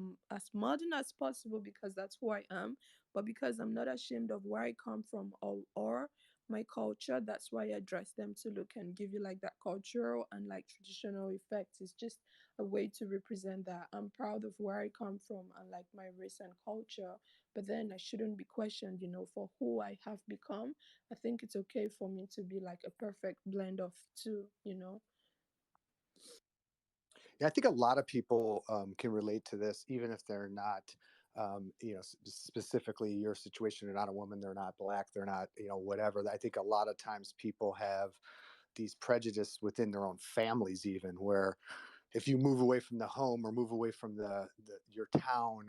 T: modern as possible because that's who I am, but because I'm not ashamed of where I come from, or my culture, that's why I dress them to look and give you like that cultural and like traditional effects. It's just a way to represent that I'm proud of where I come from and like my race and culture. But then I shouldn't be questioned, for who I have become. I think it's okay for me to be like a perfect blend of two.
O: Yeah, I think a lot of people can relate to this, even if they're not, specifically your situation. They're not a woman, they're not black, they're not, whatever. I think a lot of times people have these prejudices within their own families, even where if you move away from the home or move away from your town,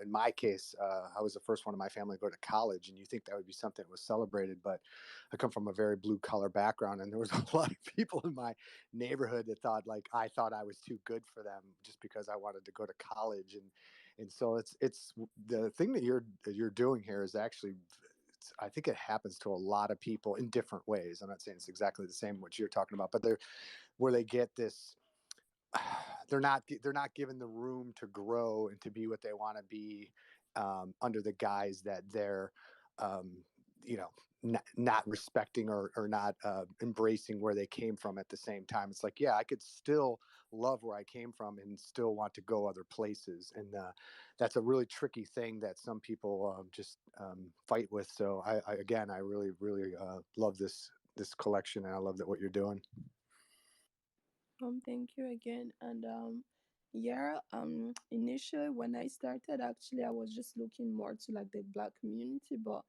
O: in my case, I was the first one in my family to go to college, and you think that would be something that was celebrated, but I come from a very blue collar background, and there was a lot of people in my neighborhood that thought like I thought I was too good for them just because I wanted to go to college. And so it's the thing that you're doing here is actually, I think it happens to a lot of people in different ways. I'm not saying it's exactly the same what you're talking about, but they're where they get this, they're not given the room to grow and to be what they want to be, under the guise that they're um, you know not respecting or not embracing where they came from. At the same time, it's like, yeah, I could still love where I came from and still want to go other places, and that's a really tricky thing that some people just fight with. So again, I really, really love this collection, and I love that what you're doing.
T: Thank you again. And yeah, initially when I started, actually, I was just looking more to like the black community, but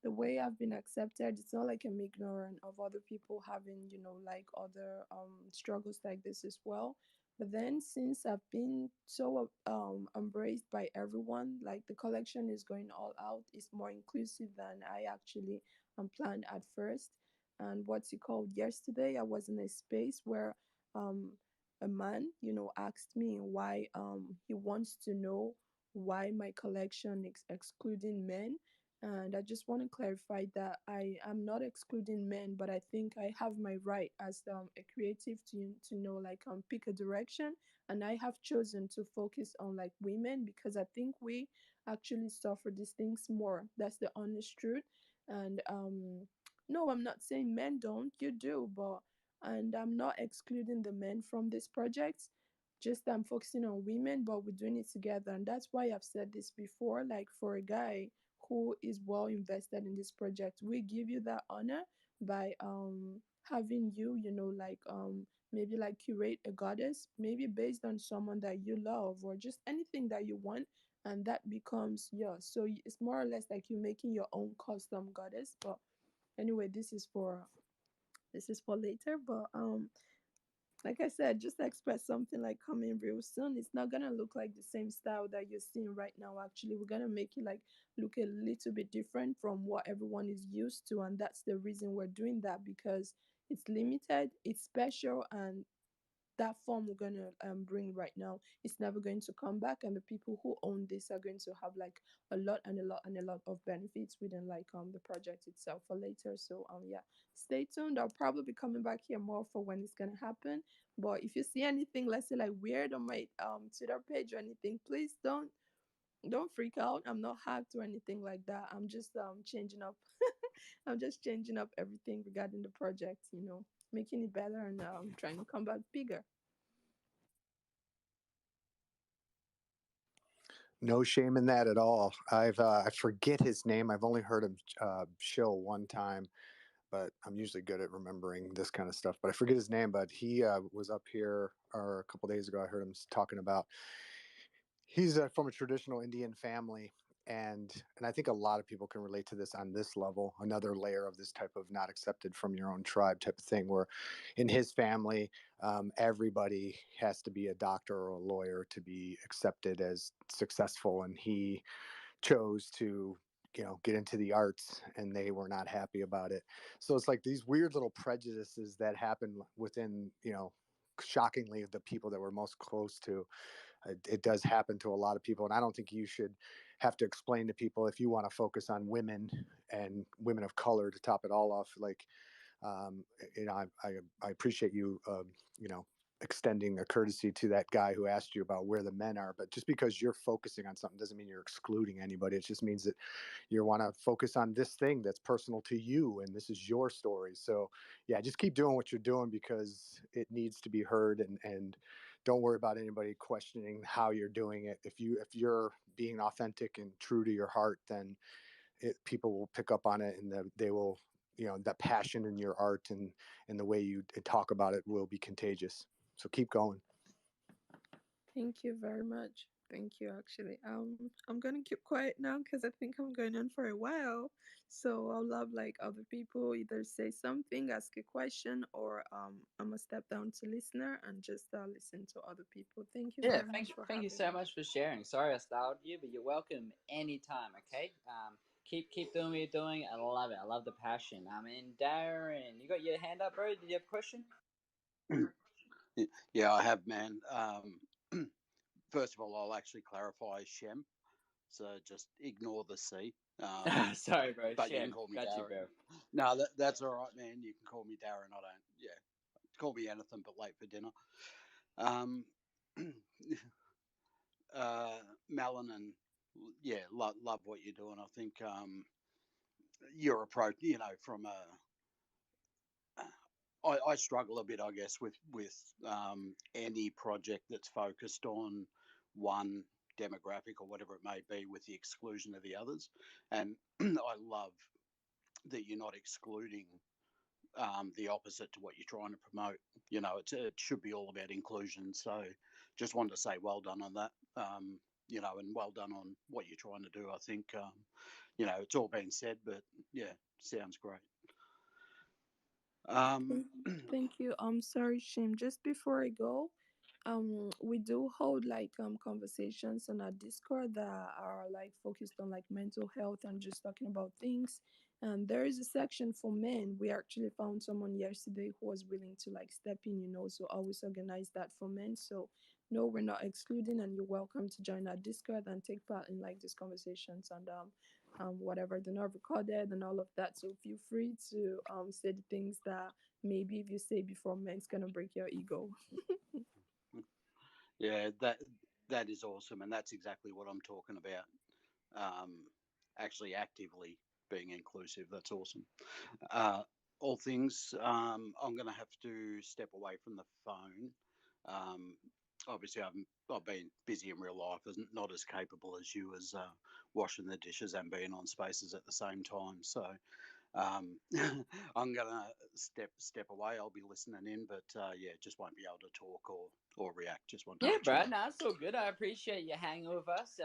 T: the way I've been accepted, it's not like I'm ignorant of other people having, like other struggles like this as well. But then since I've been so embraced by everyone, like the collection is going all out, it's more inclusive than I actually planned at first. And what's it called? Yesterday, I was in a space where um, a man, asked me why he wants to know why my collection is excluding men. And I just want to clarify that I am not excluding men, but I think I have my right as a creative to know, like, pick a direction. And I have chosen to focus on like women because I think we actually suffer these things more. That's the honest truth. And no, I'm not saying men don't, you do, but and I'm not excluding the men from this project. Just I'm focusing on women, but we're doing it together. And that's why I've said this before. Like, for a guy who is well invested in this project, we give you that honor by having you, like maybe like curate a goddess, maybe based on someone that you love or just anything that you want, and that becomes yours. So it's more or less like you're making your own custom goddess. But anyway, this is for later. But like I said, just expect something like coming real soon. It's not gonna look like the same style that you're seeing right now. Actually, we're gonna make it like look a little bit different from what everyone is used to, and that's the reason we're doing that, because it's limited, it's special, and that form we're gonna bring right now, it's never going to come back, and the people who own this are going to have like a lot and a lot and a lot of benefits within like the project itself for later. So yeah, stay tuned. I'll probably be coming back here more for when it's gonna happen. But if you see anything, let's say like weird on my Twitter page or anything, please don't freak out. I'm not hacked or anything like that. I'm just changing up I'm just changing up everything regarding the project, making it better, and trying to come back bigger.
O: No shame in that at all. I forget his name. I've only heard him shill one time, but I'm usually good at remembering this kind of stuff. But I forget his name. But he was up here or a couple days ago. I heard him talking about he's from a traditional Indian family, and I think a lot of people can relate to this on this level. Another layer of this type of not accepted from your own tribe type of thing, where in his family, everybody has to be a doctor or a lawyer to be accepted as successful, and he chose to get into the arts, and they were not happy about it. So it's like these weird little prejudices that happen within shockingly the people that we're most close to. It does happen to a lot of people, and I don't think you should have to explain to people if you want to focus on women and women of color to top it all off. Like, um, I appreciate you, extending a courtesy to that guy who asked you about where the men are. But just because you're focusing on something doesn't mean you're excluding anybody. It just means that you want to focus on this thing that's personal to you, and this is your story. So yeah, just keep doing what you're doing because it needs to be heard, and don't worry about anybody questioning how you're doing it. If you're being authentic and true to your heart, then people will pick up on it, and they will, that passion in your art and the way you talk about it will be contagious. So keep going.
T: Thank you very much. Thank you. Actually, I'm gonna keep quiet now because I think I'm going on for a while. So I'll love like other people either say something, ask a question, or I'm gonna step down to listener and just listen to other people. Thank you
K: Yeah,
T: very
K: thank
T: much for
K: thank you
T: having
K: so
T: me.
K: much for sharing. Sorry I startled you, but you're welcome anytime. Okay. Keep doing what you're doing. I love it. I love the passion. I mean, Darren, you got your hand up, bro. Did you have a question?
F: Yeah, I have, man. First of all, I'll actually clarify Shem, so just ignore the C.
K: Sorry, bro.
F: But you can
K: Shem,
F: call me
K: got you,
F: Darren.
K: bro.
F: No, that's all right, man. You can call me Darren. I don't. Yeah, call me anything but late for dinner. Um, Malin, and yeah, love what you're doing. I think your approach, from a I struggle a bit, I guess, with any project that's focused on one demographic or whatever it may be, with the exclusion of the others. And I love that you're not excluding the opposite to what you're trying to promote. It should be all about inclusion. So, just wanted to say well done on that. And well done on what you're trying to do. I think it's all been said, but yeah, sounds great. Um,
T: Thank, thank you. Sorry, Shim. Just before I go, we do hold like conversations on our Discord that are like focused on like mental health and just talking about things. And there is a section for men. We actually found someone yesterday who was willing to like step in, so always organize that for men. So no, we're not excluding, and you're welcome to join our Discord and take part in like these conversations and whatever. They're not recorded and all of that. So feel free to say the things that maybe if you say before men, it's gonna break your ego.
F: Yeah, that is awesome, and that's exactly what I'm talking about. Actually, actively being inclusive. That's awesome. Uh, all things, I'm going to have to step away from the phone. Um, Obviously, I've been busy in real life, not as capable as you as washing the dishes and being on spaces at the same time. So um, I'm gonna step away. I'll be listening in, but yeah, just won't be able to talk or react. Just want to
I: Yeah,
F: let you
I: bro.
F: know.
I: No, it's all good. I appreciate you hanging with us.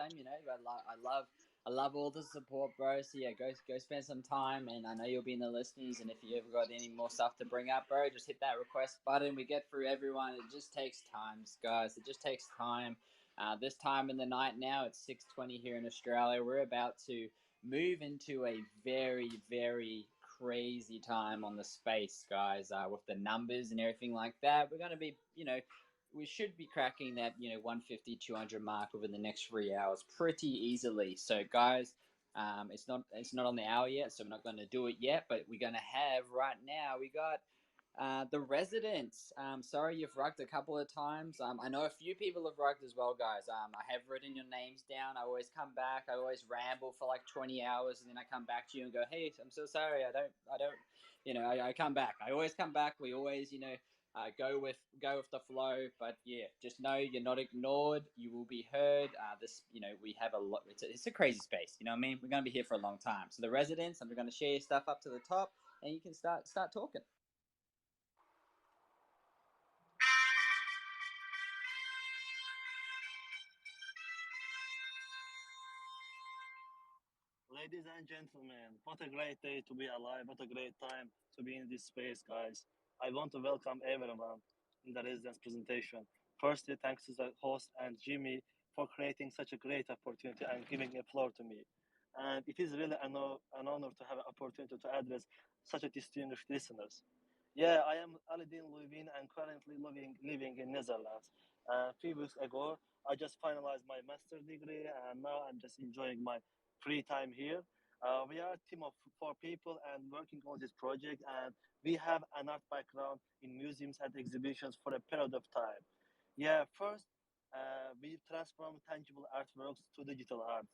I: I love all the support, bro. So yeah, go spend some time, and I know you'll be in the listeners. And if you ever got any more stuff to bring up, bro, just hit that request button. We get through everyone. It just takes time, guys. It just takes time. This time in the night now, it's 6:20 here in Australia. We're about to move into a very, very crazy time on the space, guys. With the numbers and everything like that, we're gonna be, we should be cracking that 150 200 mark within the next 3 hours pretty easily. So guys, it's not on the hour yet, so we're not going to do it yet, but we're going to have right now, we got the residents. Sorry you've rugged a couple of times. I know a few people have rugged as well, guys. I have written your names down. I always come back. I always ramble for like 20 hours, and then I come back to you and go, hey, I'm so sorry. I don't, I come back. I always come back. We always, go with the flow. But yeah, just know you're not ignored. You will be heard. We have a lot. It's a crazy space. You know what I mean? We're gonna be here for a long time. So the residents, I'm gonna share your stuff up to the top, and you can start talking.
C: Ladies and gentlemen, what a great day to be alive. What a great time to be in this space, guys. I want to welcome everyone in the residence presentation. Firstly, thanks to the host and Jimmy for creating such a great opportunity and giving a floor to me. And it is really an honor to have an opportunity to address such a distinguished listeners. Yeah, I am Aladin Lubin and currently living in Netherlands. A few weeks ago, I just finalized my master's degree and now I'm just enjoying my free time here. We are a team of four people and working on this project, and we have an art background in museums and exhibitions for a period of time. Yeah, first, we transformed tangible artworks to digital arts,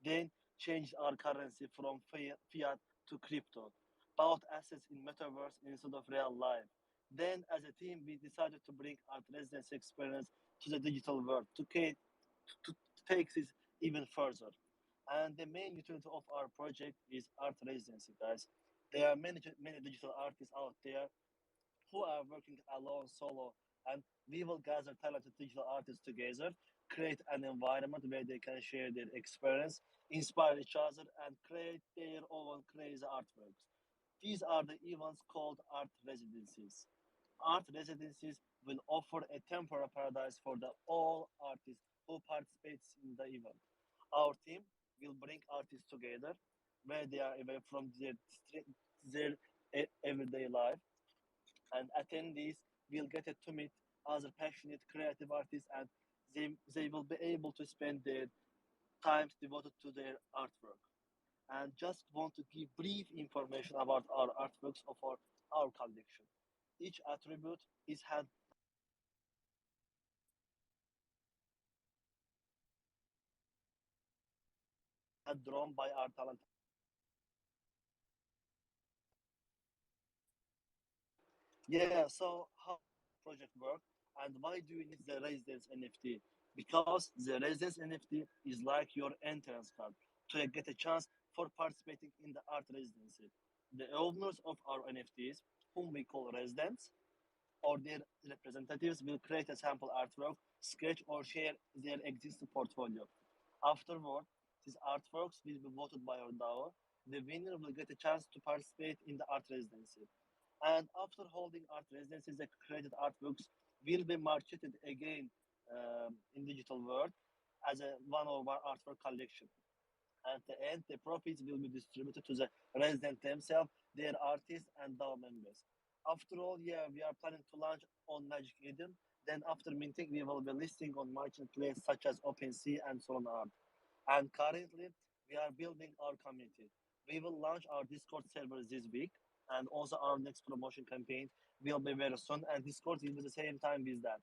C: then changed our currency from fiat to crypto, bought assets in metaverse instead of real life. Then, as a team, we decided to bring art residency experience to the digital world to take this even further. And the main utility of our project is art residency, guys. There are many digital artists out there who are working alone, solo, and we will gather talented digital artists together, create an environment where they can share their experience, inspire each other, and create their own crazy artworks. These are the events called art residencies. Art residencies will offer a temporary paradise for all artists who participate in the event. Our team will bring artists together where they are away from their everyday life, and attendees will get to meet other passionate creative artists, and they will be able to spend their times devoted to their artwork. And just want to give brief information about our artworks of our collection. Each attribute is hand drawn by our talented. Yeah, so how project work and why do you need the residence NFT? Because the residence NFT is like your entrance card to get a chance for participating in the art residency. The owners of our NFTs, whom we call residents, or their representatives will create a sample artwork, sketch, or share their existing portfolio. Afterward, these artworks will be voted by our DAO. The winner will get a chance to participate in the art residency. And after holding art residencies, the created artworks will be marketed again in digital world as one of our artwork collection. At the end, the profits will be distributed to the residents themselves, their artists, and our members. After all, yeah, we are planning to launch on Magic Eden. Then, after minting, we will be listing on marketplaces such as OpenSea and SolarArt. And currently, we are building our community. We will launch our Discord server this week, and also our next promotion campaign will be very soon. And Discord will be the same time with that.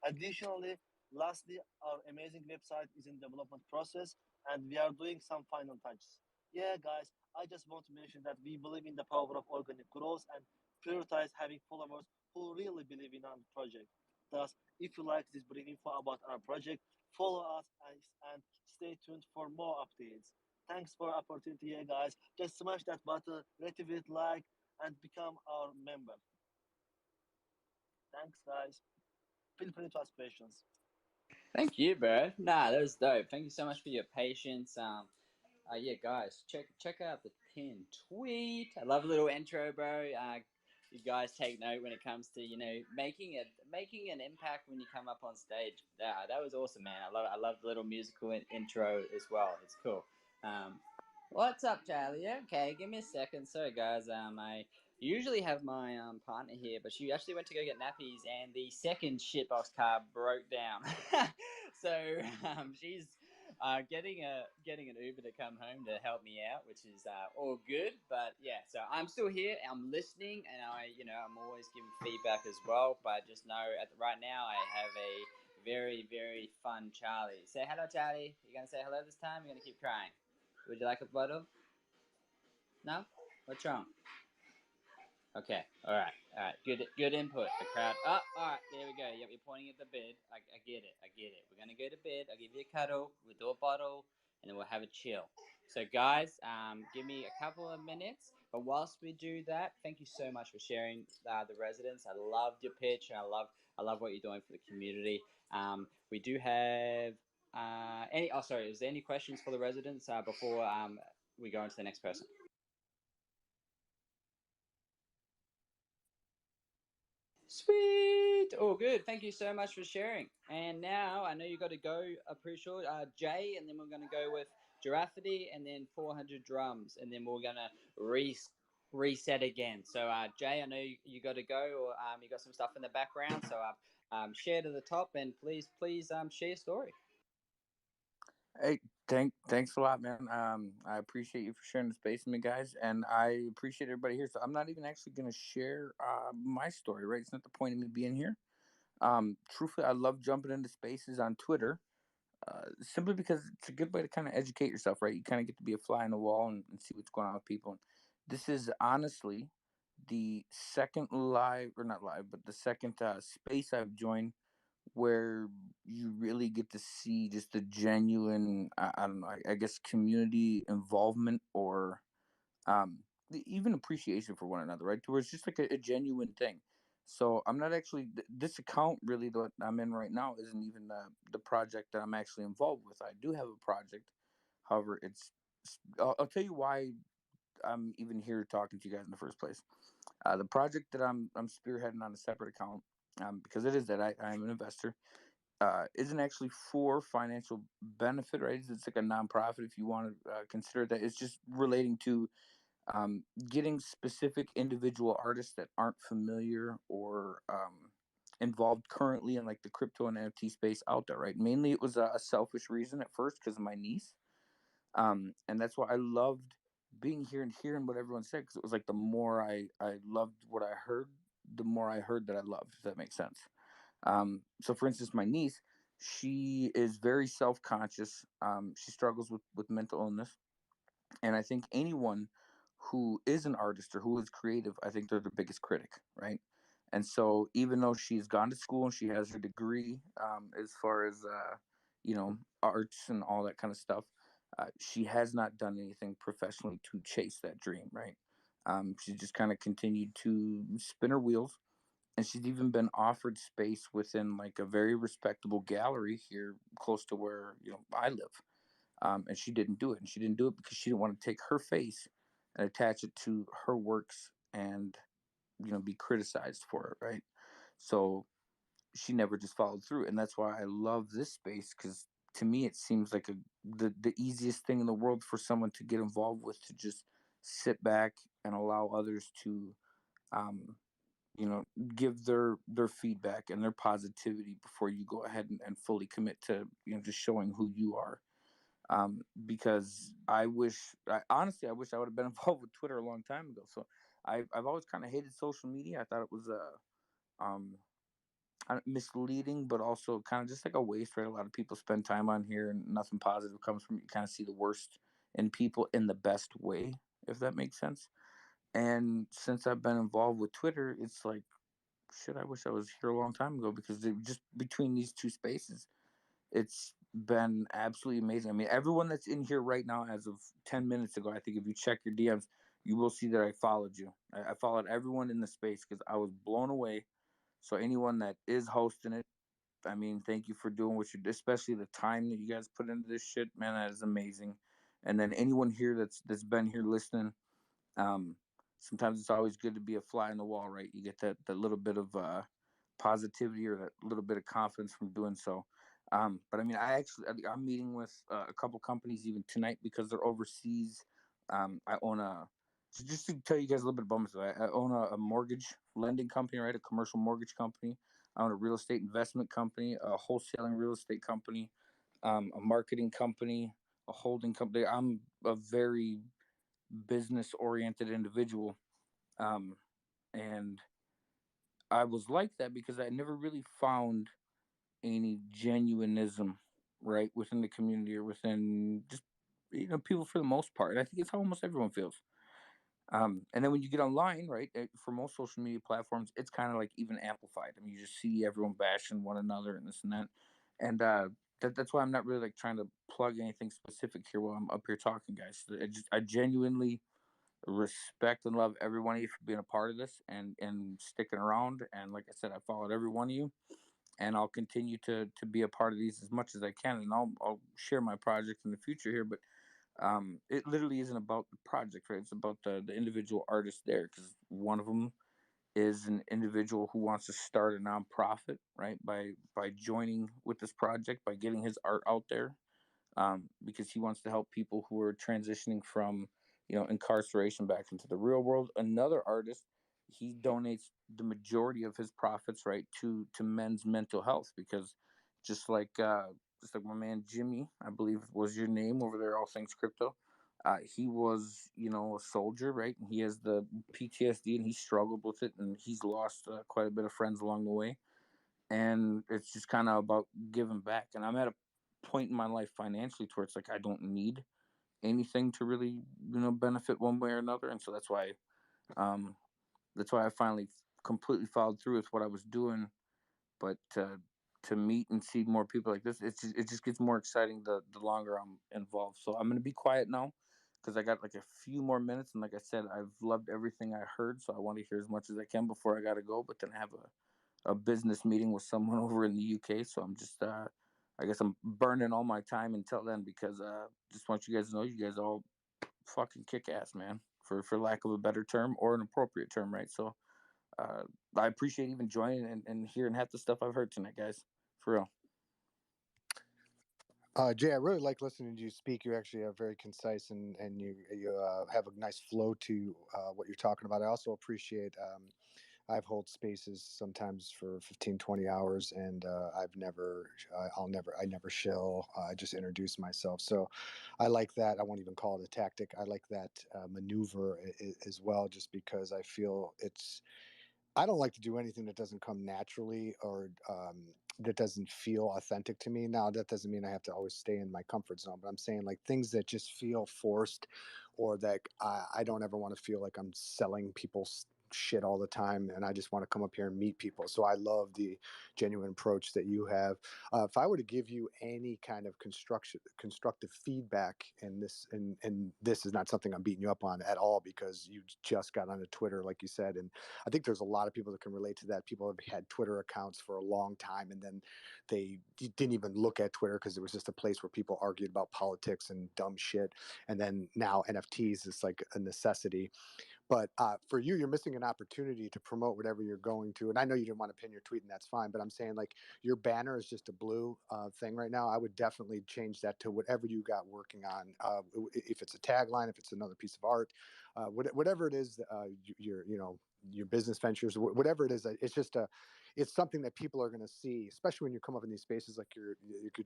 C: Additionally, lastly, our amazing website is in development process and we are doing some final touches. Yeah, guys, I just want to mention that we believe in the power of organic growth and prioritize having followers who really believe in our project. Thus, if you like this brief info about our project, follow us and stay tuned for more updates. Thanks for opportunity, yeah, guys. Just smash that button, retweet, like, and become our member. Thanks, guys. Feel free to ask questions.
I: Thank you, bro. Nah, that was dope. Thank you so much for your patience. Yeah, guys, check out the pin tweet. I love a little intro, bro. You guys take note when it comes to making an impact when you come up on stage. That was awesome, man. I love the little musical intro as well. It's cool. Um, what's up, Charlie? Okay, give me a second. Sorry, guys. I usually have my partner here, but she actually went to go get nappies, and the second shitbox car broke down. So she's getting an Uber to come home to help me out, which is all good. But yeah, so I'm still here. I'm listening, and I'm always giving feedback as well. But just know right now I have a very fun Charlie. Say hello, Charlie. You gonna say hello this time? You're gonna keep crying. Would you like a bottle? No? What's wrong? Okay. All right. All right. Good input. The crowd. Oh, all right. There we go. Yep. You're pointing at the bed. I get it. I get it. We're gonna go to bed. I'll give you a cuddle. We'll do a bottle, and then we'll have a chill. So, guys, give me a couple of minutes. But whilst we do that, thank you so much for sharing the residents. I loved your pitch, and I love what you're doing for the community. We do have any. Oh, sorry. Is there any questions for the residents before we go into the next person? Sweet. Oh, good. Thank you so much for sharing. And now I know you got to go. I'm pretty sure Jay, and then we're going to go with Giraffity, and then 400 drums, and then we're going to reset again. So Jay, I know you got to go, or you got some stuff in the background. So share to the top, and please share your story.
U: Hey, thanks a lot, man. I appreciate you for sharing the space with me, guys, and I appreciate everybody here. So I'm not even actually gonna share my story, right? It's not the point of me being here. Truthfully, I love jumping into spaces on Twitter, simply because it's a good way to kind of educate yourself, right? You kind of get to be a fly on the wall and see what's going on with people. This is honestly the second live, or not live, but the second space I've joined where you really get to see just the genuine, I don't know, I guess community involvement or um, even appreciation for one another, right? To where it's just like a genuine thing. So I'm not actually this account really that I'm in right now isn't even the project that I'm actually involved with. I do have a project, however, I'll tell you why I'm even here talking to you guys in the first place. The project that I'm spearheading on a separate account, because it is that I'm an investor, isn't actually for financial benefit, right? It's like a nonprofit if you want to consider that. It's just relating to getting specific individual artists that aren't familiar or involved currently in like the crypto and NFT space out there, right? Mainly it was a selfish reason at first because of my niece. And that's why I loved being here and hearing what everyone said because it was like the more I loved what I heard, the more I heard that I loved, if that makes sense. So, for instance, my niece, she is very self conscious. She struggles with mental illness. And I think anyone who is an artist or who is creative, I think they're the biggest critic, right? And so, even though she's gone to school and she has her degree as far as, arts and all that kind of stuff, she has not done anything professionally to chase that dream, right? She just kind of continued to spin her wheels, and she's even been offered space within like a very respectable gallery here close to where I live. And she didn't do it, and she didn't do it because she didn't want to take her face and attach it to her works and be criticized for it, right? So she never just followed through, and that's why I love this space because
G: to me, it seems like the easiest thing in the world for someone to get involved with, to just sit back and allow others to, um, give their feedback and their positivity before you go ahead and fully commit to, just showing who you are. Because honestly, I wish I would have been involved with Twitter a long time ago. So I've always kind of hated social media. I thought it was um, misleading, but also kind of just like a waste, right? A lot of people spend time on here and nothing positive comes from it. You kind of see the worst in people in the best way, if that makes sense. And since I've been involved with Twitter, it's like, shit, I wish I was here a long time ago, because just between these two spaces, it's been absolutely amazing. I mean, everyone that's in here right now, as of 10 minutes ago, I think if you check your DMs, you will see that I followed you. I followed everyone in the space because I was blown away. So anyone that is hosting it, I mean, thank you for doing what you do, especially the time that you guys put into this shit, man. That is amazing. And then anyone here that's been here listening, um, sometimes it's always good to be a fly in the wall, right? You get that little bit of positivity or that little bit of confidence from doing so. But I mean, I'm meeting with a couple companies even tonight because they're overseas. I own just to tell you guys a little bit about myself, I own a mortgage lending company, right? A commercial mortgage company. I own a real estate investment company, a wholesaling real estate company, a marketing company, a holding company. I'm a very business oriented individual. Um, and I was like that because I never really found any genuinism, right, within the community or within just, people for the most part. And I think it's how almost everyone feels. And then when you get online, right, for most social media platforms, it's kind of like even amplified. I mean, you just see everyone bashing one another and this and that. And that's why I'm not really like trying to plug anything specific here while I'm up here talking, guys. I genuinely respect and love every one of you for being a part of this and sticking around. And like I said, I followed every one of you, and I'll continue to be a part of these as much as I can, and I'll share my projects in the future here. But it literally isn't about the project, right? It's about the individual artist there, because one of them is an individual who wants to start a nonprofit, right? By joining with this project, by getting his art out there, because he wants to help people who are transitioning from, incarceration back into the real world. Another artist, he donates the majority of his profits, right, to men's mental health, because just like my man Jimmy, I believe was your name over there, all things crypto. He was, a soldier, right? And he has the PTSD, and he struggled with it, and he's lost quite a bit of friends along the way. And it's just kind of about giving back. And I'm at a point in my life financially to where it's like I don't need anything to really, benefit one way or another. And so um, that's why I finally completely followed through with what I was doing. But to meet and see more people like this, it just gets more exciting the longer I'm involved. So I'm gonna be quiet now because I got like a few more minutes, and like I said, I've loved everything I heard, so I want to hear as much as I can before I gotta go. But then I have a business meeting with someone over in the UK, so I'm just I guess I'm burning all my time until then, because just want you guys to know, you guys all fucking kick ass, man, for lack of a better term or an appropriate term, right? So uh, I appreciate even joining and hearing half the stuff I've heard tonight, guys. For real.
O: Jay, I really like listening to you speak. You actually are very concise, and you have a nice flow to what you're talking about. I also appreciate. I've hold spaces sometimes for 15, 20 hours, and I never shill. I just introduce myself. So I like that. I won't even call it a tactic. I like that maneuver as well, just because I feel I don't like to do anything that doesn't come naturally, or that doesn't feel authentic to me. Now, that doesn't mean I have to always stay in my comfort zone, but I'm saying like things that just feel forced, or that I don't ever want to feel like I'm selling people shit all the time, and I just want to come up here and meet people. So I love the genuine approach that you have. If I were to give you any kind of constructive feedback, and this is not something I'm beating you up on at all, because you just got onto Twitter, like you said, and I think there's a lot of people that can relate to that. People have had Twitter accounts for a long time, and then they didn't even look at Twitter because it was just a place where people argued about politics and dumb shit. And then now NFTs is like a necessity. But for you, you're missing an opportunity to promote whatever you're going to. And I know you didn't want to pin your tweet, and that's fine. But I'm saying, like, your banner is just a blue thing right now. I would definitely change that to whatever you got working on. If it's a tagline, if it's another piece of art, whatever it is, your business ventures, whatever it is, it's something that people are going to see, especially when you come up in these spaces like you're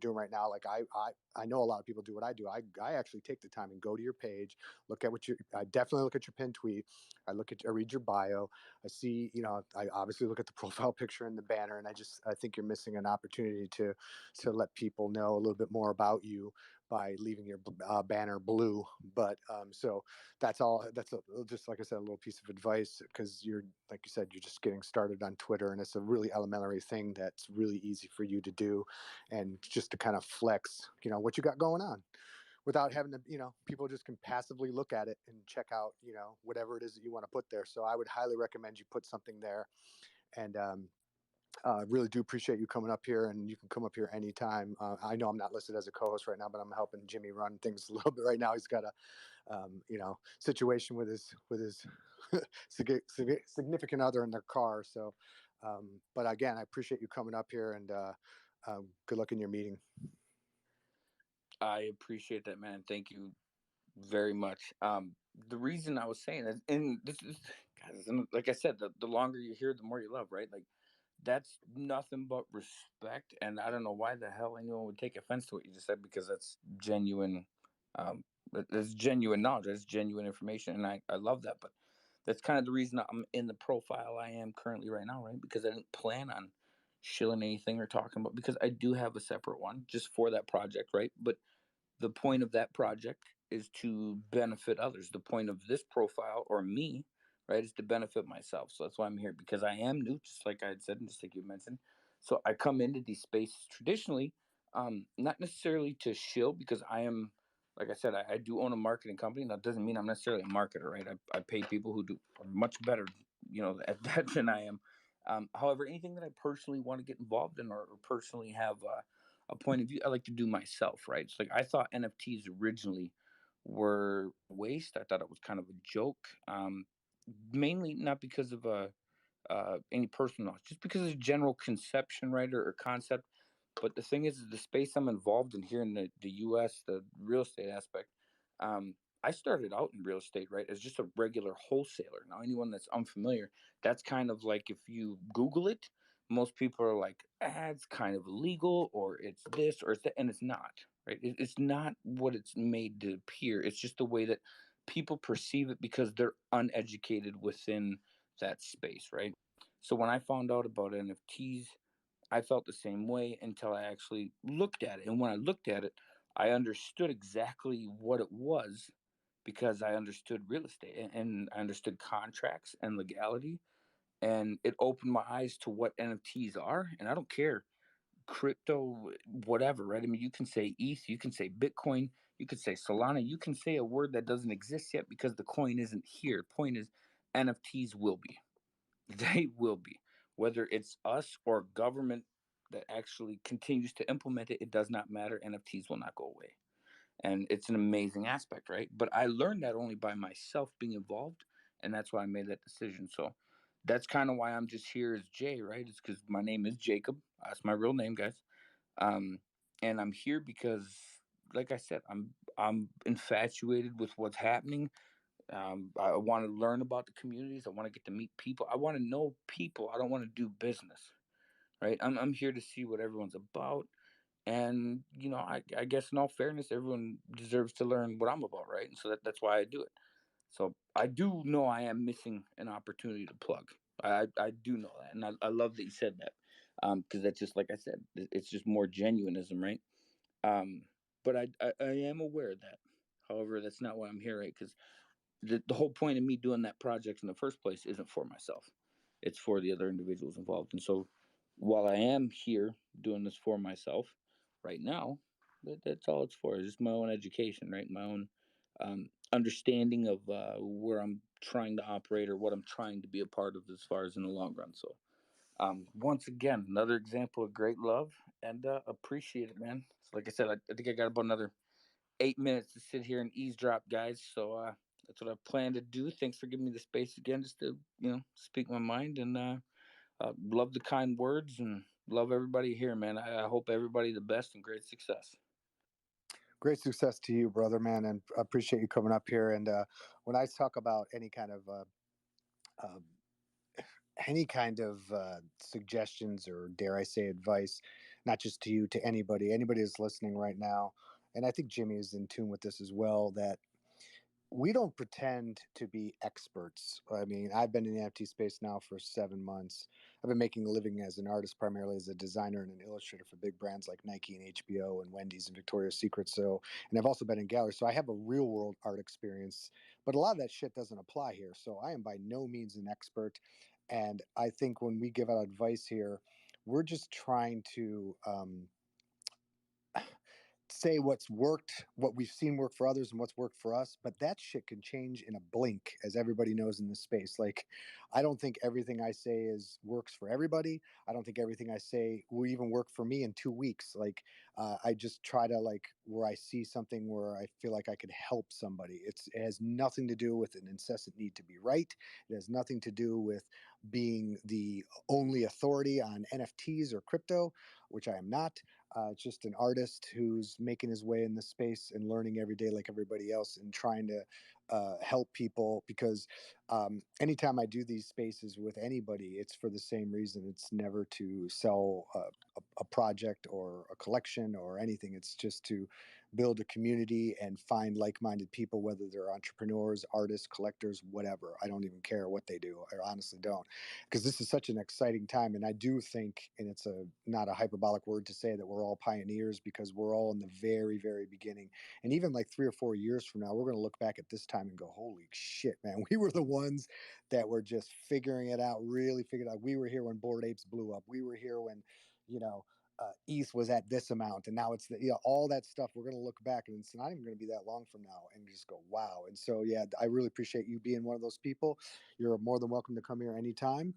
O: doing right now. Like I know a lot of people do what I do. I actually take the time and go to your page, look at I definitely look at your pinned tweet. I read your bio. I see, I obviously look at the profile picture and the banner, and I think you're missing an opportunity to let people know a little bit more about you by leaving your banner blue. But so that's all. Just like I said, a little piece of advice, because like you said, you're just getting started on Twitter, and it's a really elementary thing that's really easy for you to do, and just to kind of flex, what you got going on, without having to, people just can passively look at it and check out, whatever it is that you want to put there. So I would highly recommend you put something there. And really do appreciate you coming up here, and you can come up here anytime. I know I'm not listed as a co-host right now, but I'm helping Jimmy run things a little bit right now. He's got a, situation with his significant other in their car. So, but again, I appreciate you coming up here, and good luck in your meeting.
G: I appreciate that, man. Thank you very much. The reason I was saying that, and this is, guys, like I said, the longer you hear, the more you love, right? Like, that's nothing but respect. And I don't know why the hell anyone would take offense to what you just said, because that's genuine. That's genuine knowledge. That's genuine information. And I love that. But that's kind of the reason I'm in the profile I am currently right now, right? Because I didn't plan on shilling anything or talking about, because I do have a separate one just for that project, right? But the point of that project is to benefit others. The point of this profile, or me, right, is to benefit myself. So that's why I'm here, because I am new, just like I had said, and just like you mentioned. So I come into these spaces traditionally, not necessarily to shill, because I am, like I said, I do own a marketing company. That doesn't mean I'm necessarily a marketer, right? I pay people who are much better, at that than I am. However, anything that I personally want to get involved in, or personally have a point of view, I like to do myself, right? It's like, I thought NFTs originally were waste. I thought it was kind of a joke, mainly not because of any personal knowledge, just because of general conception, right, or concept. But the thing is, the space I'm involved in here in the U.S., the real estate aspect, I started out in real estate, right, as just a regular wholesaler. Now, anyone that's unfamiliar, that's kind of like, if you Google it, most people are like, it's kind of illegal, or it's this, or it's that, and it's not, right? It's not what it's made to appear. It's just the way that people perceive it, because they're uneducated within that space, right? So when I found out about NFTs, I felt the same way until I actually looked at it. And when I looked at it, I understood exactly what it was, because I understood real estate, and I understood contracts and legality. And it opened my eyes to what NFTs are. And I don't care, crypto, whatever, right? I mean, you can say ETH, you can say Bitcoin, you can say Solana, you can say a word that doesn't exist yet, because the coin isn't here. Point is, NFTs will be. They will be. Whether it's us or government that actually continues to implement it, it does not matter. NFTs will not go away. And it's an amazing aspect, right? But I learned that only by myself being involved, and that's why I made that decision. So that's kind of why I'm just here as Jay, right? It's because my name is Jacob. That's my real name, guys. Um, and I'm here because, like I said, I'm infatuated with what's happening. I want to learn about the communities. I want to get to meet people. I want to know people. I don't want to do business, right? I'm here to see what everyone's about. And, I guess in all fairness, everyone deserves to learn what I'm about, right? And so that's why I do it. So I do know I am missing an opportunity to plug. I do know that. And I love that you said that, because that's just, like I said, it's just more genuinism, right? But I am aware of that. However, that's not why I'm here, right? Because the whole point of me doing that project in the first place isn't for myself. It's for the other individuals involved. And so while I am here doing this for myself right now, that's all it's for. It's just my own education, right? My own understanding of where I'm trying to operate, or what I'm trying to be a part of as far as in the long run. So once again, another example of great love, and appreciate it, man. So like I said, I think I got about another 8 minutes to sit here and eavesdrop, guys. So That's what I plan to do. Thanks for giving me the space again, just to speak my mind, and love the kind words, and love everybody here, man. I hope everybody the best and great success.
O: Great success to you, brother, man, and I appreciate you coming up here. And when I talk about any kind of suggestions, or dare I say advice, not just to you, to anybody that's listening right now, and I think Jimmy is in tune with this as well, that we don't pretend to be experts. I mean, I've been in the NFT space now for 7 months. I've been making a living as an artist, primarily as a designer and an illustrator for big brands like Nike and HBO and Wendy's and Victoria's Secret. So, and I've also been in galleries. So I have a real world art experience, but a lot of that shit doesn't apply here. So I am by no means an expert. And I think when we give out advice here, we're just trying to say what's worked, what we've seen work for others and what's worked for us, but that shit can change in a blink, as everybody knows in this space. Like, I don't think everything I say works for everybody. I don't think everything I say will even work for me in 2 weeks. Like, I just try to, like, where I see something where I feel like I could help somebody. It has nothing to do with an incessant need to be right. It has nothing to do with being the only authority on NFTs or crypto, which I am not. Just an artist who's making his way in the space and learning every day like everybody else, and trying to help people, because anytime I do these spaces with anybody, it's for the same reason. It's never to sell a project or a collection or anything. It's just to build a community and find like-minded people, whether they're entrepreneurs, artists, collectors, whatever. I don't even care what they do. I honestly don't, because this is such an exciting time. And I do think, and it's not a hyperbolic word to say that we're all pioneers, because we're all in the very, very beginning. And even like 3 or 4 years from now, we're going to look back at this time and go, holy shit, man, we were the ones that were just figuring it out, really figured out. We were here when Bored Apes blew up. We were here when, ETH was at this amount, and now it's all that stuff. We're going to look back, and it's not even going to be that long from now, and just go, wow. And so, yeah, I really appreciate you being one of those people. You're more than welcome to come here anytime.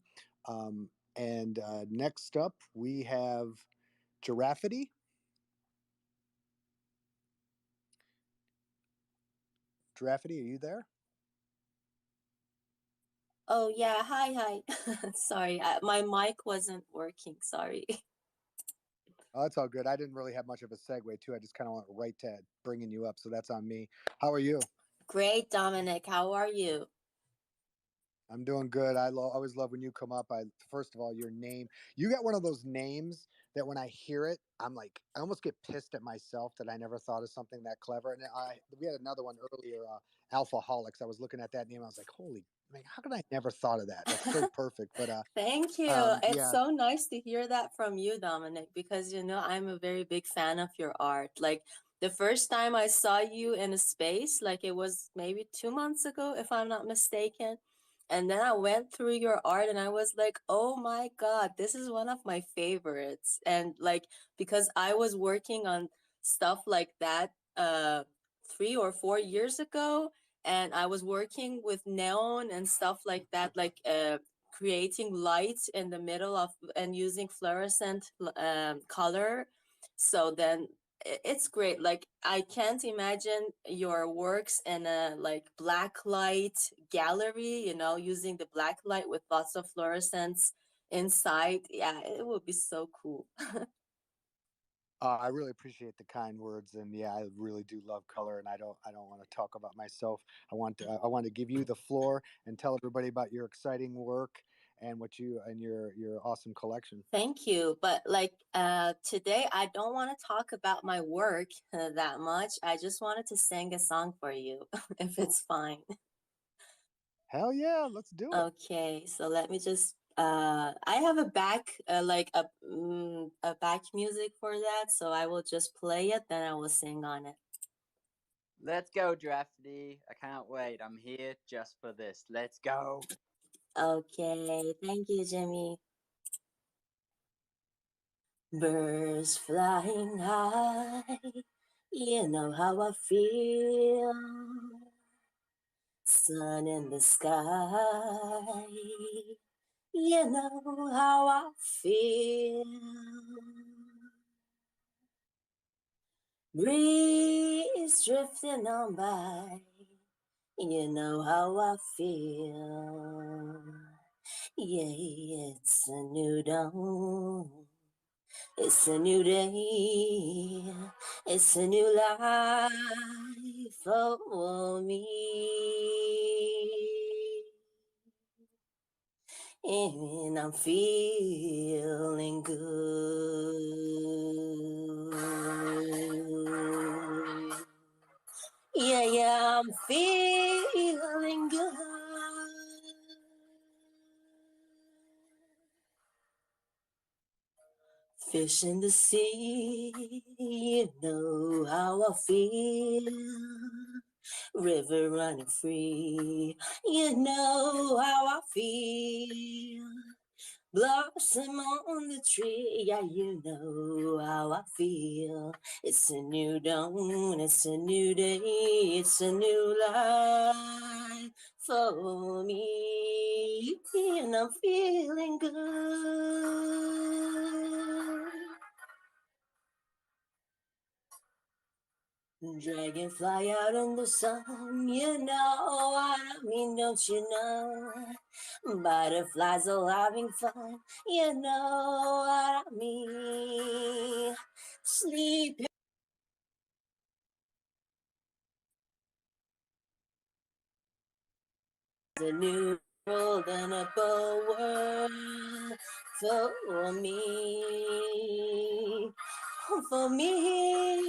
O: And next up, we have Giraffity. Giraffity, are you there?
A: Oh yeah, hi. Sorry, my mic wasn't working. Sorry.
O: Oh, that's all good. I didn't really have much of a segue too. I just kind of went right to bringing you up, so that's on me. How are you?
A: Great, Dominic. How are you?
O: I'm doing good. I always love when you come up. First of all, your name. You got one of those names that when I hear it, I'm like, I almost get pissed at myself that I never thought of something that clever. And we had another one earlier, Alphaholics. I was looking at that name. I was like, holy man, how could I never thought of that? That's so perfect. But
A: thank you. It's so nice to hear that from you, Dominic, because I'm a very big fan of your art. Like, the first time I saw you in a space, like it was maybe 2 months ago, if I'm not mistaken. And then I went through your art and I was like, oh my God, this is one of my favorites. And like, because I was working on stuff like that 3 or 4 years ago, and I was working with neon and stuff like that, like creating lights in the middle of and using fluorescent color. So then it's great. Like, I can't imagine your works in a like black light gallery, using the black light with lots of fluorescence inside. Yeah, it would be so cool.
O: I really appreciate the kind words, and yeah, I really do love color. And I don't want to talk about myself. I want to give you the floor and tell everybody about your exciting work and your awesome collection.
A: Thank you. But like today, I don't want to talk about my work that much. I just wanted to sing a song for you, if it's fine.
O: Hell yeah, let's do it.
A: Okay, so let me just I have a back like a back music for that, so I will just play it, then I will sing on it.
I: Let's go, Drafty. I can't wait. I'm here just for this. Let's go.
A: Okay, thank you, Jimmy. Birds flying high, you know how I feel. Sun in the sky, you know how I feel. Breeze drifting on by, You know how I feel. Yeah, it's a new dawn. It's a new day. It's a new life for me. And I'm feeling good. Yeah, yeah, I'm feeling good. Fish in the sea, you know how I feel. River running free, you know how I feel. Blossom on the tree, yeah, you know how I feel. It's a new dawn, it's a new day, it's a new life for me, and I'm feeling good. Dragonfly out in the sun, you know what I mean, don't you know? Butterflies all having fun, you know what I mean. Sleep. A new world and a bold world for me, for me.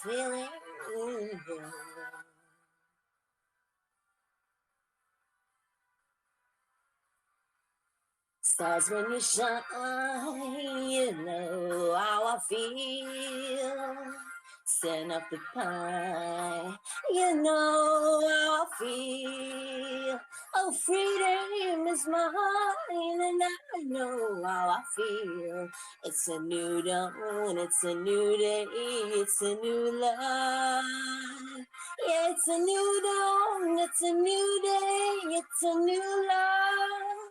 A: Feeling good. Stars when you shine, you know how I feel. Stand up the pine, you know how I feel. Oh, freedom is mine, and I know how I feel. It's a new dawn, it's a new day, it's a new life. Yeah, it's a new dawn, it's a new day, it's a new life.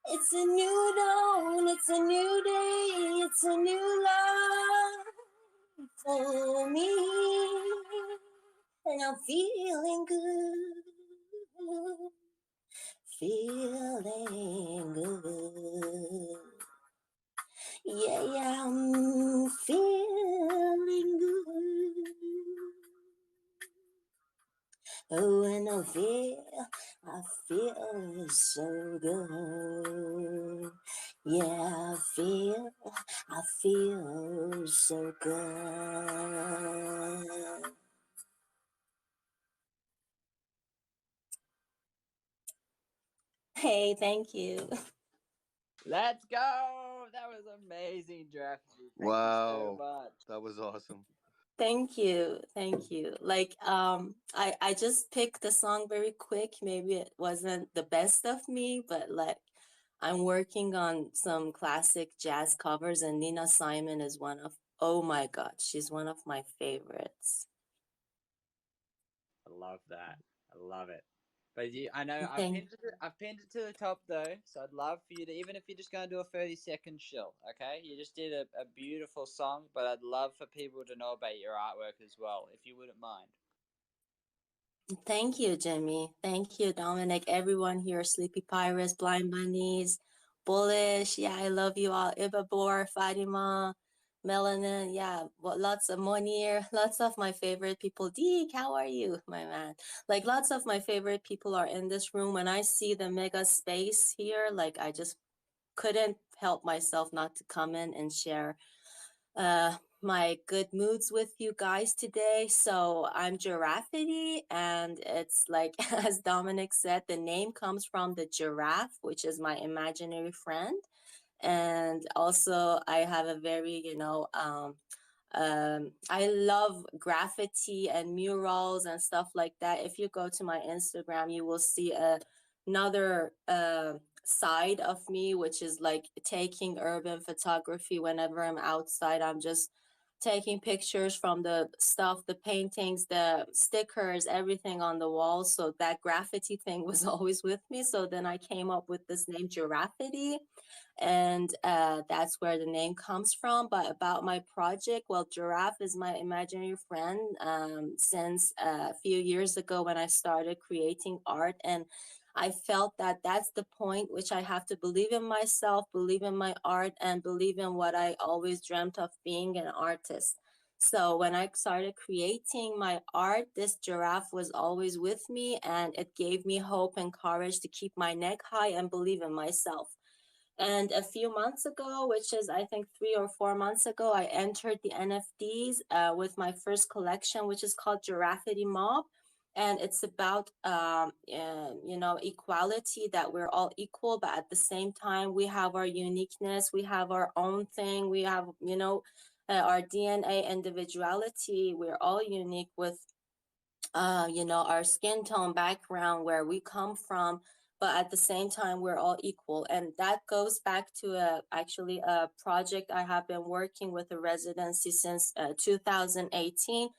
A: It's a new dawn, it's a new day, it's a new life for me. And I'm feeling good, feeling good. Yeah, yeah, I'm feeling good. Oh, and I feel so good. Yeah, I feel so good. Hey, thank you.
K: Let's go. That was amazing, Drafty. Thank you so
H: Wow,
K: much.
H: that was awesome.
A: Thank you. Thank you. Like I just picked the song very quick. Maybe it wasn't the best of me, but like I'm working on some classic jazz covers and Nina Simon is one of, oh my God, she's one of my favorites.
I: I love that. I love it. But I know
A: Thank
I: I've pinned it to the top though, so I'd love for you to, even if you're just gonna do a 30-second chill, okay? You just did a beautiful song, but I'd love for people to know about your artwork as well, if you wouldn't mind.
A: Thank you, Jimmy. Thank you, Dominic. Everyone here, Sleepy Pirates, Blind Bunnies, Bullish. Yeah, I love you all. Ibabor, Fatima, Melanin. Yeah, lots of Monir. Lots of my favorite people. Deek, how are you, my man? Like, lots of my favorite people are in this room. When I see the mega space here, like, I just couldn't help myself not to come in and share my good moods with you guys today. So I'm Giraffity, and it's like, as Dominic said, the name comes from the giraffe, which is my imaginary friend. And also, I have a very, I love graffiti and murals and stuff like that. If you go to my Instagram, you will see another side of me, which is like taking urban photography. Whenever I'm outside, I'm just taking pictures from the stuff, the paintings, the stickers, everything on the wall. So that graffiti thing was always with me. So then I came up with this name Giraffity, and that's where the name comes from. But about my project, well, Giraffe is my imaginary friend since a few years ago when I started creating art. And I felt that that's the point which I have to believe in myself, believe in my art, and believe in what I always dreamt of being, an artist. So when I started creating my art, this giraffe was always with me, and it gave me hope and courage to keep my neck high and believe in myself. And a few months ago, which is I think 3 or 4 months ago, I entered the NFTs with my first collection, which is called Giraffity Mob. And it's about, equality, that we're all equal, but at the same time, we have our uniqueness, we have our own thing, we have, our DNA individuality. We're all unique with our skin tone, background, where we come from, but at the same time, we're all equal. And that goes back to actually a project I have been working with, a residency since 2018,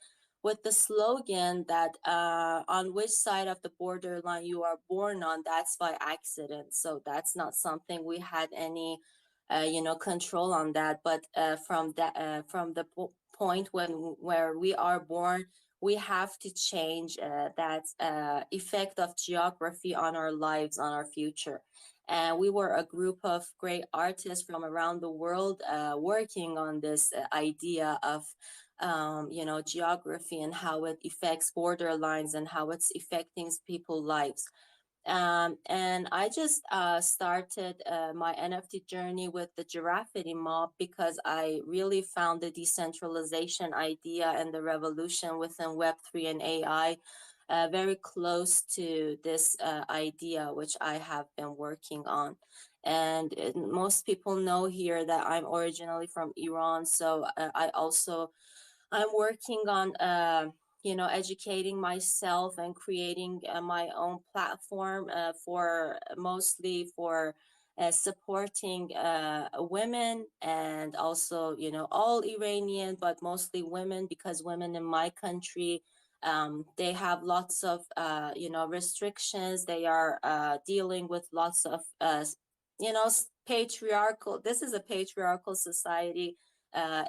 A: with the slogan that on which side of the borderline you are born on, that's by accident. So that's not something we had any control on that, but from the point where we are born, we have to change that effect of geography on our lives, on our future. And we were a group of great artists from around the world working on this idea of, geography and how it affects borderlines and how it's affecting people's lives. And I just started my NFT journey with the Giraffity Mob because I really found the decentralization idea and the revolution within Web3 and AI very close to this idea, which I have been working on. And most people know here that I'm originally from Iran, so I'm working on, educating myself and creating my own platform for mostly for supporting women, and also, all Iranian, but mostly women, because women in my country, they have lots of, restrictions. They are dealing with lots of, patriarchal. This is a patriarchal society,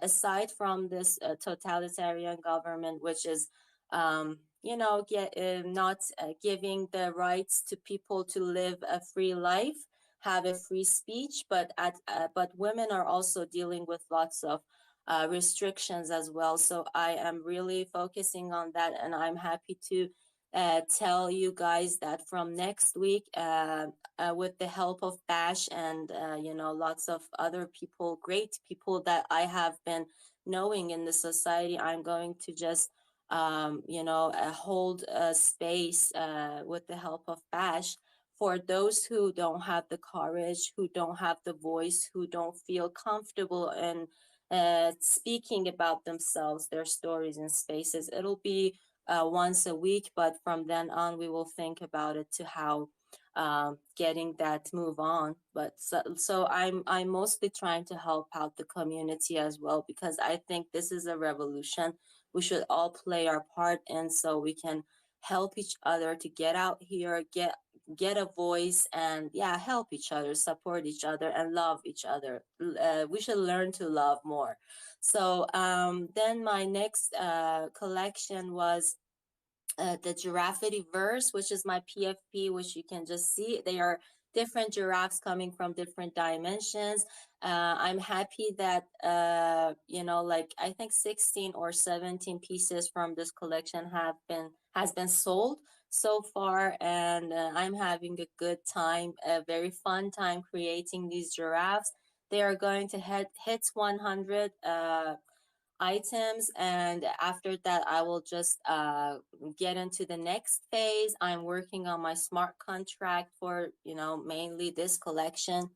A: aside from this totalitarian government, which is, not giving the rights to people to live a free life, have a free speech, but women are also dealing with lots of restrictions as well. So I am really focusing on that, and I'm happy to tell you guys that from next week, with the help of Bash and lots of other people, great people that I have been knowing in the society, I'm going to just hold a space with the help of Bash for those who don't have the courage, who don't have the voice, who don't feel comfortable in speaking about themselves, their stories and spaces. It'll be once a week, but from then on, we will think about it to how getting that move on. But so I'm mostly trying to help out the community as well, because I think this is a revolution we should all play our part in, so we can help each other to get out here, get a voice, and yeah, help each other, support each other, and love each other. We should learn to love more. So then my next collection was the Giraffity Verse, which is my PFP, which you can just see. They are different giraffes coming from different dimensions. I'm happy that, like I think 16 or 17 pieces from this collection has been sold so far, and I'm having a good time, a very fun time creating these giraffes. They are going to hit 100 items, and after that I will just get into the next phase. I'm working on my smart contract for mainly this collection,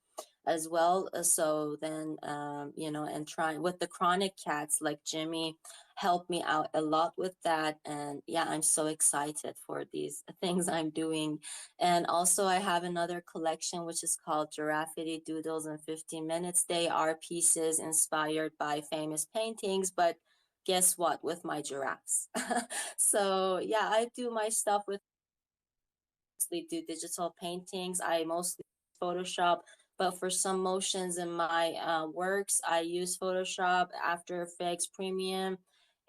A: as well. So then, and trying with the chronic cats, like Jimmy helped me out a lot with that. And yeah, I'm so excited for these things I'm doing. And also, I have another collection which is called Giraffity Doodles in 15 Minutes. They are pieces inspired by famous paintings, but guess what? With my giraffes. So yeah, I do my stuff with mostly do digital paintings. I mostly use Photoshop, but for some motions in my works, I use Photoshop, After Effects Premium.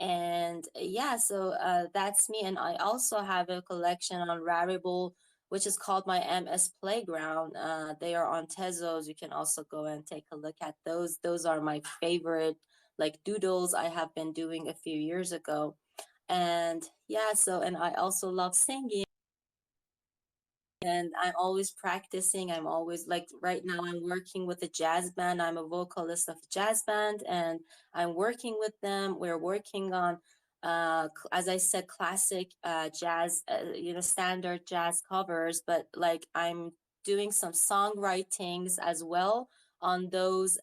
A: And yeah, so that's me. And I also have a collection on Rarible, which is called my MS Playground. They are on Tezos. You can also go and take a look at those. Those are my favorite, like doodles I have been doing a few years ago. And yeah, so, and I also love singing, and I'm always practicing. I'm always like right now I'm working with a jazz band. I'm a vocalist of a jazz band, and I'm working with them. We're working on as I said, classic jazz, standard jazz covers, but like I'm doing some songwritings as well on those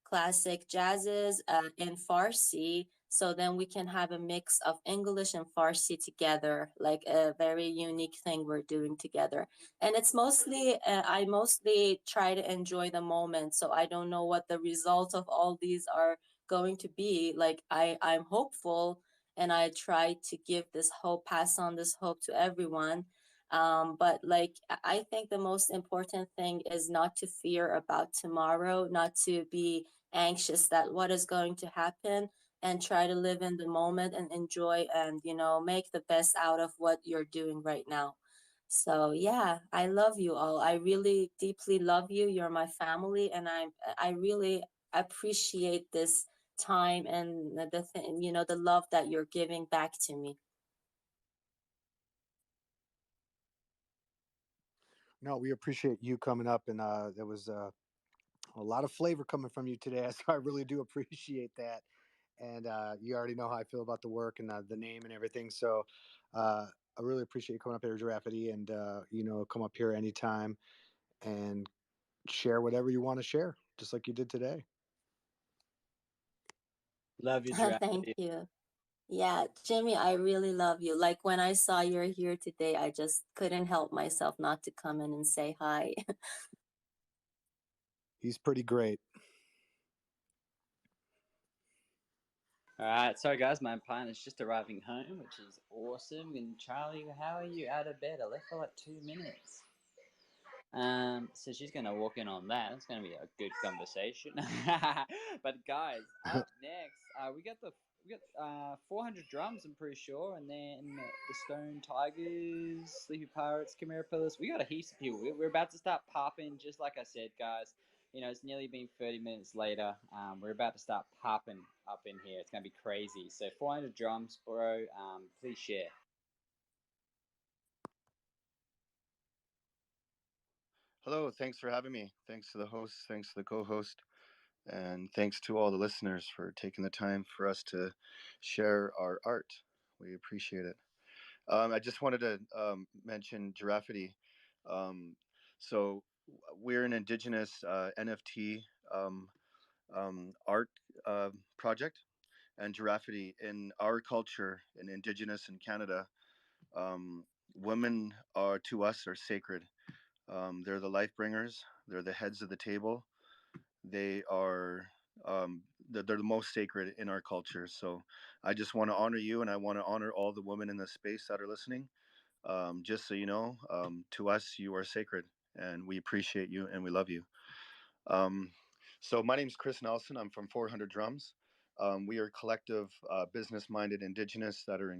A: classic jazzes in Farsi. So then we can have a mix of English and Farsi together, like a very unique thing we're doing together. And it's mostly, I mostly try to enjoy the moment. So I don't know what the result of all these are going to be. Like I'm hopeful, and I try to give this hope, pass on this hope to everyone. But like I think the most important thing is not to fear about tomorrow, not to be anxious that what is going to happen, and try to live in the moment and enjoy, and make the best out of what you're doing right now. So yeah, I love you all. I really deeply love you. You're my family, and I really appreciate this time and the love that you're giving back to me.
O: No, we appreciate you coming up, and there was a lot of flavor coming from you today. So I really do appreciate that. And you already know how I feel about the work and the name and everything. So I really appreciate you coming up here, Giraffity, and come up here anytime and share whatever you want to share, just like you did today.
I: Love you,
A: Thank
I: Giraffe.
A: you. Yeah, Jimmy, I really love you. Like when I saw you're here today, I just couldn't help myself not to come in and say hi.
O: He's pretty great.
I: All right, so guys, my partner's just arriving home, which is awesome. And Charlie, how are you out of bed? I left for like 2 minutes. So she's gonna walk in on that. It's gonna be a good conversation. But guys, up next, we got 400 drums, I'm pretty sure, and then the Stone Tigers, Sleepy Pirates, Chimera Pillars. We got a heap of people. We're about to start popping, just like I said, guys. It's nearly been 30 minutes later. We're about to start popping up in here. It's gonna be crazy. So 400 drums, bro. Please share.
H: Hello, thanks for having me. Thanks to the host, thanks to the co host, and thanks to all the listeners for taking the time for us to share our art. We appreciate it. I just wanted to mention Giraffity. Um, so, we're an indigenous NFT art project, and Giraffity in our culture, in indigenous in Canada, um, women are to us are sacred. They're the life bringers. They're the heads of the table. They are they're the most sacred in our culture. So I just want to honor you, and I want to honor all the women in the space that are listening. Just so you know, to us, you are sacred, and we appreciate you and we love you. Um, so my name is Chris Nelson. I'm from 400 Drums. We are a collective, business-minded Indigenous that are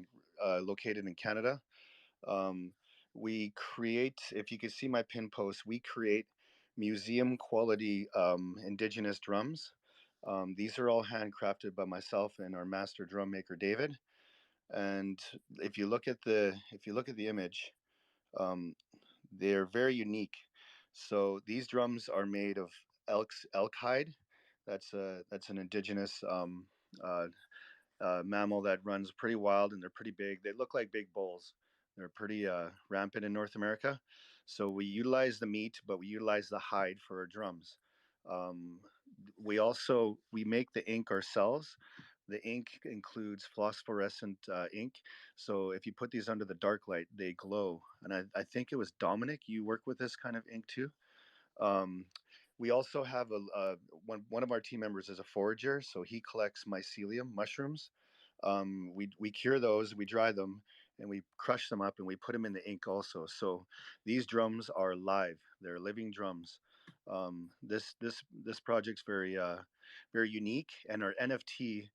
H: located in Canada. Um, we create, if you could see my pin post, we create museum quality indigenous drums. These are all handcrafted by myself and our master drum maker David. And if you look at the image, um, they're very unique. So these drums are made of elk hide. That's an indigenous uh, mammal that runs pretty wild, and they're pretty big. They look like big bulls. They're pretty rampant in North America. So we utilize the meat, but we utilize the hide for our drums. Um, we make the ink ourselves. The ink includes phosphorescent ink. So if you put these under the dark light, they glow. And I think it was Dominic, you work with this kind of ink too. Um, we also have one of our team members is a forager, so he collects mycelium mushrooms. We cure those, we dry them, and we crush them up, and we put them in the ink also. So these drums are live; they're living drums. This project's very unique, and our NFT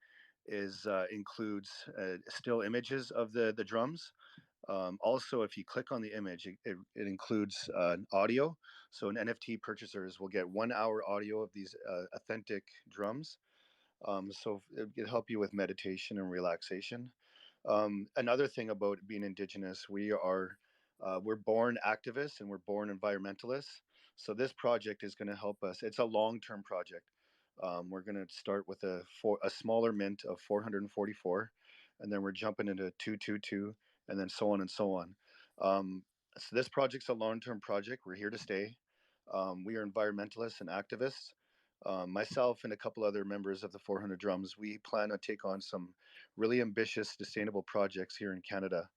H: is includes still images of the drums. Also, if you click on the image, it includes audio. So an NFT purchasers will get 1 hour audio of these authentic drums. So it can help you with meditation and relaxation. Another thing about being indigenous, we're born activists and we're born environmentalists. So this project is going to help us. It's a long-term project. We're going to start with a smaller mint of 444, and then we're jumping into 222, and then so on and so on. So this project's a long-term project. We're here to stay. We are environmentalists and activists. Myself and a couple other members of the 400 Drums, we plan to take on some really ambitious sustainable projects here in Canada.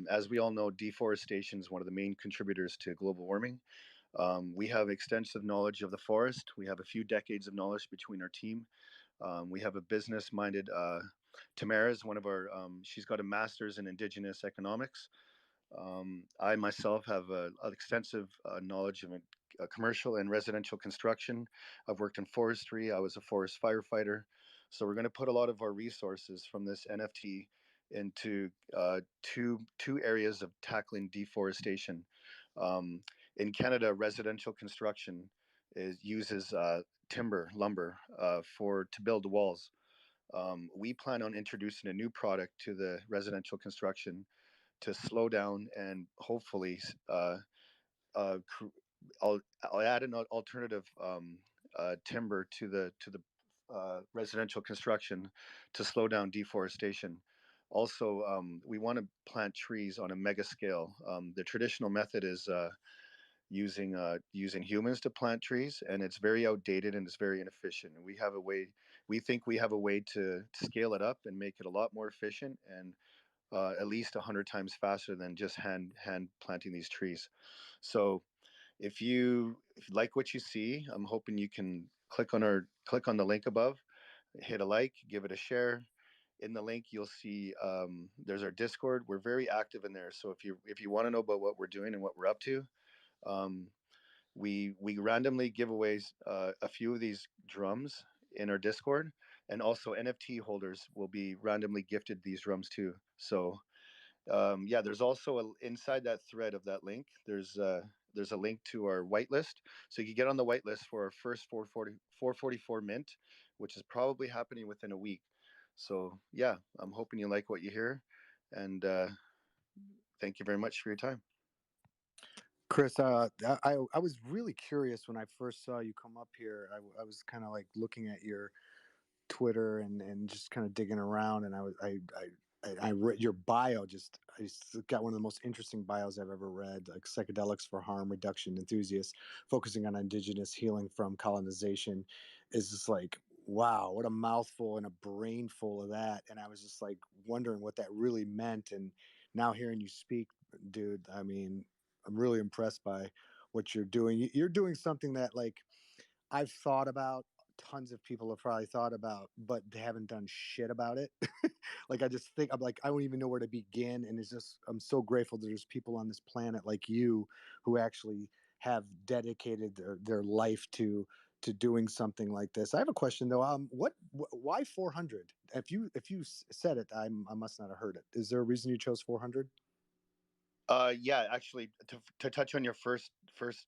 H: As we all know, deforestation is one of the main contributors to global warming. We have extensive knowledge of the forest. We have a few decades of knowledge between our team. We have a business-minded Tamara is one of our. She's got a master's in Indigenous economics. I myself have extensive knowledge of commercial and residential construction. I've worked in forestry. I was a forest firefighter. So we're going to put a lot of our resources from this NFT into two areas of tackling deforestation. Um, in Canada, residential construction uses timber, lumber, for to build walls. We plan on introducing a new product to the residential construction to slow down and hopefully uh, I'll add an alternative timber to the residential construction to slow down deforestation. Also, we want to plant trees on a mega scale. The traditional method is using humans to plant trees, and it's very outdated and it's very inefficient. And we have a way. We think we have a way to scale it up and make it a lot more efficient and at least 100 times faster than just hand planting these trees. So if you like what you see, I'm hoping you can click on the link above, hit a like, give it a share. In the link, you'll see there's our Discord. We're very active in there. So if you want to know about what we're doing and what we're up to, um, we randomly give away a few of these drums in our Discord, and also NFT holders will be randomly gifted these drums too. So yeah, there's also inside that thread of that link. There's a link to our whitelist, so you can get on the whitelist for our first 444 mint, which is probably happening within a week. So yeah, I'm hoping you like what you hear, and thank you very much for your time.
O: Chris, I was really curious when I first saw you come up here. I was kind of like looking at your Twitter and just kind of digging around, and I read your bio. Just got one of the most interesting bios I've ever read, like psychedelics for harm reduction enthusiasts, focusing on indigenous healing from colonization, is just like wow, what a mouthful and a brain full of that. And I was just like wondering what that really meant. And now hearing you speak, dude, I mean, I'm really impressed by what you're doing. You're doing something that like I've thought about, tons of people have probably thought about, but they haven't done shit about it. Like I just think I'm like I don't even know where to begin, and it's just I'm so grateful that there's people on this planet like you who actually have dedicated their life to doing something like this. I have a question though. Why 400? If you said it, I must not have heard it. Is there a reason you chose 400?
H: Yeah, actually, to touch on your first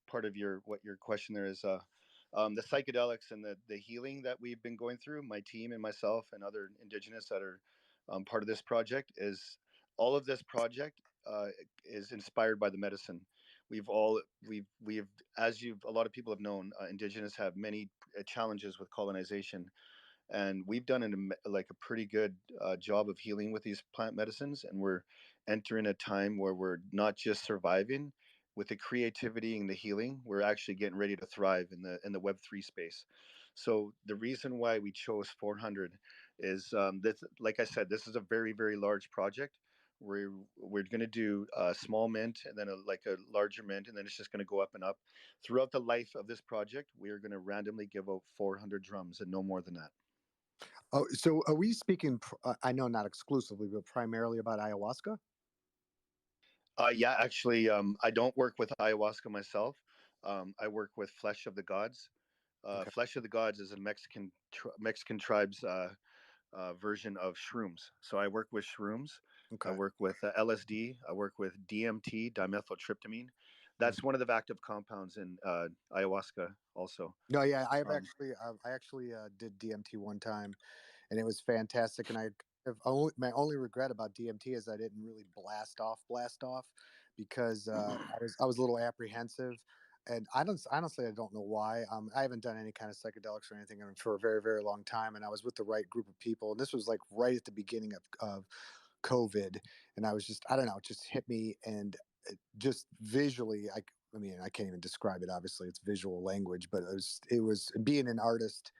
H: part of your question there is the psychedelics and the healing that we've been going through. My team and myself and other indigenous that are part of this project is all of this project is inspired by the medicine. We've as you've a lot of people have known, indigenous have many challenges with colonization, and we've done like a pretty good job of healing with these plant medicines, and we're entering a time where we're not just surviving, with the creativity and the healing, we're actually getting ready to thrive in the Web3 space. So the reason why we chose 400 is this, like I said, this is a very very large project. We're going to do a small mint and then like a larger mint, and then it's just going to go up and up throughout the life of this project. We are going to randomly give out 400 drums and no more than that.
O: Oh, so are we speaking? I know not exclusively, but primarily about ayahuasca.
H: Yeah, actually, I don't work with ayahuasca myself. I work with Flesh of the Gods.
O: Okay.
H: Flesh of the Gods is a Mexican tribe's version of shrooms. So I work with shrooms. I
O: Okay.
H: work with LSD. I work with DMT, dimethyltryptamine.
O: Mm.
H: That's one of the active compounds in ayahuasca. Also,
O: No, yeah,
H: um,
O: I actually did DMT one time, and it was fantastic. And my only regret about DMT is I didn't really blast off, because I was a little apprehensive, and honestly I don't know why. I haven't done any kind of psychedelics or anything for a very very long time, and I was with the right group of people, and this was like right at the beginning of COVID, and I was just, I don't know, it just hit me, and just visually, I mean, I can't even describe it. Obviously, it's visual language, but it was being an artist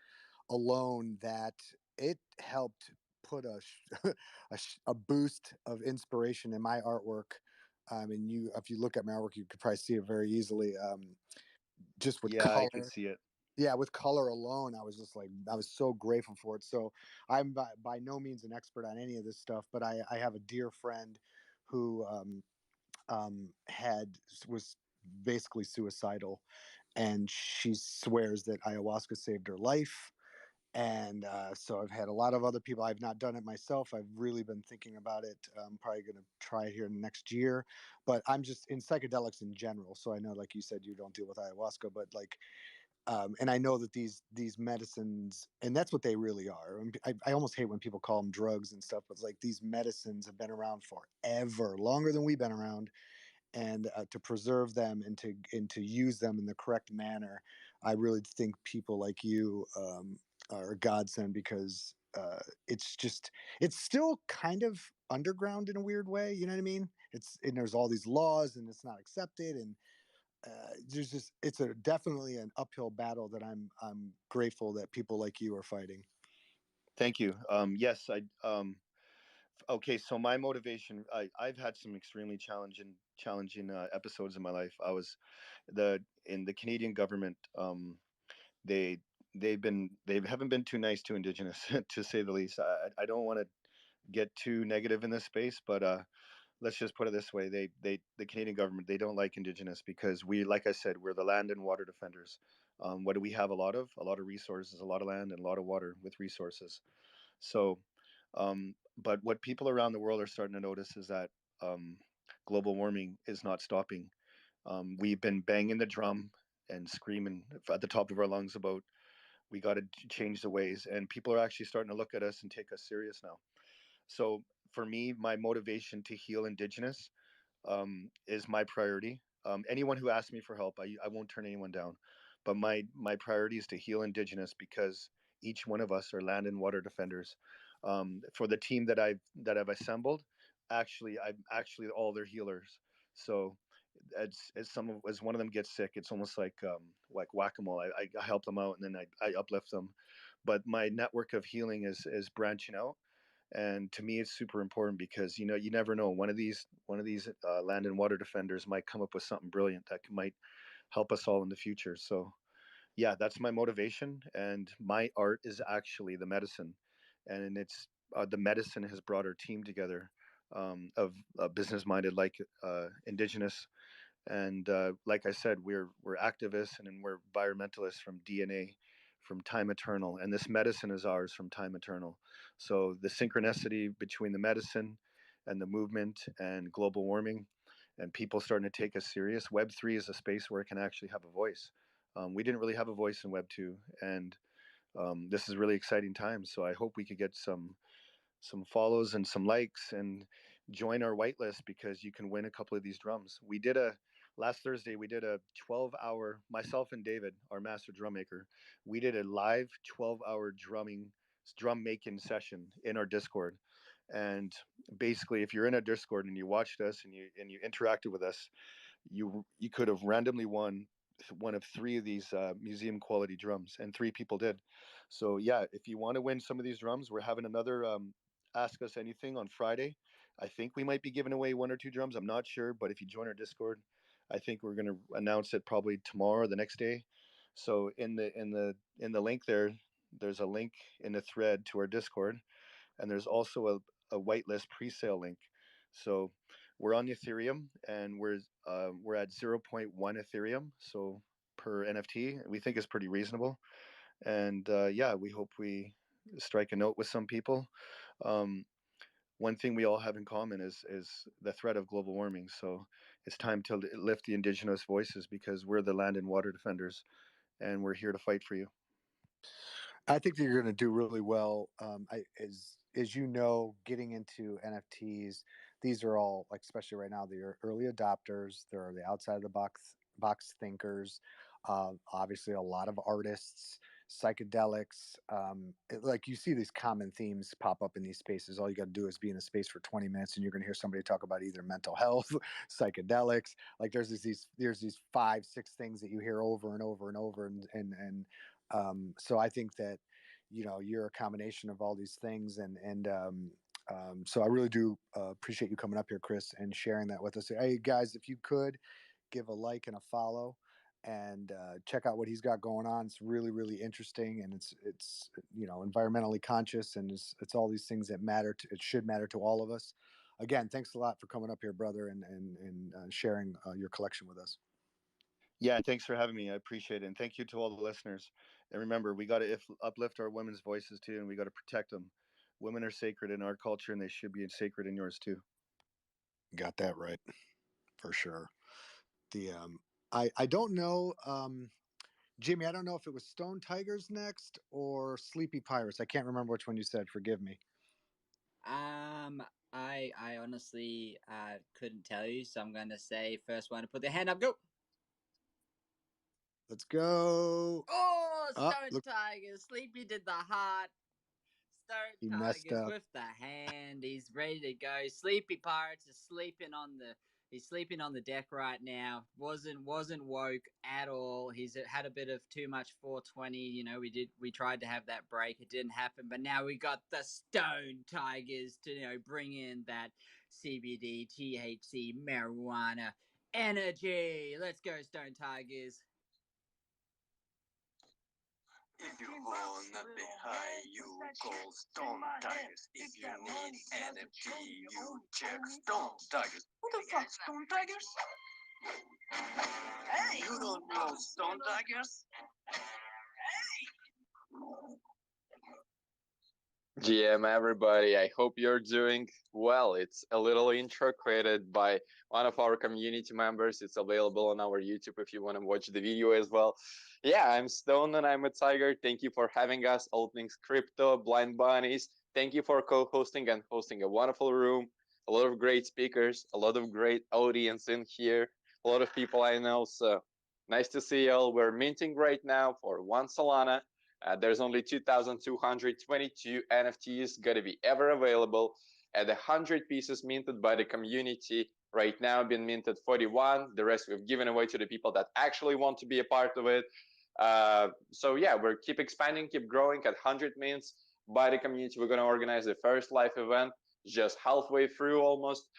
O: alone that it helped put a boost of inspiration in my artwork. And if you look at my artwork, you could probably see it very easily. Just with
H: yeah, I could
O: color,
H: see it.
O: yeah, with color alone, I was just like, I was so grateful for it. So I'm by no means an expert on any of this stuff, but I have a dear friend who had was basically suicidal, and she swears that ayahuasca saved her life. And so I've had a lot of other people. I've not done it myself. I've really been thinking about it. I'm probably going to try it here next year, but I'm just in psychedelics in general. So I know, like you said, you don't deal with ayahuasca, but like, and I know that these medicines, and that's what they really are. I almost hate when people call them drugs and stuff, but it's like these medicines have been around forever, longer than we've been around, and to preserve them and to use them in the correct manner. I really think people like you are a godsend, because it's still kind of underground in a weird way. You know what I mean? And there's all these laws, and it's not accepted, and there's just, it's a definitely an uphill battle that I'm grateful that people like you are fighting.
H: Thank you. Yes, I. Okay, so my motivation, I've had some extremely challenging episodes in my life. I was the in the Canadian government. They they haven't been too nice to Indigenous, to say the least. I don't want to get too negative in this space, but let's just put it this way: the Canadian government, they don't like Indigenous because we, like I said, we're the land and water defenders. What do we have? A lot of resources, a lot of land, and a lot of water with resources. So, but what people around the world are starting to notice is that global warming is not stopping. We've been banging the drum and screaming at the top of our lungs about we got to change the ways, and people are actually starting to look at us and take us serious now. So for me, my motivation to heal Indigenous is my priority. Anyone who asks me for help, I won't turn anyone down. But my priority is to heal Indigenous, because each one of us are land and water defenders. For the team that I've assembled, actually I'm actually all their healers. So as one of them gets sick, it's almost like whack-a-mole. I help them out, and then I uplift them. But my network of healing is branching out, and to me it's super important, because you never know, one of these land and water defenders might come up with something brilliant that might help us all in the future. So yeah, that's my motivation, and my art is actually the medicine, and it's the medicine has brought our team together, of business minded, like Indigenous, and like I said, we're activists, and then we're environmentalists from DNA, from time eternal, and this medicine is ours from time eternal. So the synchronicity between the medicine and the movement and global warming, and people starting to take us serious. Web 3 is a space where it can actually have a voice. We didn't really have a voice in Web 2, and this is really exciting times. So I hope we could get some follows and some likes and join our whitelist, because you can win a couple of these drums. We did a Last Thursday, we did a 12-hour, myself and David, our master drum maker, we did a live 12-hour drum making session in our Discord. And basically, if you're in a Discord and you watched us and you interacted with us, you could have randomly won one of three of these museum quality drums, and three people did. So yeah, if you want to win some of these drums, we're having another Ask Us Anything on Friday. I think we might be giving away one or two drums. I'm not sure, but if you join our Discord, I think we're going to announce it probably tomorrow or the next day. So in the link there, there's a link in the thread to our Discord, and there's also a whitelist pre-sale link. So we're on Ethereum, and we're at 0.1 Ethereum, so per NFT. We think it's pretty reasonable, and yeah, we hope we strike a note with some people. Um, One thing we all have in common is the threat of global warming. So it's time to lift the indigenous voices, because we're the land and water defenders, and we're here to fight for you.
O: I think that you're going to do really well. As you know, getting into NFTs, these are all, like, especially right now, they're early adopters. They're the outside of the box thinkers. Obviously, a lot of artists, psychedelics. Like, you see these common themes pop up in these spaces. All you got to do is be in a space for 20 minutes, and you're going to hear somebody talk about either mental health, psychedelics. Like, there's these 5-6 things that you hear over and over and over, and so I think that, you're a combination of all these things, and so I really do appreciate you coming up here, Chris, and sharing that with us. Hey guys, if you could give a like and a follow, and check out what he's got going on. It's really, really interesting, and it's environmentally conscious, and it's all these things that matter. It should matter to all of us. Again, thanks a lot for coming up here, brother, and sharing your collection with us.
H: Yeah, and thanks for having me. I appreciate it. And thank you to all the listeners. And remember, we got to uplift our women's voices too, and we got to protect them. Women are sacred in our culture, and they should be sacred in yours too.
O: Got that right, for sure. The I don't know, Jimmy. I don't know if it was Stone Tigers next or Sleepy Pirates. I can't remember which one you said. Forgive me.
I: I honestly couldn't tell you, so I'm gonna say first one to put their hand up. Go.
O: Let's go.
I: Oh, Stone Tigers. Sleepy did the heart.
O: He
I: Stone
O: messed
I: Tigers
O: up.
I: with the hand. He's ready to go. Sleepy Pirates is sleeping on the. He's sleeping on the deck right now. Wasn't woke at all. He's had a bit of too much 420. We tried to have that break. It didn't happen. But now we got the Stone Tigers to bring in that CBD, THC, marijuana energy. Let's go, Stone Tigers.
L: If you wanna be high, you call Stone Tigers. If you need NFT, you check Stone Tigers. Who the fuck, Stone Tigers? Hey, you don't know Stone Tigers?
V: GM, everybody, I hope you're doing well. It's a little intro created by one of our community members. It's available on our YouTube if you want to watch the video as well. Yeah, I'm Stone and I'm a Tiger. Thank you for having us, All Things Crypto, Blind Bunnies. Thank you for co-hosting and hosting a wonderful room. A lot of great speakers, a lot of great audience in here, a lot of people I know. So nice to see you all. We're minting right now for 1 Solana. There's only 2,222 NFTs going to be ever available, and 100 pieces minted by the community. Right now, been minted 41. The rest we've given away to the people that actually want to be a part of it. So yeah, we're keep expanding, keep growing at 100 mints by the community. We're going to organize the first live event just halfway through almost,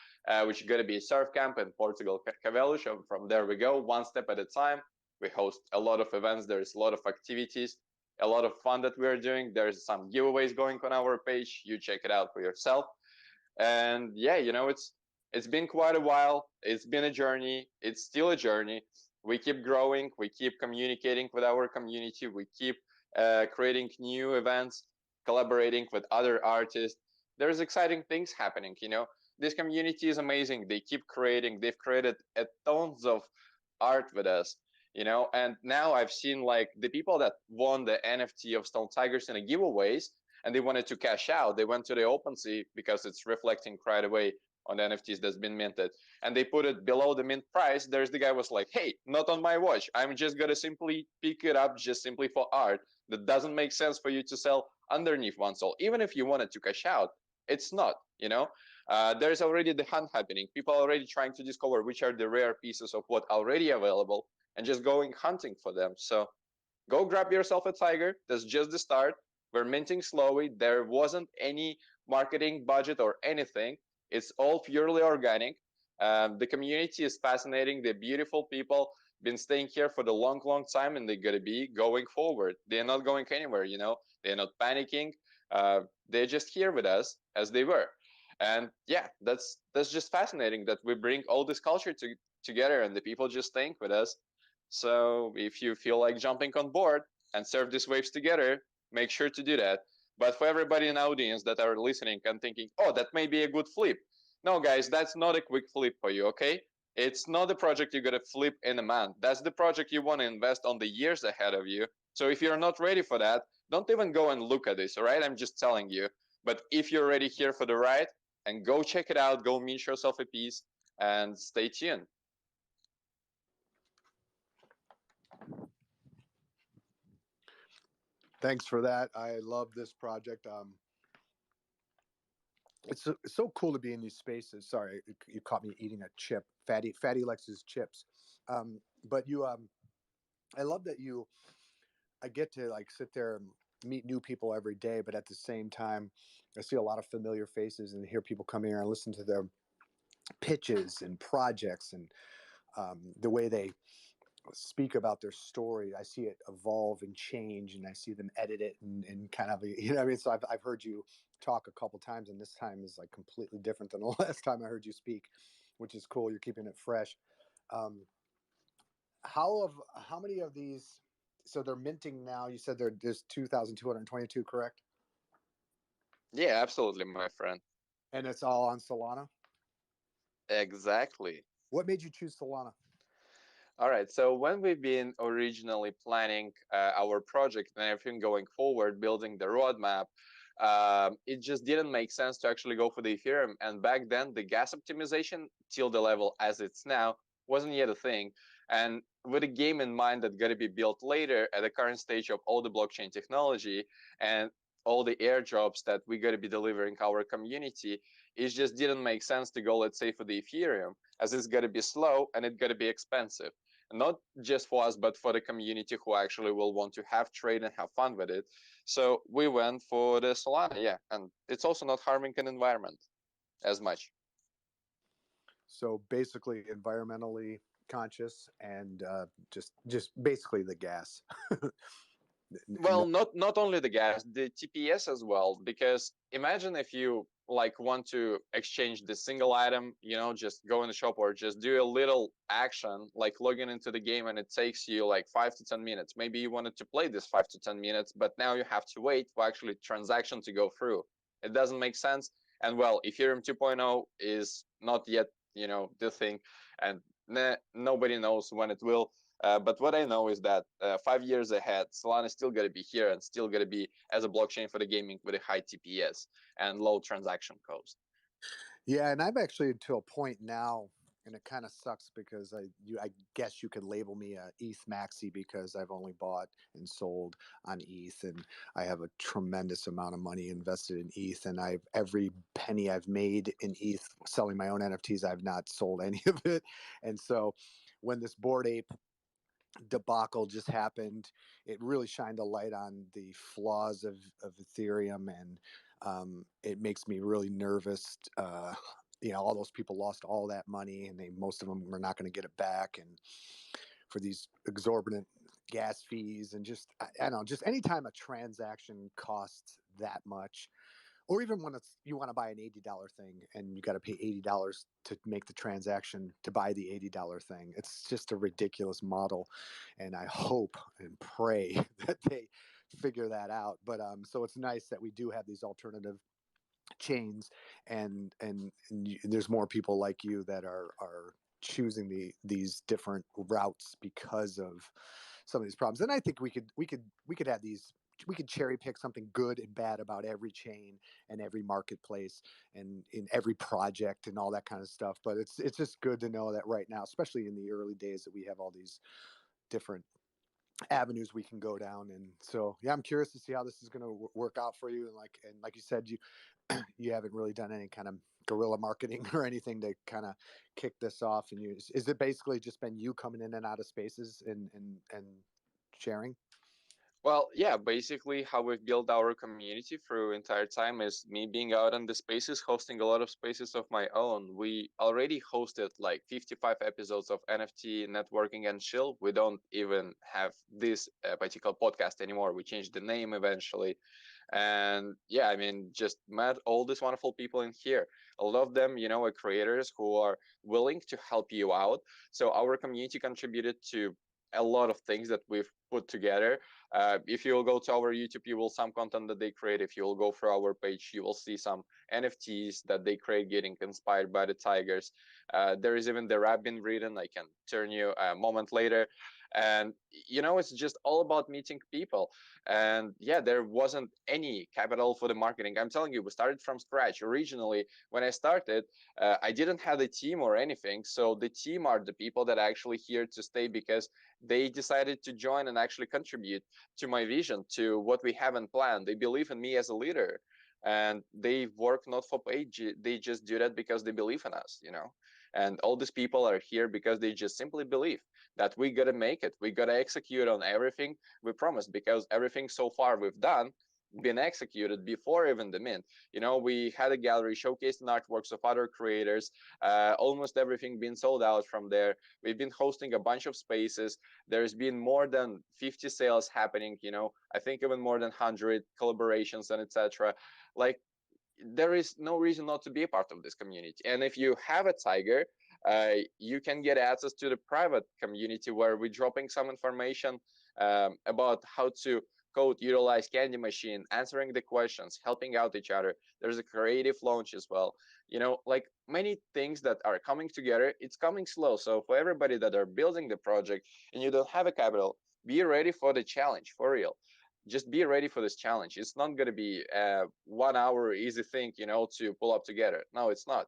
V: which is going to be a surf camp in Portugal, Carcavelos. So from there we go, one step at a time. We host a lot of events. There's a lot of activities, a lot of fun that we're doing. There's some giveaways going on our page. You check it out for yourself. And yeah, it's been quite a while. It's been a journey. It's still a journey. We keep growing. We keep communicating with our community. We keep creating new events, collaborating with other artists. There's exciting things happening. This community is amazing. They keep creating. They've created tons of art with us. And now I've seen like the people that won the NFT of Stone Tigers in the giveaways, and they wanted to cash out. They went to the OpenSea because it's reflecting right away on the NFTs that's been minted, and they put it below the mint price. There's the guy was like, hey, not on my watch. I'm just gonna simply pick it up just simply for art. That doesn't make sense for you to sell underneath 1 sol. Even if you wanted to cash out, It's not, there's already the hunt happening. People are already trying to discover which are the rare pieces of what already available and just going hunting for them. So go grab yourself a tiger. That's just the start. We're minting slowly. There wasn't any marketing budget or anything. It's all purely organic. The community is fascinating. They're beautiful people. Been staying here for the long, long time, and they're gonna be going forward. They're not going anywhere. They're not panicking. They're just here with us as they were. And yeah, that's just fascinating that we bring all this culture together, and the people just staying with us. So if you feel like jumping on board and surf these waves together, make sure to do that. But for everybody in the audience that are listening and thinking, oh, that may be a good flip. No, guys, that's not a quick flip for you, okay? It's not the project you're going to flip in a month. That's the project you want to invest on the years ahead of you. So if you're not ready for that, don't even go and look at this, all right? I'm just telling you. But if you're ready here for the ride, and go check it out, go mint yourself a piece, and stay tuned.
O: Thanks for that. I love this project. It's so cool to be in these spaces. Sorry, you caught me eating a chip. Fatty likes his chips. But I love that I get to like sit there and meet new people every day, but at the same time, I see a lot of familiar faces and hear people come here and listen to their pitches and projects and the way they speak about their story. I see it evolve and change, and I see them edit it and kind of, what I mean? So I've heard you talk a couple times, and this time is like completely different than the last time I heard you speak, which is cool. You're keeping it fresh. Um, how many of these? So they're minting now. You said there's 2,222, correct?
V: Yeah, absolutely, my friend.
O: And it's all on Solana?
V: Exactly.
O: What made you choose Solana?
V: All right. So when we've been originally planning our project and everything going forward, building the roadmap, it just didn't make sense to actually go for the Ethereum. And back then, the gas optimization till the level as it's now wasn't yet a thing. And with a game in mind that got to be built later at the current stage of all the blockchain technology and all the airdrops that we got to be delivering our community, it just didn't make sense to go, let's say, for the Ethereum, as it's got to be slow and it got to be expensive. Not just for us, but for the community who actually will want to have trade and have fun with it. So we went for the Solana, yeah, and it's also not harming an environment as much.
O: So basically, environmentally conscious and just basically the gas.
V: Well, not only the gas, the TPS as well. Because imagine if you like want to exchange the single item, just go in the shop or just do a little action like logging into the game, and it takes you like 5 to 10 minutes. Maybe you wanted to play this 5 to 10 minutes, but now you have to wait for actually transaction to go through. It doesn't make sense. And well, Ethereum 2.0 is not yet, the thing, and nobody knows when it will. But what I know is that 5 years ahead, Solana is still going to be here and still going to be as a blockchain for the gaming with a high TPS and low transaction cost.
O: Yeah, and I'm actually to a point now, and it kind of sucks because I guess you could label me a ETH maxi because I've only bought and sold on ETH, and I have a tremendous amount of money invested in ETH, and every penny I've made in ETH selling my own NFTs, I've not sold any of it, and so when this Bored Ape debacle just happened, it really shined a light on the flaws of Ethereum, and it makes me really nervous. All those people lost all that money, and most of them are not going to get it back, and for these exorbitant gas fees, and just I don't know, just anytime a transaction costs that much, or even when you want to buy an $80 thing and you got to pay $80 to make the transaction to buy the $80 thing. It's just a ridiculous model, and I hope and pray that they figure that out. But so it's nice that we do have these alternative chains, and there's more people like you that are choosing these different routes because of some of these problems. And I think we could have these, we could cherry pick something good and bad about every chain and every marketplace and in every project and all that kind of stuff. But it's just good to know that right now, especially in the early days, that we have all these different avenues we can go down. And so yeah, I'm curious to see how this is going to work out for you. And like you said, you haven't really done any kind of guerrilla marketing or anything to kind of kick this off. And is it basically just been you coming in and out of spaces and sharing?
V: Well, yeah, basically how we've built our community through entire time is me being out in the spaces, hosting a lot of spaces of my own. We already hosted like 55 episodes of NFT networking and chill. We don't even have this particular podcast anymore. We changed the name eventually. And yeah, I mean, just met all these wonderful people in here. A lot of them, are creators who are willing to help you out. So our community contributed to a lot of things that we've put together. If you'll go to our YouTube, you will some content that they create. If you'll go through our page, you will see some NFTs that they create getting inspired by the tigers. There is even the rap being written. I can turn you a moment later. And it's just all about meeting people. And yeah, there wasn't any capital for the marketing. I'm telling you, we started from scratch. Originally, when I started, I didn't have a team or anything. So the team are the people that are actually here to stay because they decided to join and actually contribute to my vision, to what we have in plan. They believe in me as a leader, and they work not for pay. They just do that because they believe in us. And all these people are here because they just simply believe that we gotta make it. We gotta execute on everything we promised, because everything so far we've done been executed before even the mint. We had a gallery showcasing artworks of other creators. Almost everything been sold out from there. We've been hosting a bunch of spaces. There's been more than 50 sales happening. I think even more than 100 collaborations and etc. Like, there is no reason not to be a part of this community. And if you have a tiger, you can get access to the private community where we're dropping some information about how to code, utilize Candy Machine, answering the questions, helping out each other. There's a creative launch as well. Like many things that are coming together, it's coming slow. So for everybody that are building the project and you don't have a capital, be ready for the challenge, for real. Just be ready for this challenge. It's not going to be a 1 hour easy thing, to pull up together. No, it's not.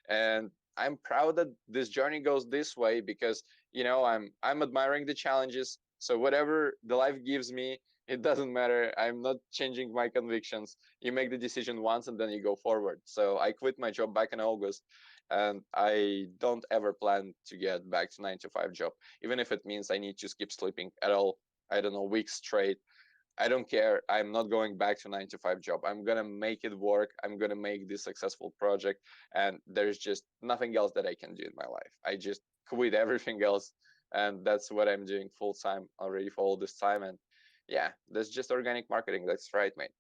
V: And I'm proud that this journey goes this way because, I'm admiring the challenges. So whatever the life gives me, it doesn't matter. I'm not changing my convictions. You make the decision once and then you go forward. So I quit my job back in August, and I don't ever plan to get back to 9 to 5 job, even if it means I need to skip sleeping at all. I don't know, weeks straight. I don't care. I'm not going back to 9 to 5 job. I'm gonna make it work. I'm gonna make this successful project, and there's just nothing else that I can do in my life. I just quit everything else, and that's what I'm doing full time already for all this time. And yeah, that's just organic marketing. That's right, mate.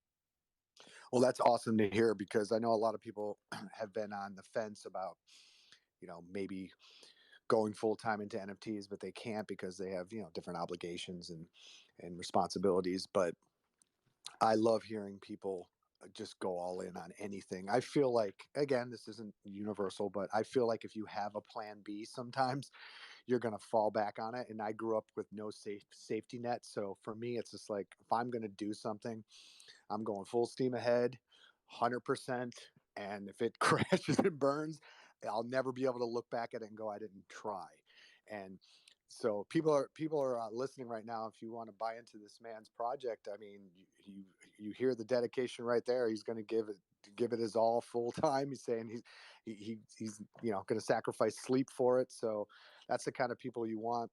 O: Well, that's awesome to hear because I know a lot of people have been on the fence about, maybe going full time into NFTs, but they can't because they have, different obligations and responsibilities. But I love hearing people just go all in on anything. I feel like, again, this isn't universal, but I feel like if you have a plan B, sometimes you're going to fall back on it. And I grew up with no safety net. So for me, it's just like, if I'm going to do something, I'm going full steam ahead, 100%. And if it crashes and burns, I'll never be able to look back at it and go, I didn't try. And so people are listening right now. If you want to buy into this man's project, I mean, you hear the dedication right there. He's going to give it his all full time. He's saying he's going to sacrifice sleep for it. So that's the kind of people you want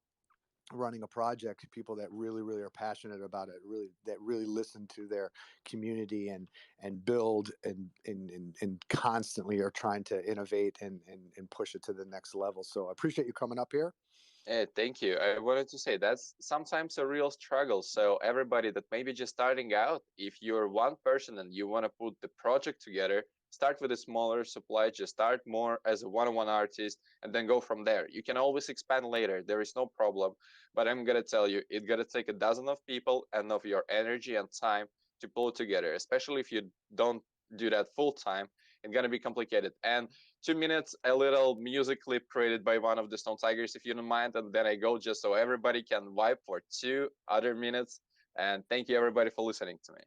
O: running a project, people that really are passionate about it, really listen to their community and build and constantly are trying to innovate and push it to the next level. So I appreciate you coming up here.
V: Thank you. I wanted to say that's sometimes a real struggle. So everybody that may be just starting out, if you're one person and you want to put the project together, start with a smaller supply, just start more as a one-on-one artist and then go from there. You can always expand later. There is no problem. But I'm gonna tell you, it's gonna take a dozen of people and of your energy and time to pull it together, especially if you don't do that full time. It's gonna be complicated. And 2 minutes, a little music clip created by one of the Stone Tigers, if you don't mind, and then I go just so everybody can vibe for 2 other minutes. And thank you everybody for listening to me.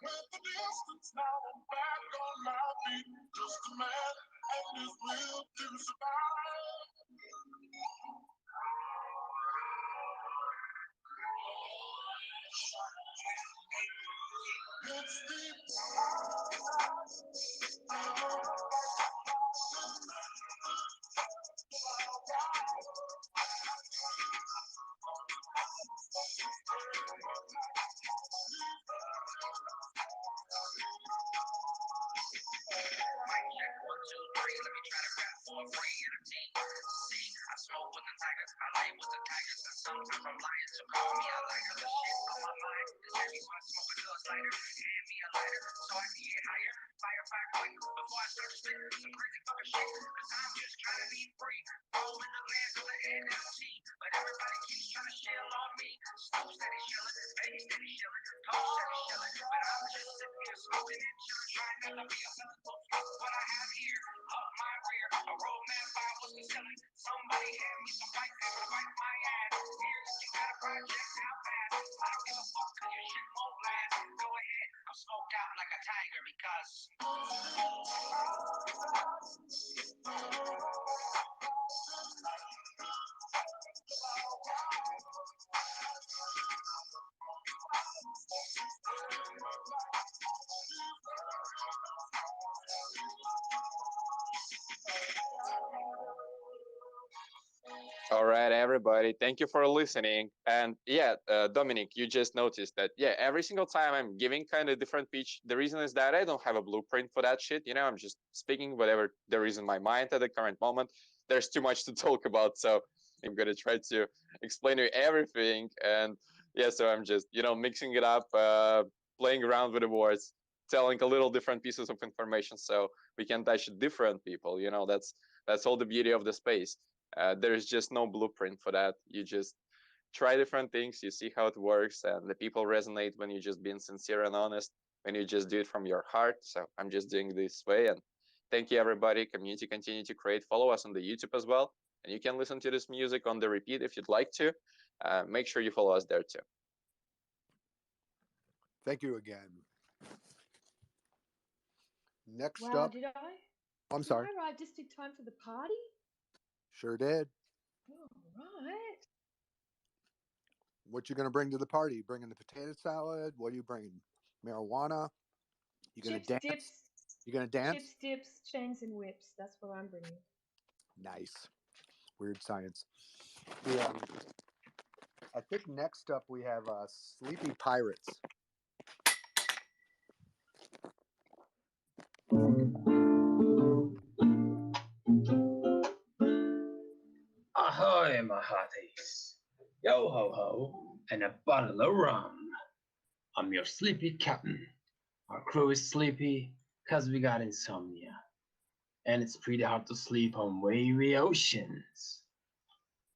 L: With the distance now, I'm back on my feet. Just a man and his will to survive.
V: All right, everybody. Thank you for listening. And yeah, Dominic, you just noticed that, yeah, every single time I'm giving kind of different pitch. The reason is that I don't have a blueprint for that shit. You know, I'm just speaking whatever there is in my mind at the current moment. There's too much to talk about. So I'm going to try to explain to you everything. And yeah, so I'm just, mixing it up, playing around with the words, telling a little different pieces of information so we can touch different people. That's all the beauty of the space. There's just no blueprint for that. You just try different things, you see how it works, and the people resonate when you're just being sincere and honest, when you just do it from your heart. So I'm just doing it this way. And thank you, everybody. Community continue to create. Follow us on the YouTube as well. And you can listen to this music on the repeat if you'd like to. Make sure you follow us there too.
O: Thank you again. Next
J: Wow,
O: up.
J: did I?
O: I'm sorry.
J: Did I arrive just in time for the party?
O: Sure did.
J: All right.
O: What you gonna bring to the party? You bringing the potato salad? What are you bringing? Marijuana? You gonna
J: Chips,
O: dance?
J: dips.
O: You gonna dance?
J: Chips, dips, chains, and whips. That's what I'm bringing.
O: Nice. Weird science. Yeah. I think next up we have Sleepy Pirates.
P: Ahoy, my hearties! Yo ho ho, and a bottle of rum. I'm your sleepy captain. Our crew is sleepy because we got insomnia. And it's pretty hard to sleep on wavy oceans.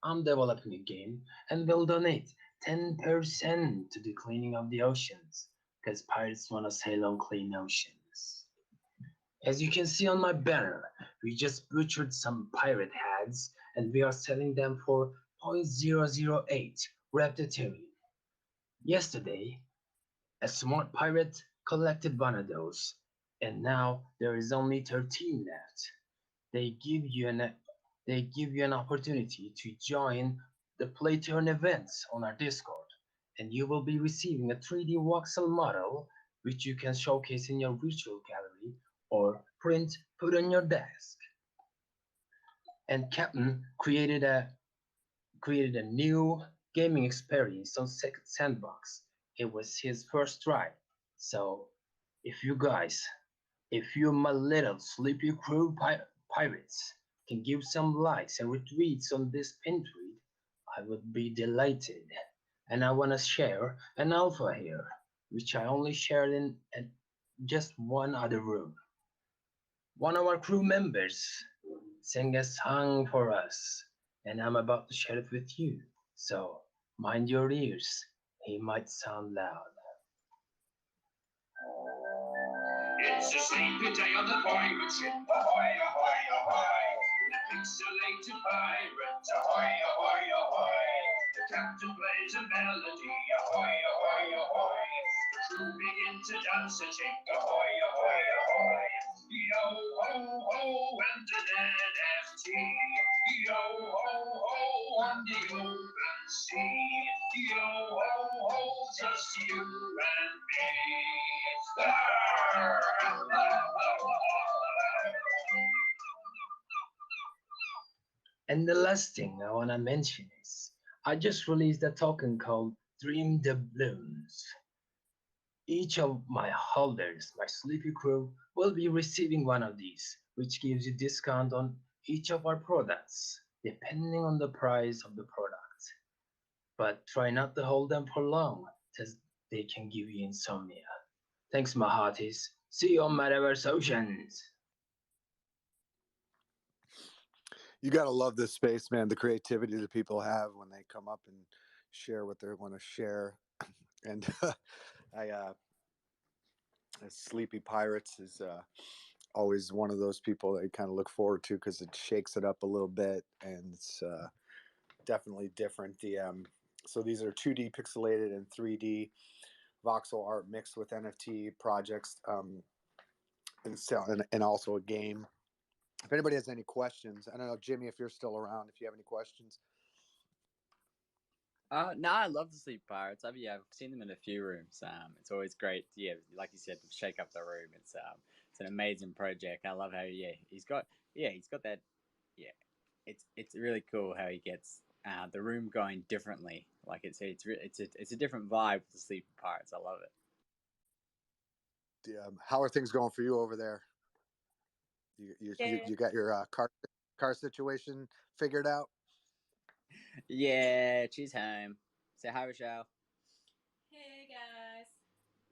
P: I'm developing a game and will donate 10% to the cleaning of the oceans because pirates want to sail on clean oceans. As you can see on my banner, we just butchered some pirate heads and we are selling them for 0.008 reptitarian. Yesterday, a smart pirate collected one of those, and now there is only 13 left. They give you an opportunity to join the Play Turn events on our Discord, and you will be receiving a 3D voxel model which you can showcase in your virtual gallery or put on your desk. And Captain created a new gaming experience on Second Sandbox. It was his first try. So if you my little sleepy crew pirates can give some likes and retweets on this pin tweet, I would be delighted. And I want to share an alpha here, which I only shared in just one other room. One of our crew members sang a song for us, and I'm about to share it with you. So mind your ears, he might sound loud.
L: It's a sleepy day on the pirate ship. Ahoy, ahoy, ahoy. The pixelated pirates. Ahoy, ahoy, ahoy. The captain plays a melody. Ahoy, ahoy, ahoy. The crew begin to dance and shake. Ahoy, ahoy, ahoy. Yo ho ho and an NFT. Yo ho ho on the open sea. Yo ho ho, just you and me.
P: And the last thing I want to mention is I just released a token called Dream Doubloons. Each of my holders, my Sleepy crew, will be receiving one of these, which gives you discount on each of our products, depending on the price of the product. But try not to hold them for long, as they can give you insomnia. Thanks, my hearties. See you on Metaverse Oceans.
O: You got to love this space, man. The creativity that people have when they come up and share what they want to share. And I, Sleepy Pirates is always one of those people that you kind of look forward to because it shakes it up a little bit and it's definitely different. So these are 2D pixelated and 3D voxel art mixed with NFT projects, and also a game. If anybody has any questions, I don't know, Jimmy, if you're still around, if you have any questions.
I: No, I love the Sleep Pirates. I've seen them in a few rooms. It's always great. Yeah, like you said, to shake up the room. It's an amazing project. I love how he's got that. Yeah, it's really cool how he gets the room going differently. Like it's a different vibe with the Sleep Pirates. I love it.
O: How are things going for you over there? You got your car situation figured out?
I: Yeah, she's home. Say hi, Rochelle.
D: Hey guys.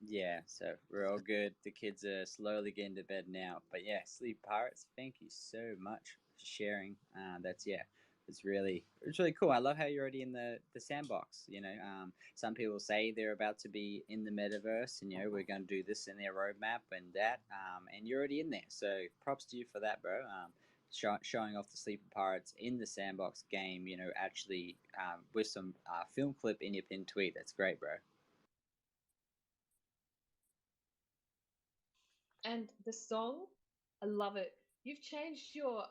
I: Yeah, so we're all good. The kids are slowly getting to bed now. But yeah, Sleep Pirates, thank you so much for sharing. It's really cool. I love how you're already in the sandbox. Some people say they're about to be in the metaverse, and we're going to do this in their roadmap and that. And you're already in there. So props to you for that, bro. Showing off the Sleeping Pirates in the sandbox game. Actually with some film clip in your pinned tweet. That's great, bro.
J: And the song, I love it. You've changed your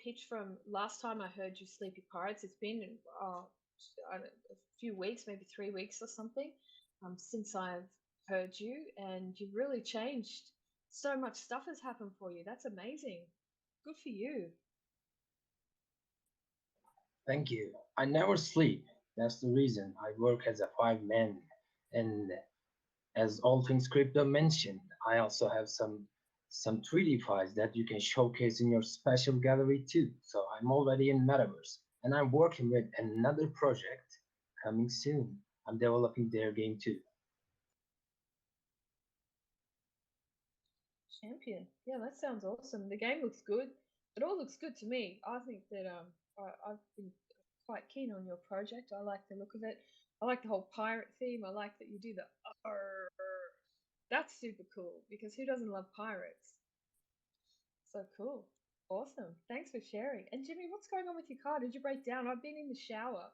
J: pitch from last time I heard you, Sleepy Pirates. It's been I don't know, a few weeks, maybe 3 weeks or something, since I've heard you, and you've really changed. So much stuff has happened for you. That's amazing. Good for you.
P: Thank you. I never sleep. That's the reason I work as a 5 man. And as all things crypto mentioned, I also have some 3D files that you can showcase in your special gallery too. So I'm already in Metaverse, and I'm working with another project coming soon. I'm developing their game too.
J: Champion. Yeah, that sounds awesome. The game looks good. It all looks good to me. I think that I've been quite keen on your project. I like the look of it. I like the whole pirate theme. I like that you do the arr. That's super cool because who doesn't love pirates? So cool. Awesome. Thanks for sharing. And Jimmy, what's going on with your car? Did you break down? I've been in the shower.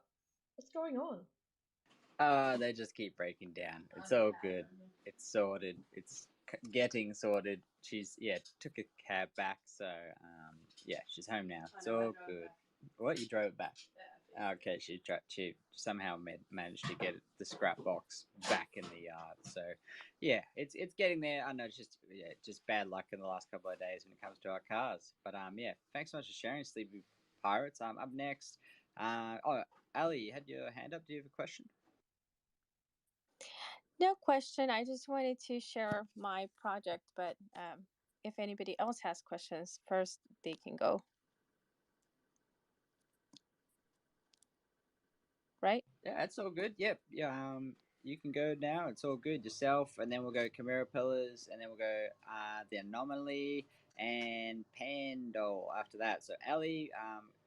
J: What's going on?
I: They just keep breaking down. It's all good. It's sorted. It's getting sorted. She's took a cab back, so she's home now. It's all good. What, you drove it back? Okay, she somehow managed to get the scrap box back in the yard. So yeah, it's getting there. I know it's just bad luck in the last couple of days when it comes to our cars. But thanks so much for sharing, Sleepy Pirates. Up next. Ali, you had your hand up. Do you have a question?
D: No question. I just wanted to share my project, but if anybody else has questions, first they can go. Right?
I: Yeah, that's all good. Yep. Yeah. You can go now. It's all good. Yourself, and then we'll go Chimera Pillars, and then we'll go the Anomaly and Pando after that. So Ellie,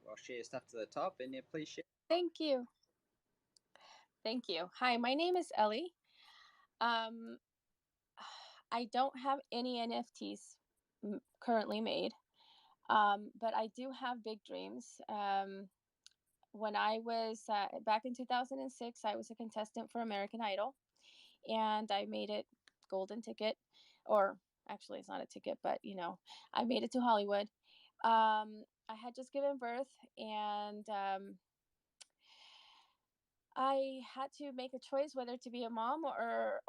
I: I'll share your stuff to the top, and please share.
D: Thank you. Thank you. Hi, my name is Ellie. I don't have any NFTs currently made, but I do have big dreams. When I was back in 2006, I was a contestant for American Idol, and I made it golden ticket, or actually it's not a ticket, but I made it to Hollywood. I had just given birth, and I had to make a choice whether to be a mom or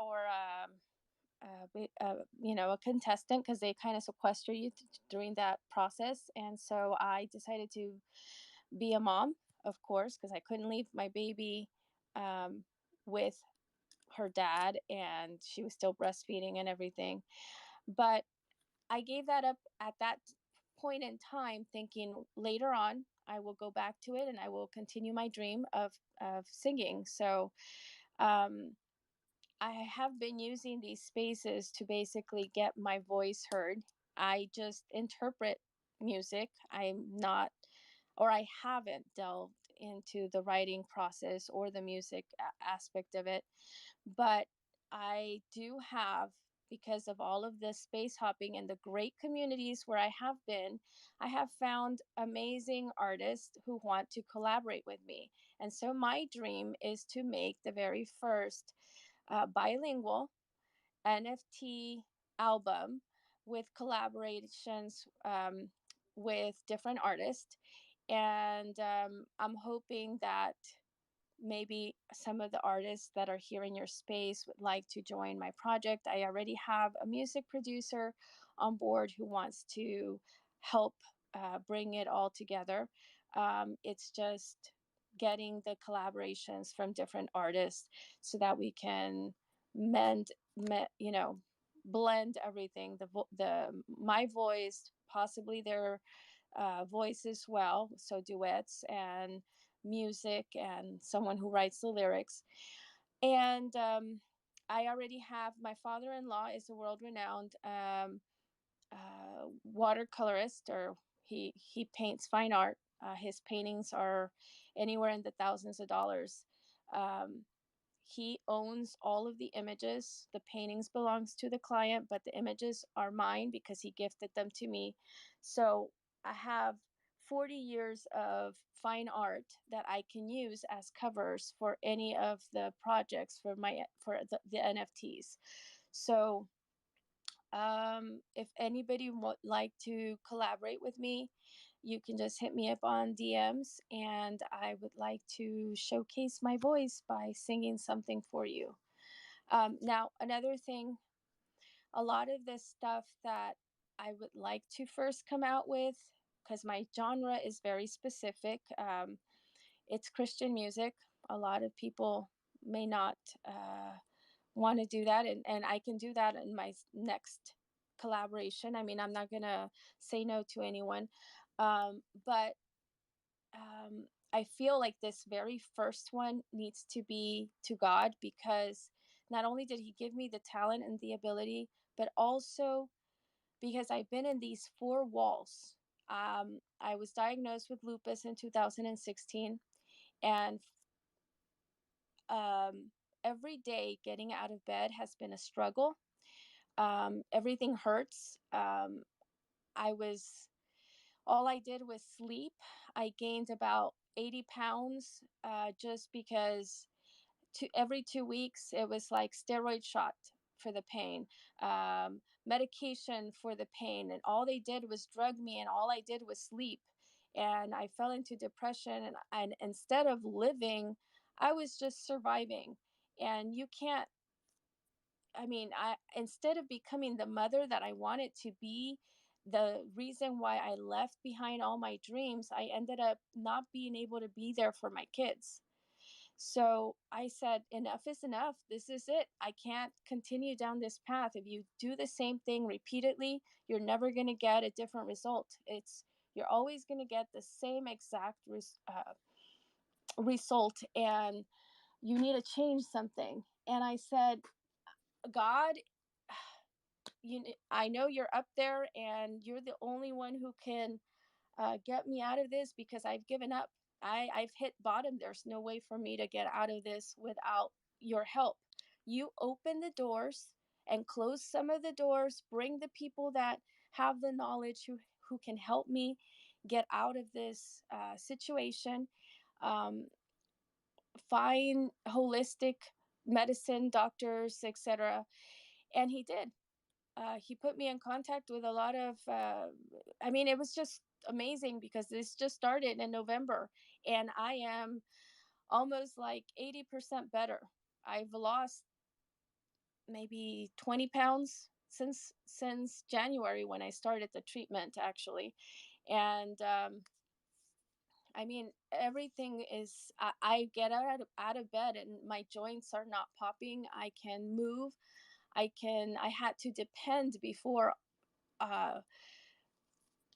D: a contestant, because they kind of sequester you during that process. And so I decided to be a mom, of course, because I couldn't leave my baby um, with her dad, and she was still breastfeeding and everything. But I gave that up at that point in time, thinking later on I will go back to it and I will continue my dream of singing. So um, I have been using these spaces to basically get my voice heard. I just interpret music. I'm not, or I haven't delved into the writing process or the music aspect of it. But I do have, because of all of the space hopping and the great communities where I have been, I have found amazing artists who want to collaborate with me. And so my dream is to make the very first bilingual NFT album with collaborations with different artists. And I'm hoping that maybe some of the artists that are here in your space would like to join my project. I already have a music producer on board who wants to help bring it all together. It's just getting the collaborations from different artists so that we can mend, blend everything. The my voice, possibly their voice as well, so duets and music, and someone who writes the lyrics. And I already have, my father-in-law is a world-renowned watercolorist, or he paints fine art. His paintings are anywhere in the thousands of dollars. Um, he owns all of the images. The paintings belongs to the client, but the images are mine because he gifted them to me. So I have 40 years of fine art that I can use as covers for any of the projects for the NFTs. So if anybody would like to collaborate with me, you can just hit me up on DMs, and I would like to showcase my voice by singing something for you. Now, another thing, a lot of this stuff that I would like to first come out with, because my genre is very specific, it's Christian music. A lot of people may not want to do that, and I can do that in my next collaboration. I mean, I'm not gonna say no to anyone, but I feel like this very first one needs to be to God, because not only did He give me the talent and the ability, but also because I've been in these four walls. I was diagnosed with lupus in 2016, and um, every day getting out of bed has been a struggle. Everything hurts. I was All I did was sleep. I gained about 80 pounds just because every 2 weeks it was like steroid shot for the pain, medication for the pain, and all they did was drug me, and all I did was sleep. And I fell into depression, and instead of living, I was just surviving. And you can't, I mean, I instead of becoming the mother that I wanted to be, the reason why I left behind all my dreams, I ended up not being able to be there for my kids. So I said, enough is enough. This is it. I can't continue down this path. If you do the same thing repeatedly, you're never going to get a different result. You're always going to get the same exact result, and you need to change something. And I said, God, I know you're up there, and you're the only one who can get me out of this, because I've given up. I've hit bottom. There's no way for me to get out of this without your help. You open the doors and close some of the doors. Bring the people that have the knowledge who can help me get out of this situation. Um, find holistic medicine doctors, etc. And he did. He put me in contact with a lot of I mean, it was just amazing, because this just started in November, and I am almost like 80% better. I've lost maybe 20 pounds since January when I started the treatment, actually. And I mean, everything is, I get out of bed and my joints are not popping. I can move. I had to depend before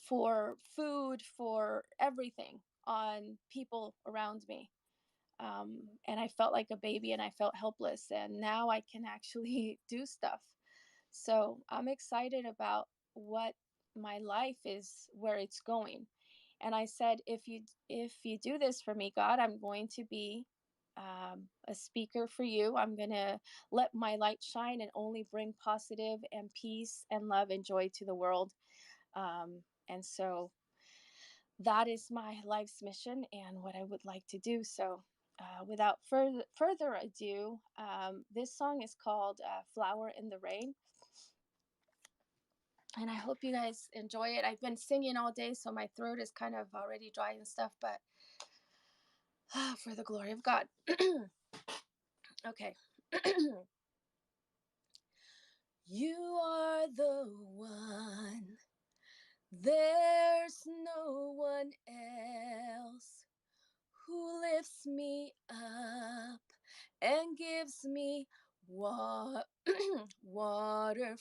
D: for food, for everything, on people around me. And I felt like a baby and I felt helpless. And now I can actually do stuff. So I'm excited about what my life is, where it's going. And I said, if you do this for me, God, I'm going to be a speaker for you. I'm going to let my light shine and only bring positive and peace and love and joy to the world. And so that is my life's mission and what I would like to do. So without further ado, this song is called Flower in the Rain. And I hope you guys enjoy it. I've been singing all day, so my throat is kind of already dry and stuff, but for the glory of God. Okay. You are the one. There's no one else who lifts me up and gives me water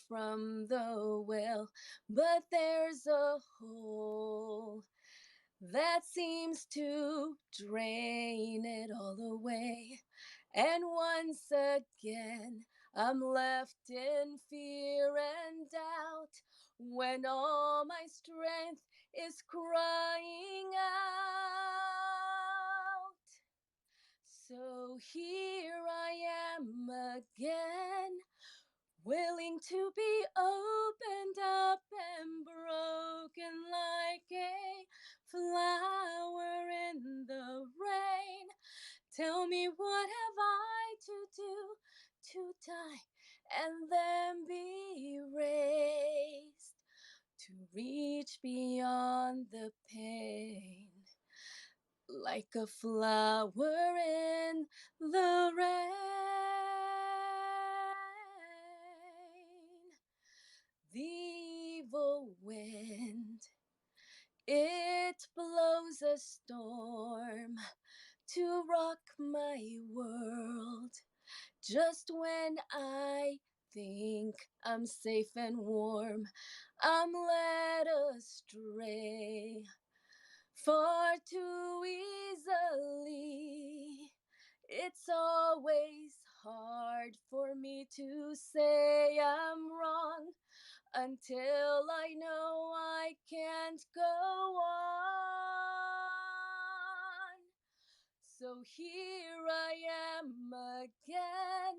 D: from the well. But there's a hole that seems to drain it all away. And once again, I'm left in fear and doubt when all my strength is crying out. So here I am again, willing to be opened up and broken like a flower in the rain. Tell me, what have I to do to die and then be raised, to reach beyond the pain, like a flower in the rain. The evil wind, it blows a storm to rock my world. Just when I think I'm safe and warm, I'm led astray far too easily. It's always hard for me to say I'm wrong until I know I can't go on. So here I am again,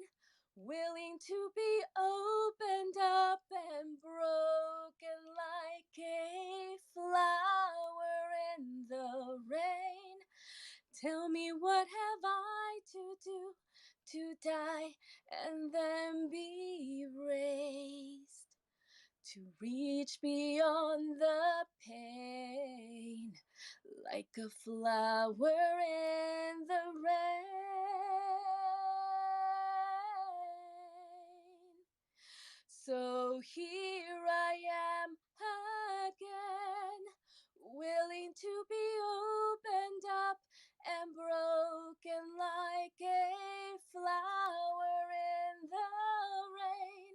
D: willing to be opened up and broken like a flower in the rain. Tell me, what have I to do to die and then be raised, to reach beyond the pain, like a flower in the rain. So here I am again, willing to be opened up and broken like a flower in the rain.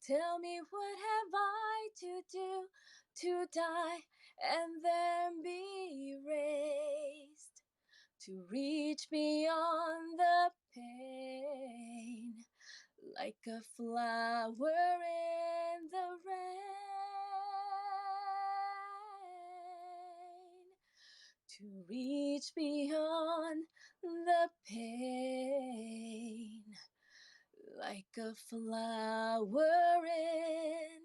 D: Tell me, what have I to do to die and then be raised, to reach beyond the pain, like a flower in the rain, to reach beyond the pain, like a flower in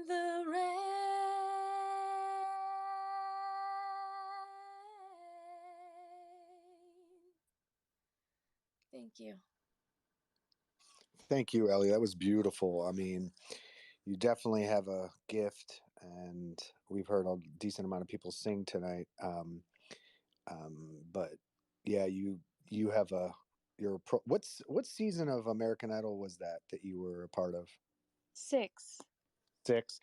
D: the rain. Thank you.
O: Thank you, Ellie. That was beautiful. I mean, you definitely have a gift, and we've heard a decent amount of people sing tonight. But yeah, you have a you're a pro. What season of American Idol was that you were a part of?
D: 6.
O: 6.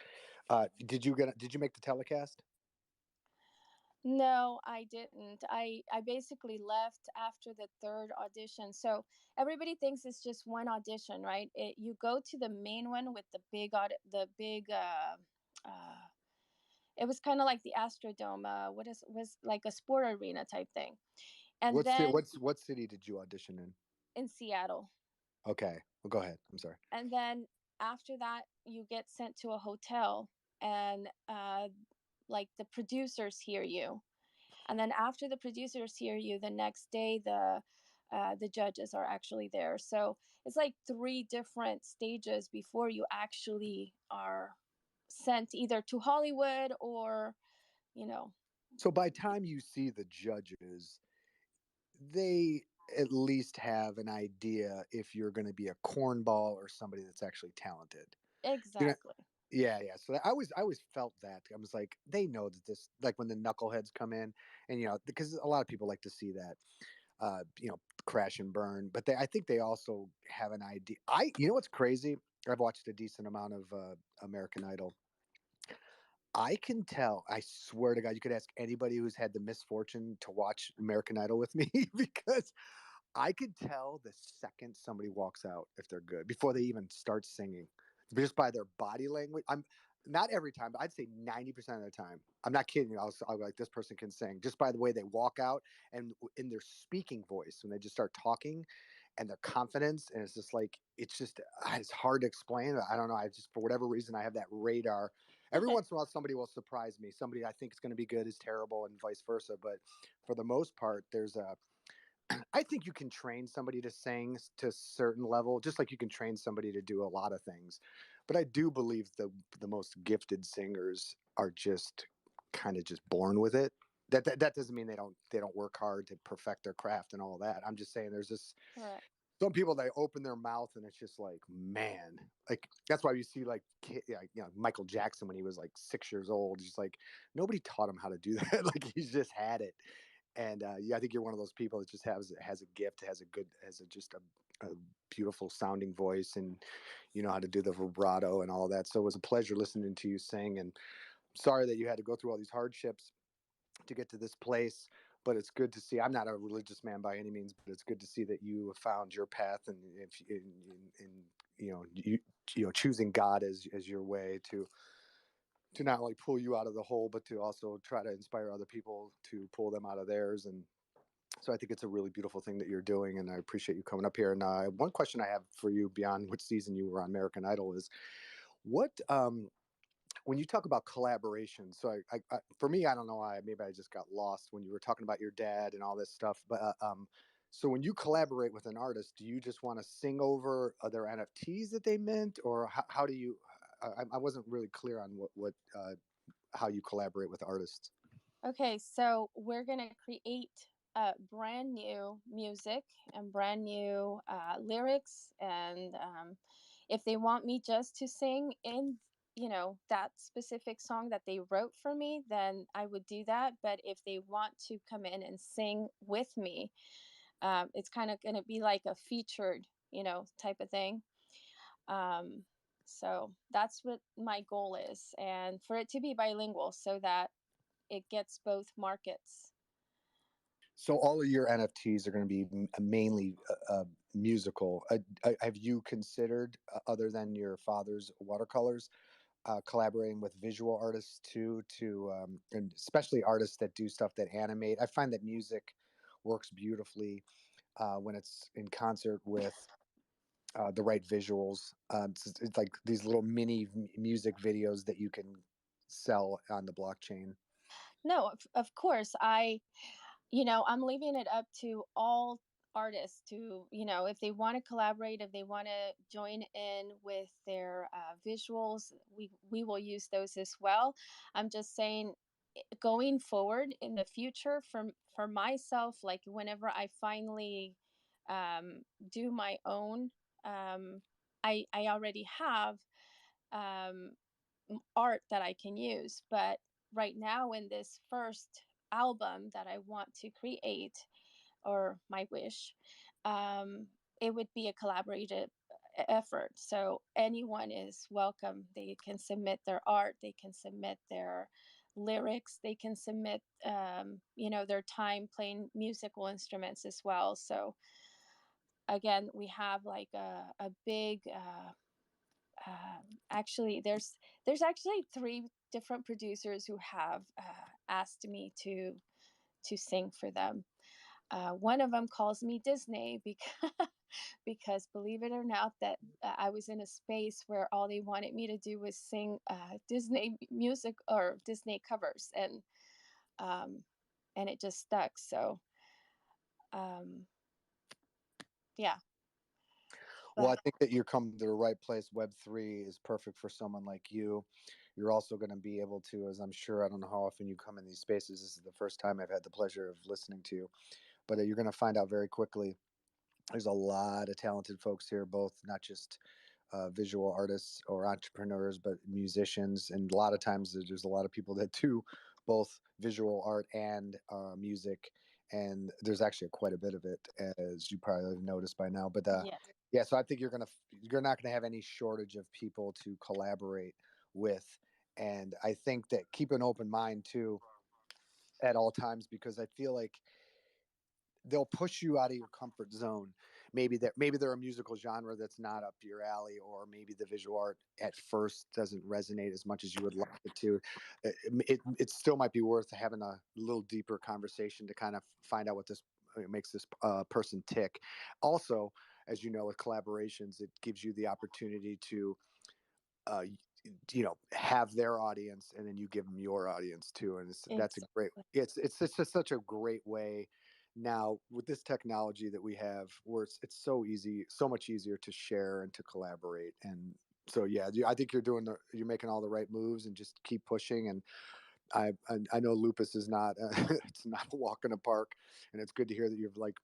O: Did you make the telecast?
D: No, I didn't. I basically left after the 3rd audition. So everybody thinks it's just one audition, right? You go to the main one with the big uh it was kind of like the Astrodome. Was like a sport arena type thing. And then
O: What city did you audition in?
D: in Seattle.
O: Okay, well, go ahead. I'm sorry.
D: And then after that you get sent to a hotel, and like the producers hear you. And then after the producers hear you, the next day the judges are actually there. So it's like 3 different stages before you actually are sent either to Hollywood or, you know.
O: So by time you see the judges, they at least have an idea if you're going to be a cornball or somebody that's actually talented. You know,
D: Exactly.
O: yeah. So I always felt that. I was like, they know that this, like when the knuckleheads come in, and because a lot of people like to see that, crash and burn. But I think they also have an idea. You know what's crazy? I've watched a decent amount of American Idol. I can tell. I swear to God, you could ask anybody who's had the misfortune to watch American Idol with me because I could tell the second somebody walks out if they're good before they even start singing, just by their body language. I'm not every time, but I'd say 90% of the time. I'm not kidding. I'll be like, this person can sing just by the way they walk out and in their speaking voice when they just start talking and their confidence. And it's just like, it's hard to explain. I don't know. I just, for whatever reason, I have that radar. Every once in a while, somebody will surprise me. Somebody I think is going to be good is terrible and vice versa. But for the most part, I think you can train somebody to sing to a certain level, just like you can train somebody to do a lot of things. But I do believe the most gifted singers are just kind of just born with it. That doesn't mean they don't work hard to perfect their craft and all that. I'm just saying there's this
D: Correct.
O: some people they open their mouth and it's just like, man, like that's why you see like Michael Jackson when he was like 6 years old, just like nobody taught him how to do that. Like he's just had it. And I think you're one of those people that just has a gift, just a beautiful sounding voice, and you know how to do the vibrato and all that. So it was a pleasure listening to you sing. And I'm sorry that you had to go through all these hardships to get to this place, but it's good to see. I'm not a religious man by any means, but it's good to see that you have found your path, and if in choosing God as your way to not only pull you out of the hole, but to also try to inspire other people to pull them out of theirs. And so I think it's a really beautiful thing that you're doing, and I appreciate you coming up here. And one question I have for you beyond which season you were on American Idol is what when you talk about collaboration. So for me, I don't know why, maybe I just got lost when you were talking about your dad and all this stuff. But so when you collaborate with an artist, do you just want to sing over their NFTs that they mint, or how do you? I wasn't really clear on what how you collaborate with artists.
D: Okay, so we're going to create brand new music and brand new lyrics. And if they want me just to sing in, that specific song that they wrote for me, then I would do that. But if they want to come in and sing with me, it's kind of going to be like a featured, type of thing. So that's what my goal is. And for it to be bilingual so that it gets both markets.
O: So all of your NFTs are going to be mainly musical. Have you considered, other than your father's watercolors, collaborating with visual artists too, and especially artists that do stuff that animate? I find that music works beautifully when it's in concert with the right visuals. It's like these little mini music videos that you can sell on the blockchain.
D: No, of course. I'm leaving it up to all artists to, if they want to collaborate, if they want to join in with their visuals, we will use those as well. I'm just saying, going forward in the future, for myself, like whenever I finally do my own, I already have um, art that I can use. But right now, in this first album that I want to create, or my wish, it would be a collaborative effort. So anyone is welcome. They can submit their art, they can submit their lyrics, they can submit, their time playing musical instruments as well. So again, we have like a big, actually, there's actually three different producers who have asked me to sing for them. One of them calls me Disney because believe it or not, that I was in a space where all they wanted me to do was sing Disney music or Disney covers, um, and it just stuck. So um, yeah.
O: Well, I
D: But
O: think that you're coming to the right place. Web3 is perfect for someone like you. You're also going to be able to, as I'm sure, I don't know how often you come in these spaces. This is the first time I've had the pleasure of listening to you, but you're going to find out very quickly. There's a lot of talented folks here, both not just visual artists or entrepreneurs, but musicians. And a lot of times there's a lot of people that do both visual art and music. And there's actually quite a bit of it, as you probably have noticed by now. But
D: yeah.
O: yeah, so I think you're not gonna have any shortage of people to collaborate with. And I think that keep an open mind too at all times, because I feel like they'll push you out of your comfort zone. Maybe they're a musical genre that's not up your alley, or maybe the visual art at first doesn't resonate as much as you would like it to. It still might be worth having a little deeper conversation to kind of find out what this makes this person tick. Also, as you know, with collaborations, it gives you the opportunity to uh, have their audience, and then you give them your audience too. And that's a great,
D: Exactly.
O: it's just such a great way now with this technology that we have, where it's so easy, so much easier to share and to collaborate. And so yeah, I think you're making all the right moves, and just keep pushing. And I know lupus is not it's not a walk in the park, and it's good to hear that you've like,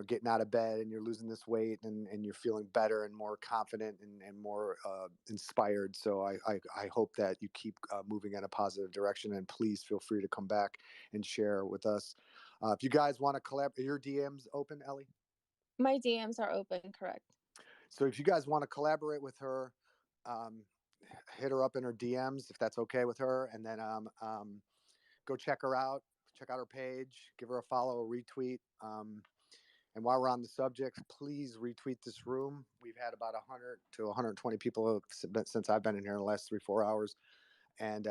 O: getting out of bed and you're losing this weight, and you're feeling better and more confident, and more inspired. So I hope that you keep moving in a positive direction, and please feel free to come back and share with us. If you guys want to collab, are your DMs open, Ellie?
D: My DMs are open, correct?
O: So if you guys want to collaborate with her, um, hit her up in her DMs if that's okay with her, and then go check her out. Check out her page, give her a follow, a retweet. And while we're on the subject, please retweet this room. We've had about 100 to 120 people since I've been in here in the last 3-4 hours. And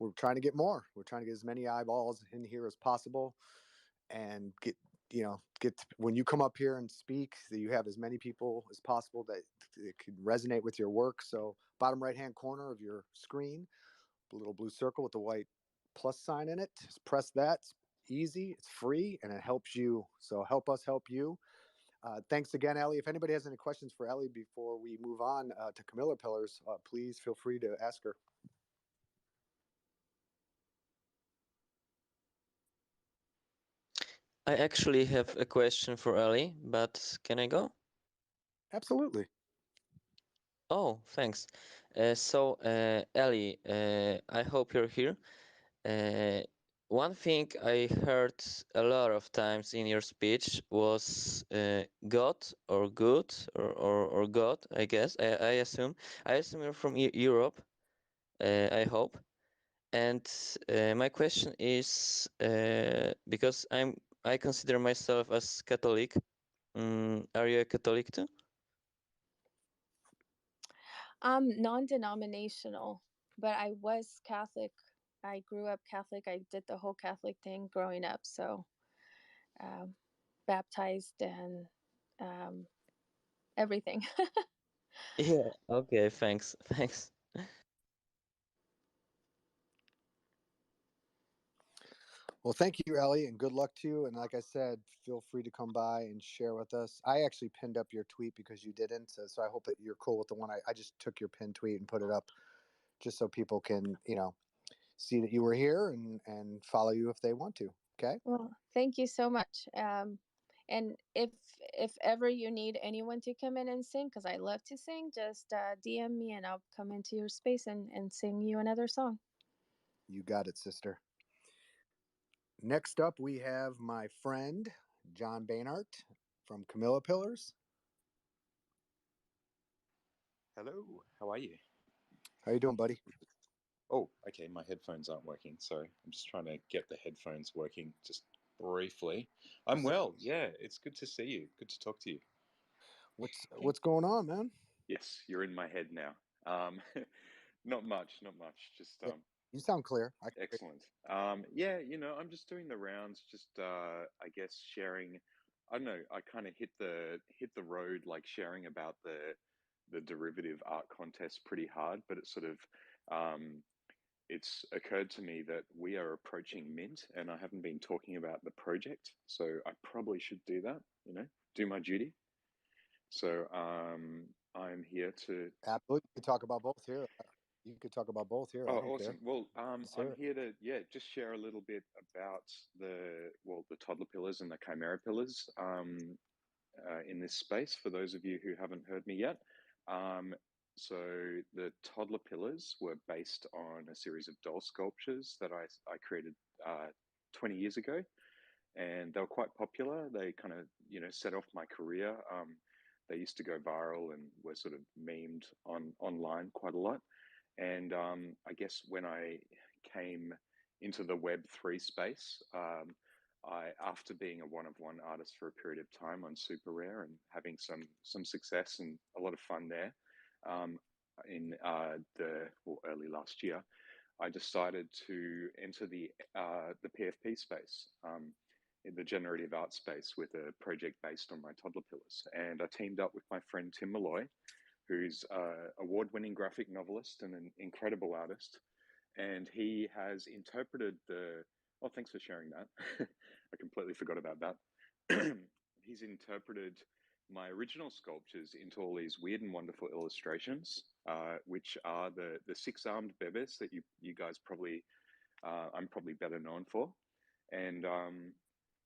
O: we're trying to get more. We're trying to get as many eyeballs in here as possible, and get when you come up here and speak, that you have as many people as possible that it could resonate with your work. So bottom right hand corner of your screen, the little blue circle with the white plus sign in it, just press that. It's easy, it's free, and it helps you. So help us help you. Thanks again, Ellie. If anybody has any questions for Ellie before we move on to Camilla Pillars, please feel free to ask her.
R: I actually have a question for Ellie, but can I go?
O: Absolutely.
R: Oh, thanks. Ellie, I hope you're here. Uh, One thing I heard a lot of times in your speech was God or good or God, I guess. I assume. I assume you're from Europe, I hope. And my question is, because I consider myself as Catholic. Are you a Catholic too?
D: Non-denominational, but I was Catholic. I grew up Catholic. I did the whole Catholic thing growing up. So um, baptized and um, everything.
R: Yeah. Okay. Thanks. Thanks.
O: Well, thank you, Ellie, and good luck to you. And like I said, feel free to come by and share with us. I actually pinned up your tweet because you didn't. So I hope that you're cool with the one I just took your pinned tweet and put it up, just so people can, see that you were here, and follow you if they want to. Okay.
D: Well, thank you so much. And if ever you need anyone to come in and sing, because I love to sing, just DM me and I'll come into your space and sing you another song.
O: You got it, sister. Next up, we have my friend John Bainart from Camilla Pillars.
B: Hello, how are you?
O: How you doing, buddy?
B: Oh, okay, my headphones aren't working. Sorry, I'm just trying to get the headphones working just briefly. I'm well, yeah, it's good to see you. Good to talk to you.
O: What's going on, man?
B: Yes, you're in my head now. Not much, just
O: You sound clear.
B: excellent. Yeah, I'm just doing the rounds, just I guess sharing. I don't know, I kind of hit the road, like sharing about the derivative art contest pretty hard, but it's sort of it's occurred to me that we are approaching mint and I haven't been talking about the project, so I probably should do that, do my duty. So I'm here to
O: absolutely. You could talk about both here. You could talk about both here.
B: Oh,
O: I don't
B: awesome.
O: care.
B: Well, I'm here to just share a little bit about the toddler pillars and the chimera pillars in this space for those of you who haven't heard me yet. So the toddler pillars were based on a series of doll sculptures that I created 20 years ago, and they were quite popular. They kind of set off my career. They used to go viral and were sort of memed online quite a lot. And I guess when I came into the Web3 space, after being a one-of-one artist for a period of time on Super Rare and having some success and a lot of fun there, in early last year, I decided to enter the PFP space, in the generative art space, with a project based on my toddler pillars. And I teamed up with my friend Tim Malloy, who's an award-winning graphic novelist and an incredible artist. And he has interpreted oh, thanks for sharing that. I completely forgot about that. He's interpreted my original sculptures into all these weird and wonderful illustrations, which are the six-armed bebes that you guys probably, I'm probably better known for. And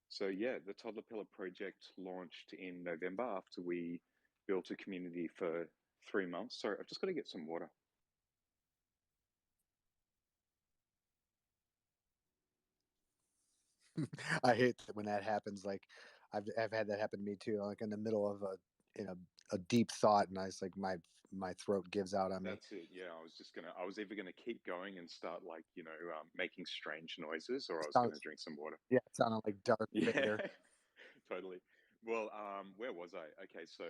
B: so yeah, the Toddler Pillar project launched in November after we built a community for 3 months. Sorry, I've just got to get some water.
O: I hate when that happens. Like I've had that happen to me too. Like in the middle of a deep thought, and I was like my throat gives out on me.
B: That's it. Yeah, I was either gonna keep going and start like making strange noises, or I was gonna drink some water.
O: Yeah, it sounded like Darth Vader.
B: Totally. Well, where was I? Okay, so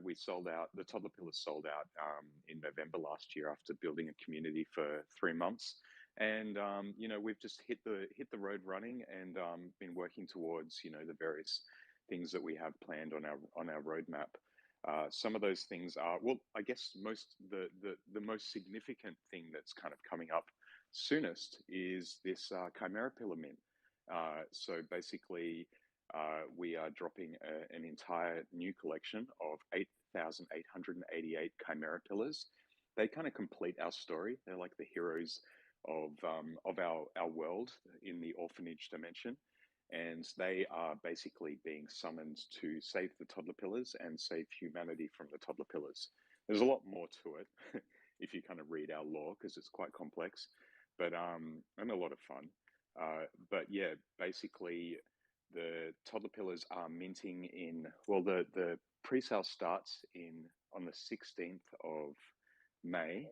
B: we sold out. The Toddler Pillars sold out in November last year after building a community for 3 months, and we've just hit the road running and been working towards the various things that we have planned on our roadmap. Some of those things are, well, I guess the most significant thing that's kind of coming up soonest is this Chimera Pillar mint. So basically, we are dropping an entire new collection of 8,888 Chimera Pillars. They kind of complete our story. They're like the heroes of our world in the orphanage dimension. And they are basically being summoned to save the toddler pillars and save humanity from the toddler pillars. There's a lot more to it if you kind of read our lore, because it's quite complex, but and a lot of fun. But yeah, basically the toddler pillars are minting in, well, the pre-sale starts on the 16th of May,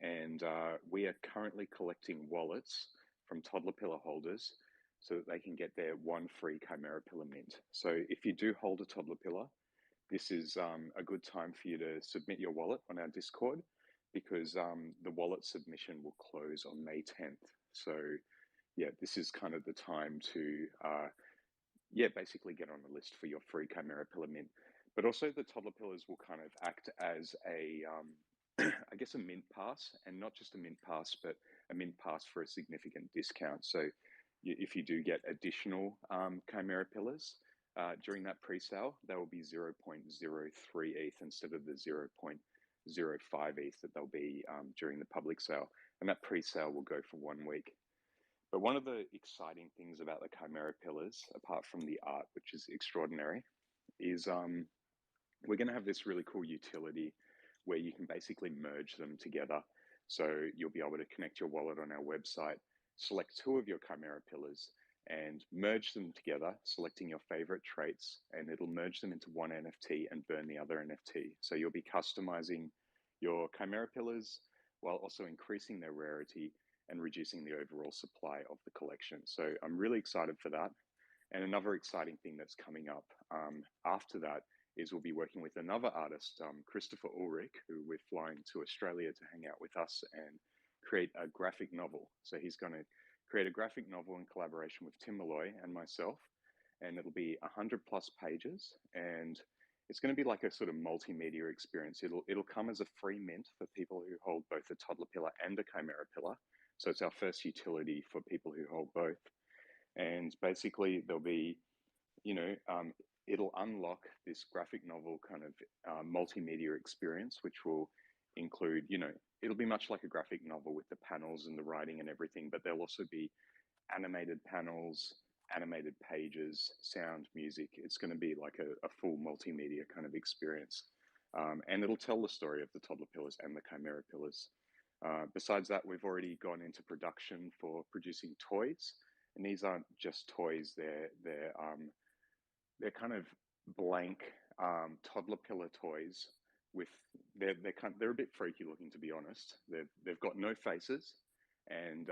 B: and we are currently collecting wallets from toddler pillar holders so that they can get their one free Chimera Pillar mint. So if you do hold a toddler pillar, this is a good time for you to submit your wallet on our Discord, because the wallet submission will close on May 10th. So yeah, this is kind of the time to basically get on the list for your free Chimera Pillar mint. But also the toddler pillars will kind of act as a I guess a mint pass, and not just a mint pass, but a mint pass for a significant discount. So if you do get additional Chimera Pillars during that pre-sale, they will be 0.03 ETH instead of the 0.05 ETH that they'll be during the public sale. And that pre-sale will go for 1 week. But one of the exciting things about the Chimera Pillars, apart from the art, which is extraordinary, is we're going to have this really cool utility where you can basically merge them together. So you'll be able to connect your wallet on our website, select 2 of your Chimera Pillars, and merge them together, selecting your favorite traits, and it'll merge them into one NFT and burn the other NFT. So you'll be customizing your Chimera pillars while also increasing their rarity and reducing the overall supply of the collection. So I'm really excited for that. And another exciting thing that's coming up after that is we'll be working with another artist, Christopher Ulrich, who we're flying to Australia to hang out with us and create a graphic novel. So he's going to create a graphic novel in collaboration with Tim Malloy and myself, and it'll be 100+ pages, and it's going to be like a sort of multimedia experience. It'll come as a free mint for people who hold both a toddler pillar and a Chimera pillar. So it's our first utility for people who hold both. And basically there'll be, it'll unlock this graphic novel kind of multimedia experience, which will include, it'll be much like a graphic novel with the panels and the writing and everything, but there'll also be animated panels, animated pages, sound, music. It's going to be like a full multimedia kind of experience. And it'll tell the story of the toddler pillars and the Chimera pillars. Besides that, we've already gone into production for producing toys. And these aren't just toys, they're kind of blank toddler pillar toys with, they're a bit freaky looking, to be honest. They've got no faces, and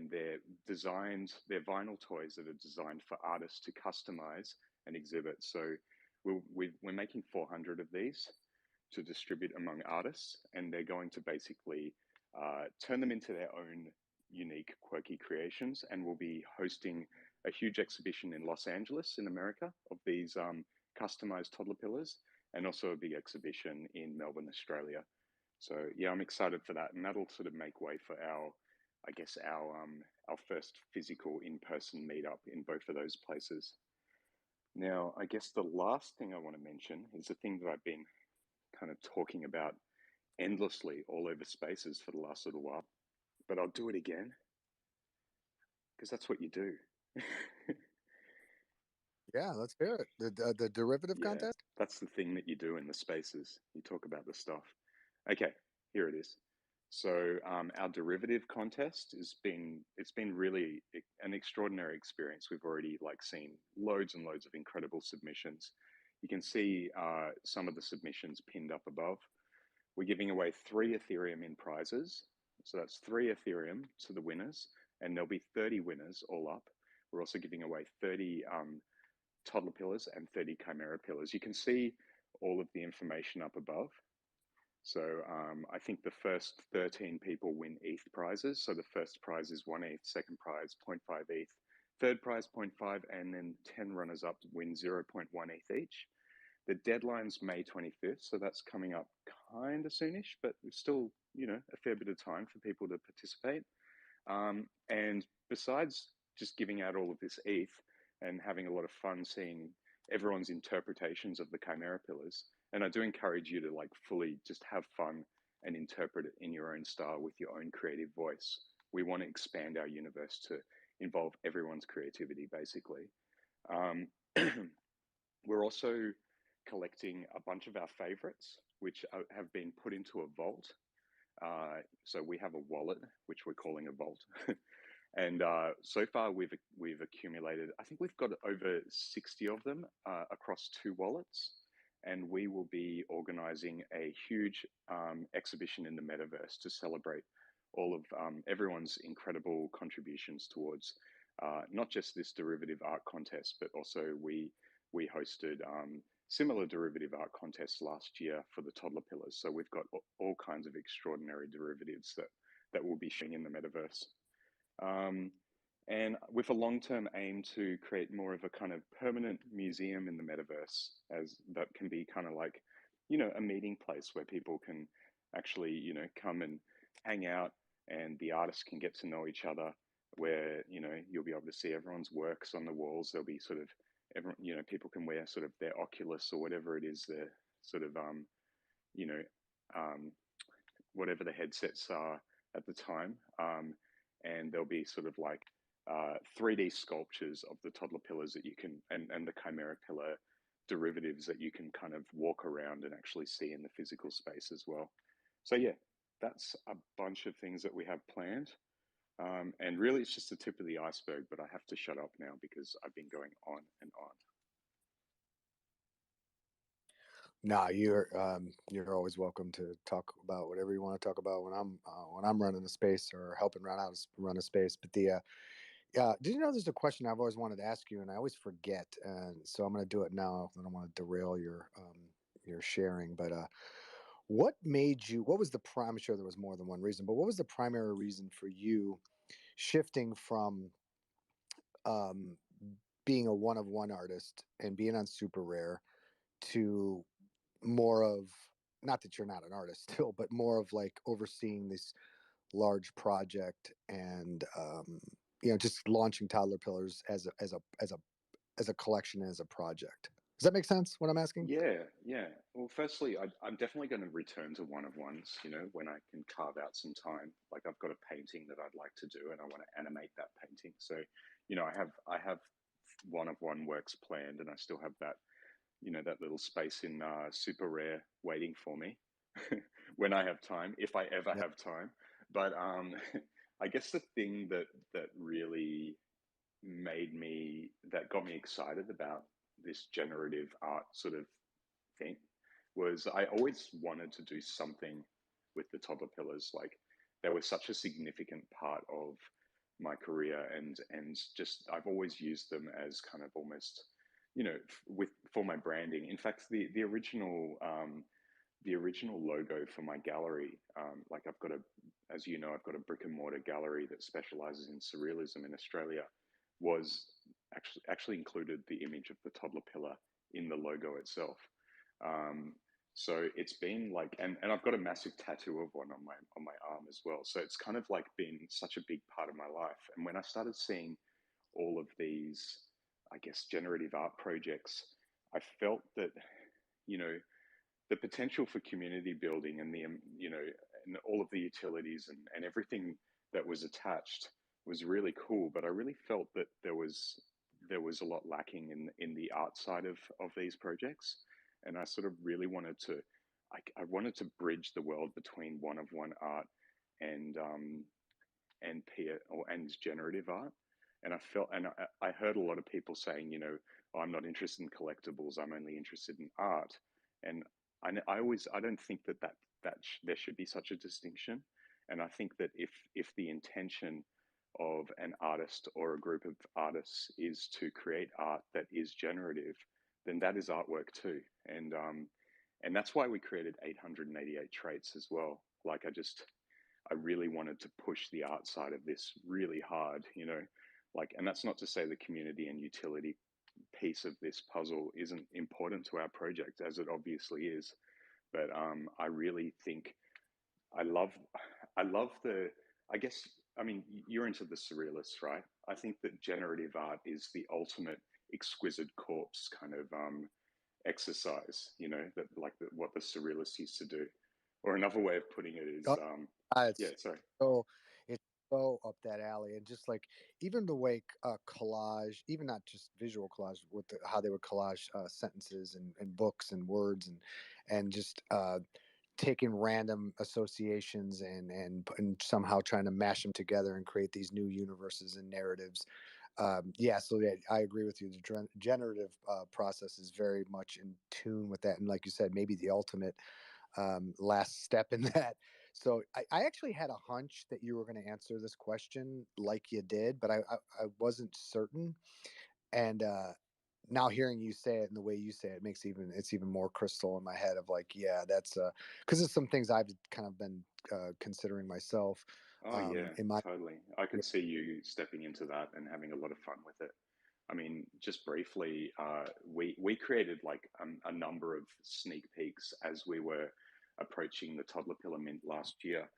B: they're vinyl toys that are designed for artists to customize and exhibit. So we're making 400 of these to distribute among artists, and they're going to basically turn them into their own unique, quirky creations, and we'll be hosting a huge exhibition in Los Angeles in America of these customized toddler pillars, and also a big exhibition in Melbourne, Australia. So yeah, I'm excited for that, and that'll sort of make way for our first physical in-person meetup in both of those places. Now, I guess the last thing I want to mention is a thing that I've been kind of talking about endlessly all over Spaces for the last little while, but I'll do it again because that's what you do.
O: Yeah, let's hear it. The derivative contest?
B: That's the thing that you do in the Spaces. You talk about the stuff. Okay, here it is. So our derivative contest it's been really an extraordinary experience. We've already seen loads and loads of incredible submissions. You can see some of the submissions pinned up above. We're giving away 3 Ethereum in prizes. So that's 3 Ethereum to the winners, and there'll be 30 winners all up. We're also giving away 30 toddler pillars and 30 Chimera pillars. You can see all of the information up above. So I think the first 13 people win ETH prizes. So the first prize is 1 ETH, second prize 0.5 ETH, third prize 0.5, and then 10 runners up win 0.1 ETH each. The deadline's May 25th, so that's coming up kind of soonish, but there's still, a fair bit of time for people to participate. And besides just giving out all of this ETH and having a lot of fun seeing everyone's interpretations of the Chimera pillars, and I do encourage you to fully just have fun and interpret it in your own style with your own creative voice. We want to expand our universe to involve everyone's creativity, basically. We're also collecting a bunch of our favorites, which have been put into a vault. So we have a wallet, which we're calling a vault. And so far we've accumulated, I think we've got over 60 of them across 2 wallets. And we will be organizing a huge exhibition in the metaverse to celebrate all of everyone's incredible contributions towards not just this derivative art contest, but also we hosted similar derivative art contests last year for the toddler pillars. So we've got all kinds of extraordinary derivatives that will be showing in the metaverse. And with a long-term aim to create more of a kind of permanent museum in the metaverse, as that can be kind of like, a meeting place where people can actually, come and hang out, and the artists can get to know each other, where, you'll be able to see everyone's works on the walls. There'll be sort of, everyone, people can wear sort of their Oculus or whatever it is, their sort of, whatever the headsets are at the time. And there'll be sort of 3D sculptures of the toddler pillars that you can, and the Chimera pillar derivatives that you can kind of walk around and actually see in the physical space as well. So yeah, that's a bunch of things that we have planned. And really, it's just the tip of the iceberg, but I have to shut up now because I've been going on and on.
O: Nah, you're always welcome to talk about whatever you want to talk about when I'm running a space or helping run a space. But did you know there's a question I've always wanted to ask you and I always forget, and so I'm going to do it now. I don't want to derail your sharing, but what made you? What was the prime? I'm sure there was more than one reason, but what was the primary reason for you shifting from um, being a one of one artist and being on Super Rare to more of, not that you're not an artist still, but more of like overseeing this large project and just launching Toddler Pillars as a collection, as a project. Does that make sense? What I'm asking?
B: Yeah, yeah. Well, firstly, I'm definitely going to return to one of ones, when I can carve out some time. Like I've got a painting that I'd like to do and I want to animate that painting. So, I have one of one works planned and I still have that, that little space in Super Rare waiting for me when I have time, if I ever have time. But I guess the thing that really that got me excited about this generative art sort of thing was I always wanted to do something with the toddler pillars. Like they were such a significant part of my career, and just I've always used them as kind of almost, for my branding. In fact, the original logo for my gallery, like as you know, I've got a brick and mortar gallery that specializes in surrealism in Australia, was actually included the image of the toddler pillar in the logo itself. So it's been like, and I've got a massive tattoo of one on my arm as well. So it's kind of like been such a big part of my life. And when I started seeing all of these, I guess, generative art projects, I felt that, the potential for community building and and all of the utilities and everything that was attached was really cool. But I really felt that there was a lot lacking in the art side of these projects, and I sort of really wanted to, I wanted to bridge the world between one of one art and and generative art. And I felt, and I heard a lot of people saying, oh, I'm not interested in collectibles. I'm only interested in art. And I don't think there should be such a distinction. And I think that if the intention of an artist or a group of artists is to create art that is generative, then that is artwork too. And that's why we created 888 traits as well. Like I really wanted to push the art side of this really hard, like, and that's not to say the community and utility piece of this puzzle isn't important to our project, as it obviously is. But I really think I love, I guess, I mean, you're into the surrealists, right? I think that generative art is the ultimate exquisite corpse kind of exercise, that like what the surrealists used to do. Or another way of putting it is,
O: Oh,
B: yeah,
O: it's
B: sorry.
O: it's so up that alley, and just like even the way collage, even not just visual collage, with how they would collage sentences and books and words and just taking random associations and somehow trying to mash them together and create these new universes and narratives. Yeah, so yeah, I agree with you. The generative process is very much in tune with that, and like you said, maybe the ultimate last step in that. So I actually had a hunch that you were going to answer this question like you did, but I wasn't certain. And now hearing you say it and the way you say it makes it's even more crystal in my head of like, yeah, that's because it's some things I've kind of been considering myself
B: Oh yeah,
O: in my.
B: totally. I could see you stepping into that and having a lot of fun with it. I mean, just briefly, we created like a number of sneak peeks as we were approaching the toddler pillar mint last year.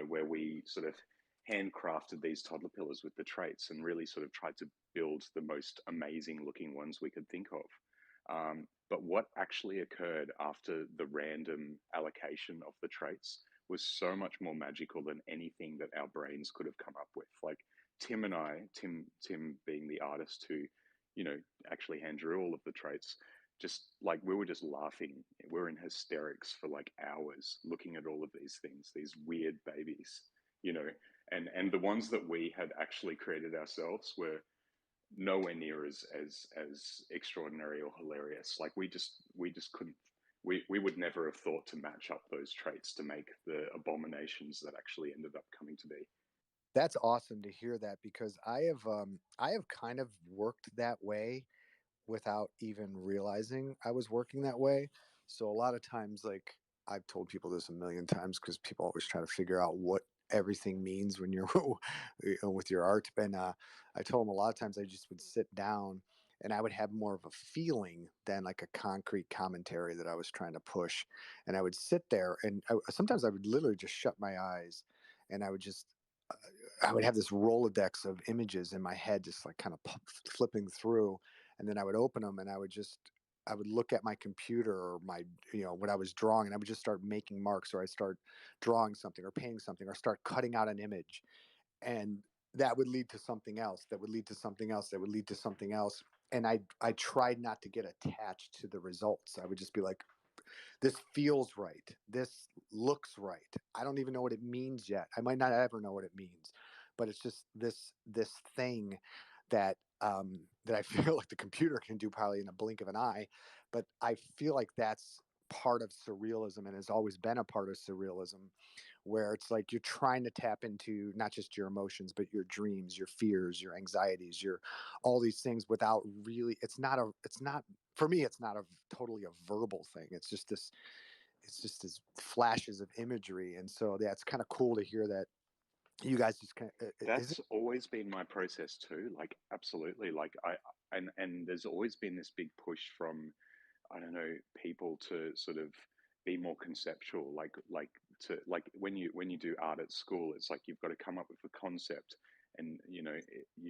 B: Where we sort of handcrafted these toddler pillars with the traits and really sort of tried to build the most amazing looking ones we could think of. But what actually occurred after the random allocation of the traits was so much more magical than anything that our brains could have come up with. Like Tim and I, Tim being the artist who, actually hand drew all of the traits, just like we were just laughing. We were in hysterics for like hours looking at all of these things, these weird babies, you know, and the ones that we had actually created ourselves were nowhere near as extraordinary or hilarious. Like we just couldn't. We would never have thought to match up those traits to make the abominations that actually ended up coming to be.
O: That's awesome to hear that, because I have kind of worked that way without even realizing I was working that way. So a lot of times, like, I've told people this a million times because people always try to figure out what everything means when you're with your art. And I told them a lot of times I just would sit down and I would have more of a feeling than like a concrete commentary that I was trying to push. And I would sit there and sometimes I would literally just shut my eyes and I would just I would have this Rolodex of images in my head, just like kind of flipping through, and then I would open them, and I would look at my computer or my, what I was drawing, and I would just start making marks, or I start drawing something, or painting something, or start cutting out an image, and that would lead to something else. That would lead to something else. That would lead to something else. And I tried not to get attached to the results. I would just be like, this feels right. This looks right. I don't even know what it means yet. I might not ever know what it means, but it's just this thing that that I feel like the computer can do probably in a blink of an eye. But I feel like that's part of surrealism and has always been a part of surrealism, where it's like you're trying to tap into not just your emotions but your dreams, your fears, your anxieties, your all these things without really, it's not for me, it's not a totally a verbal thing. It's just this flashes of imagery. And so yeah, it's kind of cool to hear that you guys just kind of is it.
B: That's always been my process too. Like absolutely. Like and there's always been this big push from, I don't know, people to sort of be more conceptual. Like to like when you do art at school, it's like you've got to come up with a concept, and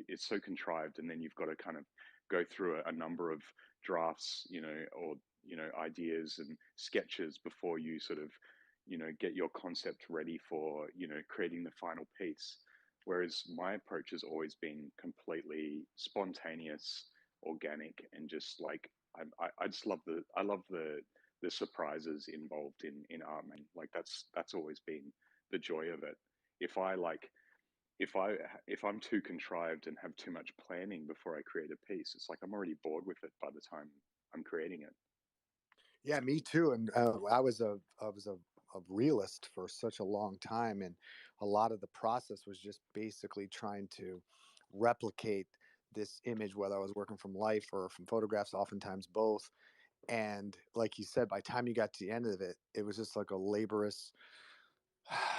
B: it's so contrived, and then you've got to kind of go through a number of drafts, or ideas and sketches before you sort of get your concept ready for creating the final piece. Whereas my approach has always been completely spontaneous, organic, and just like I just love the surprises involved in art, man. Like that's always been the joy of it. If I like if I if I'm too contrived and have too much planning before I create a piece, it's like I'm already bored with it by the time I'm creating it.
O: Yeah, me too. And I was a realist for such a long time, and a lot of the process was just basically trying to replicate this image, whether I was working from life or from photographs, oftentimes both. And like you said, by the time you got to the end of it, it was just like a laborious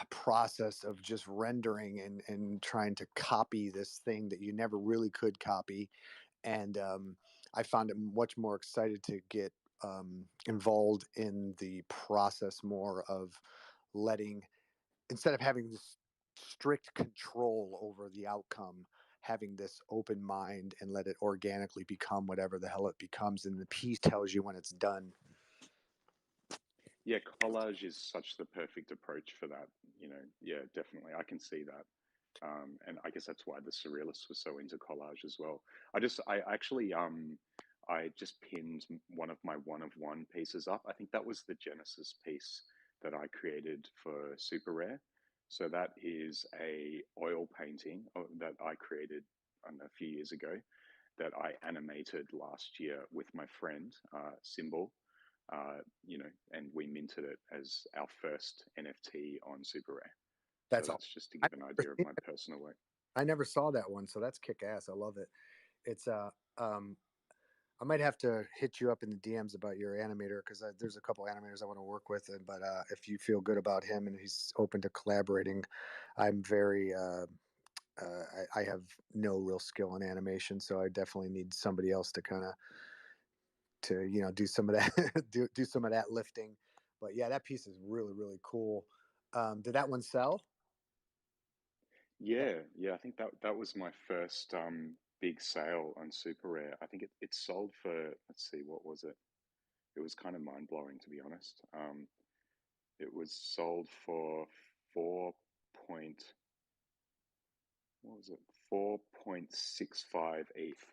O: process of just rendering and trying to copy this thing that you never really could copy. And I found it much more excited to get involved in the process more of letting, instead of having this strict control over the outcome, having this open mind and let it organically become whatever the hell it becomes. And the piece tells you when it's done.
B: Yeah, collage is such the perfect approach for that. Yeah, definitely, I can see that. And I guess that's why the surrealists were so into collage as well. I actually, I just pinned one of my one of one pieces up. I think that was the Genesis piece that I created for Super Rare. So that is a oil painting that I created, I don't know, a few years ago, that I animated last year with my friend, Symbol. And we minted it as our first NFT on Super Rare. So
O: That's all.
B: that's just to give an idea of my personal work.
O: I never saw that one, so that's kick ass. I love it. It's um, I might have to hit you up in the DMs about your animator, because there's a couple animators I want to work with. But if you feel good about him and he's open to collaborating, I'm very. I have no real skill in animation, so I definitely need somebody else to kind of do some of that do some of that lifting. But yeah, that piece is really really cool. Did that one sell?
B: Yeah, yeah. I think that was my first big sale on Super Rare. I think it sold for, let's see, what was it? It was kind of mind blowing, to be honest. It was sold for 4 point, what was it? 4.65 ETH.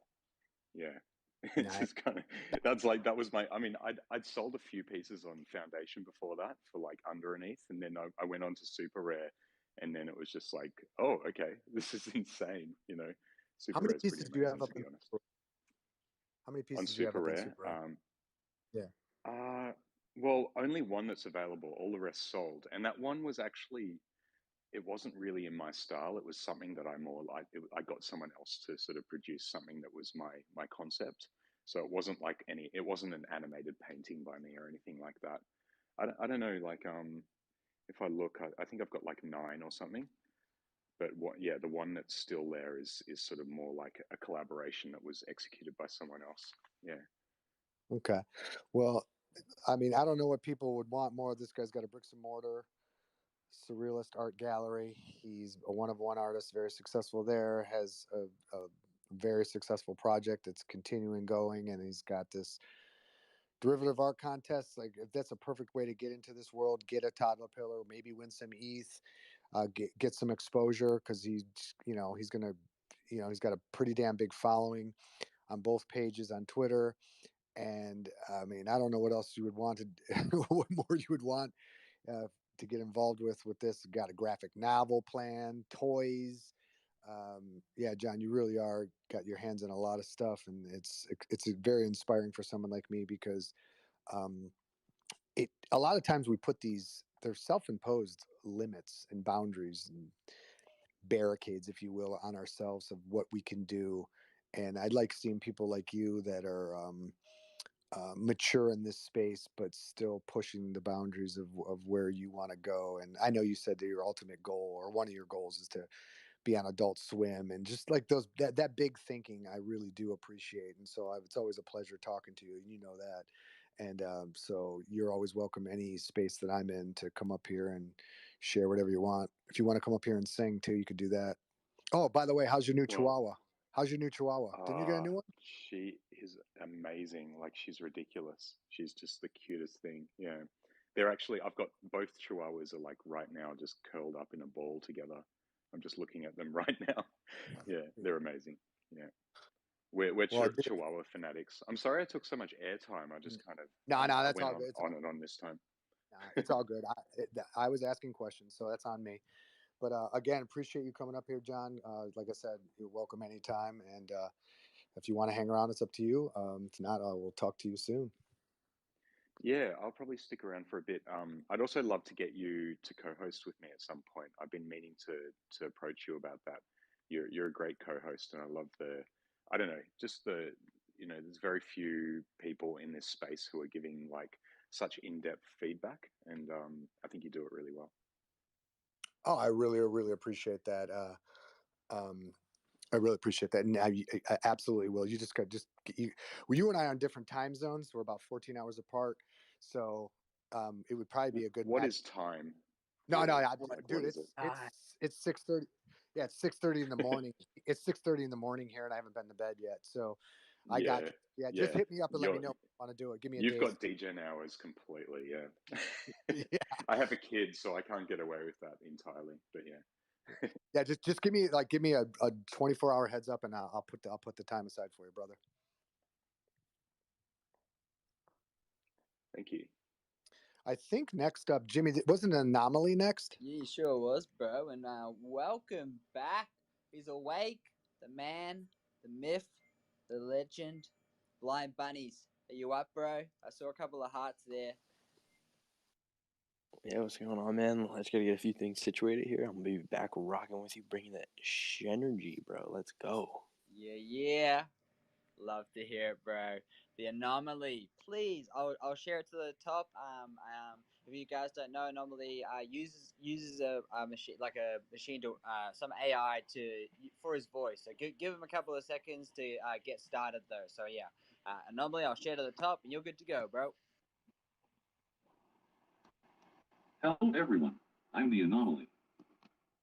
B: Yeah. It's
O: Nice.
B: just kind of, that was my, I mean, I'd sold a few pieces on Foundation before that for like under an ETH. And then I went on to Super Rare And then it was just like, oh, okay, this is insane, you know.
O: How
B: Super
O: many
B: Rare is pretty
O: pieces do you have
B: amazing,
O: up
B: to
O: in?
B: be honest.
O: How many
B: On
O: pieces do you have
B: Super
O: up in
B: Rare,
O: Super Rare? Yeah.
B: well, only one that's available. All the rest sold, and that one was actually, it wasn't really in my style. It was something that I more like. I got someone else to sort of produce something that was my concept. So it wasn't like any. It wasn't an animated painting by me or anything like that. I don't know. Like if I look, I think I've got like 9 or something. But what? Yeah, the one that's still there is sort of more like a collaboration that was executed by someone else. Yeah.
O: Okay. Well, I mean, I don't know what people would want more. This guy's got a bricks and mortar surrealist art gallery. He's a one of one artist, very successful there, has a very successful project that's continuing going, and he's got this derivative art contest. Like, if that's a perfect way to get into this world, get a toddler pillar, maybe win some ETH, get some exposure, because he's gonna, he's got a pretty damn big following on both pages on Twitter. And I mean, I don't know what else you would want to, what more you would want uh, to get involved with this. Got a graphic novel plan, toys. Yeah, John, you really are got your hands in a lot of stuff, and it's very inspiring for someone like me, because um, it a lot of times we put they're self-imposed limits and boundaries and barricades, if you will, on ourselves of what we can do. And I like seeing people like you that are mature in this space, but still pushing the boundaries of where you want to go. And I know you said that your ultimate goal, or one of your goals, is to be on Adult Swim, and just like that big thinking, I really do appreciate. And so it's always a pleasure talking to you, and you know that. And so you're always welcome any space that I'm in to come up here and share whatever you want. If you want to come up here and sing too, you could do that. Oh, by the way, how's your new
B: Well,
O: Chihuahua? How's your new Chihuahua? Didn't you get a new one?
B: she is amazing. Like, she's ridiculous. She's just the cutest thing. Yeah. They're actually, I've got both Chihuahuas are like right now just curled up in a ball together. I'm just looking at them right now. Yeah, they're amazing. Yeah. We're
O: Well,
B: Chihuahua fanatics. I'm sorry I took so much airtime. I just kind of,
O: no,
B: I
O: that's
B: went
O: all good.
B: on and on this time.
O: It's all good. I was asking questions, so that's on me. But again, appreciate you coming up here, John. Like I said, you're welcome anytime. And if you want to hang around, it's up to you. If not, we'll talk to you soon.
B: Yeah, I'll probably stick around for a bit. I'd also love to get you to co-host with me at some point. I've been meaning to approach you about that. You're a great co-host, and I love I don't know, just there's very few people in this space who are giving like such in-depth feedback, and I think you do it really well.
O: Oh, I really, really appreciate that. I really appreciate that. And I absolutely will. You just you and I are on different time zones. We're about 14 hours apart. So it would probably be a good
B: What
O: match.
B: is time?
O: No,
B: really?
O: like, dude, it's 6:30. Yeah, it's 6:30 in the morning. It's 6:30 in the morning here, and I haven't been to bed yet. So I got you. Just hit me up and let me know if you want to do it. Give me a
B: You've
O: day.
B: got DGen hours completely. Yeah.
O: Yeah.
B: I have a kid, so I can't get away with that entirely. But yeah.
O: Yeah, just give me a 24-hour heads up, and I'll put the time aside for you, brother.
B: Thank you.
O: I think next up, Jimmy, wasn't an Anomaly next?
Q: Yeah, sure was, bro. And welcome back. He's awake. The man, the myth, the legend, Blind Bunnies. Are you up, bro? I saw a couple of hearts there.
S: Yeah, what's going on, man? I just gotta get a few things situated here. I'm gonna be back rocking with you, bringing that energy, bro. Let's go.
Q: Yeah. Love to hear it, bro. The Anomaly, please. I'll share it to the top. If you guys don't know, Anomaly uses a machine, like a machine to some AI for his voice. So give him a couple of seconds to get started though. So yeah, Anomaly, I'll share to the top, and you're good to go, bro.
W: Hello everyone, I'm the Anomaly.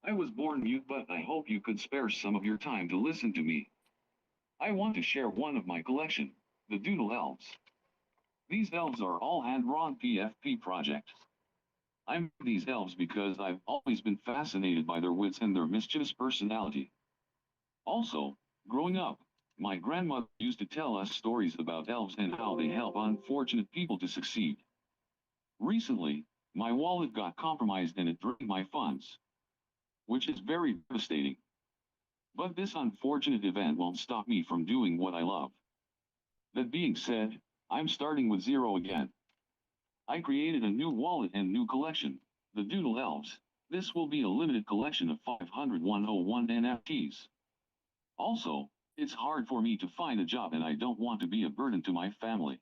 W: I was born mute, but I hope you could spare some of your time to listen to me. I want to share one of my collection, the Doodle Elves. These elves are all hand-drawn PFP projects. I made these elves because I've always been fascinated by their wits and their mischievous personality. Also, growing up, my grandmother used to tell us stories about elves and how they help unfortunate people to succeed. Recently, my wallet got compromised and it drained my funds. which is very devastating. But this unfortunate event won't stop me from doing what I love. That being said, I'm starting with zero again. I created a new wallet and new collection, the Doodle Elves. This will be a limited collection of 500 101 NFTs. Also, it's hard for me to find a job and I don't want to be a burden to my family.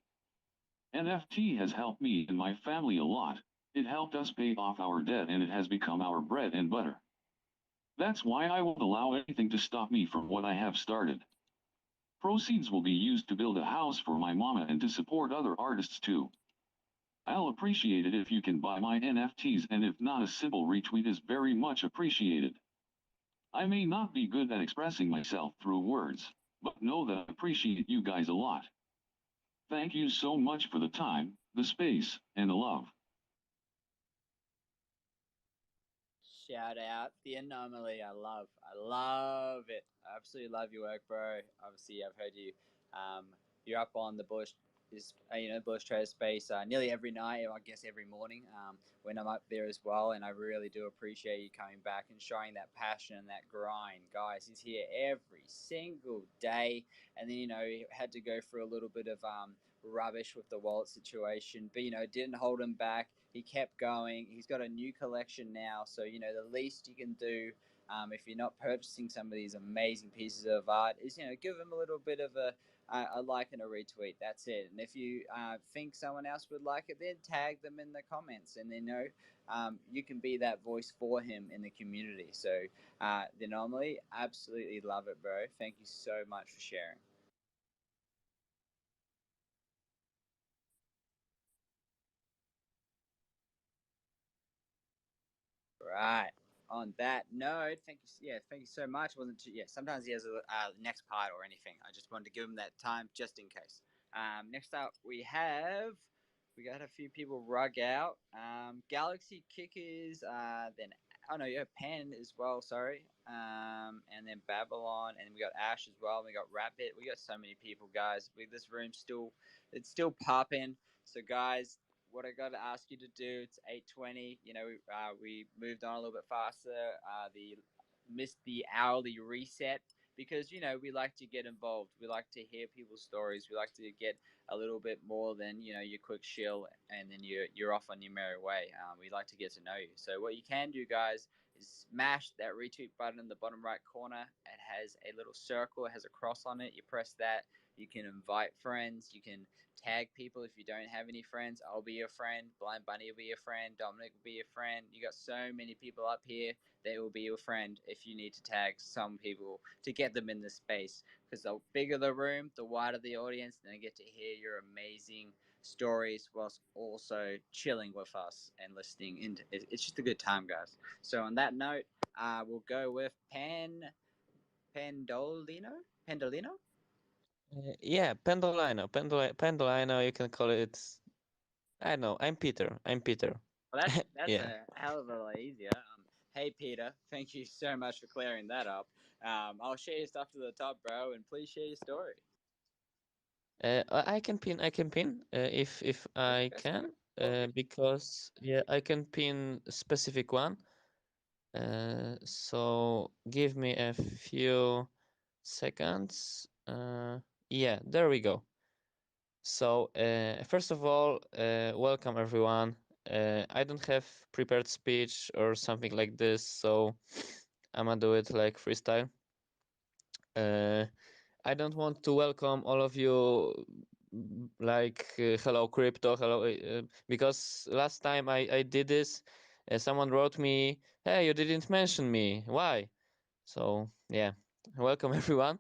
W: NFT has helped me and my family a lot. It helped us pay off our debt and it has become our bread and butter. That's why I won't allow anything to stop me from what I have started. Proceeds will be used to build a house for my mama and to support other artists too. I'll appreciate it if you can buy my NFTs, and if not, a simple retweet is very much appreciated. I may not be good at expressing myself through words, but know that I appreciate you guys a lot. Thank you so much for the time, the space, and the love.
Q: Shout out the anomaly. I love it. I absolutely love your work, bro. Obviously, I've heard you. You're up on the bush, bush trader space nearly every night. I guess every morning when I'm up there as well. And I really do appreciate you coming back and showing that passion and that grind, guys. He's here every single day, and then he had to go through a little bit of rubbish with the wallet situation, but it didn't hold him back. He kept going. He's got a new collection now, so the least you can do if you're not purchasing some of these amazing pieces of art is give him a little bit of a like and a retweet. That's it. And if you think someone else would like it, then tag them in the comments, and then you can be that voice for him in the community. So the anomaly, absolutely love it, bro. Thank you so much for sharing. Right. On that note, thank you. Yeah, thank you so much. Wasn't too, yeah. Sometimes he has a next part or anything. I just wanted to give him that time just in case. Next up we got a few people rug out. Galaxy Kickers. Then Pen as well. Sorry. And then Babylon, and we got Ash as well. We got Rabbit. We got so many people, guys. This room's still popping. So guys, what I got to ask you to do. It's 8:20. We moved on a little bit faster. The missed the hourly reset because we like to get involved. We like to hear people's stories. We like to get a little bit more than your quick shill and then you're off on your merry way. We like to get to know you. So what you can do, guys, is smash that retweet button in the bottom right corner. It has a little circle. It has a cross on it. You press that. You can invite friends. You can tag people if you don't have any friends. I'll be your friend. Blind Bunny will be your friend. Dominic will be your friend. You got so many people up here that will be your friend if you need to tag some people to get them in the space. Because the bigger the room, the wider the audience, and they get to hear your amazing stories whilst also chilling with us and listening. It's just a good time, guys. So on that note, we'll go with Pendolino. Pendolino.
R: Yeah, Pendolino. You can call it. I know. I'm Peter.
Q: Well, that's
R: Yeah.
Q: a hell of a lot easier. Hey Peter, thank you so much for clearing that up. I'll share your stuff to the top, bro, and please share your story.
R: I can pin. If I can. Because yeah, I can pin a specific one. So give me a few seconds. Yeah, there we go. So first of all, welcome everyone. I don't have prepared speech or something like this, so I'm gonna do it like freestyle. I don't want to welcome all of you like hello crypto, hello, because last time I did this, someone wrote me, hey, you didn't mention me. Why? So yeah, welcome everyone.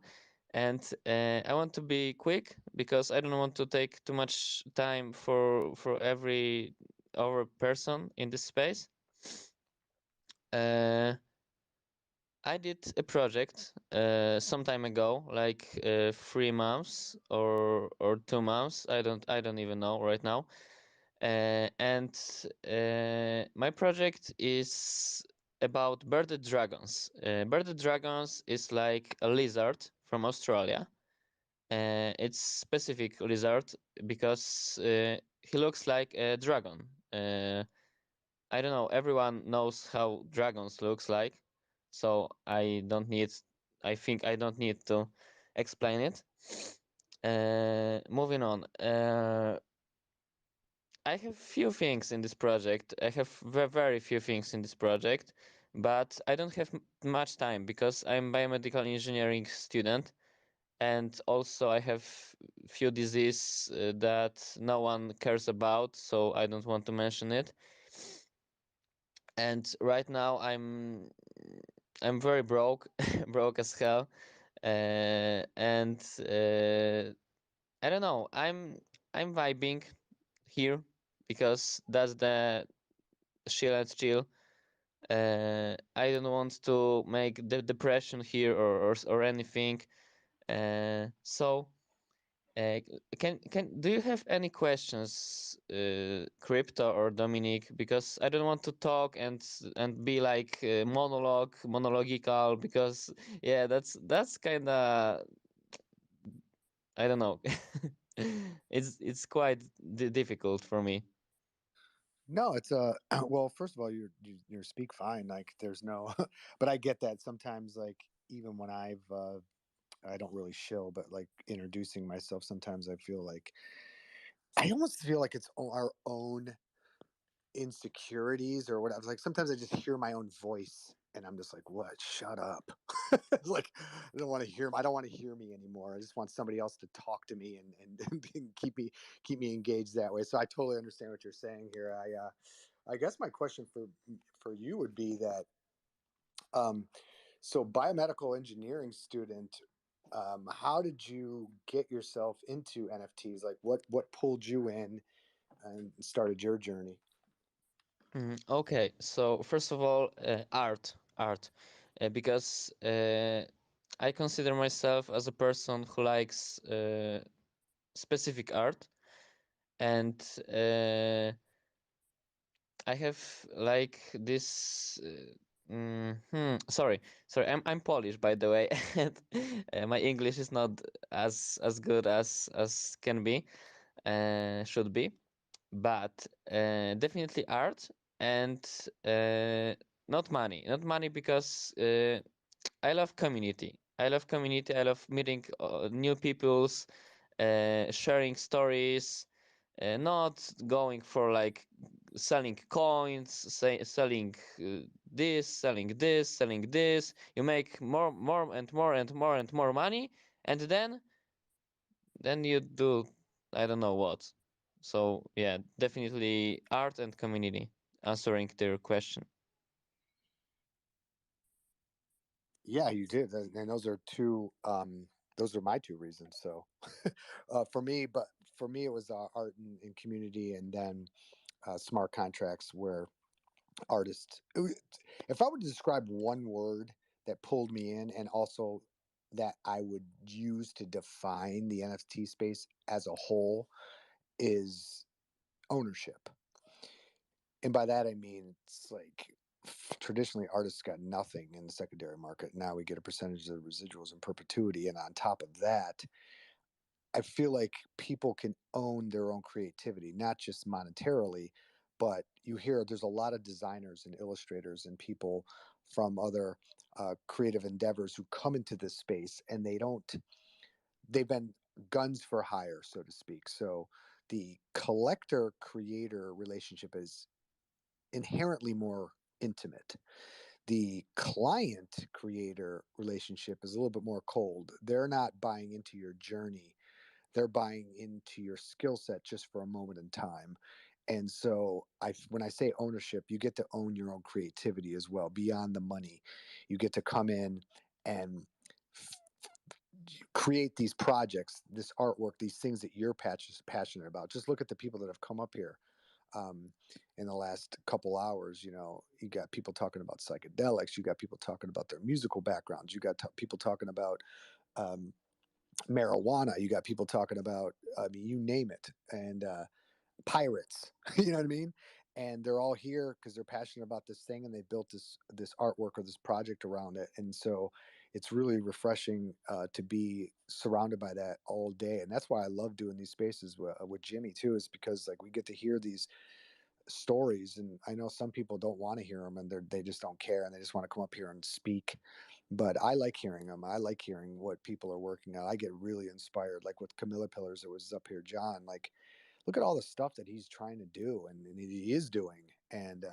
R: And I want to be quick because I don't want to take too much time for every other person in this space. I did a project some time ago, like 3 months or 2 months. I don't even know right now. And my project is about bearded dragons. Bearded dragons is like a lizard from Australia. It's specific lizard because he looks like a dragon. I don't know. Everyone knows how dragons looks like. so I think I don't need to explain it. Moving on. I have few things in this project. I have very few things in this project, but I don't have much time because I'm biomedical engineering student, and also I have few disease that no one cares about, so I don't want to mention it. And right now I'm very broke, broke as hell, and I don't know. I'm vibing here because that's the chill and chill. I don't want to make the depression here or anything. So can do you have any questions, Crypto or Dominic? Because I don't want to talk and be like monological because yeah, that's kind of I don't know. It's quite difficult for me.
O: No, it's well, first of all, you speak fine. Like there's no, but I get that sometimes. Like even when I don't really shill, but like introducing myself, sometimes I feel like I almost feel like it's our own insecurities or whatever. Like sometimes I just hear my own voice and I'm just like, what? Shut up. Like I don't want to hear I don't want to hear me anymore. I just want somebody else to talk to me and keep me engaged that way. So I totally understand what you're saying here. I guess my question for you would be that um so biomedical engineering student, how did you get yourself into NFTs? Like what pulled you in and started your journey?
R: Okay, so first of all, art, because I consider myself as a person who likes specific art, and I have like this. Sorry, I'm Polish by the way, and my English is not as good as can be, should be, but definitely art and not money because I love community. I love community. I love meeting new peoples, sharing stories, not going for like selling coins, selling selling this, selling this. You make more and more and more and more money, and then you do I don't know what. So yeah, definitely art and community. Answering their question.
O: Yeah, you did, and those are my two reasons. So, for me, it was art and community, and then smart contracts where artists. If I were to describe one word that pulled me in, and also that I would use to define the NFT space as a whole, is ownership. And by that I mean it's like traditionally artists got nothing in the secondary market. Now we get a percentage of the residuals in perpetuity, and on top of that, I feel like people can own their own creativity, not just monetarily, but you hear there's a lot of designers and illustrators and people from other creative endeavors who come into this space, and they've been guns for hire, so to speak. So the collector creator relationship is inherently more intimate. The client creator relationship is a little bit more cold. They're not buying into your journey, they're buying into your skill set just for a moment in time. And so when I say ownership, you get to own your own creativity as well beyond the money. You get to come in and create these projects, this artwork, these things that you're passionate about. Just look at the people that have come up here um, in the last couple hours. You got people talking about psychedelics, you got people talking about their musical backgrounds, you got people talking about um, marijuana, you got people talking about, I mean, you name it, and pirates. You know what I mean? And they're all here because they're passionate about this thing, and they built this artwork or this project around it. And so it's really refreshing to be surrounded by that all day. And that's why I love doing these spaces with Jimmy too, is because like we get to hear these stories, and I know some people don't want to hear them, and they just don't care, and they just want to come up here and speak. But I like hearing them. I like hearing what people are working on. I get really inspired, like with Camilla Pillars that was up here, John. Like, look at all the stuff that he's trying to do, and he is doing. And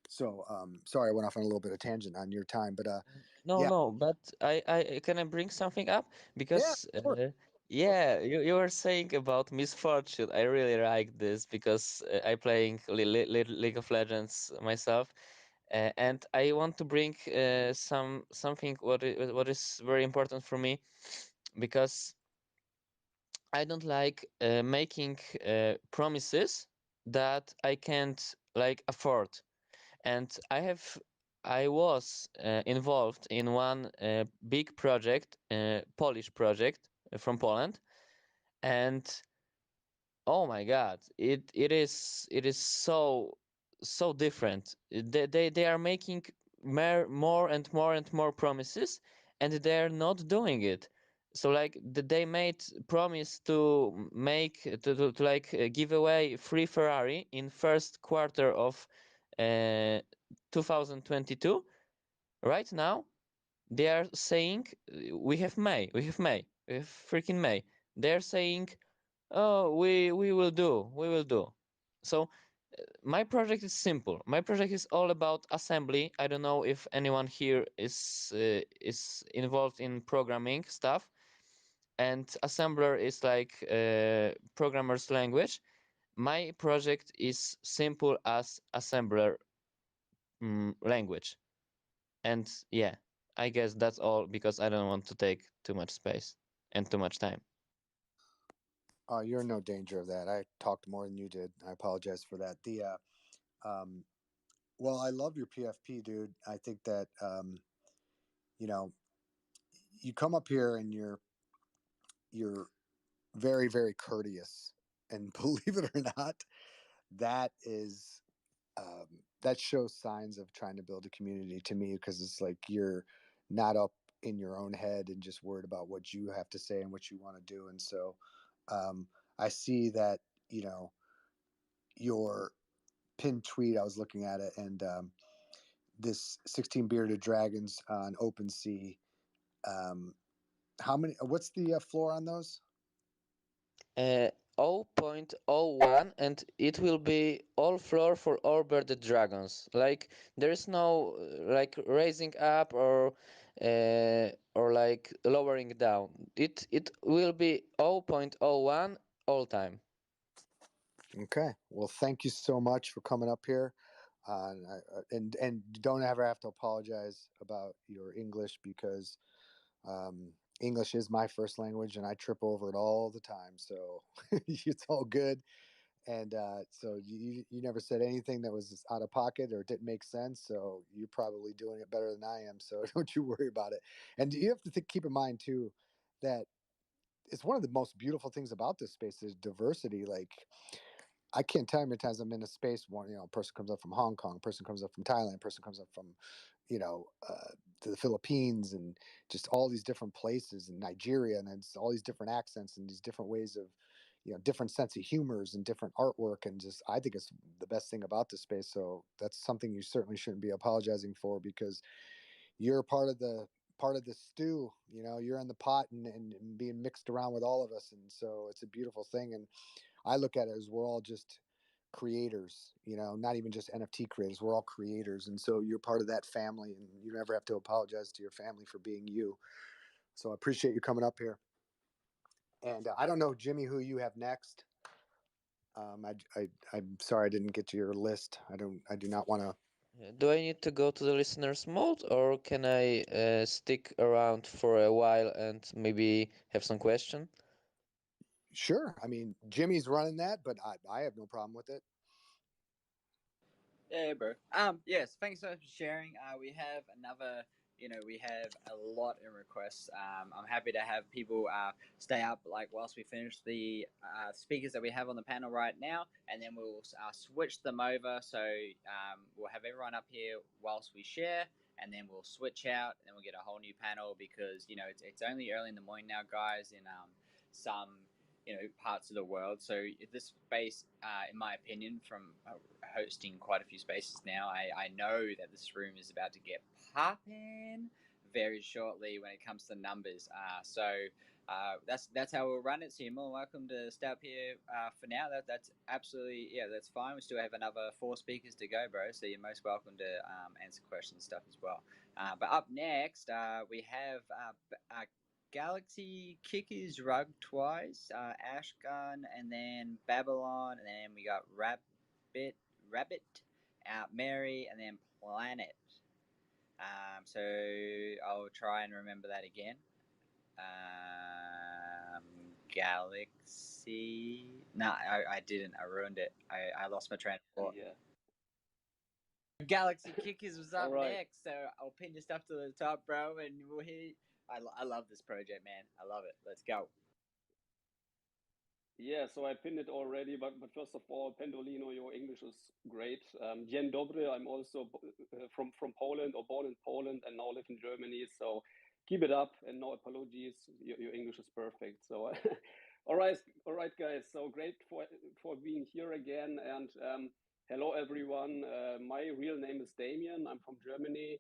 O: so, sorry, I went off on a little bit of tangent on your time, but
R: No,
O: yeah,
R: no, but I can I bring something up
O: yeah,
R: because
O: of course.
R: yeah, you were saying about misfortune. I really like this because I playing League of Legends myself, and I want to bring something what is very important for me because I don't like making promises that I can't like afford. And I was involved in one big project, Polish project from Poland, and oh my God, it is so different. They are making more and more and more promises, and they're not doing it. So like they made promise to make to like give away free Ferrari in first quarter of uh, 2022. Right now, they are saying we have freaking May. They're saying, oh, we will do. So my project is simple. My project is all about assembly. I don't know if anyone here is involved in programming stuff, and assembler is like programmer's language. My project is simple as assembler language. And yeah, I guess that's all because I don't want to take too much space and too much time.
O: You're in no danger of that. I talked more than you did. I apologize for that. Um, well, I love your PFP, dude. I think that you know, you come up here and you're very, very courteous, and believe it or not, that is that shows signs of trying to build a community to me, because it's like you're not up in your own head and just worried about what you have to say and what you want to do. And so I see that, your pinned tweet, I was looking at it, and this 16 bearded dragons on OpenSea. How many? What's the floor on those?
R: 0.01, and it will be all floor for all birded dragons. Like there is no like raising up or like lowering down. It will be 0.01 all time.
O: Okay. Well, thank you so much for coming up here. And don't ever have to apologize about your English, because English is my first language and I trip over it all the time. So it's all good. And so you never said anything that was out of pocket or didn't make sense. So you're probably doing it better than I am. So don't you worry about it. And you have to keep in mind too that it's one of the most beautiful things about this space is diversity. Like, I can't tell you how many times I'm in a space where, a person comes up from Hong Kong, a person comes up from Thailand, a person comes up from, to the Philippines, and just all these different places, in Nigeria, and it's all these different accents and these different ways of, different sense of humors and different artwork. And just, I think it's the best thing about this space. So that's something you certainly shouldn't be apologizing for, because you're part of the stew. You're in the pot, and being mixed around with all of us. And so it's a beautiful thing. And I look at it as we're all just creators, not even just NFT creators. We're all creators. And so you're part of that family, and you never have to apologize to your family for being you. So I appreciate you coming up here. And I don't know, Jimmy, who you have next. I'm sorry I didn't get to your list. I do not want to.
R: Do I need to go to the listeners mode, or can I stick around for a while and maybe have some question?
O: Sure. I mean, Jimmy's running that, but I have no problem with it.
Q: Yeah, bro. Yes, thanks so much for sharing. We have another, we have a lot in requests. I'm happy to have people stay up like whilst we finish the speakers that we have on the panel right now, and then we'll switch them over. So we'll have everyone up here whilst we share, and then we'll switch out, and then we'll get a whole new panel because it's only early in the morning now, guys. In some parts of the world. So this space, in my opinion, from hosting quite a few spaces now, I know that this room is about to get popping very shortly when it comes to numbers. That's how we'll run it. So you're more welcome to stay up here for now. That's absolutely, that's fine. We still have another 4 speakers to go, bro. So you're most welcome to answer questions stuff as well. But up next, we have Galaxy Kickers Rug twice, Ashgun, and then Babylon, and then we got Rabbit, Mary, and then Planet. So I'll try and remember that again. Galaxy. No, I didn't. I ruined it. I lost my train of thought.
E: Yeah.
Q: Galaxy Kickers was up
E: Alright.
Q: next, so I'll pin your stuff to the top, bro, and we'll hit. I love this project, man. I love it. Let's go.
E: Yeah, so I pinned it already, but first of all, Pendolino, your English is great. Dzień dobry, I'm also from Poland, or born in Poland, and now live in Germany, so keep it up, and no apologies, your English is perfect. So, all right, guys, so great for being here again, and hello, everyone. My real name is Damien, I'm from Germany,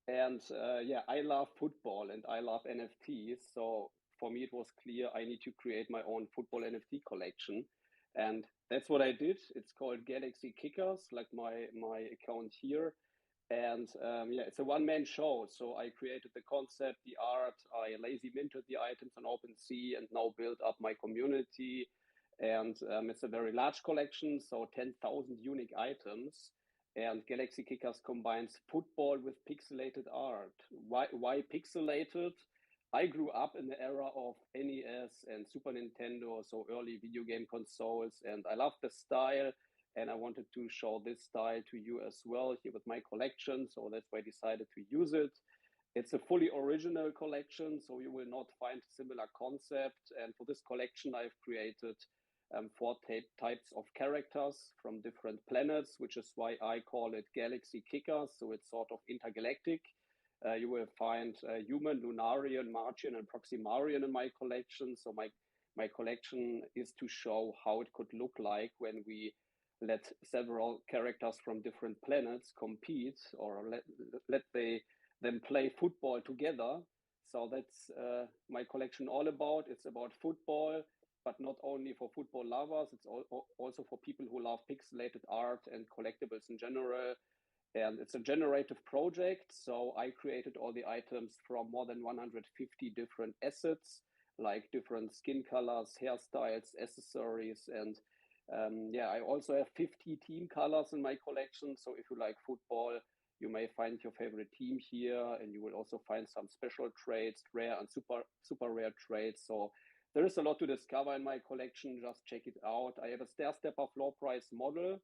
E: and yeah, I love football, and I love NFTs, so for me, it was clear I need to create my own football NFT collection. And that's what I did. It's called Galaxy Kickers, like my account here. And yeah, it's a one-man show. So I created the concept, the art, I lazy minted the items on OpenSea and now built up my community. And it's a very large collection, so 10,000 unique items. And Galaxy Kickers combines football with pixelated art. Why pixelated? I grew up in the era of NES and Super Nintendo, so early video game consoles, and I love the style, and I wanted to show this style to you as well here with my collection, so that's why I decided to use it. It's a fully original collection, so you will not find similar concept, and for this collection I've created 4 types of characters from different planets, which is why I call it Galaxy Kickers, so it's sort of intergalactic. You will find human, Lunarian, Martian, and Proximarian in my collection. So my collection is to show how it could look like when we let several characters from different planets compete, or let them play football together. So that's my collection all about. It's about football, but not only for football lovers. It's also for people who love pixelated art and collectibles in general. And it's a generative project. So I created all the items from more than 150 different assets, like different skin colors, hairstyles, accessories. And yeah, I also have 50 team colors in my collection. So if you like football, you may find your favorite team here. And you will also find some special traits, rare and super rare traits. So there is a lot to discover in my collection. Just check it out. I have a stair-stepper floor price model,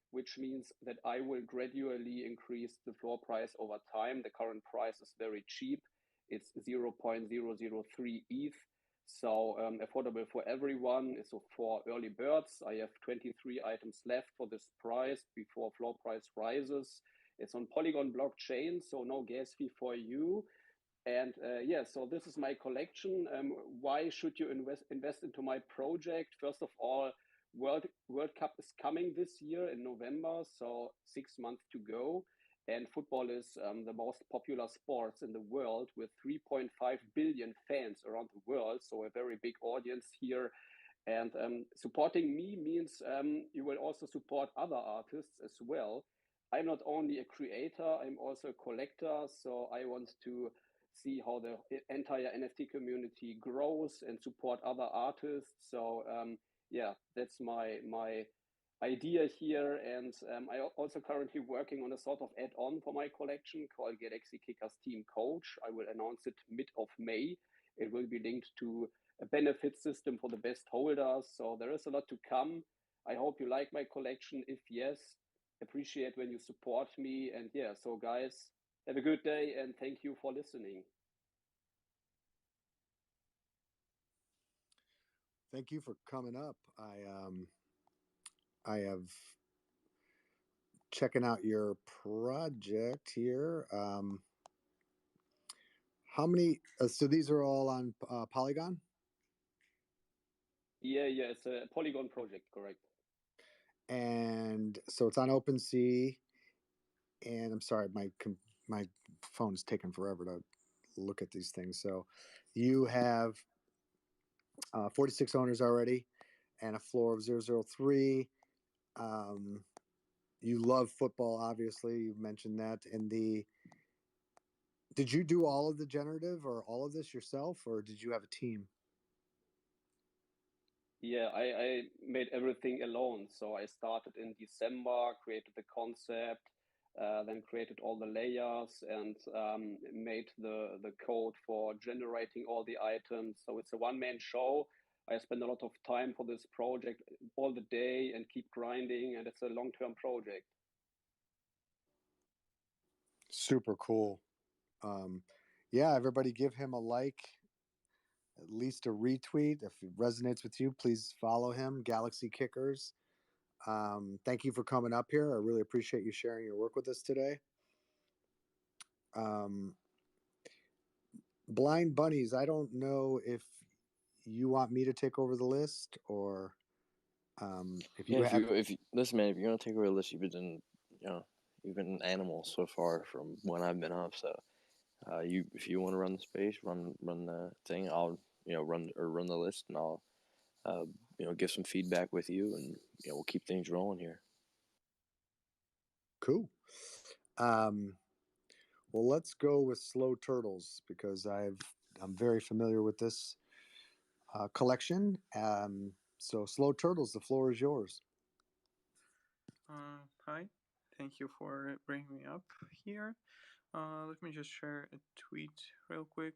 E: which means that I will gradually increase the floor price over time. The current price is very cheap. It's 0.003 ETH, so affordable for everyone. So for early birds, I have 23 items left for this price before floor price rises. It's on Polygon blockchain, so no gas fee for you. And yeah, so this is my collection. Why should you invest into my project? First of all, World Cup is coming this year in November, so 6 months to go. And football is the most popular sports in the world with 3.5 billion fans around the world, so a very big audience here. And supporting me means you will also support other artists as well. I'm not only a creator, I'm also a collector, so I want to see how the entire NFT community grows and support other artists. So yeah, that's my idea here. And I also currently working on a sort of add-on for my collection called Galaxy Kickers Team Coach. I will announce it mid of May. It will be linked to a benefit system for the best holders. So there is a lot to come. I hope you like my collection. If yes, appreciate when you support me. And yeah, so guys, have a good day and thank you for listening.
O: Thank you for coming up. I have checking out your project here. How many? So these are all on Polygon.
E: Yeah, it's a Polygon project, correct.
O: And so it's on OpenSea. And I'm sorry, my phone's taking forever to look at these things. So you have 46 owners already and a floor of 003. Um, you love football, obviously. You mentioned that. And did you do all of the generative or all of this yourself, or did you have a team?
E: Yeah, I made everything alone. So I started in December, created the concept, then created all the layers and made the code for generating all the items. So it's a one-man show. I spend a lot of time for this project all the day and keep grinding, and it's a long-term project.
O: Super cool. Yeah, everybody give him a like, at least a retweet. If it resonates with you, please follow him, Galaxy Kickers. Thank you for coming up here. I really appreciate you sharing your work with us today. Blind Bunnies, I don't know if you want me to take over the list or if you have.
S: If you listen, man, if you're gonna take over the list, you've been an animal so far from when I've been up. So, if you want to run the space, run the thing. I'll run the list, and I'll give some feedback with you, and we'll keep things rolling here.
O: Cool. Well, let's go with Slow Turtles because I'm very familiar with this collection. So, Slow Turtles, the floor is yours.
M: Hi, thank you for bringing me up here. Let me just share a tweet real quick.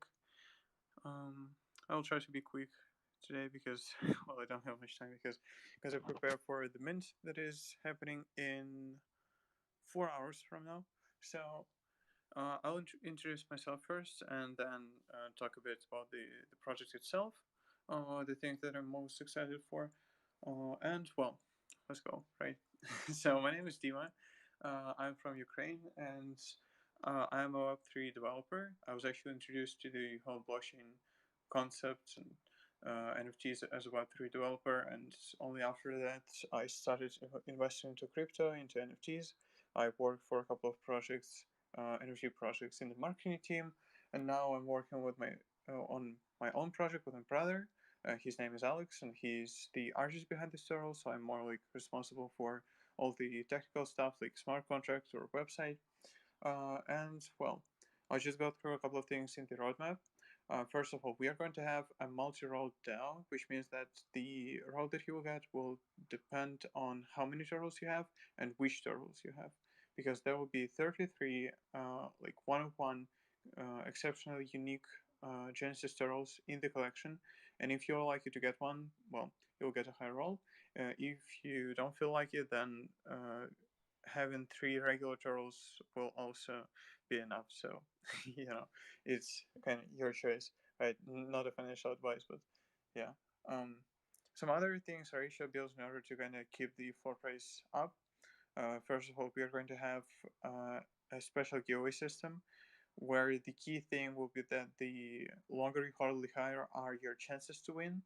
M: I'll try to be quick today because well, I don't have much time because I prepare for the mint that is happening in 4 hours from now. So I'll introduce myself first and then talk a bit about the project itself, the things that I'm most excited for, and well, let's go, right? So my name is Dima. I'm from Ukraine and I'm a Web3 developer. I was actually introduced to the whole blockchain concept and NFTs as a Web3 developer, and only after that I started investing into crypto, into NFTs. I worked for a couple of projects, NFT projects in the marketing team, and now I'm working with on my own project with my brother. His name is Alex, and he's the artist behind the turtle. So I'm more like responsible for all the technical stuff, like smart contracts or website. And well, I'll just go through a couple of things in the roadmap. First of all, we are going to have a multi-role DAO, which means that the role that you will get will depend on how many turtles you have and which turtles you have, because there will be 33 like one-of-one exceptionally unique Genesis turtles in the collection, and if you're lucky to get one, well, you'll get a high roll. If you don't feel like it, then having 3 regular turtles will also be enough. So, it's kind of your choice, right? Not a financial advice, but yeah. Some other things are issue bills in order to kind of keep the floor price up. First of all, we are going to have a special giveaway system where the key thing will be that the longer you hold, the higher are your chances to win.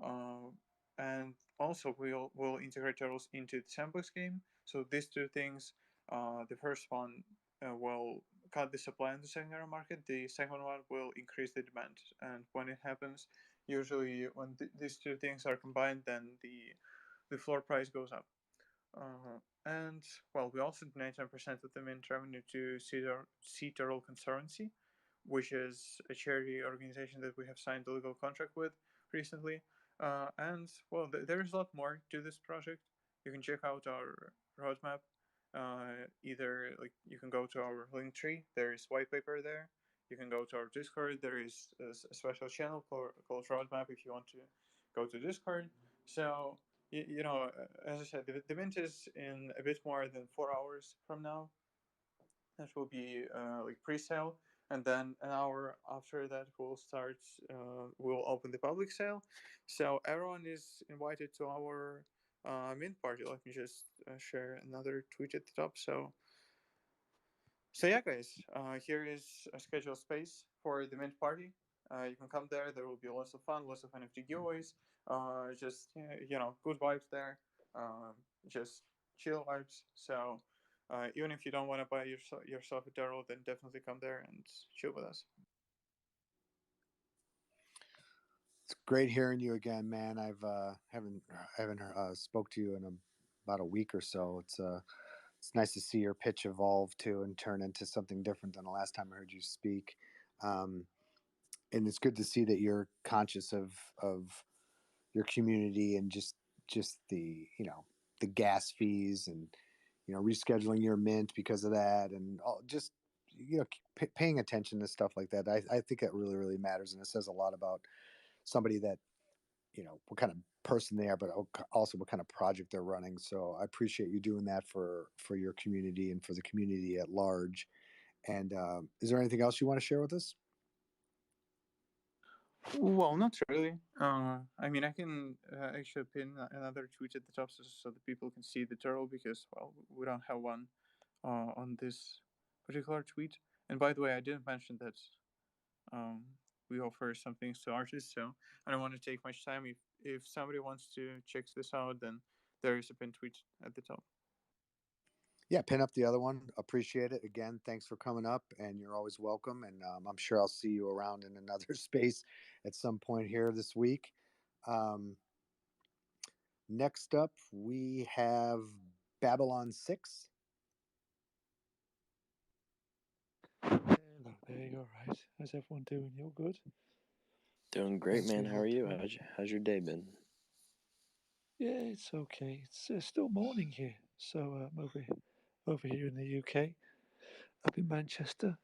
M: Uh, and also we'll integrate turtles into the sandbox game. So these two things, the first one will cut the supply in the secondary market. The second one will increase the demand. And when it happens, usually when these two things are combined, then the floor price goes up. And well, we also donate 10% of the mint revenue to Sea Turtle Conservancy, which is a charity organization that we have signed a legal contract with recently. And well, there is a lot more to this project. You can check out our roadmap. Either like you can go to our link tree. There is white paper there. You can go to our Discord. There is a special channel called Roadmap if you want to go to Discord. So as I said, the mint is in a bit more than 4 hours from now. That will be like pre-sale, and then an hour after that we'll start. We'll open the public sale, so everyone is invited to our mint party. Let me just share another tweet at the top. So yeah, guys, here is a scheduled space for the mint party. You can come there. There will be lots of fun, lots of NFT giveaways. Just good vibes there. Just chill vibes. So even if you don't want to buy yourself a turtle, then definitely come there and chill with us.
O: It's great hearing you again, man. I've haven't spoke to you in about a week or so. It's nice to see your pitch evolve too and turn into something different than the last time I heard you speak. And it's good to see that you're conscious of your community and just the the gas fees and rescheduling your mint because of that and just paying attention to stuff like that. I think that really matters, and it says a lot about somebody that what kind of person they are, but also what kind of project they're running. So I appreciate you doing that for your community and for the community at large. And is there anything else you want to share with us?
M: Well, not really. I mean, I can actually pin another tweet at the top so that people can see the turtle because, well, we don't have one on this particular tweet. And by the way, I didn't mention that we offer some things to artists, so I don't want to take much time. If somebody wants to check this out, then there is a pin tweet at the top.
O: Yeah, pin up the other one. Appreciate it. Again, thanks for coming up, and you're always welcome. And I'm sure I'll see you around in another space at some point here this week. Next up, we have Babylon 6.
F: Hello there, you're right. How's everyone doing? You're good?
S: Doing great, man. How are you? How's your day been?
F: Yeah, it's okay. It's still morning here, so I'm over here in the UK, up in Manchester,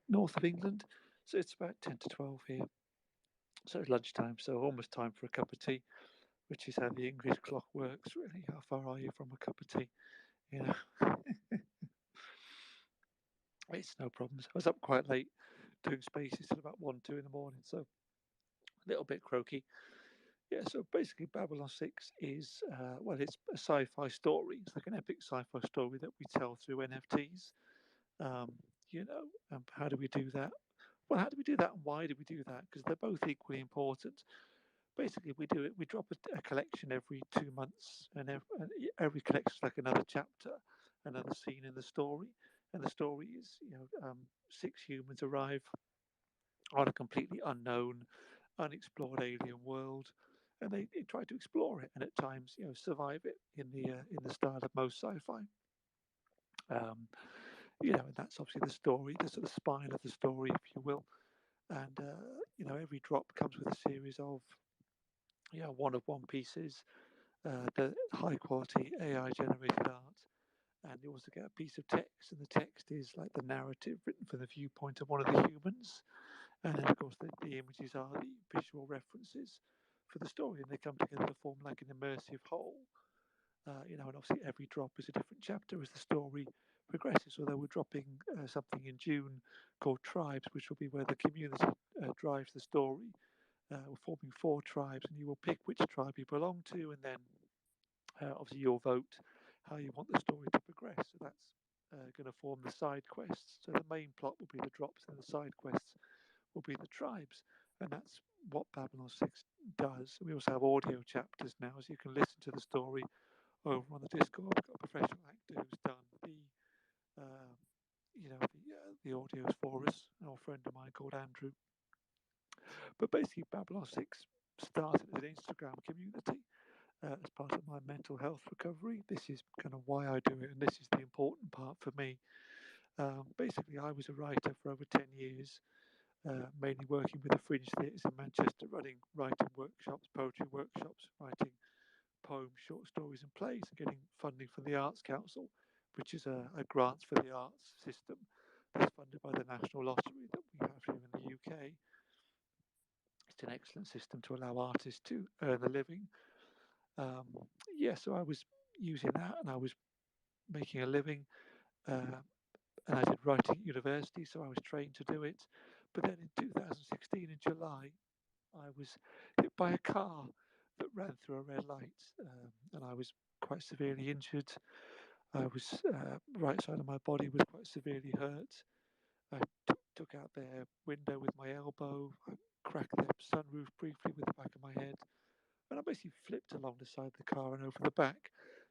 F: north of England. So it's about 10 to 12 here. So it's lunchtime, so almost time for a cup of tea, which is how the English clock works, really. How far are you from a cup of tea? It's no problems. I was up quite late doing spaces till about 1, 2 in the morning, so a little bit croaky. Yeah, so basically Babylon 6 is, it's a sci-fi story. It's like an epic sci-fi story that we tell through NFTs. How do we do that? Well, how do we do that and why do we do that? Because they're both equally important. Basically, we drop a collection every 2 months, and every collection is like another chapter, another scene in the story. And the story is, 6 humans arrive on a completely unknown, unexplored alien world, and they try to explore it and at times survive it in the style of most sci-fi. And that's obviously the story, the sort of spine of the story, if you will. And every drop comes with a series of one-of-one pieces, the high quality AI generated art. And you also get a piece of text, and the text is like the narrative written from the viewpoint of one of the humans. And then, of course, the images are the visual references for the story, and they come together to form like an immersive whole. And obviously every drop is a different chapter as the story progresses. Although we're dropping something in June called Tribes, which will be where the community drives the story. We're forming 4 tribes, and you will pick which tribe you belong to, and then obviously you'll vote how you want the story to progress. So that's going to form the side quests. So the main plot will be the drops, and the side quests will be the tribes, and that's what Babylon 6 does. We also have audio chapters now, so you can listen to the story over on the Discord. We've got a professional actor who's done the audios for us, an old friend of mine called Andrew. But basically, Babylon 6 started as an Instagram community as part of my mental health recovery. This is kind of why I do it, and this is the important part for me. Basically, I was a writer for over 10 years. Mainly working with the fringe theatres in Manchester, running writing workshops, poetry workshops, writing poems, short stories and plays, and getting funding from the Arts Council, which is a grants for the arts system that's funded by the National Lottery that we have here in the UK. It's an excellent system to allow artists to earn a living. So I was using that and I was making a living. And I did writing at university, so I was trained to do it. But then in 2016, in July, I was hit by a car that ran through a red light, and I was quite severely injured. I was right side of my body was quite severely hurt. I took out their window with my elbow. I crack the sunroof briefly with the back of my head, and I basically flipped along the side of the car and over the back.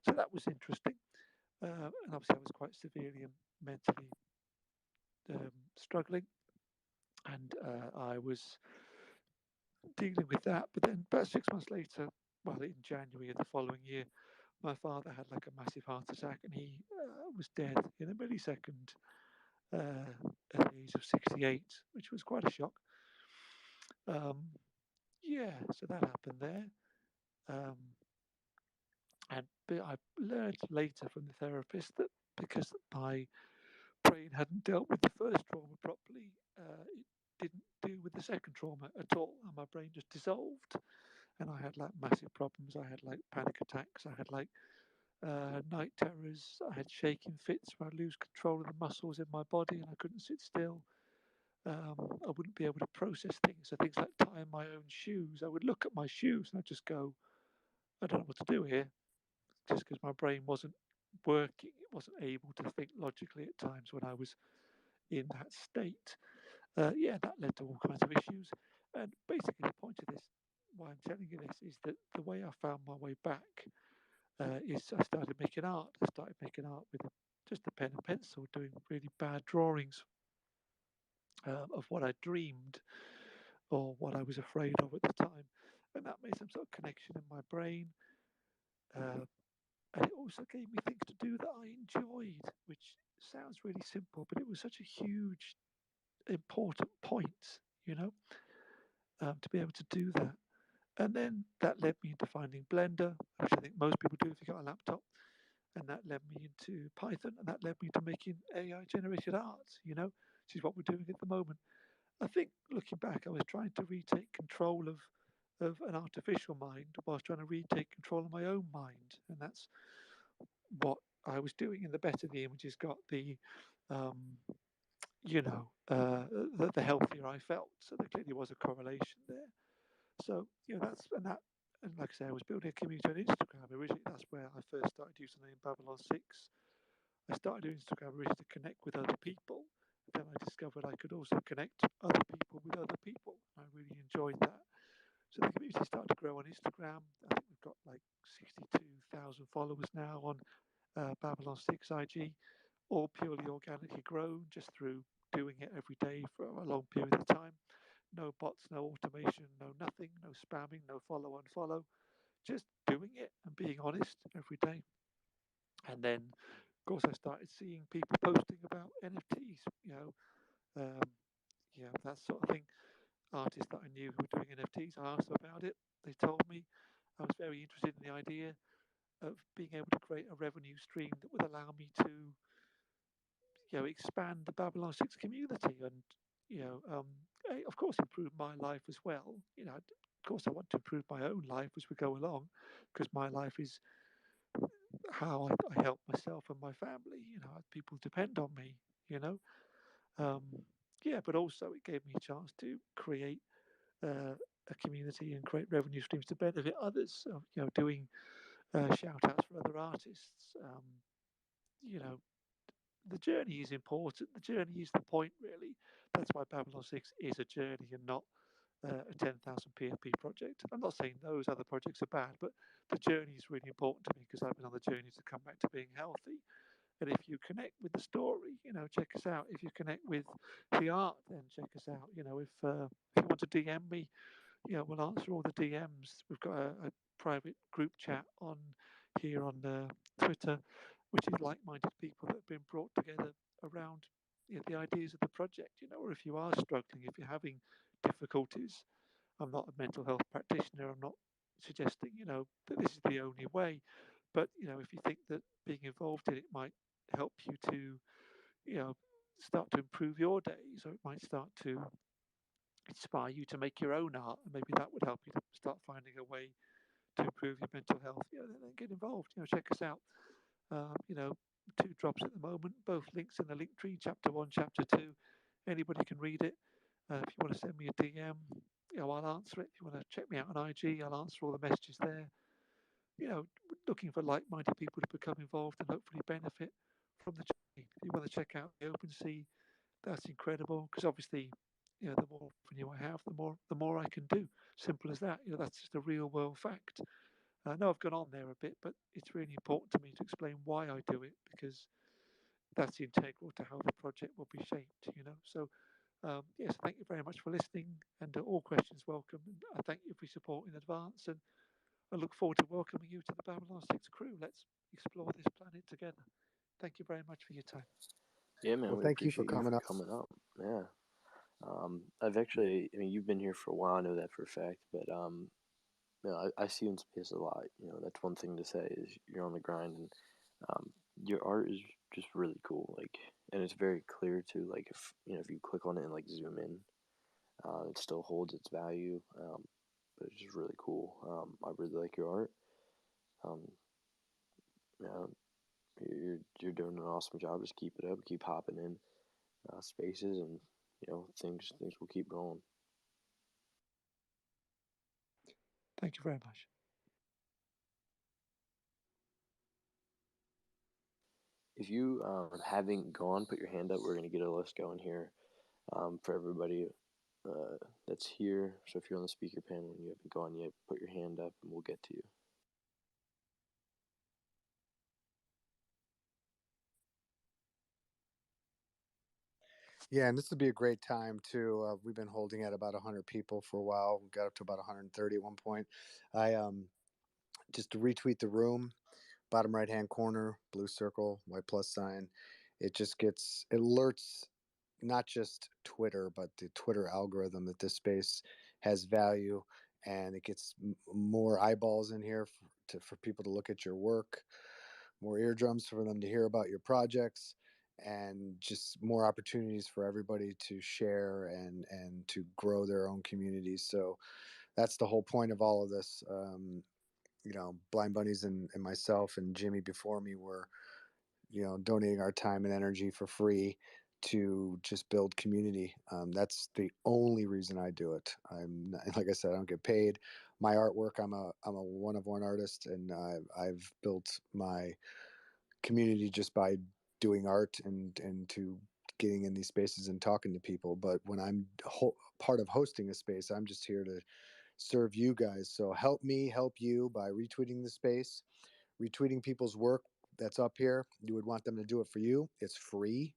F: So that was interesting. And obviously, I was quite severely and mentally struggling, and I was dealing with that. But then, about 6 months later, well, in January of the following year, my father had like a massive heart attack, and he was dead in a millisecond at the age of 68, which was quite a shock. Um, yeah, so that happened there. Um, but I learned later from the therapist that because my brain hadn't dealt with the first trauma properly, it didn't deal with the second trauma at all, and my brain just dissolved. And I had like massive problems. I had like panic attacks. I had like night terrors. I had shaking fits where I'd lose control of the muscles in my body and I couldn't sit still. I wouldn't be able to process things. So things like tying my own shoes. I would look at my shoes and I'd just go, I don't know what to do here, just because my brain wasn't working. It wasn't able to think logically at times when I was in that state. Yeah, that led to all kinds of issues. And basically, the point of this, why I'm telling you this, is that the way I found my way back is I started making art. I started making art with just a pen and pencil, doing really bad drawings of what I dreamed or what I was afraid of at the time. And that made some sort of connection in my brain. And it also gave me things to do that I enjoyed, which sounds really simple, but it was such a huge, important point, you know, to be able to do that. And then that led me into finding Blender, which I think most people do if you got a laptop. And that led me into Python, and that led me to making AI generated art, you know, which is what we're doing at the moment. I think looking back, I was trying to retake control of an artificial mind whilst trying to retake control of my own mind. And that's what I was doing. And the better the images got, um, you know, the healthier I felt. So there clearly was a correlation there. So, you know, and like I say, I was building a community on Instagram originally. That's where I first started using the name Babylon 6. I started doing Instagram really to connect with other people. Then I discovered I could also connect other people with other people. I really enjoyed that. So the community started to grow on Instagram. I think we've got like 62,000 followers now on Babylon 6 IG, all purely organically grown just through doing it every day for a long period of time. No bots, no automation, no nothing, no spamming, no follow, unfollow. Just doing it and being honest every day. And then, of course, I started seeing people posting about NFTs, that sort of thing. Artists that I knew who were doing NFTs, I asked them about it. They told me. I was very interested in the idea of being able to create a revenue stream that would allow me to, expand the Babylon 6 community and, of course, improve my life as well. Of course, I want to improve my own life as we go along because my life is how I help myself and my family. People depend on me, you know. Um, yeah, but also it gave me a chance to create a community and create revenue streams to benefit others. So, doing shout outs for other artists. You know, the journey is important. The journey is the point, really. That's why Babylon 6 is a journey and not a 10,000 PFP project. I'm not saying those other projects are bad, but the journey is really important to me because I've been on the journey to come back to being healthy. And if you connect with the story, check us out. If you connect with the art, then check us out. If you want to DM me, we'll answer all the DMs. We've got a private group chat on here on Twitter, which is like-minded people that have been brought together around the ideas of the project. Or if you are struggling, if you're having difficulties, I'm not a mental health practitioner. I'm not suggesting that this is the only way, but if you think that being involved in it might help you to start to improve your days, or it might start to inspire you to make your own art, and maybe that would help you to start finding a way to improve your mental health. Then get involved. Check us out. Two drops at the moment, both links in the link tree, chapter 1, chapter 2. Anybody can read it. If you want to send me a DM, I'll answer it. If you want to check me out on IG, I'll answer all the messages there. Looking for like-minded people to become involved and hopefully benefit from the journey. If you want to check out the OpenSea, that's incredible because obviously the more revenue I have, the more I can do. Simple as that. That's just a real world fact. I know I've gone on there a bit, but it's really important to me to explain why I do it, because that's integral to how the project will be shaped. So, yes, thank you very much for listening, and all questions welcome. And I thank you for your support in advance, and I look forward to welcoming you to the Babylon 6 crew. Let's explore this planet together. Thank you very much for your time.
S: Yeah, man,
O: Well,
S: we
O: thank you for
S: appreciate you
O: coming
S: for
O: up.
S: coming up. Yeah. I've actually, I mean, you've been here for a while, I know that for a fact, but I see you in space a lot. That's one thing to say is you're on the grind, and your art is just really cool. Like, and it's very clear too. Like, if you click on it and like zoom in, it still holds its value. But it's just really cool. I really like your art. Um, yeah, you're doing an awesome job. Just keep it up. Keep hopping in spaces, and things will keep going.
F: Thank you very much.
S: If you haven't gone, put your hand up. We're gonna get a list going here for everybody that's here. So if you're on the speaker panel and you haven't gone yet, put your hand up, and we'll get to you.
O: Yeah, and this would be a great time too. We've been holding at about 100 people for a while. We got up to about 130 at one point. I just to retweet the room, bottom right hand corner, blue circle, white plus sign. It alerts not just Twitter, but the Twitter algorithm that this space has value, and it gets more eyeballs in here for people to look at your work, more eardrums for them to hear about your projects, and just more opportunities for everybody to share and to grow their own communities. So that's the whole point of all of this. Blind Bunnies and myself and Jimmy before me were, donating our time and energy for free to just build community. That's the only reason I do it. I'm not, like I said, I don't get paid. My artwork, I'm a one of one artist, and I've built my community just by doing art and to getting in these spaces and talking to people. But when I'm part of hosting a space, I'm just here to serve you guys. So help me help you by retweeting the space, retweeting people's work that's up here. You would want them to do it for you. It's free.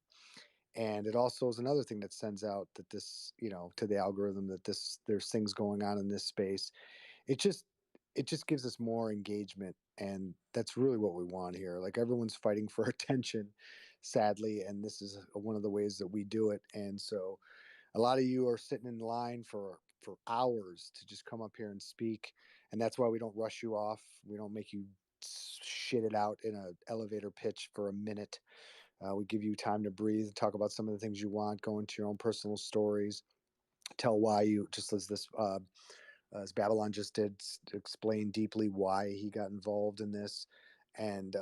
O: And it also is another thing that sends out that this, to the algorithm that there's things going on in this space. It just gives us more engagement, and that's really what we want here. Like, everyone's fighting for attention, sadly, and this is one of the ways that we do it. And so a lot of you are sitting in line for hours to just come up here and speak, and that's why we don't rush you off. We don't make you shit it out in an elevator pitch for a minute. We give you time to breathe, talk about some of the things you want, go into your own personal stories, tell why you, just as Babylon just did, explain deeply why he got involved in this. And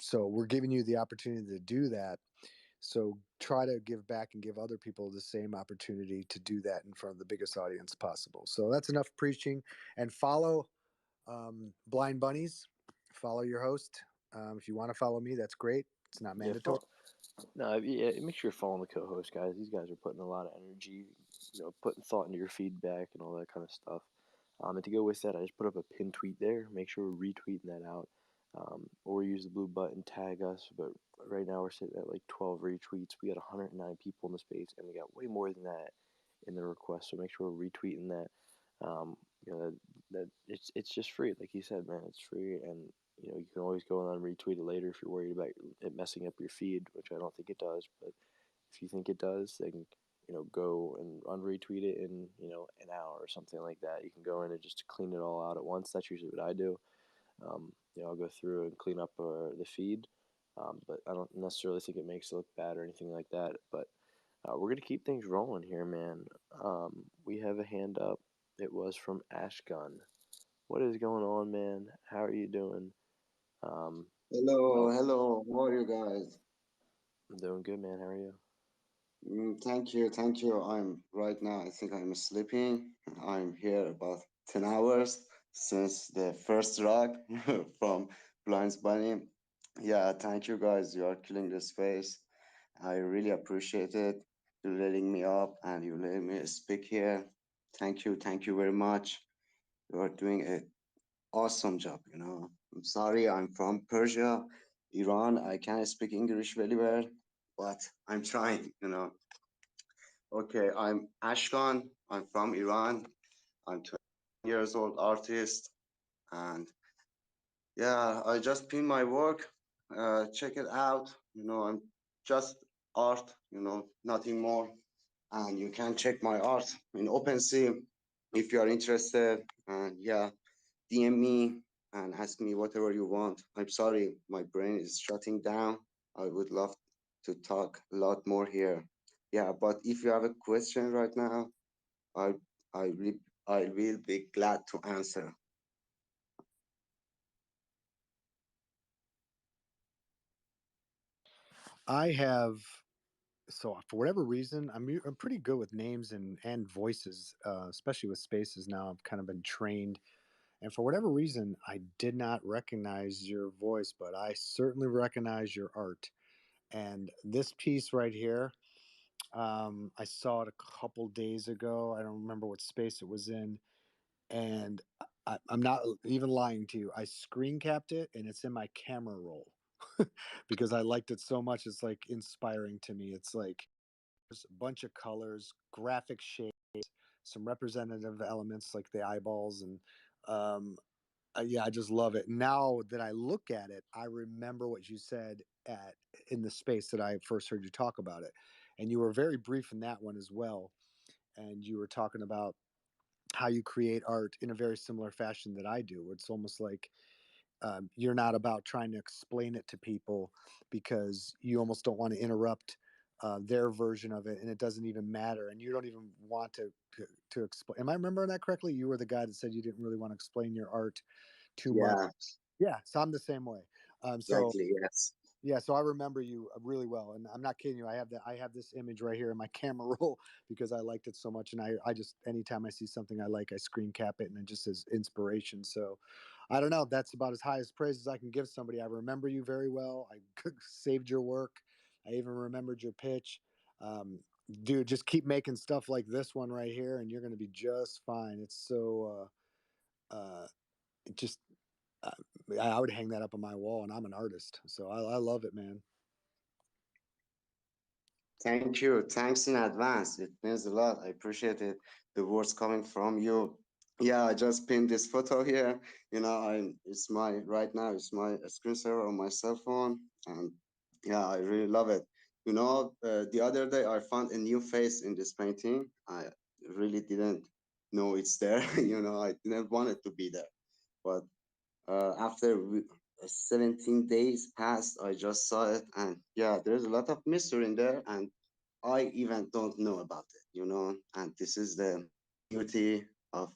O: so we're giving you the opportunity to do that. So try to give back and give other people the same opportunity to do that in front of the biggest audience possible. So that's enough preaching. And follow Blind Bunnies. Follow your host. If you want to follow me, that's great. It's not mandatory.
S: No, yeah, make sure you're following the co-host guys. These guys are putting a lot of energy, putting thought into your feedback and all that kind of stuff. And to go with that, I just put up a pin tweet there. Make sure we're retweeting that out, or use the blue button, tag us. But right now we're sitting at like 12 retweets. We got 109 people in the space, and we got way more than that in the request. So make sure we're retweeting that. That it's just free, like you said, man. It's free, and you can always go on and retweet it later if you're worried about it messing up your feed, which I don't think it does. But if you think it does, then go and unretweet it in an hour or something like that. You can go in and just clean it all out at once. That's usually what I do. I'll go through and clean up the feed, but I don't necessarily think it makes it look bad or anything like that. But we're gonna keep things rolling here, man. We have a hand up. It was from Ashgun. What is going on, man? How are you doing?
C: Hello, hello. How are you guys?
S: I'm doing good, man. How are you?
C: Thank you, thank you. I'm right now, I think I'm sleeping. I'm here about 10 hours since the first rock from Blinds Bunny. Yeah, thank you guys. You are killing the space. I really appreciate it. you letting me up and you letting me speak here. Thank you very much. You are doing an awesome job. I'm sorry, I'm from Persia, Iran. I can't speak English very well, but I'm trying. Okay, I'm Ashkan. I'm from Iran. I'm 20 years old artist, and yeah, I just pin my work. Check it out. I'm just art. Nothing more. And you can check my art in OpenSea if you are interested. And yeah, DM me and ask me whatever you want. I'm sorry, my brain is shutting down. I would love to talk a lot more here. Yeah, but if you have a question right now, I I will I will be glad to answer.
O: I have so for whatever reason, I'm pretty good with names and voices, especially with spaces. Now I've kind of been trained, and for whatever reason, I did not recognize your voice, but I certainly recognize your art. And this piece right here, I saw it a couple days ago. I don't remember what space it was in, and I'm not even lying to you. I screen capped it, and it's in my camera roll because I liked it so much. It's like inspiring to me. It's like there's a bunch of colors, graphic shades, some representative elements like the eyeballs, and um, yeah, I just love it. Now that I look at it, I remember what you said at in the space that I first heard you talk about it, and you were very brief in that one as well. And you were talking about how you create art in a very similar fashion that I do. It's almost like you're not about trying to explain it to people because you almost don't want to interrupt their version of it, and it doesn't even matter, and you don't even want to explain. Am I remembering that correctly? You were the guy that said you didn't really want to explain your art too much.
C: Yeah,
O: Yeah, so I'm the same way. So
C: exactly. Yes.
O: yeah, so I remember you really well, and I'm not kidding you. I have this image right here in my camera roll because I liked it so much, and I just anytime I see something I like, I screen cap it, and it just as inspiration. So, I don't know. That's about as high as praise as I can give somebody. I remember you very well. I saved your work. I even remembered your pitch. Um, Dude, just keep making stuff like this one right here, and you're going to be just fine. It's so it just uh, I would hang that up on my wall, and I'm an artist, so I love it, man.
C: Thank you. Thanks in advance. It means a lot. I appreciate it. The words coming from you. Yeah, I just pinned this photo here. It's my right now. It's my screensaver on my cell phone, and yeah, I really love it. The other day I found a new face in this painting. I really didn't know it's there. I didn't want it to be there, but after 17 days passed, I just saw it, and yeah, there's a lot of mystery in there, and I even don't know about it. And this is the beauty of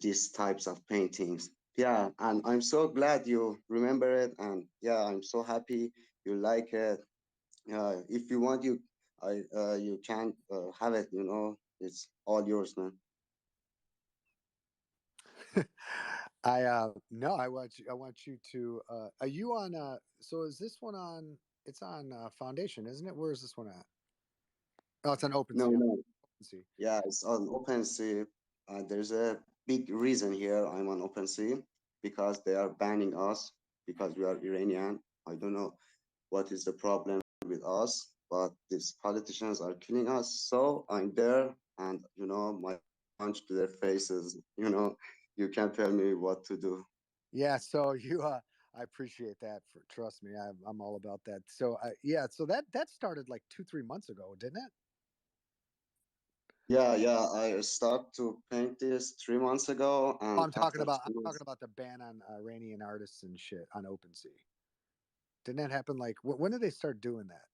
C: these types of paintings. Yeah, and I'm so glad you remember it, and yeah, I'm so happy you like it. If you want, you can have it. It's all yours, man.
O: I no, I want you to are you on so is this one on it's on Foundation, isn't it? Where is this one at? Oh, it's on
C: No,
O: OpenSea.
C: no.
O: OpenSea.
C: Yeah, it's on OpenSea. There's a big reason here I'm on OpenSea because they are banning us because we are Iranian. I don't know what is the problem with us, but these politicians are killing us. So I'm there, and my punch to their faces. You can't tell me what to do.
O: Yeah, so you I appreciate that for trust me. I'm all about that. So yeah, so that started like 2-3 months ago, didn't it?
C: Yeah, yeah. I start to paint this 3 months ago,
O: Oh,
C: and after
O: I'm
C: three
O: talking
C: months,
O: about the ban on Iranian artists and shit on OpenSea. Didn't that happen like when did they start doing that?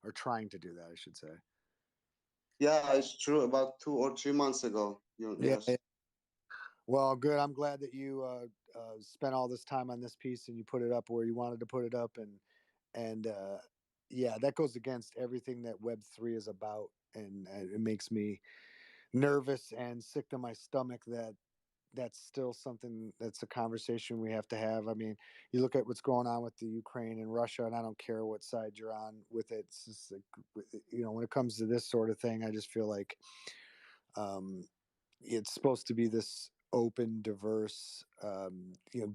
O: Or trying to do that, I should say.
C: yeah, it's true. About 2 or 3 months ago.
O: Yeah.
C: Yes.
O: Well, good. I'm glad that you spent all this time on this piece and you put it up where you wanted to put it up, and yeah, that goes against everything that Web3 is about, and it makes me nervous and sick to my stomach that that's still something that's a conversation we have to have. I mean, you look at what's going on with the Ukraine and Russia, and I don't care what side you're on with it. It's just like, when it comes to this sort of thing, I just feel like it's supposed to be this open, diverse,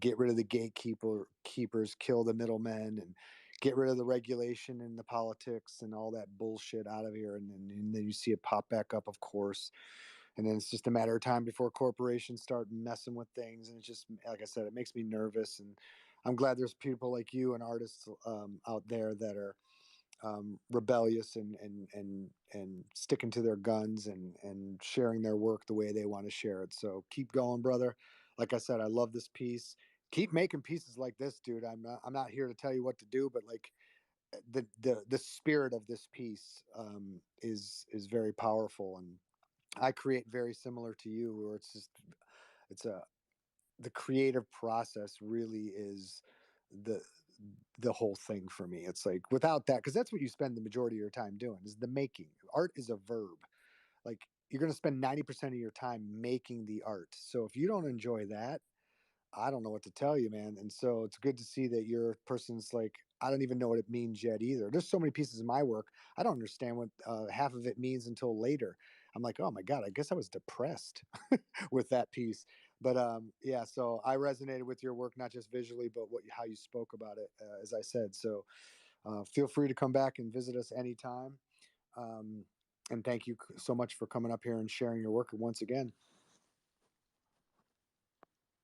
O: get rid of the keepers, kill the middlemen, and get rid of the regulation and the politics and all that bullshit out of here. And then you see it pop back up, of course. And then it's just a matter of time before corporations start messing with things. And it's just, like I said, it makes me nervous. And I'm glad there's people like you and artists out there that are rebellious and sticking to their guns and sharing their work the way they want to share it. So keep going, brother. Like I said, I love this piece. Keep making pieces like this, dude. I'm not here to tell you what to do, but like the spirit of this piece is very powerful, and I create very similar to you, where it's the creative process really is the the whole thing for me. It's like without that, because that's what you spend the majority of your time doing, is the making. Art is a verb. Like you're going to spend 90% of your time making the art. So if you don't enjoy that, I don't know what to tell you, man. And so it's good to see that you're a person's like, I don't even know what it means yet either. There's so many pieces of my work. I don't understand what half of it means until later. I'm like, oh my God, I guess I was depressed with that piece. But yeah, so I resonated with your work, not just visually, but how you spoke about it, as I said. So feel free to come back and visit us anytime. Um, and thank you so much for coming up here and sharing your work once again.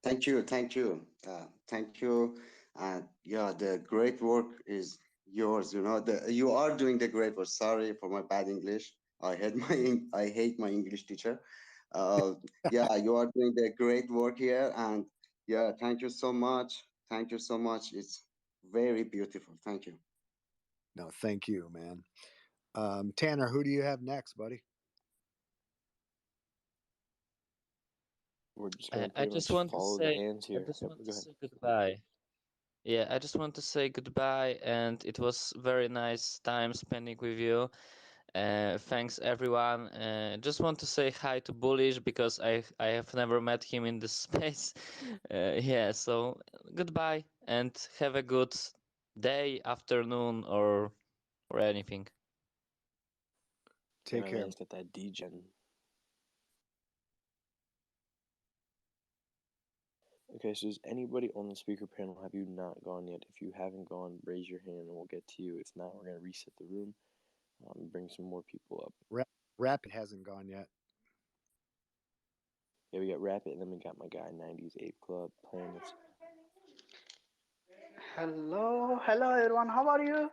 C: Thank you, thank you. Yeah, the great work is yours. You are doing the great work. Sorry for my bad English. I hate my English teacher. Yeah, you are doing the great work here, and yeah, thank you so much. Thank you so much. It's very beautiful. Thank you.
O: No, thank you, man. Tanner, who do you have next, buddy?
S: We're just gonna
R: I
S: pretty
R: just
S: much
R: want to
S: follow the
R: say,
S: hands
R: I
S: here.
R: just
S: Yep,
R: want
S: go
R: to
S: ahead.
R: say goodbye. Yeah, I just want to say goodbye, and it was very nice time spending with you. Thanks everyone. Just want to say hi to Bullish because I have never met him in this space. Yeah, so goodbye and have a good day, afternoon, or anything.
O: Take
S: my
O: care.
S: man's got that degen. Okay, so does anybody on the speaker panel, have you not gone yet? If you haven't gone, raise your hand and we'll get to you. If not, we're going to reset the room, bring some more people up.
O: Rapid hasn't gone yet.
S: Yeah, we got Rapid, and then we got my guy 90s Ape Club playing this.
N: Hello everyone. How are you?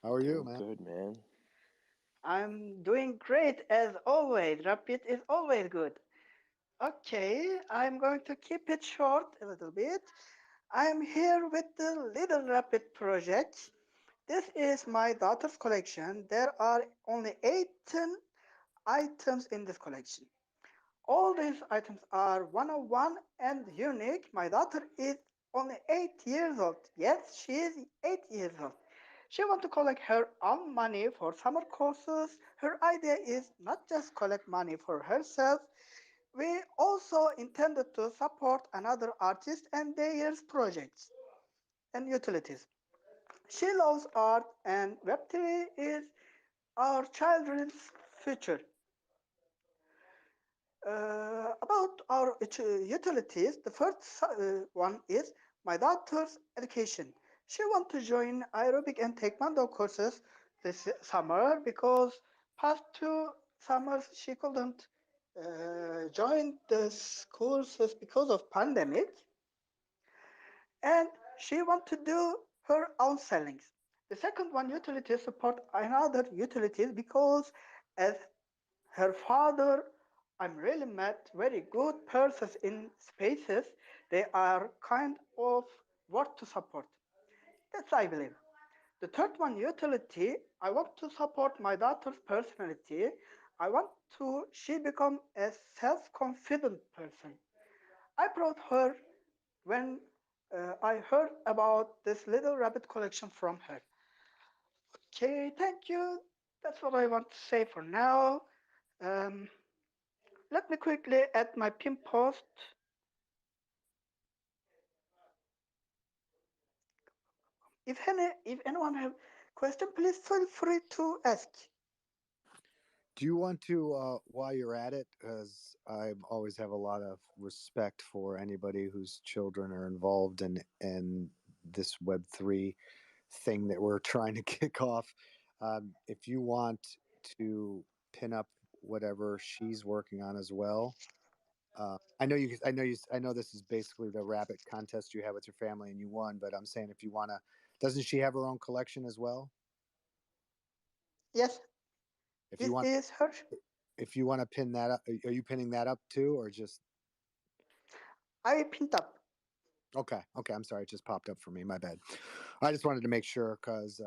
O: How are you,
S: Doing
O: man?
S: good, man.
N: I'm doing great as always. Rapid is always good. Okay, I'm going to keep it short a little bit. I'm here with the Little Rapid project. This is my daughter's collection. There are only 18 items in this collection. All these items are one of one and unique. My daughter is only 8 years old. Yes, she is 8 years old. She wants to collect her own money for summer courses. Her idea is not just collect money for herself. We also intended to support another artist and their projects and utilities. She loves art, and Web3 is our children's future. About our utilities, the first one is my daughter's education. She wants to join aerobic and taekwondo courses this summer because past 2 summers she couldn't join the courses because of pandemic, and she wants to do her own sellings. The second one, utilities, support another utilities because as her father, I'm really met very good persons in spaces. They are kind of worth to support. That's I believe. The third one, utility. I want to support my daughter's personality. I want to she become a self-confident person. I brought her when I heard about this little rabbit collection from her. Okay, thank you. That's what I want to say for now. Um, let me quickly add my pin post. If anyone have question, please feel free to ask.
O: Do you want to, while you're at it, because I always have a lot of respect for anybody whose children are involved in this Web3 thing that we're trying to kick off. If you want to pin up whatever she's working on as well, I know you. I know you. I know this is basically the rabbit contest you have with your family, and you won. But I'm saying if you want to, doesn't she have her own collection as well?
N: Yes,
O: If you
N: this
O: want,
N: is her.
O: if you want to pin that up, are you pinning that up too, or just?
N: I pinned up.
O: Okay. Okay. I'm sorry. It just popped up for me. My bad. I just wanted to make sure because,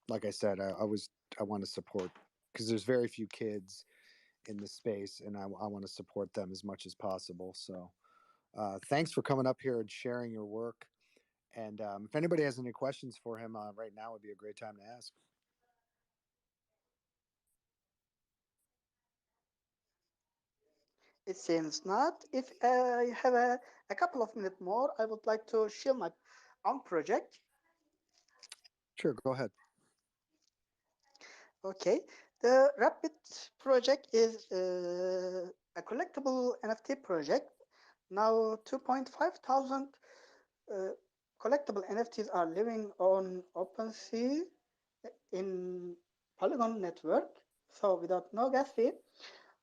O: like I said, I want to support because there's very few kids in this space, and I want to support them as much as possible. So, thanks for coming up here and sharing your work. And if anybody has any questions for him right now, would be a great time to ask.
N: It seems not. If I have a couple of minutes more, I would like to share my own project.
O: Sure, go ahead.
N: Okay, the Rapid project is a collectible NFT project. Now 2.5 thousand collectible NFTs are living on OpenSea in Polygon network. So without no gas fee,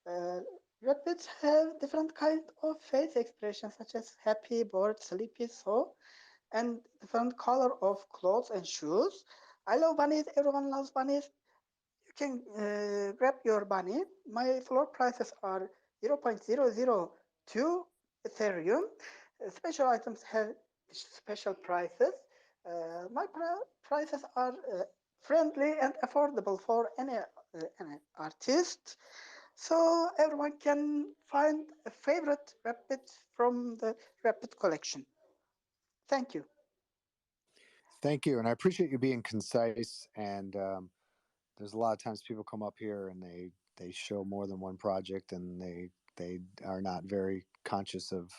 N: uh, rapids have different kind of face expressions such as happy, bored, sleepy, so, and different color of clothes and shoes. I love bunnies. Everyone loves bunnies. You can grab your bunny. My floor prices are 0.002 Ethereum. Special items have special prices. My prices are friendly and affordable for any artist. So everyone can find a favorite Rapid from the Rapid collection. Thank you.
O: Thank you, and I appreciate you being concise. And there's a lot of times people come up here and they show more than one project, and they are not very conscious of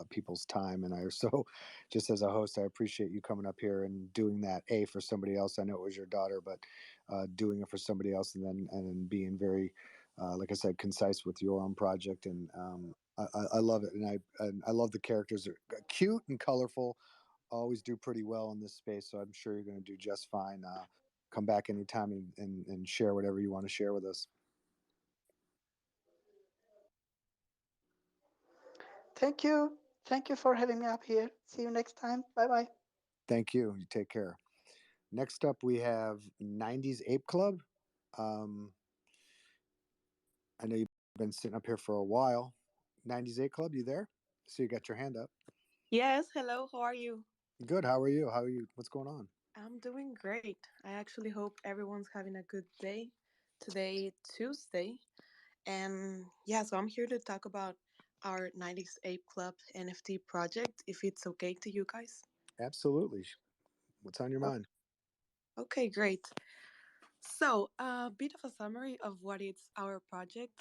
O: people's time. And I so, just as a host, I appreciate you coming up here and doing that. For somebody else, I know it was your daughter, but doing it for somebody else, and then being very, like I said, concise with your own project. And I love it, and I love the characters. They're cute and colorful. Always do pretty well in this space, so I'm sure you're going to do just fine. Come back anytime and share whatever you want to share with us.
N: Thank you. Thank you for having me up here. See you next time. Bye bye.
O: Thank you. You take care. Next up, we have 90s Ape Club. Um, I know you've been sitting up here for a while. 90s Ape Club, you there? So you got your hand up.
G: Yes, hello, how are you?
O: Good. How are you? How are you? What's going on?
G: I'm doing great. I actually hope everyone's having a good day. Today, Tuesday. And yeah, so I'm here to talk about our 90s Ape Club NFT project, if it's okay to you guys.
O: Absolutely. What's on your mind?
G: Okay, great. So, a bit of a summary of what is our project.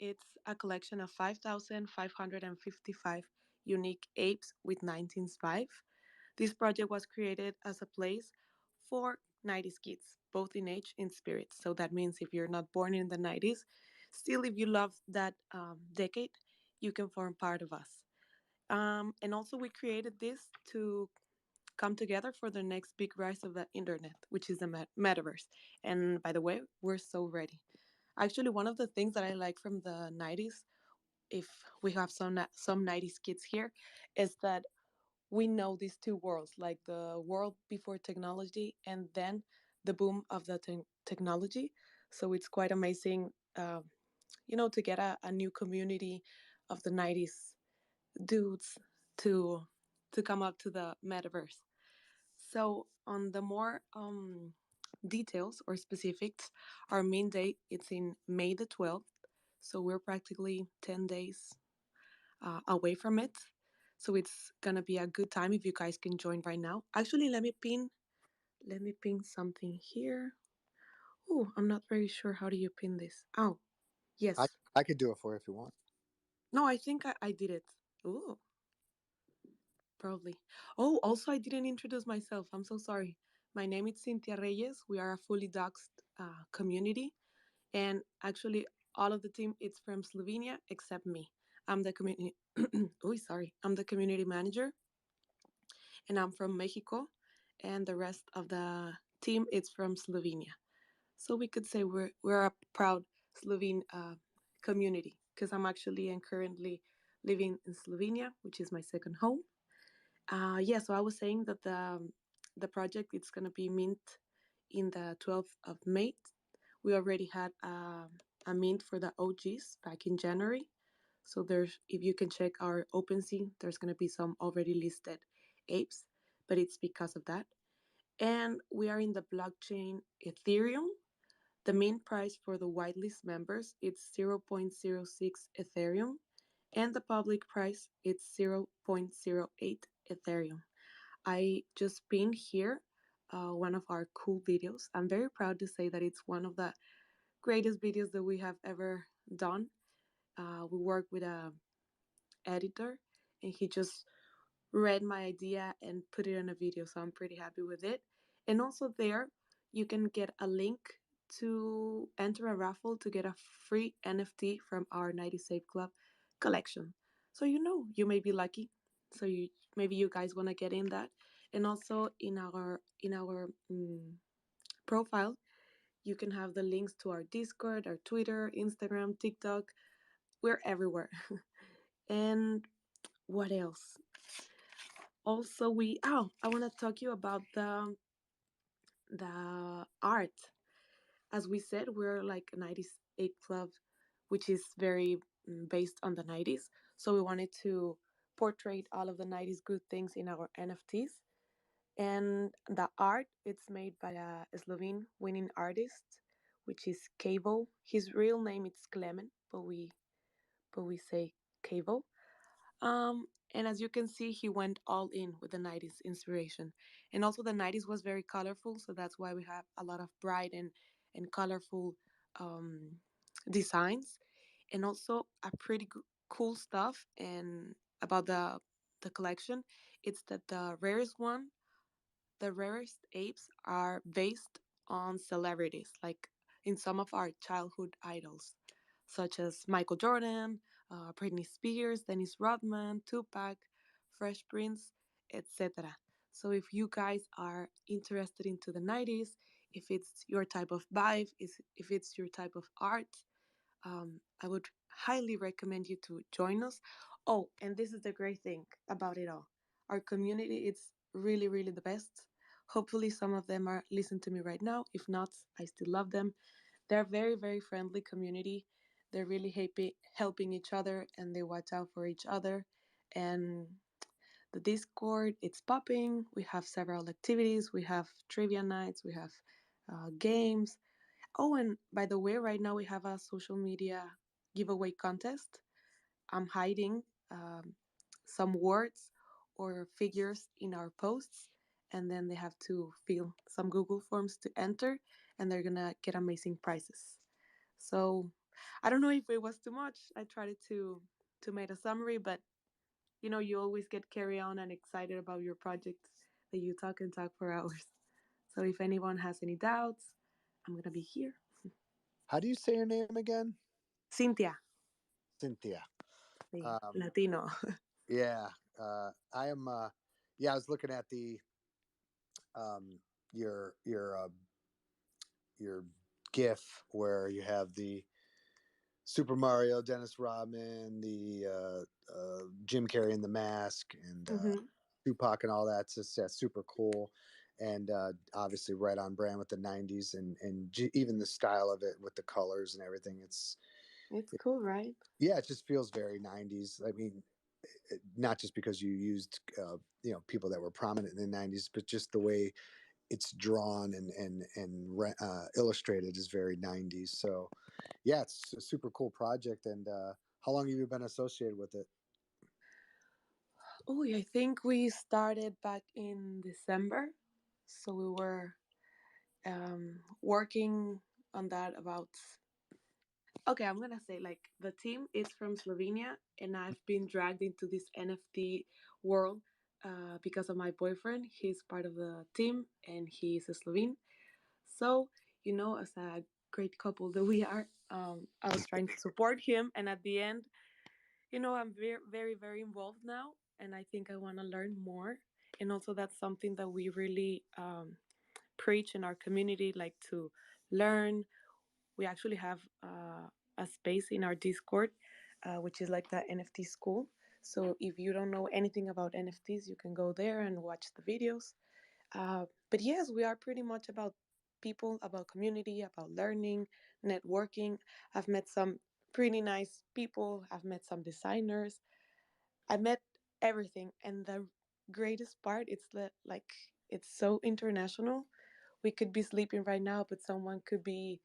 G: It's a collection of 5,555 unique apes with 19 spive. This project was created as a place for 90s kids, both in age and spirit. So that means if you're not born in the 90s, still, if you love that decade, you can form part of us. And also, we created this to come together for the next big rise of the internet, which is the metaverse. And by the way, we're so ready. Actually, one of the things that I like from the 90s, if we have some 90s kids here, is that we know these two worlds, like the world before technology and then the boom of the technology. So it's quite amazing, to get a new community of the 90s dudes to come up to the metaverse. So on the more details or specifics, our main date it's in May the 12th. So we're practically 10 days away from it. So it's gonna be a good time if you guys can join right now. Actually, let me pin something here. Oh, I'm not very sure how do you pin this. Oh,
O: I
G: yes.
O: I could do it for you if you want.
G: No, I think I did it. Ooh, probably. Oh, also, I didn't introduce myself. I'm so sorry. My name is Cynthia Reyes. We are a fully doxed community. And actually, all of the team is from Slovenia except me. I'm the community. Oh, sorry. I'm the community manager, and I'm from Mexico. And the rest of the team is from Slovenia. So we could say we're a proud Slovene community because I'm actually and currently living in Slovenia, which is my second home. Yeah, so I was saying that the project it's gonna be mint in the 12th of May. We already had a mint for the OGs back in January. So there's if you can check our OpenSea, there's gonna be some already listed apes, but it's because of that. And we are in the blockchain Ethereum. The mint price for the whitelist members is 0.06 Ethereum, and the public price is 0.08 Ethereum. I just pinned here one of our cool videos. I'm very proud to say that it's one of the greatest videos that we have ever done. We worked with a editor, and he just read my idea and put it in a video, so I'm pretty happy with it. And also there, you can get a link to enter a raffle to get a free NFT from our 90 Safe Club collection. So you may be lucky. So maybe you guys want to get in that. And also in our profile, you can have the links to our Discord, our Twitter, Instagram, TikTok. We're everywhere. And what else? Also, I want to talk to you about the art. As we said, we're like a 98 club, which is very based on the 90s. So we wanted to portray all of the 90s good things in our NFTs. And the art, it's made by a Slovene winning artist, which is Kevo. His real name is Clement, but we say Kevo. And as you can see, he went all in with the 90s inspiration. And also, the 90s was very colorful, so that's why we have a lot of bright and colorful um, designs. And also, a pretty cool stuff and about the collection, it's that the rarest apes are based on celebrities, like in some of our childhood idols, such as Michael Jordan, Britney Spears, Dennis Rodman, Tupac, Fresh Prince, etc. So if you guys are interested into the 90s, if it's your type of vibe, if it's your type of art, I would highly recommend you to join us. Oh, and this is the great thing about it all. Our community is really, really the best. Hopefully, some of them are listening to me right now. If not, I still love them. They're very, very friendly community. They're really helping each other and they watch out for each other. And the Discord, it's popping. We have several activities. We have trivia nights. We have games. Oh, and by the way, right now we have a social media giveaway contest. I'm hiding some words or figures in our posts, and then they have to fill some Google forms to enter, and they're gonna get amazing prizes. So I don't know if it was too much. I tried to make a summary, but you always get carry on and excited about your projects that you talk and talk for hours. So if anyone has any doubts, I'm gonna be here.
O: How do you say your name again?
G: Cynthia.
O: Cynthia.
G: Sí, Latino.
O: Yeah. I am. Yeah, I was looking at the um, your your uh, your GIF where you have the Super Mario, Dennis Rodman, the Jim Carrey in the mask, and
G: Mhm.
O: Tupac and all that's just super cool, and obviously right on brand with the '90s and even the style of it with the colors and everything.
G: It's cool, right?
O: Yeah, it just feels very '90s. I mean, not just because you used people that were prominent in the '90s, but just the way it's drawn and illustrated is very '90s. So yeah, it's a super cool project. And how long have you been associated with it?
G: Oh, I think we started back in December, so we were working on that about Okay, I'm gonna say like the team is from Slovenia, and I've been dragged into this NFT world because of my boyfriend. He's part of the team, and he's a Slovene. So, as a great couple that we are, I was trying to support him, and at the end, I'm very, very, very involved now, and I think I want to learn more. And also, that's something that we really preach in our community, like to learn. We actually have a space in our Discord, which is like the NFT school. So if you don't know anything about NFTs, you can go there and watch the videos. But yes, we are pretty much about people, about community, about learning, networking. I've met some pretty nice people. I've met some designers. I met everything, and the greatest part is that like it's so international. We could be sleeping right now, but someone could be.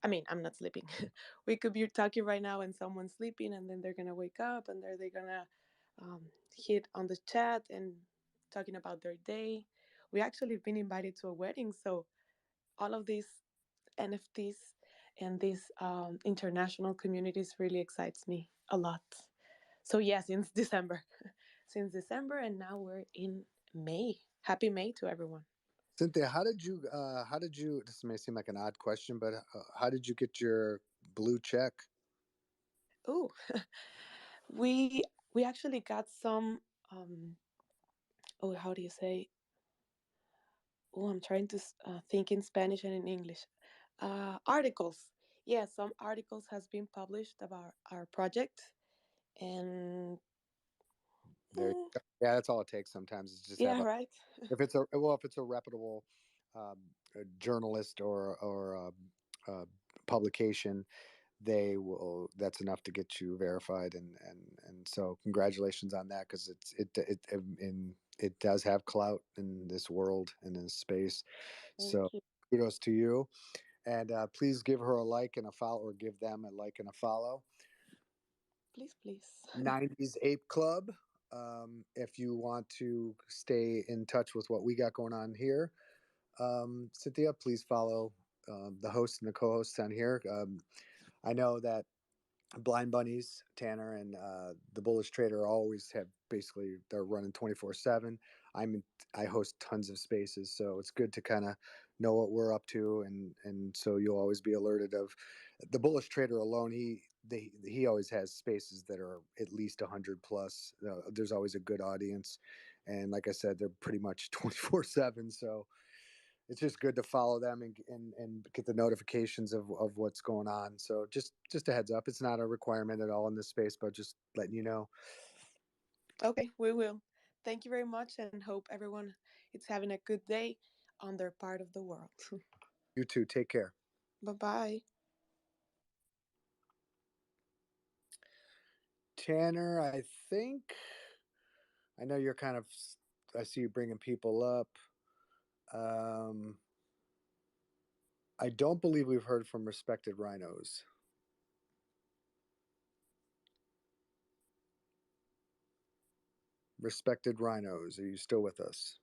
G: I mean, I'm not sleeping. We could be talking right now, and someone's sleeping, and then they're gonna wake up, and they're gonna hit on the chat and talking about their day. We actually been invited to a wedding, so all of these NFTs and these international communities really excites me a lot. So yeah, since December, since December, and now we're in May. Happy May to everyone.
O: Cynthia, how did you, this may seem like an odd question, but how did you get your blue check?
G: Oh, we we actually got some. How do you say? Oh, I'm trying to think in Spanish and in English. Articles. Yeah, some articles has been published about our project, and
O: There you go. Yeah, that's all it takes sometimes is just have
G: yeah, right.
O: if it's a reputable journalist or publication, they will. That's enough to get you verified, and so congratulations on that because it does have clout in this world and in this space.
G: Thank
O: So
G: you.
O: kudos to you, and please give her a like and a follow, or give them a like and a follow.
G: Please.
O: 90s Ape Club. If you want to stay in touch with what we got going on here, Cynthia, please follow the host and the co-hosts on here. I know that Blind Bunnies, Tanner, and the Bullish Trader always have basically they're running 24/7. I host tons of spaces, so it's good to kind of know what we're up to, and so you'll always be alerted of the Bullish Trader alone. He always has spaces that are at least 100 plus. There's always a good audience, and like I said, they're pretty much 24/7. So it's just good to follow them and get the notifications of what's going on. So just a heads up. It's not a requirement at all in this space, but just letting you know.
G: Okay, we will. Thank you very much, and hope everyone is having a good day on their part of the world.
O: You too. Take care.
G: Bye bye.
O: Tanner, I know you're kind of, I see you bringing people up. I don't believe we've heard from Respected Rhinos. Respected Rhinos, are you still with us?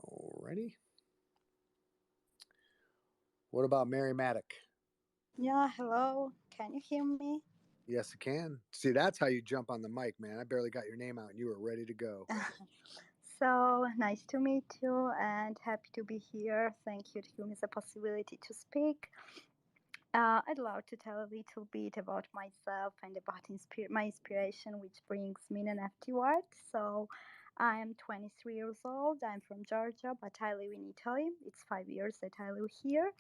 O: Alrighty. What about Mary Maddock?
K: Yeah, hello. Can you hear me?
O: Yes, I can. See, that's how you jump on the mic, man. I barely got your name out and you were ready to go.
K: So nice to meet you and happy to be here. Thank you to give me the possibility to speak. I'd love to tell a little bit about myself and about my inspiration, which brings me in NFT world. So I am 23 years old. I'm from Georgia, but I live in Italy. It's 5 years that I live here.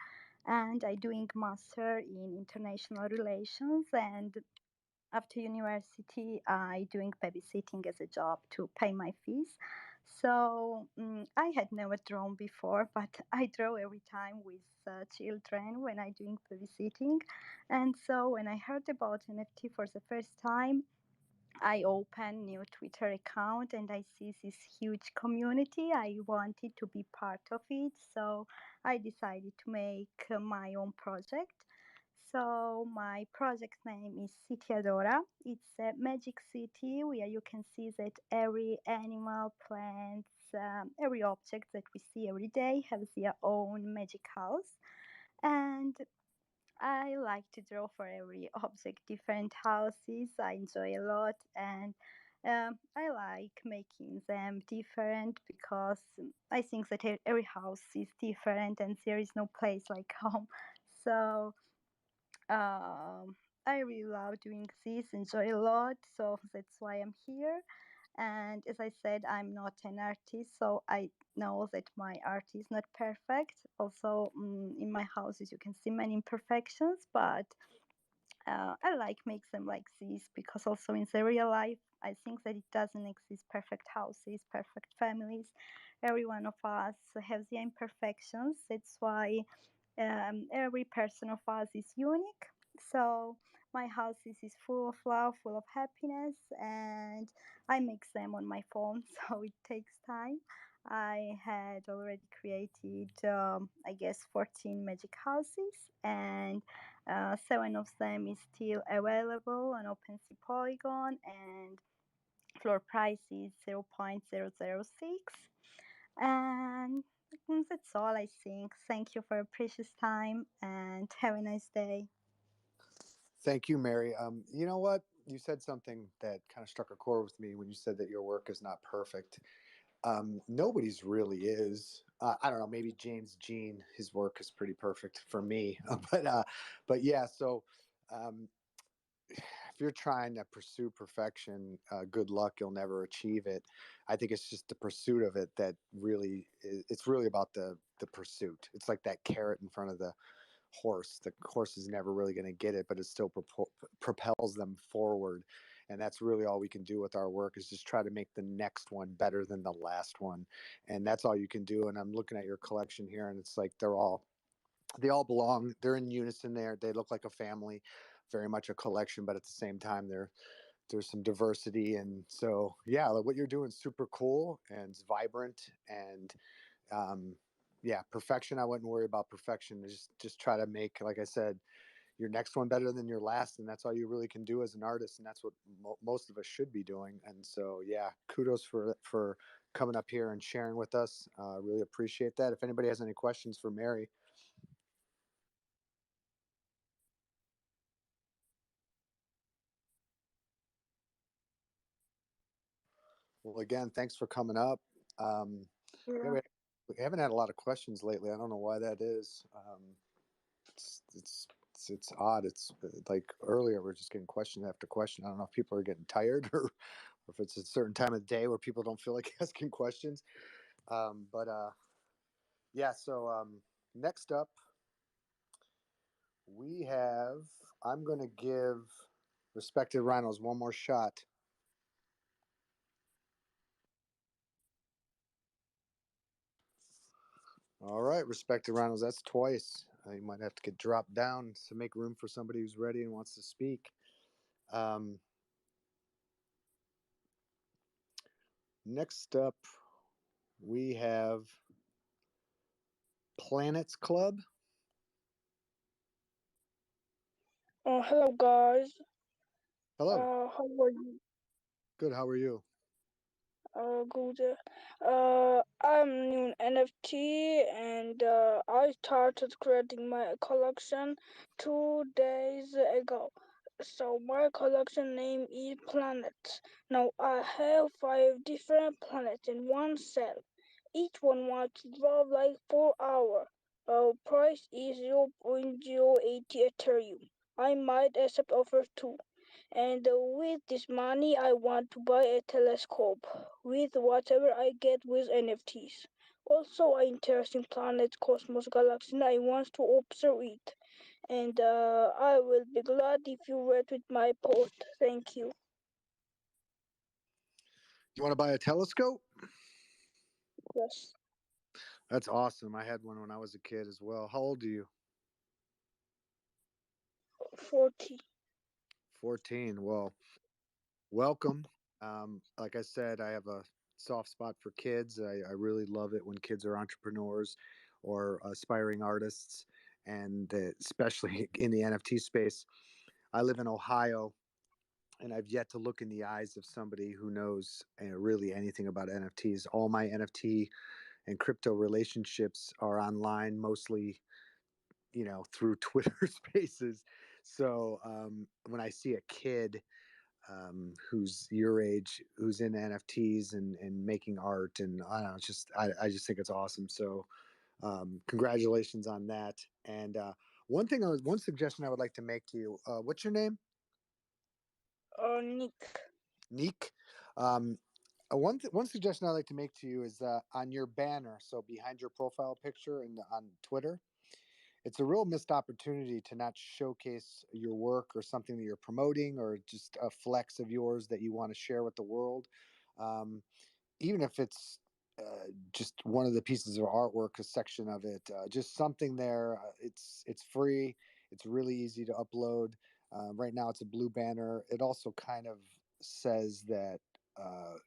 K: And I'm doing master in international relations, and after university I doing babysitting as a job to pay my fees. So I had never drawn before, but I draw every time with children when I doing babysitting. And so when I heard about NFT for the first time, I opened new Twitter account and I see this huge community. I wanted to be part of it, so I decided to make my own project. So my project name is City Adora. It's a magic city where you can see that every animal, plants, every object that we see every day has their own magic house. And I like to draw for every object different houses. I enjoy a lot, and I like making them different because I think that every house is different and there is no place like home. So I really love doing this, enjoy a lot, so that's why I'm here. And as I said, I'm not an artist, so I know that my art is not perfect. Also, in my houses, you can see many imperfections, but I like make them like this because also in the real life, I think that it doesn't exist perfect houses, perfect families. Every one of us has the imperfections. That's why every person of us is unique. So my house is full of love, full of happiness, and I make them on my phone, so it takes time. I had already created, I guess, 14 magic houses, and 7 of them is still available on OpenSea Polygon, and floor price is 0.006. And that's all, I think. Thank you for your precious time and have a nice day.
O: Thank you, Mary. You know what? You said something that kind of struck a chord with me when you said that your work is not perfect. Nobody's really is. I don't know. Maybe James Jean, his work is pretty perfect for me. But yeah. So, if you're trying to pursue perfection, good luck. You'll never achieve it. I think it's just the pursuit of it that really. It's really about the pursuit. It's like that carrot in front of the horse. The horse is never really going to get it, but it still propels them forward. And that's really all we can do with our work is just try to make the next one better than the last one. And that's all you can do. And I'm looking at your collection here, and it's like they all belong. They're in unison there. They look like a family, very much a collection, but at the same time, there's some diversity. And so, yeah, like what you're doing is super cool and it's vibrant. And yeah, perfection. I wouldn't worry about perfection. Just try to make, like I said, your next one better than your last, and that's all you really can do as an artist, and that's what most of us should be doing. And so, yeah, kudos for coming up here and sharing with us. Really appreciate that. If anybody has any questions for Mary. Well, again, thanks for coming up. Yeah, we haven't had a lot of questions lately. I don't know why that is. It's odd. It's like earlier we're just getting question after question. I don't know if people are getting tired or if it's a certain time of the day where people don't feel like asking questions. Yeah. So next up we have. I'm going to give respected rhinos one more shot. All right, respected rhinos. That's twice. You might have to get dropped down to make room for somebody who's ready and wants to speak. Next up, we have Planets Club.
A: Hello guys.
O: Hello.
A: How are you?
O: Good. How are you?
A: Good. I'm new in NFT and I started creating my collection 2 days ago. So my collection name is Planets. Now I have 5 different planets in one cell. Each one wants to draw like 4 hours. Price is 0.080 Ethereum. I might accept offer too. And with this money, I want to buy a telescope with whatever I get with NFTs. Also, I interest in planets, cosmos, galaxy, and I want to observe it. And I will be glad if you read with my post. Thank you.
O: You want to buy a telescope?
A: Yes.
O: That's awesome. I had one when I was a kid as well. How old are you?
A: 40.
O: 14. Well, welcome. Like I said, I have a soft spot for kids. I really love it when kids are entrepreneurs or aspiring artists. and especially in the NFT space. I live in Ohio, and I've yet to look in the eyes of somebody who knows really anything about NFTs. All my NFT and crypto relationships are online, mostly, through Twitter Spaces. So when I see a kid who's your age, who's in NFTs and making art, and I don't know, I just think it's awesome. So congratulations on that. And one suggestion I would like to make to you. What's your name?
A: Nick.
O: Neek. One suggestion I'd like to make to you is on your banner, so behind your profile picture and on Twitter, it's a real missed opportunity to not showcase your work or something that you're promoting or just a flex of yours that you want to share with the world. Um, Even if it's just one of the pieces of artwork, a section of it, just something there. It's free. It's really easy to upload. Right now, it's a blue banner. It also kind of says that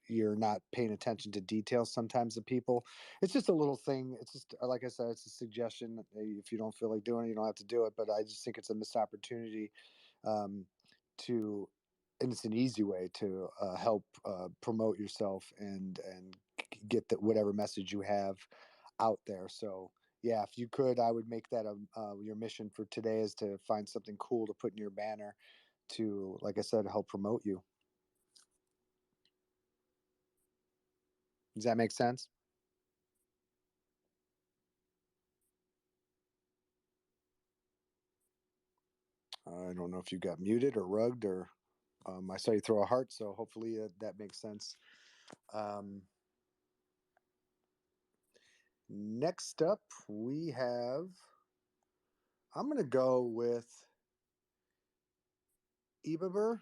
O: you're not paying attention to details sometimes of people. It's just a little thing. It's just like I said, it's a suggestion. If you don't feel like doing it, you don't have to do it. But I just think it's a missed opportunity um, to and it's an easy way to help promote yourself and get whatever message you have out there. So yeah, if you could, I would make that your mission for today is to find something cool to put in your banner to, like I said, help promote you. Does that make sense? I don't know if you got muted or rugged or I saw you throw a heart, so hopefully that makes sense. Next up, we have. I'm going to go with Ibaber.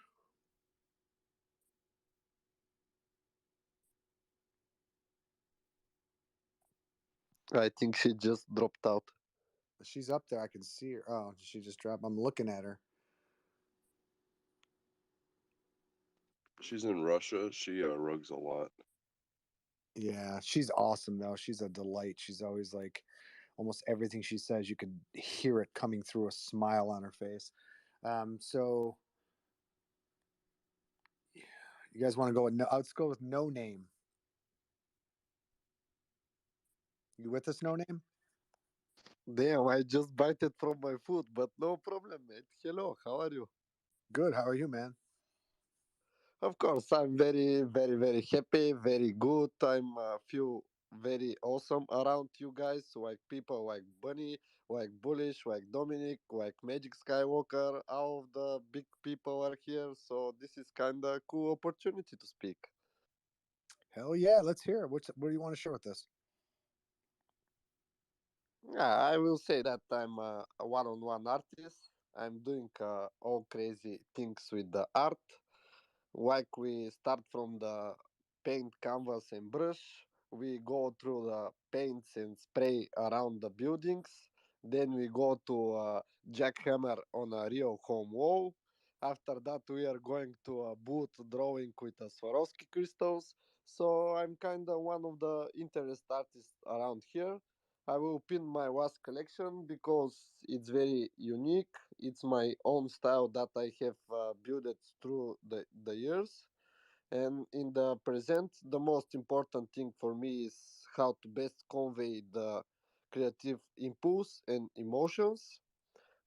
H: I think she just dropped out.
O: She's up there. I can see her. Oh, she just dropped. I'm looking at her.
H: She's in Russia. She rugs a lot.
O: Yeah, she's awesome though. She's a delight. She's always like, almost everything she says, you could hear it coming through a smile on her face. So you guys want to go with no? Let's go with No Name. You with us, No Name?
H: Damn, I just bite it from my foot, but no problem, mate. Hello, how are you?
O: Good. How are you, man?
H: Of course, I'm very, very, very happy, very good. I'm feel very awesome around you guys, like people like Bunny, like Bullish, like Dominic, like Magic Skywalker. All of the big people are here, so this is kind of cool opportunity to speak.
O: Hell yeah, let's hear it. What do you want to share with us?
H: Yeah, I will say that I'm a one-on-one artist. I'm doing all crazy things with the art. Like we start from the paint canvas and brush. We go through the paints and spray around the buildings. Then we go to jackhammer on a real home wall. After that, we are going to a booth drawing with Swarovski crystals. So I'm kind of one of the interest artists around here. I will pin my last collection because it's very unique. It's my own style that I have built it through the years. And in the present, the most important thing for me is how to best convey the creative impulse and emotions,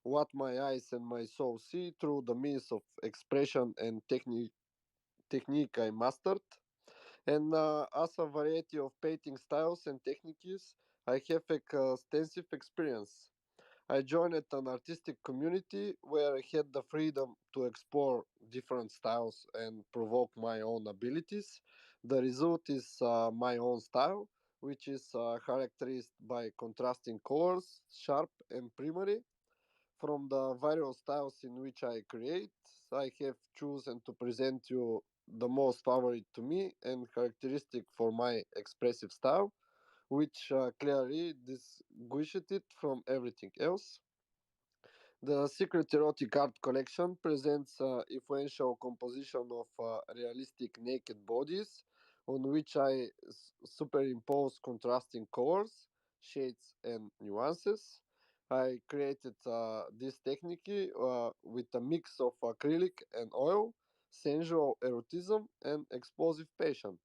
H: what my eyes and my soul see through the means of expression and technique I mastered. And as a variety of painting styles and techniques, I have extensive experience. I joined an artistic community where I had the freedom to explore different styles and provoke my own abilities. The result is my own style, which is characterized by contrasting colors, sharp and primary. From the various styles in which I create, I have chosen to present you the most favorite to me and characteristic for my expressive style, which clearly distinguishes it from everything else. The Secret Erotic Art Collection presents influential composition of realistic naked bodies on which I superimpose contrasting colors, shades, and nuances. I created this technique with a mix of acrylic and oil, sensual erotism, and explosive passion.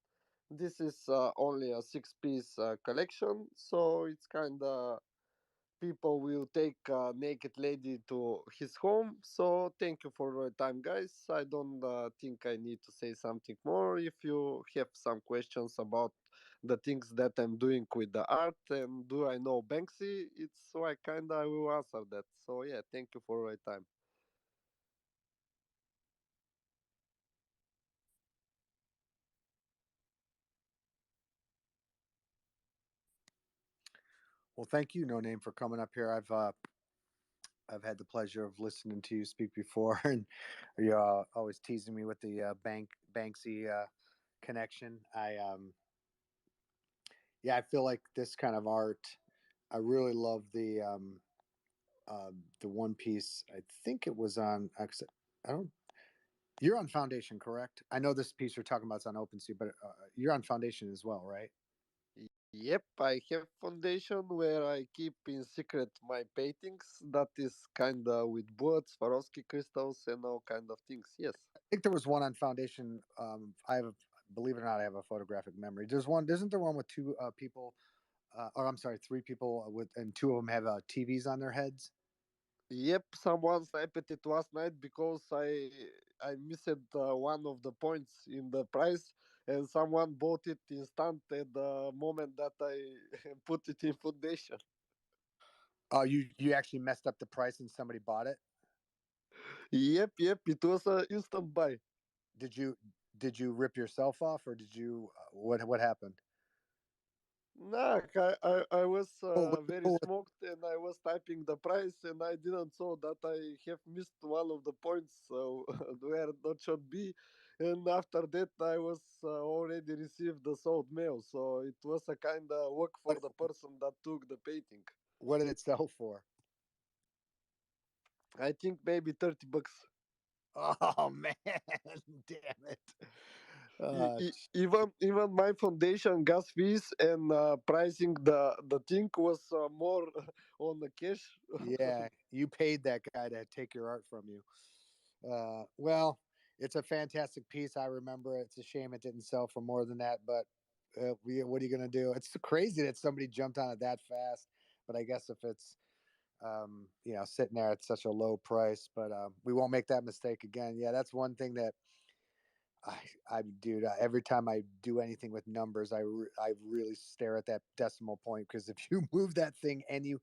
H: This is only a six-piece collection, so it's kind of people will take a naked lady to his home. So thank you for your time, guys. I don't think I need to say something more. If you have some questions about the things that I'm doing with the art and do I know Banksy, it's so I kind of will answer that. So yeah, thank you for your time.
O: Well, thank you, No Name, for coming up here. I've had the pleasure of listening to you speak before, and you're always teasing me with the Banksy connection. Yeah, I feel like this kind of art. I really love the one piece. I think it was on. I don't. You're on Foundation, correct? I know this piece you're talking about is on OpenSea, but you're on Foundation as well, right?
H: Yep, I have foundation where I keep in secret my paintings. That is kind of with bullets, Swarovski crystals, and all kind of things. Yes.
O: I think there was one on Foundation. I have, believe it or not, I have a photographic memory. There's one. Isn't there one with two people? Or I'm sorry, three people with, and two of them have TVs on their heads.
H: Yep, someone sniped it last night because I missed one of the points in the price, and someone bought it instant at the moment that I put it in foundation.
O: Oh, you actually messed up the price and somebody bought it.
H: Yep, it was an instant buy.
O: Did you did you rip yourself off, or did you what happened?
H: Nah, I was
O: Oh,
H: very smoked and I was typing the price and I didn't saw that I have missed one of the points where that should be. And after that, I was already received the sold mail. So it was a kind of work for the person that took the painting.
O: what did it sell for?
H: I think maybe $30.
O: Oh man, damn it!
H: Even my foundation gas fees and pricing the thing was more on the cash.
O: Yeah, you paid that guy to take your art from you. Well, it's a fantastic piece. I remember it. It's a shame it didn't sell for more than that, but what are you going to do? It's crazy that somebody jumped on it that fast. But I guess if it's sitting there at such a low price, but we won't make that mistake again. Yeah, that's one thing that dude, every time I do anything with numbers, I really stare at that decimal point because if you move that thing any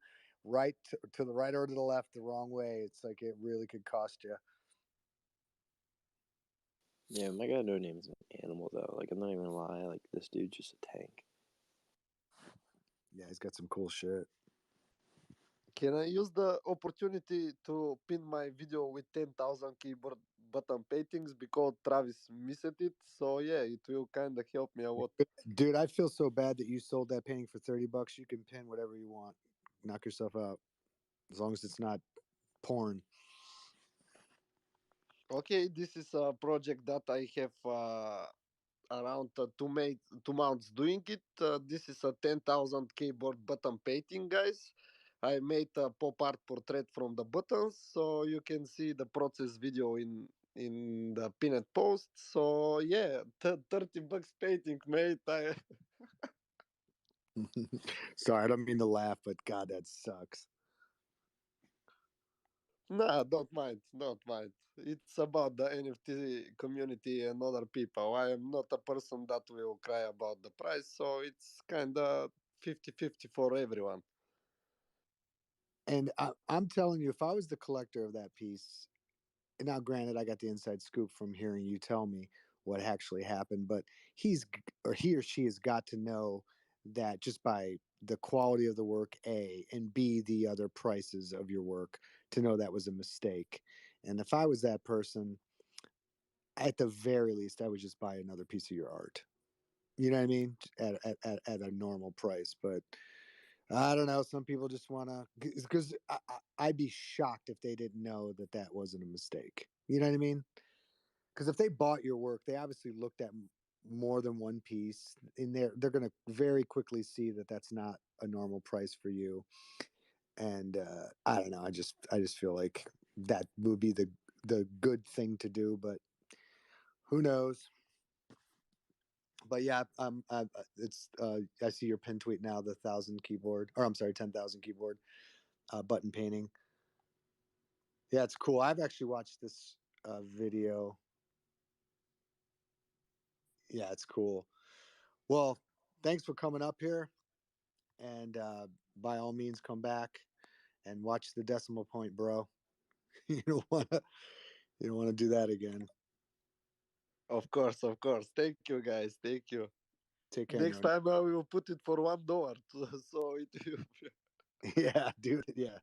O: right to the right or to the left the wrong way, it's like it really could cost you.
S: Yeah, my guy No Name's an animal though. Like I'm not even gonna lie. Like this dude's just a tank.
O: Yeah, he's got some cool shit.
H: Can I use the opportunity to pin my video with 10,000 keyboard button paintings because Travis missed it? So yeah, it will kind of help me a lot.
O: Dude, I feel so bad that you sold that painting for $30. You can pin whatever you want. Knock yourself out. As long as it's not porn.
H: Okay, this is a project that I have around 2 months doing it. This is a 10,000 keyboard button painting, guys. I made a pop art portrait from the buttons, so you can see the process video in the pinned post. So yeah, $30 painting, mate.
O: Sorry, I don't mean to laugh, but God, that sucks.
H: Nah, don't mind. It's about the NFT community and other people. I am not a person that will cry about the price, so it's kind of 50-50 for everyone.
O: And I'm telling you, if I was the collector of that piece, and now granted, I got the inside scoop from hearing you tell me what actually happened, but he or she has got to know that just by the quality of the work, A, and B, the other prices of your work, to know that was a mistake. And if I was that person, at the very least, I would just buy another piece of your art. You know what I mean? At a normal price. But I don't know. Some people just want to, because I'd be shocked if they didn't know that that wasn't a mistake. You know what I mean? Because if they bought your work, they obviously looked at more than one piece. In there, they're going to very quickly see that that's not a normal price for you. and I don't know. I just feel like that would be the good thing to do, but who knows? But yeah, it's I see your pin tweet now, the 1,000 keyboard, or I'm sorry, 10,000 keyboard button painting. Yeah, it's cool. I've actually watched this video. Yeah, it's cool. Well, thanks for coming up here, and by all means, come back and watch the decimal point, bro. you don't want to you don't want to do that again.
H: Of course, of course. Thank you, guys. Thank you.
O: Take care.
H: Next time I will put it for $1, so it will.
O: Yeah, dude. Yeah.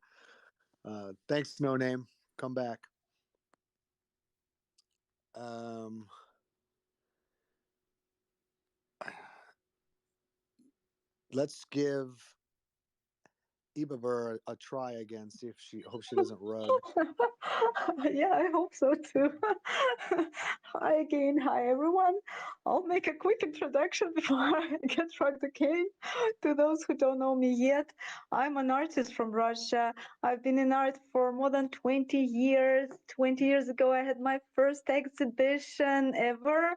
O: Thanks, No Name. Come back. Let's give Ibabur a try again. See if hope she doesn't rug.
T: Yeah, I hope so too. Hi again. Hi, everyone. I'll make a quick introduction before I get rugged again. To those who don't know me yet, I'm an artist from Russia. I've been in art for more than 20 years. 20 years ago, I had my first exhibition ever.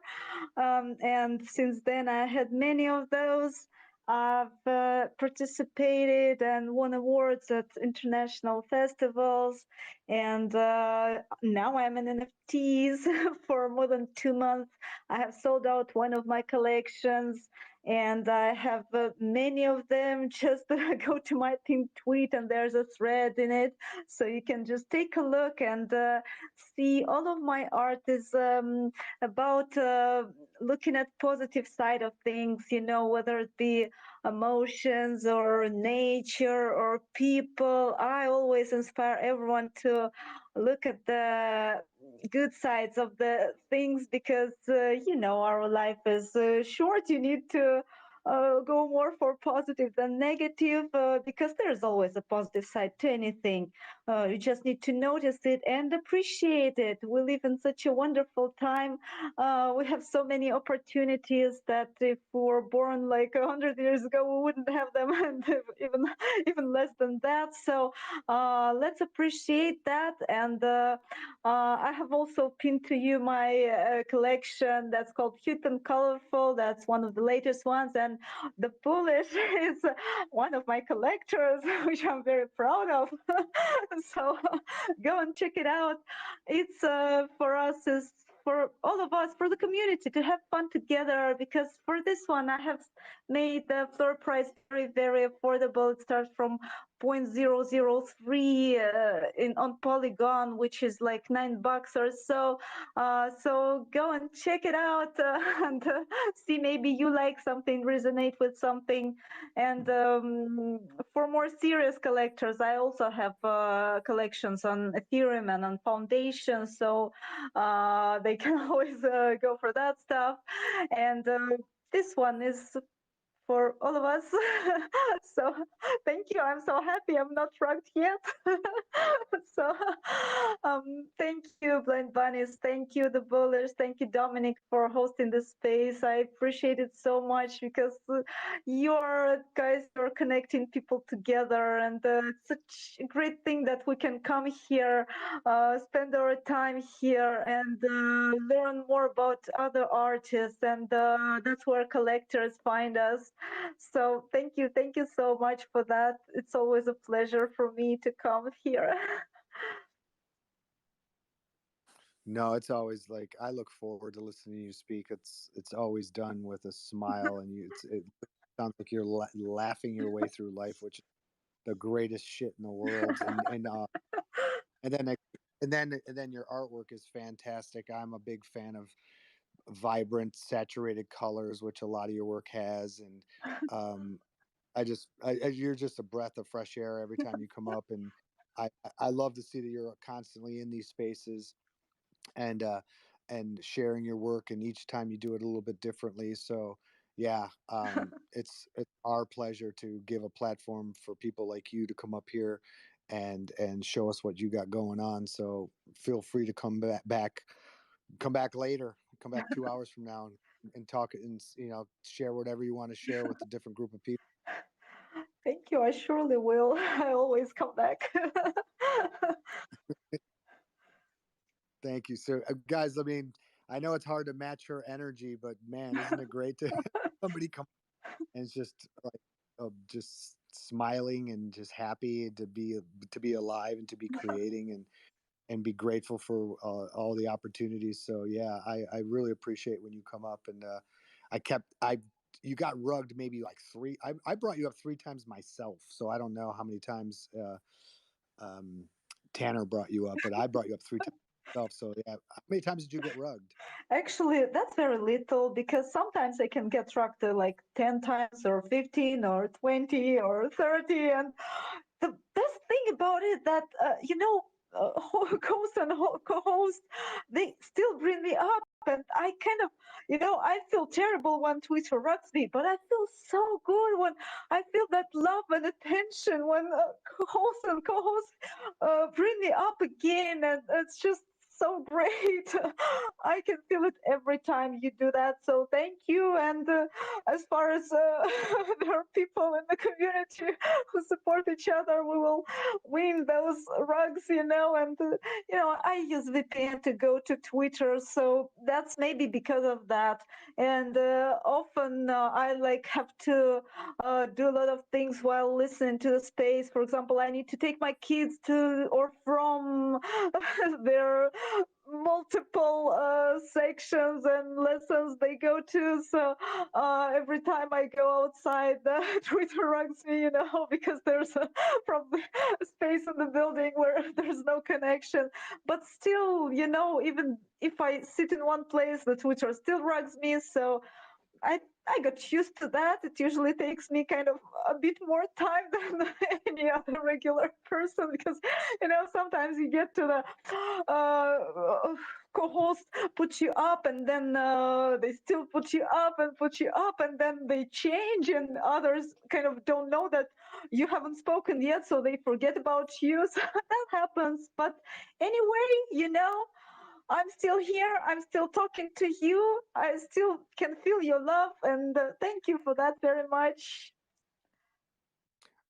T: And since then, I had many of those. I've participated and won awards at international festivals, and now I'm in NFTs for more than 2 months. I have sold out one of my collections, and I have many of them. Just go to my pinned tweet, and there's a thread in it, so you can just take a look and see all of my art is about looking at positive side of things, whether it be emotions or nature or people. I always inspire everyone to look at the good sides of the things, because our life is short. You need to go more for positive than negative, because there's always a positive side to anything. You just need to notice it and appreciate it. We live in such a wonderful time. We have so many opportunities that if we were born like 100 years ago, we wouldn't have them, and even less than that. So let's appreciate that. And I have also pinned to you my collection that's called Cute and Colorful. That's one of the latest ones. And the Polish is one of my collectors, which I'm very proud of. So go and check it out. It's for us, is for all of us, for the community, to have fun together, because for this one I have made the floor price very, very affordable. It starts from 0.003 on Polygon, which is like $9 or so. So go and check it out and see, maybe you like something, resonate with something. And for more serious collectors, I also have collections on Ethereum and on Foundation, so they can always go for that stuff. And this one is for all of us. So thank you. I'm so happy I'm not rugged yet. So thank you, Blind Bunnies. Thank you, the Bowlers. Thank you, Dominic, for hosting this space. I appreciate it so much, because you're guys are connecting people together, and it's such a great thing that we can come here, spend our time here, and learn more about other artists, and that's where collectors find us. So thank you so much for that. It's always a pleasure for me to come here.
O: No, it's always like I look forward to listening to you speak. It's always done with a smile, and it sounds like you're laughing your way through life, which is the greatest shit in the world. And then your artwork is fantastic. I'm a big fan of vibrant, saturated colors, which a lot of your work has, and you're just a breath of fresh air every time you come up, and I I love to see that you're constantly in these spaces and sharing your work, and each time you do it a little bit differently. So yeah, it's our pleasure to give a platform for people like you to come up here and show us what you got going on. So feel free to come back later, come back 2 hours from now, and talk and share whatever you want to share with a different group of people.
T: Thank Thank you. I surely will. I always come back.
O: Thank you, sir. Guys, I mean, I know it's hard to match her energy, but man, isn't it great to have somebody come and it's just like just smiling and just happy to be alive and to be creating and be grateful for all the opportunities. So yeah, I really appreciate when you come up and you got rugged maybe like three. I brought you up 3 times myself, so I don't know how many times Tanner brought you up, but I brought you up 3 times myself. So yeah, how many times did you get rugged?
T: Actually, that's very little because sometimes I can get rugged like 10 times or 15 or 20 or 30. And the best thing about it that, host and co-host, they still bring me up. And I kind of, I feel terrible when Twitter rugs me, but I feel so good when I feel that love and attention when host and co-host bring me up again. And it's just so great. I can feel it every time you do that. So thank you. And as far as there are people in the community who support each other, we will win those rugs, And I use VPN to go to Twitter, so that's maybe because of that. And often I have to do a lot of things while listening to the space. For example, I need to take my kids to or from their multiple sections and lessons they go to. So every time I go outside, Twitter rugs me, because there's a probably a space in the building where there's no connection. But still, even if I sit in one place, the Twitter still rugs me. So I got used to that. It usually takes me kind of a bit more time than any other regular person because, sometimes you get to the co-host put you up and then they still put you up and then they change and others kind of don't know that you haven't spoken yet, so they forget about you. So that happens. But anyway, I'm still here. I'm still talking to you. I still can feel your love, and thank you for that very much.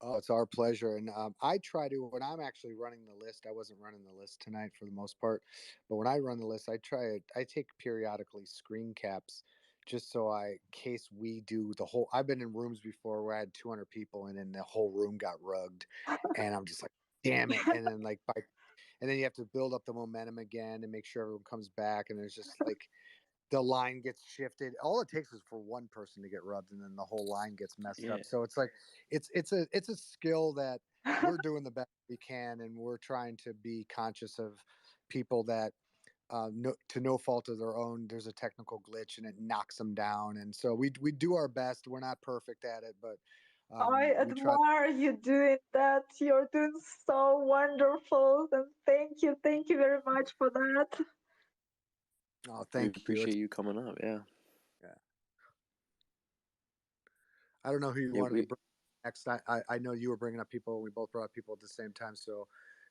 O: Oh, it's our pleasure. And I try to, when I'm actually running the list, I wasn't running the list tonight for the most part, but when I run the list, I take periodically screen caps just so in case we do I've been in rooms before where I had 200 people and then the whole room got rugged and I'm just like, damn it. And then and then you have to build up the momentum again and make sure everyone comes back. And there's just like, the line gets shifted. All it takes is for one person to get rubbed and then the whole line gets messed up. So it's like it's a skill that we're doing the best we can, and we're trying to be conscious of people that to no fault of their own, there's a technical glitch and it knocks them down. And so we do our best. We're not perfect at it, but
T: I admire you doing that. You're doing so wonderful, and thank you very much for that.
O: Oh, thank you.
S: Appreciate you coming up. Yeah.
O: I don't know who you wanted to bring next. I know you were bringing up people. We both brought up people at the same time. So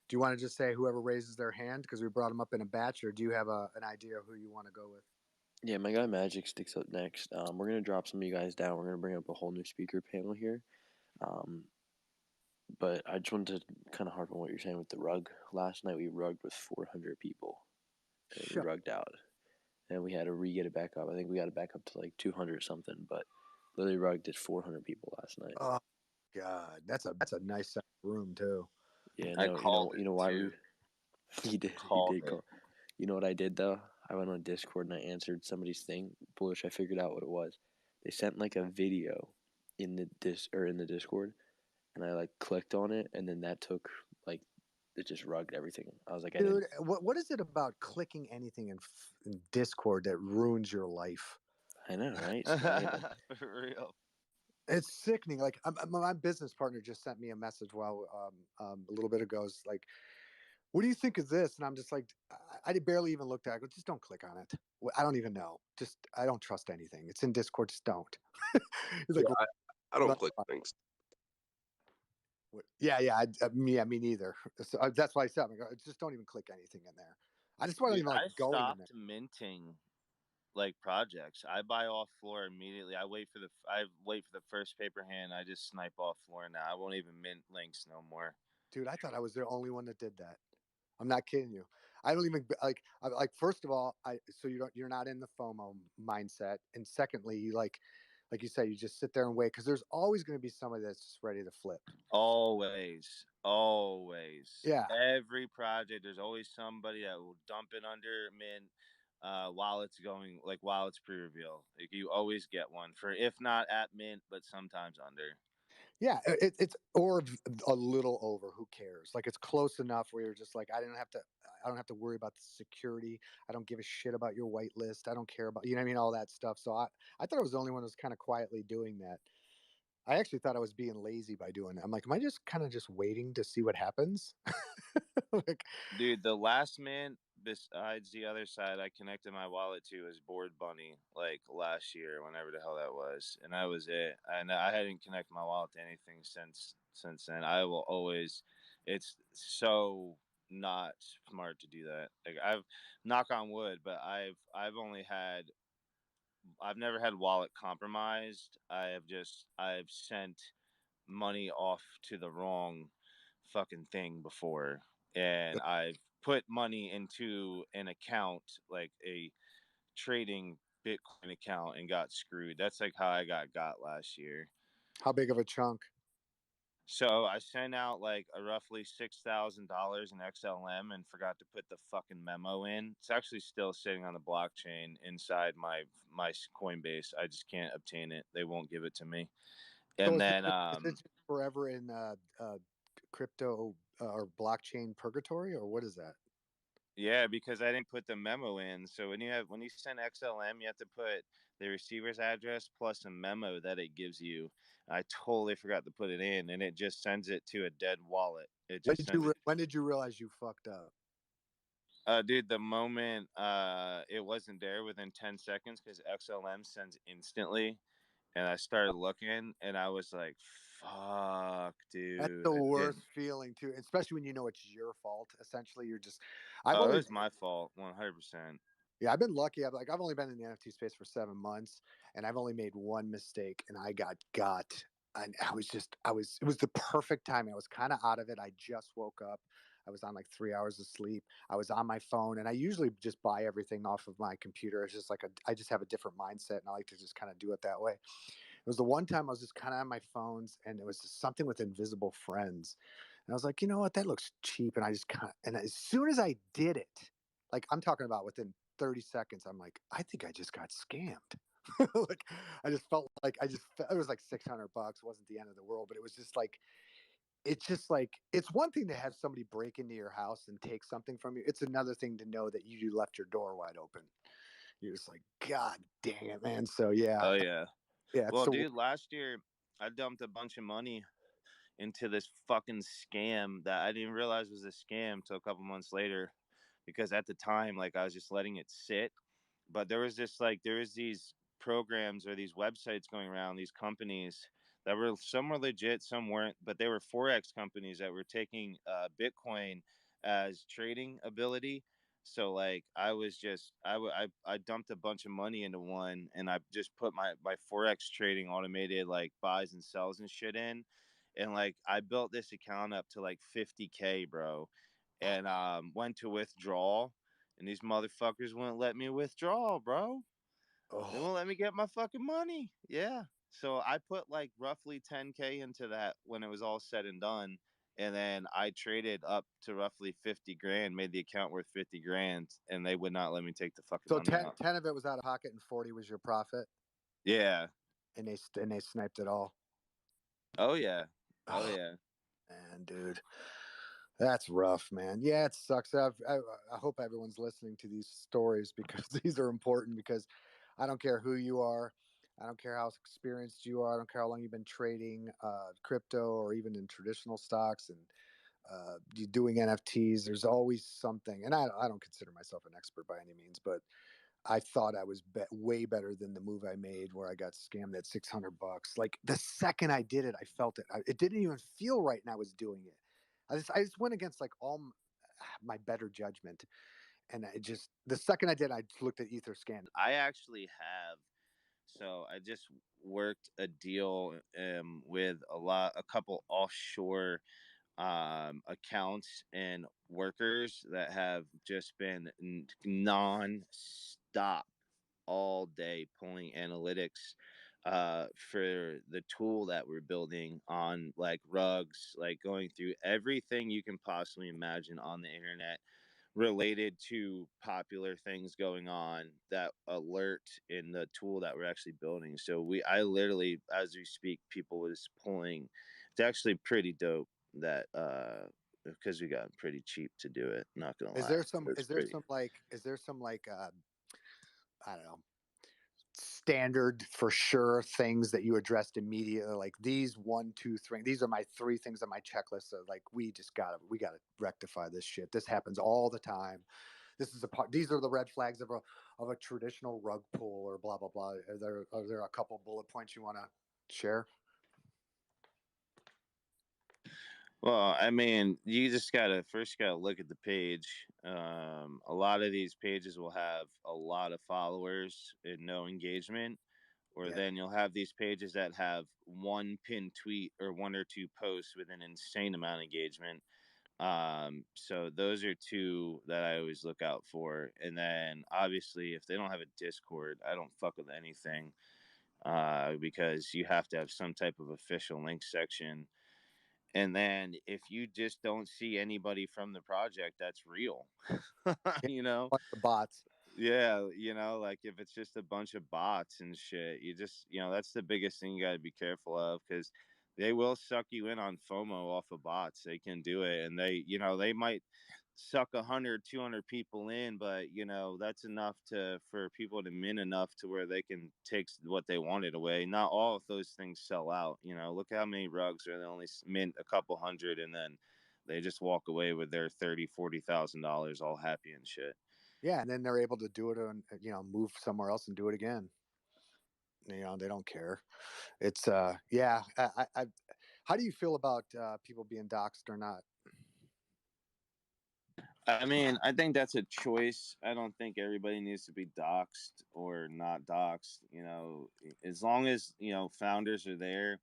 O: do you want to just say whoever raises their hand because we brought them up in a batch, or do you have an idea of who you want to go with?
S: Yeah, my guy Magic sticks up next. We're going to drop some of you guys down. We're going to bring up a whole new speaker panel here. But I just wanted to kind of harp on what you're saying with the rug. Last night we rugged with 400 people. And we rugged out. And we had to re-get it back up. I think we got it back up to like 200 something, but literally rugged at 400 people last night.
O: Oh God, that's a nice room too.
S: Yeah, no, you know why he did call. You know what I did though? I went on Discord and I answered somebody's thing. Bullish, I figured out what it was. They sent like a video in the Discord, and I like clicked on it, and then that took like it just rugged everything. I was like,
O: dude, what is it about clicking anything in Discord that ruins your life?
S: I know, right?
L: For real.
O: It's sickening. Like my business partner just sent me a message while a little bit ago. It's like, what do you think of this? And I'm just like, I barely even looked at it. I go, just don't click on it. I don't even know. I don't trust anything. It's in Discord. Just don't. He's like,
U: I don't click things.
O: Yeah, me neither. So that's why I said, just don't even click anything in there. I just want to even go in there.
L: Stopped minting like projects. I buy off floor immediately. I wait for the first paper hand. I just snipe off floor now. I won't even mint links no more.
O: Dude, I thought I was the only one that did that. I'm not kidding you. I don't even like. First of all, so you're not in the FOMO mindset, and secondly, like you said, you just sit there and wait because there's always going to be somebody that's just ready to flip.
L: Always.
O: Yeah.
L: Every project, there's always somebody that will dump it under mint while it's pre-reveal. Like, you always get one for, if not at mint, but sometimes under.
O: Yeah, it's or a little over. Who cares? Like, it's close enough where you're just like, I don't have to worry about the security. I don't give a shit about your whitelist. I don't care about, you know what I mean, all that stuff. So I thought I was the only one who was kind of quietly doing that. I actually thought I was being lazy by doing that. I'm like, am I just kind of just waiting to see what happens?
L: Like, dude, the last mint besides the other side I connected my wallet to was Board Bunny, like last year, whenever the hell that was, and that was it. And I hadn't connected my wallet to anything since then. I will always. It's so not smart to do that. Like, I've, knock on wood, but I've never had wallet compromised. I've sent money off to the wrong fucking thing before, and I've put money into an account, like a trading Bitcoin account, and got screwed. That's like how I got last year.
O: How big of a chunk?
L: So I sent out like a roughly $6,000 in XLM and forgot to put the fucking memo in. It's actually still sitting on the blockchain inside my Coinbase. I just can't obtain it. They won't give it to me. And
O: so
L: then
O: is it just forever in crypto or blockchain purgatory, or what is that?
L: Yeah, because I didn't put the memo in. So when you send XLM, you have to put the receiver's address plus a memo that it gives you. I totally forgot to put it in, and it just sends it to a dead wallet.
O: When did you realize you fucked up?
L: Dude, the moment it wasn't there, within 10 seconds, because XLM sends instantly, and I started looking, and I was like, "Fuck, dude!"
O: That's the worst feeling too, especially when you know it's your fault. Essentially, you're just.
L: It was my fault, 100%.
O: Yeah, I've been lucky. I've only been in the NFT space for 7 months, and I've only made one mistake, and I got. And it was the perfect time. I was kind of out of it. I just woke up. I was on like 3 hours of sleep. I was on my phone, and I usually just buy everything off of my computer. It's just I just have a different mindset, and I like to just kind of do it that way. It was the one time I was just kind of on my phones, and it was just something with invisible friends. And I was like, you know what? That looks cheap. And I just and as soon as I did it, like, I'm talking about within 30 seconds, I'm like, I think I just got scammed. Like, I just felt like it was like $600. It wasn't the end of the world, but it was just like, it's one thing to have somebody break into your house and take something from you. It's another thing to know that you left your door wide open. You're just like, God dang it, man. So yeah.
L: Oh yeah.
O: Yeah.
L: Well, dude, last year I dumped a bunch of money into this fucking scam that I didn't realize was a scam till a couple months later, because at the time, like, I was just letting it sit. But there was these programs or these websites going around, these companies that were, some were legit, some weren't, but they were Forex companies that were taking Bitcoin as trading ability. So like, I dumped a bunch of money into one, and I just put my Forex trading automated, like, buys and sells and shit in. And like, I built this account up to like 50K, bro, and went to withdraw, and these motherfuckers wouldn't let me withdraw, bro. They won't let me get my fucking money. Yeah. So I put like roughly 10K into that when it was all said and done. And then I traded up to roughly 50 grand, made the account worth 50 grand, and they would not let me take the fucking
O: So
L: money out.
O: 10 of it was out of pocket and 40 was your profit.
L: Yeah.
O: And they sniped it all.
L: Oh yeah. Oh yeah.
O: Man, dude. That's rough, man. Yeah, it sucks. I hope everyone's listening to these stories, because these are important, because I don't care who you are. I don't care how experienced you are. I don't care how long you've been trading crypto or even in traditional stocks and doing NFTs. There's always something. And I don't consider myself an expert by any means, but I thought I was way better than the move I made where I got scammed at $600. Like, the second I did it, I felt it. It didn't even feel right, and I was doing it. I just went against like all my better judgment, And I just, the second I did, I looked at Etherscan.
L: I actually have. So I just worked a deal with a couple offshore accounts and workers that have just been non-stop all day pulling analytics for the tool that we're building on, like rugs, like going through everything you can possibly imagine on the internet related to popular things going on that alert in the tool that we're actually building. So I literally, as we speak, people was pulling. It's actually pretty dope that because we got pretty cheap to do it, not gonna lie.
O: Is there some I don't know, standard for sure things that you addressed immediately, like these 1, 2, 3, these are my 3 things on my checklist of like, we gotta rectify this shit, this happens all the time, this is these are the red flags of a traditional rug pull, or blah blah blah? Are there a couple bullet points you want to share?
L: Well, I mean, you just gotta look at the page. A lot of these pages will have a lot of followers and no engagement, or then you'll have these pages that have one pinned tweet or 1 or 2 posts with an insane amount of engagement. So those are 2 that I always look out for. And then obviously, if they don't have a Discord, I don't fuck with anything, because you have to have some type of official link section. And then if you just don't see anybody from the project that's real, you know,
O: the bots.
L: Yeah, like if it's just a bunch of bots and shit, that's the biggest thing you got to be careful of, because they will suck you in on FOMO off of bots. They can do it, and they might suck 100, 200 people in, but that's enough for people to mint enough to where they can take what they wanted away. Not all of those things sell out. Look how many rugs are they only mint a couple hundred, and then they just walk away with their $30,000-$40,000 all happy and shit.
O: Yeah, and then they're able to do it and move somewhere else and do it again. They don't care. It's yeah. How do you feel about people being doxxed or not?
L: I mean, I think that's a choice. I don't think everybody needs to be doxxed or not doxxed. As long as founders are there,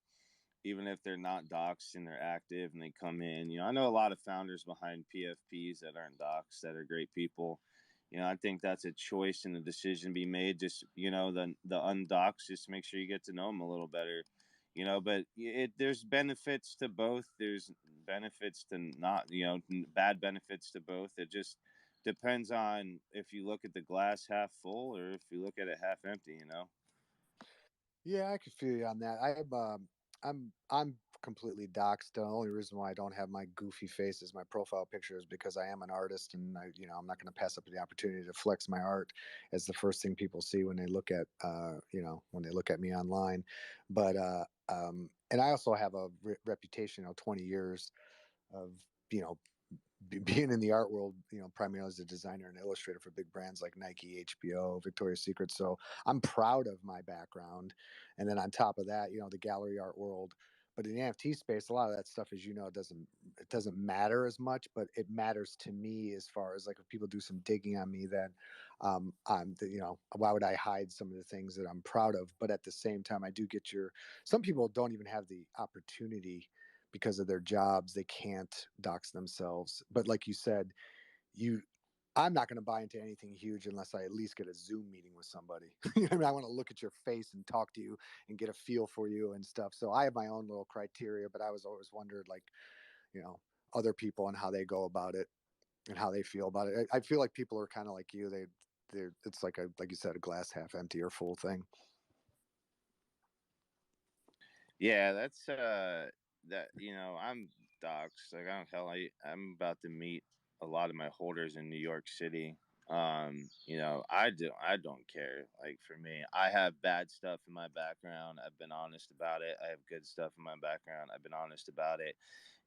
L: even if they're not doxxed and they're active and they come in. I know a lot of founders behind PFPs that aren't doxxed that are great people. I think that's a choice and a decision to be made. Just the undoxed, just make sure you get to know them a little better. But there's benefits to both. There's benefits to not, bad benefits to both. It just depends on if you look at the glass half full or if you look at it half empty.
O: Yeah, I could feel you on that. I'm completely doxxed. The only reason why I don't have my goofy face as my profile picture is because I am an artist, and I'm not going to pass up the opportunity to flex my art as the first thing people see when they look at when they look at me online. But and I also have a reputation, 20 years of being in the art world, primarily as a designer and illustrator for big brands like Nike, HBO, Victoria's Secret. So I'm proud of my background. And then on top of that, the gallery art world. But in the NFT space, a lot of that stuff, as it doesn't matter as much, but it matters to me as far as like if people do some digging on me, then why would I hide some of the things that I'm proud of? But at the same time, I do get some people don't even have the opportunity because of their jobs. They can't dox themselves. But like you said, I'm not going to buy into anything huge unless I at least get a Zoom meeting with somebody. I want to look at your face and talk to you and get a feel for you and stuff. So I have my own little criteria, but I was always wondered, like, other people and how they go about it and how they feel about it. I feel like people are kind of like you. It's like you said, a glass half empty or full thing.
L: Yeah, that's I'm doxxed. Like, I'm about to meet a lot of my holders in New York City. I don't care. Like, for me, I have bad stuff in my background. I've been honest about it. I have good stuff in my background. I've been honest about it.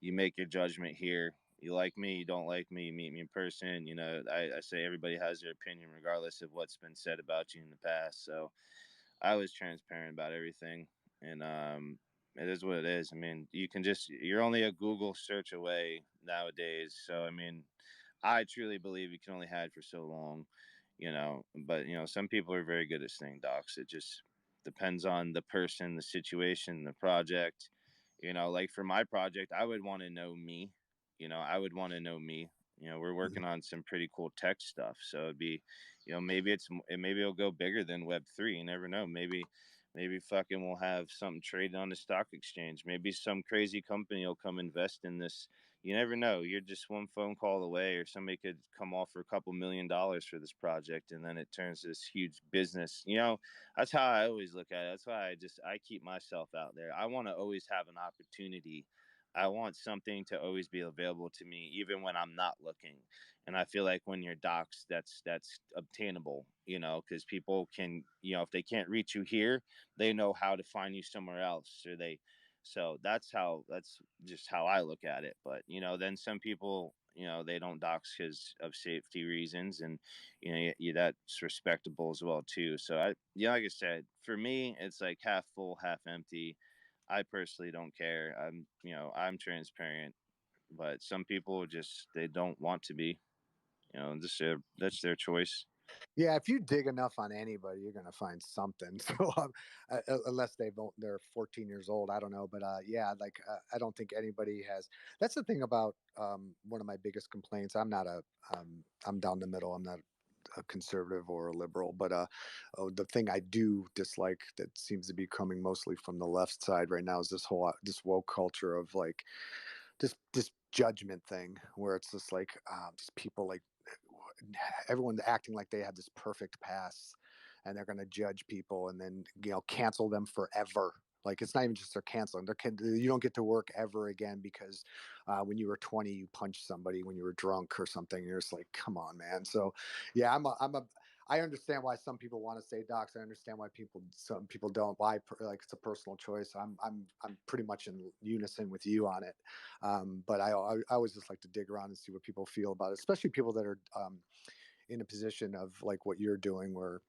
L: You make your judgment here. You like me, you don't like me, you meet me in person. I say everybody has their opinion regardless of what's been said about you in the past. So I was transparent about everything. And it is what it is. I mean, you're only a Google search away nowadays. So, I mean, I truly believe you can only hide for so long, but some people are very good at staying docs. It just depends on the person, the situation, the project. Like for my project, I would want to know me. I would want to know me. We're working on some pretty cool tech stuff, so it'd be, maybe it'll go bigger than Web3. You never know. Maybe fucking we'll have something traded on the stock exchange. Maybe some crazy company will come invest in this. You never know. You're just one phone call away, or somebody could come offer a couple $1 million for this project, and then it turns this huge business. That's how I always look at it. That's why I keep myself out there. I want to always have an opportunity. I want something to always be available to me, even when I'm not looking. And I feel like when you're docs, that's obtainable, because people can, if they can't reach you here, they know how to find you somewhere else, so that's just how I look at it. But, then some people, they don't dox because of safety reasons, and, that's respectable as well too. So like I said, for me, it's like half full, half empty. I personally don't care. I'm transparent, but some people just, they don't want to be, that's their choice.
O: Yeah, if you dig enough on anybody, you're gonna find something. So unless they're 14 years old, I don't know. But yeah, like I don't think anybody has. That's the thing about one of my biggest complaints. I'm down the middle. I'm not a conservative or a liberal, but the thing I do dislike that seems to be coming mostly from the left side right now is this woke culture of like this judgment thing where it's just like these people like everyone's acting like they have this perfect pass and they're going to judge people and then cancel them forever. Like it's not even just they're canceling. You don't get to work ever again because when you were 20, you punched somebody when you were drunk or something. You're just like, come on, man. So, yeah, I understand why some people want to say docs. I understand why some people don't. Why, like, it's a personal choice. I'm pretty much in unison with you on it. But I always just like to dig around and see what people feel about it, especially people that are in a position of like what you're doing, where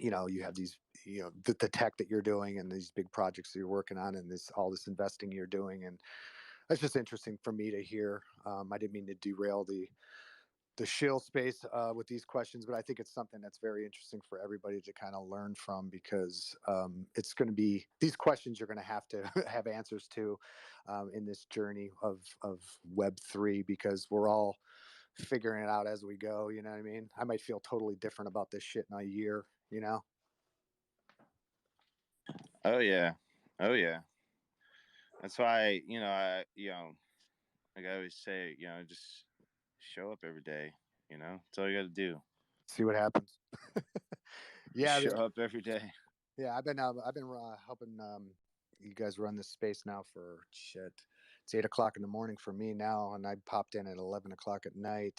O: you have these, the tech that you're doing and these big projects that you're working on and all this investing you're doing. And that's just interesting for me to hear. I didn't mean to derail the shill space with these questions, but I think it's something that's very interesting for everybody to kind of learn from, because it's going to be these questions you're going to have answers to in this journey of Web3, because we're all figuring it out as we go. You know what I mean? I might feel totally different about this shit in a year,
L: Oh yeah. Oh yeah. That's why, like I always say, just show up every day. That's all you got to do.
O: See what happens. Yeah,
L: show up every day.
O: Yeah, I've been helping you guys run this space now for shit. It's 8 o'clock in the morning for me now, and I popped in at 11 o'clock at night,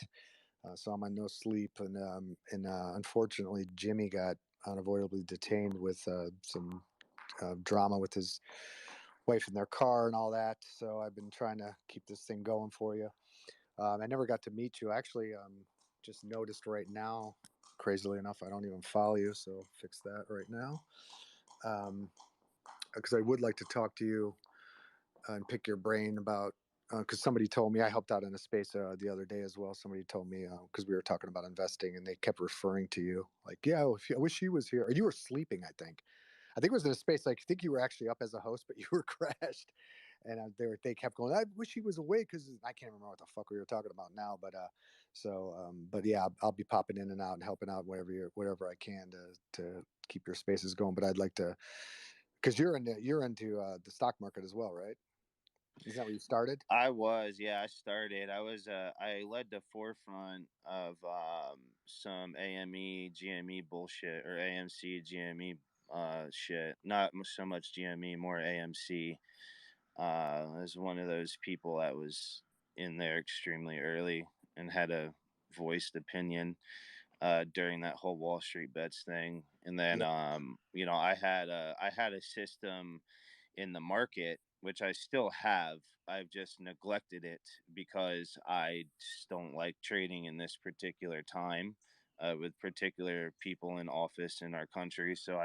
O: so I'm on no sleep. And unfortunately, Jimmy got unavoidably detained with some drama with his wife in their car and all that. So I've been trying to keep this thing going for you. I never got to meet you. Actually, just noticed right now, crazily enough, I don't even follow you, so fix that right now. Because I would like to talk to you and pick your brain about, because somebody told me, I helped out in a space the other day as well. Somebody told me, because we were talking about investing, and they kept referring to you. Like, yeah, I wish she was here. Or you were sleeping, I think. I think it was in a space, like, I think you were actually up as a host, but you were crashed. And they kept going, I wish he was awake, because I can't remember what the fuck we were talking about now. But but yeah, I'll be popping in and out and helping out whatever I can to keep your spaces going. But I'd like to, because you're into the stock market as well, right? Is that where you started?
L: I started. I led the forefront of some AME, GME bullshit, or AMC, GME shit. Not so much GME, more AMC. I was one of those people that was in there extremely early and had a voiced opinion during that whole Wall Street bets thing. And then, I had a system in the market, which I still have. I've just neglected it because I just don't like trading in this particular time with particular people in office in our country. So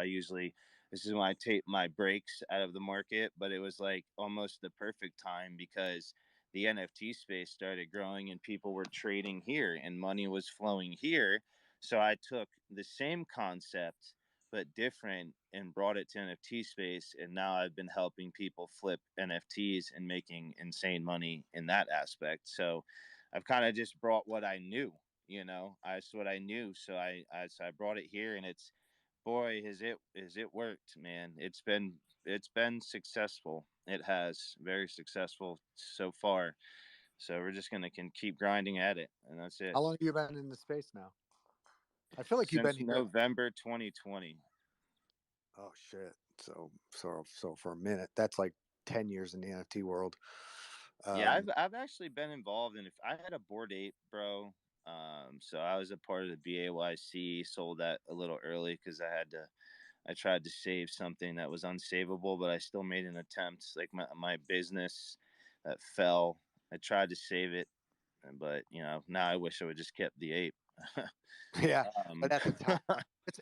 L: this is when I take my breaks out of the market, but it was like almost the perfect time because the NFT space started growing and people were trading here and money was flowing here. So I took the same concept but different and brought it to NFT space, and now I've been helping people flip NFTs and making insane money in that aspect. So I've kind of just brought what I knew, that's what I knew. So I brought it here, and it's, boy, has it worked, man. It's been successful. It has, very successful so far. So we're just gonna can keep grinding at it, and that's it.
O: How long have you been in the space now? I feel like you've been
L: Since
O: here.
L: November 2020.
O: Oh shit! So for a minute, that's like 10 years in the NFT world.
L: Yeah, I've actually been involved in. If I had a Bored Ape, bro, so I was a part of the BAYC. Sold that a little early because I tried to save something that was unsavable, but I still made an attempt. Like my business that fell, I tried to save it, but now I wish I would just kept the ape.
O: Yeah, but at the time,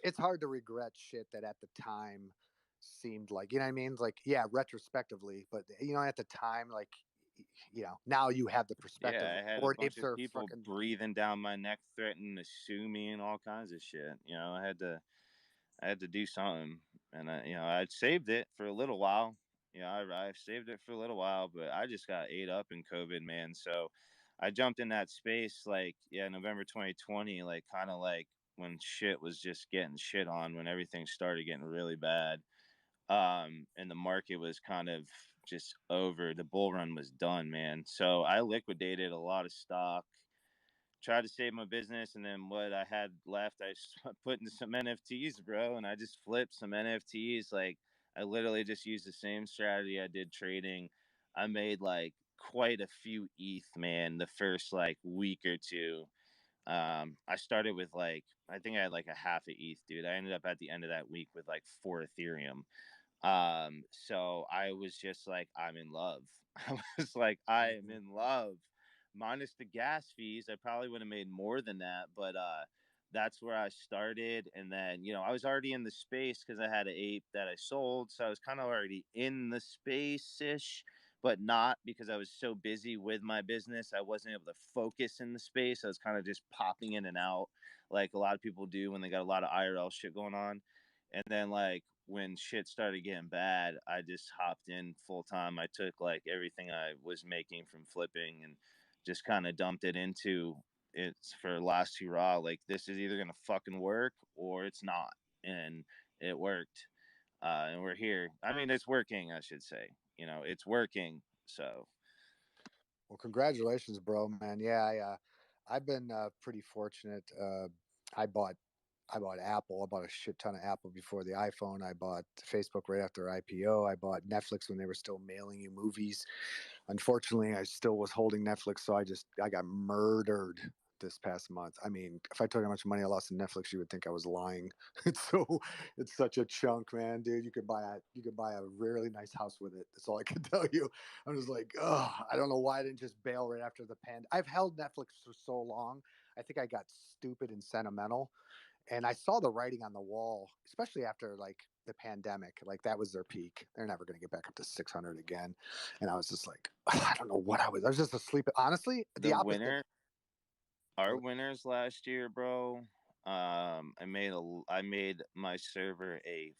O: it's hard to regret shit that at the time seemed like, you know what I mean? Like, yeah, retrospectively, but at the time, like, now you have the perspective.
L: Yeah, I had a
O: Bored
L: bunch
O: apes
L: of
O: are
L: people
O: fucking.
L: breathing down my neck, threatening to sue me and all kinds of shit. I had to do something, and I saved it for a little while. I saved it for a little while, but I just got ate up in COVID, man. So I jumped in that space, like, yeah, November 2020, like, kind of like when shit was just getting shit on, when everything started getting really bad. And the market was kind of just over. The bull run was done, man. So I liquidated a lot of stock, tried to save my business, and then what I had left, I just put in some NFTs, bro, and I just flipped some NFTs. Like, I literally just used the same strategy I did trading. I made like quite a few ETH, man, the first like week or two. I started with like, I think I had like a half a ETH, dude. I ended up at the end of that week with like 4 Ethereum. So I was just like, I'm in love. I was like, I am in love. Minus the gas fees, I probably would have made more than that, but that's where I started. And then, I was already in the space because I had an ape that I sold. So I was kind of already in the space ish, but not, because I was so busy with my business. I wasn't able to focus in the space. I was kind of just popping in and out like a lot of people do when they got a lot of IRL shit going on. And then, like, when shit started getting bad, I just hopped in full time. I took like everything I was making from flipping and just kind of dumped it into it's for last hurrah. Like, this is either gonna fucking work or it's not, and it worked. And we're here. I mean, it's working, I should say. It's working. So,
O: Well, congratulations, bro, man. Yeah, I've been pretty fortunate. I bought I bought Apple. I bought a shit ton of Apple before the iPhone. I bought Facebook right after IPO. I bought Netflix when they were still mailing you movies. Unfortunately, I still was holding Netflix, so I got murdered this past month. I mean, if I told you how much money I lost in Netflix, you would think I was lying. It's such a chunk, man, dude. You could buy a really nice house with it. That's all I can tell you. I'm just like, oh, I don't know why I didn't just bail right after the I've held Netflix for so long. I think I got stupid and sentimental, and I saw the writing on the wall, especially after like the pandemic. Like, that was their peak. They're never going to get back up to 600 again. And I was just like, I don't know what I was just asleep. Honestly, the
L: the
O: opposite.
L: winner, our winners last year, bro. I made my server a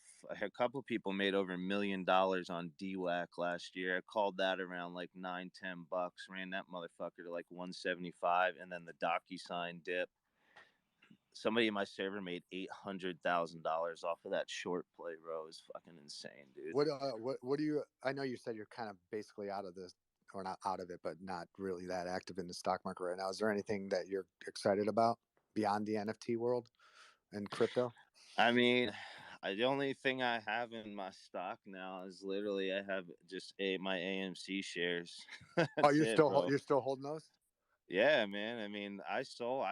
L: couple people made over $1 million on DWAC last year. I called that around like 9-10 bucks, ran that motherfucker to like 175, and then the DocuSign dip. Somebody in my server made $800,000 off of that short play, bro. It was fucking insane, dude.
O: What do you, I know you said you're kind of basically out of this, or not out of it, but not really that active in the stock market right now. Is there anything that you're excited about beyond the NFT world and crypto?
L: I mean, the only thing I have in my stock now is literally I have just my AMC shares.
O: Oh,
L: That's
O: you're
L: it,
O: still
L: bro.
O: you're still holding those?
L: Yeah, man. I mean, I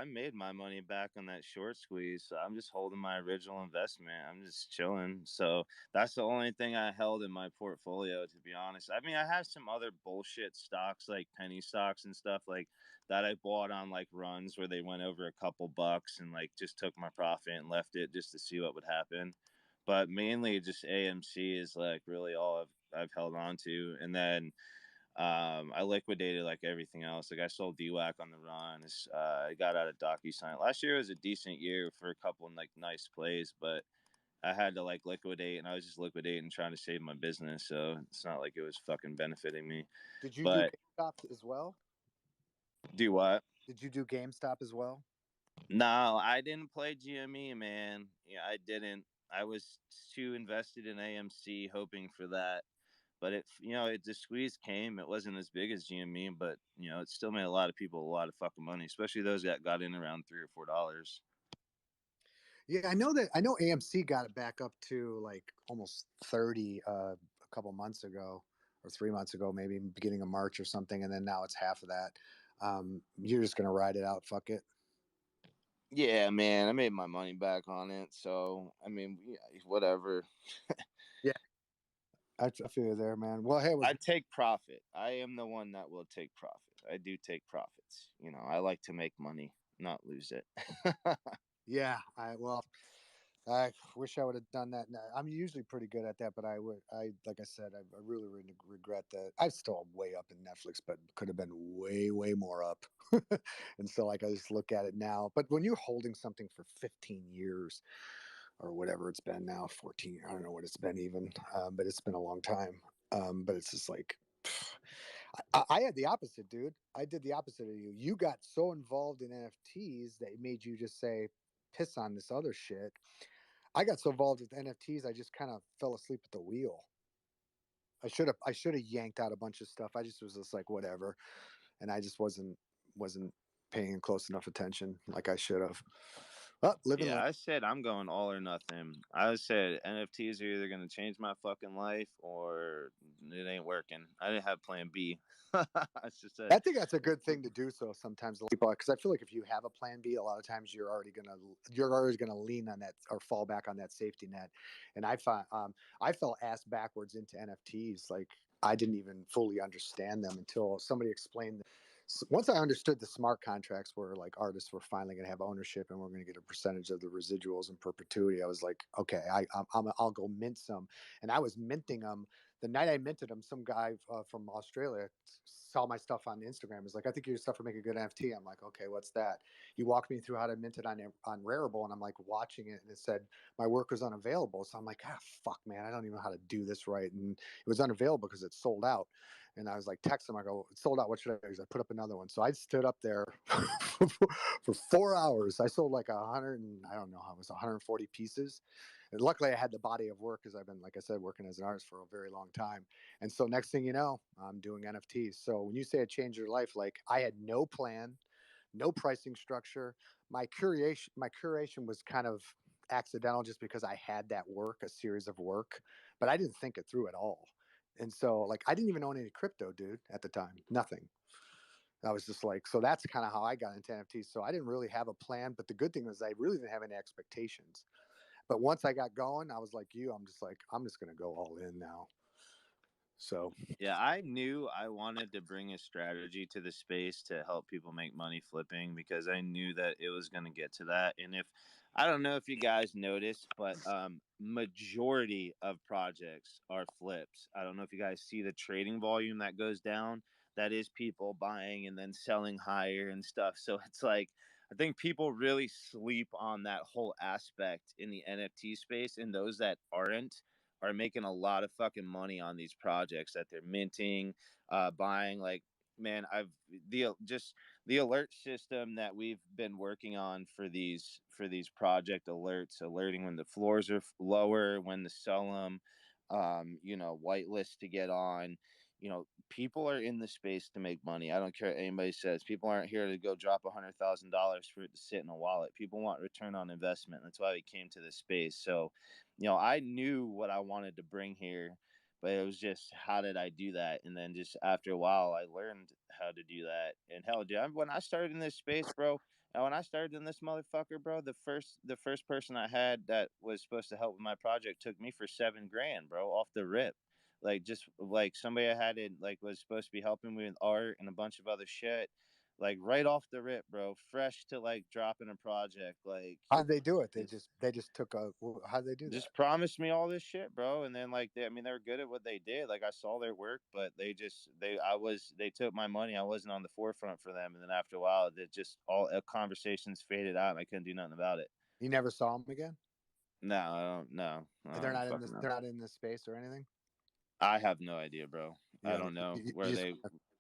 L: made my money back on that short squeeze. So I'm just holding my original investment. I'm just chilling. So that's the only thing I held in my portfolio, to be honest. I mean, I have some other bullshit stocks, like penny stocks and stuff like that I bought on like runs where they went over a couple bucks and like just took my profit and left it just to see what would happen. But mainly just AMC is like really all I've held on to. And then I liquidated like everything else. Like I sold DWAC on the runs. I got out of DocuSign. Last year was a decent year for a couple of like nice plays, but I had to like liquidate, and I was just liquidating, trying to save my business. So it's not like it was fucking benefiting me.
O: Did you do
L: But
O: GameStop as well?
L: do what?
O: Did you do GameStop as well?
L: No, I didn't play GME, man. Yeah, I didn't. I was too invested in AMC, hoping for that. But the squeeze came. It wasn't as big as GME, but it still made a lot of people a lot of fucking money, especially those that got in around $3 or $4.
O: Yeah, I know AMC got it back up to like almost 30 a couple months ago or 3 months ago, maybe beginning of March or something, and then now it's half of that. You're just gonna ride it out, fuck it.
L: Yeah, man, I made my money back on it, so I mean, yeah, whatever.
O: Yeah, I feel you there, man. Well, hey,
L: I take profit. I am the one that will take profit. I do take profits. I like to make money, not lose it.
O: Yeah, I wish I would have done that. I'm usually pretty good at that, but like I said, I really regret that. I'm still way up in Netflix, but could have been way, way more up. And so, like, I just look at it now. But when you're holding something for 15 years or whatever it's been now, 14, I don't know what it's been even, but it's been a long time. But it's just like, I had the opposite, dude. I did the opposite of you. You got so involved in NFTs that it made you just say, piss on this other shit. I got so involved with NFTs, I just kind of fell asleep at the wheel. I should have yanked out a bunch of stuff. I just was just like whatever, and I just wasn't paying close enough attention like I should have. Well,
L: Yeah, I said I'm going all or nothing. I said NFTs are either going to change my fucking life or it ain't working. I didn't have plan B. It's just
O: I think that's a good thing to do. So sometimes people, because I feel like if you have a plan B, a lot of times you're already gonna lean on that or fall back on that safety net. And I fell ass backwards into NFTs. Like I didn't even fully understand them until somebody explained. Once I understood the smart contracts where like artists were finally going to have ownership and we're going to get a percentage of the residuals in perpetuity, I was like, okay, I'll go mint some. And I was minting them. The night I minted them, some guy from Australia saw my stuff on Instagram. He's like, I think your stuff would make a good NFT. I'm like, okay, what's that? He walked me through how to mint it on Rarible, and I'm like watching it, and it said my work was unavailable. So I'm like, fuck, man, I don't even know how to do this right. And it was unavailable because it sold out. And I was like, text him. I go, it's sold out. What should I do? He's like, put up another one. So I stood up there for 4 hours. I sold like 100 and I don't know how it was 140 pieces. And luckily I had the body of work because I've been, like I said, working as an artist for a very long time. And so next thing you know, I'm doing NFTs. So when you say it changed your life, like I had no plan, no pricing structure. My curation was kind of accidental just because I had that work, a series of work, but I didn't think it through at all. And so like I didn't even own any crypto, dude, at the time. Nothing. I was just like, so that's kind of how I got into NFTs. So I didn't really have a plan, but the good thing was I really didn't have any expectations. But once I got going, I was like you, I'm just going to go all in now. So
L: yeah, I knew I wanted to bring a strategy to the space to help people make money flipping because I knew that it was going to get to that. And if I don't know if you guys noticed, but majority of projects are flips. I don't know if you guys see the trading volume that goes down. That is people buying and then selling higher and stuff. So it's like I think people really sleep on that whole aspect in the NFT space, and those that aren't are making a lot of fucking money on these projects that they're minting, buying. Like, man, the alert system that we've been working on for these project alerts, alerting when the floors are lower, when to sell them, whitelist to get on. People are in the space to make money. I don't care what anybody says. People aren't here to go drop $100,000 for it to sit in a wallet. People want return on investment. That's why we came to this space. So, I knew what I wanted to bring here, but it was just how did I do that? And then just after a while, I learned how to do that. And hell, dude, when I started in this space, bro, and when I started in this motherfucker, bro, the first person I had that was supposed to help with my project took me for $7,000, bro, off the rip. Like just like somebody I had it like was supposed to be helping me with art and a bunch of other shit. like right off the rip, bro, fresh to like dropping a project. Like,
O: How'd they do it? They just took a. How'd they do that?
L: just promised me all this shit, bro, and then like I mean, they're good at what they did. Like I saw their work, but they took my money. I wasn't on the forefront for them, and then after a while, it just all conversations faded out, and I couldn't do nothing about it.
O: You never saw them again?
L: No, I don't. No, I
O: They're
L: don't
O: not in this.
L: fucking know.
O: They're not in this space or anything.
L: I have no idea, bro. I
O: Yeah,
L: don't know
O: you
L: where
O: just
L: they.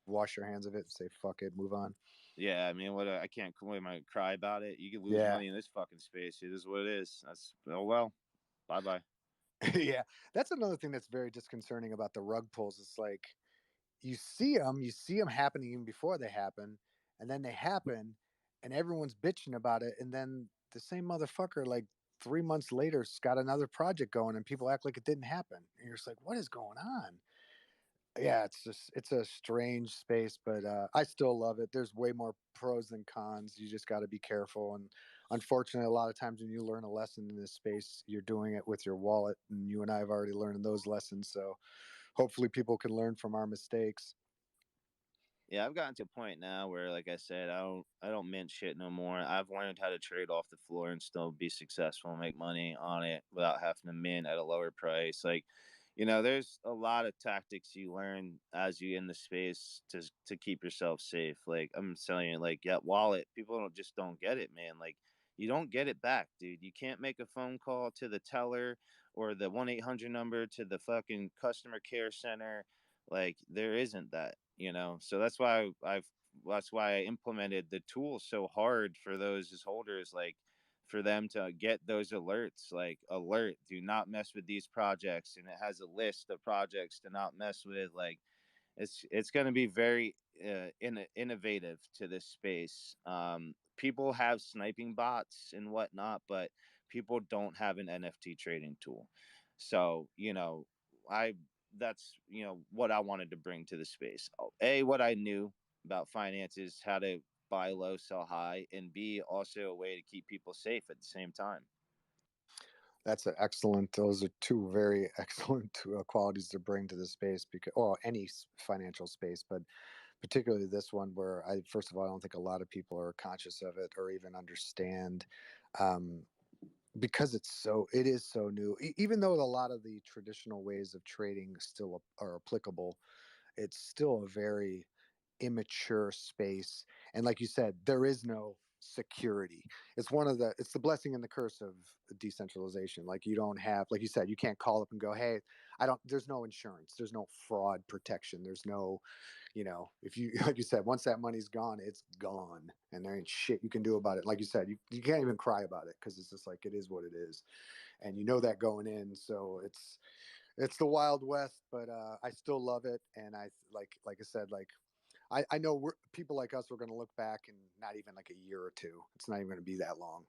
O: wash your hands of it and say fuck it, move on.
L: Yeah, I mean, I can't. What am I cry about it? You can lose
O: Yeah,
L: money in this fucking space. It is what it is. That's oh well. Bye bye.
O: yeah. That's another thing that's very disconcerting about the rug pulls. It's like you see them happening even before they happen, and then they happen, and everyone's bitching about it, and then the same motherfucker like 3 months later's got another project going, and people act like it didn't happen, and you're just like, what is going on? Yeah, it's a strange space, but I still love it. There's way more pros than cons. You just got to be careful, and unfortunately, a lot of times when you learn a lesson in this space, you're doing it with your wallet, and you and I have already learned those lessons. So hopefully, people can learn from our mistakes.
L: Yeah, I've gotten to a point now where, like I said, I don't mint shit no more. I've learned how to trade off the floor and still be successful and make money on it without having to mint at a lower price. Like, there's a lot of tactics you learn as you in the space to keep yourself safe. Like I'm telling you, like wallet, people don't get it, man. Like you don't get it back, dude. You can't make a phone call to the teller or the 1-800 number to the fucking customer care center. Like there isn't that, so that's why I implemented the tool so hard for those as holders, like for them to get those alerts, like alert, do not mess with these projects, and it has a list of projects to not mess with. Like it's going to be very innovative to this space. People have sniping bots and whatnot, but people don't have an NFT trading tool. So I that's what I wanted to bring to the space. What I knew about finances, how to buy low, sell high, and B, also a way to keep people safe at the same time.
O: That's an excellent. Those are two very excellent qualities to bring to the space, because, or any financial space, but particularly this one, where first of all, I don't think a lot of people are conscious of it or even understand, um, because it is so new. Even though a lot of the traditional ways of trading still are applicable, it's still a very immature space, and like you said, there is no security. It's the blessing and the curse of decentralization. Like you don't have, like you said, you can't call up and go, hey, I don't there's no insurance, there's no fraud protection, there's no, if you like you said, once that money's gone, it's gone, and there ain't shit you can do about it. Like you said, you can't even cry about it, because it's just like, it is what it is, and that going in. So it's the Wild West, but I still love it, and I like I said, like I know people like us are going to look back in not even like a year or two. It's not even going to be that long.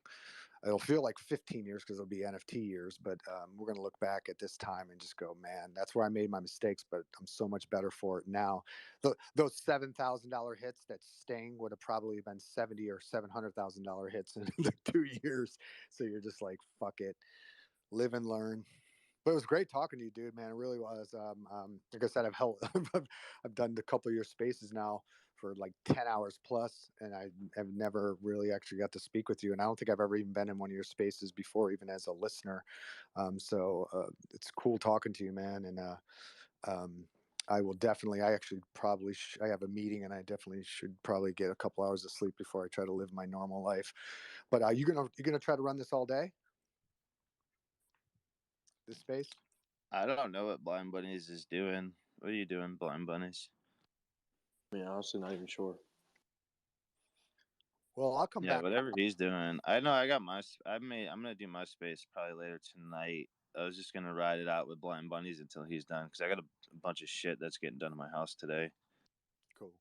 O: It'll feel like 15 years because it'll be NFT years, but we're going to look back at this time and just go, man, that's where I made my mistakes, but I'm so much better for it now. Those $7,000 hits that Sting would have probably been 70 or $700,000 hits in like 2 years. So you're just like, fuck it, live and learn. But it was great talking to you, dude, man. It really was. Like I said, I've done a couple of your spaces now for like 10 hours plus, and I have never really actually got to speak with you. And I don't think I've ever even been in one of your spaces before, even as a listener. So it's cool talking to you, man. And I will definitely, I actually probably, I have a meeting, and I definitely should probably get a couple hours of sleep before I try to live my normal life. But you gonna try to run this all day? This space?
L: I don't know what Blind Bunnies is doing. What are you doing, Blind Bunnies?
S: Yeah, honestly, not even sure.
O: Well, I'll come
L: Yeah,
O: back.
L: whatever he's doing. I know I got I'm gonna do my space probably later tonight. I was just gonna ride it out with Blind Bunnies until he's done, because I got a bunch of shit that's getting done in my house today.
O: Cool.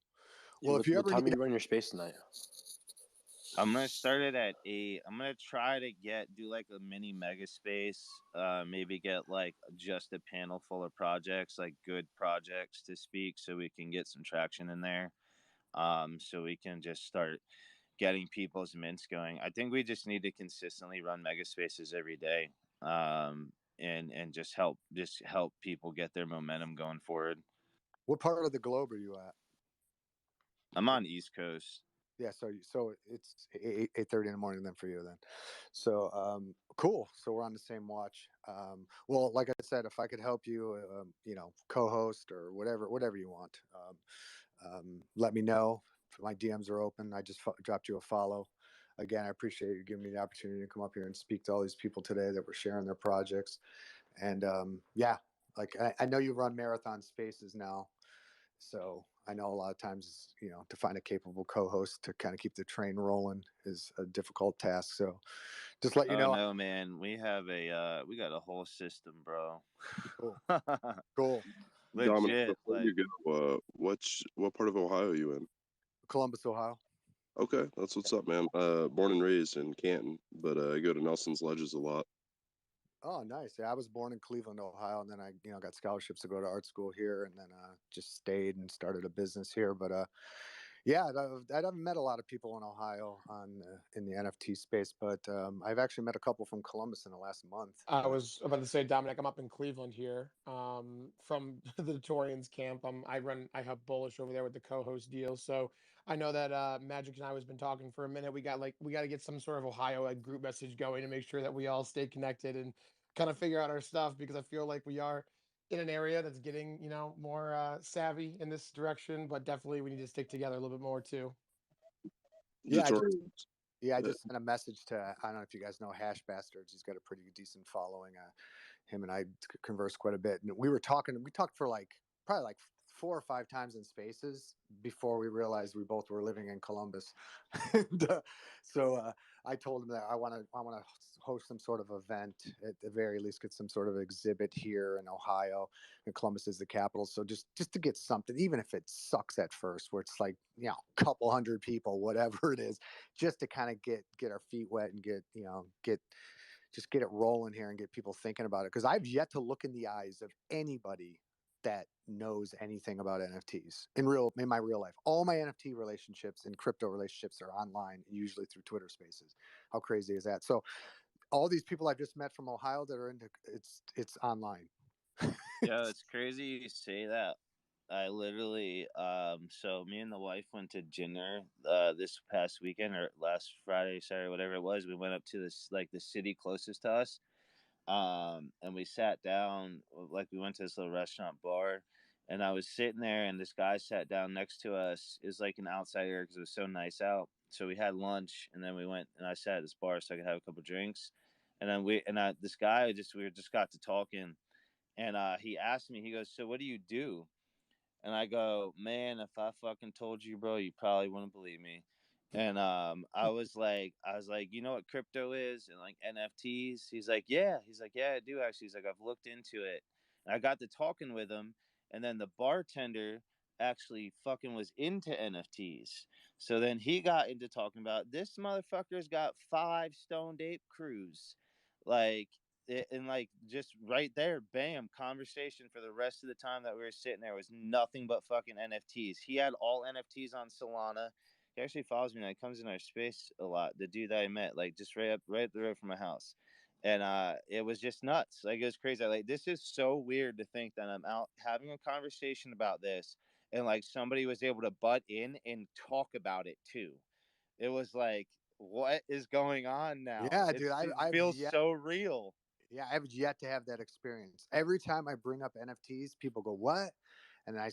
S: Yeah,
O: Well, if you
S: what
O: ever
S: time
O: need,
S: are you running your space tonight?
L: I'm gonna start it at 8. I'm gonna try to do like a mini mega space. Maybe get like just a panel full of projects, like good projects to speak, so we can get some traction in there. So we can just start getting people's mints going. I think we just need to consistently run mega spaces every day. And just help people get their momentum going forward.
O: what part of the globe are you at?
L: I'm on East Coast.
O: Yeah, so it's 8:30 in the morning then for you then. So cool. So we're on the same watch. Well, like I said, if I could help you, co-host or whatever you want, let me know. My DMs are open. I just dropped you a follow. Again, I appreciate you giving me the opportunity to come up here and speak to all these people today that were sharing their projects. And yeah, like I know you run marathon spaces now. So I know a lot of times, to find a capable co-host to kind of keep the train rolling is a difficult task. So just let you
L: Oh
O: know.
L: no, man, we have we got a whole system, bro.
O: Cool. Cool.
P: Dominic,
L: Legit,
P: before
L: like
P: you go, what part of Ohio are you in?
O: Columbus, Ohio.
P: Okay, that's what's up, man. Born and raised in Canton, but I go to Nelson's Ledges a lot.
O: Oh, nice. Yeah, I was born in Cleveland, Ohio, and then I, got scholarships to go to art school here, and then just stayed and started a business here. But yeah, I haven't met a lot of people in Ohio in the NFT space, but I've actually met a couple from Columbus in the last month.
U: I was about to say, Dominic, I'm up in Cleveland here, from the Torians camp. I help Bullish over there with the co-host deal. So I know that Magic and I has been talking for a minute. We got to get some sort of Ohio group message going to make sure that we all stay connected and kind of figure out our stuff, because I feel like we are in an area that's getting, more savvy in this direction, but definitely we need to stick together a little bit more too.
O: Yeah, I just sent a message to, I don't know if you guys know Hash Bastards. He's got a pretty decent following. Him and I conversed quite a bit, and we talked for probably like 4 or 5 times in spaces before we realized we both were living in Columbus. And, so I told him that I want to host some sort of event, at the very least get some sort of exhibit here in Ohio, and Columbus is the capital. So just to get something, even if it sucks at first, where it's like, a couple hundred people, whatever it is, just to kind of get our feet wet and get it rolling here and get people thinking about it. Because I've yet to look in the eyes of anybody that knows anything about NFTs in my real life. All my NFT relationships and crypto relationships are online, usually through Twitter Spaces. How crazy is that? So all these people I've just met from Ohio that are into it's online.
L: Yeah, it's crazy you say that. I literally, so me and the wife went to dinner this past weekend, or last Friday, Saturday, whatever it was. We went up to this, like, the city closest to us, and we sat down, like, we went to this little restaurant bar, and I was sitting there, and this guy sat down next to us. Is like an outsider because it was so nice out. So we had lunch, and then we went, and I sat at this bar so I could have a couple drinks, and then this guy we just got to talking, and he asked me, he goes, "So what do you do?" And I go, "Man, if I fucking told you, bro, you probably wouldn't believe me." And I was like, "You know what crypto is and like NFTs?" He's like, "Yeah." He's like, "Yeah, I do actually." He's like, "I've looked into it." And I got to talking with him, and then the bartender actually fucking was into NFTs. So then he got into talking about, this motherfucker's got 5 Stoned Ape crews. Like, and like, just right there, bam, conversation for the rest of the time that we were sitting there was nothing but fucking NFTs. He had all NFTs on Solana. He actually follows me now. He comes in our space a lot. The dude that I met, like, just right up the road from my house. And it was just nuts. Like, it was crazy. Like, this is so weird to think that I'm out having a conversation about this, and like somebody was able to butt in and talk about it too. It was like, what is going on now?
O: Yeah, dude,
L: It
O: I've
L: feels
O: yet
L: so real.
O: Yeah, I've yet to have that experience. Every time I bring up NFTs, people go, "What?" And I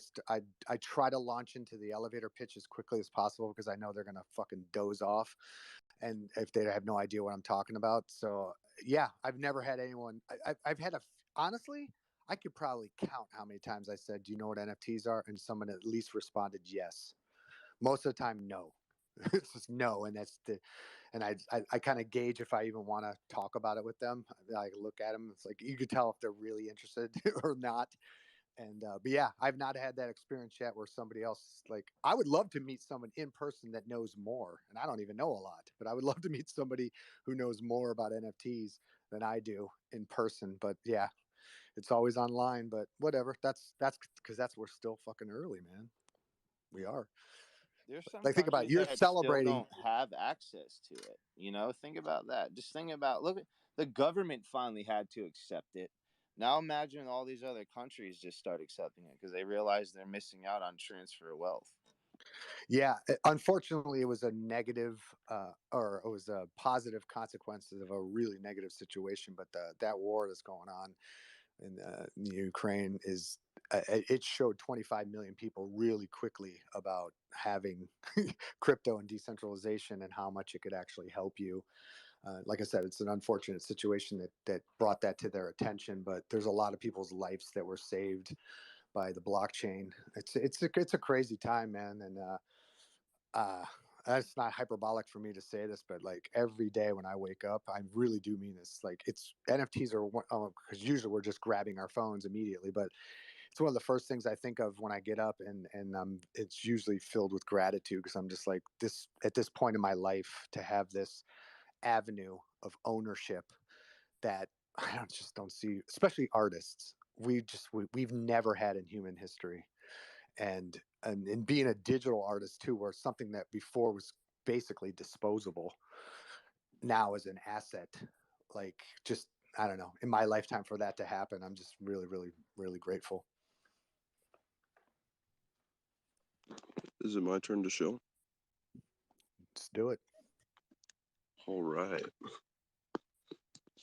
O: try to launch into the elevator pitch as quickly as possible because I know they're gonna fucking doze off, and if they have no idea what I'm talking about. So yeah, I've never had anyone. I've had honestly, I could probably count how many times I said, "Do you know what NFTs are?" and someone at least responded yes. Most of the time, no. It's just no, and I kind of gauge if I even want to talk about it with them. I look at them. It's like you could tell if they're really interested or not. And but yeah, I've not had that experience yet where somebody else, like, I would love to meet someone in person that knows more, and I don't even know a lot, but I would love to meet somebody who knows more about NFTs than I do in person. But yeah, it's always online. But whatever. That's because we're still fucking early, man. We are.
L: There's some
O: Like, think about it.
L: countries
O: You're
L: that still
O: celebrating.
L: don't have access to it. Think about that. Just think about, look, the government finally had to accept it. Now imagine all these other countries just start accepting it because they realize they're missing out on transfer of wealth.
O: Yeah, unfortunately, it was a negative, or it was a positive consequences of a really negative situation. But that war that's going on in Ukraine is it showed 25 million people really quickly about having crypto and decentralization and how much it could actually help you. Like I said, it's an unfortunate situation that brought that to their attention, but there's a lot of people's lives that were saved by the blockchain. It's a crazy time, man, and uh, that's not hyperbolic for me to say this, but like every day when I wake up, I really do mean this. Like it's NFTs are because usually we're just grabbing our phones immediately, but it's one of the first things I think of when I get up, and it's usually filled with gratitude because I'm just like this at this point in my life to have this avenue of ownership that just don't see, especially artists. We've never had in human history, and being a digital artist too, where something that before was basically disposable now is an asset. Like just I don't know, in my lifetime for that to happen, I'm just really, really, really grateful.
P: Is it my turn to show?
O: Let's do it.
P: All right.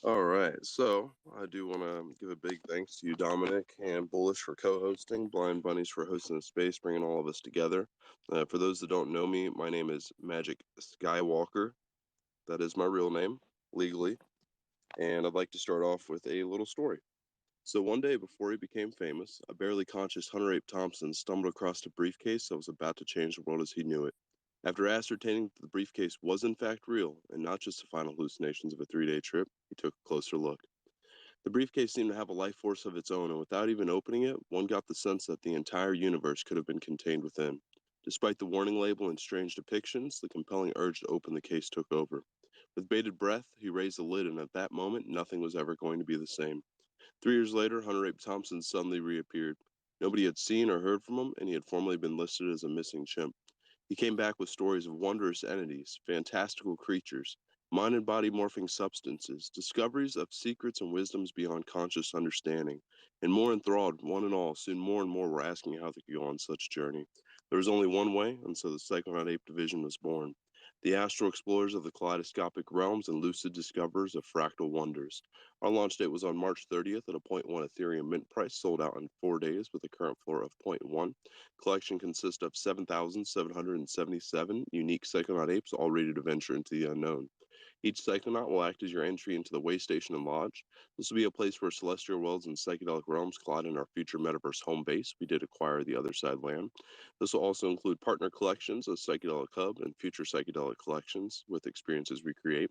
P: All right. So I do want to give a big thanks to you, Dominic, and Bullish for co-hosting, Blind Bunnies for hosting the space, bringing all of us together. For those that don't know me, my name is Magic Skywalker. That is my real name, legally. And I'd like to start off with a little story. So one day before he became famous, a barely conscious Hunter Ape Thompson stumbled across a briefcase that was about to change the world as he knew it. After ascertaining that the briefcase was in fact real and not just the final hallucinations of a 3-day trip, he took a closer look. The briefcase seemed to have a life force of its own, and without even opening it, one got the sense that the entire universe could have been contained within. Despite the warning label and strange depictions, the compelling urge to open the case took over. With bated breath, he raised the lid, and at that moment, nothing was ever going to be the same. 3 years later, Hunter Ape Thompson suddenly reappeared. Nobody had seen or heard from him, and he had formerly been listed as a missing chimp. He came back with stories of wondrous entities, fantastical creatures, mind and body morphing substances, discoveries of secrets and wisdoms beyond conscious understanding, and more enthralled, one and all, soon more and more were asking how they could go on such a journey. There was only one way, and so the Psychonaut Ape Division was born. The astral explorers of the kaleidoscopic realms and lucid discoverers of fractal wonders. Our launch date was on March 30th at a 0.1 Ethereum mint price, sold out in 4 days with a current floor of 0.1. Collection consists of 7,777 unique Psychonaut apes, all ready to venture into the unknown. Each Psychonaut will act as your entry into the way station and lodge. This will be a place where celestial worlds and psychedelic realms collide in our future metaverse home base. We did acquire the other side land. This will also include partner collections of Psychedelic Hub and future psychedelic collections with experiences we create.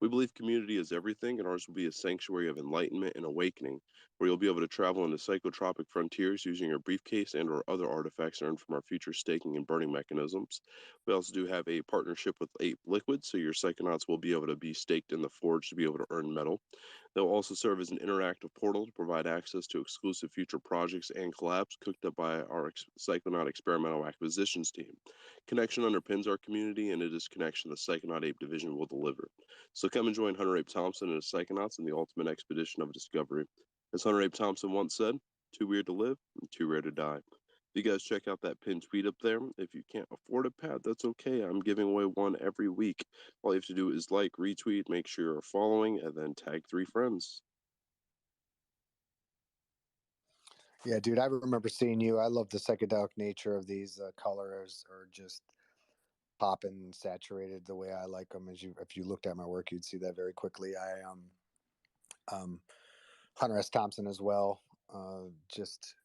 P: We believe community is everything, and ours will be a sanctuary of enlightenment and awakening, where you'll be able to travel into psychotropic frontiers using your briefcase and or other artifacts earned from our future staking and burning mechanisms. We also do have a partnership with Ape Liquid, so your psychonauts will be able to be staked in the forge to be able to earn metal. They'll also serve as an interactive portal to provide access to exclusive future projects and collabs cooked up by our Psychonaut Experimental Acquisitions team. Connection underpins our community, and it is connection the Psychonaut Ape Division will deliver. So come and join Hunter Ape Thompson and his Psychonauts in the ultimate expedition of discovery. As Hunter Ape Thompson once said, too weird to live and too rare to die. You guys check out that pinned tweet up there. If you can't afford a pad, that's okay. I'm giving away one every week. All you have to do is like, retweet, make sure you're following, and then tag 3 friends.
O: Yeah, dude, I remember seeing you. I love the psychedelic nature of these colors, are just popping and saturated the way I like them. If you looked at my work, you'd see that very quickly. Hunter S. Thompson as well. Just